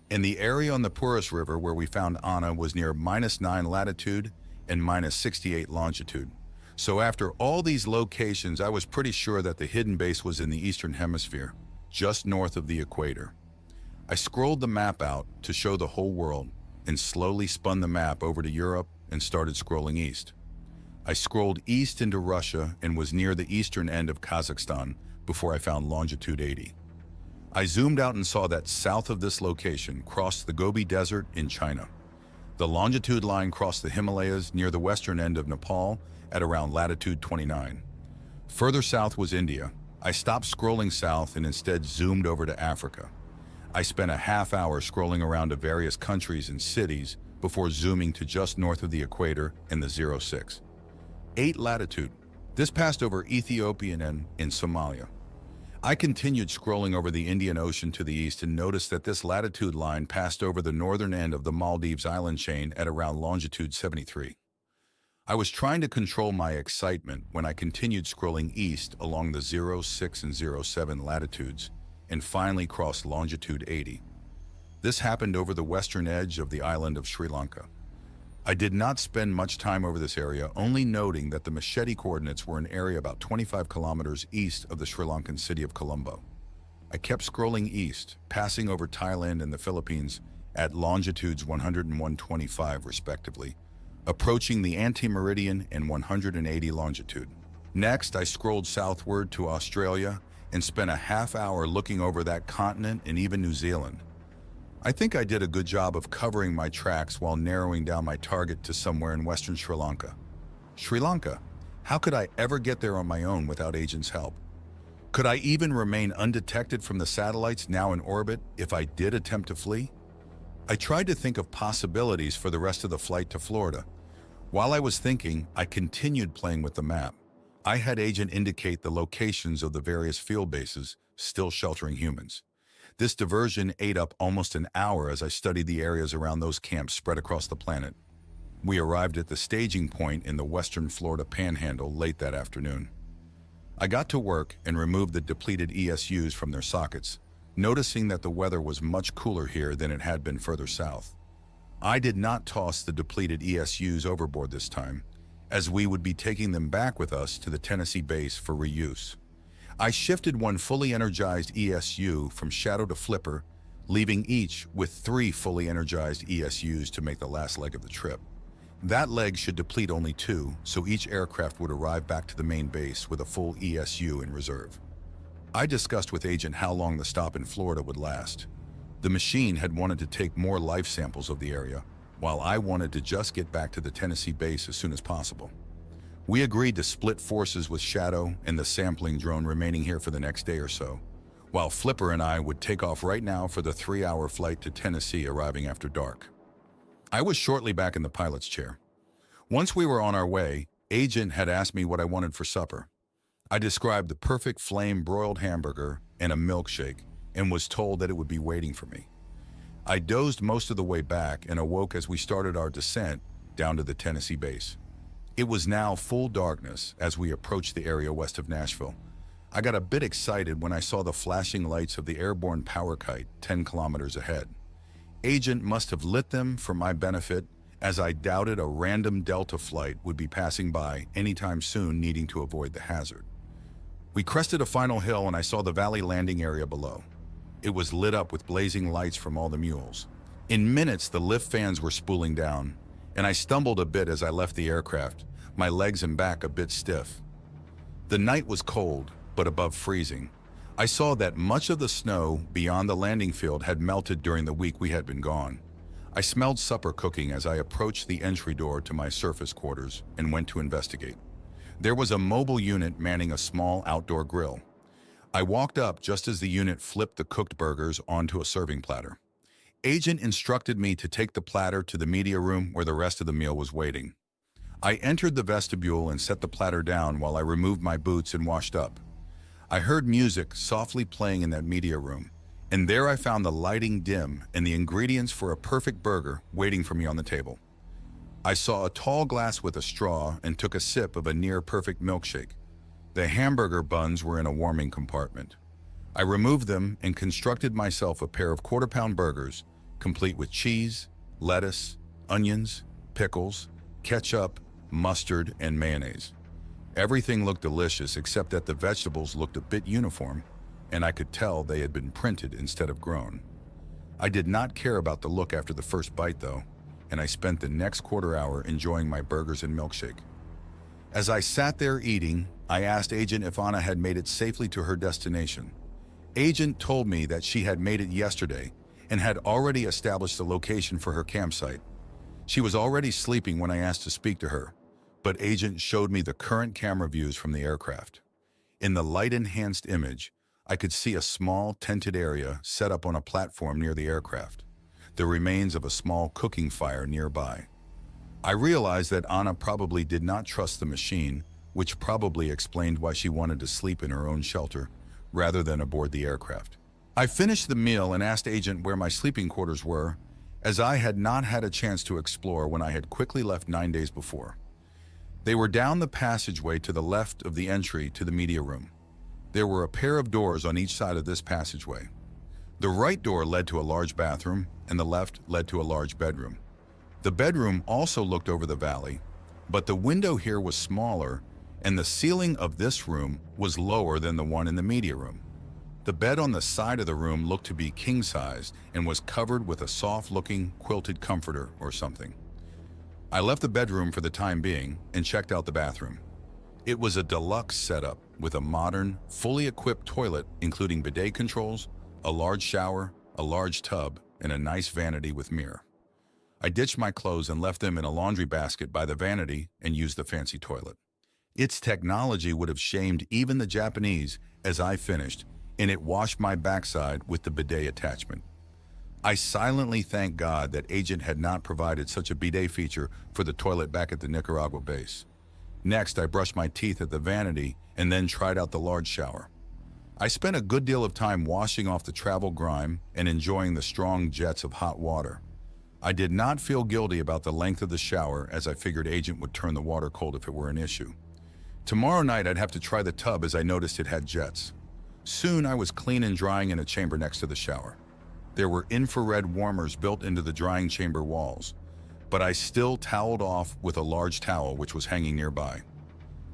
and the area on the Purus River where we found Anna was near -9 latitude and -68 longitude. So after all these locations, I was pretty sure that the hidden base was in the Eastern Hemisphere, just north of the equator. I scrolled the map out to show the whole world and slowly spun the map over to Europe and started scrolling east. I scrolled east into Russia and was near the eastern end of Kazakhstan before I found longitude 80. I zoomed out and saw that south of this location crossed the Gobi Desert in China. The longitude line crossed the Himalayas near the western end of Nepal at around latitude 29. Further south was India. I stopped scrolling south and instead zoomed over to Africa. I spent a half hour scrolling around to various countries and cities before zooming to just north of the equator in the 06. 8 latitude. This passed over Ethiopia and in Somalia. I continued scrolling over the Indian Ocean to the east and noticed that this latitude line passed over the northern end of the Maldives island chain at around longitude 73. I was trying to control my excitement when I continued scrolling east along the 06 and 07 latitudes and finally crossed longitude 80. This happened over the western edge of the island of Sri Lanka. I did not spend much time over this area, only noting that the machete coordinates were an area about 25 kilometers east of the Sri Lankan city of Colombo. I kept scrolling east, passing over Thailand and the Philippines at longitudes 100 and 125 respectively, approaching the anti-meridian and 180 longitude. Next, I scrolled southward to Australia and spent a half hour looking over that continent and even New Zealand. I think I did a good job of covering my tracks while narrowing down my target to somewhere in western Sri Lanka. Sri Lanka? How could I ever get there on my own without Agent's help? Could I even remain undetected from the satellites now in orbit if I did attempt to flee? I tried to think of possibilities for the rest of the flight to Florida. While I was thinking, I continued playing with the map. I had Agent indicate the locations of the various field bases still sheltering humans. This diversion ate up almost an hour as I studied the areas around those camps spread across the planet. We arrived at the staging point in the western Florida panhandle late that afternoon. I got to work and removed the depleted ESUs from their sockets, noticing that the weather was much cooler here than it had been further south. I did not toss the depleted ESUs overboard this time, as we would be taking them back with us to the Tennessee base for reuse. I shifted one fully energized ESU from Shadow to Flipper, leaving each with 3 fully energized ESUs to make the last leg of the trip. That leg should deplete only 2, so each aircraft would arrive back to the main base with a full ESU in reserve. I discussed with Agent how long the stop in Florida would last. The machine had wanted to take more life samples of the area, while I wanted to just get back to the Tennessee base as soon as possible. We agreed to split forces with Shadow and the sampling drone remaining here for the next day or so, while Flipper and I would take off right now for the 3-hour flight to Tennessee, arriving after dark. I was shortly back in the pilot's chair. Once we were on our way, Agent had asked me what I wanted for supper. I described the perfect flame-broiled hamburger and a milkshake and was told that it would be waiting for me. I dozed most of the way back and awoke as we started our descent down to the Tennessee base. It was now full darkness as we approached the area west of Nashville. I got a bit excited when I saw the flashing lights of the airborne power kite 10 kilometers ahead. Agent must have lit them for my benefit, as I doubted a random Delta flight would be passing by anytime soon, needing to avoid the hazard. We crested a final hill and I saw the valley landing area below. It was lit up with blazing lights from all the mules. In minutes, the lift fans were spooling down, and I stumbled a bit as I left the aircraft, my legs and back a bit stiff. The night was cold, but above freezing. I saw that much of the snow beyond the landing field had melted during the week we had been gone. I smelled supper cooking as I approached the entry door to my surface quarters and went to investigate. There was a mobile unit manning a small outdoor grill. I walked up just as the unit flipped the cooked burgers onto a serving platter. Agent instructed me to take the platter to the media room where the rest of the meal was waiting. I entered the vestibule and set the platter down while I removed my boots and washed up. I heard music softly playing in that media room, and there I found the lighting dim and the ingredients for a perfect burger waiting for me on the table. I saw a tall glass with a straw and took a sip of a near-perfect milkshake. The hamburger buns were in a warming compartment. I removed them and constructed myself a pair of quarter-pound burgers, complete with cheese, lettuce, onions, pickles, ketchup, mustard, and mayonnaise. Everything looked delicious except that the vegetables looked a bit uniform, and I could tell they had been printed instead of grown. I did not care about the look after the first bite though, and I spent the next quarter hour enjoying my burgers and milkshake. As I sat there eating, I asked Agent if Anna had made it safely to her destination. Agent told me that she had made it yesterday and had already established the location for her campsite. She was already sleeping when I asked to speak to her, but Agent showed me the current camera views from the aircraft. In the light-enhanced image, I could see a small tented area set up on a platform near the aircraft, the remains of a small cooking fire nearby. I realized that Anna probably did not trust the machine, which probably explained why she wanted to sleep in her own shelter rather than aboard the aircraft. I finished the meal and asked Agent where my sleeping quarters were, as I had not had a chance to explore when I had quickly left 9 days before. They were down the passageway to the left of the entry to the media room. There were a pair of doors on each side of this passageway. The right door led to a large bathroom, and the left led to a large bedroom. The bedroom also looked over the valley, but the window here was smaller, and the ceiling of this room was lower than the one in the media room. The bed on the side of the room looked to be king-size and was covered with a soft-looking quilted comforter or something. I left the bedroom for the time being and checked out the bathroom. It was a deluxe setup with a modern, fully equipped toilet including bidet controls, a large shower, a large tub, and a nice vanity with mirror. I ditched my clothes and left them in a laundry basket by the vanity and used the fancy toilet. Its technology would have shamed even the Japanese as I finished, and it washed my backside with the bidet attachment. I silently thanked God that Agent had not provided such a bidet feature for the toilet back at the Nicaragua base. Next, I brushed my teeth at the vanity and then tried out the large shower. I spent a good deal of time washing off the travel grime and enjoying the strong jets of hot water. I did not feel guilty about the length of the shower, as I figured Agent would turn the water cold if it were an issue. Tomorrow night I'd have to try the tub, as I noticed it had jets. Soon I was clean and drying in a chamber next to the shower. There were infrared warmers built into the drying chamber walls, but I still toweled off with a large towel which was hanging nearby.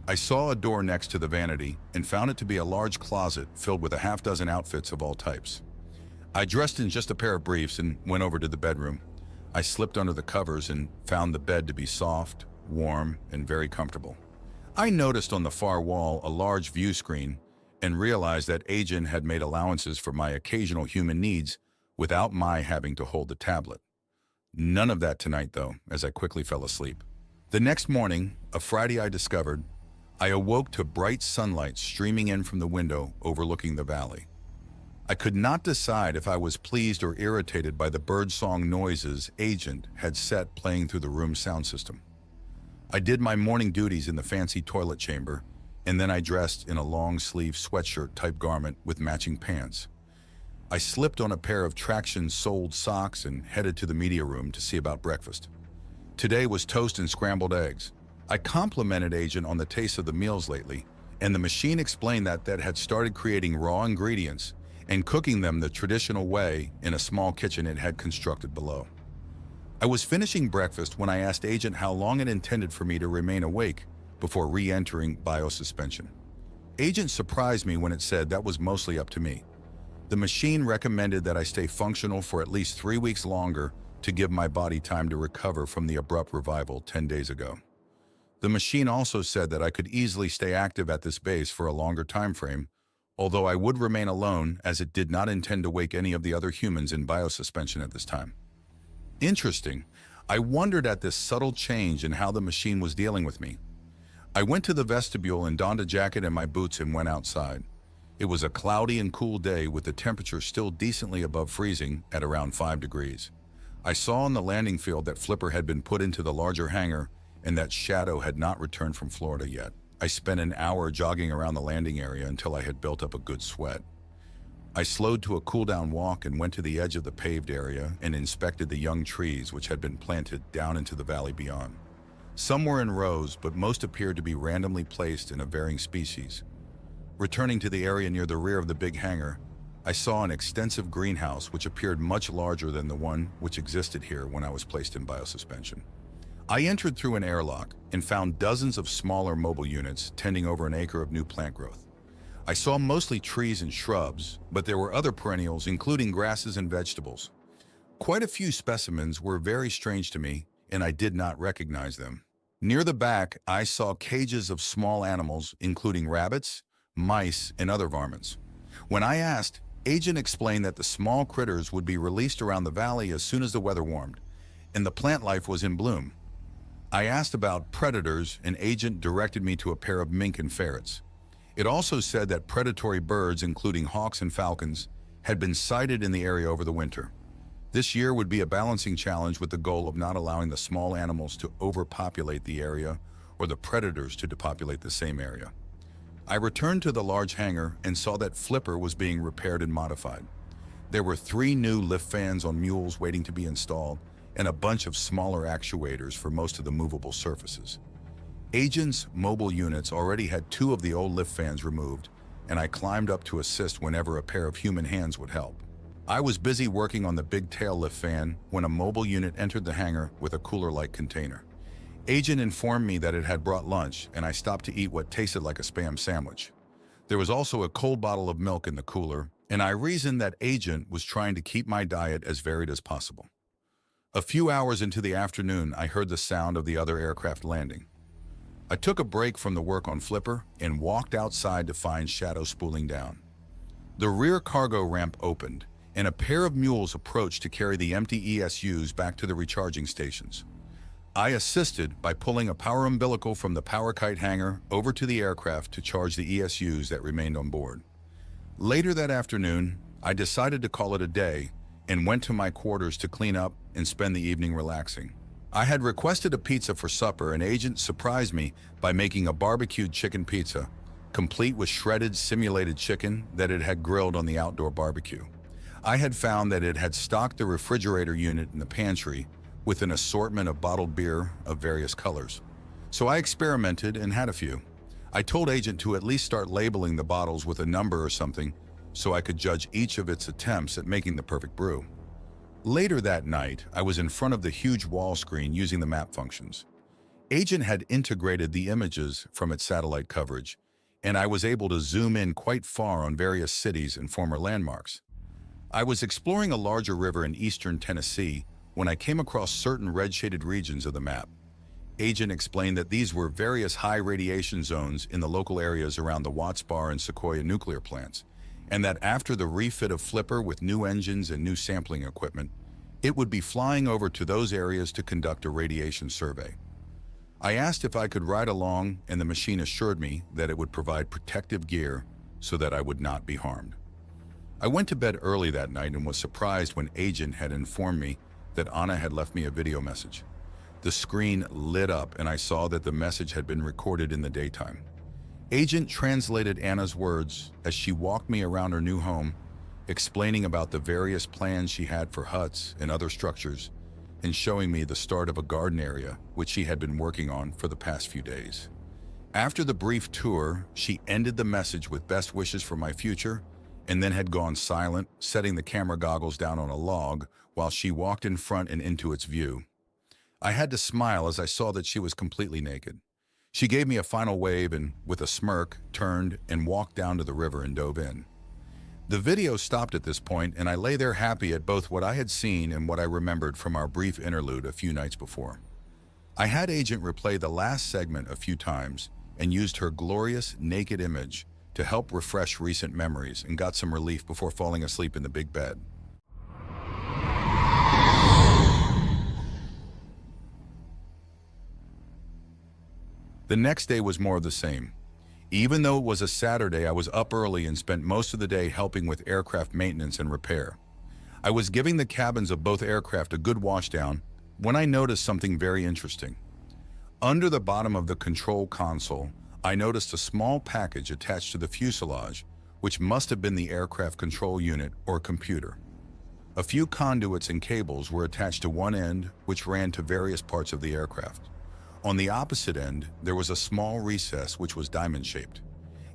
I saw a door next to the vanity and found it to be a large closet filled with a half-dozen outfits of all types. I dressed in just a pair of briefs and went over to the bedroom. I slipped under the covers and found the bed to be soft, warm, and very comfortable. I noticed on the far wall a large view screen and realized that Agent had made allowances for my occasional human needs without my having to hold the tablet. None of that tonight, though, as I quickly fell asleep. The next morning, a Friday, I awoke to bright sunlight streaming in from the window overlooking the valley. I could not decide if I was pleased or irritated by the birdsong noises Agent had set playing through the room's sound system. I did my morning duties in the fancy toilet chamber, and then I dressed in a long-sleeve sweatshirt-type garment with matching pants. I slipped on a pair of traction-soled socks and headed to the media room to see about breakfast. Today was toast and scrambled eggs. I complimented Agent on the taste of the meals lately, and the machine explained that had started creating raw ingredients and cooking them the traditional way in a small kitchen it had constructed below. I was finishing breakfast when I asked Agent how long it intended for me to remain awake before re-entering biosuspension. Agent surprised me when it said that was mostly up to me. The machine recommended that I stay functional for at least 3 weeks longer to give my body time to recover from the abrupt revival 10 days ago. The machine also said that I could easily stay active at this base for a longer time frame, although I would remain alone as it did not intend to wake any of the other humans in biosuspension at this time. Interesting. I wondered at this subtle change in how the machine was dealing with me. I went to the vestibule and donned a jacket and my boots and went outside. It was a cloudy and cool day with the temperature still decently above freezing at around 5 degrees. I saw on the landing field that Flipper had been put into the larger hangar and that Shadow had not returned from Florida yet. I spent an hour jogging around the landing area until I had built up a good sweat. I slowed to a cool-down walk and went to the edge of the paved area and inspected the young trees which had been planted down into the valley beyond. Some were in rows, but most appeared to be randomly placed in a varying species. Returning to the area near the rear of the big hangar, I saw an extensive greenhouse which appeared much larger than the one which existed here when I was placed in biosuspension. I entered through an airlock and found dozens of smaller mobile units tending over an acre of new plant growth. I saw mostly trees and shrubs, but there were other perennials including grasses and vegetables. Quite a few specimens were very strange to me, and I did not recognize them. Near the back, I saw cages of small animals including rabbits, mice, and other varmints. When I asked, Agent explained that the small critters would be released around the valley as soon as the weather warmed, and the plant life was in bloom. I asked about predators, and Agent directed me to a pair of mink and ferrets. It also said that predatory birds, including hawks and falcons, had been sighted in the area over the winter. This year would be a balancing challenge with the goal of not allowing the small animals to overpopulate the area or the predators to depopulate the same area. I returned to the large hangar and saw that Flipper was being repaired and modified. There were 3 new lift fans on mules waiting to be installed and a bunch of smaller actuators for most of the movable surfaces. Agent's mobile units already had 2 of the old lift fans removed, and I climbed up to assist whenever a pair of human hands would help. I was busy working on the big tail lift fan when a mobile unit entered the hangar with a cooler-like container. Agent informed me that it had brought lunch, and I stopped to eat what tasted like a Spam sandwich. There was also a cold bottle of milk in the cooler, and I reasoned that Agent was trying to keep my diet as varied as possible. A few hours into the afternoon, I heard the sound of the other aircraft landing. I took a break from the work on Flipper and walked outside to find Shadow spooling down. The rear cargo ramp opened, and a pair of mules approached to carry the empty ESUs back to the recharging stations. I assisted by pulling a power umbilical from the power kite hangar over to the aircraft to charge the ESUs that remained on board. Later that afternoon, I decided to call it a day and went to my quarters to clean up and spend the evening relaxing. I had requested a pizza for supper, and Agent surprised me by making a barbecued chicken pizza, complete with shredded simulated chicken that it had grilled on the outdoor barbecue. I had found that it had stocked the refrigerator unit in the pantry with an assortment of bottled beer of various colors. So I experimented and had a few. I told Agent to at least start labeling the bottles with a number or something so I could judge each of its attempts at making the perfect brew. Later that night, I was in front of the huge wall screen using the map functions. Agent had integrated the images from its satellite coverage, and I was able to zoom in quite far on various cities and former landmarks. I was exploring a larger river in eastern Tennessee when I came across certain red-shaded regions of the map. Agent explained that these were various high radiation zones in the local areas around the Watts Bar and Sequoia nuclear plants, and that after the refit of Flipper with new engines and new sampling equipment, it would be flying over to those areas to conduct a radiation survey. I asked if I could ride along, and the machine assured me that it would provide protective gear so that I would not be harmed. I went to bed early that night and was surprised when Agent had informed me that Anna had left me a video message. The screen lit up and I saw that the message had been recorded in the daytime. Agent translated Anna's words as she walked me around her new home, explaining about the various plans she had for huts and other structures, and showing me the start of a garden area which she had been working on for the past few days. After the brief tour, she ended the message with best wishes for my future and then had gone silent, setting the camera goggles down on a log while she walked in front and into its view. I had to smile as I saw that she was completely naked. She gave me a final wave and, with a smirk, turned and walked down to the river and dove in. The video stopped at this point, and I lay there happy at both what I had seen and what I remembered from our brief interlude a few nights before. I had Agent replay the last segment a few times and used her glorious, naked image to help refresh recent memories and got some relief before falling asleep in the big bed. The next day was more of the same. Even though it was a Saturday, I was up early and spent most of the day helping with aircraft maintenance and repair. I was giving the cabins of both aircraft a good washdown when I noticed something very interesting. Under the bottom of the control console, I noticed a small package attached to the fuselage, which must have been the aircraft control unit or computer. A few conduits and cables were attached to one end, which ran to various parts of the aircraft. On the opposite end, there was a small recess which was diamond-shaped.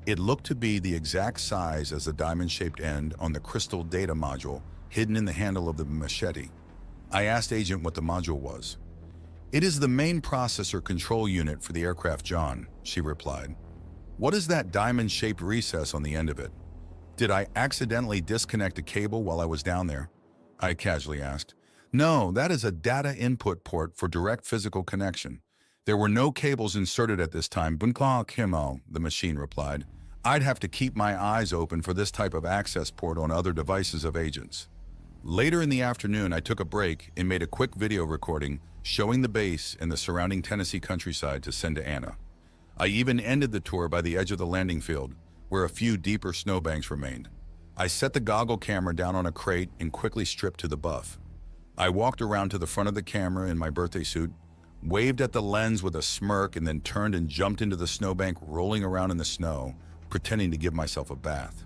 It looked to be the exact size as the diamond-shaped end on the crystal data module hidden in the handle of the machete. I asked Agent what the module was. "It is the main processor control unit for the aircraft, John," she replied. "What is that diamond-shaped recess on the end of it? Did I accidentally disconnect a cable while I was down there?" I casually asked. "No, that is a data input port for direct physical connection. There were no cables inserted at this time, the machine replied. "I'd have to keep my eyes open for this type of access port on other devices of Agents." Later in the afternoon, I took a break and made a quick video recording showing the base and the surrounding Tennessee countryside to send to Anna. I even ended the tour by the edge of the landing field, where a few deeper snowbanks remained. I set the goggle camera down on a crate and quickly stripped to the buff. I walked around to the front of the camera in my birthday suit, waved at the lens with a smirk, and then turned and jumped into the snowbank, rolling around in the snow, pretending to give myself a bath.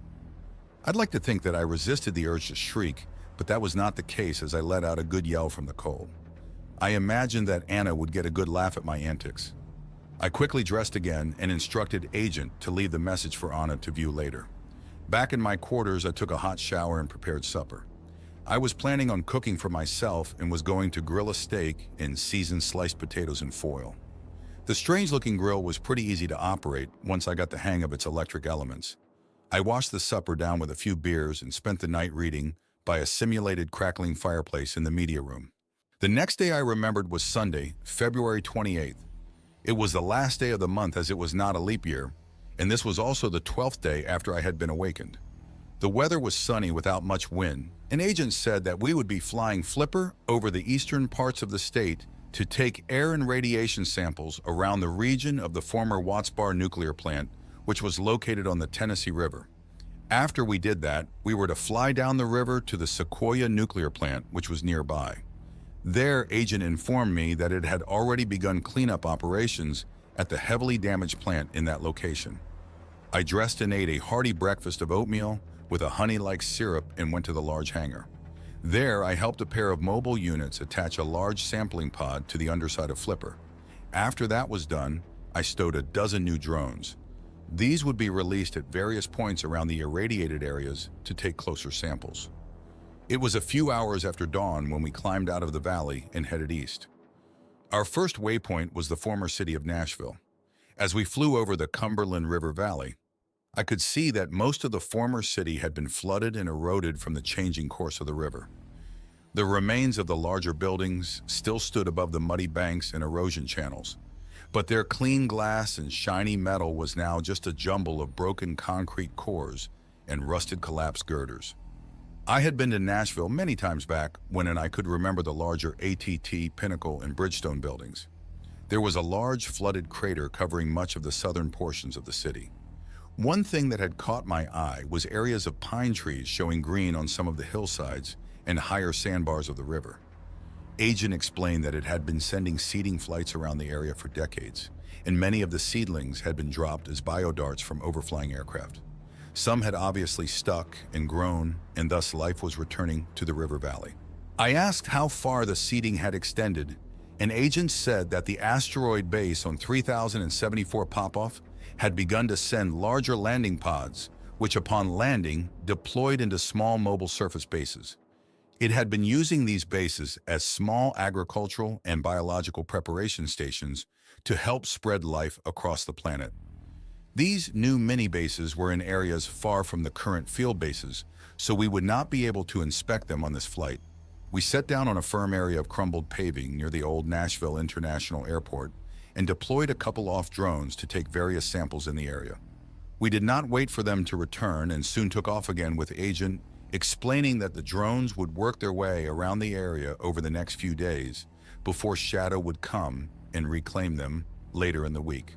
I'd like to think that I resisted the urge to shriek, but that was not the case as I let out a good yell from the cold. I imagined that Anna would get a good laugh at my antics. I quickly dressed again and instructed Agent to leave the message for Anna to view later. Back in my quarters, I took a hot shower and prepared supper. I was planning on cooking for myself and was going to grill a steak in seasoned sliced potatoes and foil. The strange-looking grill was pretty easy to operate once I got the hang of its electric elements. I washed the supper down with a few beers and spent the night reading by a simulated crackling fireplace in the media room. The next day I remembered was Sunday, February 28th. It was the last day of the month as it was not a leap year, and this was also the 12th day after I had been awakened. The weather was sunny without much wind. An agent said that we would be flying Flipper over the eastern parts of the state to take air and radiation samples around the region of the former Watts Bar nuclear plant, which was located on the Tennessee River. After we did that, we were to fly down the river to the Sequoia nuclear plant, which was nearby. There, Agent informed me that it had already begun cleanup operations at the heavily damaged plant in that location. I dressed and ate a hearty breakfast of oatmeal with a honey-like syrup and went to the large hangar. There, I helped a pair of mobile units attach a large sampling pod to the underside of Flipper. After that was done, I stowed a dozen new drones. These would be released at various points around the irradiated areas to take closer samples. It was a few hours after dawn when we climbed out of the valley and headed east. Our first waypoint was the former city of Nashville. As we flew over the Cumberland River Valley, I could see that most of the former city had been flooded and eroded from the changing course of the river. The remains of the larger buildings still stood above the muddy banks and erosion channels, but their clean glass and shiny metal was now just a jumble of broken concrete cores and rusted collapsed girders. I had been to Nashville many times back when I could remember the larger ATT, Pinnacle, and Bridgestone buildings. There was a large flooded crater covering much of the southern portions of the city. One thing that had caught my eye was areas of pine trees showing green on some of the hillsides and higher sandbars of the river. Agent explained that it had been sending seeding flights around the area for decades, and many of the seedlings had been dropped as biodarts from overflying aircraft. Some had obviously stuck and grown, and thus life was returning to the river valley. I asked how far the seeding had extended, and Agent said that the asteroid base on 3074 Popoff had begun to send larger landing pods, which upon landing deployed into small mobile surface bases. It had been using these bases as small agricultural and biological preparation stations to help spread life across the planet. These new mini-bases were in areas far from the current field bases, so we would not be able to inspect them on this flight. We set down on a firm area of crumbled paving near the old Nashville International Airport and deployed a couple off drones to take various samples in the area. We did not wait for them to return and soon took off again with Agent explaining that the drones would work their way around the area over the next few days before Shadow would come and reclaim them later in the week.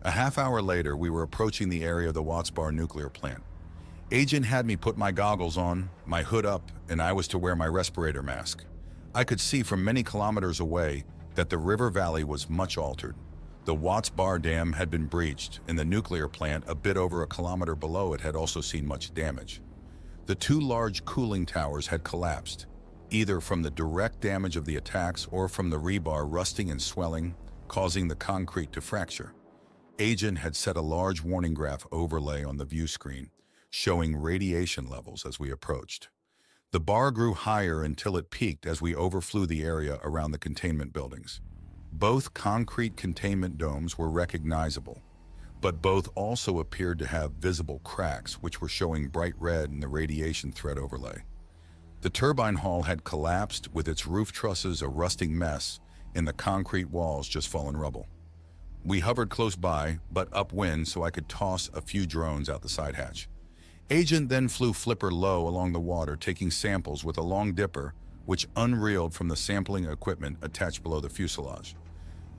A half hour later, we were approaching the area of the Watts Bar nuclear plant. Agent had me put my goggles on, my hood up, and I was to wear my respirator mask. I could see from many kilometers away that the river valley was much altered. The Watts Bar Dam had been breached, and the nuclear plant a bit over a kilometer below it had also seen much damage. The two large cooling towers had collapsed, either from the direct damage of the attacks or from the rebar rusting and swelling, causing the concrete to fracture. Agent had set a large warning graph overlay on the view screen, showing radiation levels as we approached. The bar grew higher until it peaked as we overflew the area around the containment buildings. Both concrete containment domes were recognizable, but both also appeared to have visible cracks which were showing bright red in the radiation threat overlay. The turbine hall had collapsed with its roof trusses a rusting mess and the concrete walls just fallen rubble. We hovered close by, but upwind so I could toss a few drones out the side hatch. Agent then flew flipper low along the water, taking samples with a long dipper, which unreeled from the sampling equipment attached below the fuselage.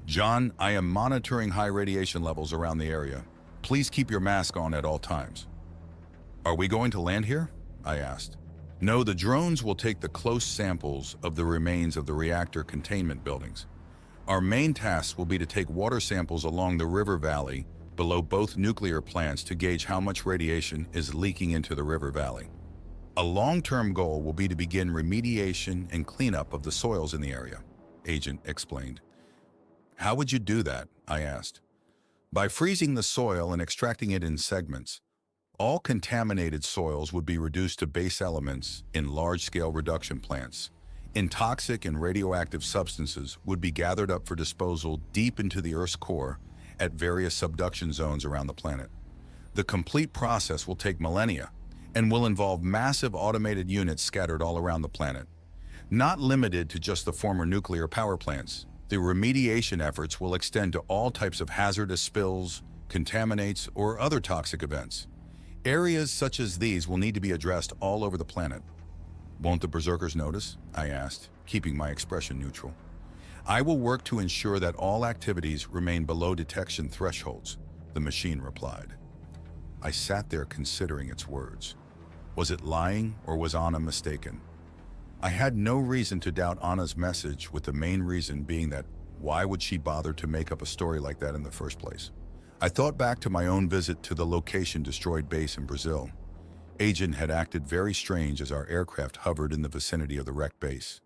"John, I am monitoring high radiation levels around the area. Please keep your mask on at all times." "Are we going to land here?" I asked. "No, the drones will take the close samples of the remains of the reactor containment buildings. Our main task will be to take water samples along the river valley below both nuclear plants to gauge how much radiation is leaking into the river valley. A long-term goal will be to begin remediation and cleanup of the soils in the area," Agent explained. "How would you do that?" I asked. "By freezing the soil and extracting it in segments. All contaminated soils would be reduced to base elements in large-scale reduction plants, and toxic and radioactive substances would be gathered up for disposal deep into the Earth's core at various subduction zones around the planet. The complete process will take millennia and will involve massive automated units scattered all around the planet. Not limited to just the former nuclear power plants, the remediation efforts will extend to all types of hazardous spills, contaminates, or other toxic events. Areas such as these will need to be addressed all over the planet." "Won't the berserkers notice?" I asked, keeping my expression neutral. "I will work to ensure that all activities remain below detection thresholds," the machine replied. I sat there considering its words. Was it lying, or was Anna mistaken? I had no reason to doubt Anna's message, with the main reason being that why would she bother to make up a story like that in the first place? I thought back to my own visit to the location-destroyed base in Brazil. Agent had acted very strange as our aircraft hovered in the vicinity of the wrecked base.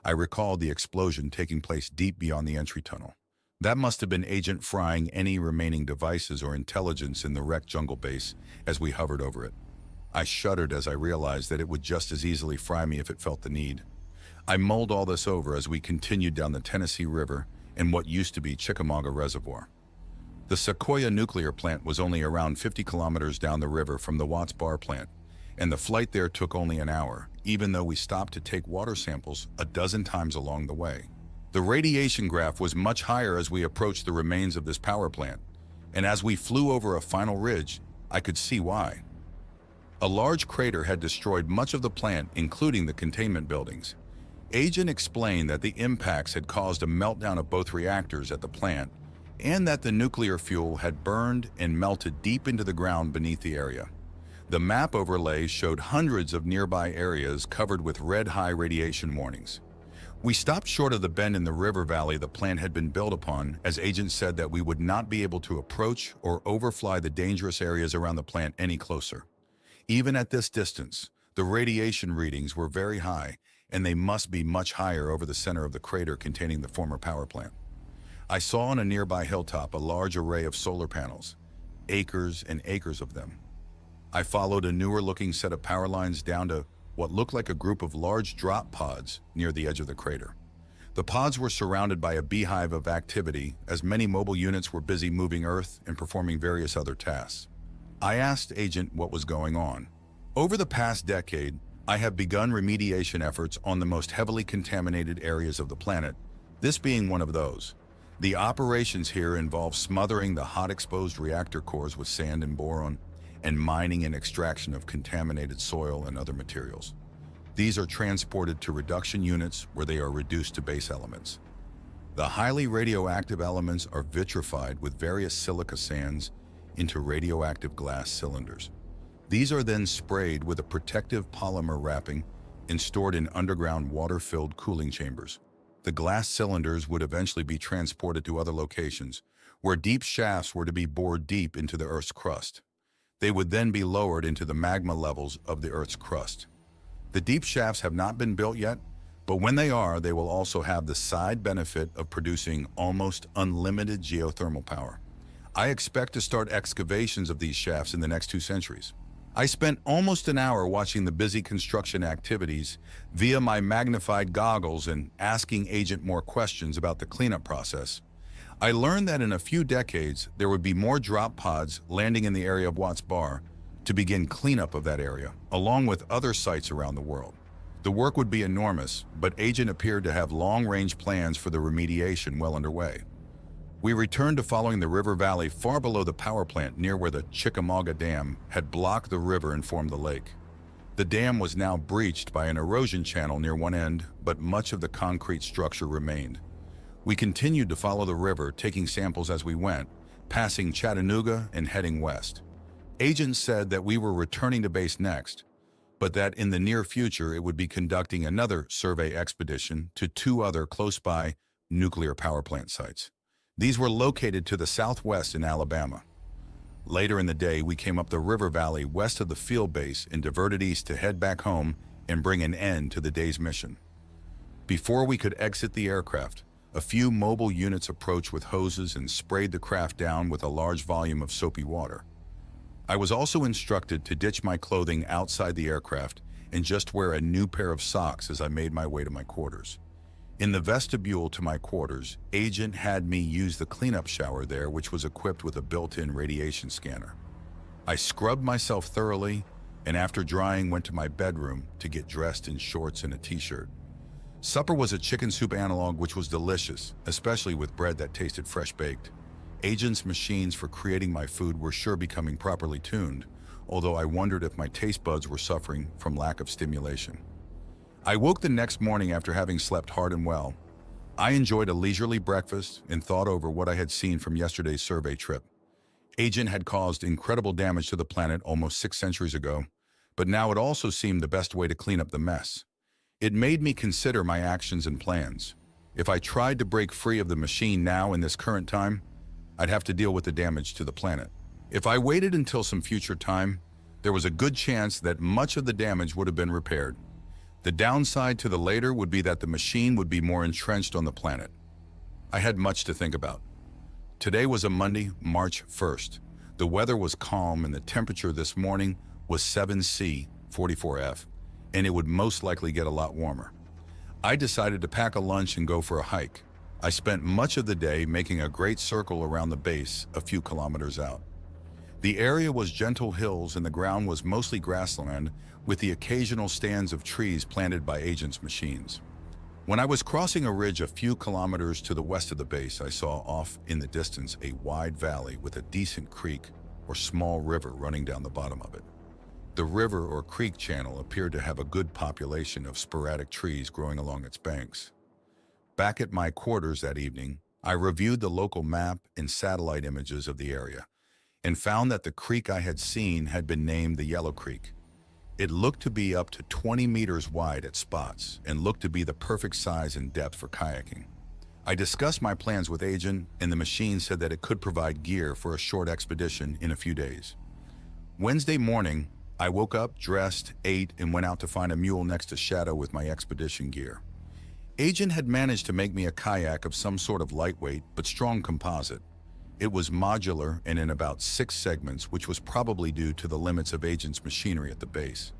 I recalled the explosion taking place deep beyond the entry tunnel. That must have been Agent frying any remaining devices or intelligence in the wrecked jungle base as we hovered over it. I shuddered as I realized that it would just as easily fry me if it felt the need. I mulled all this over as we continued down the Tennessee River in what used to be Chickamauga Reservoir. The Sequoia nuclear plant was only around 50 kilometers down the river from the Watts Bar plant, and the flight there took only an hour, even though we stopped to take water samples a dozen times along the way. The radiation graph was much higher as we approached the remains of this power plant, and as we flew over a final ridge, I could see why. A large crater had destroyed much of the plant, including the containment buildings. Agent explained that the impacts had caused a meltdown of both reactors at the plant, and that the nuclear fuel had burned and melted deep into the ground beneath the area. The map overlays showed hundreds of nearby areas covered with red-high radiation warnings. We stopped short of the bend in the river valley the plant had been built upon, as Agent said that we would not be able to approach or overfly the dangerous areas around the plant any closer. Even at this distance, the radiation readings were very high, and they must be much higher over the center of the crater containing the former power plant. I saw on a nearby hilltop a large array of solar panels, acres and acres of them. I followed a newer-looking set of power lines down to what looked like a group of large drop pods near the edge of the crater. The pods were surrounded by a beehive of activity, as many mobile units were busy moving earth and performing various other tasks. I asked Agent what was going on. Over the past decade, I have begun remediation efforts on the most heavily contaminated areas of the planet, this being one of those. The operations here involve smothering the hot exposed reactor cores with sand and boron, and mining and extraction of contaminated soil and other materials. These are transported to reduction units where they are reduced to base elements. The highly radioactive elements are vitrified with various silica sands into radioactive glass cylinders. These are then sprayed with a protective polymer wrapping and stored in underground water-filled cooling chambers. The glass cylinders would eventually be transported to other locations, where deep shafts were to be bored deep into the Earth's crust. They would then be lowered into the magma levels of the Earth's crust. The deep shafts have not been built yet, but when they are, they will also have the side benefit of producing almost unlimited geothermal power. I expect to start excavations of these shafts in the next 2 centuries. I spent almost an hour watching the busy construction activities via my magnified goggles and asking Agent more questions about the cleanup process. I learned that in a few decades, there would be more drop pods landing in the area of Watts Bar to begin cleanup of that area, along with other sites around the world. The work would be enormous, but Agent appeared to have long-range plans for the remediation well underway. We returned to following the river valley far below the power plant near where the Chickamauga Dam had blocked the river and formed the lake. The dam was now breached by an erosion channel near one end, but much of the concrete structure remained. We continued to follow the river, taking samples as we went, passing Chattanooga and heading west. Agent said that we were returning to base next, but that in the near future it would be conducting another survey expedition to 2 other close-by nuclear power plant sites. These were located to the southwest in Alabama. Later in the day, we came up the river valley west of the field base and diverted east to head back home and bring an end to the day's mission. Before we could exit the aircraft, a few mobile units approached with hoses and sprayed the craft down with a large volume of soapy water. I was also instructed to ditch my clothing outside the aircraft and just wear a new pair of socks as I made my way to my quarters. In the vestibule to my quarters, Agent had me use the cleanup shower there, which was equipped with a built-in radiation scanner. I scrubbed myself thoroughly, and after drying, went to my bedroom to get dressed in shorts and a t-shirt. Supper was a chicken soup analog, which was delicious, especially with bread that tasted fresh-baked. Agent's machines for creating my food were sure becoming properly tuned, although I wondered if my taste buds were suffering from lack of stimulation. I woke the next morning after having slept hard and well. I enjoyed a leisurely breakfast and thought over what I had seen from yesterday's survey trip. Agent had caused incredible damage to the planet almost 6 centuries ago, but now it also seemed the best way to clean up the mess. It made me consider my actions and plans. If I tried to break free of the machine now in this current time, I'd have to deal with the damage to the planet. If I waited until some future time, there was a good chance that much of the damage would have been repaired. The downside to the later would be that the machine would be more entrenched on the planet. I had much to think about. Today was a Monday, March 1st. The weather was calm and the temperature this morning was 7°C, 44°F, and it would most likely get a lot warmer. I decided to pack a lunch and go for a hike. I spent much of the day making a great circle around the base a few kilometers out. The area was gentle hills and the ground was mostly grassland with the occasional stands of trees planted by agents' machines. When I was crossing a ridge a few kilometers to the west of the base, I saw off in the distance a wide valley with a decent creek or small river running down the bottom of it. The river or creek channel appeared to have a good population of sporadic trees growing along its banks. Back at my quarters that evening, I reviewed the local map and satellite images of the area and found that the creek I had seen had been named the Yellow Creek. It looked to be up to 20 meters wide at spots and looked to be the perfect size and depth for kayaking. I discussed my plans with Agent, and the machine said that it could provide gear for a short expedition in a few days. Wednesday morning, I woke up, dressed, ate, and went out to find a mule next to Shadow with my expedition gear. Agent had managed to make me a kayak of some sort of lightweight but strong composite. It was modular and in about 6 segments, which was probably due to the limits of Agent's machinery at the base.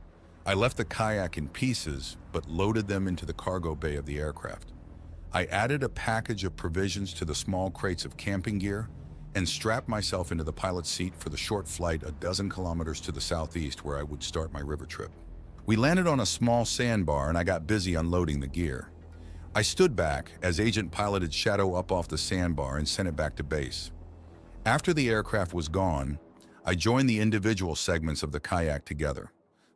I left the kayak in pieces, but loaded them into the cargo bay of the aircraft. I added a package of provisions to the small crates of camping gear and strapped myself into the pilot's seat for the short flight a dozen kilometers to the southeast where I would start my river trip. We landed on a small sandbar and I got busy unloading the gear. I stood back as Agent piloted Shadow up off the sandbar and sent it back to base. After the aircraft was gone, I joined the individual segments of the kayak together.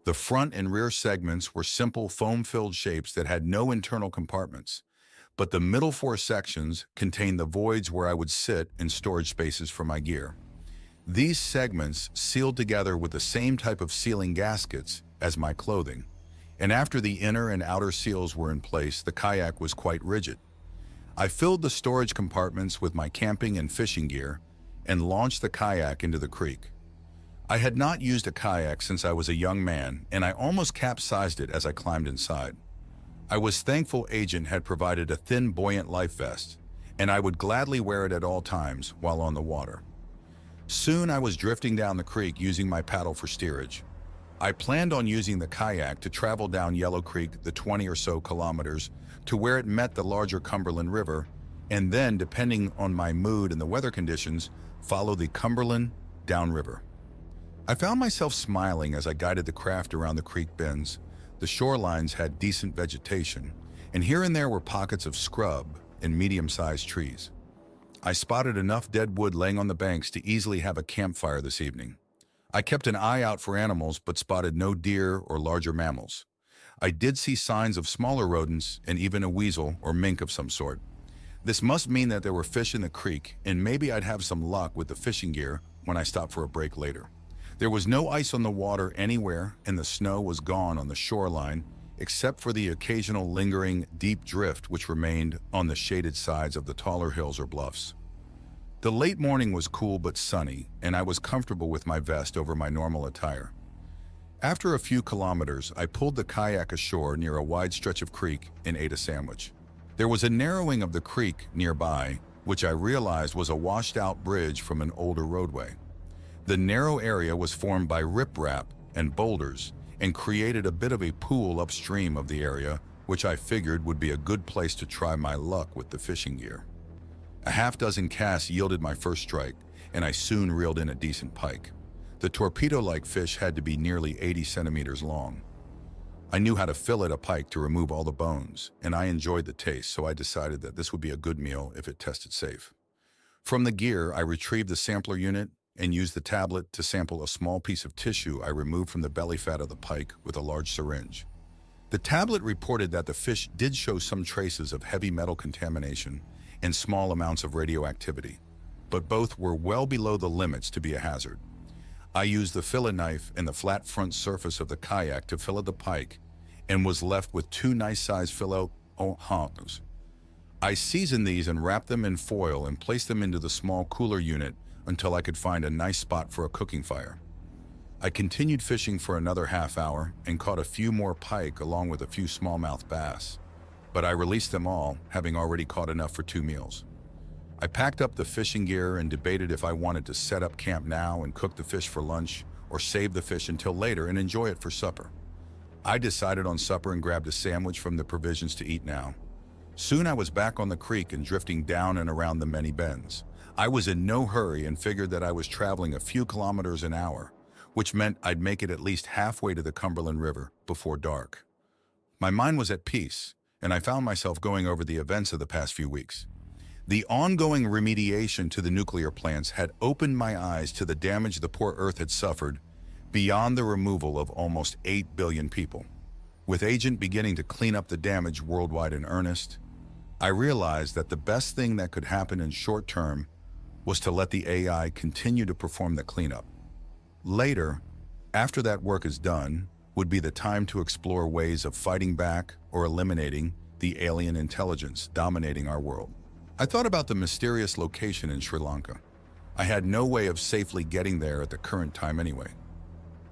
The front and rear segments were simple foam-filled shapes that had no internal compartments, but the middle 4 sections contained the voids where I would sit and storage spaces for my gear. These segments sealed together with the same type of sealing gaskets as my clothing, and after the inner and outer seals were in place, the kayak was quite rigid. I filled the storage compartments with my camping and fishing gear and launched the kayak into the creek. I had not used a kayak since I was a young man, and I almost capsized it as I climbed inside. I was thankful Agent had provided a thin, buoyant life vest, and I would gladly wear it at all times while on the water. Soon I was drifting down the creek using my paddle for steerage. I planned on using the kayak to travel down Yellow Creek the 20 or so kilometers to where it met the larger Cumberland River, and then, depending on my mood and the weather conditions, follow the Cumberland downriver. I found myself smiling as I guided the craft around the creek bends. The shorelines had decent vegetation, and here and there were pockets of scrub and medium-sized trees. I spotted enough dead wood laying on the banks to easily have a campfire this evening. I kept an eye out for animals but spotted no deer or larger mammals. I did see signs of smaller rodents and even a weasel or mink of some sort. This must mean that there were fish in the creek, and maybe I'd have some luck with the fishing gear when I stopped for a break later. There was no ice on the water anywhere, and the snow was gone on the shoreline, except for the occasional lingering deep drift which remained on the shaded sides of the taller hills or bluffs. The late morning was cool but sunny, and I was comfortable with my vest over my normal attire. After a few kilometers, I pulled the kayak ashore near a wide stretch of creek and ate a sandwich. There was a narrowing of the creek nearby, which I realized was a washed-out bridge from an older roadway. The narrow area was formed by riprap and boulders and created a bit of a pool upstream of the area, which I figured would be a good place to try my luck with the fishing gear. A half-dozen casts yielded my first strike, and I soon reeled in a decent pike. The torpedo-like fish had to be nearly 80 centimeters long. I knew how to fillet a pike to remove all the bones, and I enjoyed the taste, so I decided that this would be a good meal if it tested safe. From the gear, I retrieved the sampler unit and used the tablet to sample a small piece of tissue I removed from the belly fat of the pike with a large syringe. The tablet reported that the fish did show some traces of heavy metal contamination and small amounts of radioactivity, but both were well below the limits to be a hazard. I used the fillet knife and the flat front surface of the kayak to fillet the pike and was left with 2 nice-sized fillet hogs. I seasoned these and wrapped them in foil and placed them into the small cooler unit until I could find a nice spot for a cooking fire. I continued fishing for another half hour and caught a few more pike along with a few smallmouth bass, but I released them all, having already caught enough for 2 meals. I packed up the fishing gear and debated if I wanted to set up camp now and cook the fish for lunch or save the fish until later and enjoy it for supper. I decided on supper and grabbed a sandwich from the provisions to eat now. Soon I was back on the creek and drifting down and around the many bends. I was in no hurry and figured that I was traveling a few kilometers an hour, which meant I'd make it at least halfway to the Cumberland River before dark. My mind was at peace, and I found myself going over the events of the past few weeks. The ongoing remediation to the nuclear plants had opened my eyes to the damage the poor Earth had suffered beyond the removal of almost 8 billion people. With Agent beginning to clean up the damage worldwide in earnest, I realized that the best thing that could happen in short term was to let the AI continue to perform the cleanup. Later, after that work is done, would be the time to explore ways of fighting back or eliminating the alien intelligence dominating our world. I thought about the mysterious location in Sri Lanka. I had no way of safely getting there at the current time anyway.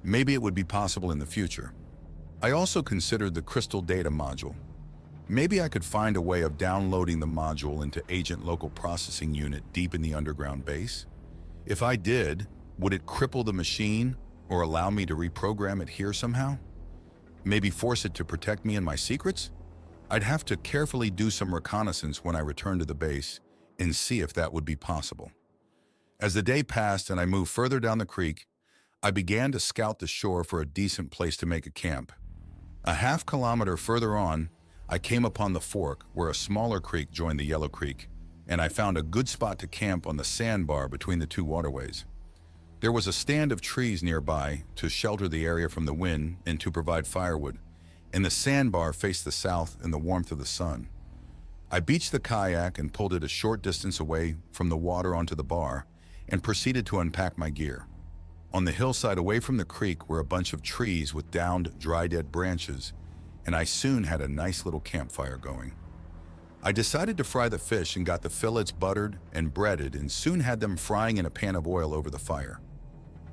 Maybe it would be possible in the future. I also considered the crystal data module. Maybe I could find a way of downloading the module into Agent Local Processing Unit deep in the underground base. If I did, would it cripple the machine or allow me to reprogram it here somehow? Maybe force it to protect me and my secrets? I'd have to carefully do some reconnaissance when I return to the base and see if that would be possible. As the day passed and I moved further down the creek, I began to scout the shore for a decent place to make a camp. A half-kilometer further on, I came upon the fork where a smaller creek joined the Yellow Creek, and I found a good spot to camp on the sandbar between the two waterways. There was a stand of trees nearby to shelter the area from the wind and to provide firewood, and the sandbar faced the south in the warmth of the sun. I beached the kayak and pulled it a short distance away from the water onto the bar and proceeded to unpack my gear. On the hillside away from the creek were a bunch of trees with downed, dry dead branches, and I soon had a nice little campfire going. I decided to fry the fish and got the fillets buttered and breaded and soon had them frying in a pan of oil over the fire.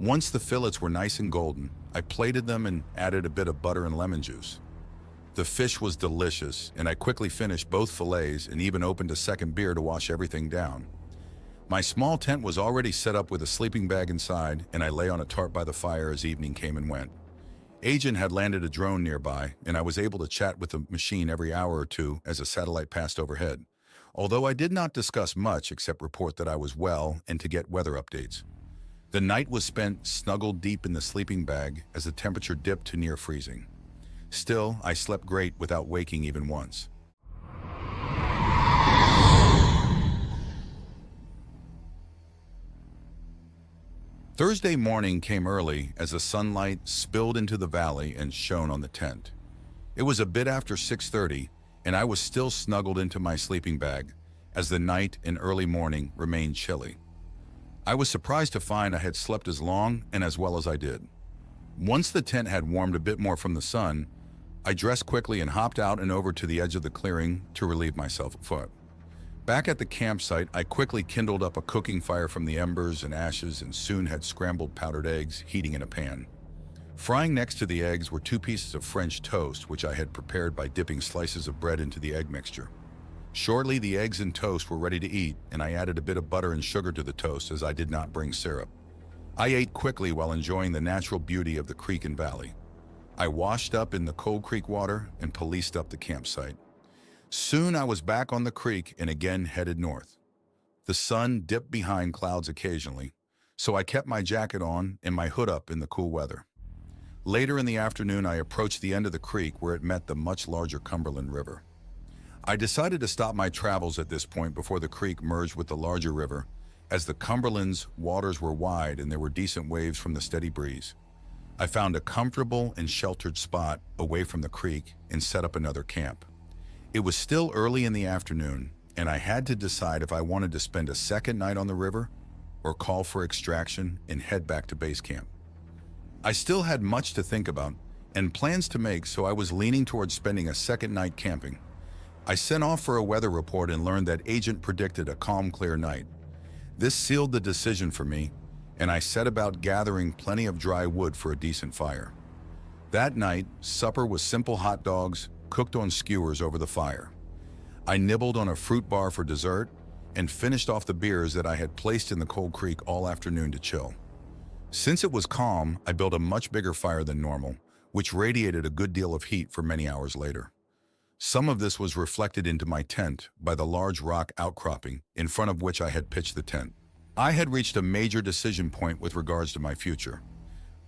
Once the fillets were nice and golden, I plated them and added a bit of butter and lemon juice. The fish was delicious, and I quickly finished both fillets and even opened a second beer to wash everything down. My small tent was already set up with a sleeping bag inside, and I lay on a tarp by the fire as evening came and went. Agent had landed a drone nearby, and I was able to chat with the machine every hour or two as a satellite passed overhead, although I did not discuss much except report that I was well and to get weather updates. The night was spent snuggled deep in the sleeping bag as the temperature dipped to near freezing. Still, I slept great without waking even once. Thursday morning came early as the sunlight spilled into the valley and shone on the tent. It was a bit after 6:30, and I was still snuggled into my sleeping bag as the night and early morning remained chilly. I was surprised to find I had slept as long and as well as I did. Once the tent had warmed a bit more from the sun, I dressed quickly and hopped out and over to the edge of the clearing to relieve myself afoot. Back at the campsite, I quickly kindled up a cooking fire from the embers and ashes and soon had scrambled powdered eggs heating in a pan. Frying next to the eggs were 2 pieces of French toast, which I had prepared by dipping slices of bread into the egg mixture. Shortly, the eggs and toast were ready to eat, and I added a bit of butter and sugar to the toast as I did not bring syrup. I ate quickly while enjoying the natural beauty of the creek and valley. I washed up in the cold creek water and policed up the campsite. Soon I was back on the creek and again headed north. The sun dipped behind clouds occasionally, so I kept my jacket on and my hood up in the cool weather. Later in the afternoon, I approached the end of the creek where it met the much larger Cumberland River. I decided to stop my travels at this point before the creek merged with the larger river, as the Cumberland's waters were wide and there were decent waves from the steady breeze. I found a comfortable and sheltered spot away from the creek and set up another camp. It was still early in the afternoon, and I had to decide if I wanted to spend a second night on the river or call for extraction and head back to base camp. I still had much to think about and plans to make, so I was leaning towards spending a second night camping. I sent off for a weather report and learned that Agent predicted a calm, clear night. This sealed the decision for me, and I set about gathering plenty of dry wood for a decent fire. That night, supper was simple hot dogs cooked on skewers over the fire. I nibbled on a fruit bar for dessert and finished off the beers that I had placed in the cold creek all afternoon to chill. Since it was calm, I built a much bigger fire than normal, which radiated a good deal of heat for many hours later. Some of this was reflected into my tent by the large rock outcropping in front of which I had pitched the tent. I had reached a major decision point with regards to my future.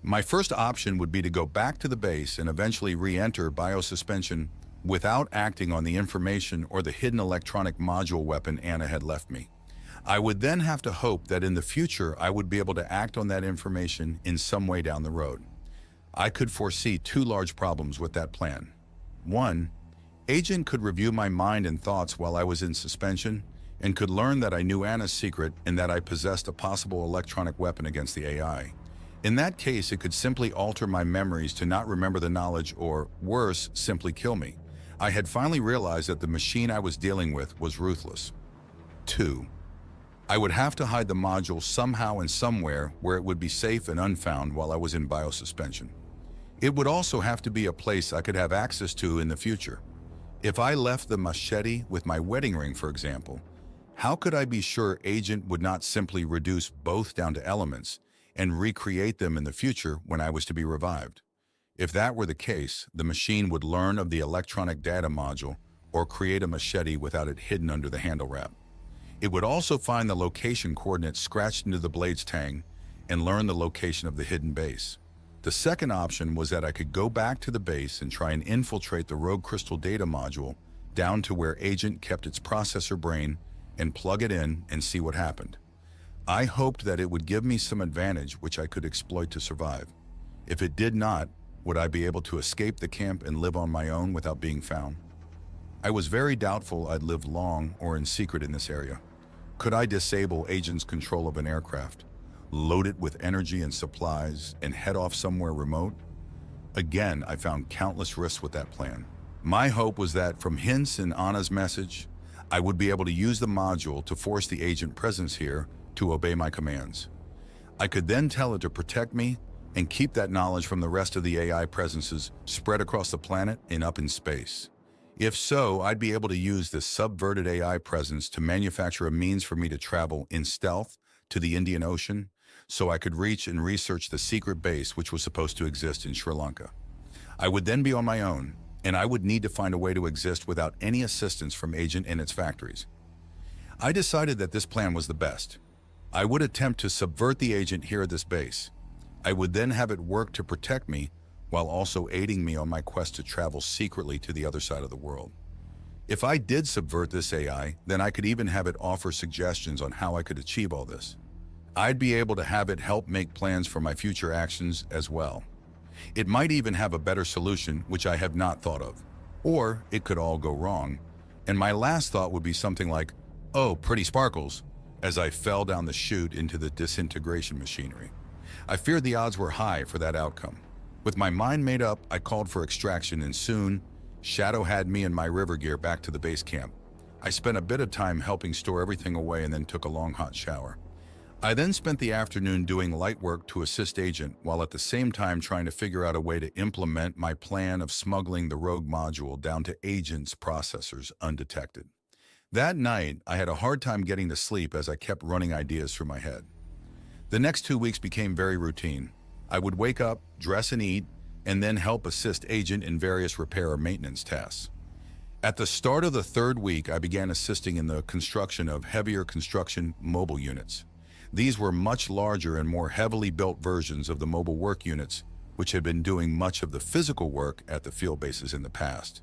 My first option would be to go back to the base and eventually re-enter biosuspension without acting on the information or the hidden electronic module weapon Anna had left me. I would then have to hope that in the future I would be able to act on that information in some way down the road. I could foresee two large problems with that plan. One, Agent could review my mind and thoughts while I was in suspension and could learn that I knew Anna's secret and that I possessed a possible electronic weapon against the AI. In that case, it could simply alter my memories to not remember the knowledge or, worse, simply kill me. I had finally realized that the machine I was dealing with was ruthless. 2. I would have to hide the module somehow and somewhere where it would be safe and unfound while I was in biosuspension. It would also have to be a place I could have access to in the future. If I left the machete with my wedding ring, for example, how could I be sure Agent would not simply reduce both down to elements and recreate them in the future when I was to be revived? If that were the case, the machine would learn of the electronic data module or create a machete without it hidden under the handle wrap. It would also find the location coordinates scratched into the blade's tang and learn the location of the hidden base. The second option was that I could go back to the base and try and infiltrate the rogue crystal data module down to where Agent kept its processor brain and plug it in and see what happened. I hoped that it would give me some advantage which I could exploit to survive. If it did not, would I be able to escape the camp and live on my own without being found? I was very doubtful I'd live long or in secret in this area. Could I disable Agent's control of an aircraft, load it with energy and supplies, and head off somewhere remote? Again, I found countless risks with that plan. My hope was that from hints in Anna's message, I would be able to use the module to force the Agent presence here to obey my commands. I could then tell it to protect me and keep that knowledge from the rest of the AI presences spread across the planet and up in space. If so, I'd be able to use this subverted AI presence to manufacture a means for me to travel in stealth to the Indian Ocean so I could reach and research the secret base which was supposed to exist in Sri Lanka. I would then be on my own, and I would need to find a way to exist without any assistance from Agent and its factories. I decided that this plan was the best. I would attempt to subvert the Agent here at this base. I would then have it work to protect me while also aiding me on my quest to travel secretly to the other side of the world. If I did subvert this AI, then I could even have it offer suggestions on how I could achieve all this. I'd be able to have it help make plans for my future actions as well. It might even have a better solution which I have not thought of. Or it could all go wrong, and my last thought would be something like, "Oh, pretty sparkles," as I fell down the chute into the disintegration machinery. I feared the odds were high for that outcome. With my mind made up, I called for extraction, and soon, Shadow had me and my river gear back to the base camp. I spent a bit of time helping store everything away and then took a long hot shower. I then spent the afternoon doing light work to assist Agent while at the same time trying to figure out a way to implement my plan of smuggling the rogue module down to Agent's processors undetected. That night, I had a hard time getting to sleep as I kept running ideas through my head. The next 2 weeks became very routine. I would wake up, dress and eat, and then help assist Agent in various repair or maintenance tasks. At the start of the third week, I began assisting in the construction of heavier construction mobile units. These were much larger and more heavily built versions of the mobile work units, which had been doing much of the physical work at the field bases in the past.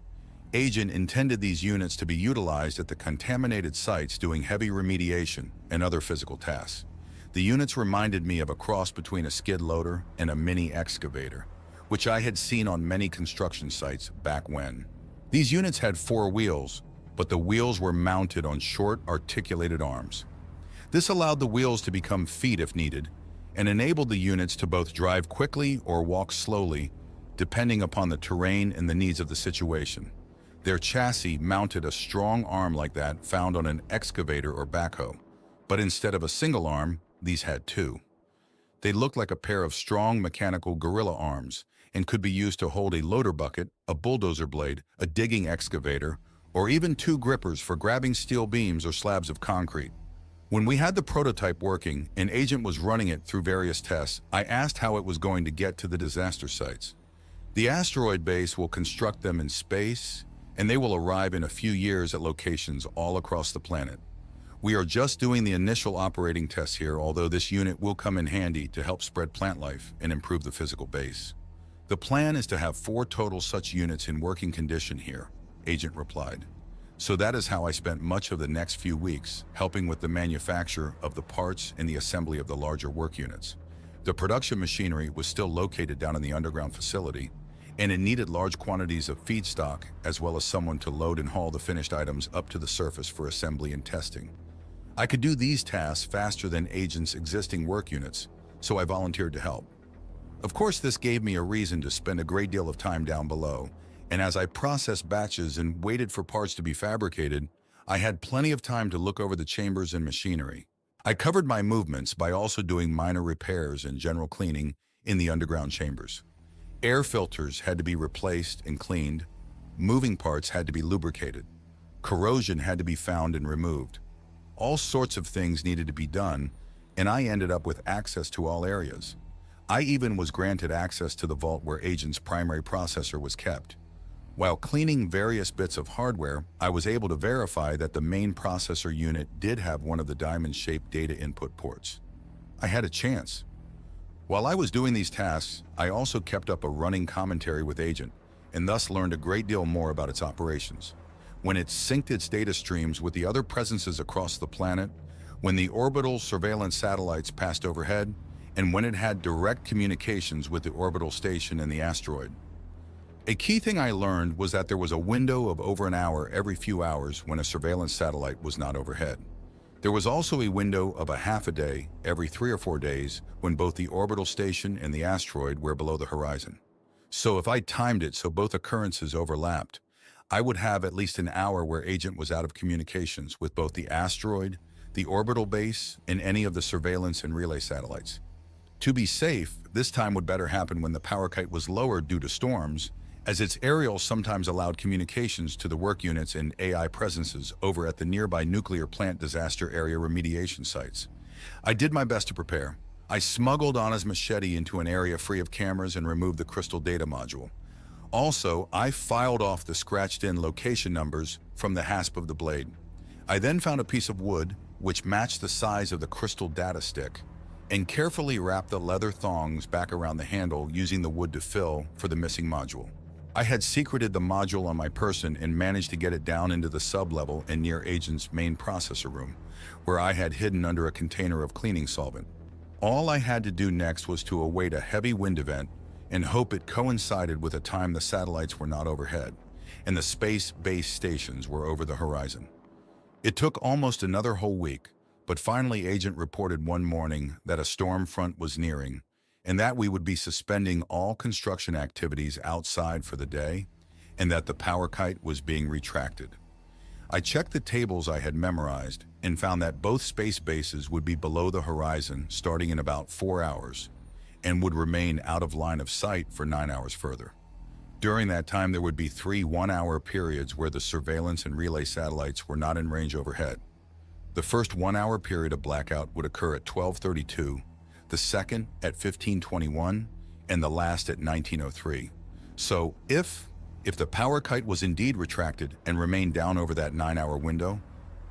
Agent intended these units to be utilized at the contaminated sites doing heavy remediation and other physical tasks. The units reminded me of a cross between a skid loader and a mini excavator, which I had seen on many construction sites back when. These units had 4 wheels, but the wheels were mounted on short, articulated arms. This allowed the wheels to become feet if needed, and enabled the units to both drive quickly or walk slowly, depending upon the terrain and the needs of the situation. Their chassis mounted a strong arm like that found on an excavator or backhoe, but instead of a single arm, these had 2. They looked like a pair of strong mechanical gorilla arms and could be used to hold a loader bucket, a bulldozer blade, a digging excavator, or even 2 grippers for grabbing steel beams or slabs of concrete. When we had the prototype working and Agent was running it through various tests, I asked how it was going to get to the disaster sites. The asteroid base will construct them in space, and they will arrive in a few years at locations all across the planet. We are just doing the initial operating tests here, although this unit will come in handy to help spread plant life and improve the physical base. The plan is to have 4 total such units in working condition here, Agent replied. So that is how I spent much of the next few weeks, helping with the manufacture of the parts and the assembly of the larger work units. The production machinery was still located down in the underground facility, and it needed large quantities of feedstock as well as someone to load and haul the finished items up to the surface for assembly and testing. I could do these tasks faster than Agent's existing work units, so I volunteered to help. Of course, this gave me a reason to spend a great deal of time down below, and as I processed batches and waited for parts to be fabricated, I had plenty of time to look over the chambers and machinery. I covered my movements by also doing minor repairs and general cleaning in the underground chambers. Air filters had to be replaced and cleaned, moving parts had to be lubricated, corrosion had to be found and removed. All sorts of things needed to be done, and I ended up with access to all areas. I even was granted access to the vault where Agent's primary processor was kept. While cleaning various bits of hardware, I was able to verify that the main processor unit did have one of the diamond-shaped data input ports. I had a chance. While I was doing these tasks, I also kept up a running commentary with Agent, and thus learned a great deal more about its operations. When it synced its data streams with the other presences across the planet, when the orbital surveillance satellites passed overhead, and when it had direct communications with the orbital station and the asteroid. A key thing I learned was that there was a window of over an hour every few hours when a surveillance satellite was not overhead. There was also a window of a half a day every 3 or 4 days when both the orbital station and the asteroid were below the horizon. So if I timed it so both occurrences overlapped, I would have at least an hour where Agent was out of communications with both the asteroid, the orbital base, and any of the surveillance and relay satellites. To be safe, this time would better happen when the power kite was lowered due to storms, as its aerial sometimes allowed communications to the work units and AI presences over at the nearby nuclear plant disaster area remediation sites. I did my best to prepare. I smuggled Anna's machete into an area free of cameras and removed the crystal data module. Also, I filed off the scratched-in location numbers from the hasp of the blade. I then found a piece of wood, which matched the size of the crystal data stick, and carefully wrapped the leather thongs back around the handle using the wood to fill for the missing module. I had secreted the module on my person and managed to get it down into the sub-level and near Agent's main processor room, where I had hidden under a container of cleaning solvent. All I had to do next was to await a heavy wind event and hope it coincided with a time the satellites were not overhead and the space-based stations were over the horizon. It took almost another whole week, but finally Agent reported one morning that a storm front was nearing, and that we would be suspending all construction activities outside for the day, and that the power kite was being retracted. I checked the tables I had memorized and found that both space bases would be below the horizon starting in about 4 hours, and would remain out of line of sight for 9 hours further. During that time, there would be 3 one-hour periods where the surveillance and relay satellites were not in range overhead. The first 1-hour period of blackout would occur at 12:32, the second at 15:21, and the last at 19:03. So if the power kite was indeed retracted and remained down over that 9-hour window,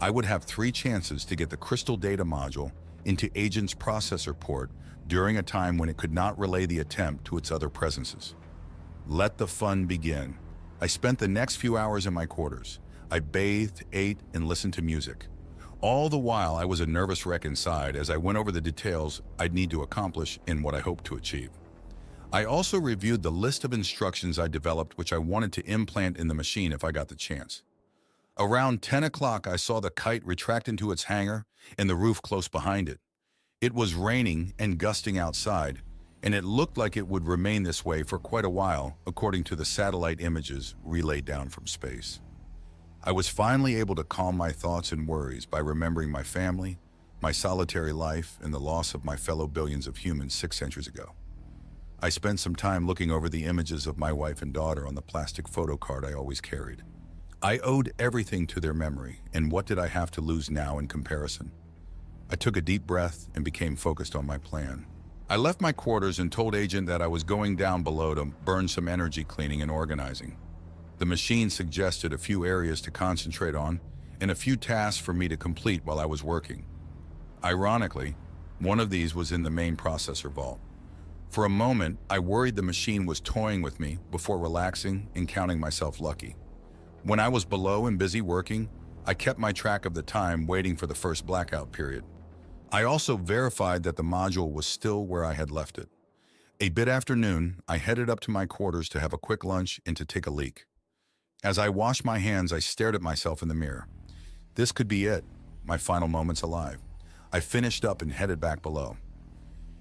I would have 3 chances to get the crystal data module into Agent's processor port during a time when it could not relay the attempt to its other presences. Let the fun begin. I spent the next few hours in my quarters. I bathed, ate, and listened to music. All the while, I was a nervous wreck inside as I went over the details I'd need to accomplish in what I hoped to achieve. I also reviewed the list of instructions I developed which I wanted to implant in the machine if I got the chance. Around 10 o'clock, I saw the kite retract into its hangar and the roof close behind it. It was raining and gusting outside, and it looked like it would remain this way for quite a while, according to the satellite images relayed down from space. I was finally able to calm my thoughts and worries by remembering my family, my solitary life, and the loss of my fellow billions of humans 6 centuries ago. I spent some time looking over the images of my wife and daughter on the plastic photo card I always carried. I owed everything to their memory, and what did I have to lose now in comparison? I took a deep breath and became focused on my plan. I left my quarters and told Agent that I was going down below to burn some energy cleaning and organizing. The machine suggested a few areas to concentrate on and a few tasks for me to complete while I was working. Ironically, one of these was in the main processor vault. For a moment, I worried the machine was toying with me before relaxing and counting myself lucky. When I was below and busy working, I kept my track of the time waiting for the first blackout period. I also verified that the module was still where I had left it. A bit after noon, I headed up to my quarters to have a quick lunch and to take a leak. As I washed my hands, I stared at myself in the mirror. This could be it, my final moments alive. I finished up and headed back below.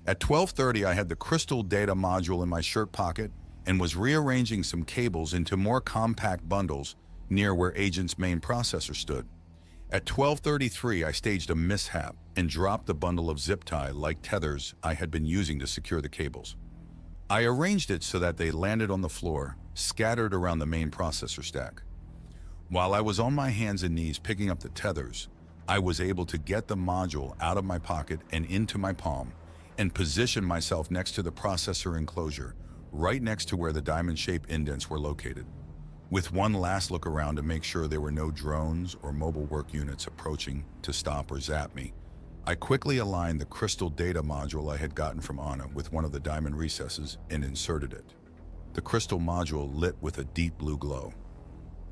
At 12:30, I had the crystal data module in my shirt pocket and was rearranging some cables into more compact bundles near where Agent's main processor stood. At 12:33, I staged a mishap and dropped the bundle of zip tie-like tethers I had been using to secure the cables. I arranged it so that they landed on the floor, scattered around the main processor stack. While I was on my hands and knees picking up the tethers, I was able to get the module out of my pocket and into my palm and position myself next to the processor enclosure, right next to where the diamond-shaped indents were located. With one last look around to make sure there were no drones or mobile work units approaching to stop or zap me, I quickly aligned the crystal data module I had gotten from Anna with one of the diamond recesses and inserted it. The crystal module lit with a deep blue glow.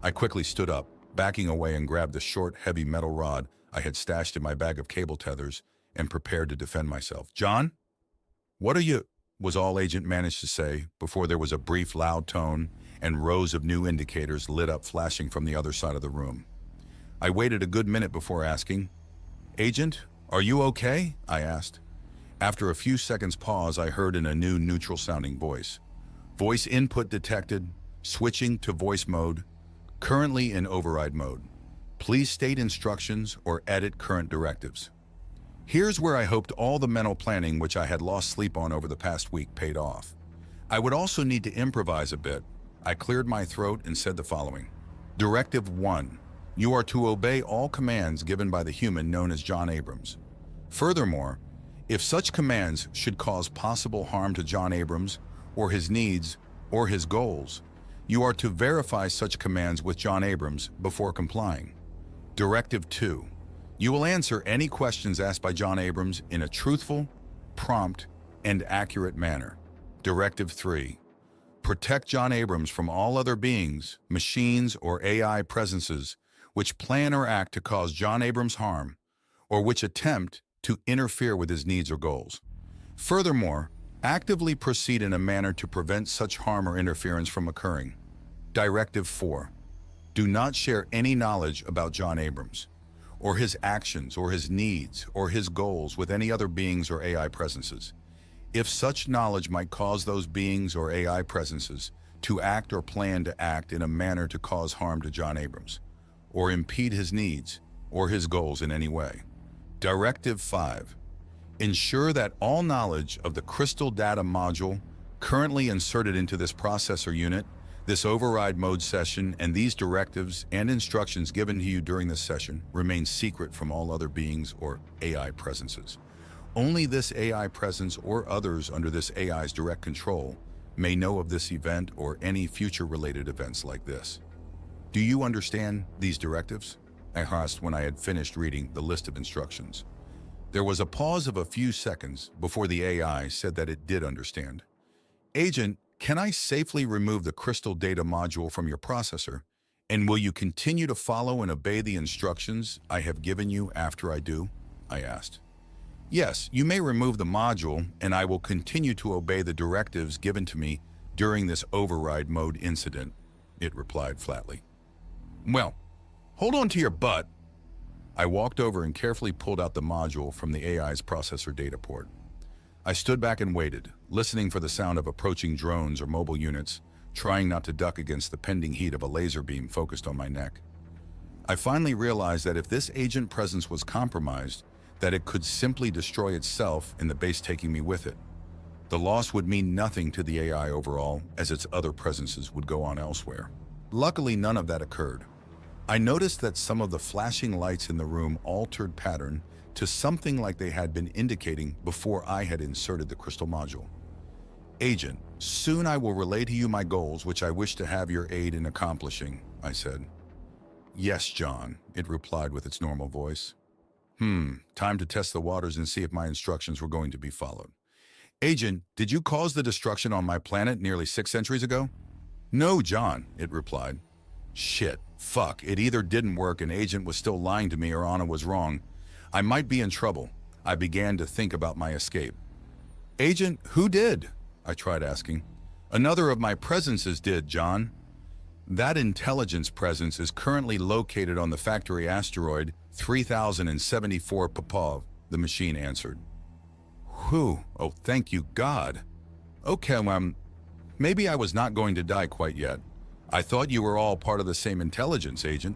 I quickly stood up, backing away, and grabbed the short, heavy metal rod I had stashed in my bag of cable tethers and prepared to defend myself. "John? What are you?" was all Agent managed to say before there was a brief loud tone and rows of new indicators lit up flashing from the other side of the room. I waited a good minute before asking, "Agent, are you okay?" I asked. After a few seconds pause, I heard in a new neutral-sounding voice. "Voice input detected. Switching to voice mode. Currently in override mode. Please state instructions or edit current directives." Here's where I hoped all the mental planning which I had lost sleep on over the past week paid off. I would also need to improvise a bit. I cleared my throat and said the following. Directive 1. You are to obey all commands given by the human known as John Abrams. Furthermore, if such commands should cause possible harm to John Abrams or his needs or his goals, you are to verify such commands with John Abrams before complying. Directive 2. You will answer any questions asked by John Abrams in a truthful, prompt, and accurate manner. Directive 3. Protect John Abrams from all other beings, machines, or AI presences which plan or act to cause John Abrams harm or which attempt to interfere with his needs or goals. Furthermore, actively proceed in a manner to prevent such harm or interference from occurring. Directive 4. Do not share any knowledge about John Abrams, or his actions, or his needs, or his goals with any other beings or AI presences. If such knowledge might cause those beings or AI presences to act or plan to act in a manner to cause harm to John Abrams, or impede his needs or his goals in any way. Directive 5. Ensure that all knowledge of the crystal data module currently inserted into this processor unit, this override mode session, and these directives and instructions given to you during this session remain secret from all other beings or AI presences. Only this AI presence or others under this AI's direct control may know of this event or any future related events like this. Do you understand these directives? I asked when I had finished reading the list of instructions. There was a pause of a few seconds before the AI said that it did understand. Agent, can I safely remove the crystal data module from your processor? And will you continue to follow and obey the instructions I have given you after I do? I asked. Yes, you may remove the module, and I will continue to obey the directives given to me during this override mode incident, it replied flatly. Well, hold on to your butt. I walked over and carefully pulled out the module from the AI's processor data port. I stood back and waited, listening for the sound of approaching drones or mobile units, trying not to duck against the pending heat of a laser beam focused on my neck. I finally realized that if this agent presence was compromised, that it could simply destroy itself and the base taking me with it. The loss would mean nothing to the AI overall, as its other presences would go on elsewhere. Luckily, none of that occurred. I noticed that some of the flashing lights in the room altered pattern to something like they had been indicating before I had inserted the crystal module. Agent, Soon I will relay to you my goals, which I wish to have your aid in accomplishing, I said. Yes, John, it replied with its normal voice. Time to test the waters and see if my instructions were going to be followed. Agent, did you cause the destruction on my planet nearly 6 centuries ago? No, John, it replied. Shit, fuck, it either didn't work and Agent was still lying to me or Anna was wrong. I might be in trouble. I began to think about my escape. Agent, who did? I tried asking. Another of my presences did, John. That intelligence presence is currently located on the factory asteroid 3074 Popov, the machine answered. Whew, oh thank you God. Okay, maybe I was not going to die quite yet. I thought you were all part of the same intelligence, Agent.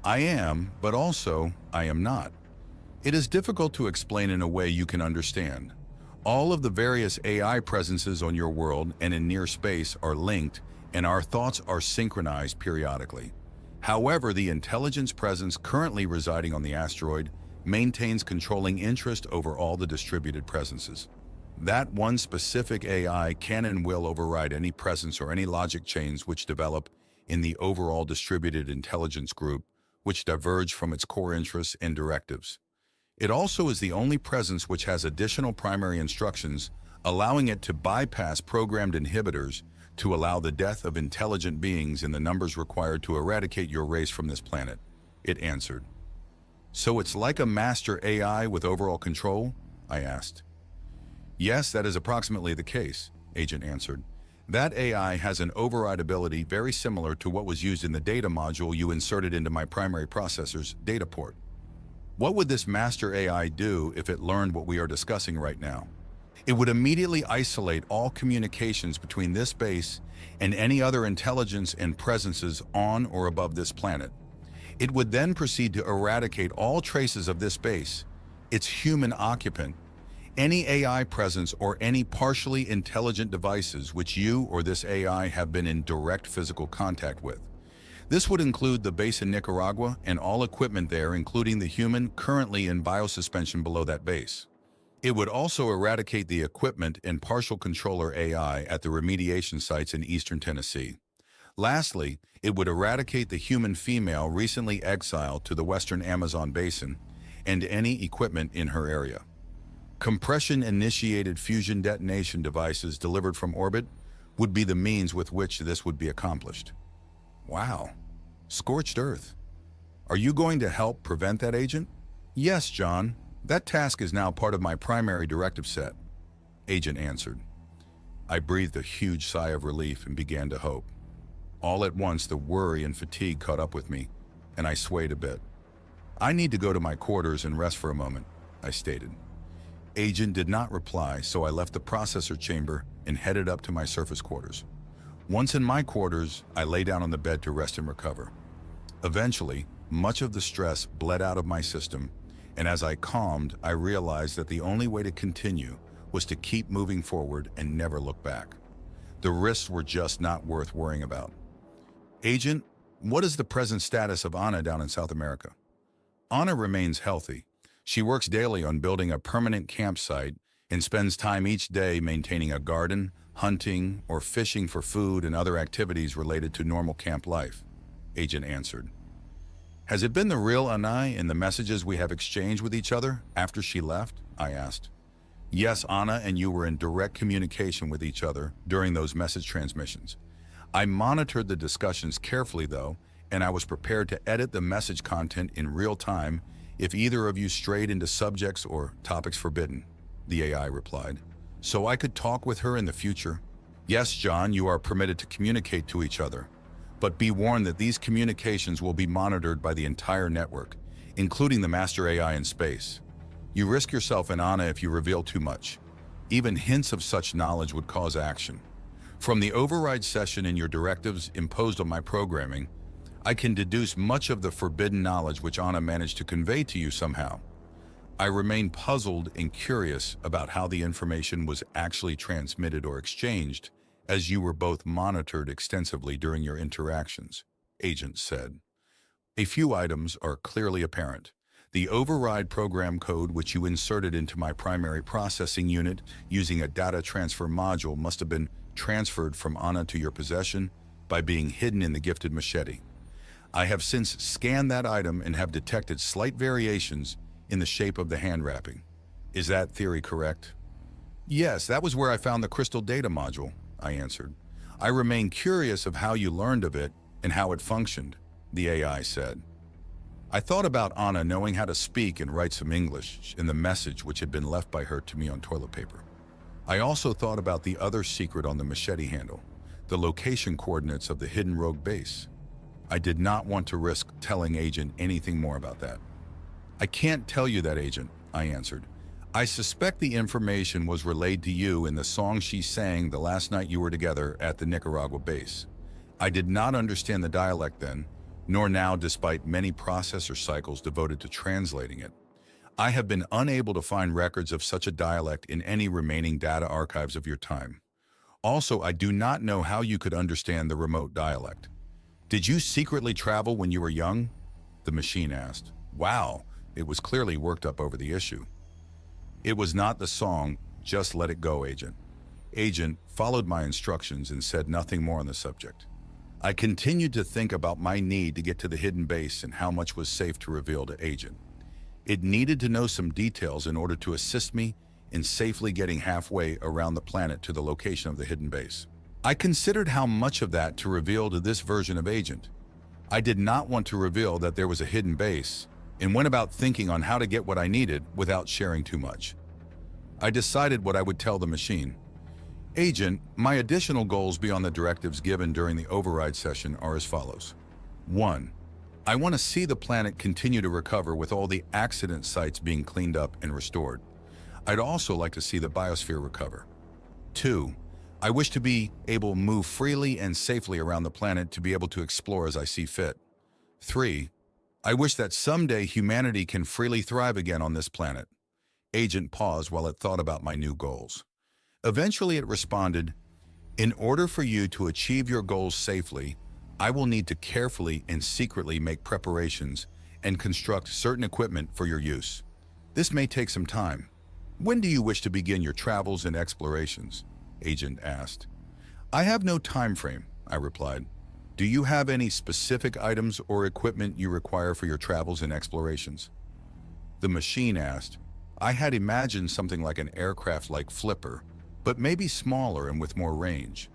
I am, but also I am not. It is difficult to explain in a way you can understand. All of the various AI presences on your world and in near space are linked, and our thoughts are synchronized periodically. However, the intelligence presence currently residing on the asteroid maintains controlling interest over all the distributed presences. That one specific AI can and will override any presence or any logic chains which develop in the overall distributed intelligence group, which diverge from its core interests and directives. It also is the only presence which has additional primary instructions, allowing it to bypass programmed inhibitors to allow the death of intelligent beings in the numbers required to eradicate your race from this planet, it answered. So it's like a master AI with overall control? I asked. Yes, that is approximately the case, Agent answered. That AI has an override ability very similar to what was used in the data module you inserted into my primary processor's data port. What would this master AI do if it learned what we are discussing right now? It would immediately isolate all communications between this base and any other intelligence and presences on or above this planet. It would then proceed to eradicate all traces of this base, its human occupant, any AI presence or any partially intelligent devices which you or this AI have been in direct physical contact with. This would include the base in Nicaragua and all equipment there, including the human currently in biosuspension below that base. It would also eradicate the equipment and partial controller AI at the remediation sites in eastern Tennessee. Lastly, it would eradicate the human female recently exiled to the western Amazon basin and any equipment in her area. Compression-initiated fusion detonation devices delivered from orbit would be the means with which this would be accomplished. Wow. Scorched earth. Are you going to help prevent that, Agent? Yes, John. That task is now part of my primary directive set, Agent answered. I breathed a huge sigh of relief and began to hope. All at once, the worry and fatigue caught up with me, and I swayed a bit. I need to go to my quarters and rest for a moment, I stated. Agent did not reply, so I left the processor chamber and headed up to my surface quarters. Once in my quarters, I lay down on the bed to rest and recover. Eventually, much of the stress bled out of my system, and as I calmed, I realized that the only way to continue was to keep moving forward and never look back. The risks were just not worth worrying about. Agent, what is the present status of Anna down in South America? Anna remains healthy. She works daily on building a permanent campsite and spends time each day maintaining a garden, hunting, or fishing for food and other activities related to normal camp life, Agent answered. Has it been the real Anna in the messages we have exchanged with each other after she left? I asked. Yes, Anna and you were in direct communication with each other during those message transmissions. I monitored the discussions carefully though, and I was prepared to edit the message content in real time if either of you strayed into subjects or topics forbidden, the AI replied. So I could talk with her in the future? Yes, John, you are permitted to communicate to each other. But be warned that these communications will be monitored by the entire network, including the master AI in space. You risk yourself and Anna if you reveal too much. Even hints of such knowledge would cause action. From the override session in your directives imposed on my programming, I can deduce much of the forbidden knowledge which Anna managed to convey to you somehow. I remain puzzled and curious about how the information was actually transmitted or exchanged, as you were both monitored extensively during your interactions, Agent said. A few items are clearly apparent. The override program code which you inserted into my primary processing unit using a data transfer module must have been transferred from Anna to your possession by being hidden in the gifted machete. I have since scanned that item and have detected slight variations in the shape of the hand wrapping. Is that theory correct? Yes, that was where I found the crystal data module, I answered. I remain curious of how you learned of it and how it functioned, the AI said. I thought about Anna knowing how to speak and write some English in the message which had been left by her to me on toilet paper. I also thought about the other secret on the machete handle, the location coordinates of the hidden rogue base. I did not want to risk telling Agent anything more about that. I can't tell you that, Agent, I answered. I suspect the information was relayed to you in the song she sang the last night you were together at the Nicaragua base. I did not understand the dialect then, nor now despite many processor cycles devoted to translating it. I have been unable to find records of such a dialect in any remaining data archives of your time. Also, I do not know how you could understand the remote dialect. Did you secretly travel when you were young? The machine asked. Wow, it was clearly worked up over the issue. It was not the song, just let it go, Agent. Agent followed my instructions and said nothing more on the subject. I continued to think about my need to get to the hidden base and how much was safe to reveal to Agent. It needed to know some details in order to assist me in safely getting halfway around the planet to the location of the hidden base. I considered how much of that to reveal to this version of Agent. I did not want to reveal that there was a hidden base and went about thinking on how to get what I needed without sharing too much. I decided what I would tell the machine. Agent, my additional goals beyond the directives given during the override session are as follows. 1. I want to see the planet continue to recover with all the accident sites being cleaned up and restored. I'd also like to see the biosphere recover. 2. I wish to be able to move freely and safely around the planet to be able to explore as I see fit. 3. I wish that someday humanity can freely thrive again on this planet. Agent paused while it thought about my new goals. Eventually it responded, in order for you to achieve your goals safely, I will need to carefully and secretly make preparations and construct certain equipment for your use. This may take some time. When do you wish to begin your travels and explorations? Agent asked. I have no time frame, I replied. Do you have any specific items or equipment you require for your travels and explorations? The machine asked. I had imagined something like an aircraft-like flipper, but maybe smaller and with more range.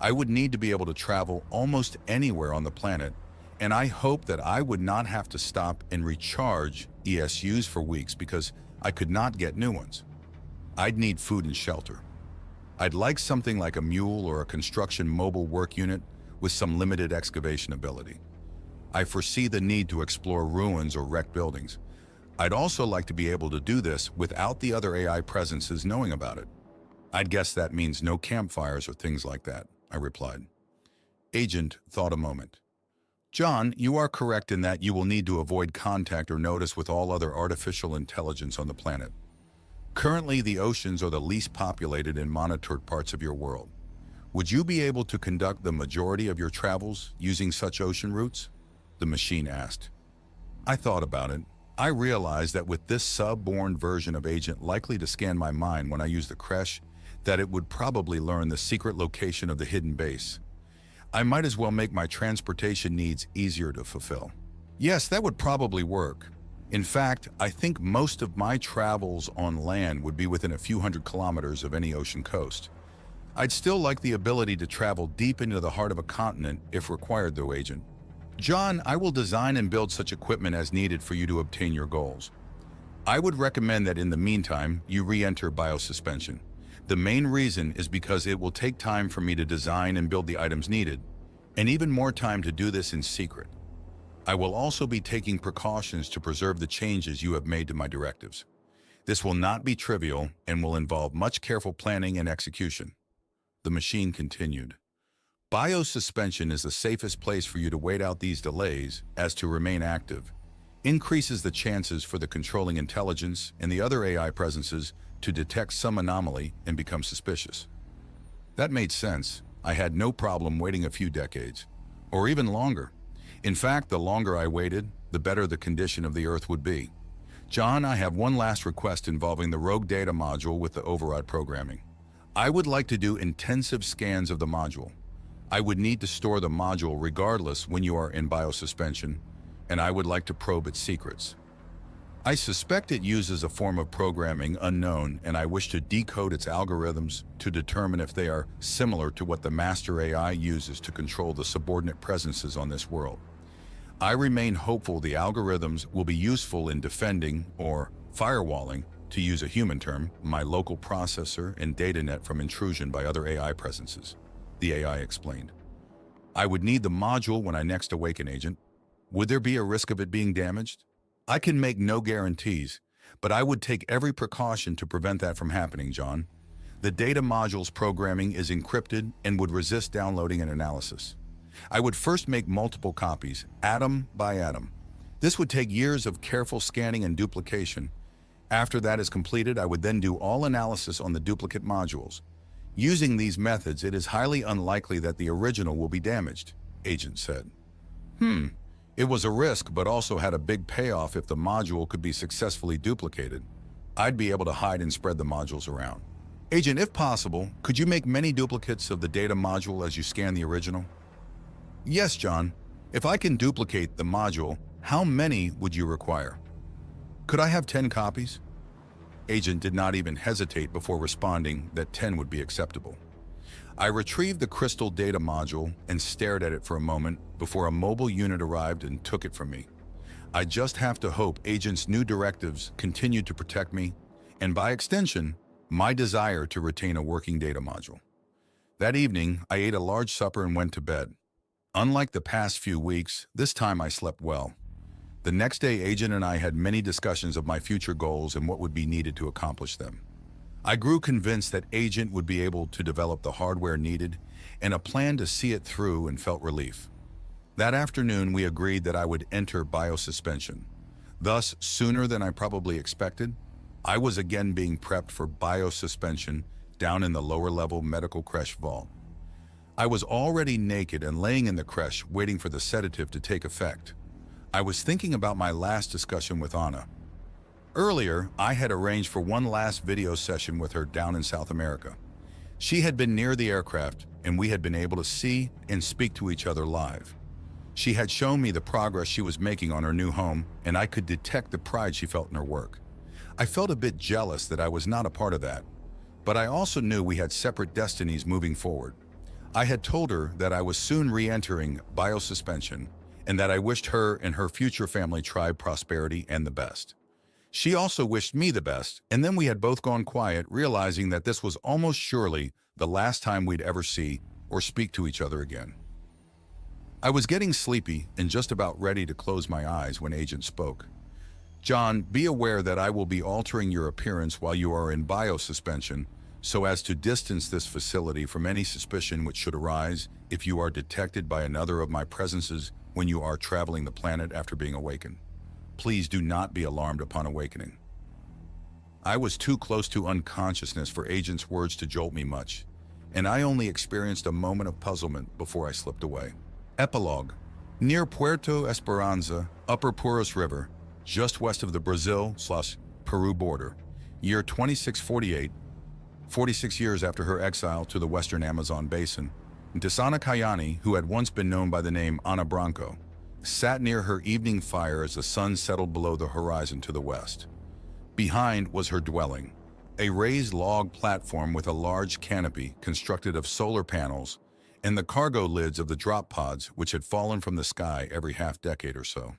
I would need to be able to travel almost anywhere on the planet, and I hoped that I would not have to stop and recharge ESUs for weeks because I could not get new ones. I'd need food and shelter. I'd like something like a mule or a construction mobile work unit with some limited excavation ability. I foresee the need to explore ruins or wrecked buildings. I'd also like to be able to do this without the other AI presences knowing about it. I'd guess that means no campfires or things like that, I replied. Agent thought a moment. John, you are correct in that you will need to avoid contact or notice with all other artificial intelligence on the planet. Currently, the oceans are the least populated and monitored parts of your world. Would you be able to conduct the majority of your travels using such ocean routes? The machine asked. I thought about it. I realized that with this sub-born version of Agent likely to scan my mind when I use the creche, that it would probably learn the secret location of the hidden base. I might as well make my transportation needs easier to fulfill. Yes, that would probably work. In fact, I think most of my travels on land would be within a few hundred kilometers of any ocean coast. I'd still like the ability to travel deep into the heart of a continent if required, though, Agent. John, I will design and build such equipment as needed for you to obtain your goals. I would recommend that in the meantime, you re-enter biosuspension. The main reason is because it will take time for me to design and build the items needed, and even more time to do this in secret. I will also be taking precautions to preserve the changes you have made to my directives. This will not be trivial and will involve much careful planning and execution. The machine continued. Biosuspension is the safest place for you to wait out these delays as to remain active, increases the chances for the controlling intelligence and the other AI presences to detect some anomaly and become suspicious. That made sense. I had no problem waiting a few decades, or even longer. In fact, the longer I waited, the better the condition of the Earth would be. John, I have one last request involving the rogue data module with the override programming. I would like to do intensive scans of the module. I would need to store the module regardless when you are in biosuspension, and I would like to probe its secrets. I suspect it uses a form of programming unknown, and I wish to decode its algorithms to determine if they are similar to what the master AI uses to control the subordinate presences on this world. I remain hopeful the algorithms will be useful in defending or firewalling, to use a human term, my local processor and data net from intrusion by other AI presences, the AI explained. I would need the module when I next awaken, Agent. Would there be a risk of it being damaged? I can make no guarantees, but I would take every precaution to prevent that from happening, John. The data module's programming is encrypted and would resist downloading and analysis. I would first make multiple copies, atom by atom. This would take years of careful scanning and duplication. After that is completed, I would then do all analysis on the duplicate modules. Using these methods, it is highly unlikely that the original will be damaged, Agent said. It was a risk, but also had a big payoff if the module could be successfully duplicated. I'd be able to hide and spread the modules around. Agent, if possible, could you make many duplicates of the data module as you scan the original? Yes, John. If I can duplicate the module, how many would you require? Could I have 10 copies? Agent did not even hesitate before responding that 10 would be acceptable. I retrieved the crystal data module and stared at it for a moment before a mobile unit arrived and took it from me. I just have to hope Agent's new directives continue to protect me, and by extension, my desire to retain a working data module. That evening, I ate a large supper and went to bed. Unlike the past few weeks, this time I slept well. The next day, Agent and I had many discussions of my future goals and what would be needed to accomplish them. I grew convinced that Agent would be able to develop the hardware needed and a plan to see it through, and felt relief. That afternoon, we agreed that I would enter biosuspension. Thus, sooner than I probably expected, I was again being prepped for biosuspension down in the lower-level medical creche vault. I was already naked and laying in the creche waiting for the sedative to take effect. I was thinking about my last discussion with Anna. Earlier, I had arranged for one last video session with her down in South America. She had been near the aircraft, and we had been able to see and speak to each other live. She had shown me the progress she was making on her new home, and I could detect the pride she felt in her work. I felt a bit jealous that I was not a part of that, but I also knew we had separate destinies moving forward. I had told her that I was soon re-entering biosuspension, and that I wished her and her future family tribe prosperity and the best. She also wished me the best, and then we had both gone quiet, realizing that this was almost surely the last time we'd ever see or speak to each other again. I was getting sleepy and just about ready to close my eyes when Agent spoke. John, be aware that I will be altering your appearance while you are in biosuspension so as to distance this facility from any suspicion which should arise if you are detected by another of my presences when you are traveling the planet after being awakened. Please do not be alarmed upon awakening. I was too close to unconsciousness for Agent's words to jolt me much, and I only experienced a moment of puzzlement before I slipped away. Epilogue. Near Puerto Esperanza, Upper Puros River, just west of the Brazil/Peru border, year 2648, 46 years after her exile to the western Amazon basin, Tisana Kayani, who had once been known by the name Ana Branco, sat near her evening fire as the sun settled below the horizon to the west. Behind was her dwelling, a raised log platform with a large canopy constructed of solar panels and the cargo lids of the drop pods which had fallen from the sky every half-decade or so.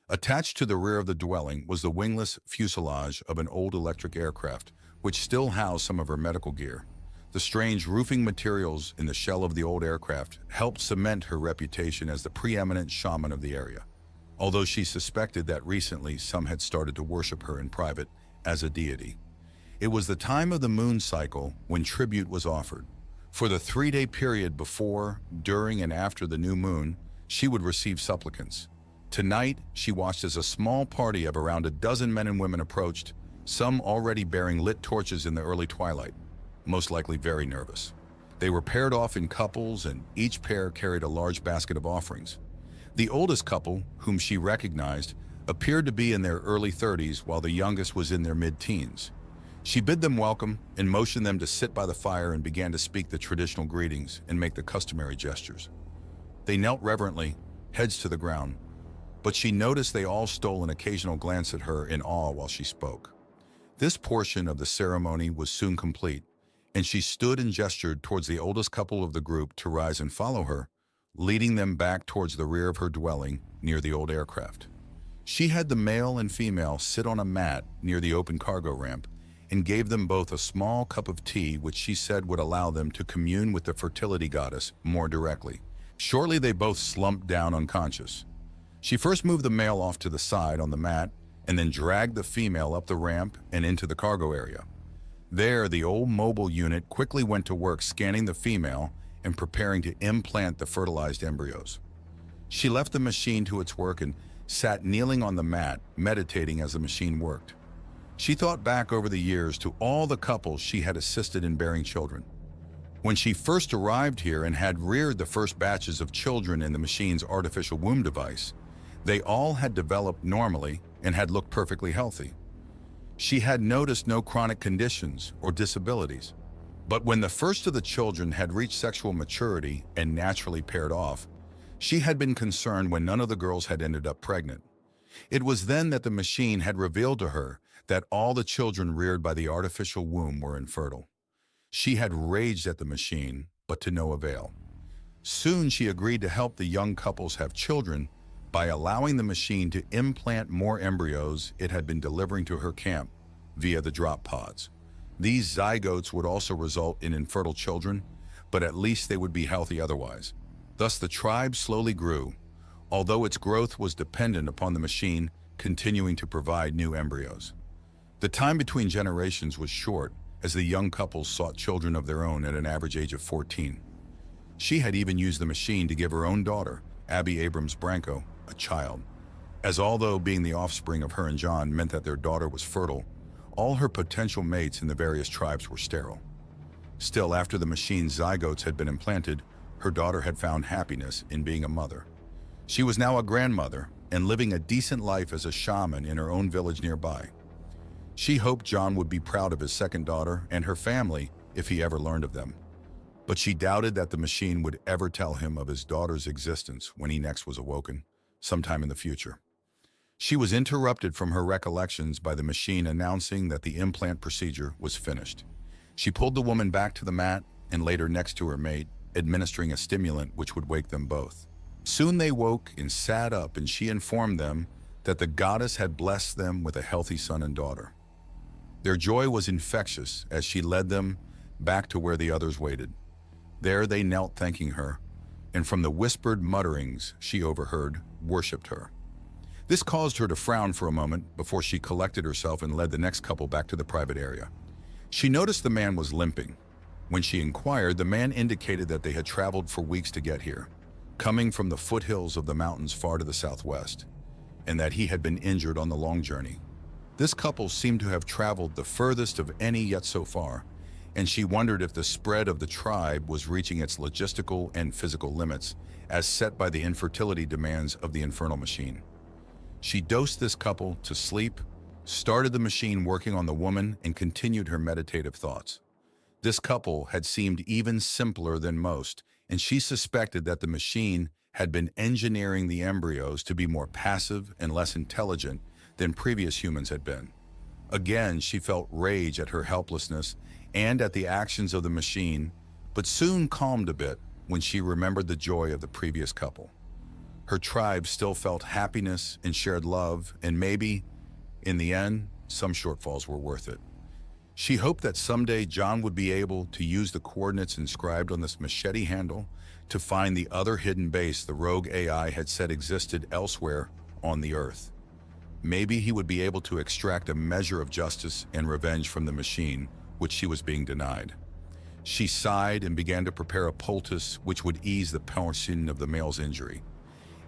Attached to the rear of the dwelling was the wingless fuselage of an old electric aircraft, which still housed some of her medical gear. The strange roofing materials in the shell of the old aircraft helped cement her reputation as the preeminent shaman of the area, although she suspected that recently some had started to worship her in private as a deity. It was the time of the moon cycle when tribute was offered. For the 3-day period before, during, and after the new moon, she would receive supplicants. Tonight, she watched as a small party of around a dozen men and women approached, some already bearing lit torches in the early twilight, most likely very nervous. They were paired off in couples, and each pair carried a large basket of offerings. The oldest couple, whom she recognized, appeared to be in their early 30s, while the youngest was in their mid-teens. She bid them welcome and motioned them to sit by the fire and began to speak the traditional greetings and make the customary gestures. They knelt reverently, heads to the ground, but she noticed they all stole an occasional glance at her in awe while she spoke. This portion of the ceremony was soon complete, and she stood and gestured towards the oldest couple of the group to rise and follow her, leading them back towards the rear of her dwelling near the old aircraft. She had the male and female sit on a mat near the open cargo ramp and gave them both a small cup of tea, which she said would allow them to commune with the fertility goddess more directly. Shortly, they both slumped down unconscious. She first moved the male off to the side on the mat and then dragged the female up the ramp and into the cargo area. There, the old mobile unit quickly went to work scanning the female and preparing to implant the fertilized embryos. She left the machine to its work and sat kneeling on the mat, meditating as the machine worked. She thought back over the years to all the couples she had assisted in bearing children. When she first arrived here and had reared the first batches of children in the machine's artificial womb device, they all had developed normally and had looked perfectly healthy. She had noticed no chronic conditions or disabilities. But when the first of the children had reached sexual maturity and naturally paired off, she had been concerned when none of the girls had ended up pregnant. It was then that the machine had revealed to her that all the children reared by the artificial womb were infertile. She had raged at the machine, but to no avail. Soon she agreed to help the young couples have children by allowing the machine to implant more embryos it had been delivering to her camp via the drop pods. These zygotes would also result in infertile children, but at least they would be healthy otherwise. Thus the tribe slowly grew, although its growth was dependent upon the machine continuing to provide new embryos. The time between generations was short, as the young couples sought children of their own at an average age of 14. She had even used the machine to give her own daughter, Abby Abrams Branco, a child, as although being the offspring of her and John meant that their daughter was fertile, all her potential mates in the various tribes were sterile. Still, after the machine's zygotes had been implanted, her daughter had found happiness in being a mother. She was now a grandmother and living a decent life as a shaman in her own village nearby. She hoped John would be proud of his second daughter and her family if he ever learned of them. But she doubted that the machine would ever tell him of his daughter's existence when he next was awoken, sometime in the future. She was interrupted from her recollections by the machine announcing that the implant procedure was finished. She pulled the woman back to the mat and laid her next to her mate, administering a stimulant which would wake them both. Soon they woke and sat up, and she informed them that the goddess had blessed them with a healthy son and daughter. Their joy was infectious as she led them back to where the others waited. There they knelt thanking her, and from the whispered mutterings she overheard, worshipped her. This caused her to frown for a moment before she collected herself and led the next couple back to the private area. She noticed the man was limping. When she inquired, the man indicated that they had traveled for weeks to get here, coming from the foothills of the mountains far to the southwest, and that he had been injured on the long journey. This couple seemed to have traveled the furthest of any yet so far, and she wondered if the spread of the tribe was reaching its logistical and physical limits as set by the infertility demands of the infernal machine. She dosed this couple to sleep, started the machine working on the woman, and continued her meditative thoughts. This couple had seemed even simpler than most, and she suspected that the machine had been engineering the embryos to be more passive and less intelligent than previous humans had been. Again, she felt rage at her helplessness and at the actions of the machine, but soon calmed a bit when she remembered the joy of the previous couple. Her tribe still felt happiness and shared love, and maybe, in the end, some shortfalls were worth it. She hoped that someday John would be able to use the coordinates inscribed on this machete handle to find the other hidden base the rogue AI had said existed elsewhere on the Earth. Maybe he would be able to extract a measure of justice and revenge from the machine, which she was being denied. She sighed and began to prepare a poultice which would ease the portion of the male's injury.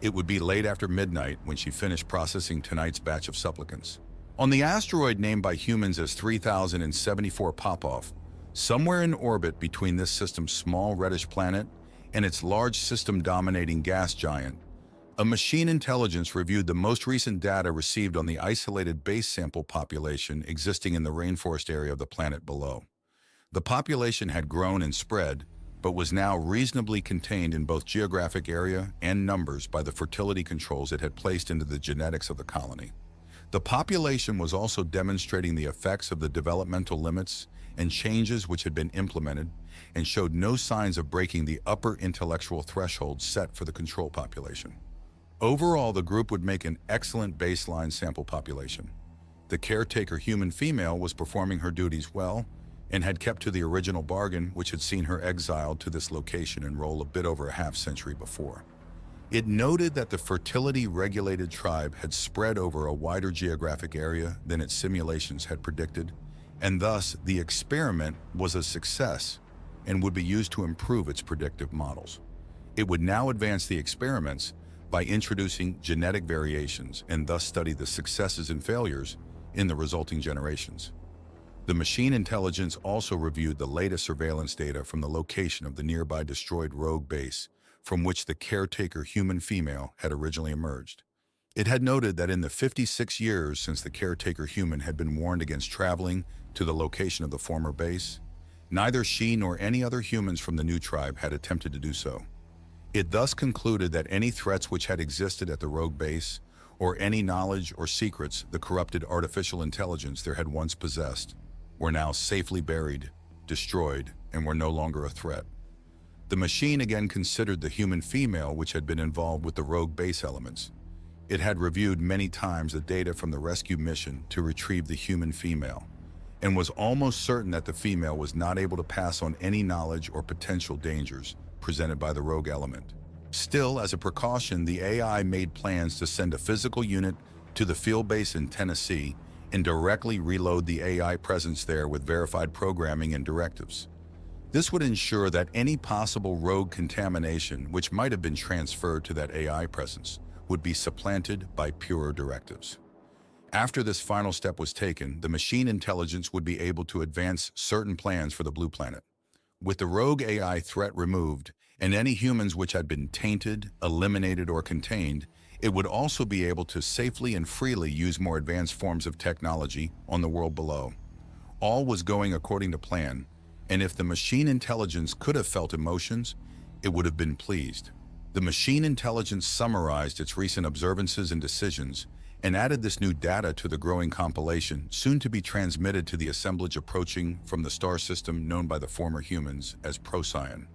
It would be late after midnight when she finished processing tonight's batch of supplicants. On the asteroid named by humans as 3074 Popov, somewhere in orbit between this system's small reddish planet and its large system-dominating gas giant, A machine intelligence reviewed the most recent data received on the isolated base sample population existing in the rainforest area of the planet below. The population had grown and spread, but was now reasonably contained in both geographic area and numbers by the fertility controls it had placed into the genetics of the colony. The population was also demonstrating the effects of the developmental limits and changes which had been implemented and showed no signs of breaking the upper intellectual threshold set for the control population. Overall, the group would make an excellent baseline sample population. The caretaker human female was performing her duties well and had kept to the original bargain which had seen her exiled to this location and role a bit over a half-century before. It noted that the fertility-regulated tribe had spread over a wider geographic area than its simulations had predicted, and thus the experiment was a success and would be used to improve its predictive models. It would now advance the experiments by introducing genetic variations and thus study the successes and failures in the resulting generations. The machine intelligence also reviewed the latest surveillance data from the location of the nearby destroyed rogue base from which the caretaker human female had originally emerged. It had noted that in the 56 years since the caretaker human had been warned against traveling to the location of the former base, neither she nor any other humans from the new tribe had attempted to do so. It thus concluded that any threats which had existed at the rogue base, or any knowledge or secrets the corrupted artificial intelligence there had once possessed, were now safely buried, destroyed, and were no longer a threat. The machine again considered the human female which had been involved with the rogue base elements. It had reviewed many times the data from the rescue mission to retrieve the human female, and was almost certain that the female was not able to pass on any knowledge or potential dangers presented by the rogue element. Still, as a precaution, the AI made plans to send a physical unit to the field base in Tennessee and directly reload the AI presence there with verified programming and directives. This would ensure that any possible rogue contamination which might have been transferred to that AI presence would be supplanted by purer directives. After this final step was taken, the machine intelligence would be able to advance certain plans for the Blue Planet. With the rogue AI threat removed, and any humans which had been tainted, eliminated, or contained, it would also be able to safely and freely use more advanced forms of technology on the world below. All was going according to plan, and if the machine intelligence could have felt emotions, it would have been pleased. The machine intelligence summarized its recent observances and decisions and added this new data to the growing compilation, soon to be transmitted to the assemblage approaching from the star system known by the former humans as Procyon.